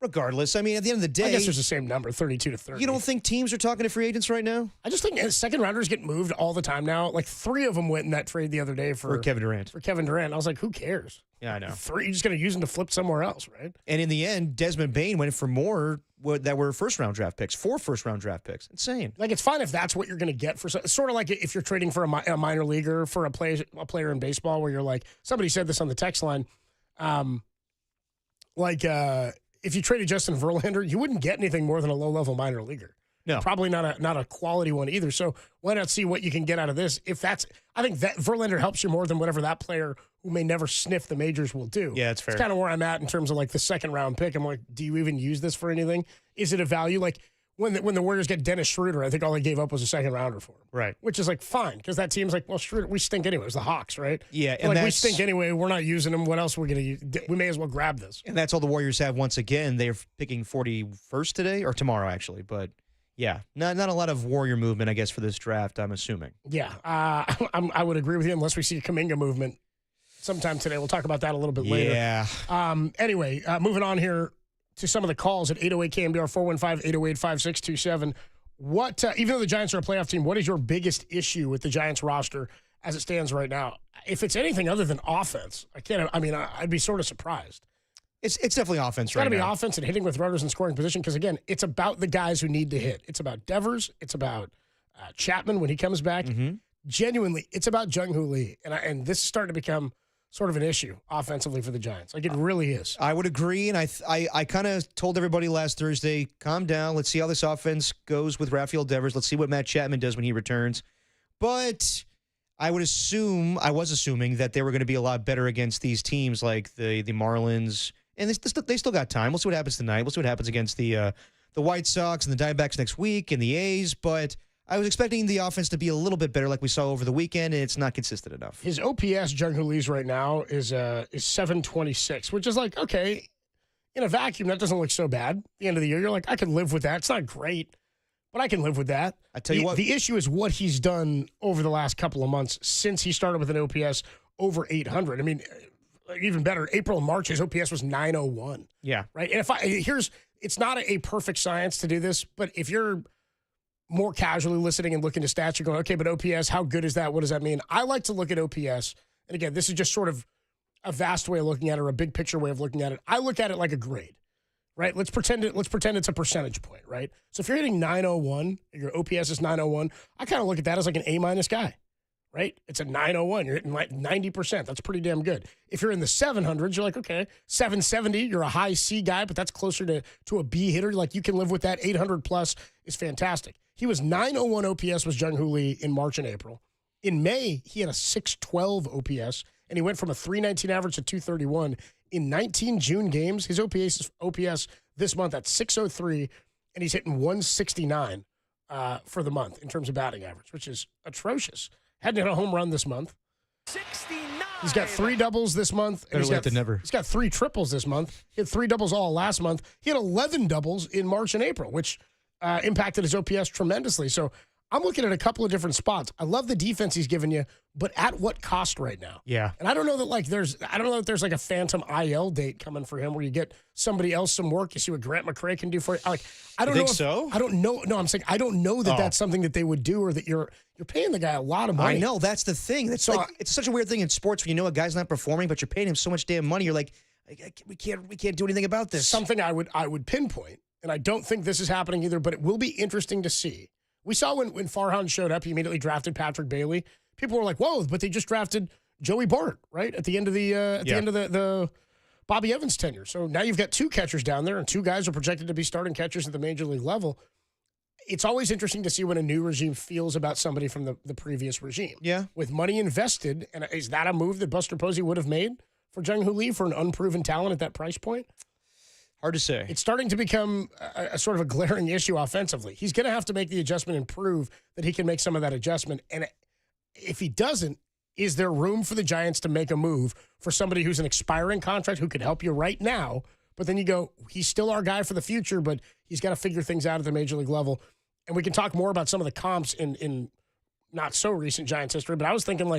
Regardless, I mean, at the end of the day, I guess there's the same number, 32 to 30. You don't think teams are talking to free agents right now? I just think second rounders get moved all the time now. Like 3 of them went in that trade the other day for Kevin Durant. I was like, who cares? Yeah, I know. 3, you're just going to use them to flip somewhere else, right? And in the end, Desmond Bane went for more that were 1st-round draft picks, 4 1st-round draft picks. Insane. Like, it's fine if that's what you're going to get for. It's sort of like if you're trading for a minor leaguer for a player in baseball, where you're like, somebody said this on the text line, if you traded Justin Verlander, you wouldn't get anything more than a low-level minor leaguer. No, probably not a quality one either. So why not see what you can get out of this? I think that Verlander helps you more than whatever that player who may never sniff the majors will do. Yeah, it's fair. It's kind of where I'm at in terms of like the 2nd round pick. I'm like, do you even use this for anything? Is it a value? Like when the Warriors get Dennis Schroeder, I think all they gave up was a 2nd rounder for him. Right. Which is like fine because that team's like, well, Schroeder, we stink anyway. It was the Hawks, right? Yeah, and like we stink anyway. We're not using them. What else are we going to use? We may as well grab this. And that's all the Warriors have once again. They're picking 41st today or tomorrow actually, but. Yeah, not a lot of Warrior movement, I guess, for this draft, I'm assuming. Yeah, I would agree with you unless we see a Kuminga movement sometime today. We'll talk about that a little bit later. Yeah. Anyway, moving on here to some of the calls at 808-KNBR, 415-808-5627. What, even though the Giants are a playoff team, what is your biggest issue with the Giants roster as it stands right now? If it's anything other than offense, I'd be sort of surprised. It's definitely offense right now. It's got to be offense and hitting with runners in scoring position because, again, it's about the guys who need to hit. It's about Devers. It's about Chapman when he comes back. Mm-hmm. Genuinely, it's about Jung-Hoo Lee. And this is starting to become sort of an issue offensively for the Giants. Like, it really is. I would agree, and I kind of told everybody last Thursday, calm down. Let's see how this offense goes with Rafael Devers. Let's see what Matt Chapman does when he returns. But I was assuming that they were going to be a lot better against these teams like the Marlins. And they still got time. We'll see what happens tonight. We'll see what happens against the White Sox and the Diamondbacks next week and the A's. But I was expecting the offense to be a little bit better like we saw over the weekend, and it's not consistent enough. His OPS, Jung-Hoo Lee's right now, is 726, which is like, okay, in a vacuum, that doesn't look so bad. At the end of the year, you're like, I could live with that. It's not great, but I can live with that. I tell you what. The issue is what he's done over the last couple of months since he started with an OPS over 800. I mean, even better, April and March, his OPS was 901. Yeah. Right? And it's not a perfect science to do this, but if you're more casually listening and looking to stats, you're going, okay, but OPS, how good is that? What does that mean? I like to look at OPS. And again, this is just sort of a vast way of looking at it or a big picture way of looking at it. I look at it like a grade, right? Let's pretend it's a percentage point, right? So if you're hitting 901, your OPS is 901, I kind of look at that as like an A- guy. Right? It's a 901. You're hitting like 90%. That's pretty damn good. If you're in the 700s, you're like, okay, 770, you're a high C guy, but that's closer to a B hitter. Like, you can live with that. 800 plus is fantastic. He was 901 OPS was Jung-Hoo Lee in March and April. In May, he had a 612 OPS, and he went from a 319 average to 231. In 19 June games, his OPS this month at 603, and he's hitting 169 for the month in terms of batting average, which is atrocious. Hadn't hit a home run this month. 69. He's got 3 doubles this month. Better late than never. He's got 3 triples this month. He had 3 doubles all last month. He had 11 doubles in March and April, which impacted his OPS tremendously. So I'm looking at a couple of different spots. I love the defense he's given you, but at what cost right now? Yeah. And I don't know that there's like a phantom IL date coming for him where you get somebody else some work. You see what Grant McCray can do for you. I don't know. So? I don't know. No, I'm saying I don't know that that's something that they would do, or that you're paying the guy a lot of money. I know, that's the thing. It's it's such a weird thing in sports when you know a guy's not performing, but you're paying him so much damn money. You're like, we can't do anything about this. Something I would pinpoint, and I don't think this is happening either, but it will be interesting to see. We saw when Farhan showed up, he immediately drafted Patrick Bailey. People were like, "Whoa!" But they just drafted Joey Bart right at the end of the end of the Bobby Evans tenure. So now you've got 2 catchers down there, and 2 guys are projected to be starting catchers at the major league level. It's always interesting to see when a new regime feels about somebody from the previous regime. Yeah, with money invested, and is that a move that Buster Posey would have made for Jung-Hoo Lee for an unproven talent at that price point? Hard to say. It's starting to become a sort of a glaring issue offensively. He's going to have to make the adjustment and prove that he can make some of that adjustment. And if he doesn't, is there room for the Giants to make a move for somebody who's an expiring contract who could help you right now? But then you go, he's still our guy for the future, but he's got to figure things out at the major league level. And we can talk more about some of the comps in not so recent Giants history. But I was thinking,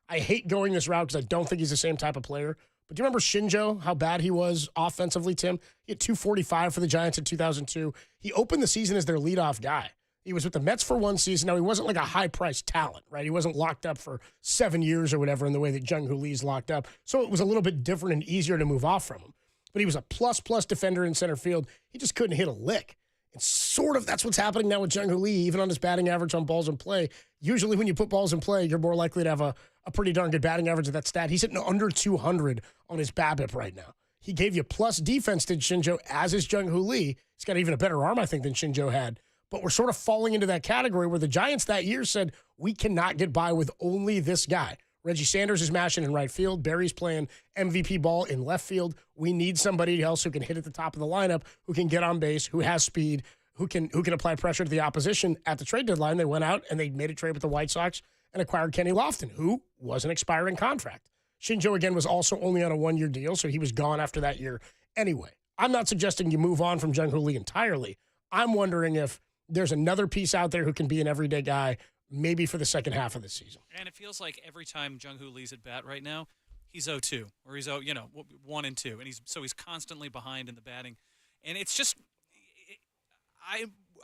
I hate going this route because I don't think he's the same type of player. But do you remember Shinjo, how bad he was offensively, Tim? He had 245 for the Giants in 2002. He opened the season as their leadoff guy. He was with the Mets for 1 season. Now, he wasn't like a high-priced talent, right? He wasn't locked up for 7 years or whatever in the way that Jung-Hoo Lee's locked up. So it was a little bit different and easier to move off from him. But he was a plus-plus defender in center field. He just couldn't hit a lick. And sort of that's what's happening now with Jung-Hoo Lee, even on his batting average on balls in play. Usually when you put balls in play, you're more likely to have a pretty darn good batting average at that stat. He's hitting under 200 on his BABIP right now. He gave you plus defense, did Shinjo, as is Jung-Hoo Lee. He's got even a better arm, I think, than Shinjo had. But we're sort of falling into that category where the Giants that year said, we cannot get by with only this guy. Reggie Sanders is mashing in right field. Barry's playing MVP ball in left field. We need somebody else who can hit at the top of the lineup, who can get on base, who has speed, who can apply pressure to the opposition. At the trade deadline, they went out and they made a trade with the White Sox and acquired Kenny Lofton, who was an expiring contract. Shinjo, again, was also only on a 1-year deal, so he was gone after that year anyway. I'm not suggesting you move on from Jung-Hoo Lee entirely. I'm wondering if there's another piece out there who can be an everyday guy, maybe for the second half of the season. And it feels like every time Jung-Hoo Lee's at bat right now, he's 0-2, or he's 1 and 2, and he's constantly behind in the batting. And it's just,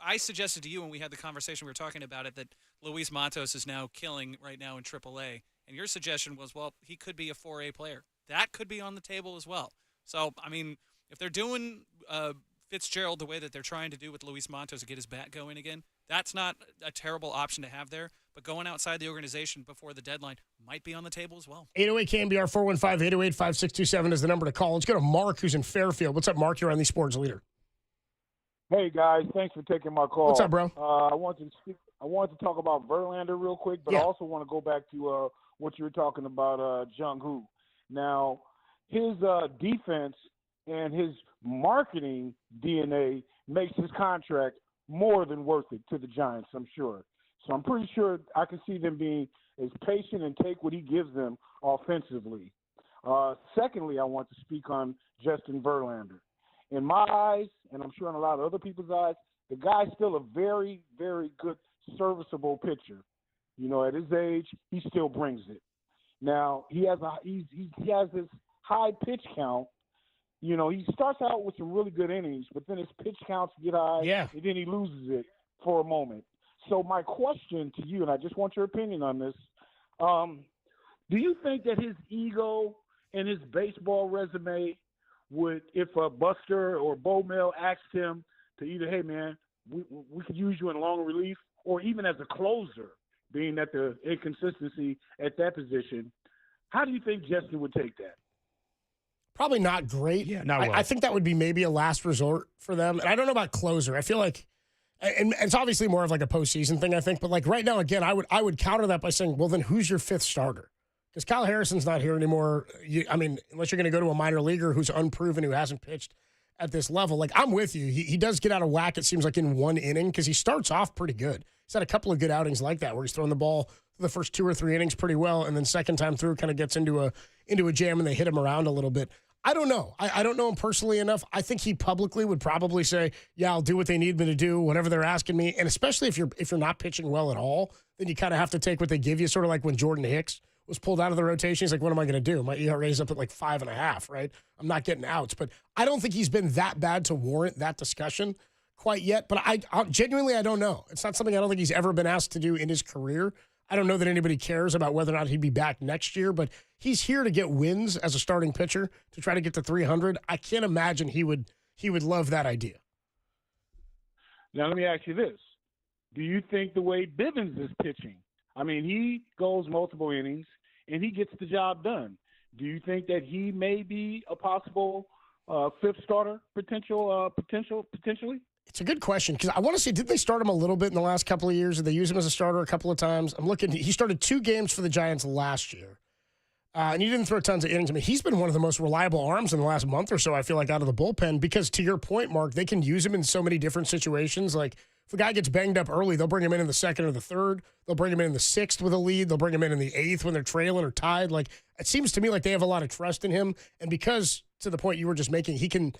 I suggested to you when we had the conversation, we were talking about it, that Luis Matos is now killing right now in AAA. And your suggestion was, well, he could be a 4A player. That could be on the table as well. So, I mean, if they're doing Fitzgerald the way that they're trying to do with Luis Matos to get his bat going again, that's not a terrible option to have there. But going outside the organization before the deadline might be on the table as well. 808 KNBR 415-808-5627 is the number to call. Let's go to Mark, who's in Fairfield. What's up, Mark? You're on the Sports Leader. Hey guys, thanks for taking my call. What's up, bro? I wanted to talk about Verlander real quick, but I also want to go back to what you were talking about, Jung-Hoo. Now, his defense and his marketing DNA makes his contract more than worth it to the Giants, I'm sure. So I'm pretty sure I can see them being as patient and take what he gives them offensively. Secondly, I want to speak on Justin Verlander. In my eyes, and I'm sure in a lot of other people's eyes, the guy's still a very, very good, serviceable pitcher. You know, at his age, he still brings it. Now, he has this high pitch count. You know, he starts out with some really good innings, but then his pitch counts get high, and then he loses it for a moment. So my question to you, and I just want your opinion on this, do you think that his ego and his baseball resume would, if Buster or Bo Mel asked him to either, hey, man, we could use you in long relief, or even as a closer, being that the inconsistency at that position, how do you think Justin would take that? Probably not great. Yeah, not well. I think that would be maybe a last resort for them. And I don't know about closer. I feel like, and it's obviously more of like a postseason thing, I think. But like right now, again, I would counter that by saying, well, then who's your fifth starter? Because Kyle Harrison's not here anymore. Unless you're going to go to a minor leaguer who's unproven, who hasn't pitched at this level. Like, I'm with you. He does get out of whack, it seems like, in one inning, because he starts off pretty good. He's had a couple of good outings like that where he's throwing the ball the first 2 or 3 innings pretty well, and then second time through kind of gets into a jam and they hit him around a little bit. I don't know. I don't know him personally enough. I think he publicly would probably say, yeah, I'll do what they need me to do, whatever they're asking me. And especially if you're not pitching well at all, then you kind of have to take what they give you, sort of like when Jordan Hicks was pulled out of the rotation. He's like, what am I going to do? My ERA is up at like 5.5, right? I'm not getting outs. But I don't think he's been that bad to warrant that discussion quite yet. But I genuinely, I don't know. It's not something I don't think he's ever been asked to do in his career. I don't know that anybody cares about whether or not he'd be back next year, but he's here to get wins as a starting pitcher to try to get to 300. I can't imagine he would love that idea. Now, let me ask you this. Do you think the way Bivens is pitching, I mean, he goes multiple innings and he gets the job done. Do you think that he may be a possible fifth starter potentially? It's a good question because I want to say, did they start him a little bit in the last couple of years? Did they use him as a starter a couple of times? I'm looking. He started 2 games for the Giants last year, and he didn't throw tons of innings. I mean, he's been one of the most reliable arms in the last month or so, I feel like, out of the bullpen because, to your point, Mark, they can use him in so many different situations. Like, if a guy gets banged up early, they'll bring him in the 2nd or the 3rd. They'll bring him in the 6th with a lead. They'll bring him in the 8th when they're trailing or tied. Like, it seems to me like they have a lot of trust in him. And because, to the point you were just making, he can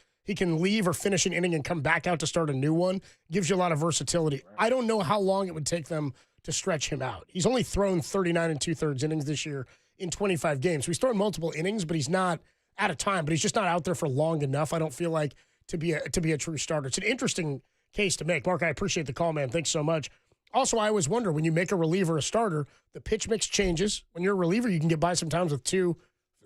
leave or finish an inning and come back out to start a new one. Gives you a lot of versatility. Right. I don't know how long it would take them to stretch him out. He's only thrown 39 2/3 innings this year in 25 games. So he's throwing multiple innings, but he's not at a time. But he's just not out there for long enough, I don't feel like, to be a true starter. It's an interesting case to make. Mark, I appreciate the call, man. Thanks so much. Also, I always wonder, when you make a reliever a starter, the pitch mix changes. When you're a reliever, you can get by sometimes with 2.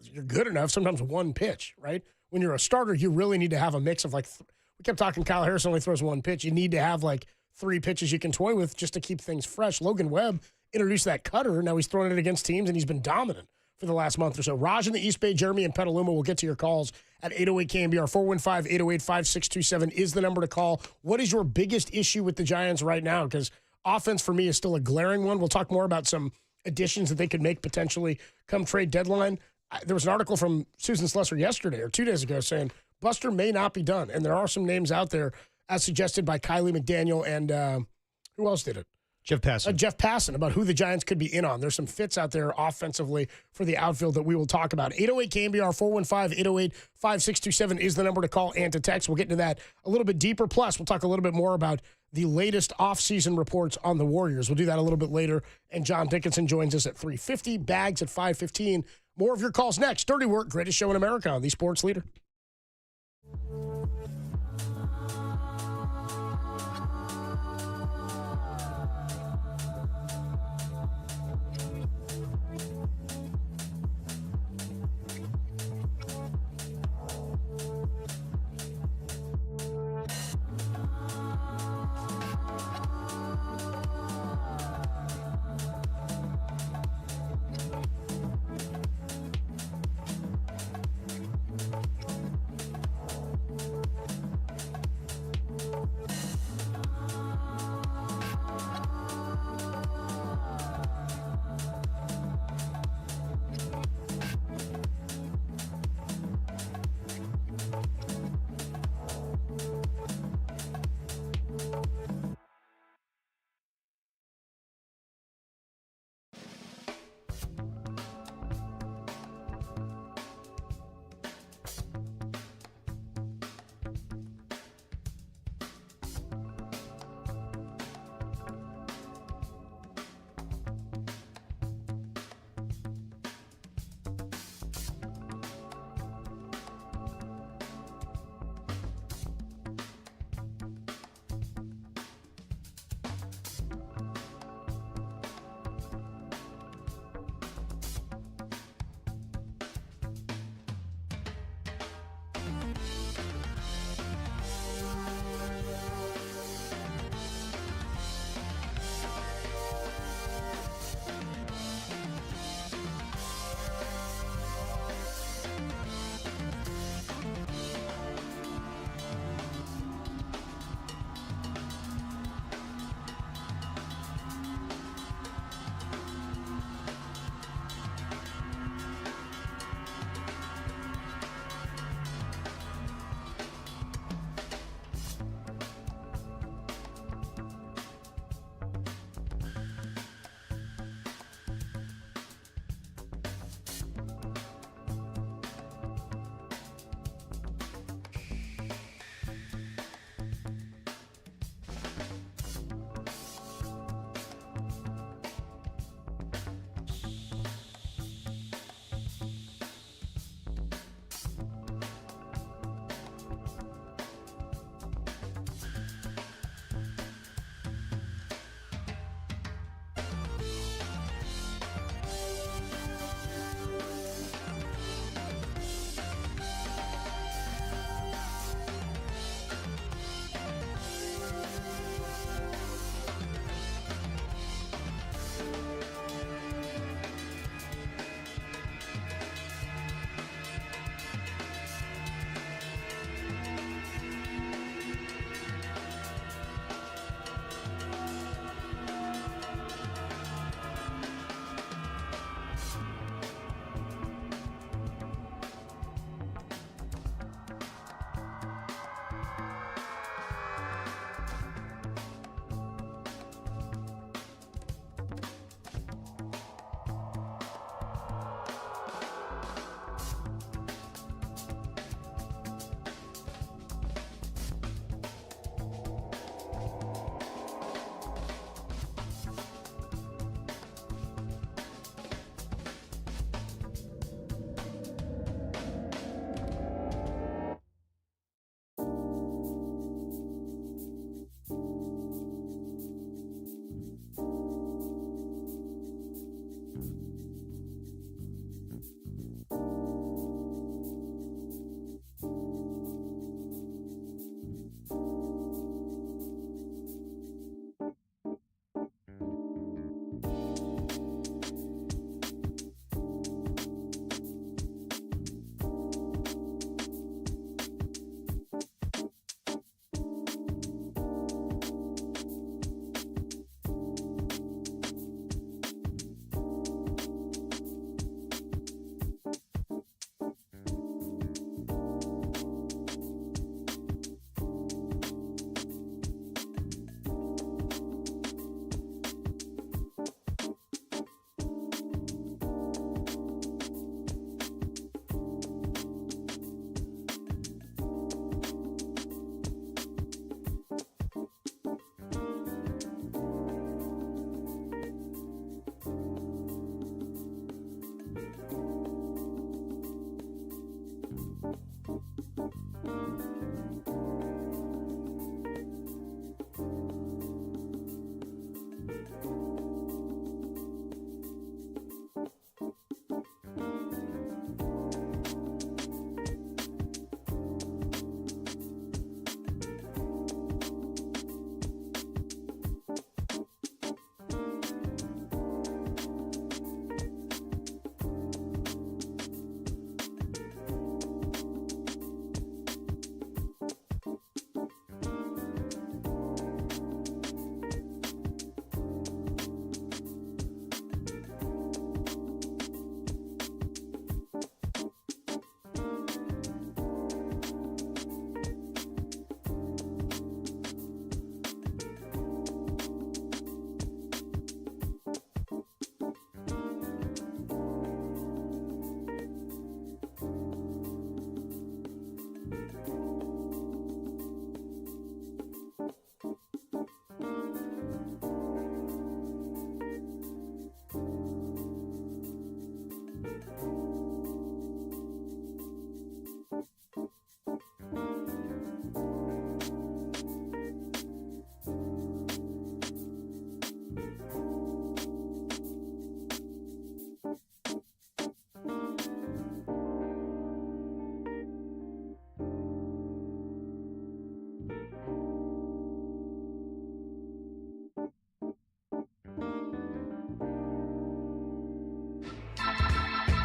You're good enough, sometimes 1 pitch, right? When you're a starter, you really need to have a mix of like, we kept talking Kyle Harrison only throws 1 pitch. You need to have like 3 pitches you can toy with just to keep things fresh. Logan Webb introduced that cutter. Now he's throwing it against teams, and he's been dominant for the last month or so. Raj in the East Bay, Jeremy in Petaluma. We'll get to your calls at 808 KNBR. 415-808-5627 is the number to call. What is your biggest issue with the Giants right now? Because offense for me is still a glaring one. We'll talk more about some additions that they could make potentially come trade deadline. There was an article from Susan Slusser yesterday or 2 days ago saying Buster may not be done. And there are some names out there as suggested by Kylie McDaniel and who else did it? Jeff Passan. Jeff Passan, about who the Giants could be in on. There's some fits out there offensively for the outfield that we will talk about. 808 KNBR, 415-808-5627 is the number to call and to text. We'll get into that a little bit deeper. Plus, we'll talk a little bit more about the latest offseason reports on the Warriors. We'll do that a little bit later. And John Dickinson joins us at 3:50, Bags at 5:15. More of your calls next. Dirty Work, greatest show in America on the Sports Leader.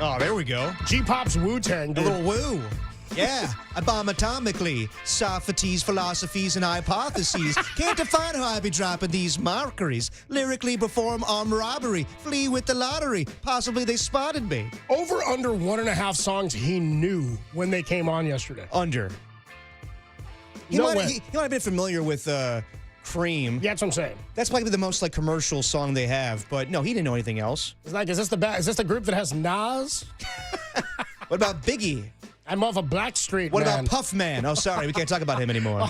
Oh, there we go. G-Pop's Wu-Tang, A dude. little woo. Yeah, I bomb atomically. Socrates, philosophies, and hypotheses. Can't define how I be dropping these markeries. Lyrically perform armed robbery. Flee with the lottery. Possibly they spotted me. Over under 1.5 songs he knew when they came on yesterday. Under. He No might way. he might have been familiar with Cream. Yeah, that's what I'm saying. That's probably the most like commercial song they have. But no, he didn't know anything else. It's like, is this the group that has Nas? What about Biggie? I'm off a Black Street, What man. about Puffman? Oh, sorry, we can't talk about him anymore.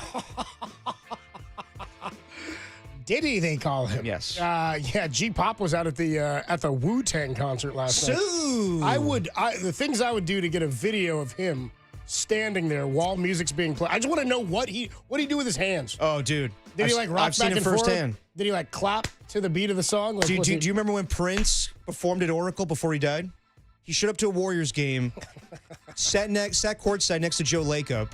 Diddy, they call him. Yes. Yeah, G-Pop was out at the Wu-Tang concert last night. Sue. The things I would do to get a video of him standing there while music's being played. I just want to know what he do with his hands. Oh, dude. Did he like rock I've seen back him and forth? firsthand. Did he like clap to the beat of the song? Like, Do you remember when Prince performed at Oracle before he died? He showed up to a Warriors game, sat courtside next to Joe Lacob,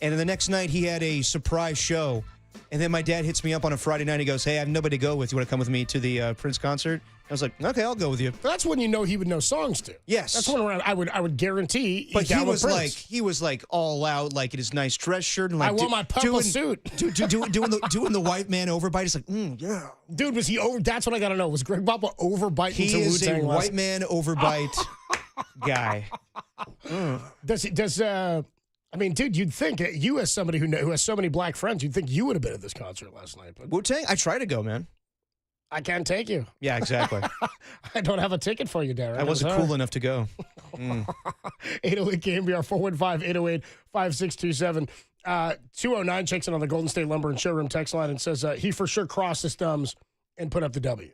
and then the next night he had a surprise show. And then my dad hits me up on a Friday night. He goes, "Hey, I have nobody to go with. You want to come with me to the Prince concert?" I was like, "Okay, I'll go with you." That's when you know he would know songs to. Yes. That's when I would guarantee. But he he was like all out, like in his nice dress shirt and like I want my purple suit. doing the white man overbite. He's like, yeah. Dude, was he over? That's what I got to know. Was Greg Papa overbiting He to is Wu-Tang a white man overbite guy. I mean, dude, you'd think you as somebody who has so many black friends, you'd think you would have been at this concert last night. But Wu-Tang? I try to go, man. I can't take you. Yeah, exactly. I don't have a ticket for you, Darren. I wasn't cool enough to go. 808 KNBR 415-808-5627. 209 checks in on the Golden State Lumber and Showroom text line and says he for sure crossed his thumbs and put up the W.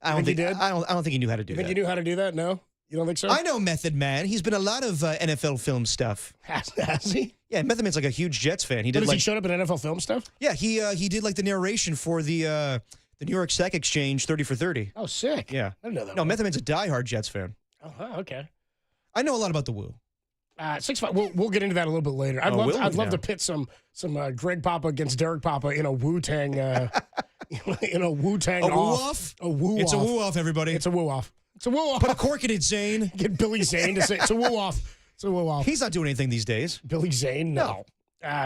I don't think he did. I don't think he knew how to do You that. think he knew how to do that? No? You don't think so? I know Method Man. He's been a lot of NFL film stuff. Has he? Yeah, Method Man's like a huge Jets fan. He He showed up in NFL film stuff? Yeah, he did like the narration for the New York Stock Exchange 30 for 30. Oh, sick. Yeah. I didn't know that. No, Method Man's a diehard Jets fan. Oh, okay. I know a lot about the Woo. 6'5". We'll get into that a little bit later. I'd love to pit some Greg Papa against Derek Papa in a Wu-Tang in a Wu-Tang A woo-off? A woo-off. It's a woo-off, everybody. It's a woo-off. It's a woo-off. Put a cork in it, Zane. Get Billy Zane to say it's a woo-off. It's a woo-off. He's not doing anything these days. Billy Zane? No.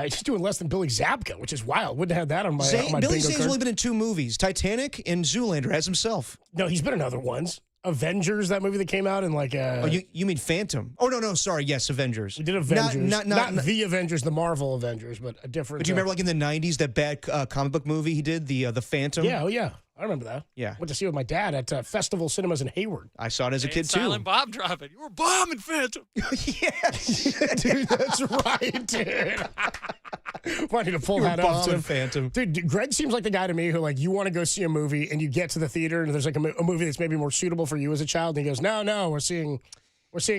He's doing less than Billy Zabka, which is wild. Wouldn't have had that on my Billy bingo Zane's card. only been in 2 movies, Titanic and Zoolander as himself. No, he's been in other ones. Avengers, that movie that came out in like Oh, you mean Phantom? Oh, no, sorry. Yes, Avengers. We did Avengers. Not the Avengers, the Marvel Avengers, but a different. But do you remember like in the 90s, that bad comic book movie he did, the Phantom? Yeah, yeah. I remember that. Yeah. Went to see it with my dad at Festival Cinemas in Hayward. I saw it as a kid, Silent Bob dropping. You were bombing Phantom. Yes. Dude, that's right, dude. I need to pull You were that up, bombing too. Phantom. Dude, Greg seems like the guy to me who, like, you want to go see a movie and you get to the theater and there's like a movie that's maybe more suitable for you as a child. And he goes, no, we're seeing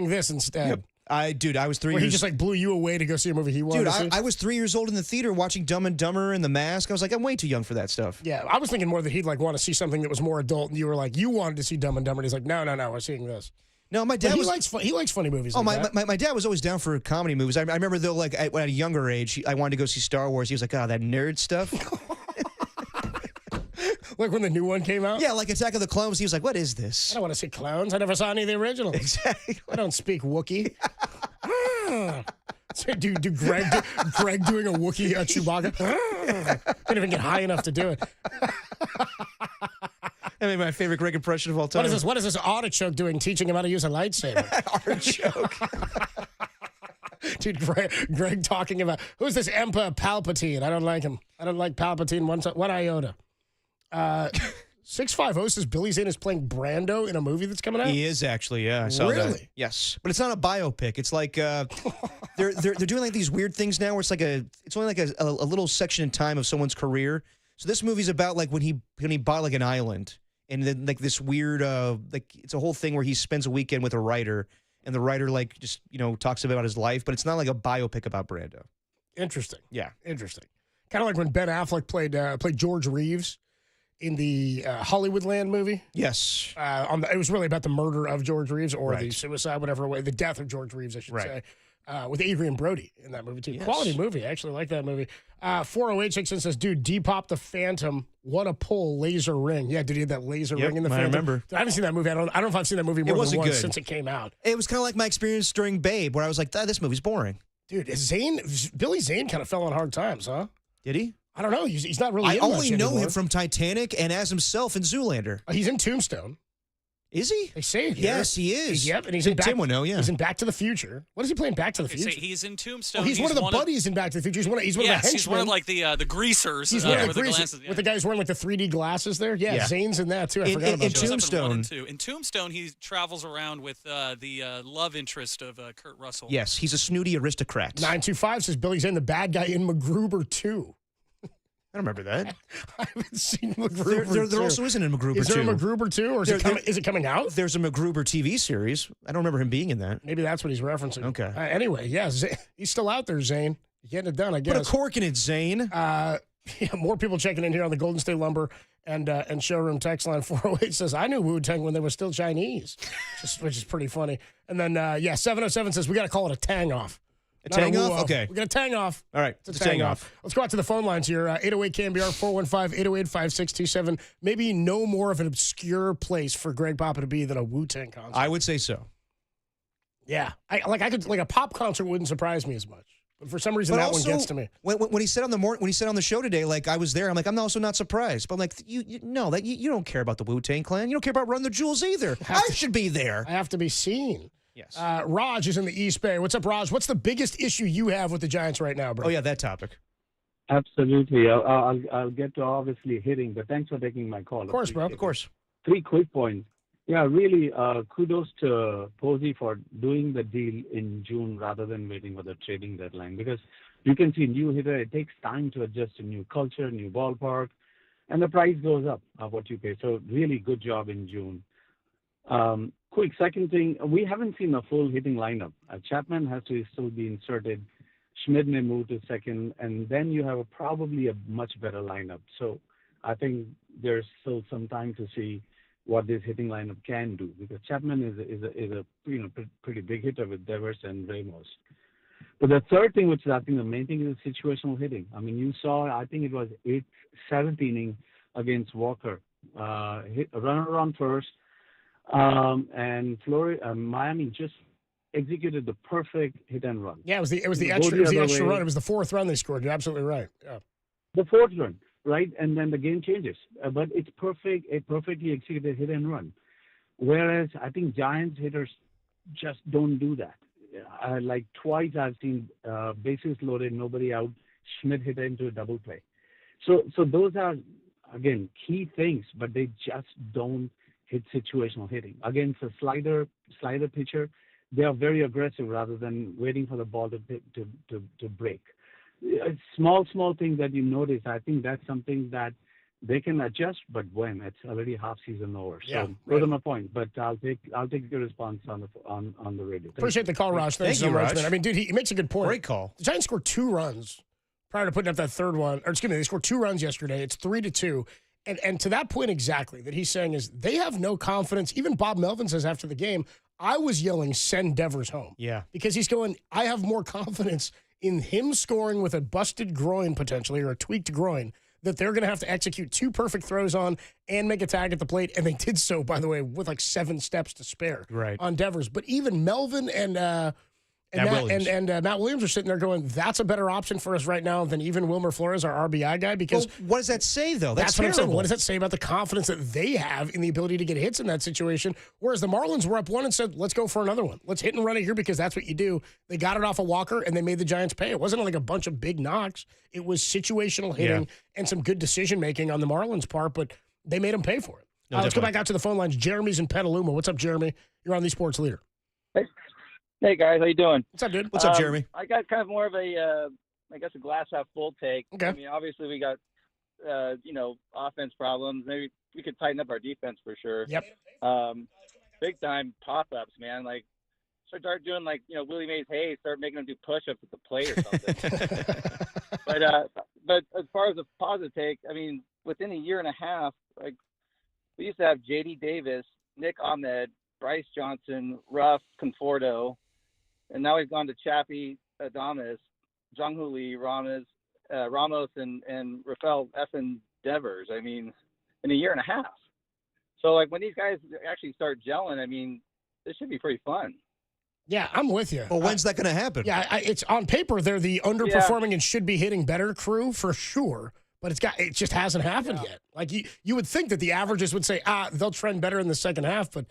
this instead. Yep. I was 3 Where years. he just like blew you away to go see a movie he wanted Dude, to see. I was 3 years old in the theater watching Dumb and Dumber and The Mask. I was like, I'm way too young for that stuff. Yeah, I was thinking more that he'd like want to see something that was more adult, and you were like, you wanted to see Dumb and Dumber, and he's like, no, we're seeing this. No, my dad But was. he likes funny movies. Oh, like that. my dad was always down for comedy movies. I remember though, like at a younger age, I wanted to go see Star Wars. He was like, "Oh, that nerd stuff." Like when the new one came out. Yeah, like Attack of the Clones. He was like, "What is this?" I don't want to see clowns. I never saw any of the originals. Exactly. I don't speak Wookiee. So, Greg doing a Wookiee Chewbacca. Couldn't even get high enough to do it. I mean, my favorite Greg impression of all time. What is this artichoke doing? Teaching him how to use a lightsaber. Artichoke. Dude, Greg talking about who's this Emperor Palpatine? I don't like him. I don't like Palpatine one iota. 650 says Billy Zane is playing Brando in a movie that's coming out. He is actually, yeah. I saw that. Really? Yes, but it's not a biopic. It's like they're doing like these weird things now, where it's like it's only like a little section in time of someone's career. So this movie's about like when he bought like an island, and then like this weird like it's a whole thing where he spends a weekend with a writer, and the writer like just talks about his life, but it's not like a biopic about Brando. Interesting. Yeah, interesting. Kind of like when Ben Affleck played George Reeves in the Hollywoodland movie. Yes. It was really about the murder of George Reeves or the Right. suicide, whatever way, the death of George Reeves, I should Right. say. with Adrian Brody in that movie, too. Yes. Quality movie. I actually like that movie. 408 Chickson says, dude, Depop the Phantom. What a pull, laser ring. Yeah, dude, he had that laser ring in the Phantom. I remember. I haven't seen that movie. I don't know if I've seen that movie more than once since it came out. It was kind of like my experience during Babe, where I was like, this movie's boring. Dude, Billy Zane kind of fell on hard times, huh? Did he? I don't know. He's not really I in only much know anymore. him from Titanic and as himself in Zoolander. He's in Tombstone. Is he? They say it here. Yes, he is. Yep, and he's in Tim would know, yeah. He's in Back to the Future. What is he playing Back to the They say Future? he's in Tombstone. Oh, he's one of the buddies in Back to the Future. He's one of the henchmen. He's one of like the greasers. He's one of the with the greasers, glasses. with the guys wearing like the 3D glasses there. Yeah, Zane's in that too. I forgot about in that. Tombstone. In Tombstone, he travels around with the love interest of Kurt Russell. Yes, he's a snooty aristocrat. 925 says Billy Zane, the bad guy in MacGruber 2. I don't remember that. I haven't seen MacGruber. There also isn't a MacGruber 2. Is there a MacGruber 2, or is it coming out? There's a MacGruber TV series. I don't remember him being in that. Maybe that's what he's referencing. Okay. Anyway, yeah, he's still out there, Zane. Getting it done, I guess. Put a cork in it, Zane. Yeah, more people checking in here on the Golden State Lumber and showroom text line 408 says, I knew Wu-Tang when they were still Chinese, which is pretty funny. And then, 707 says, we got to call it a tang off. A tang off? Okay. We're going to tang off. All right. It's a tang off. Let's go out to the phone lines here. 808 KNBR 415-808-5627. Maybe no more of an obscure place for Greg Papa to be than a Wu-Tang concert. I would say so. Yeah. A pop concert wouldn't surprise me as much. But for some reason, that one gets to me. When he said on the show today, like I was there, I'm like, I'm also not surprised. But I'm like, you don't care about the Wu-Tang Clan. You don't care about Run the Jewels either. I should be there. I have to be seen. Yes. Raj is in the East Bay. What's up, Raj? What's the biggest issue you have with the Giants right now, bro? Oh, yeah, that topic. Absolutely. I'll get to obviously hitting, but thanks for taking my call. Of course, bro. Of course. 3 quick points. Yeah, really, kudos to Posey for doing the deal in June rather than waiting for the trading deadline, because you can see new hitter, it takes time to adjust to new culture, new ballpark, and the price goes up of what you pay. So really good job in June. Quick second thing, we haven't seen a full hitting lineup. Chapman has to still be inserted. Schmidt may move to second, and then you have probably a much better lineup. So I think there's still some time to see what this hitting lineup can do, because Chapman is a pretty big hitter with Devers and Ramos. But the third thing, which is I think the main thing, is situational hitting. I mean, you saw, I think it was 7th inning against Walker, hit a runner on first. And Miami just executed the perfect hit and run. Yeah, it was the extra run. It was the 4th run they scored. You're absolutely right. Yeah. The 4th run, right? And then the game changes. But it's perfect, a perfectly executed hit and run. Whereas I think Giants hitters just don't do that. Like twice I've seen bases loaded, nobody out, Schmidt hit into a double play. So those are, again, key things, but they just don't hit situational hitting. Against a slider pitcher, they are very aggressive rather than waiting for the ball to break. Small things that you notice, I think that's something that they can adjust, but when it's already half season over. So those are my point. But I'll take your response on the radio. Appreciate the call, Raj. Thanks so much, man. I mean, dude, he makes a good point. Great call. The Giants scored 2 runs prior to putting up that third one. Or excuse me, they scored 2 runs yesterday. It's 3-2. And to that point exactly that he's saying is they have no confidence. Even Bob Melvin says after the game, I was yelling, send Devers home. Yeah. Because he's going, I have more confidence in him scoring with a busted groin potentially, or a tweaked groin, that they're going to have to execute 2 perfect throws on and make a tag at the plate. And they did so, by the way, with like 7 steps to spare on Devers. But even Melvin and Matt Williams are sitting there going, that's a better option for us right now than even Wilmer Flores, our RBI guy. Because what does that say, though? That's what I'm saying. terrible. What does that say about the confidence that they have in the ability to get hits in that situation? Whereas the Marlins were up 1 and said, let's go for another one. Let's hit and run it here because that's what you do. They got it off of Walker, and they made the Giants pay. It wasn't like a bunch of big knocks. It was situational hitting and some good decision-making on the Marlins' part, but they made them pay for it. Let's go back out to the phone lines. Jeremy's in Petaluma. What's up, Jeremy? You're on the Sports Leader. Hey guys, how you doing? What's up, dude? What's up, Jeremy? I got kind of more of a, a glass half full take. Okay. I mean, obviously we got, offense problems. Maybe we could tighten up our defense for sure. Yep. Big time pop-ups, man. Like, start doing Willie Mays Hayes, start making them do push-ups at the plate or something. But as far as a positive take, I mean, within a year and a half, like we used to have J.D. Davis, Nick Ahmed, Bryce Johnson, Ruff, Conforto. and now he's gone to Chappie Adames, Jung-Hoo Lee, Ramos, and Rafael Effin Devers. I mean, in a year and a half. So, like, when these guys actually start gelling, I mean, this should be pretty fun. Yeah, I'm with you. Well, when's that going to happen? Yeah, it's on paper they're the underperforming and should be hitting better crew for sure, but it just hasn't happened yet. Like you would think that the averages would say, they'll trend better in the second half, but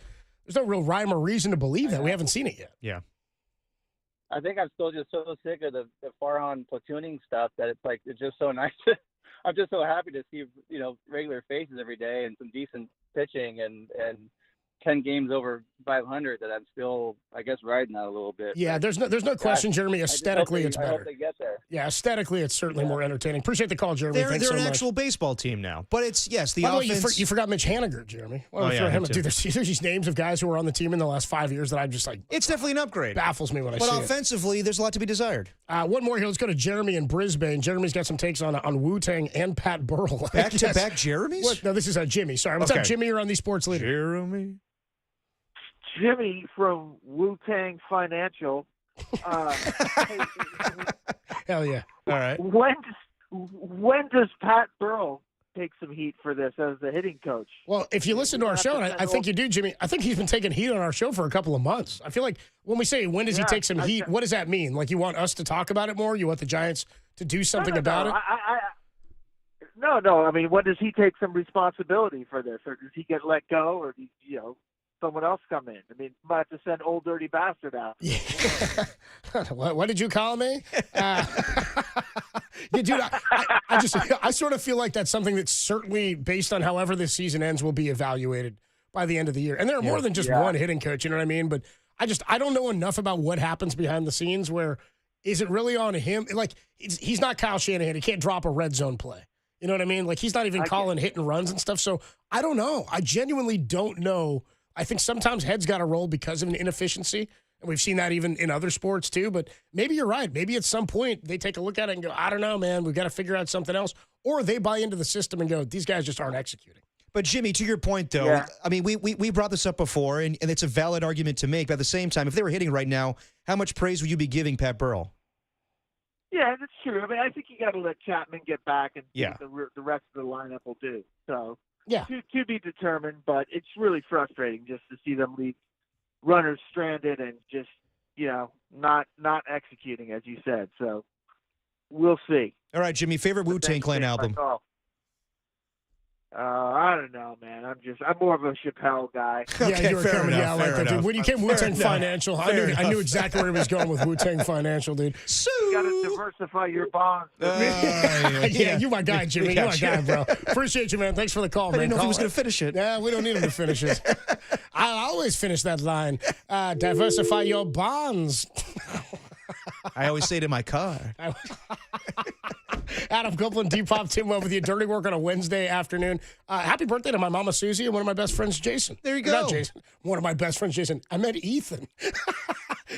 there's no real rhyme or reason to believe that. We haven't seen it yet. Yeah. I think I'm still just so sick of the Farhan platooning stuff that it's just so nice. I'm just so happy to see, regular faces every day and some decent pitching and 10 games over 500 that I'm still, I guess, riding that a little bit. Yeah, there's no question, Jeremy. Aesthetically, it's better. I hope they get there. Yeah, aesthetically, it's certainly more entertaining. Appreciate the call, Jeremy. They're Thanks so an much. actual baseball team now. But it's, the By the way, offense. you forgot Mitch Haniger, Jeremy. Why don't we throw him? Dude, there's these names of guys who were on the team in the last 5 years that I'm just like. It's definitely an upgrade. Baffles me when I see it. But offensively, there's a lot to be desired. One more here. Let's go to Jeremy in Brisbane. Jeremy's got some takes on Wu-Tang and Pat Burrell. Back-to-back Jeremys? What? No, this is Jimmy. Sorry. What's up, Jimmy? You're on the Sports Leader. Jeremy. Jimmy from Wu-Tang Financial. Hell yeah. All right. When does Pat Burrell take some heat for this as the hitting coach? Well, if you listen to our show, and I think you do, Jimmy, I think he's been taking heat on our show for a couple of months. I feel like when we say, when does he take some heat, what does that mean? Like, you want us to talk about it more? You want the Giants to do something about it? No. I mean, when does he take some responsibility for this? Or does he get let go? Or, someone else come in? I mean, might have to send old dirty bastard out. Yeah. What did you call me? Yeah, dude, I sort of feel like that's something that's certainly, based on however this season ends, will be evaluated by the end of the year. And there are more than just one hitting coach, you know what I mean? But I don't know enough about what happens behind the scenes where, is it really on him? Like, he's not Kyle Shanahan. He can't drop a red zone play. You know what I mean? Like, he's not even calling hit and runs and stuff. So I don't know. I genuinely don't know. I think sometimes heads got to roll because of an inefficiency. And we've seen that even in other sports too. But maybe you're right. Maybe at some point they take a look at it and go, I don't know, man, we've got to figure out something else. Or they buy into the system and go, these guys just aren't executing. But, Jimmy, to your point, though, I mean, we brought this up before, and it's a valid argument to make. But at the same time, if they were hitting right now, how much praise would you be giving Pat Burrell? Yeah, that's true. I mean, I think you got to let Chapman get back and see what the rest of the lineup will do. So, to be determined, but it's really frustrating just to see them leave runners stranded and just, not executing, as you said. So, we'll see. All right, Jimmy, favorite Wu-Tang Clan album? I don't know, man. I'm more of a Chappelle guy. Yeah, you're fair enough. I like that, dude. When you came Wu-Tang Financial, I knew exactly where he was going with Wu-Tang Financial, dude. You got to diversify your bonds. Yeah, you my guy, Jimmy. You my guy, bro. Appreciate you, man. Thanks for the call, man. I didn't know if he was going to finish it. Yeah, we don't need him to finish it. I always finish that line. Diversify your bonds. I always say it in my car. Adam Copeland, Depop, Tim Webb with you. Dirty work on a Wednesday afternoon. Happy birthday to my mama Susie and one of my best friends, Jason. There you go. Not Jason. One of my best friends, Jason. I met Ethan.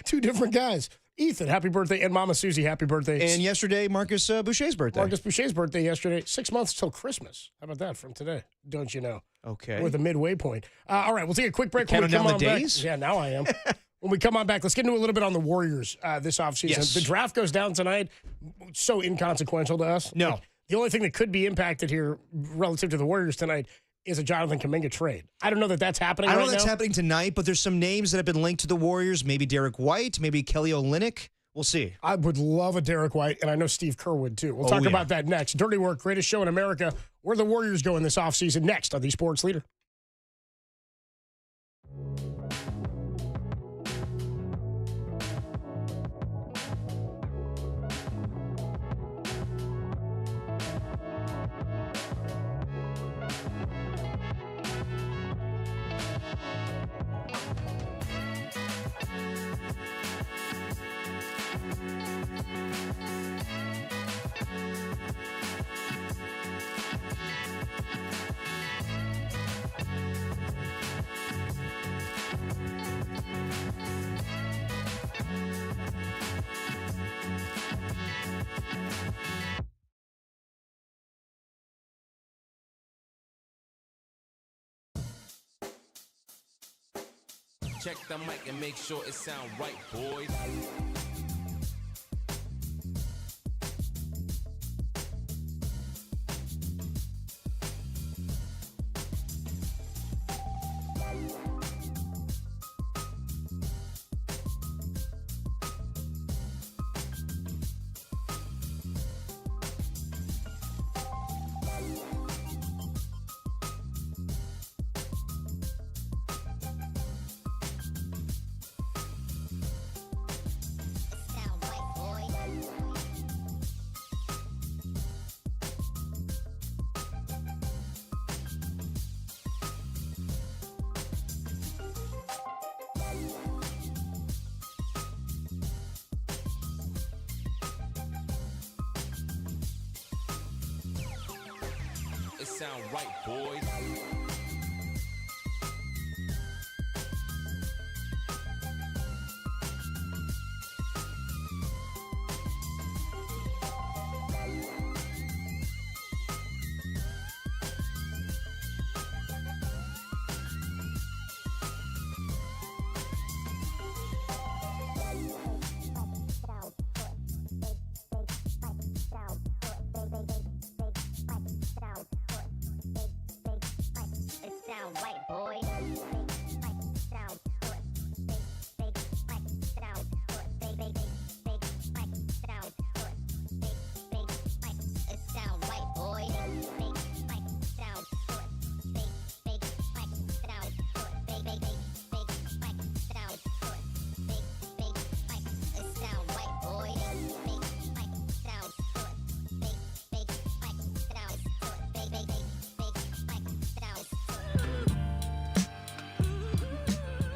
Two different guys. Ethan, happy birthday, and Mama Susie, happy birthday. And yesterday, Marcus Boucher's birthday. Marcus Boucher's birthday yesterday. 6 months till Christmas. How about that from today? Don't you know? Okay. We're at the midway point. All right, we'll take a quick break. Counting down the days? Back. Yeah, now I am. When we come on back, let's get into a little bit on the Warriors this offseason. Yes. The draft goes down tonight. So inconsequential to us. No. Like, the only thing that could be impacted here relative to the Warriors tonight is a Jonathan Kuminga trade. I don't know that that's happening right now. I don't know that's happening tonight, but there's some names that have been linked to the Warriors. Maybe Derek White, maybe Kelly Olynyk. We'll see. I would love a Derek White, and I know Steve Kerr would too. We'll talk about that next. Dirty Work, greatest show in America. Where the Warriors go in this offseason next on the Sports Leader. Check the mic and make sure it sound right, boys. It sound right, boys.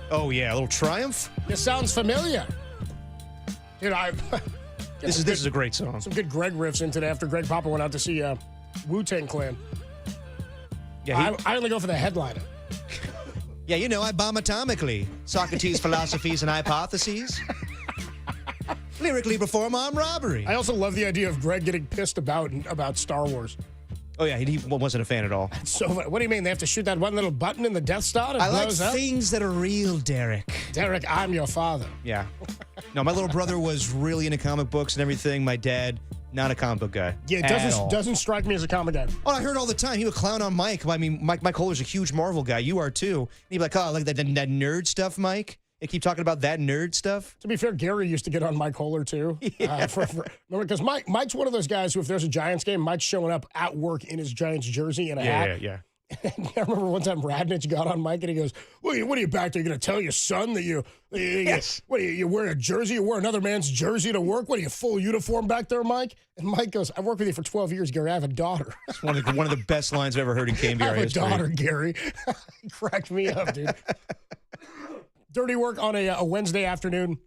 Oh, yeah, a little Triumph. This sounds familiar. Dude, This is a great song. Some good Greg riffs in today after Greg Papa went out to see Wu-Tang Clan. Yeah, I only go for the headliner. Yeah, you know, I bomb atomically. Socrates' philosophies and hypotheses. Lyrically perform armed robbery. I also love the idea of Greg getting pissed about Star Wars. Oh, yeah, he wasn't a fan at all. So, what do you mean? They have to shoot that one little button in the Death Star? And I like blows up? things that are real, Derek. Derek, I'm your father. Yeah. No, my little brother was really into comic books and everything. My dad, not a comic book guy. Yeah, it doesn't strike me as a comic guy. Oh, I heard all the time. He would clown on Mike. I mean, Mike Kohler's a huge Marvel guy. You are too. And he'd be like, oh, like that nerd stuff, Mike. They keep talking about that nerd stuff. To be fair, Gary used to get on Mike Kohler, too. Yeah. Remember, because Mike's one of those guys who, if there's a Giants game, Mike's showing up at work in his Giants jersey and a hat. Yeah. And I remember one time Radnich got on Mike and he goes, what are you back there? You going to tell your son that you wear a jersey? You wear another man's jersey to work? What are you, full uniform back there, Mike? And Mike goes, I've worked with you for 12 years, Gary. I have a daughter. It's one of the best lines I've ever heard in KNBR I have history. a daughter, Gary. He cracked me up, dude. Dirty work on a Wednesday afternoon.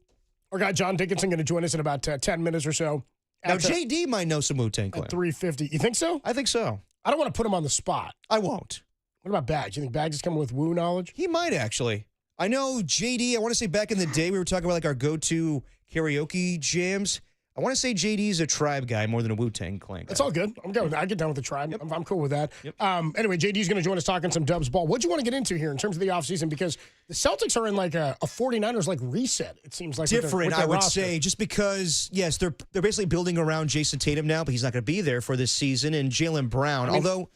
Our guy John Dickinson going to join us in about 10 minutes or so. Now, JD might know some Wu-Tang Clan. At 3:50. You think so? I think so. I don't want to put him on the spot. I won't. What about Bags? You think Bags is coming with Wu knowledge? He might, actually. I know JD, I want to say back in the day, we were talking about like our go-to karaoke jams. I want to say JD's a Tribe guy more than a Wu-Tang Clan guy. That's all good. I get down with the Tribe. Yep. I'm cool with that. Yep. Anyway, JD's going to join us talking some Dubs ball. What do you want to get into here in terms of the offseason? Because the Celtics are in like a 49ers like reset, it seems like. Different, with their I would roster. say, just because, yes, they're basically building around Jason Tatum now, but he's not going to be there for this season, and Jaylen Brown, although...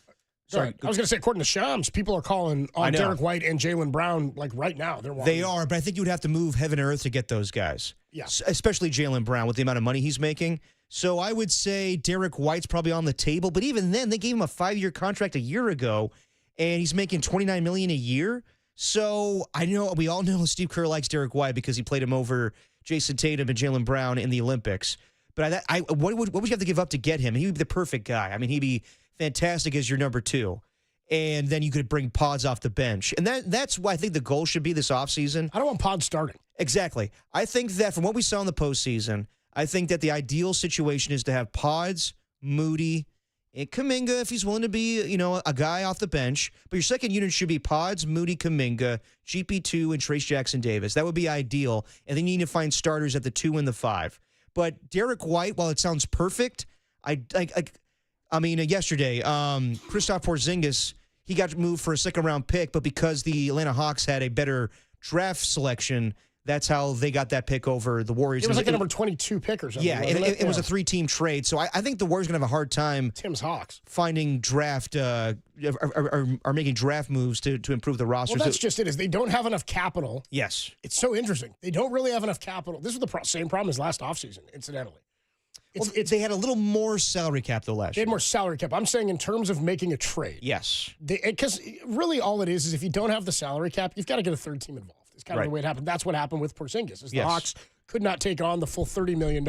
Sorry, I was going to say, according to Shams, people are calling on Derek White and Jaylen Brown like right now. They are, but I think you would have to move heaven and earth to get those guys. Yeah. Especially Jaylen Brown with the amount of money he's making. So I would say Derek White's probably on the table, but even then, they gave him a 5-year contract a year ago, and he's making $29 million a year. So I know we all know Steve Kerr likes Derek White because he played him over Jason Tatum and Jaylen Brown in the Olympics. But what would you have to give up to get him? He would be the perfect guy. I mean, he'd be fantastic as your number 2. And then you could bring Pods off the bench. And that's why I think the goal should be this offseason. I don't want Pods starting. Exactly. I think that from what we saw in the postseason, I think that the ideal situation is to have Pods, Moody, and Kuminga if he's willing to be, a guy off the bench. But your second unit should be Pods, Moody, Kuminga, GP2, and Trace Jackson-Davis. That would be ideal. And then you need to find starters at the 2 and the 5. But Derek White, while it sounds perfect, yesterday, Kristaps Porzingis, he got moved for a second-round pick, but because the Atlanta Hawks had a better draft selection, that's how they got that pick over the Warriors. It was like the number 22 pick or something. Yeah, it was a 3-team trade. So I think the Warriors are going to have a hard time Tim's Hawks finding draft are making draft moves to improve the roster. Well, that's just it, is they don't have enough capital. Yes. It's so interesting. They don't really have enough capital. This was the same problem as last offseason, incidentally. They had a little more salary cap though last year. They had more salary cap. I'm saying in terms of making a trade. Yes. Because really all it is if you don't have the salary cap, you've got to get a third team involved. It's kind of the way it happened. That's what happened with Porzingis. The Hawks could not take on the full $30 million.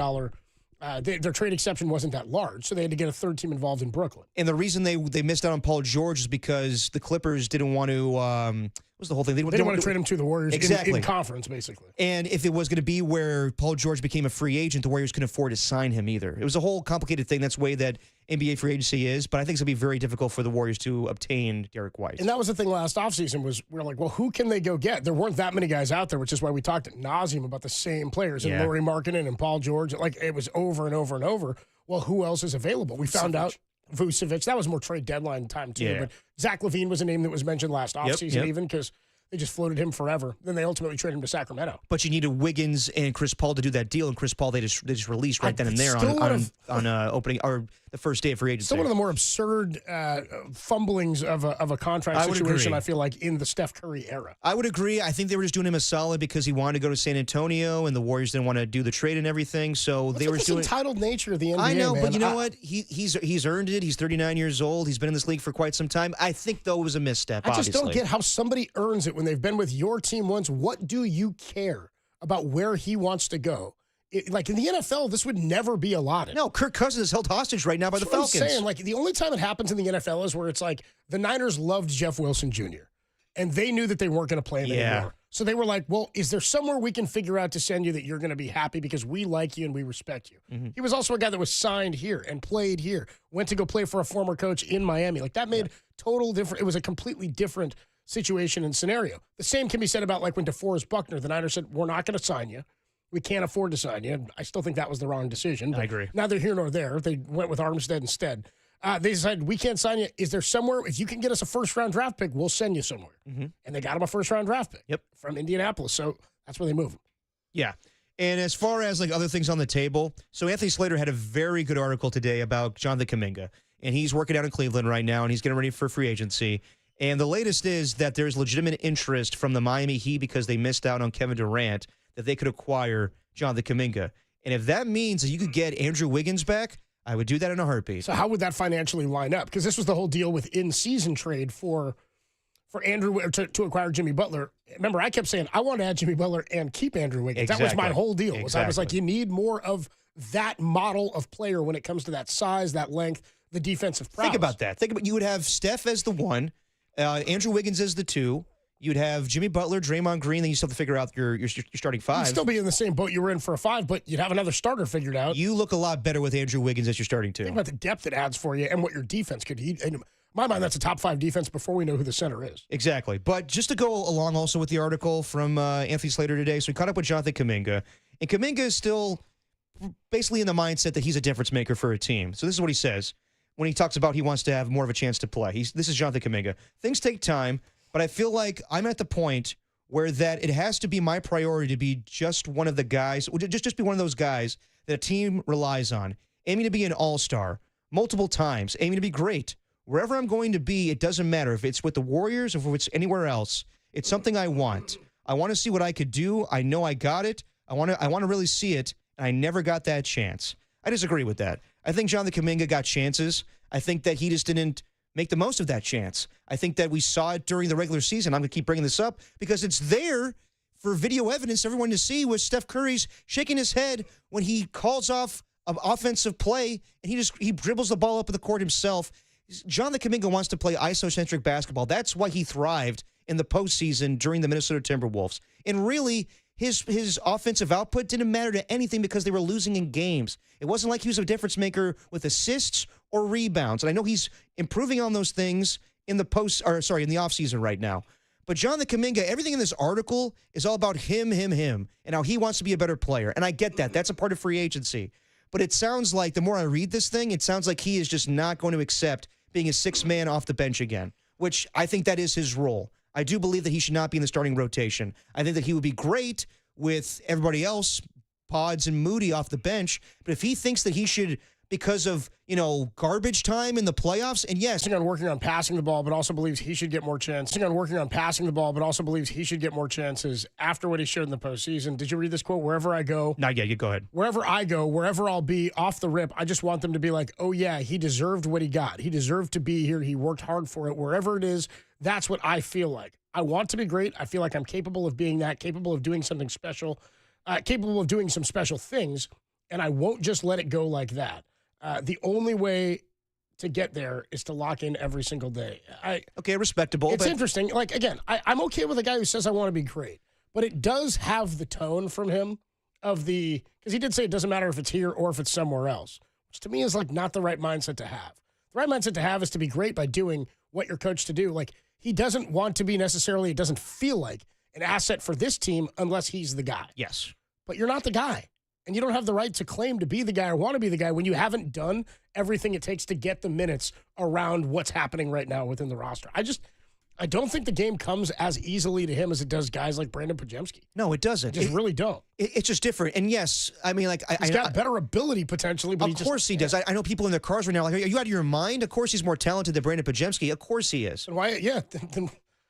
Their trade exception wasn't that large, so they had to get a third team involved in Brooklyn. And the reason they missed out on Paul George is because the Clippers didn't want to. What was the whole thing? They didn't want to trade him to the Warriors exactly. in conference, basically. And if it was going to be where Paul George became a free agent, the Warriors couldn't afford to sign him either. It was a whole complicated thing. That's the way that NBA free agency is. But I think it's going to be very difficult for the Warriors to obtain Derek White. And that was the thing last offseason was we're like, well, who can they go get? There weren't that many guys out there, which is why we talked ad nauseum about the same players. And Lauri Markkanen and Paul George. Like, it was over and over and over. Well, who else is available? We found out Vucevic. That was more trade deadline time, too. Yeah. But Zach LaVine was a name that was mentioned last offseason even because they just floated him forever. Then they ultimately traded him to Sacramento. But you needed Wiggins and Chris Paul to do that deal, and Chris Paul they just released right then and there on opening or the first day of free agency. Still one of the more absurd fumblings of a contract situation, I feel like, in the Steph Curry era. I would agree. I think they were just doing him a solid because he wanted to go to San Antonio, and the Warriors didn't want to do the trade and everything. So they were doing entitled nature of the NBA. I know, man. but you know what? He's earned it. He's 39 years old. He's been in this league for quite some time. I think though it was a misstep. I just don't get how somebody earns it when they've been with your team once. What do you care about where he wants to go? Like in the NFL, this would never be allotted. No, Kirk Cousins is held hostage right now by the Falcons. I'm saying, like, the only time it happens in the NFL is where it's like the Niners loved Jeff Wilson Jr. and they knew that they weren't going to play him anymore. So they were like, well, is there somewhere we can figure out to send you that you're going to be happy because we like you and we respect you? Mm-hmm. He was also a guy that was signed here and played here, went to go play for a former coach in Miami. Like, that made total different. It was a completely different situation and scenario. The same can be said about like when DeForest Buckner, the Niners said, we're not going to sign you. We can't afford to sign you. I still think that was the wrong decision. I agree. Neither here nor there. They went with Armstead instead. They decided, we can't sign you. Is there somewhere, if you can get us a first-round draft pick, we'll send you somewhere. Mm-hmm. And they got him a first-round draft pick from Indianapolis. So that's where they move him. Yeah. And as far as like other things on the table, so Anthony Slater had a very good article today about Jonathan Kuminga. And he's working out in Cleveland right now, and he's getting ready for free agency. And the latest is that there's legitimate interest from the Miami Heat because they missed out on Kevin Durant that they could acquire Jonathan Kuminga. And if that means that you could get Andrew Wiggins back, I would do that in a heartbeat. So how would that financially line up? Because this was the whole deal with in-season trade for Andrew to acquire Jimmy Butler. Remember, I kept saying I want to add Jimmy Butler and keep Andrew Wiggins. Exactly. That was my whole deal. Exactly. I was like, you need more of that model of player when it comes to that size, that length, the defensive prowess. Think about that. You would have Steph as the 1, Andrew Wiggins as the 2. You'd have Jimmy Butler, Draymond Green, then you still have to figure out your starting 5. You'd still be in the same boat you were in for a 5, but you'd have another starter figured out. You look a lot better with Andrew Wiggins as your starting 2. Think about the depth it adds for you and what your defense could be. In my mind, that's a top 5 defense before we know who the center is. Exactly. But just to go along also with the article from Anthony Slater today, so we caught up with Jonathan Kuminga. And Kuminga is still basically in the mindset that he's a difference maker for a team. So this is what he says when he talks about he wants to have more of a chance to play. This is Jonathan Kuminga. Things take time. But I feel like I'm at the point where that it has to be my priority to be just one of the guys, just be one of those guys that a team relies on, aiming to be an all-star multiple times, aiming to be great. Wherever I'm going to be, it doesn't matter if it's with the Warriors or if it's anywhere else. It's something I want. I want to see what I could do. I know I got it. I want to really see it, and I never got that chance. I disagree with that. I think Jonathan Kuminga got chances. I think that he just didn't make the most of that chance. I think that we saw it during the regular season. I'm going to keep bringing this up because it's there for video evidence for everyone to see with Steph Curry's shaking his head when he calls off an offensive play and he dribbles the ball up the court himself. Jonathan Kuminga wants to play isocentric basketball. That's why he thrived in the postseason during the Minnesota Timberwolves. And really, his offensive output didn't matter to anything because they were losing in games. It wasn't like he was a difference maker with assists or rebounds. And I know he's improving on those things in the offseason right now. But Jonathan Kuminga, everything in this article is all about him, and how he wants to be a better player. And I get that. That's a part of free agency. But it sounds like, the more I read this thing, it sounds like he is just not going to accept being a 6th man off the bench again, which I think that is his role. I do believe that he should not be in the starting rotation. I think that he would be great with everybody else, Pods and Moody off the bench. But if he thinks that he should, because of, garbage time in the playoffs, and yes. On working on passing the ball, but also believes he should get more chances. On working on passing the ball, but also believes he should get more chances after what he showed in the postseason. Did you read this quote? Wherever I go. Not yet. You go ahead. Wherever I go, wherever I'll be off the rip, I just want them to be like, oh, yeah, he deserved what he got. He deserved to be here. He worked hard for it. Wherever it is, that's what I feel like. I want to be great. I feel like I'm capable of being that, capable of doing something special, capable of doing some special things, and I won't just let it go like that. The only way to get there is to lock in every single day. Okay, respectable. It's interesting. Like, again, I'm okay with a guy who says I want to be great, but it does have the tone from him of because he did say it doesn't matter if it's here or if it's somewhere else, which to me is like not the right mindset to have. The right mindset to have is to be great by doing what you're coached to do. Like, he doesn't want to be necessarily, it doesn't feel like an asset for this team unless he's the guy. Yes. But you're not the guy. And you don't have the right to claim to be the guy or want to be the guy when you haven't done everything it takes to get the minutes around what's happening right now within the roster. I don't think the game comes as easily to him as it does guys like Brandon Pajemski. No, it doesn't. I just really don't. It's just different. And yes, I mean, he's got better ability potentially, but of course he does. I know people in their cars right now like, are you out of your mind? Of course he's more talented than Brandon Pajemski. Of course he is. And why? Yeah.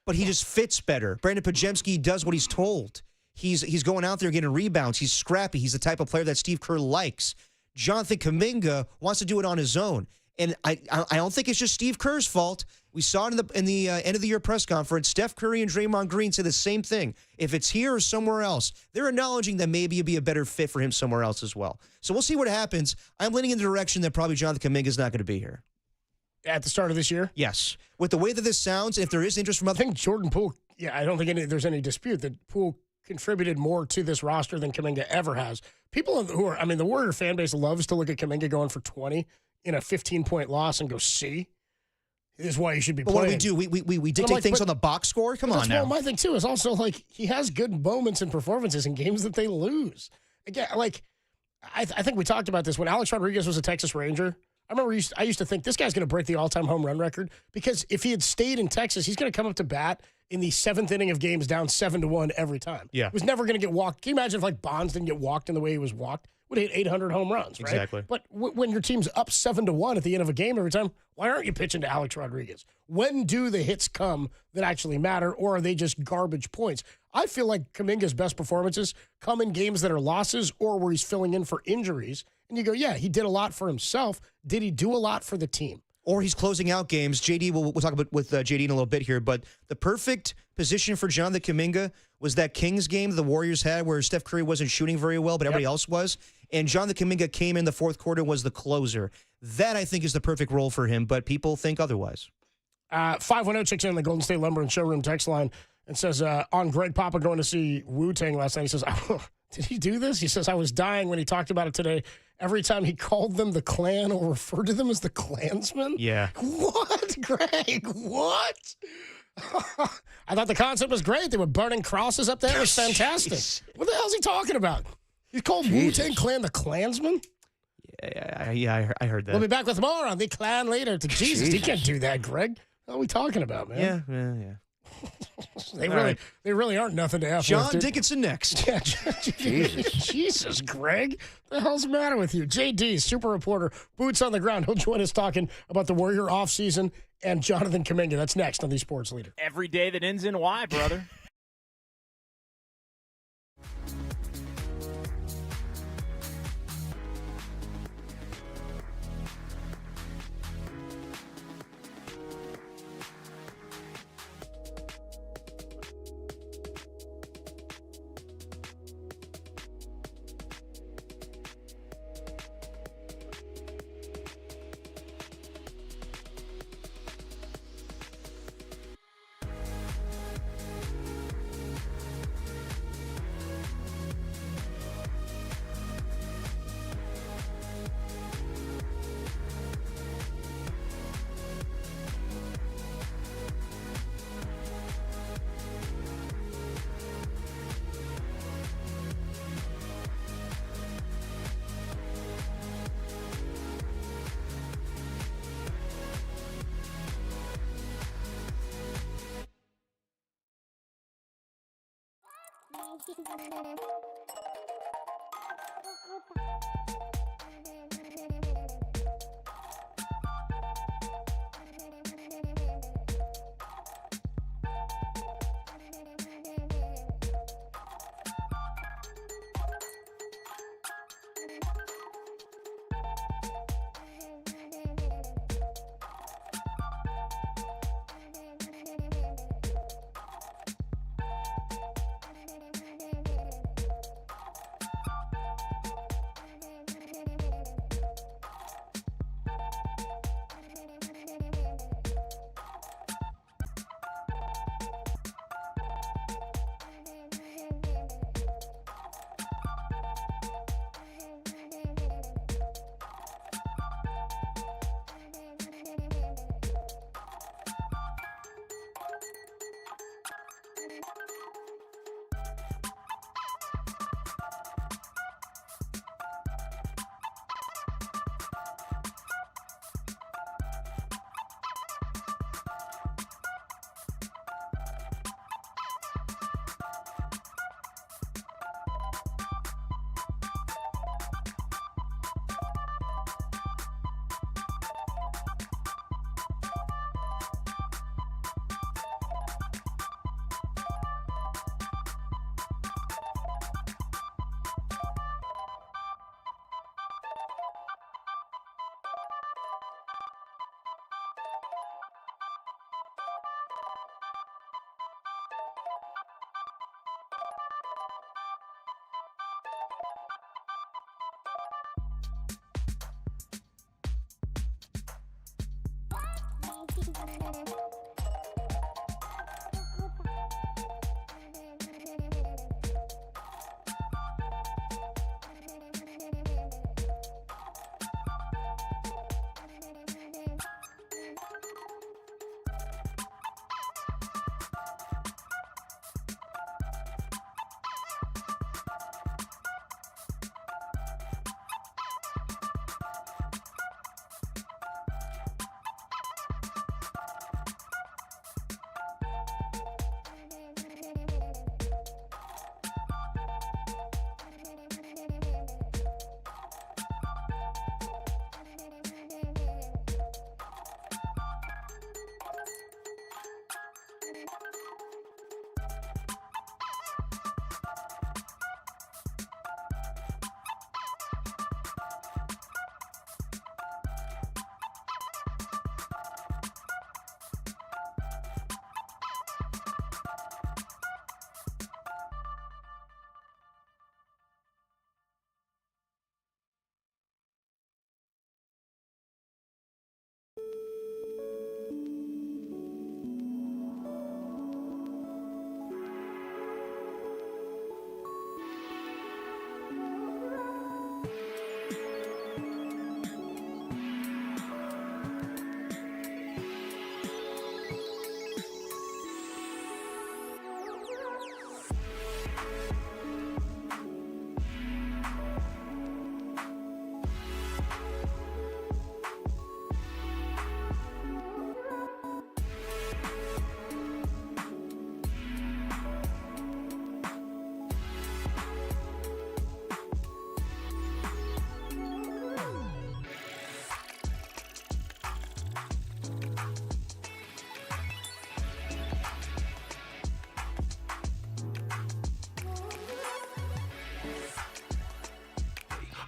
But he just fits better. Brandon Pajemski does what he's told. He's going out there getting rebounds. He's scrappy. He's the type of player that Steve Kerr likes. Jonathan Kuminga wants to do it on his own. And I don't think it's just Steve Kerr's fault. We saw it in the end of the year press conference. Steph Curry and Draymond Green say the same thing. If it's here or somewhere else, they're acknowledging that maybe it'd be a better fit for him somewhere else as well. So we'll see what happens. I'm leaning in the direction that probably Jonathan Kuminga is not going to be here. At the start of this year? Yes. With the way that this sounds, if there is interest from other... I think Jordan Poole, I don't think there's any dispute that Poole contributed more to this roster than Kuminga ever has. People the Warrior fan base loves to look at Kuminga going for 20 in a 15-point loss and go, see? This is why he should be playing. What do we do? We dictate things on the box score? Come on now. Well, my thing, too, is also, he has good moments and performances in games that they lose. Again, I think we talked about this when Alex Rodriguez was a Texas Ranger. I remember I used to think this guy's going to break the all-time home run record because if he had stayed in Texas, he's going to come up to bat in the seventh inning of games down 7-1 every time. Yeah. He was never going to get walked. Can you imagine if Bonds didn't get walked in the way he was walked? Would have hit 800 home runs, right? Exactly. But when your team's up 7-1 at the end of a game every time, why aren't you pitching to Alex Rodriguez? When do the hits come that actually matter, or are they just garbage points? I feel like Kuminga's best performances come in games that are losses or where he's filling in for injuries. And you go, yeah, he did a lot for himself. Did he do a lot for the team? Or he's closing out games. JD, we'll talk about with JD in a little bit here, but the perfect position for Jonathan Kuminga was that Kings game the Warriors had where Steph Curry wasn't shooting very well, but everybody else was. And Jonathan Kuminga came in the fourth quarter, was the closer. That, I think, is the perfect role for him, but people think otherwise. 510 checks in the Golden State Lumber and Showroom text line and says, on Greg Papa going to see Wu-Tang last night, he says, did he do this? He says, I was dying when he talked about it today. Every time he called them the Klan or referred to them as the Klansmen? Yeah. What, Greg? What? I thought the concept was great. They were burning crosses up there. It was fantastic. What the hell is he talking about? He called Wu-Tang Clan the Klansmen? Yeah, I heard that. We'll be back with more on the Klan later. Jesus, he can't do that, Greg. What are we talking about, man? Yeah. They really aren't nothing to F. John Dickinson next. Yeah, Jesus, Greg. What the hell's the matter with you? JD, super reporter, boots on the ground. He'll join us talking about the Warrior offseason and Jonathan Kuminga. That's next on the Sports Leader. Every day that ends in Y, brother.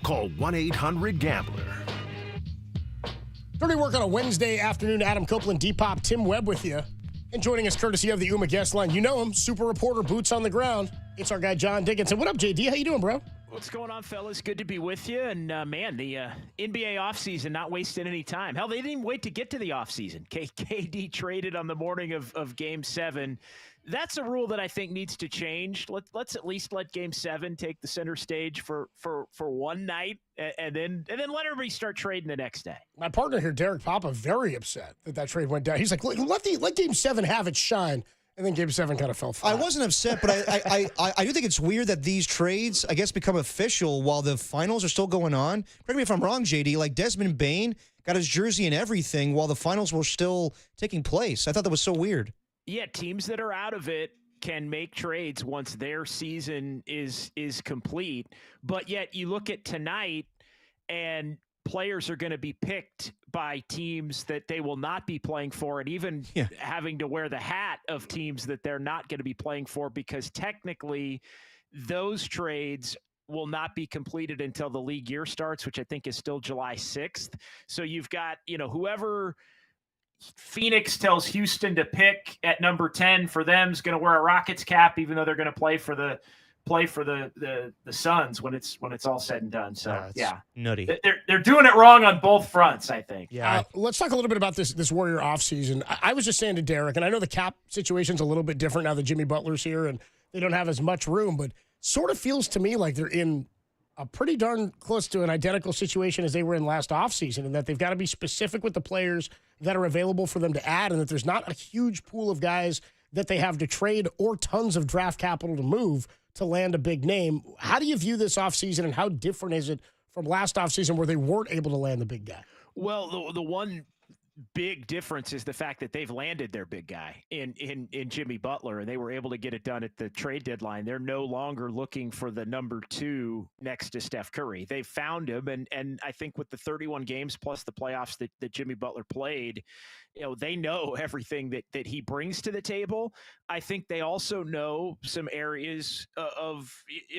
Call 1-800-GAMBLER. Dirty Work on a Wednesday afternoon. Adam Copeland, Depop, Tim Webb with you. And joining us courtesy of the UMA guest line. You know him, super reporter, boots on the ground. It's our guy, John Dickinson. What up, JD? How you doing, bro? What's going on, fellas? Good to be with you. And, man, the NBA offseason not wasting any time. Hell, they didn't even wait to get to the offseason. KD traded on the morning of Game 7. That's a rule that I think needs to change. Let's at least let Game 7 take the center stage for one night, and then let everybody start trading the next day. My partner here, Derek Papa, very upset that trade went down. He's like, let Game 7 have its shine. And then Game 7 kind of fell flat. I wasn't upset, but I do think it's weird that these trades, I guess, become official while the finals are still going on. Correct me if I'm wrong, JD. Like Desmond Bane got his jersey and everything while the finals were still taking place. I thought that was so weird. Yeah, teams that are out of it can make trades once their season is complete. But yet you look at tonight and players are going to be picked by teams that they will not be playing for, and even having to wear the hat of teams that they're not going to be playing for, because technically those trades will not be completed until the league year starts, which I think is still July 6th. So you've got, whoever Phoenix tells Houston to pick at number 10 for them is going to wear a Rockets cap, even though they're going to play for the Suns when it's all said and done. So nutty. They're doing it wrong on both fronts, I think. Yeah. Let's talk a little bit about this Warrior offseason. I was just saying to Derek, and I know the cap situation's a little bit different now that Jimmy Butler's here and they don't have as much room, but sort of feels to me like they're in a pretty darn close to an identical situation as they were in last offseason, and that they've got to be specific with the players that are available for them to add, and that there's not a huge pool of guys that they have to trade or tons of draft capital to move to land a big name. How do you view this offseason, and how different is it from last offseason where they weren't able to land the big guy? Well, the one big difference is the fact that they've landed their big guy in Jimmy Butler, and they were able to get it done at the trade deadline. They're no longer looking for the number 2 next to Steph Curry. They found him, and I think with the 31 games plus the playoffs that Jimmy Butler played, they know everything that he brings to the table. I think they also know some areas of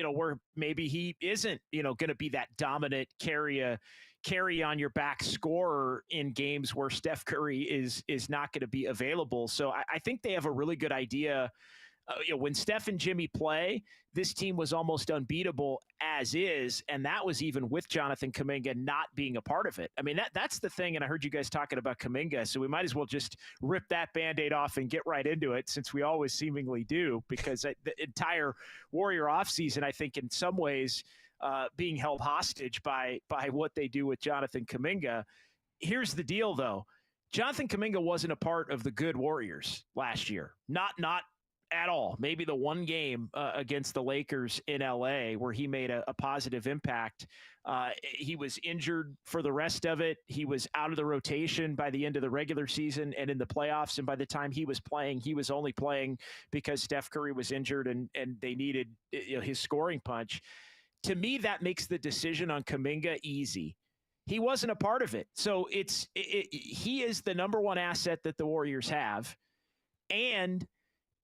where maybe he isn't going to be that dominant carry on your back scorer in games where Steph Curry is not going to be available. So I think they have a really good idea. When Steph and Jimmy play, this team was almost unbeatable as is, and that was even with Jonathan Kuminga not being a part of it. I mean, that's the thing, and I heard you guys talking about Kuminga, so we might as well just rip that Band-Aid off and get right into it, since we always seemingly do, because the entire Warrior offseason, I think in some ways, being held hostage by what they do with Jonathan Kuminga. Here's the deal, though. Jonathan Kuminga wasn't a part of the good Warriors last year. Not at all. Maybe the one game against the Lakers in LA where he made a positive impact. He was injured for the rest of it. He was out of the rotation by the end of the regular season and in the playoffs. And by the time he was playing, he was only playing because Steph Curry was injured and they needed his scoring punch. To me, that makes the decision on Kuminga easy. He wasn't a part of it. So he is the number one asset that the Warriors have. And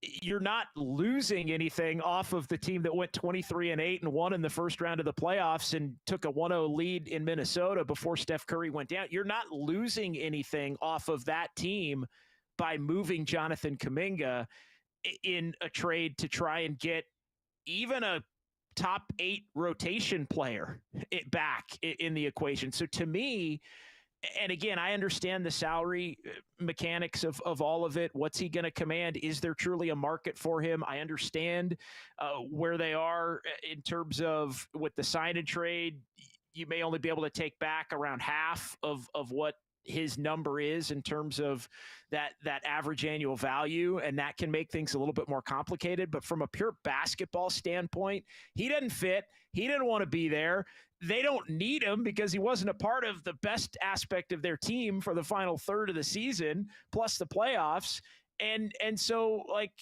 you're not losing anything off of the team that went 23-8 and won in the first round of the playoffs and took a 1-0 lead in Minnesota before Steph Curry went down. You're not losing anything off of that team by moving Jonathan Kuminga in a trade to try and get even a top 8 rotation player back in the equation. So to me, and again, I understand the salary mechanics of all of it. What's he going to command? Is there truly a market for him? I understand where they are in terms of with the sign and trade. You may only be able to take back around half of what his number is in terms of that average annual value, and that can make things a little bit more complicated. But from a pure basketball standpoint, he doesn't fit. He didn't want to be there. They don't need him because he wasn't a part of the best aspect of their team for the final third of the season, plus the playoffs. And so like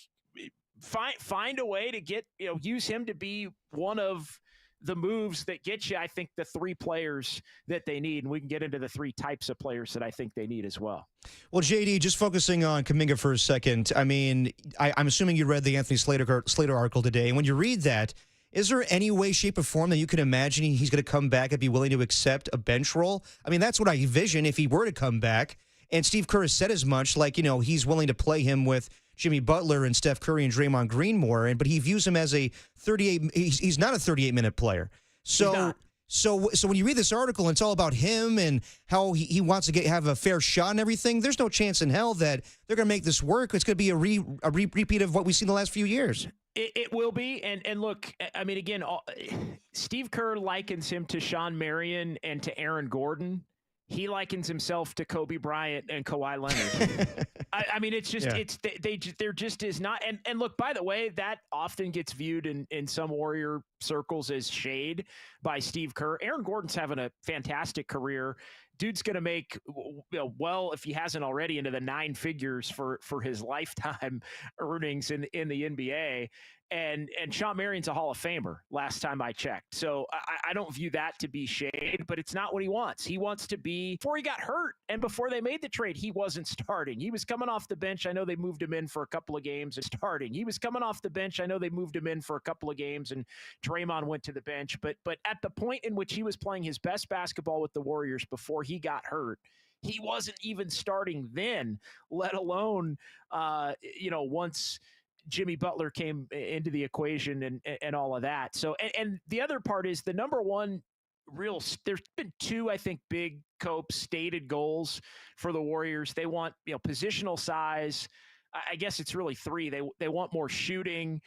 find a way to get, use him to be one of the moves that get you, I think, the 3 players that they need. And we can get into the 3 types of players that I think they need as well. Well, JD, just focusing on Kuminga for a second. I mean, I'm assuming you read the Anthony Slater article today. And when you read that, is there any way, shape, or form that you can imagine he's going to come back and be willing to accept a bench role? I mean, that's what I envision if he were to come back. And Steve Kerr has said as much, like, he's willing to play him with Jimmy Butler and Steph Curry and Draymond Green more, but he views him as a 38. He's not a 38-minute player. So when you read this article, and it's all about him and how he wants to have a fair shot and everything. There's no chance in hell that they're going to make this work. It's going to be a repeat of what we've seen the last few years. It will be, and look, I mean, again, Steve Kerr likens him to Sean Marion and to Aaron Gordon. he likens himself to Kobe Bryant and Kawhi Leonard. I mean, it's just there just is not. And look, by the way, that often gets viewed in some Warrior circles as shade by Steve Kerr. Aaron Gordon's having a fantastic career. Dude's going to make, well, if he hasn't already, into the 9 figures for his lifetime earnings in the NBA. And Sean Marion's a Hall of Famer last time I checked. So I don't view that to be shade, but it's not what he wants. He wants to be, before he got hurt and before they made the trade, he wasn't starting. He was coming off the bench. I know they moved him in for a couple of games and starting. He was coming off the bench. I know they moved him in for a couple of games and Draymond went to the bench. But at the point in which he was playing his best basketball with the Warriors before he got hurt, he wasn't even starting then, let alone, once Jimmy Butler came into the equation and all of that. So, and the other part is the number one there's been 2, I think, big Cope stated goals for the Warriors. They want, positional size. I guess it's really 3. They want more shooting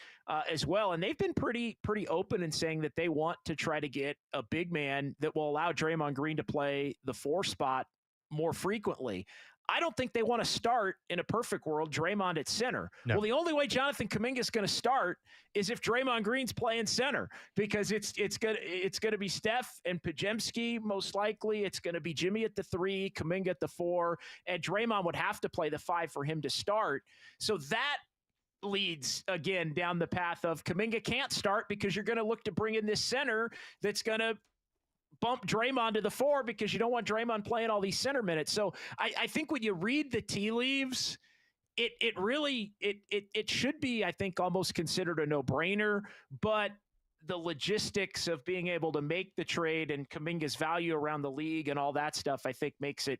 as well. And they've been pretty open in saying that they want to try to get a big man that will allow Draymond Green to play the 4 spot more frequently. I don't think they want to start, in a perfect world, Draymond at center. No. Well, the only way Jonathan Kuminga is going to start is if Draymond Green's playing center, because it's going to be Steph and Podziemski most likely. It's going to be Jimmy at the 3, Kuminga at the 4, and Draymond would have to play the 5 for him to start. So that leads again down the path of Kuminga can't start because you're going to look to bring in this center that's going to bump Draymond to the 4 because you don't want Draymond playing all these center minutes. So I think when you read the tea leaves, it really should be, I think, almost considered a no-brainer, but the logistics of being able to make the trade and Kuminga's value around the league and all that stuff, I think makes it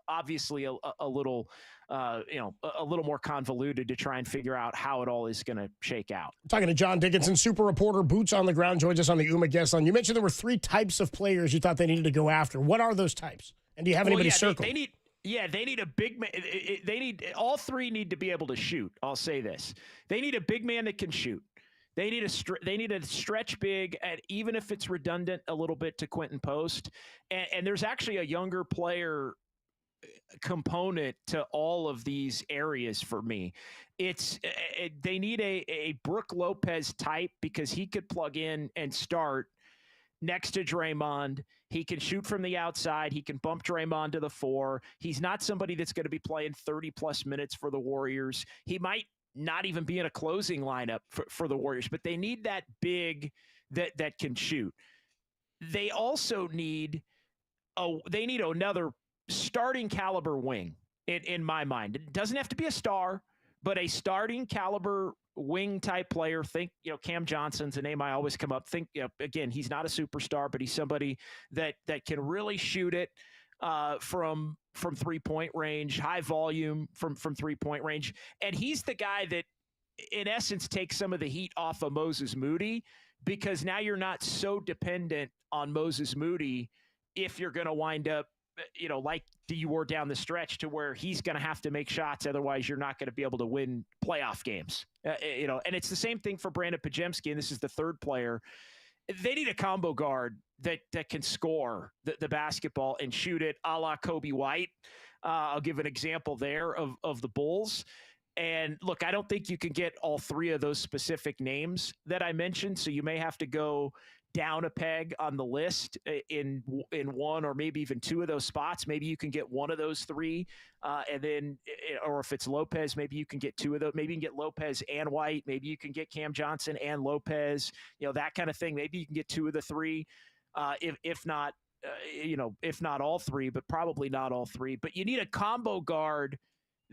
obviously a little more convoluted to try and figure out how it all is going to shake out. Talking to John Dickinson, super reporter, boots on the ground, joins us on the UMA guest line. You mentioned there were 3 types of players you thought they needed to go after. What are those types? And do you have anybody circled? They need a big man. All 3 need to be able to shoot. I'll say this. They need a big man that can shoot. They need a stretch big, and even if it's redundant a little bit, to Quentin Post. And there's actually a younger player component to all of these areas for me. They need a Brook Lopez type because he could plug in and start next to Draymond. He can shoot from the outside. He can bump Draymond to the 4. He's not somebody that's going to be playing 30-plus minutes for the Warriors. He might not even be in a closing lineup for the Warriors, but they need that big that can shoot. They also need another starting caliber wing in my mind. It doesn't have to be a star, but a starting caliber wing type player. Think, Cam Johnson's a name I always come up. Think, again, he's not a superstar, but he's somebody that can really shoot it from 3-point range, high volume from 3-point range. And he's the guy that, in essence, takes some of the heat off of Moses Moody, because now you're not so dependent on Moses Moody if you're going to wind up, like you were down the stretch, to where he's going to have to make shots. Otherwise, you're not going to be able to win playoff games. And it's the same thing for Brandon Podziemski, and this is the 3rd player. They need a combo guard that can score the basketball and shoot it, a la Kobe White. I'll give an example there of the Bulls. And look, I don't think you can get all 3 of those specific names that I mentioned, so you may have to go down a peg on the list in 1 or maybe even 2 of those spots. Maybe you can get one of those 3, and then, or if it's Lopez, maybe you can get 2 of those. Maybe you can get Lopez and White. Maybe you can get Cam Johnson and Lopez. That kind of thing. Maybe you can get 2 of the 3, if not all 3, but probably not all 3. But you need a combo guard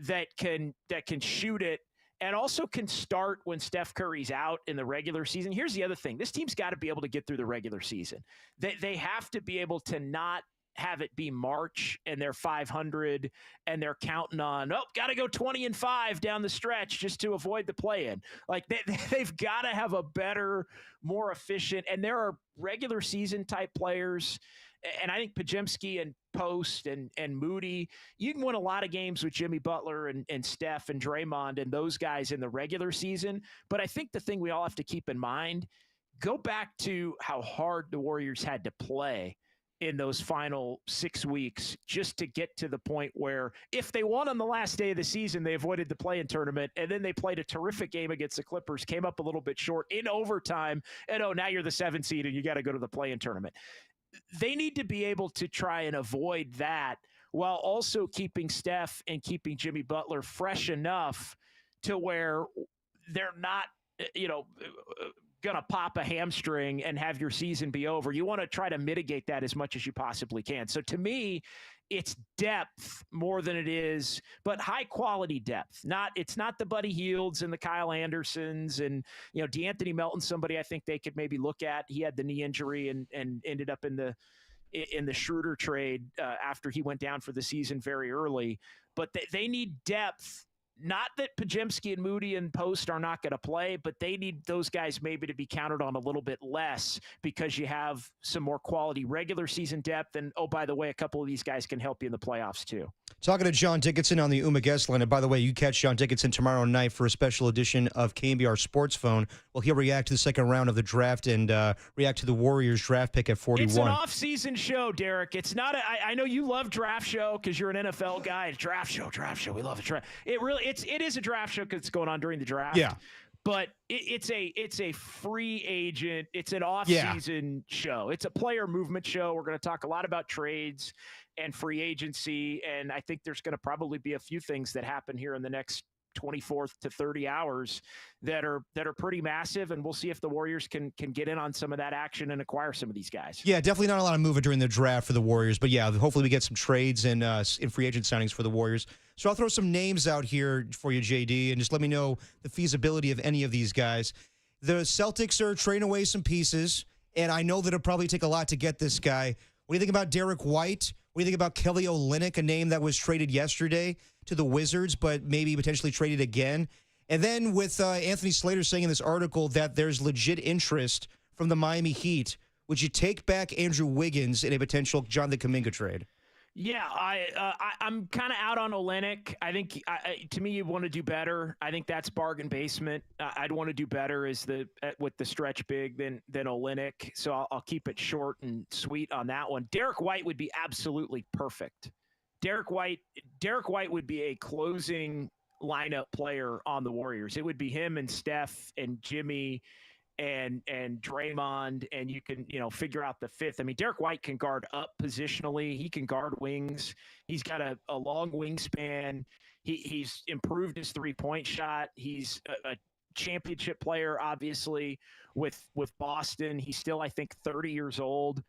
that can shoot it, and also can start when Steph Curry's out in the regular season. Here's the other thing. This team's got to be able to get through the regular season. They have to be able to not have it be March and they're 500 and they're counting on, got to go 20-5 down the stretch just to avoid the play-in. Like they've got to have a better, more efficient, and there are regular season type players. And I think Podziemski and Post and Moody, you can win a lot of games with Jimmy Butler and Steph and Draymond and those guys in the regular season. But I think the thing we all have to keep in mind, go back to how hard the Warriors had to play in those final 6 weeks just to get to the point where if they won on the last day of the season, they avoided the play-in tournament, and then they played a terrific game against the Clippers, came up a little bit short in overtime, and now you're the 7th seed and you got to go to the play-in tournament. They need to be able to try and avoid that while also keeping Steph and keeping Jimmy Butler fresh enough to where they're not, going to pop a hamstring and have your season be over. You want to try to mitigate that as much as you possibly can. So to me, it's depth more than it is, but high quality depth. It's not the Buddy Hields and the Kyle Andersons and, DeAnthony Melton, somebody I think they could maybe look at. He had the knee injury and ended up in the Schroeder trade after he went down for the season very early. But they need depth. Not that Podziemski and Moody and Post are not going to play, but they need those guys maybe to be counted on a little bit less because you have some more quality regular season depth. And, oh, by the way, a couple of these guys can help you in the playoffs too. Talking to John Dickinson on the Uma guest line. And by the way, you catch John Dickinson tomorrow night for a special edition of KNBR Sports Phone. Well, he'll react to the second round of the draft and react to the Warriors draft pick at 41. It's an off-season show, Derek. It's not. I know you love draft show because you're an NFL guy. Draft show. We love a draft. It is a draft show because it's going on during the draft. Yeah. But it's a free agent. It's an off-season show. It's a player movement show. We're going to talk a lot about trades and free agency, and I think there's going to probably be a few things that happen here in the next 24 to 30 hours that are pretty massive, and we'll see if the Warriors can get in on some of that action and acquire some of these guys. Yeah, definitely not a lot of movement during the draft for the Warriors, but yeah, hopefully we get some trades and in free agent signings for the Warriors. So I'll throw some names out here for you, JD, and just let me know the feasibility of any of these guys. The Celtics are trading away some pieces, and I know that it'll probably take a lot to get this guy. What do you think about Derek White? What do you think about Kelly Olynyk, a name that was traded yesterday to the Wizards, but maybe potentially traded again? And then with Anthony Slater saying in this article that there's legit interest from the Miami Heat, would you take back Andrew Wiggins in a potential Jonathan Kuminga trade? Yeah, I'm kind of out on Olynyk. I think to me, you want to do better. I think that's bargain basement. I'd want to do better with the stretch big than Olynyk. So I'll keep it short and sweet on that one. Derek White would be absolutely perfect. Derek White would be a closing lineup player on the Warriors. It would be him and Steph and Jimmy and Draymond, and you can, figure out the fifth. I mean, Derek White can guard up positionally. He can guard wings. He's got a long wingspan. He's improved his three-point shot. He's a championship player, obviously, with Boston. He's still, I think, 30 years old.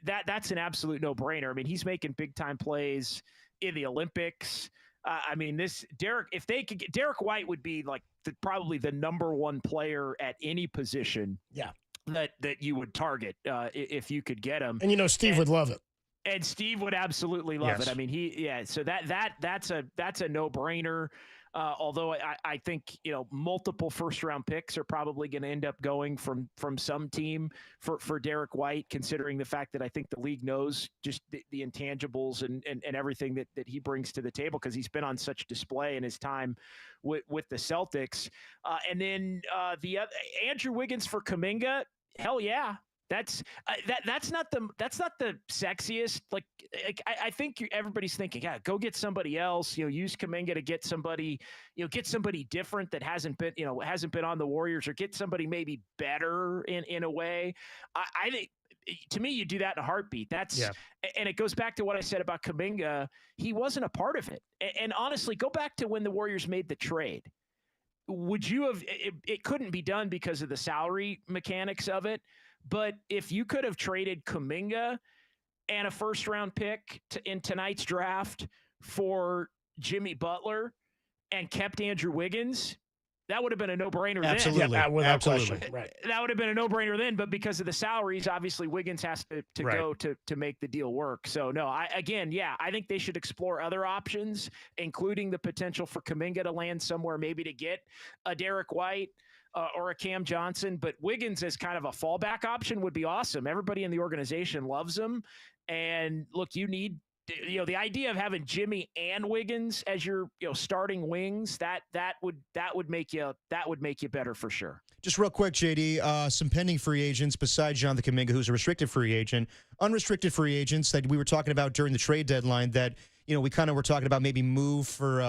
That's an absolute no-brainer. I mean, he's making big-time plays in the Olympics. If they could get Derek White would be like probably the number one player at any position. Yeah. That you would target if you could get him. And Steve would love it. And Steve would absolutely love it. I mean, so that's a no-brainer. Although I think, multiple first-round picks are probably going to end up going from some team for Derek White, considering the fact that I think the league knows just the intangibles and everything that he brings to the table because he's been on such display in his time with the Celtics. And then the other, Andrew Wiggins for Kuminga, hell yeah. That's not the sexiest. Like I think everybody's thinking, yeah, go get somebody else. Use Kuminga to get somebody, get somebody different that hasn't been on the Warriors, or get somebody maybe better in a way. I think to me, you do that in a heartbeat. And it goes back to what I said about Kuminga. He wasn't a part of it. And honestly, go back to when the Warriors made the trade. Would you have? It couldn't be done because of the salary mechanics of it. But if you could have traded Kuminga and a first-round pick in tonight's draft for Jimmy Butler and kept Andrew Wiggins, that would have been a no-brainer then. Absolutely. Yeah, without question. Right. That would have been a no-brainer then, but because of the salaries, obviously Wiggins has to go to make the deal work. So, no, I think they should explore other options, including the potential for Kuminga to land somewhere, maybe to get a Derek White or a Cam Johnson, but Wiggins as kind of a fallback option would be awesome. Everybody in the organization loves him. And look, you need the idea of having Jimmy and Wiggins as your starting wings, that would make you better for sure. Just real quick, JD, some pending free agents besides Jonathan Kuminga, who's a restricted free agent, unrestricted free agents that we were talking about during the trade deadline that we kind of were talking about maybe move for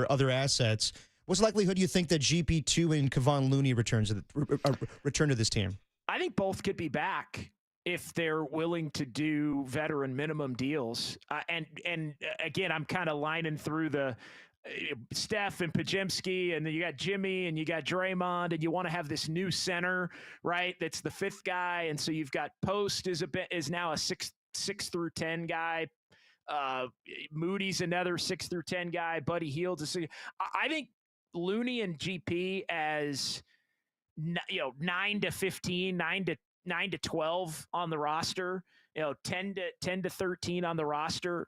other assets. What's the likelihood you think that GP2 and Kevon Looney return to this team? I think both could be back if they're willing to do veteran minimum deals. And again, I'm kind of lining through the Steph and Pajemski, and then you got Jimmy and you got Draymond, and you want to have this new center, right? That's the fifth guy. And so you've got Post is now a 6 through 10 guy. Moody's another 6 through 10 guy. Buddy Hield's I think Looney and GP as 9 to 15, 9 to 12 on the roster, 10 to 13 on the roster.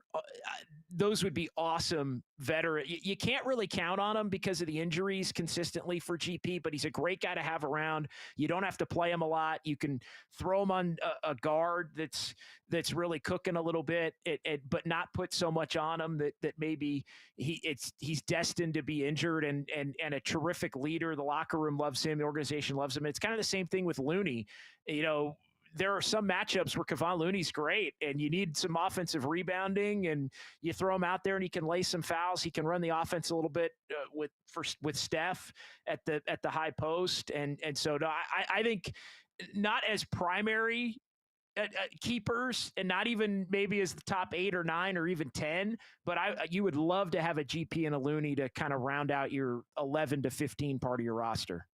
Those would be awesome veteran. You can't really count on him because of the injuries consistently for GP, but he's a great guy to have around. You don't have to play him a lot. You can throw him on a guard that's really cooking a little bit, but not put so much on him that maybe he's destined to be injured, and a terrific leader. The locker room loves him. The organization loves him. It's kind of the same thing with Looney. There are some matchups where Kevon Looney's great and you need some offensive rebounding, and you throw him out there and he can lay some fouls. He can run the offense a little bit with Steph at the high post. And so I think not as primary keepers, and not even maybe as the top 8 or 9 or even 10, but you would love to have a GP and a Looney to kind of round out your 11 to 15 part of your roster.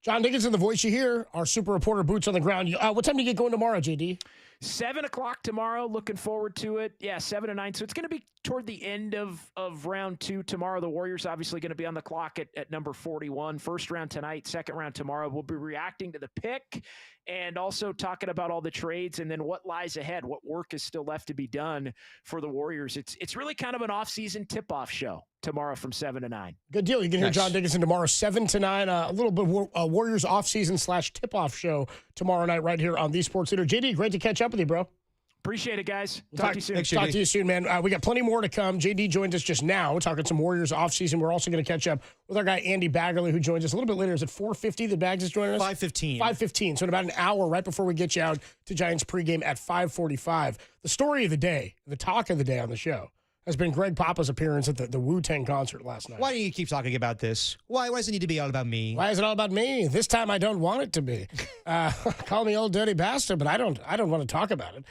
John Dickinson, the voice you hear, our super reporter, boots on the ground. What time do you get going tomorrow, JD? 7 o'clock tomorrow. Looking forward to it. Yeah, 7 to 9. So it's going to be toward the end of round 2 tomorrow. The Warriors obviously going to be on the clock at number 41. First round tonight, second round tomorrow. We'll be reacting to the pick and also talking about all the trades and then what lies ahead, what work is still left to be done for the Warriors. It's really kind of an off-season tip-off show tomorrow from 7 to 9. Good deal. You can hear John Dickinson tomorrow, 7 to 9. A little bit of Warriors off-season / tip-off show tomorrow night right here on the Sports Leader. JD, great to catch up with you, bro. Appreciate it, guys. Talk to you soon. Thanks, talk to you soon, man. We got plenty more to come. JD joined us just now. We're talking some Warriors offseason. We're also going to catch up with our guy, Andy Baggerly, who joins us a little bit later. Is it 4:50 that Bags is joining us? 5:15. 5:15. So in about an hour right before we get you out to Giants pregame at 5:45. The story of the day, the talk of the day on the show, has been Greg Papa's appearance at the Wu-Tang concert last night. Why do you keep talking about this? Why does it need to be all about me? Why is it all about me? This time I don't want it to be. Call me old dirty bastard, but I don't want to talk about it.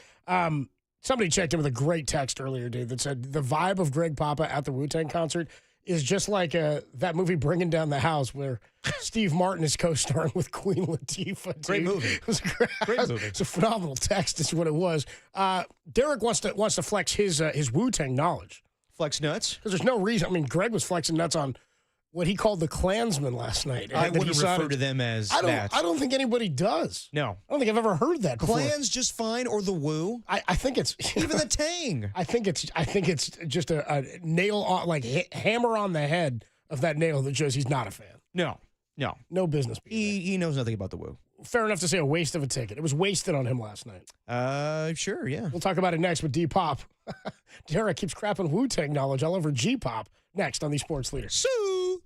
Somebody checked in with a great text earlier, dude, that said the vibe of Greg Papa at the Wu-Tang concert is just like that movie Bringing Down the House where Steve Martin is co-starring with Queen Latifah. Dude. Great movie. It was great movie. It's a phenomenal text is what it was. Derek wants to flex his Wu-Tang knowledge. Flex nuts? Because there's no reason. I mean, Greg was flexing nuts on what he called the Klansmen last night. I wouldn't refer to them as that. I don't think anybody does. No. I don't think I've ever heard that before. Klans just fine, or the Wu? I think it's even the Tang. I think it's just a nail on, like hammer on the head of that nail that shows he's not a fan. No business. He knows nothing about the Wu. Fair enough to say a waste of a ticket. It was wasted on him last night. Sure, yeah. We'll talk about it next with D-Pop. Derek keeps crapping Wu-Tang knowledge all over G-Pop. Next on the Sports Leader. Sue.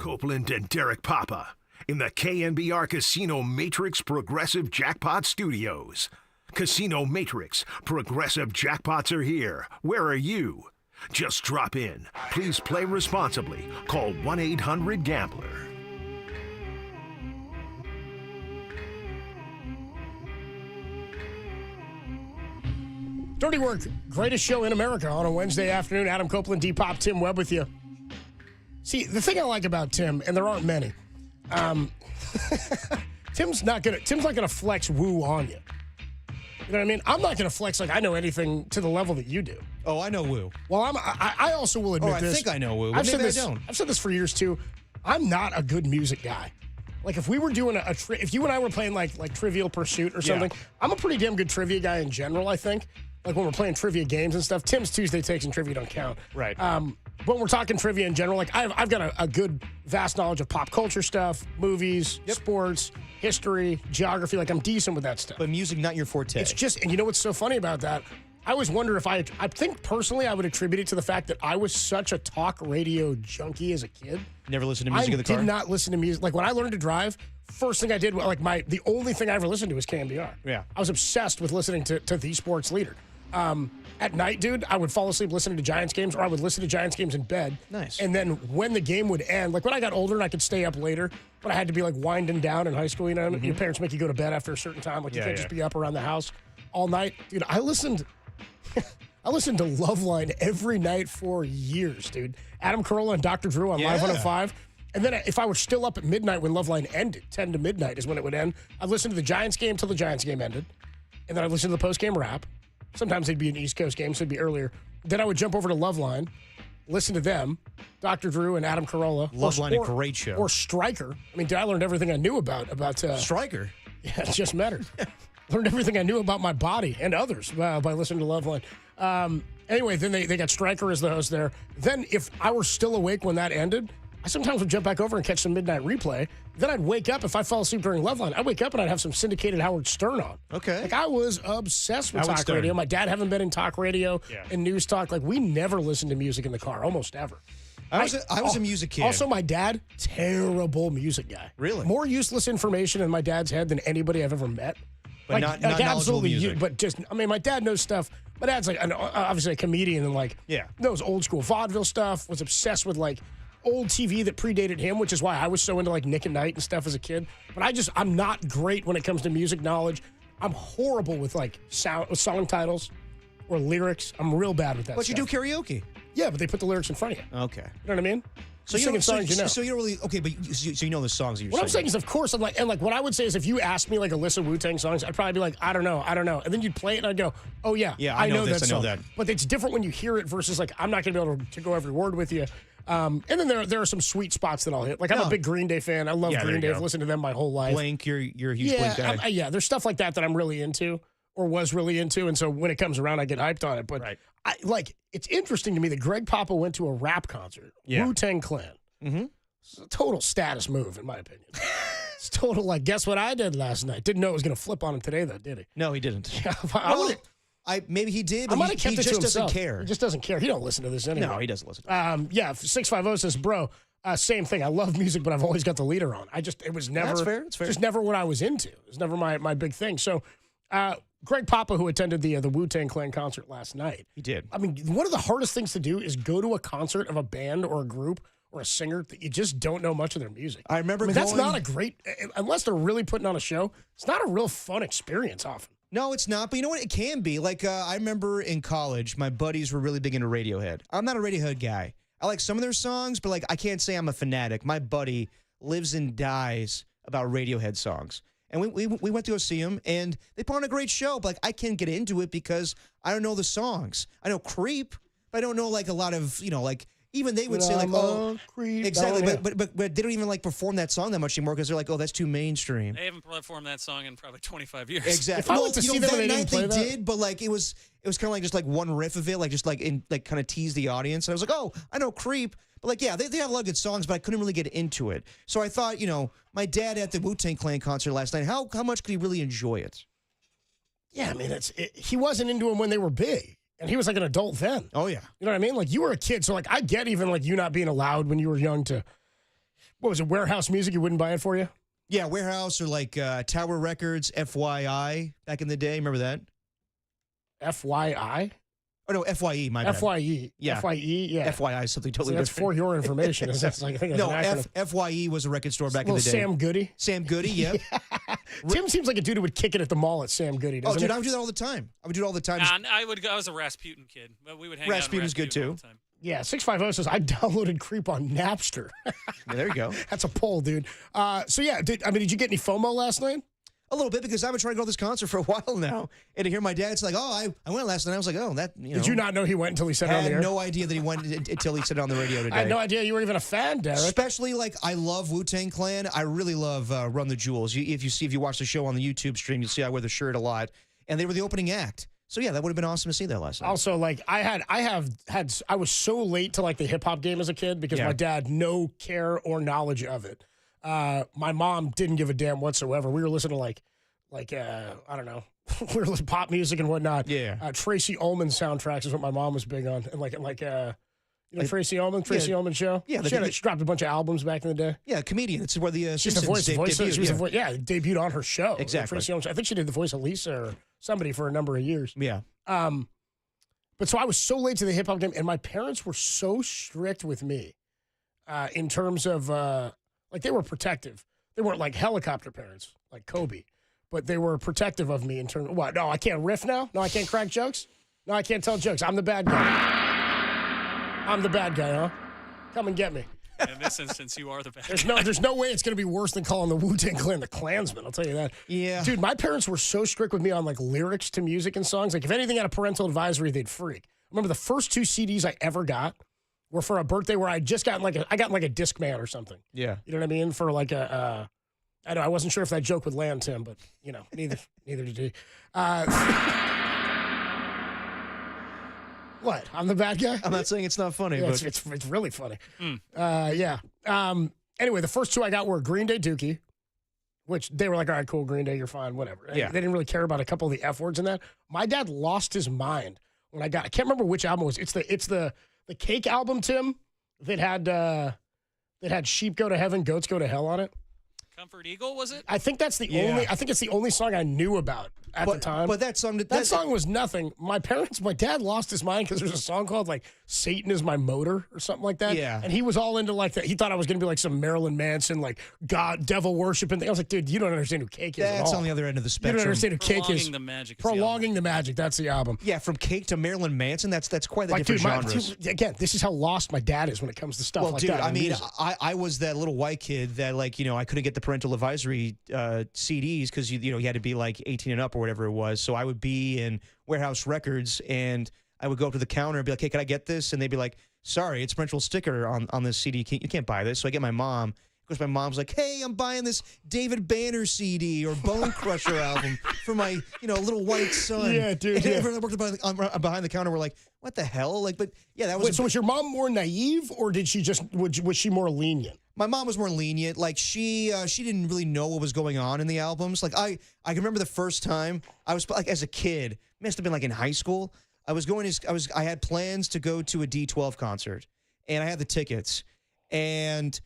Copeland and Derek Papa in the KNBR Casino Matrix Progressive Jackpot Studios. Casino Matrix Progressive Jackpots are here. Where are you? Just drop in. Please play responsibly. Call 1-800-GAMBLER. Dirty Work, greatest show in America on a Wednesday afternoon. Adam Copeland, D-Pop, Tim Webb with you. See, the thing I like about Tim, and there aren't many, Tim's not gonna flex woo on you. You know what I mean? I'm not gonna flex like I know anything to the level that you do. Oh, I know woo. Well, I also will admit this. I think I know woo. I've said Maybe this, I don't. I've said this for years too. I'm not a good music guy. Like if we were doing if you and I were playing like Trivial Pursuit or something, I'm a pretty damn good trivia guy in general, I think. Like when we're playing trivia games and stuff. Tim's Tuesday Takes and trivia don't count. Right. When we're talking trivia in general, like I've got a good vast knowledge of pop culture stuff, movies, sports, history, geography. Like I'm decent with that stuff. But music, not your forte. It's just, and you know what's so funny about that? I always wonder if I think personally I would attribute it to the fact that I was such a talk radio junkie as a kid. Never listened to music in the car? I did not listen to music. Like when I learned to drive, first thing I did, the only thing I ever listened to was KNBR. Yeah. I was obsessed with listening to the sports leader. At night, dude, I would fall asleep listening to Giants games, or I would listen to Giants games in bed. Nice. And then when the game would end, like when I got older and I could stay up later, but I had to be like winding down in high school, you know, your parents make you go to bed after a certain time. Like you can't just be up around the house all night. Dude, I listened to Loveline every night for years, dude. Adam Carolla and Dr. Drew on Live 105. And then if I were still up at midnight when Loveline ended, 10 to midnight is when it would end, I'd listen to the Giants game till the Giants game ended. And then I'd listen to the post-game wrap. Sometimes they'd be an East Coast game, so it'd be earlier. Then I would jump over to Loveline, listen to them, Dr. Drew and Adam Carolla. Loveline, a great show. Or Stryker. I mean, dude, I learned everything I knew about Stryker? Yeah, it just mattered. Learned everything I knew about my body and others by listening to Loveline. Anyway, then they got Stryker as the host there. Then if I were still awake when that ended, I sometimes would jump back over and catch some midnight replay. Then I'd wake up. If I fell asleep during Loveline, I'd wake up and I'd have some syndicated Howard Stern on. Okay. Like, I was obsessed with Howard talk Stern. radio. My dad having been in talk radio and news talk. Like, we never listened to music in the car, almost ever. I was a music kid. Also, my dad, terrible music guy. Really? More useless information in my dad's head than anybody I've ever met. But not knowledgeable music. But just, I mean, my dad knows stuff. My dad's like obviously a comedian and knows old school vaudeville stuff. Was obsessed with old TV that predated him, which is why I was so into Nick at Night and stuff as a kid. But I'm not great when it comes to music knowledge. I'm horrible with song titles or lyrics. I'm real bad with that. But stuff. you do karaoke. Yeah, but they put the lyrics in front of you. Okay. You know what I mean? So you singing songs, you know. So you don't really but so you know the songs that you're What I'm saying singing. is, of course, and what I would say is, if you asked me a list of Wu-Tang songs, I'd probably be like, I don't know, and then you'd play it, and I'd go, oh yeah, I know this, that I know song. that. But it's different when you hear it versus I'm not going to be able to go every word with you. And then there are some sweet spots that I'll hit. I'm a big Green Day fan. I love Green Day. I've listened to them my whole life. Blink, you're a huge Blink guy. There's stuff like that I'm really into or was really into, and so when it comes around, I get hyped on it. But it's interesting to me that Greg Papa went to a rap concert, Wu-Tang Clan. Mm-hmm. It's a total status move, in my opinion. It's total, guess what I did last night? Didn't know it was going to flip on him today, though, did he? No, he didn't. Yeah, maybe he did, I but might have kept he it to just doesn't himself. care. He just doesn't care. He don't listen to this anyway. No, he doesn't listen. 650 says, bro, same thing. I love music, but I've always got the leader on. It was never. That's fair. It's fair. Just never what I was into. It was never my big thing. So, Greg Papa, who attended the Wu-Tang Clan concert last night. He did. I mean, one of the hardest things to do is go to a concert of a band or a group or a singer that you just don't know much of their music. I remember that's not a great, unless they're really putting on a show, it's not a real fun experience often. No, it's not. But you know what? It can be. I remember in college, my buddies were really big into Radiohead. I'm not a Radiohead guy. I like some of their songs, but I can't say I'm a fanatic. My buddy lives and dies about Radiohead songs. And we went to go see him, and they put on a great show. But I can't get into it because I don't know the songs. I know Creep, but I don't know a lot of even they would say Creep. exactly, but they don't even perform that song that much anymore because they're oh, that's too mainstream. They haven't performed that song in probably 25 years. Exactly. If I went to see them and they didn't play that, did, but it was kind of just one riff of it, kind of tease the audience. And I was like, oh, I know Creep, but they have a lot of good songs, but I couldn't really get into it. So I thought, my dad at the Wu-Tang Clan concert last night, how much could he really enjoy it? Yeah, I mean, he wasn't into them when they were big. And he was an adult then. Oh, yeah. You know what I mean? You were a kid. So, I get even, you not being allowed when you were young to, what was it, Warehouse Music? You wouldn't buy it for you? Yeah, Warehouse or Tower Records, FYI, back in the day. Remember that? FYI? Oh, no, FYE, my bad. FYE. Yeah. FYE, yeah. FYI is something totally that's different. for your information. I think that's no, an acronym. FYE was a record store back in the day. Sam Goody. Sam Goody, yep. Tim seems like a dude who would kick it at the mall at Sam Goody, doesn't he? I would do that all the time. I was a Rasputin kid, but we would hang out. Rasputin's good too. All the time. Yeah, 650 says, I downloaded Creep on Napster. Yeah, there you go. That's a poll, dude. So, yeah, did you get any FOMO last night? A little bit, because I've been trying to go to this concert for a while now. And to hear my dad's I went last night. I was like, oh, that, Did you not know he went until he said it on the air? I had no idea that he went until he said it on the radio today. I had no idea you were even a fan, Derek. Especially, I love Wu-Tang Clan. I really love Run the Jewels. If you watch the show on the YouTube stream, you'll see I wear the shirt a lot. And they were the opening act. So, yeah, that would have been awesome to see that last night. Also, I was so late to, the hip-hop game as a kid because my dad, no care or knowledge of it. My mom didn't give a damn whatsoever. We were listening to, I don't know, we were listening to pop music and whatnot. Yeah. Tracy Ullman soundtracks is what my mom was big on. And Tracy Ullman show? Yeah. She dropped a bunch of albums back in the day. Yeah, comedian. It's where the she's the voice. Debuted on her show. Exactly. Tracy Ullman. I think she did the voice of Lisa or somebody for a number of years. Yeah. But so I was so late to the hip hop game, and my parents were so strict with me in terms of like they were protective. They weren't like helicopter parents like Kobe, but they were protective of me in terms of what? No, I can't riff now. No, I can't crack jokes. No, I can't tell jokes. I'm the bad guy. I'm the bad guy, huh? Come and get me. In this instance, you are the bad guy. There's no way it's going to be worse than calling the Wu-Tang Clan the Klansman. I'll tell you that. Yeah. Dude, my parents were so strict with me on like lyrics to music and songs. Like if anything had a parental advisory, they'd freak. I remember the first 2 CDs I ever got were for a birthday where I just got like a Discman or something. Yeah. You know what I mean? For like I know I wasn't sure if that joke would land, Tim, but you know, neither did he. What? I'm the bad guy? I'm not saying it's not funny, Yeah, but it's really funny. Yeah. Anyway, the first 2 I got were Green Day Dookie, which they were like, all right, cool, Green Day, you're fine, whatever. Yeah. They didn't really care about a couple of the F words in that. My dad lost his mind when I can't remember which album it was. It's the Cake album, Tim, that had Sheep Go to Heaven, Goats Go to Hell on it. Comfort Eagle, was it? I think that's the only. I think it's the only song I knew about at the time. But that song, that song was nothing. My dad lost his mind because there's a song called like "Satan Is My Motor" or something like that. Yeah. And he was all into like that. He thought I was going to be like some Marilyn Manson, like God, devil worship, and I was like, dude, you don't understand who Cake is. that's at all. on the other end of the You spectrum. don't understand who Cake is. Prolonging the Magic. Prolonging the Magic. That's the album. Yeah, from Cake to Marilyn Manson, that's quite the Like, different dude, genres. again, this is how lost my dad is when it comes to stuff Well, like dude, that. I mean, music. I was that little white kid that, like, you know, I couldn't get the parental advisory CDs because, you know, you had to be like 18 and up or whatever it was. So I would be in Warehouse Records and I would go up to the counter and be like, hey, can I get this? And they'd be like, sorry, it's parental sticker on this CD. You can't buy this. So I get my mom. Of course, my mom's like, hey, I'm buying this David Banner CD or Bone Crusher album for my, you know, little white son. Yeah, dude, And yeah. everyone that worked behind the counter were like, what the hell? Like, but yeah, that was. Wait, so was your mom more naive, or did she just was she more lenient? My mom was more lenient. Like she didn't really know what was going on in the albums. Like I can remember the first time I was like as a kid, must have been like in high school. I had plans to go to a D12 concert, and I had the tickets, and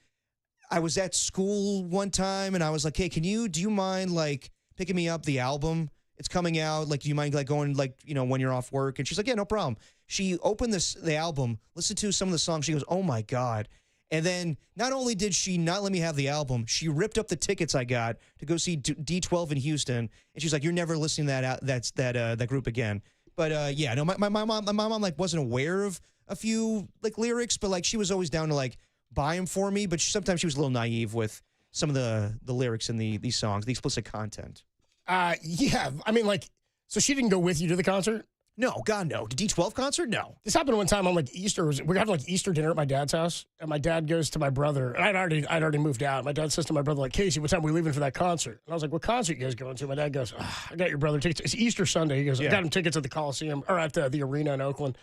I was at school one time, and I was like, hey, do you mind like picking me up the album? It's coming out. Like, do you mind like going like, you know, when you're off work? And she's like, yeah, no problem. She opened the album, listened to some of the songs. She goes, oh my God. And then not only did she not let me have the album, she ripped up the tickets I got to go see D12 in Houston. And she's like, you're never listening to that group again. But yeah, no, my mom like wasn't aware of a few like lyrics, but like she was always down to like buy them for me. But sometimes she was a little naive with some of the lyrics in these songs, the explicit content. Yeah, I mean, like, so she didn't go with you to the concert? No, God, no. The D12 concert? No. This happened one time on like Easter. We had like Easter dinner at my dad's house, and my dad goes to my brother, and I'd already moved out. My dad says to my brother, like, Casey, what time are we leaving for that concert? And I was like, what concert you guys going to? My dad goes, I got your brother tickets. It's Easter Sunday. He goes, I got him tickets at the Coliseum, or at the arena in Oakland,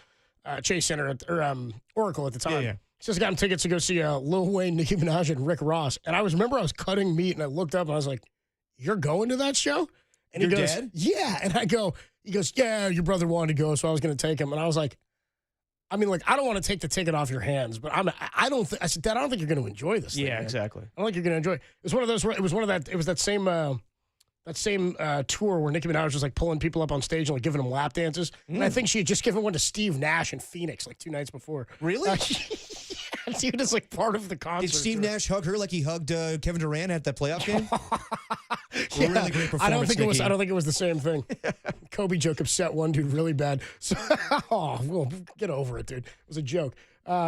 Chase Center, or Oracle at the time. Yeah. He says, I got him tickets to go see Lil Wayne, Nicki Minaj, and Rick Ross. And I remember I was cutting meat, and I looked up, and I was like, you're going to that show? And Your he goes, dad? yeah. And he goes, yeah, your brother wanted to go, so I was going to take him. And I was like, I mean, like, I don't want to take the ticket off your hands, but I said, Dad, I don't think you're going to enjoy this thing. Yeah, man. exactly. I don't think you're going to enjoy it. It was one of those, it was that same tour where Nicki Minaj was like pulling people up on stage and like giving them lap dances. And I think she had just given one to Steve Nash in Phoenix like 2 nights before. Really? She was like part of the concert. Did Steve Nash hug her like he hugged Kevin Durant at that playoff game? Yeah, Really great performance. I don't think Nikki. it was the same thing. Kobe joke upset one dude really bad. So, well, get over it, dude. It was a joke.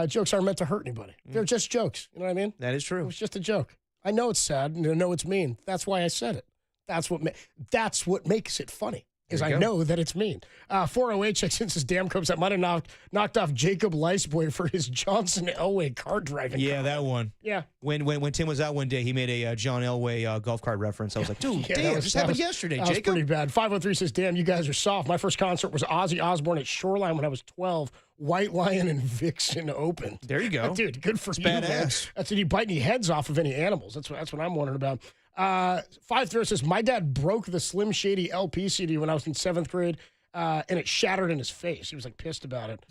Jokes aren't meant to hurt anybody. They're just jokes. You know what I mean? That is It true. was just a joke. I know it's sad and I know it's mean. That's why I said it. That's what makes it funny. Because I know that it's mean. 408 checks in says, damn, Cubs, that might have knocked off Jacob Leisboy for his Johnson Elway cart driving. Yeah, comment. that one. Yeah. When Tim was out one day, he made a John Elway golf cart reference. I was like, dude, damn, this happened yesterday, that Jacob. was pretty bad. 503 says, damn, you guys are soft. My first concert was Ozzy Osbourne at Shoreline when I was 12. White Lion and Vixen Open. There you go. Dude, good for It's you, man. badass. That's when you bite any heads off of any animals. That's what I'm wondering about. 5-3 says, my dad broke the Slim Shady LP CD when I was in 7th grade, and it shattered in his face. He was like pissed about it.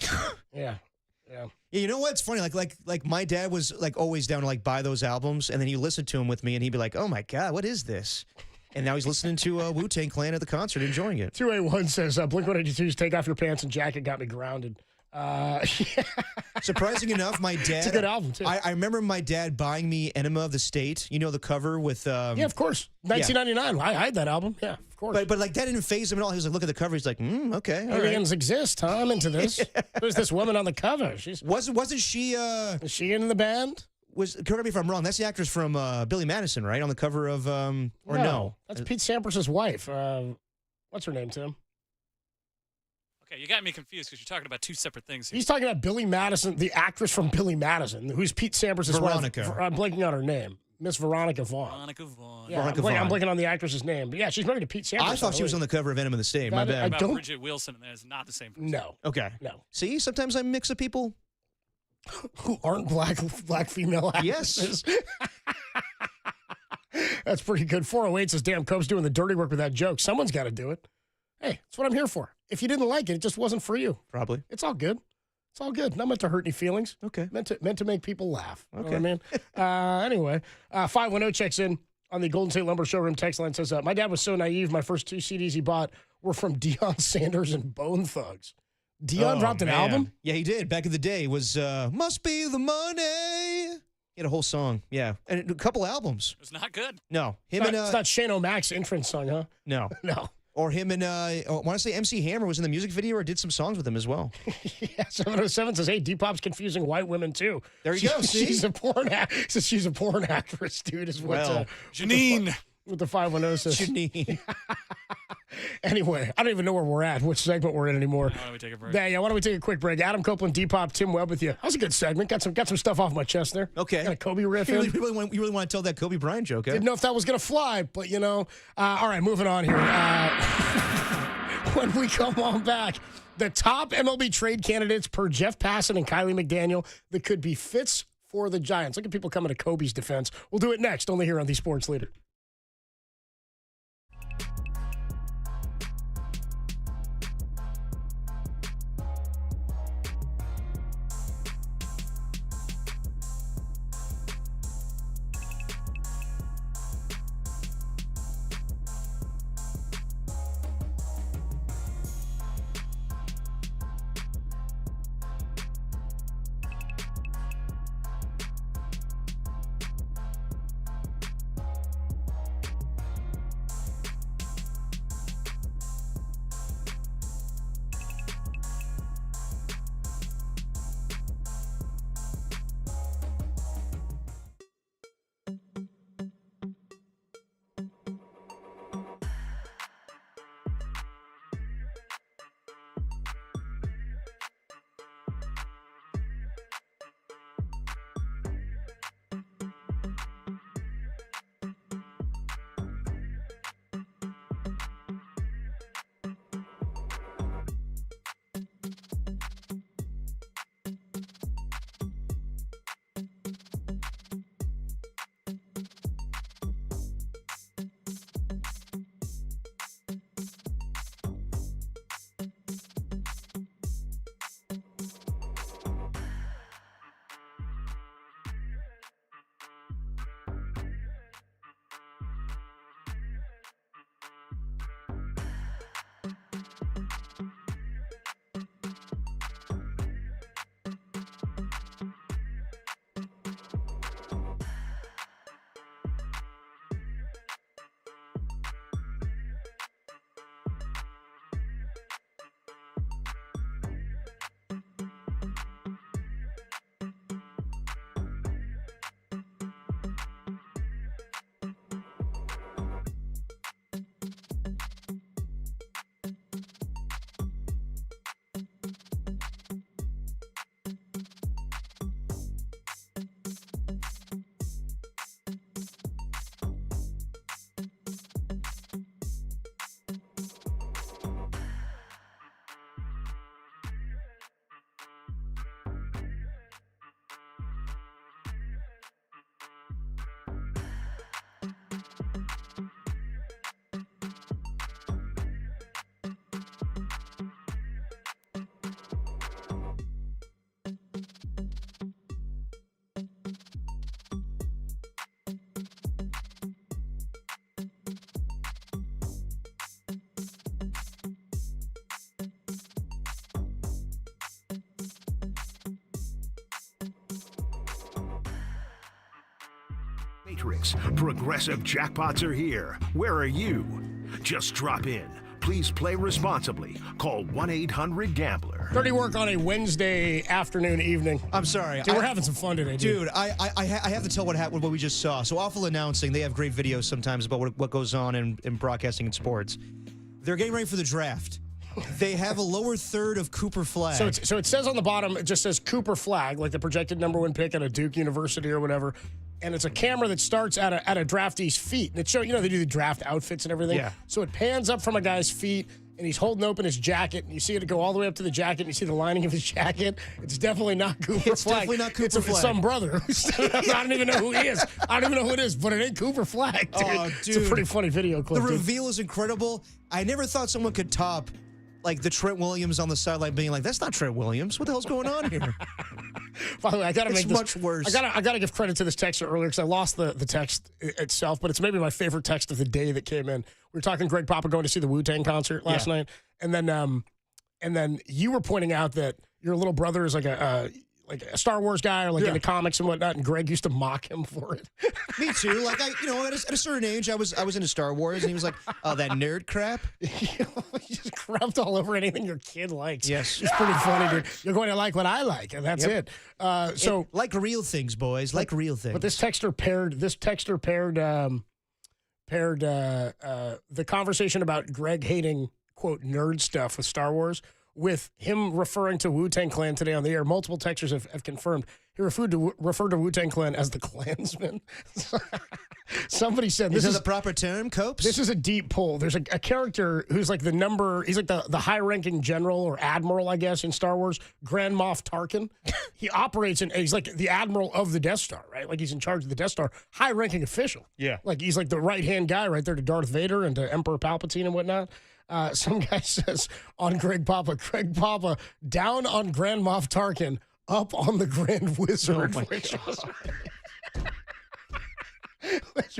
Yeah. Yeah, you know what? It's funny. Like my dad was like always down to like buy those albums, and then he listened to them with me, and he'd be like, "Oh my God, what is this?" And now he's listening to Wu-Tang Clan at the concert, enjoying it. 281 says, Blink-182's Take Off Your Pants and Jacket got me grounded. Yeah. Surprising enough, my dad... It's a good album, too. I remember my dad buying me Enema of the State. You know, the cover with... yeah, of course. 1999. Yeah. I had that album. Yeah, of course. But like, that didn't faze him at all. He was like, look at the cover. He's like, okay. Aliens exist, huh? I'm into this. Who's this woman on the cover? Wasn't she... Is she in the band? Correct me if I'm wrong. That's the actress from Billy Madison, right? On the cover of... or no? That's Pete Sampras' wife. What's her name, Tim? Okay, you got me confused because you're talking about two separate things here. He's talking about Billy Madison, the actress from Billy Madison, who's Pete Sampras' Veronica. wife. I'm blanking on her name. Miss Veronica Vaughn. Veronica Vaughn. Yeah, I'm blanking on the actress's name. But yeah, she's married to Pete Sampras. I thought she was on the cover of Enema of the State. My bad. About Bridget Wilson, and that is not the same person. No. Okay. No. See, sometimes I mix up people who aren't black female actresses. Yes. That's pretty good. 408 says, damn, Cope's doing the dirty work with that joke. Someone's got to do it. Hey, that's what I'm here for. If you didn't like it, it just wasn't for you. Probably. It's all good. It's all good. Not meant to hurt any feelings. Okay. Meant to make people laugh. Okay. You know what I mean? Anyway, 510 checks in on the Golden State Lumber Showroom text line. Says, my dad was so naive. My first 2 CDs he bought were from Deion Sanders and Bone Thugs. Deion dropped an album? Yeah, he did. Back in the day. It was Must Be the Money. He had a whole song. Yeah. And a couple albums. It was not good. No. It's not Shane O'Mac's entrance song, huh? No. No. Or him and, I want to say MC Hammer was in the music video or did some songs with him as well. Yeah, 707 says, hey, Depop's confusing white women, too. There you go, see? She's a porn actress, dude, is what... Janine. What the 510 says. Janine. Anyway, I don't even know where we're at, which segment we're in anymore. Why don't we take a break? Yeah, why don't we take a quick break? Adam Copeland, Depop, Tim Webb with you. That was a good segment. Got some stuff off my chest there. Okay. Got a Kobe riff You in. really want to tell that Kobe Bryant joke, eh? Didn't know if that was going to fly, but, you know. All right, moving on here. When we come on back, the top MLB trade candidates per Jeff Passan and Kylie McDaniel that could be fits for the Giants. Look at people coming to Kobe's defense. We'll do it next, only here on The Sports Leader. Matrix. Progressive jackpots are here. Where are you? Just drop in. Please play responsibly. Call 1-800-GAMBLER. Dirty work on a Wednesday afternoon, evening. I'm sorry. Dude, we're having some fun today, dude. Dude, I have to tell what happened, what we just saw. So Awful Announcing, they have great videos sometimes about what goes on in broadcasting and sports. They're getting ready for the draft. They have a lower third of Cooper Flag. So it says on the bottom, it just says Cooper Flag, like the projected number 1 pick at a Duke University or whatever. And it's a camera that starts at a draftee's feet. And it shows, they do the draft outfits and everything. Yeah. So it pans up from a guy's feet, and he's holding open his jacket, and you see it go all the way up to the jacket, and you see the lining of his jacket. It's definitely not Cooper Flag. It's definitely not Cooper Flag. It's some brother. I don't even know who he is. I don't even know who it is, but it ain't Cooper Flag, dude. Oh, dude. It's a pretty funny video clip. The reveal is incredible. I never thought someone could top like the Trent Williams on the sideline being like, that's not Trent Williams. What the hell's going on here? By the way, I gotta make this much worse. I gotta give credit to this texter earlier because I lost the text itself, but it's maybe my favorite text of the day that came in. We were talking Greg Papa going to see the Wu-Tang concert last night, and then you were pointing out that your little brother is like a Star Wars guy or into comics and whatnot, and Greg used to mock him for it. Me too. Like at a certain age, I was into Star Wars, and he was like, "Oh, that nerd crap." You just crapped all over anything your kid likes. Yes, it's pretty funny, dude. You're going to like what I like, and that's it. So like real things, boys. Like real things. But this texter paired the conversation about Greg hating quote nerd stuff with Star Wars with him referring to Wu-Tang Clan today on the air. Multiple texters have confirmed he referred to Wu-Tang Clan as the Klansmen. Somebody said this is the proper term, Copes? This is a deep pull. There's a character who's like he's like the high-ranking general or admiral, I guess, in Star Wars, Grand Moff Tarkin. He operates he's like the admiral of the Death Star, right? Like he's in charge of the Death Star, high-ranking official. Yeah. Like he's like the right-hand guy right there to Darth Vader and to Emperor Palpatine and whatnot. Some guy says on Greg Papa, down on Grand Moff Tarkin, up on the Grand Wizard, which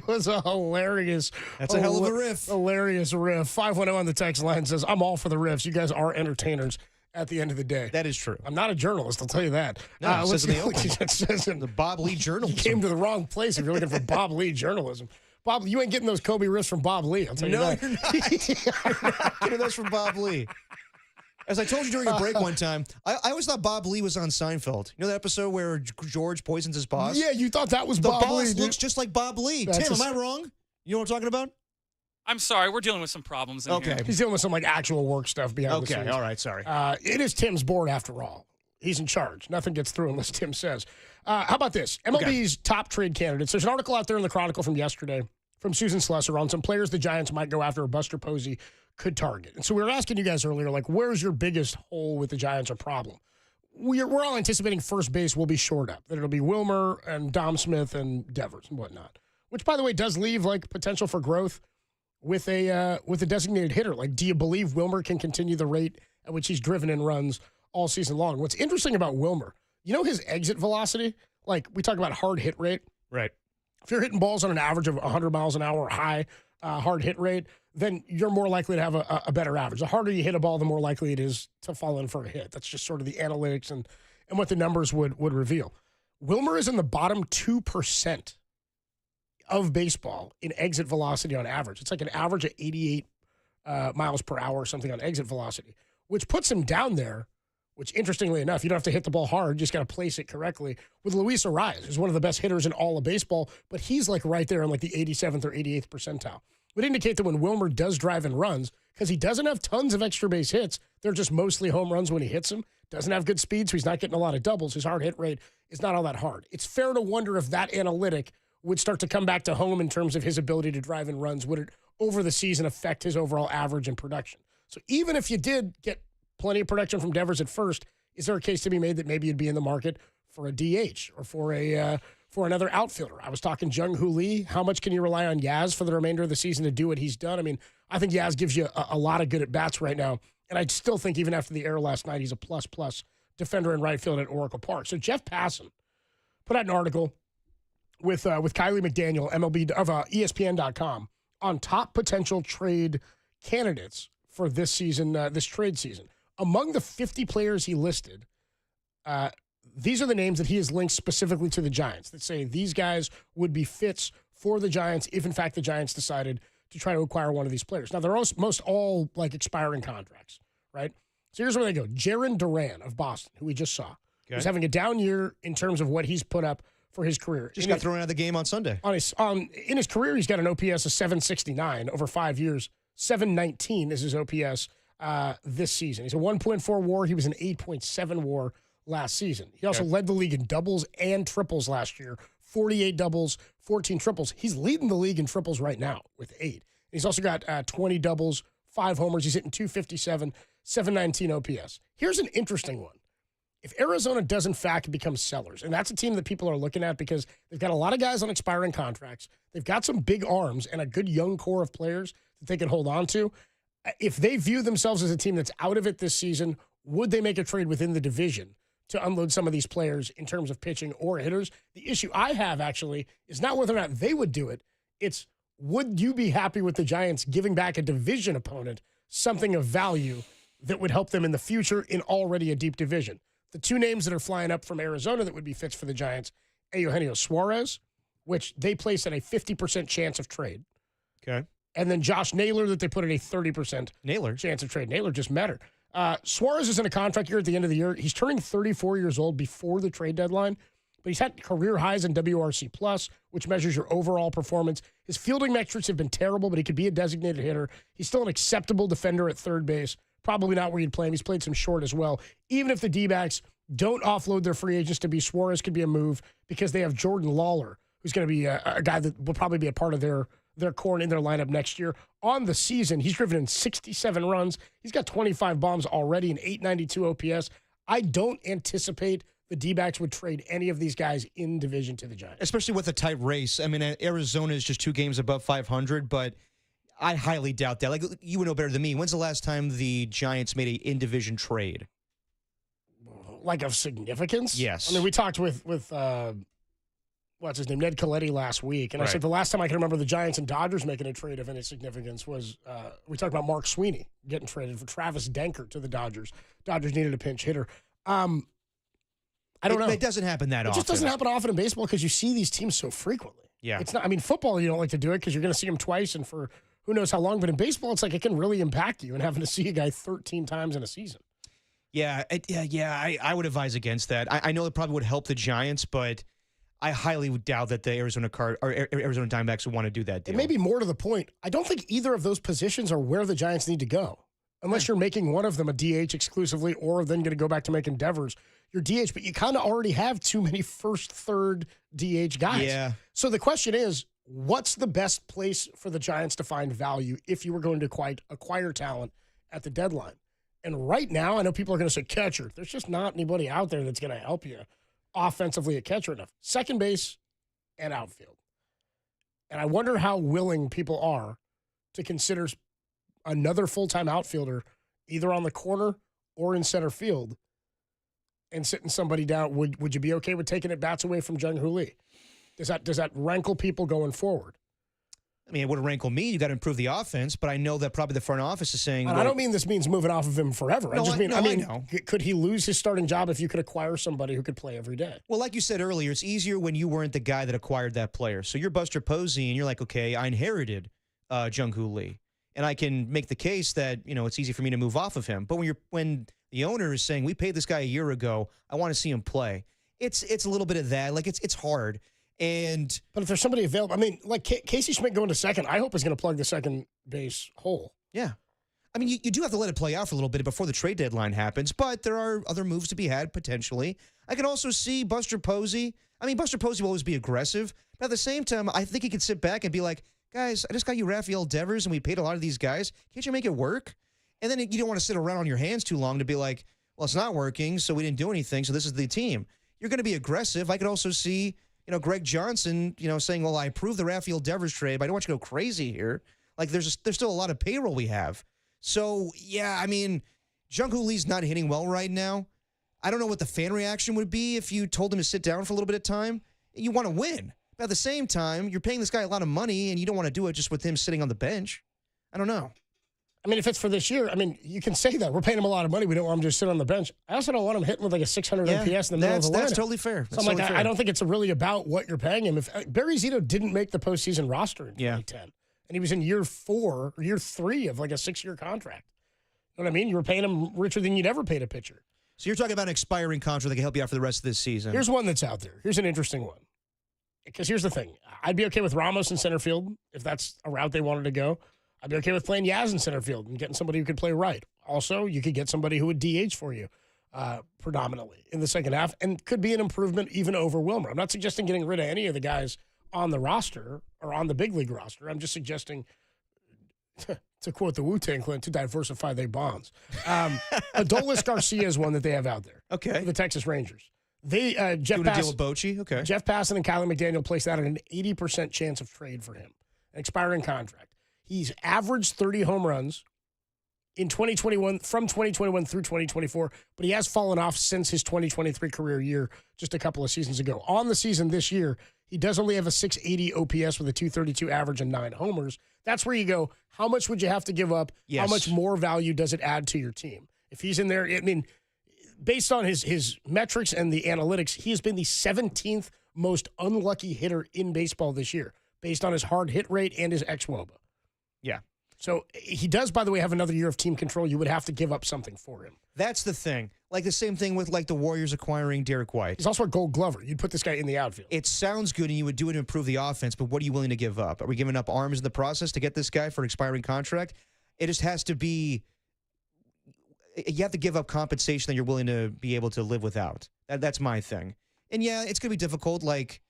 was a hilarious. That's a hell of a riff. Hilarious riff. 510 on the text line says, I'm all for the riffs. You guys are entertainers at the end of the day. That is true. I'm not a journalist, I'll tell you that. No, it says in the open. It says in the Bob Lee journalism. You came to the wrong place if you're looking for Bob Lee journalism. Bob, you ain't getting those Kobe riffs from Bob Lee, I'll tell you that. No, you're not getting those from Bob Lee. As I told you during a break one time, I always thought Bob Lee was on Seinfeld. You know that episode where George poisons his boss? Yeah, you thought that was the Bob Lee. The boss looks just like Bob Lee. Tim, am I wrong? You know what I'm talking about? I'm sorry, we're dealing with some problems in here. He's dealing with some actual work stuff behind the scenes. Okay, all right, sorry. It is Tim's board after all. He's in charge. Nothing gets through unless Tim says. How about this? MLB's top trade candidates. There's an article out there in the Chronicle from yesterday from Susan Slesser on some players the Giants might go after or Buster Posey could target. And so we were asking you guys earlier, where's your biggest hole with the Giants or problem? We're all anticipating first base will be short up, that it'll be Wilmer and Dom Smith and Devers and whatnot, which, by the way, does leave potential for growth with a designated hitter. Do you believe Wilmer can continue the rate at which he's driven in runs all season long? What's interesting about Wilmer, his exit velocity, we talk about hard hit rate. Right. If you're hitting balls on an average of 100 miles an hour high hard hit rate, then you're more likely to have a better average. The harder you hit a ball, the more likely it is to fall in for a hit. That's just sort of the analytics and what the numbers would reveal. Wilmer is in the bottom 2% of baseball in exit velocity on average. It's like an average of 88 miles per hour or something on exit velocity, which puts him down there, which interestingly enough, you don't have to hit the ball hard, you just got to place it correctly, with Luis Arias, who's one of the best hitters in all of baseball, but he's right there in the 87th or 88th percentile. Would indicate that when Wilmer does drive and runs, because he doesn't have tons of extra base hits, they're just mostly home runs when he hits them, doesn't have good speed, so he's not getting a lot of doubles. His hard hit rate is not all that hard. It's fair to wonder if that analytic would start to come back to home in terms of his ability to drive and runs. Would it, over the season, affect his overall average and production? So even if you did get plenty of production from Devers at first, is there a case to be made that maybe you'd be in the market for a DH or for another outfielder? I was talking Jung-Hoo Lee. How much can you rely on Yaz for the remainder of the season to do what he's done? I mean, I think Yaz gives you a lot of good at-bats right now, and I still think even after the error last night, he's a plus defender in right field at Oracle Park. So Jeff Passan put out an article with Kylie McDaniel, MLB of ESPN.com, on top potential trade candidates for this season, this trade season. Among the 50 players he listed, these are the names that he has linked specifically to the Giants that say these guys would be fits for the Giants if, in fact, the Giants decided to try to acquire one of these players. Now, they're most all like expiring contracts, right? So here's where they go. Jarren Duran of Boston, who we just saw, who's having a down year in terms of what he's put up for his career. Just got thrown out of the game on Sunday. In his career, he's got an OPS of 769 over 5 years. 719 is his OPS this season. He's a 1.4 WAR. He was an 8.7 WAR last season. He also led the league in doubles and triples last year. 48 doubles, 14 triples. He's leading the league in triples right now with 8. He's also got 20 doubles, 5 homers. He's hitting 257, 719 OPS. Here's an interesting one. If Arizona does, in fact, become sellers, and that's a team that people are looking at because they've got a lot of guys on expiring contracts, they've got some big arms and a good young core of players that they can hold on to. If they view themselves as a team that's out of it this season, would they make a trade within the division to unload some of these players in terms of pitching or hitters? The issue I have, actually, is not whether or not they would do it. It's, would you be happy with the Giants giving back a division opponent something of value that would help them in the future in already a deep division? The two names that are flying up from Arizona that would be fits for the Giants, Eugenio Suarez, which they place at a 50% chance of trade. Okay. And then Josh Naylor that they put at a 30% chance of trade. Naylor just met her. Suarez is in a contract year at the end of the year. He's turning 34 years old before the trade deadline, but he's had career highs in WRC+, which measures your overall performance. His fielding metrics have been terrible, but he could be a designated hitter. He's still an acceptable defender at third base. Probably not where you'd play him. He's played some short as well. Even if the D-backs don't offload their free agents to be, Suarez could be a move because they have Jordan Lawler, who's going to be a guy that will probably be a part of their core and in their lineup next year. On the season, he's driven in 67 runs. He's got 25 bombs already and 892 OPS. I don't anticipate the D-backs would trade any of these guys in division to the Giants. Especially with a tight race. I mean, Arizona is just 2 games above 500, but I highly doubt that. Like, you would know better than me. When's the last time the Giants made a in-division trade? Like of significance? Yes. I mean, we talked with what's his name, Ned Colletti last week, and I said the last time I can remember the Giants and Dodgers making a trade of any significance was we talked about Mark Sweeney getting traded for Travis Denker to the Dodgers. Dodgers needed a pinch hitter. I don't know. It doesn't happen that often. It just doesn't happen often in baseball because you see these teams so frequently. Yeah. It's not. I mean, football you don't like to do it because you're going to see them twice and for who knows how long. But in baseball, it's like it can really impact you and having to see a guy 13 times in a season. Yeah, I would advise against that. I know it probably would help the Giants, but I highly would doubt that the Arizona Diamondbacks would want to do that deal. It may be more to the point. I don't think either of those positions are where the Giants need to go. Unless you're making one of them a DH exclusively or then going to go back to make endeavors your DH. But you kind of already have too many first, third DH guys. Yeah. So the question is, what's the best place for the Giants to find value if you were going to acquire talent at the deadline? And right now, I know people are going to say catcher. There's just not anybody out there that's going to help you offensively at catcher enough. Second base and outfield. And I wonder how willing people are to consider another full-time outfielder either on the corner or in center field and sitting somebody down. Would you be okay with taking at bats away from Jung Hoo Lee? Does that rankle people going forward? I mean, it would rankle me. You got to improve the offense, but I know that probably the front office is saying. And I don't mean this means moving off of him forever. No, I mean, know. Could he lose his starting job if you could acquire somebody who could play every day? Well, like you said earlier, it's easier when you weren't the guy that acquired that player. So you're Buster Posey, and you're like, okay, I inherited Jung Hoo Lee, and I can make the case that it's easy for me to move off of him. But when the owner is saying we paid this guy a year ago, I want to see him play. It's a little bit of that. Like it's hard. But if there's somebody available, I mean, like Casey Schmidt going to second, I hope is going to plug the second base hole. Yeah. I mean, you do have to let it play out for a little bit before the trade deadline happens, but there are other moves to be had potentially. I can also see Buster Posey. I mean, Buster Posey will always be aggressive, but at the same time, I think he could sit back and be like, guys, I just got you Rafael Devers, and we paid a lot of these guys. Can't you make it work? And then you don't want to sit around on your hands too long to be like, well, it's not working, so we didn't do anything, so this is the team. You're going to be aggressive. I could also see Greg Johnson, saying, well, I approved the Rafael Devers trade, but I don't want you to go crazy here. Like, there's still a lot of payroll we have. So, yeah, I mean, Jung Hoo Lee's not hitting well right now. I don't know what the fan reaction would be if you told him to sit down for a little bit of time. You want to win. But at the same time, you're paying this guy a lot of money, and you don't want to do it just with him sitting on the bench. I don't know. I mean, if it's for this year, I mean, you can say that. We're paying him a lot of money. We don't want him to just sit on the bench. I also don't want him hitting with like a 600 OPS in the middle of the lineup. That's totally fair. So I'm like, I don't think it's really about what you're paying him. If Barry Zito didn't make the postseason roster in 2010, and he was in year 4 or year 3 of like a 6-year contract. You know what I mean? You were paying him richer than you'd ever paid a pitcher. So you're talking about an expiring contract that can help you out for the rest of this season. Here's one that's out there. Here's an interesting one. Because here's the thing. I'd be okay with Ramos in center field if that's a route they wanted to go. I'd be okay with playing Yaz in center field and getting somebody who could play right. Also, you could get somebody who would DH for you predominantly in the second half and could be an improvement even over Wilmer. I'm not suggesting getting rid of any of the guys on the roster or on the big league roster. I'm just suggesting, to quote the Wu-Tang Clan, to diversify their bonds. Adolis Garcia is one that they have out there. Okay. For the Texas Rangers. They Doing a deal with Bochy? Okay. Jeff Passan and Kylie McDaniel placed out an 80% chance of trade for him, an expiring contract. He's averaged 30 home runs in 2021, from 2021 through 2024, but he has fallen off since his 2023 career year just a couple of seasons ago. On the season this year, he does only have a 680 OPS with a 232 average and 9 homers. That's where you go, how much would you have to give up? Yes. How much more value does it add to your team? If he's in there, I mean, based on his metrics and the analytics, he has been the 17th most unlucky hitter in baseball this year, based on his hard hit rate and his xWOBA. Yeah. So he does, by the way, have another year of team control. You would have to give up something for him. That's the thing. Like the same thing with like the Warriors acquiring Derek White. He's also a Gold Glover. You'd put this guy in the outfield. It sounds good and you would do it to improve the offense, but what are you willing to give up? Are we giving up arms in the process to get this guy for an expiring contract? It just has to be, you have to give up compensation that you're willing to be able to live without. That's my thing. And yeah, it's going to be difficult. Like,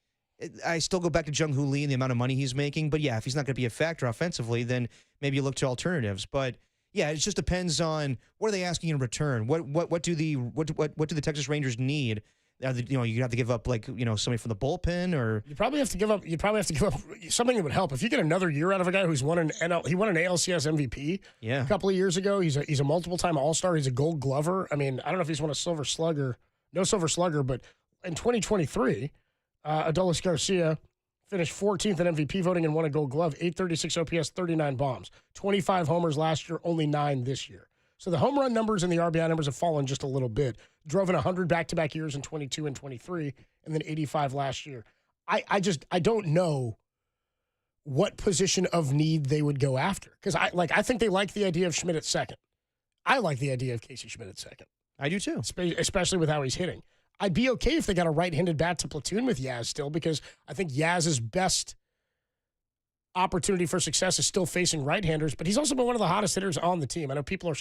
I still go back to Jung-Hoo Lee and the amount of money he's making. But yeah, if he's not going to be a factor offensively, then maybe you look to alternatives. But yeah, it just depends on what are they asking in return. What do the Texas Rangers need? You have to give up somebody from the bullpen, or you probably have to give up. You probably have to give up something that would help. If you get another year out of a guy who's won an ALCS MVP a couple of years ago. He's a multiple time All-Star. He's a Gold Glover. I mean, I don't know if he's won a Silver Slugger, no Silver Slugger, but in 2023. Adolis Garcia finished 14th in MVP voting and won a Gold Glove, 836 OPS, 39 bombs, 25 homers last year, only 9 this year. So the home run numbers and the RBI numbers have fallen just a little bit. Drove in 100 back-to-back years in 22 and 23, and then 85 last year. I don't know what position of need they would go after, because I think they like the idea of Schmidt at second. I like the idea of Casey Schmidt at second. I do too, especially with how he's hitting. I'd be okay if they got a right-handed bat to platoon with Yaz still, because I think Yaz's best opportunity for success is still facing right-handers, but he's also been one of the hottest hitters on the team. I know people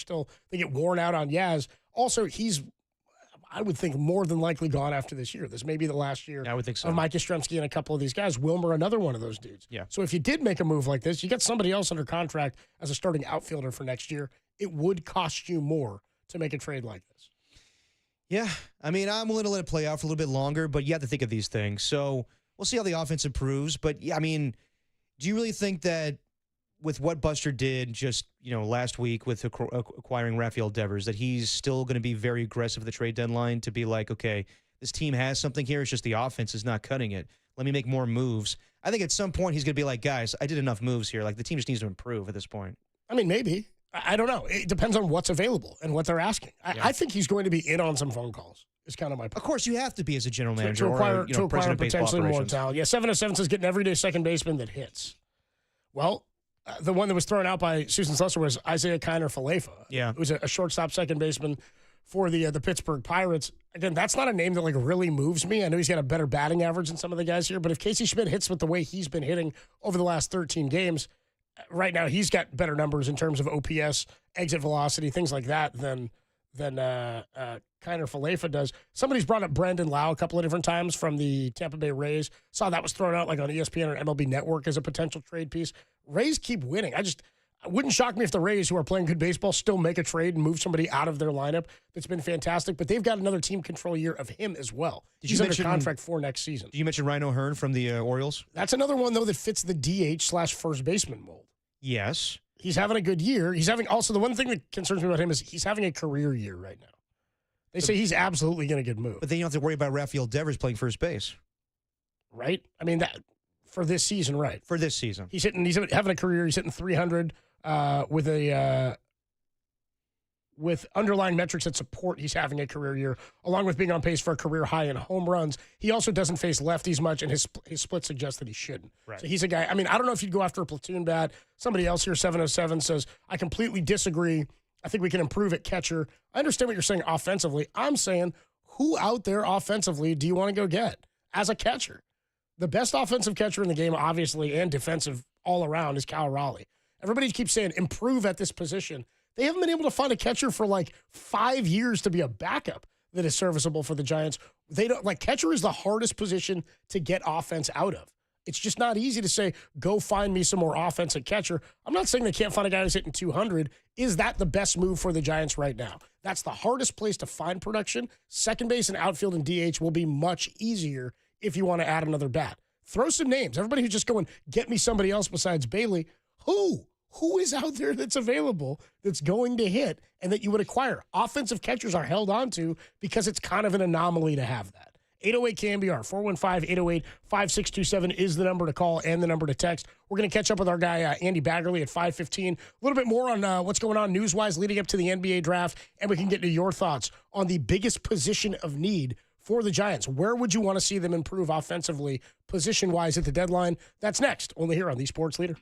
they get worn out on Yaz. Also, he's, I would think, more than likely gone after this year. This may be the last year I would think so. of Mike Yastrzemski and a couple of these guys. Wilmer, another one of those dudes. Yeah. So if you did make a move like this, you got somebody else under contract as a starting outfielder for next year, it would cost you more to make a trade like this. Yeah, I mean, I'm willing to let it play out for a little bit longer, but you have to think of these things. So we'll see how the offense improves. But, yeah, I mean, do you really think that with what Buster did just, last week with acquiring Rafael Devers, that he's still going to be very aggressive at the trade deadline to be like, okay, this team has something here. It's just the offense is not cutting it. Let me make more moves. I think at some point he's going to be like, guys, I did enough moves here. Like, the team just needs to improve at this point. I mean, maybe. I don't know. It depends on what's available and what they're asking. I think he's going to be in on some phone calls. Is kind of my point. Of course, you have to be as a general manager to acquire potentially more talent. Yeah, 707 says get an everyday second baseman that hits. Well, the one that was thrown out by Susan Slusser was Isaiah Kiner-Falefa. Yeah, who's a shortstop second baseman for the Pittsburgh Pirates. Again, that's not a name that really moves me. I know he's got a better batting average than some of the guys here, but if Casey Schmidt hits with the way he's been hitting over the last 13 games. Right now, he's got better numbers in terms of OPS, exit velocity, things like that than Kiner-Falefa does. Somebody's brought up Brandon Lau a couple of different times from the Tampa Bay Rays. Saw that was thrown out on ESPN or MLB Network as a potential trade piece. Rays keep winning. It wouldn't shock me if the Rays, who are playing good baseball, still make a trade and move somebody out of their lineup. That's been fantastic, but they've got another team control year of him as well. He's under contract for next season. Did you mention Ryan O'Hearn from the Orioles? That's another one, though, that fits the DH/first baseman mold. Yes. He's having a good year. Also, the one thing that concerns me about him is he's having a career year right now. They say he's absolutely going to get moved. But then you don't have to worry about Rafael Devers playing first base. Right? I mean, that for this season, right? For this season. He's having a career. He's hitting 300 with underlying metrics that support he's having a career year, along with being on pace for a career high in home runs. He also doesn't face lefties much, and his split suggests that he shouldn't. Right. So he's a guy, I mean, I don't know if you'd go after a platoon bat. Somebody else here, 707, says, I completely disagree. I think we can improve at catcher. I understand what you're saying offensively. I'm saying, who out there offensively do you want to go get as a catcher? The best offensive catcher in the game, obviously, and defensive all around is Cal Raleigh. Everybody keeps saying improve at this position. They haven't been able to find a catcher for like 5 years to be a backup that is serviceable for the Giants. They don't like catcher is the hardest position to get offense out of. It's just not easy to say, go find me some more offense at catcher. I'm not saying they can't find a guy who's hitting 200. Is that the best move for the Giants right now? That's the hardest place to find production. Second base and outfield and DH will be much easier if you want to add another bat. Throw some names. Everybody who's just going, get me somebody else besides Bailey. Who is out there that's available that's going to hit and that you would acquire? Offensive catchers are held on to because it's kind of an anomaly to have that. 808 KNBR, 415-808-5627 is the number to call and the number to text. We're going to catch up with our guy, Andy Baggerly, at 5:15. A little bit more on what's going on news-wise leading up to the NBA draft, and we can get to your thoughts on the biggest position of need for the Giants. Where would you want to see them improve offensively, position-wise at the deadline? That's next, only here on The Sports Leader.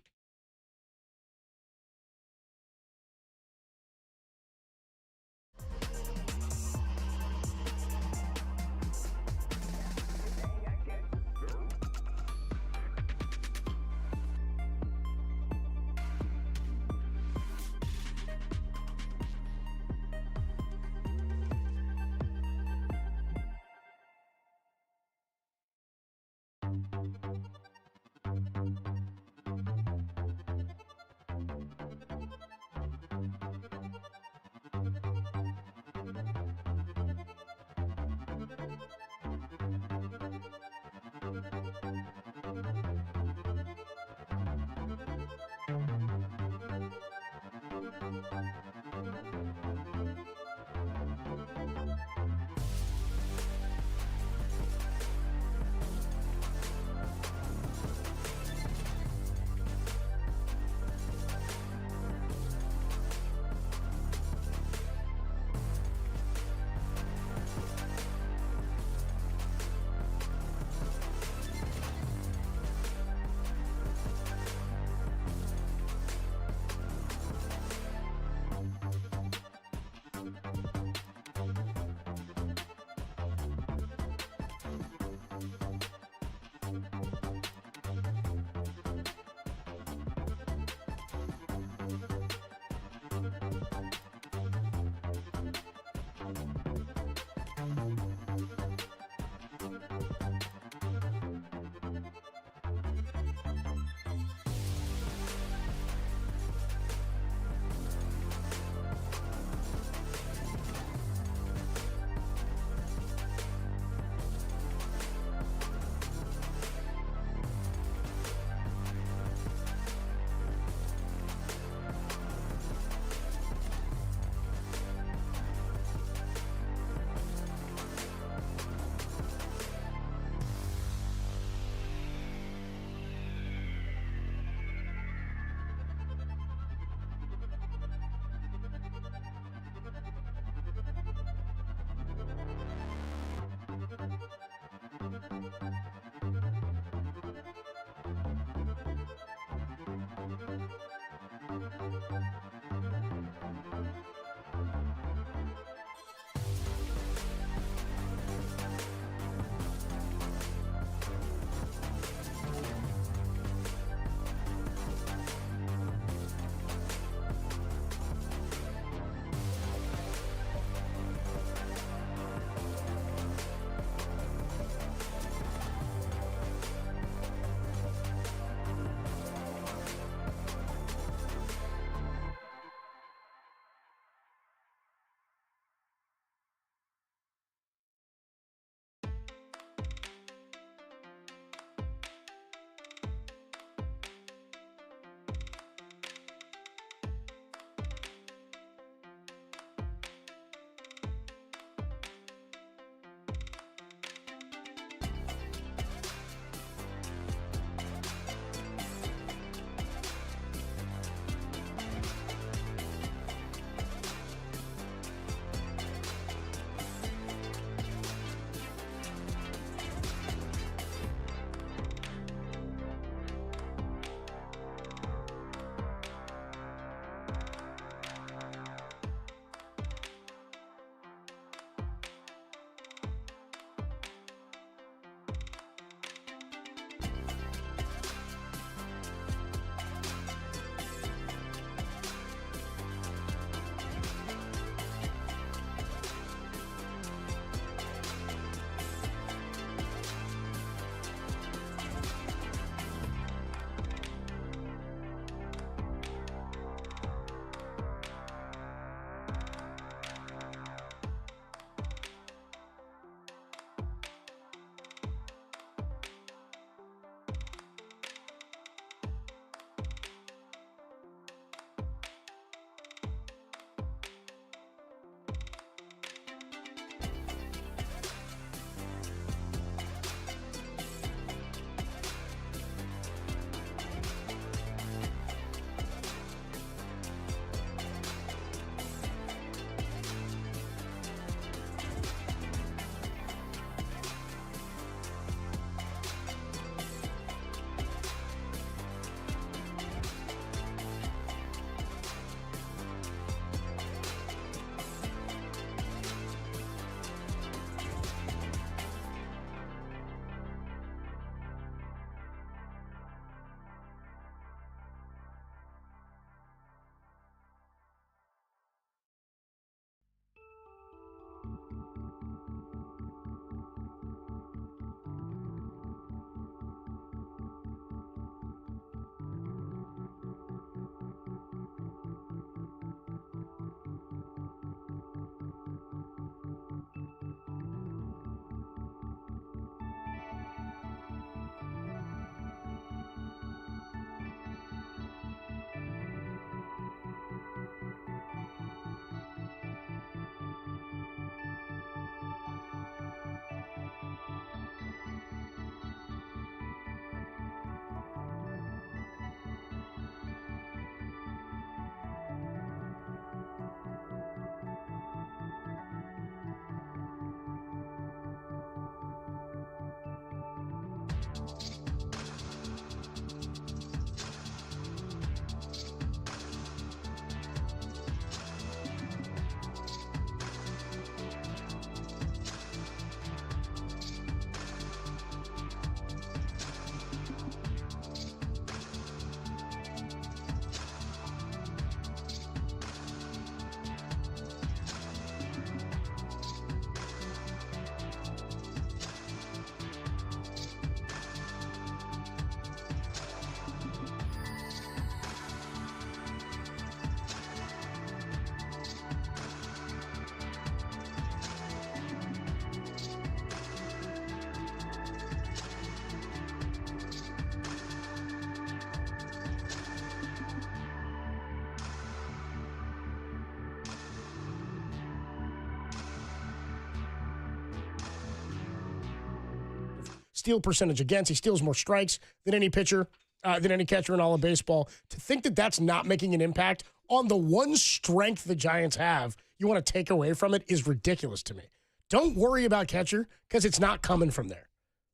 steal percentage against. He steals more strikes than any pitcher, than any catcher in all of baseball. To think that that's not making an impact on the one strength the Giants have, you want to take away from it, is ridiculous to me. Don't worry about catcher because it's not coming from there.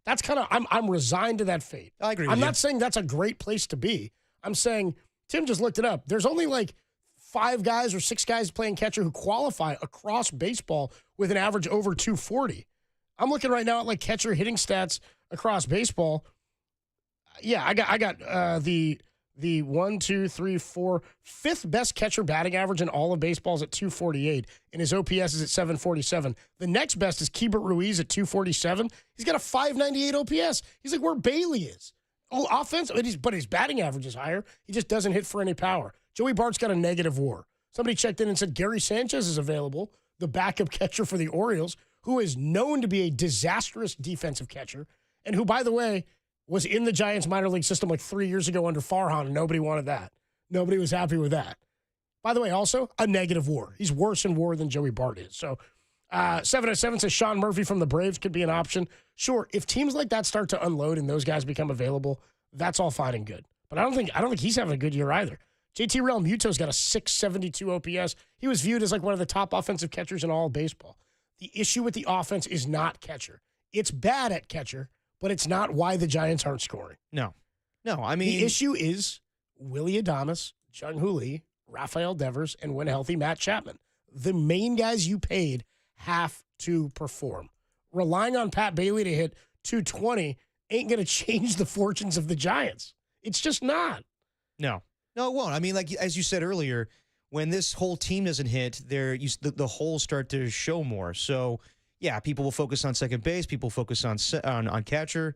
That's kind of, I'm resigned to that fate. I agree with I'm you. not saying that's a great place to be. I'm saying, Tim just looked it up. There's only like 5 guys or 6 guys playing catcher who qualify across baseball with an average over 240. I'm looking right now at like catcher hitting stats across baseball. Yeah, I got the 1, 2, 3, 4, 5th best catcher batting average in all of baseball is at 248, and his OPS is at 747. The next best is Keibert Ruiz at 247. He's got a 598 OPS. He's like where Bailey is. Oh, offense, but his batting average is higher. He just doesn't hit for any power. Joey Bart's got a negative WAR. Somebody checked in and said Gary Sanchez is available, the backup catcher for the Orioles, who is known to be a disastrous defensive catcher, and who, by the way, was in the Giants minor league system like 3 years ago under Farhan, and nobody wanted that. Nobody was happy with that. By the way, also a negative WAR. He's worse in WAR than Joey Bart is. So 707 says Sean Murphy from the Braves could be an option. Sure, if teams like that start to unload and those guys become available, that's all fine and good. But I don't think he's having a good year either. JT Realmuto's got a 672 OPS. He was viewed as like one of the top offensive catchers in all of baseball. The issue with the offense is not catcher. It's bad at catcher, but it's not why the Giants aren't scoring. No, I mean... The issue is Willie Adames, Jung-Hoo Lee, Rafael Devers, and when healthy, Matt Chapman. The main guys you paid have to perform. Relying on Pat Bailey to hit 220 ain't going to change the fortunes of the Giants. It's just not. No, it won't. I mean, like as you said earlier, when this whole team doesn't hit, the holes start to show more. So, yeah, people will focus on second base. People focus on catcher.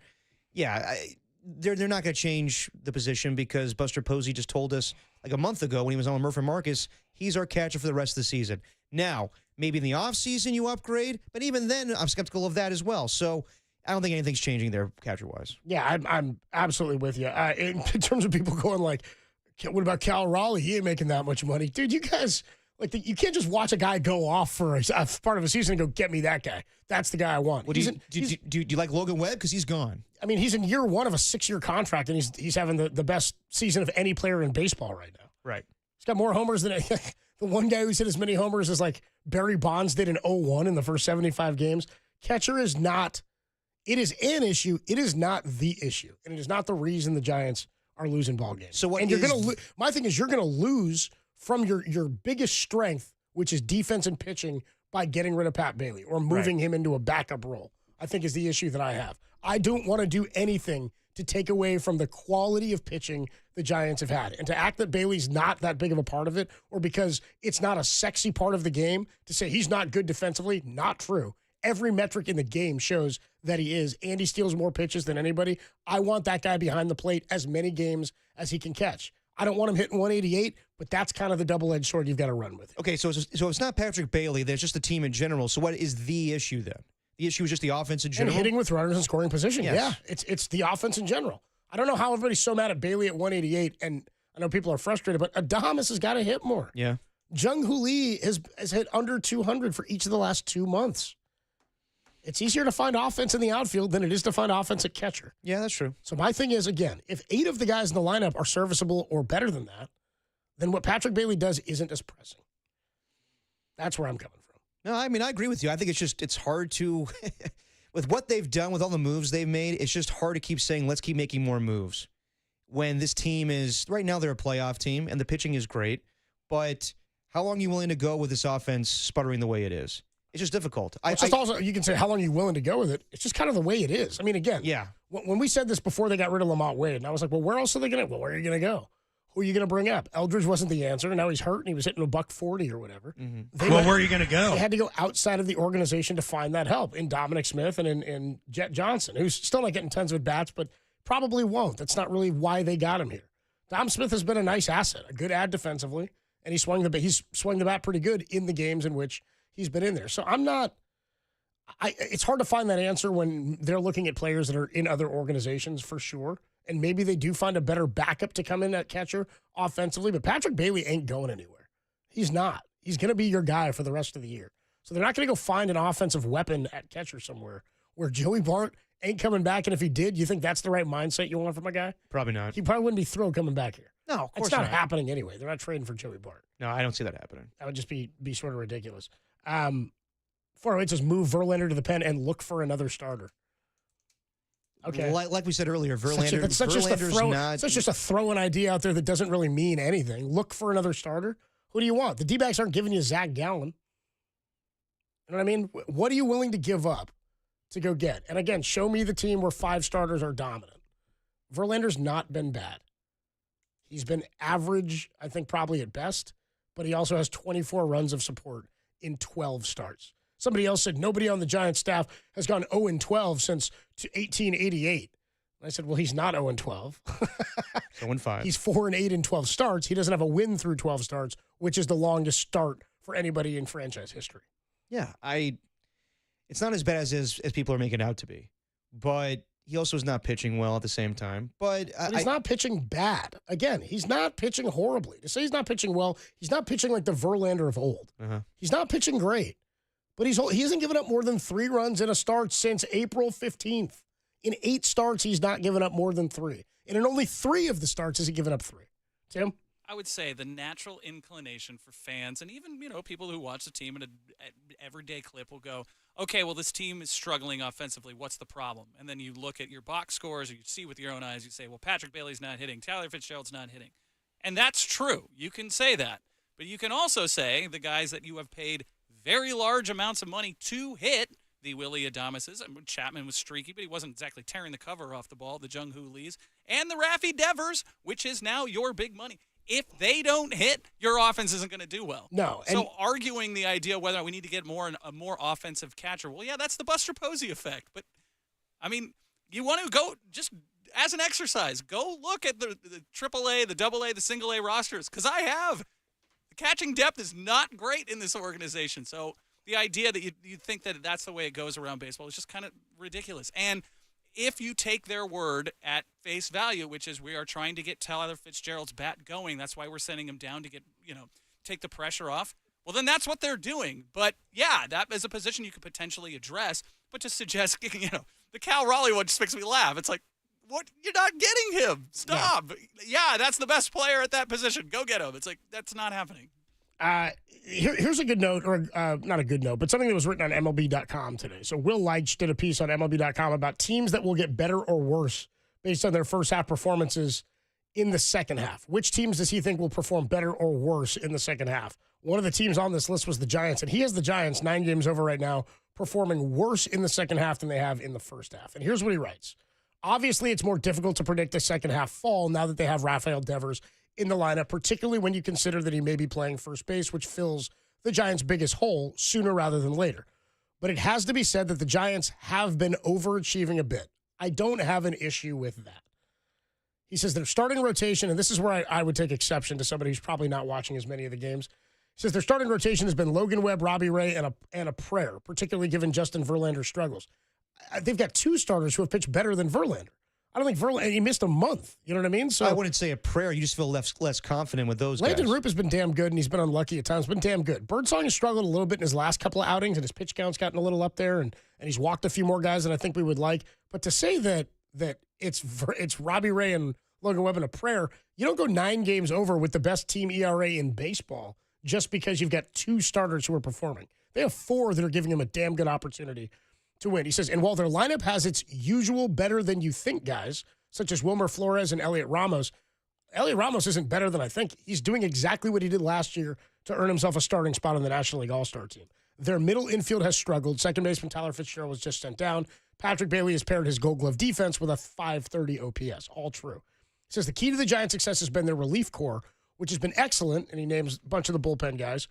Yeah, they're not going to change the position because Buster Posey just told us like a month ago when he was on with Murphy Marcus, he's our catcher for the rest of the season. Now, maybe in the offseason you upgrade, but even then I'm skeptical of that as well. So I don't think anything's changing there catcher-wise. Yeah, I'm absolutely with you. In terms of people going like, what about Cal Raleigh? He ain't making that much money. Dude, you guys, you can't just watch a guy go off for a part of a season and go, get me that guy. That's the guy I want. Well, do you like Logan Webb? Because he's gone. I mean, he's in year 1 of a 6-year contract, and he's having the best season of any player in baseball right now. Right. He's got more homers than the one guy who's hit as many homers as like Barry Bonds did in 2001 in the first 75 games. Catcher is not, it is an issue. It is not the issue. And it is not the reason the Giants are losing ball games. So what? And my thing is you're going to lose from your biggest strength, which is defense and pitching, by getting rid of Pat Bailey or moving him into a backup role, I think is the issue that I have. I don't want to do anything to take away from the quality of pitching the Giants have had. And to act that Bailey's not that big of a part of it, or because it's not a sexy part of the game, to say he's not good defensively, not true. Every metric in the game shows that he is, and he steals more pitches than anybody. I want that guy behind the plate as many games as he can catch. I don't want him hitting 188, but that's kind of the double-edged sword you've got to run with. Okay, so it's not Patrick Bailey. There's just the team in general. So what is the issue then? The issue is just the offense in general? And hitting with runners in scoring position. Yes. Yeah, it's the offense in general. I don't know how everybody's so mad at Bailey at 188, and I know people are frustrated, but Adames has got to hit more. Yeah. Jung-Hoo Lee has hit under 200 for each of the last 2 months. It's easier to find offense in the outfield than it is to find offense at catcher. Yeah, that's true. So my thing is, again, if 8 of the guys in the lineup are serviceable or better than that, then what Patrick Bailey does isn't as pressing. That's where I'm coming from. No, I mean, I agree with you. I think it's hard to, with what they've done, with all the moves they've made, it's just hard to keep saying, let's keep making more moves. When this team is, right now they're a playoff team, and the pitching is great, but how long are you willing to go with this offense sputtering the way it is? It's just difficult. Also, you can say, how long are you willing to go with it? It's just kind of the way it is. I mean, again, when we said this before they got rid of Lamont Wade, and I was like, well, where else are they going to, where are you going to go? Who are you going to bring up? Eldridge wasn't the answer. Now he's hurt, and he was hitting a $140 or whatever. Mm-hmm. Where are you going to go? They had to go outside of the organization to find that help in Dominic Smith and in Jet Johnson, who's still not getting tons of at-bats, but probably won't. That's not really why they got him here. Dom Smith has been a nice asset, a good ad defensively, and he's swung the bat pretty good in the games in which he's been in there. So it's hard to find that answer when they're looking at players that are in other organizations for sure. And maybe they do find a better backup to come in at catcher offensively. But Patrick Bailey ain't going anywhere. He's not. He's going to be your guy for the rest of the year. So they're not going to go find an offensive weapon at catcher somewhere where Joey Bart ain't coming back, and if he did, you think that's the right mindset you want from a guy? Probably not. He probably wouldn't be thrilled coming back here. No, of course it's not happening anyway. They're not trading for Joey Bart. No, I don't see that happening. That would just be sort of ridiculous. 408 says move Verlander to the pen and look for another starter. Okay. Like we said earlier, Verlander. That's just a throw an idea out there that doesn't really mean anything. Look for another starter. Who do you want? The D-backs aren't giving you Zach Gallen. You know what I mean? What are you willing to give up to go get? And again, show me the team where 5 starters are dominant. Verlander's not been bad. He's been average, I think probably at best, but he also has 24 runs of support in 12 starts. Somebody else said nobody on the Giants staff has gone 0-12 since 1888. And I said, well, he's not 0-12. 0-5. He's 4-8 in 12 starts. He doesn't have a win through 12 starts, which is the longest start for anybody in franchise history. Yeah, it's not as bad as people are making it out to be, but he also is not pitching well at the same time. But he's not pitching bad. Again, he's not pitching horribly. To say he's not pitching well, he's not pitching like the Verlander of old. He's not pitching great. But he hasn't given up more than 3 runs in a start since April 15th. In 8 starts, he's not given up more than 3. And in only 3 of the starts has he given up 3. Tim? I would say the natural inclination for fans and even, people who watch the team in an everyday clip will go, okay, well, this team is struggling offensively. What's the problem? And then you look at your box scores or you see with your own eyes, you say, well, Patrick Bailey's not hitting. Tyler Fitzgerald's not hitting. And that's true. You can say that. But you can also say the guys that you have paid very large amounts of money to hit, the Willie Adamises. Chapman was streaky, but he wasn't exactly tearing the cover off the ball, the Jung-Hoo Lees, and the Raffy Devers, which is now your big money. If they don't hit, your offense isn't going to do well. No. So arguing the idea whether we need to get a more offensive catcher, well, yeah, that's the Buster Posey effect. But, I mean, you want to go just as an exercise, go look at the AAA, the AA, the single A rosters, because I have. The catching depth is not great in this organization. So the idea that you think that that's the way it goes around baseball is just kind of ridiculous. And if you take their word at face value, which is we are trying to get Tyler Fitzgerald's bat going, that's why we're sending him down to get, take the pressure off. Well, then that's what they're doing. But, yeah, that is a position you could potentially address. But to suggest, the Cal Raleigh one just makes me laugh. It's like, what? You're not getting him. Stop. Yeah, that's the best player at that position. Go get him. It's like, that's not happening. Here's a good note, or not a good note, but something that was written on MLB.com today. So Will Leitch did a piece on MLB.com about teams that will get better or worse based on their first half performances in the second half. Which teams does he think will perform better or worse in the second half? One of the teams on this list was the Giants, and he has the Giants 9 games over right now, performing worse in the second half than they have in the first half. And here's what he writes. Obviously, it's more difficult to predict the second half fall now that they have Rafael Devers in the lineup, particularly when you consider that he may be playing first base, which fills the Giants' biggest hole sooner rather than later. But it has to be said that the Giants have been overachieving a bit. I don't have an issue with that. He says their starting rotation, and this is where I would take exception to somebody who's probably not watching as many of the games. He says their starting rotation has been Logan Webb, Robbie Ray, and a prayer, particularly given Justin Verlander's struggles. They've got 2 starters who have pitched better than Verlander. I don't think Verlander, he missed a month. You know what I mean? So I wouldn't say a prayer. You just feel less confident with those Landon guys. Roop has been damn good, and he's been unlucky at times. Been damn good. Birdsong has struggled a little bit in his last couple of outings, and his pitch count's gotten a little up there, and he's walked a few more guys than I think we would like. But to say that it's Robbie Ray and Logan Webb in a prayer, you don't go 9 games over with the best team ERA in baseball just because you've got 2 starters who are performing. They have 4 that are giving him a damn good opportunity to win. He says, and while their lineup has its usual better than you think guys, such as Wilmer Flores and Elliot Ramos isn't better than I think. He's doing exactly what he did last year to earn himself a starting spot on the National League All-Star team. Their middle infield has struggled. Second baseman Tyler Fitzgerald was just sent down. Patrick Bailey has paired his Gold Glove defense with a .530 OPS. All true. He says the key to the Giants' success has been their relief corps, which has been excellent, and he names a bunch of the bullpen guys.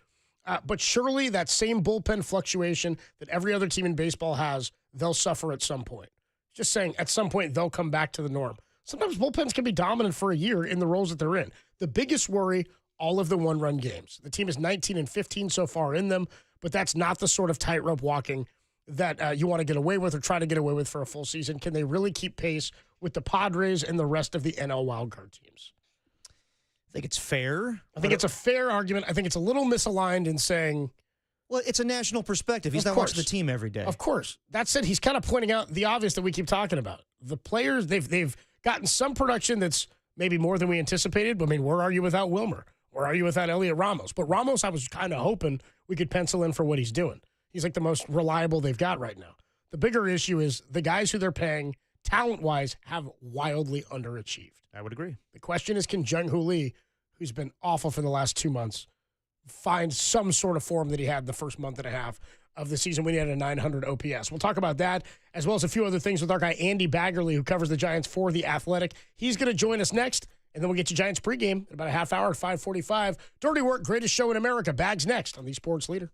But surely that same bullpen fluctuation that every other team in baseball has, they'll suffer at some point. Just saying, at some point, they'll come back to the norm. Sometimes bullpens can be dominant for a year in the roles that they're in. The biggest worry, all of the one-run games. The team is 19-15 so far in them, but that's not the sort of tightrope walking that you want to get away with or try to get away with for a full season. Can they really keep pace with the Padres and the rest of the NL wildcard teams? I think it's fair. I think it's a fair argument. I think it's a little misaligned in saying Well, it's a national perspective. He's not watching the team every day. Of course. That said, he's kind of pointing out the obvious that we keep talking about. The players, they've gotten some production that's maybe more than we anticipated. But, I mean, where are you without Wilmer? Where are you without Elliot Ramos? But Ramos, I was kind of hoping we could pencil in for what he's doing. He's like the most reliable they've got right now. The bigger issue is the guys who they're paying, talent-wise, have wildly underachieved. I would agree. The question is, can Jung-Hoo Lee, who's been awful for the last 2 months, find some sort of form that he had the first month and a half of the season when he had a 900 OPS. We'll talk about that as well as a few other things with our guy Andy Baggerly, who covers the Giants for The Athletic. He's going to join us next, and then we'll get you Giants pregame in about a half hour at 5:45. Dirty Work, greatest show in America. Bags next on the Sports Leader.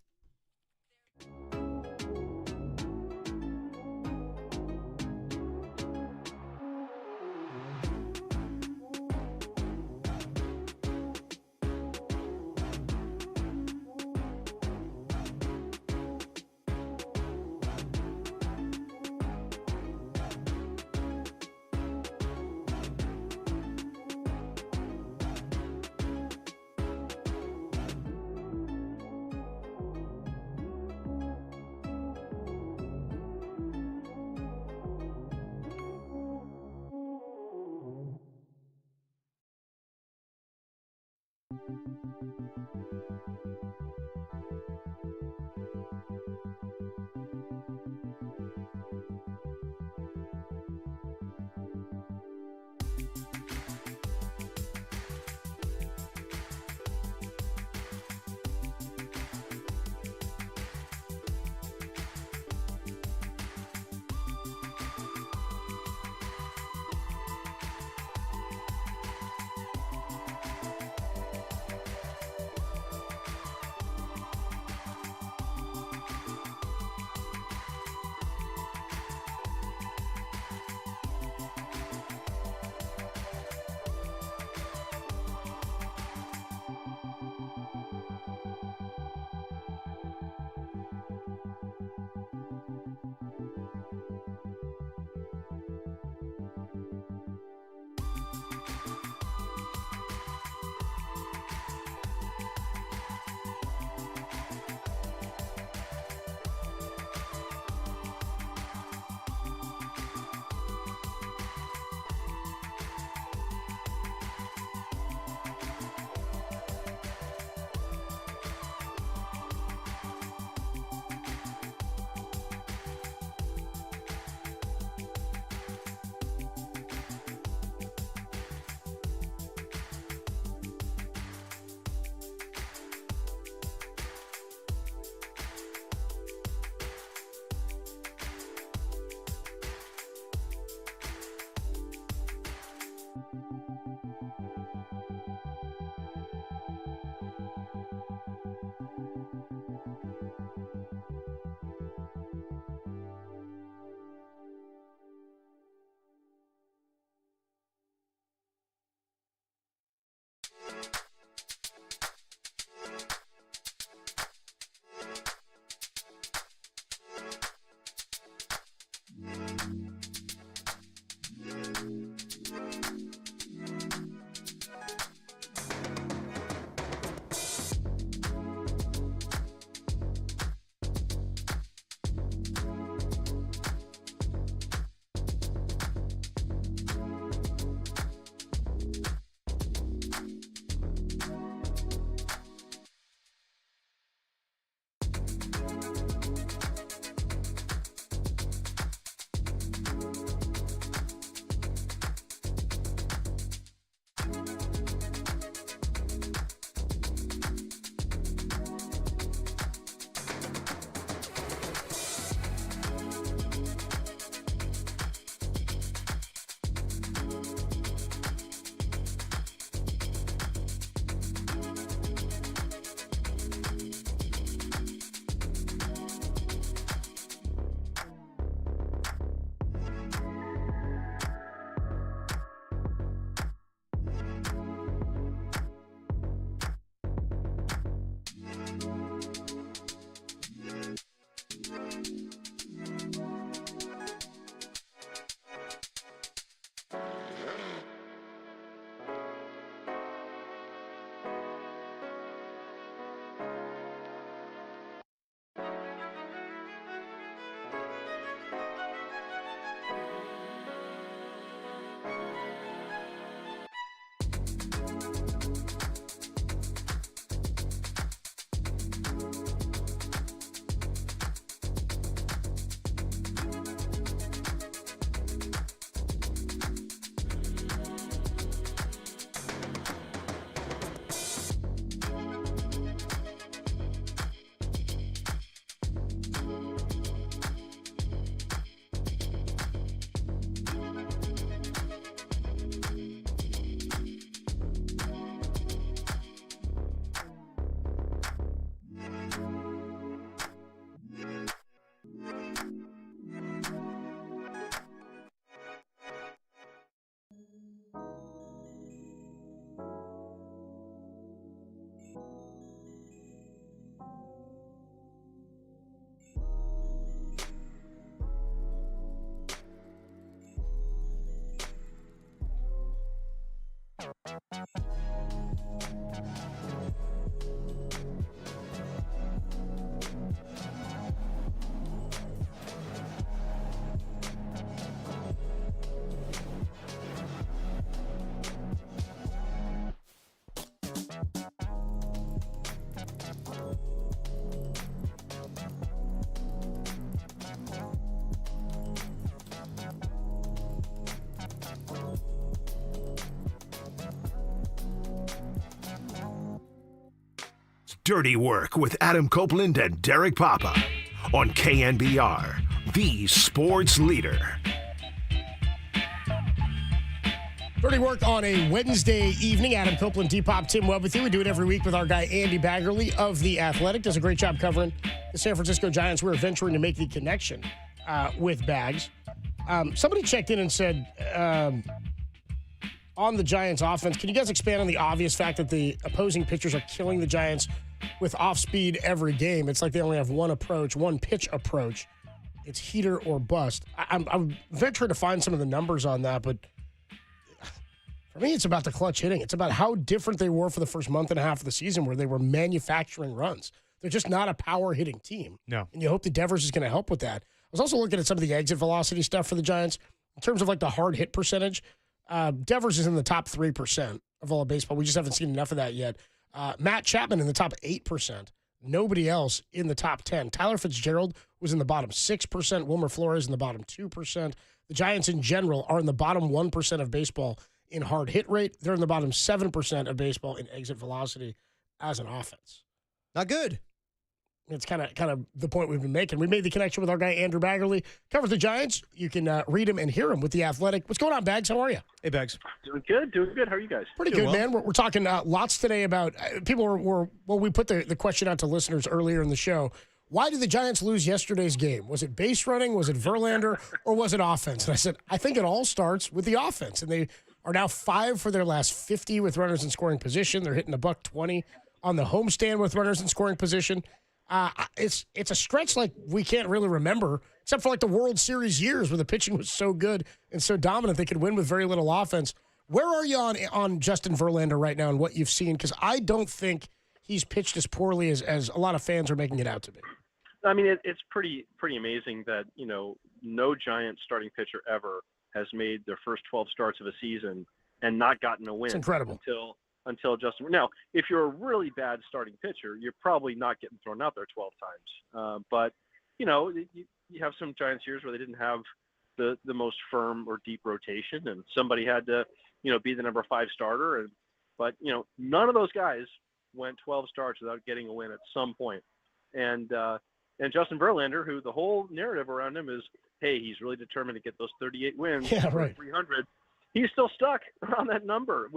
Dirty Work with Adam Copeland and Derek Papa on KNBR, the sports leader. Dirty Work on a Wednesday evening. Adam Copeland, Depop, Tim Webb with you. We do it every week with our guy Andy Baggerly of The Athletic. Does a great job covering the San Francisco Giants. We're venturing to make the connection with Bags. Somebody checked in and said, on the Giants offense, can you guys expand on the obvious fact that the opposing pitchers are killing the Giants with off-speed every game? It's like they only have one approach, one pitch approach. It's heater or bust. I'm venturing to find some of the numbers on that, but for me, it's about the clutch hitting. It's about how different they were for the first month and a half of the season where they were manufacturing runs. They're just not a power-hitting team. No. And you hope that Devers is going to help with that. I was also looking at some of the exit velocity stuff for the Giants. In terms of like the hard hit percentage, Devers is in the top 3% of all of baseball. We just haven't seen enough of that yet. Matt Chapman in the top 8%. Nobody else in the top 10. Tyler Fitzgerald was in the bottom 6%. Wilmer Flores in the bottom 2%. The Giants in general are in the bottom 1% of baseball in hard hit rate. They're in the bottom 7% of baseball in exit velocity as an offense. Not good. It's kind of the point we've been making. We made the connection with our guy, Andrew Baggerly. Covers the Giants. You can read him and hear him with The Athletic. What's going on, Bags? How are you? Hey, Bags. Doing good. How are you guys? Pretty good, man. We're talking lots today about people were we put the question out to listeners earlier in the show. Why did the Giants lose yesterday's game? Was it base running? Was it Verlander? Or was it offense? And I said, I think it all starts with the offense. And they are now 5 for their last 50 with runners in scoring position. They're hitting $120 on the homestand with runners in scoring position. It's a stretch like we can't really remember, except for like the World Series years where the pitching was so good and so dominant they could win with very little offense. Where are you on Justin Verlander right now and what you've seen? Because I don't think he's pitched as poorly as a lot of fans are making it out to be. I mean, it's pretty amazing that, no Giant starting pitcher ever has made their first 12 starts of a season and not gotten a win. It's incredible. Until Justin. Now, if you're a really bad starting pitcher, you're probably not getting thrown out there 12 times. But, you have some Giants years where they didn't have the most firm or deep rotation, and somebody had to, be the number 5 starter. But none of those guys went 12 starts without getting a win at some point. And Justin Verlander, who the whole narrative around him is, hey, he's really determined to get those 38 wins, yeah, right. 300. He's still stuck around that number.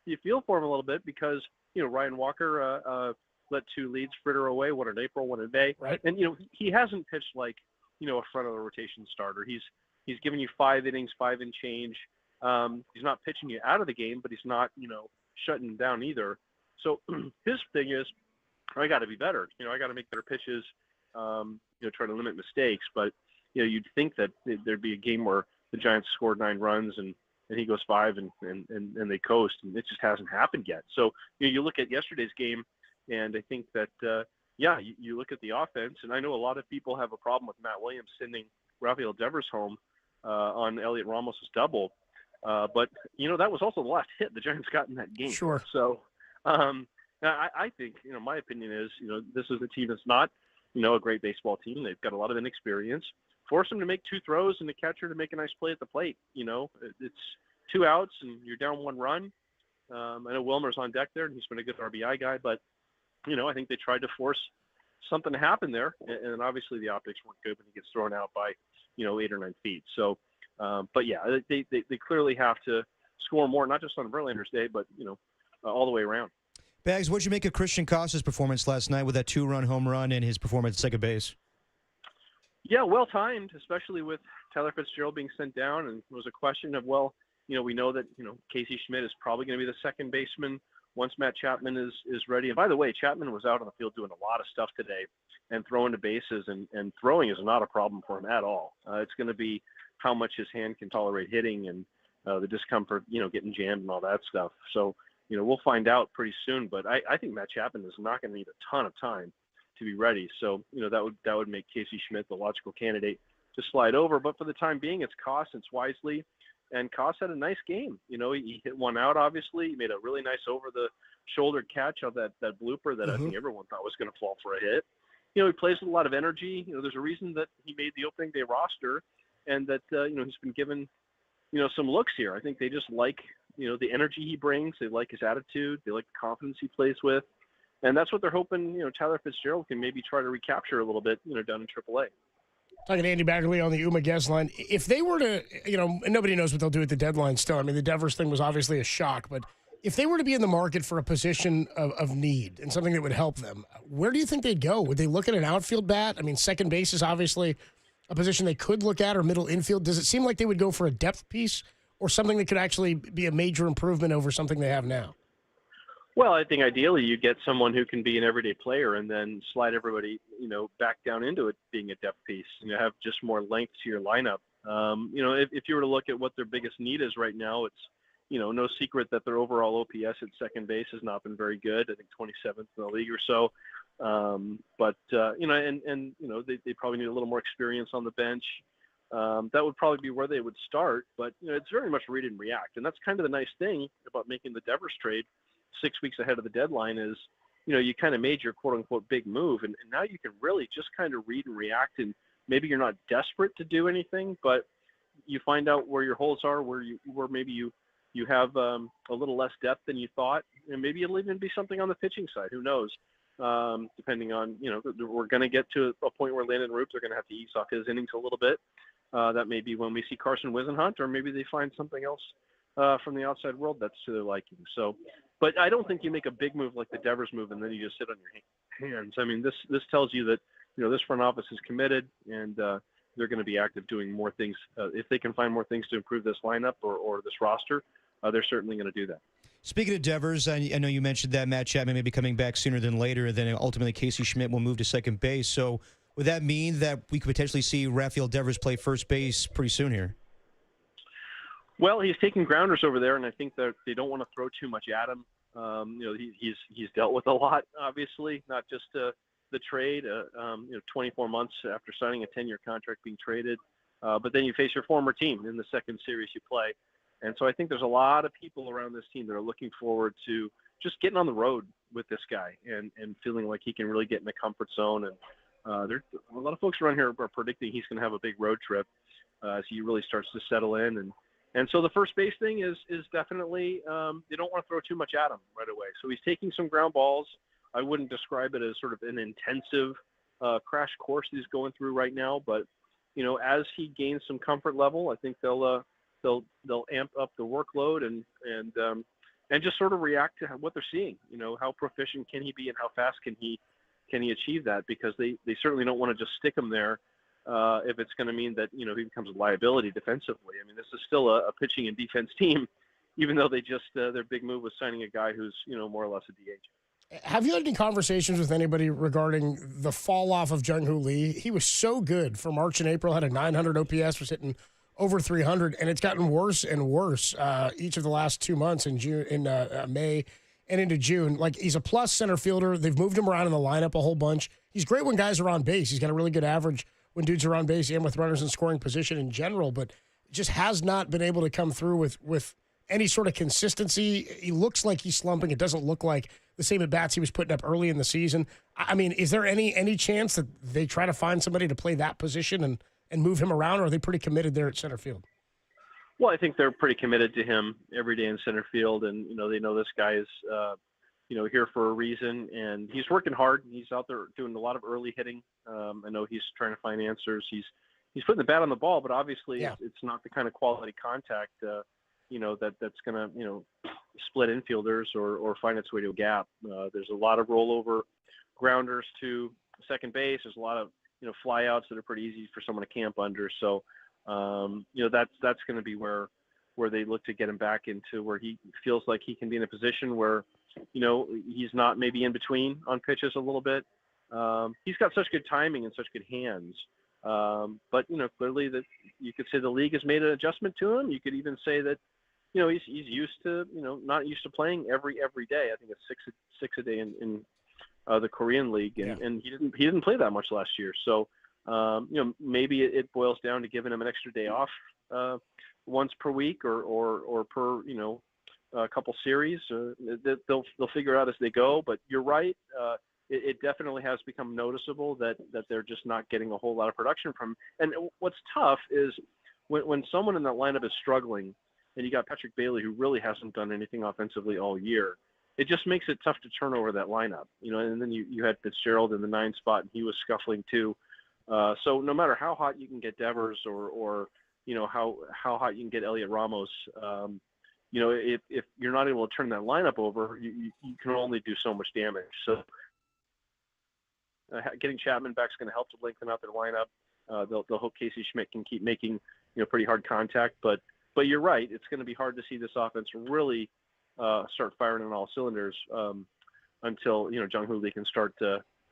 You feel for him a little bit because, Ryan Walker let 2 leads fritter away, one in April, one in May. Right. And, he hasn't pitched like, a front of the rotation starter. He's given you 5 innings, 5 and change. He's not pitching you out of the game, but he's not, shutting down either. So his thing is, I got to be better. I got to make better pitches, try to limit mistakes. But, you'd think that there'd be a game where the Giants scored 9 runs and he goes 5 and they coast, and it just hasn't happened yet. So, you look at yesterday's game, and I think that, you look at the offense, and I know a lot of people have a problem with Matt Williams sending Rafael Devers home on Elliot Ramos's double. But, that was also the last hit the Giants got in that game. Sure. So, I think, my opinion is, this is a team that's not, a great baseball team. They've got a lot of inexperience. Force them to make 2 throws and the catcher to make a nice play at the plate. It's 2 outs and you're down 1 run. I know Wilmer's on deck there and he's been a good RBI guy, but, I think they tried to force something to happen there. And obviously the optics weren't good when he gets thrown out by, 8 or 9 feet. So, but yeah, they clearly have to score more, not just on Verlander's day, but, all the way around. Bags, what'd you make of Christian Costas' performance last night with that 2-run home run and his performance at second base? Yeah, well timed, especially with Tyler Fitzgerald being sent down, and it was a question of, we know that, Casey Schmidt is probably going to be the second baseman once Matt Chapman is ready. And by the way, Chapman was out on the field doing a lot of stuff today and throwing to bases, and throwing is not a problem for him at all. It's going to be how much his hand can tolerate hitting and the discomfort, getting jammed and all that stuff. So, we'll find out pretty soon, but I think Matt Chapman is not going to need a ton of time to be ready. So, that would make Casey Schmidt the logical candidate to slide over. But for the time being, it's Koss, it's Wisely. And Koss had a nice game. He hit 1 out, obviously. He made a really nice over-the-shoulder catch on that blooper that I think everyone thought was going to fall for a hit. He plays with a lot of energy. There's a reason that he made the opening day roster and that, he's been given, some looks here. I think they just like, the energy he brings. They like his attitude. They like the confidence he plays with. And that's what they're hoping, Tyler Fitzgerald can maybe try to recapture a little bit, down in AAA. Talking to Andy Baggerly on the UMA guest line. If they were to, and nobody knows what they'll do at the deadline still. I mean, the Devers thing was obviously a shock, but if they were to be in the market for a position of need and something that would help them, where do you think they'd go? Would they look at an outfield bat? I mean, second base is obviously a position they could look at, or middle infield. Does it seem like they would go for a depth piece or something that could actually be a major improvement over something they have now? Well, I think ideally you get someone who can be an everyday player and then slide everybody, back down into it being a depth piece and have just more length to your lineup. If you were to look at what their biggest need is right now, it's, no secret that their overall OPS at second base has not been very good. I think 27th in the league or so. They probably need a little more experience on the bench. That would probably be where they would start. But, it's very much read and react. And that's kind of the nice thing about making the Devers trade 6 weeks ahead of the deadline is, you kind of made your quote unquote big move. And now you can really just kind of read and react. And maybe you're not desperate to do anything, but you find out where your holes are, where maybe you have a little less depth than you thought. And maybe it'll even be something on the pitching side. Who knows? Depending on, we're going to get to a point where Landon Roop, they're going to have to ease off his innings a little bit. That may be when we see Carson Wisenhunt, or maybe they find something else from the outside world that's to their liking. So, but I don't think you make a big move like the Devers move and then you just sit on your hands. I mean, this tells you that, this front office is committed and they're going to be active doing more things. If they can find more things to improve this lineup or this roster, they're certainly going to do that. Speaking of Devers, I know you mentioned that Matt Chapman may be coming back sooner than later, and then ultimately Casey Schmidt will move to second base. So would that mean that we could potentially see Rafael Devers play first base pretty soon here? Well, he's taking grounders over there, and I think that they don't want to throw too much at him. He's dealt with a lot, obviously, not just the trade. 24 months after signing a 10-year contract being traded, but then you face your former team in the second series you play. And so I think there's a lot of people around this team that are looking forward to just getting on the road with this guy and feeling like he can really get in the comfort zone. And there's a lot of folks around here are predicting he's going to have a big road trip as he really starts to settle in. And so the first base thing is definitely they don't want to throw too much at him right away. So he's taking some ground balls. I wouldn't describe it as sort of an intensive crash course he's going through right now. But, as he gains some comfort level, I think they'll amp up the workload and just sort of react to what they're seeing. How proficient can he be and how fast can he achieve that? Because they certainly don't want to just stick him there if it's going to mean that he becomes a liability defensively. I mean, this is still a pitching and defense team, even though they just their big move was signing a guy who's more or less a DH. Have you had any conversations with anybody regarding the fall off of Jung-Hoo Lee? He was so good for March and April, had a 900 OPS, was hitting over 300, and it's gotten worse and worse each of the last 2 months in May and into June. Like, he's a plus center fielder. They've moved him around in the lineup a whole bunch. He's great when guys are on base. He's got a really good average when dudes are on base and with runners in scoring position in general, but just has not been able to come through with any sort of consistency. He looks like he's slumping. It doesn't look like the same at-bats he was putting up early in the season. I mean, is there any chance that they try to find somebody to play that position and move him around, or are they pretty committed there at center field? Well, I think they're pretty committed to him every day in center field, and they know this guy is here for a reason, and he's working hard. He's out there doing a lot of early hitting. I know he's trying to find answers. He's putting the bat on the ball, but obviously it's not the kind of quality contact that's going to split infielders or find its way to a gap. There's a lot of rollover grounders to second base. There's a lot of flyouts that are pretty easy for someone to camp under. So, that's going to be where they look to get him back into where he feels like he can be in a position where, he's not maybe in between on pitches a little bit. He's got such good timing and such good hands. But, clearly that you could say the league has made an adjustment to him. You could even say that, he's used to, not used to playing every day. I think it's six a day in the Korean League, and he didn't play that much last year. So, maybe it boils down to giving him an extra day off once per week or per a couple series. They'll figure out as they go. But you're right. It definitely has become noticeable that they're just not getting a whole lot of production from. And what's tough is when someone in that lineup is struggling, and you got Patrick Bailey, who really hasn't done anything offensively all year, it just makes it tough to turn over that lineup. And then you had Fitzgerald in the 9 spot, and he was scuffling too. So no matter how hot you can get Devers or how hot you can get Elliot Ramos, if you're not able to turn that lineup over, you can only do so much damage. So getting Chapman back is going to help to lengthen out their lineup. They'll hope Casey Schmidt can keep making pretty hard contact, but you're right. It's going to be hard to see this offense really start firing on all cylinders until Jung-Hoo Lee can start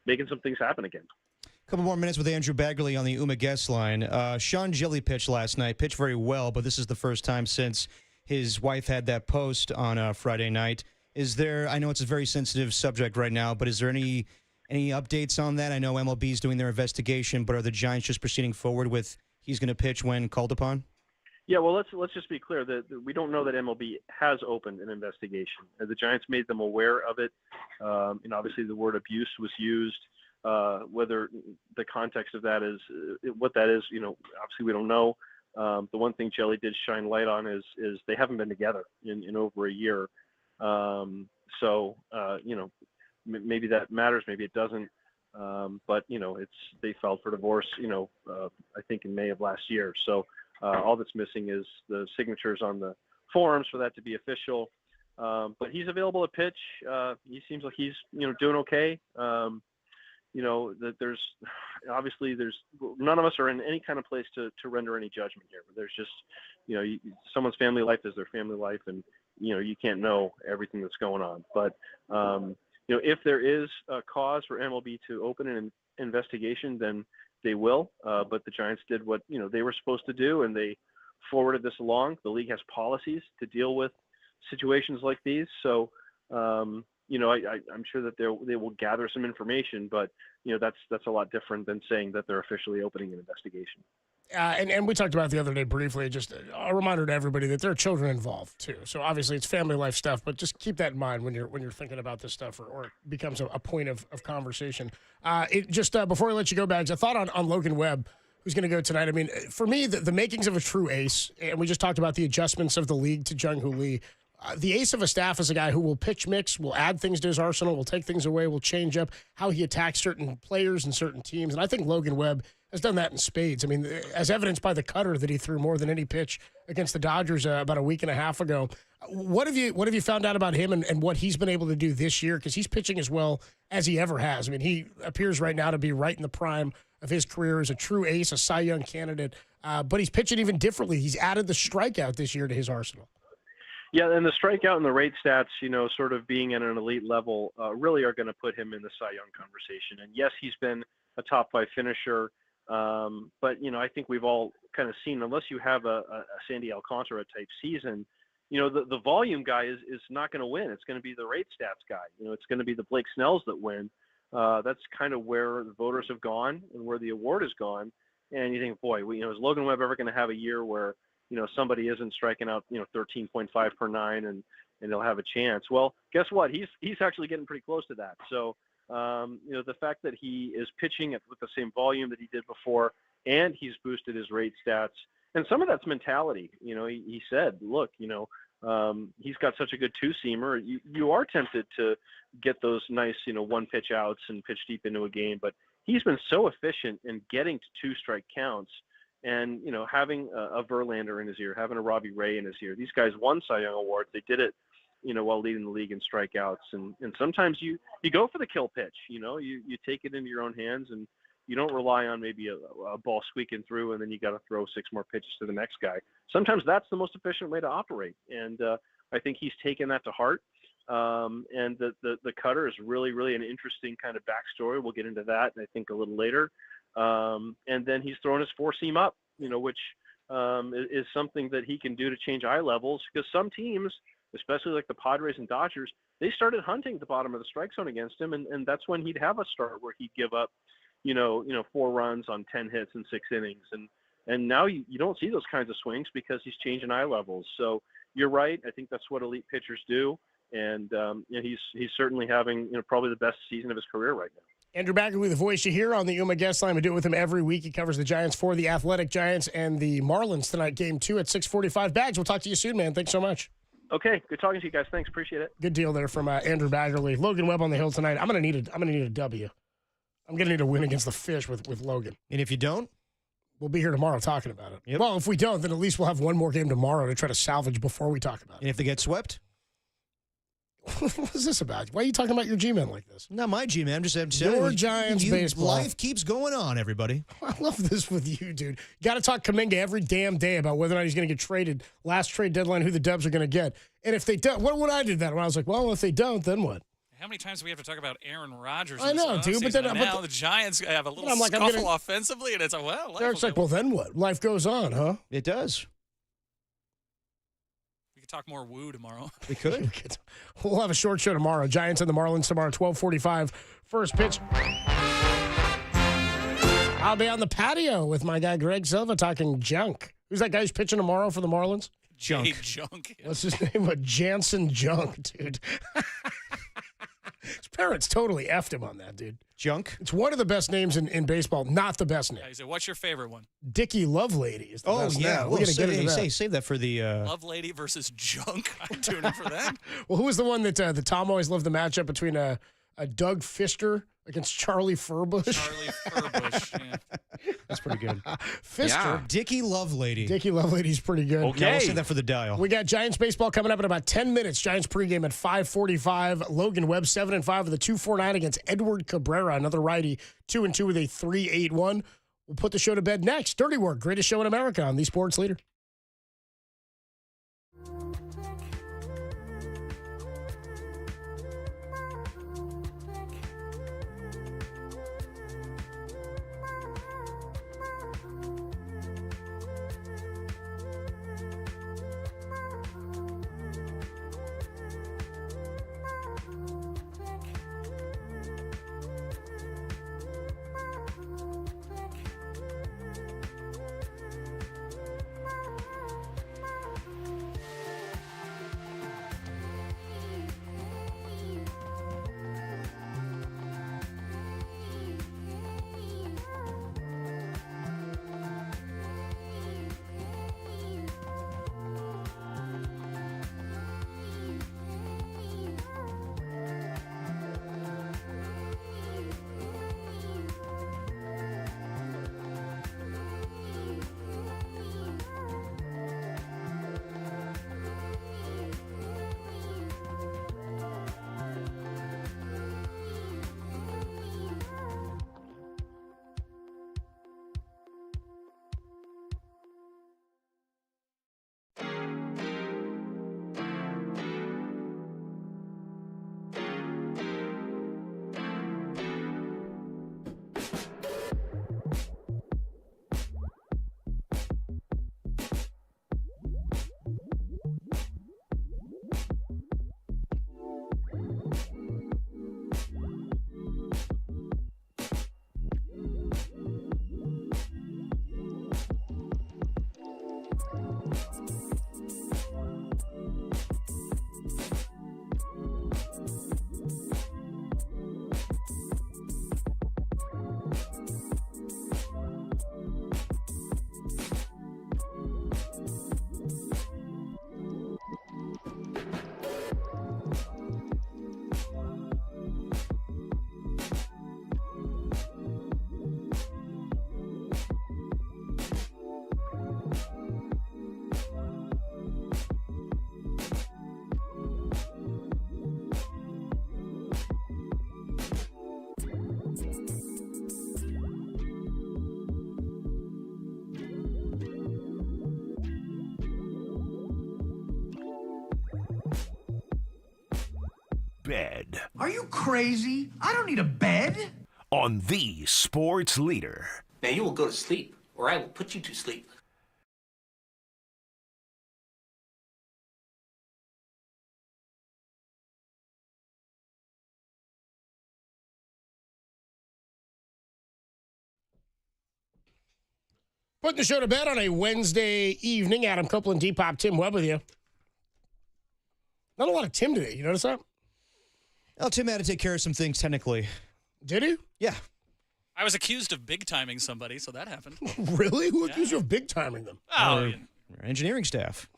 making some things happen again. A couple more minutes with Andrew Baggerly on the Uma guest line. Sean Gilly pitched last night, pitched very well, but this is the first time since his wife had that post on Friday night. I know it's a very sensitive subject right now, but is there any updates on that? I know MLB is doing their investigation, but are the Giants just proceeding forward with he's going to pitch when called upon? Yeah, well, let's just be clear that we don't know that MLB has opened an investigation. The Giants made them aware of it. Obviously the word abuse was used. Whether the context of that is what that is, obviously we don't know. The one thing Jelly did shine light on is they haven't been together in over a year. Maybe that matters, maybe it doesn't. But they filed for divorce, I think in May of last year. So all that's missing is the signatures on the forms for that to be official. But he's available to pitch. He seems like he's, doing okay. That there's none of us are in any kind of place to render any judgment here. But there's just, someone's family life is their family life, and you can't know everything that's going on. But if there is a cause for MLB to open an investigation, then they will. But the Giants did what they were supposed to do, and they forwarded this along. The league has policies to deal with situations like these, so. I'm sure that they will gather some information, but that's a lot different than saying that they're officially opening an investigation. And we talked about it the other day briefly. Just a reminder to everybody that there are children involved too. So obviously it's family life stuff, but just keep that in mind when you're thinking about this stuff, or it becomes a point of conversation. Before I let you go, Bags, a thought on Logan Webb, who's going to go tonight. I mean, for me, the makings of a true ace, and we just talked about the adjustments of the league to Jung-Hoo Lee. The ace of a staff is a guy who will pitch mix, will add things to his arsenal, will take things away, will change up how he attacks certain players and certain teams. And I think Logan Webb has done that in spades. I mean, as evidenced by the cutter that he threw more than any pitch against the Dodgers about a week and a half ago. What have you found out about him and what he's been able to do this year? Because he's pitching as well as he ever has. I mean, he appears right now to be right in the prime of his career as a true ace, a Cy Young candidate. But he's pitching even differently. He's added the strikeout this year to his arsenal. Yeah, and the strikeout and the rate stats, sort of being at an elite level, really are going to put him in the Cy Young conversation. And yes, he's been a top 5 finisher, but I think we've all kind of seen, unless you have a Sandy Alcantara type season, the volume guy is not going to win. It's going to be the rate stats guy. It's going to be the Blake Snells that win. That's kind of where the voters have gone and where the award has gone. And you think, boy, is Logan Webb ever going to have a year where somebody isn't striking out, 13.5 per 9 and they'll have a chance? Well, guess what? He's actually getting pretty close to that. So, the fact that he is pitching with the same volume that he did before, and he's boosted his rate stats, and some of that's mentality. He said, look, he's got such a good 2-seamer. You are tempted to get those nice, 1-pitch outs and pitch deep into a game, but he's been so efficient in getting to 2-strike counts. And, having a Verlander in his ear, having a Robbie Ray in his ear, these guys won Cy Young awards. They did it, while leading the league in strikeouts. And sometimes you go for the kill pitch, you take it into your own hands, and you don't rely on maybe a ball squeaking through and then you got to throw 6 more pitches to the next guy. Sometimes that's the most efficient way to operate. And I think he's taken that to heart. And the cutter is really, really an interesting kind of backstory. We'll get into that, I think, a little later. And then he's throwing his 4-seam up, which is something that he can do to change eye levels, because some teams, especially like the Padres and Dodgers, they started hunting the bottom of the strike zone against him. And that's when he'd have a start where he'd give up, 4 runs on 10 hits in 6 innings. And now you don't see those kinds of swings because he's changing eye levels. So you're right. I think that's what elite pitchers do. And he's certainly having, probably the best season of his career right now. Andrew Baggerly, the voice you hear on the Uma guest line. We do it with him every week. He covers the Giants for the Athletic Giants and the Marlins tonight, game 2 at 6:45. Bags, we'll talk to you soon, man. Thanks so much. Okay, good talking to you guys. Thanks, appreciate it. Good deal there from Andrew Baggerly. Logan Webb on the hill tonight. I'm gonna need a W. I'm gonna need a win against the Fish with Logan. And if you don't, we'll be here tomorrow talking about it. Yep. Well, if we don't, then at least we'll have one more game tomorrow to try to salvage before we talk about it. And if they get swept? What is this about? Why are you talking about your G-Men like this? Not my G-Man. I'm just your Giants baseball. Life keeps going on, everybody. I love this with you, dude. Got to talk Kuminga every damn day about whether or not he's going to get traded. Last trade deadline, who the Dubs are going to get. And if they don't, what would I do that when I was like, well, if they don't, then what? How many times do we have to talk about Aaron Rodgers? I know, dude. But then now the Giants have a little scuffle offensively, and it's like, well, Derek's like, well, then what? Life goes on, huh? It does. We could talk more woo tomorrow. We could. We'll have a short show tomorrow. Giants and the Marlins tomorrow, 12:45. First pitch. I'll be on the patio with my guy Greg Silva talking junk. Who's that guy who's pitching tomorrow for the Marlins? Junk. Hey, Junk. Yeah. What's his name? Jansen Junk, dude. His parents totally effed him on that, dude. Junk? It's one of the best names in baseball, not the best name. Yeah, he said, what's your favorite one? Dickie Lovelady is the best name. Well, We're going to get into that. Save that for the... Lovelady versus Junk. I'm tuning for that. Well, who was the one that the Tom always loved the matchup between a Doug Fister against Charlie Furbush? Charlie Furbush, yeah. That's pretty good. Fister. Yeah. Dickie Lovelady. Dickie Lovelady's pretty good. Okay. We'll save that for the dial. We got Giants baseball coming up in about 10 minutes. Giants pregame at 5:45. Logan Webb 7-5 with a 2.49 against Edward Cabrera, another righty, 2-2 with a 3.81. We'll put the show to bed next. Dirty Work, greatest show in America on the Sports Leader. Bed. Are you crazy? I don't need a bed. On the Sports Leader. Now you will go to sleep, or I will put you to sleep. Putting the show to bed on a Wednesday evening. Adam Copeland, Depop, Tim Webb with you. Not a lot of Tim today. You notice that? Well, Tim had to take care of some things technically. Did he? Yeah. I was accused of big timing somebody, so that happened. Really? Who accused you of big timing them? Oh, Our engineering staff.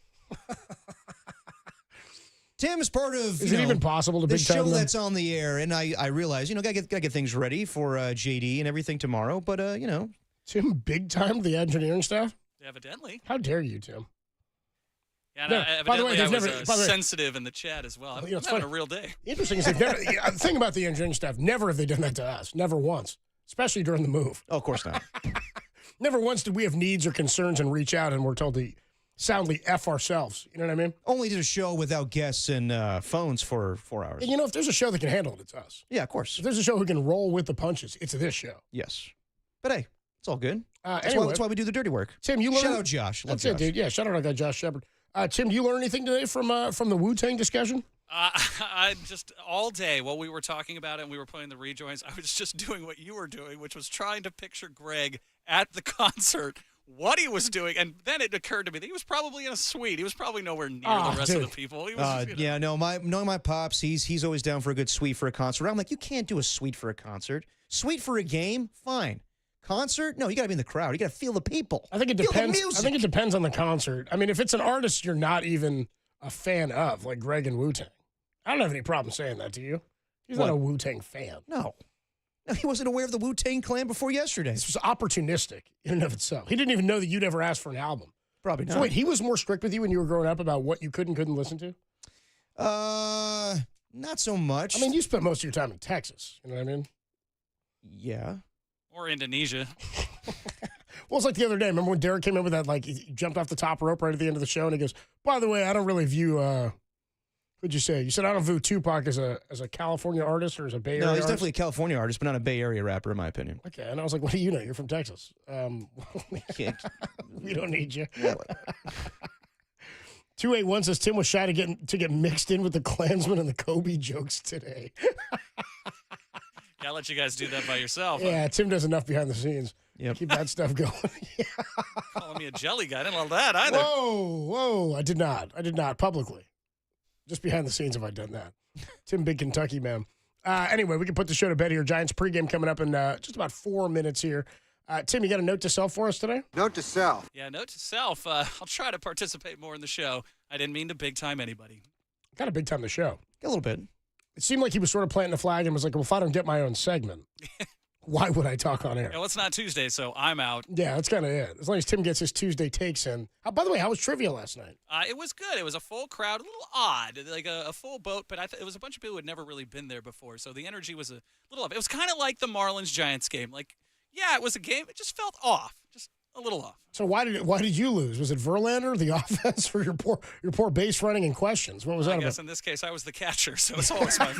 Tim is part of. Is it even possible to the big time show them? that's on the air? And I realize, gotta get things ready for JD and everything tomorrow. But Tim, big time the engineering staff. Evidently. How dare you, Tim? Yeah, No, evidently by the way, I they've was never- sensitive in the chat as well. I'm it's having funny. a real day. Interesting is they've never. The thing about the engineering staff, never have they done that to us. Never once, especially during the move. Oh, of course not. Never once did we have needs or concerns and reach out and we're told to soundly F ourselves. You know what I mean? Only did a show without guests and phones for 4 hours. And if there's a show that can handle it, it's us. Yeah, of course. If there's a show who can roll with the punches, it's this show. Yes. But hey, it's all good. Anyway, that's why we do the dirty work. Tim, you learned. Shout out Josh. Love That's it, Josh. dude. Yeah, shout out our guy Josh Shepard. Tim, do you learn anything today from the Wu-Tang discussion? I just all day while we were talking about it and we were playing the rejoins, I was just doing what you were doing, which was trying to picture Greg at the concert, what he was doing, and then it occurred to me that he was probably in a suite. He was probably nowhere near the rest of the people. He was, Yeah, no, knowing my pops, he's always down for a good suite for a concert. I'm like, you can't do a suite for a concert. Suite for a game, fine. Concert? No, you got to be in the crowd. You got to feel the people. I think it Feel the depends. music. I think it depends on the concert. I mean, if it's an artist you're not even a fan of, like Greg and Wu-Tang, I don't have any problem saying that to you. He's not a Wu-Tang fan. No, he wasn't aware of the Wu-Tang Clan before yesterday. This was opportunistic in and of itself. He didn't even know that you'd ever asked for an album. Probably not. So wait, he was more strict with you when you were growing up about what you could and couldn't listen to? Not so much. I mean, you spent most of your time in Texas. You know what I mean? Yeah. or Indonesia. Well, it's like the other day. Remember when Derek came in with that, like, he jumped off the top rope right at the end of the show, and he goes, by the way, I don't really view, what'd you say? You said I don't view Tupac as a California artist or as a Bay Area No, he's artist? definitely a California artist, but not a Bay Area rapper, in my opinion. Okay, and I was like, what do you know? You're from Texas. We don't need you. 281 says Tim was shy to get mixed in with the Klansmen and the Kobe jokes today. Yeah, I'll let you guys do that by yourself. Yeah, Tim does enough behind the scenes. Yep. Keep that stuff going. Calling me a jelly guy. I didn't love that either. Whoa. I did not publicly. Just behind the scenes have I done that. Tim, big Kentucky man. Anyway, we can put the show to bed here. Giants pregame coming up in just about 4 minutes here. Tim, you got a note to self for us today? Note to self. Yeah, note to self. I'll try to participate more in the show. I didn't mean to big time anybody. Got a big time the show. A little bit. It seemed like he was sort of planting the flag and was like, well, if I don't get my own segment, why would I talk on air? Well, it's not Tuesday, so I'm out. Yeah, that's kind of it. As long as Tim gets his Tuesday takes in. By the way, how was trivia last night? It was good. It was a full crowd, a little odd, like a full boat, but it was a bunch of people who had never really been there before, so the energy was a little off. It was kind of like the Marlins-Giants game. Like, yeah, it was a game. It just felt off, just a little off. So why did you lose? Was it Verlander, the offense, or your poor base running and questions? What was that I guess about? in this case, I was the catcher, so it's always my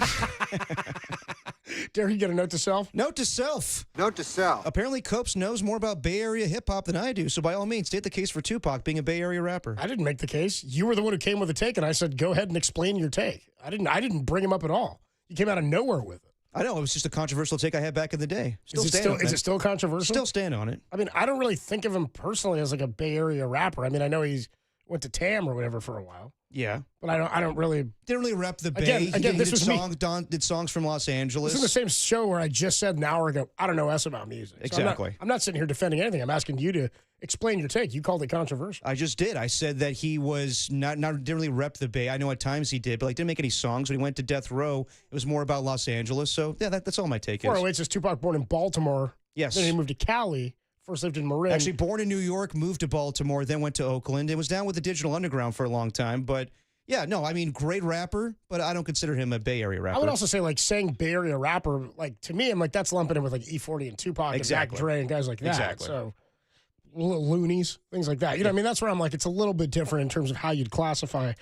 Derek, you got a note to self? Note to self. Note to self. Apparently, Copes knows more about Bay Area hip-hop than I do, so by all means, state the case for Tupac being a Bay Area rapper. I didn't make the case. You were the one who came with a take, and I said, go ahead and explain your take. I didn't bring him up at all. You came out of nowhere with it. I know. It was just a controversial take I had back in the day. Is it still controversial? Still stand on it. I mean, I don't really think of him personally as like a Bay Area rapper. I mean, I know he's went to TAM or whatever for a while. Yeah. But I don't really. Didn't really rep the Bay. Again, this was me. Did songs from Los Angeles. This is the same show where I just said an hour ago, I don't know S about music. So Exactly. I'm not sitting here defending anything. I'm asking you to explain your take. You called it controversial. I just did. I said that he was didn't really rep the Bay. I know at times he did, but like didn't make any songs. When he went to Death Row, it was more about Los Angeles. So yeah, that's all my take is. 408 says Tupac born in Baltimore. Yes. Then he moved to Cali. First lived in Marin. Actually, born in New York, moved to Baltimore, then went to Oakland. It was down with the Digital Underground for a long time, but yeah, no, I mean, great rapper, but I don't consider him a Bay Area rapper. I would also say, like, saying Bay Area rapper, like, to me, I'm like, that's lumping in with, like, E40 and Tupac and Dr. Dre and guys like that. Exactly. So, little loonies, things like that. You know what I mean? That's where I'm like, it's a little bit different in terms of how you'd classify.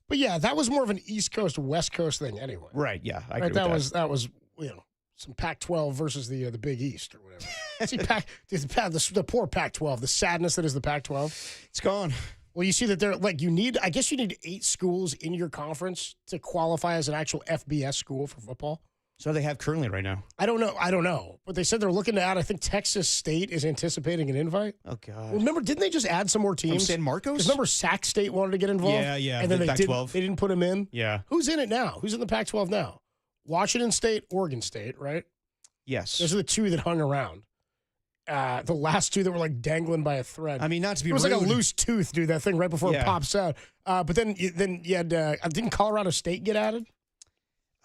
But, yeah, that was more of an East Coast, West Coast thing anyway. Right, yeah, I agree with that was, you know, some Pac-12 versus the Big East or whatever. See, the poor Pac-12, the sadness that is the Pac-12. It's gone. Well, you see that they're like, I guess you need 8 schools in your conference to qualify as an actual FBS school for football. So they have currently right now. I don't know. But they said they're looking to add, I think Texas State is anticipating an invite. Oh, God. Well, remember, didn't they just add some more teams? From San Marcos? Because remember Sac State wanted to get involved? Yeah. And then the they Pac-12. didn't put them in? Yeah. Who's in it now? Who's in the Pac-12 now? Washington State, Oregon State, right? Yes. Those are the 2 that hung around. The last two that were like dangling by a thread. I mean, not to be It was rude. like a loose tooth, dude, that thing right before it Yeah. pops out. But then you had, didn't Colorado State get added?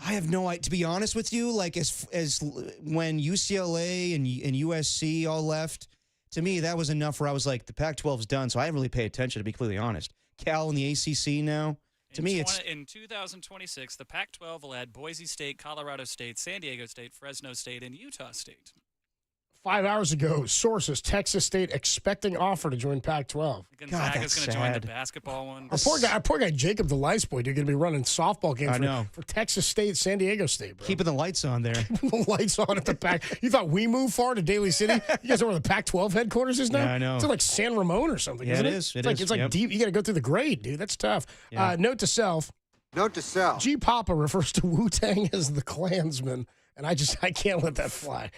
I have no idea. To be honest with you, like as when UCLA and USC all left, to me that was enough where I was like, the Pac-12's done. So I didn't really pay attention, to be completely honest. Cal and the ACC now. To me, it's in 2026, the Pac-12 will add Boise State, Colorado State, San Diego State, Fresno State, and Utah State. 5 hours ago, sources, Texas State expecting offer to join Pac-12. Gonzaga's going to join the basketball one. Our poor guy Jacob, the lice boy, dude, going to be running softball games for Texas State, San Diego State, bro. keeping the lights on there. The lights on at the Pac. You thought we moved far to Daly City? You guys know where the Pac-12 headquarters is now? Yeah, I know. It's in like San Ramon or something. Yeah, isn't it is. It It's is. like Yep. deep. You got to go through the grade, dude. That's tough. Yeah. Note to self. Note to self. G Papa refers to Wu-Tang as the Klansman, and I can't let that fly.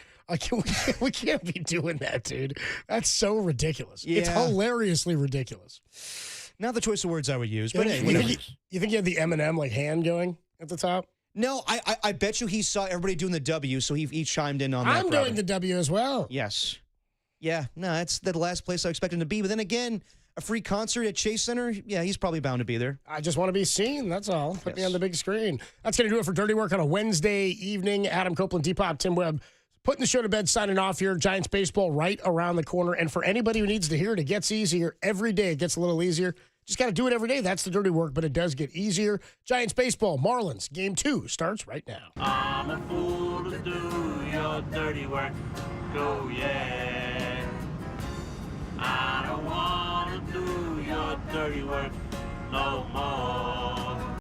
We can't be doing that, dude. That's so ridiculous. It's Yeah. hilariously ridiculous. Not the choice of words I would use, but hey, you think you had the Eminem like hand going at the top? No, I bet you he saw everybody doing the W, so he chimed in on that. I'm doing the W as well. Yes. Yeah, no, that's the last place I expect him to be. But then again, a free concert at Chase Center, yeah, he's probably bound to be there. I just want to be seen. That's all. Put me on the big screen. That's going to do it for Dirty Work on a Wednesday evening. Adam Copeland, Depop, Tim Webb, putting the show to bed, signing off here. Giants baseball right around the corner. And for anybody who needs to hear it, it gets easier every day. It gets a little easier. Just got to do it every day. That's the dirty work, but it does get easier. Giants baseball, Marlins, game 2 starts right now. I'm a fool to do your dirty work. Go, yeah. I don't want to do your dirty work no more.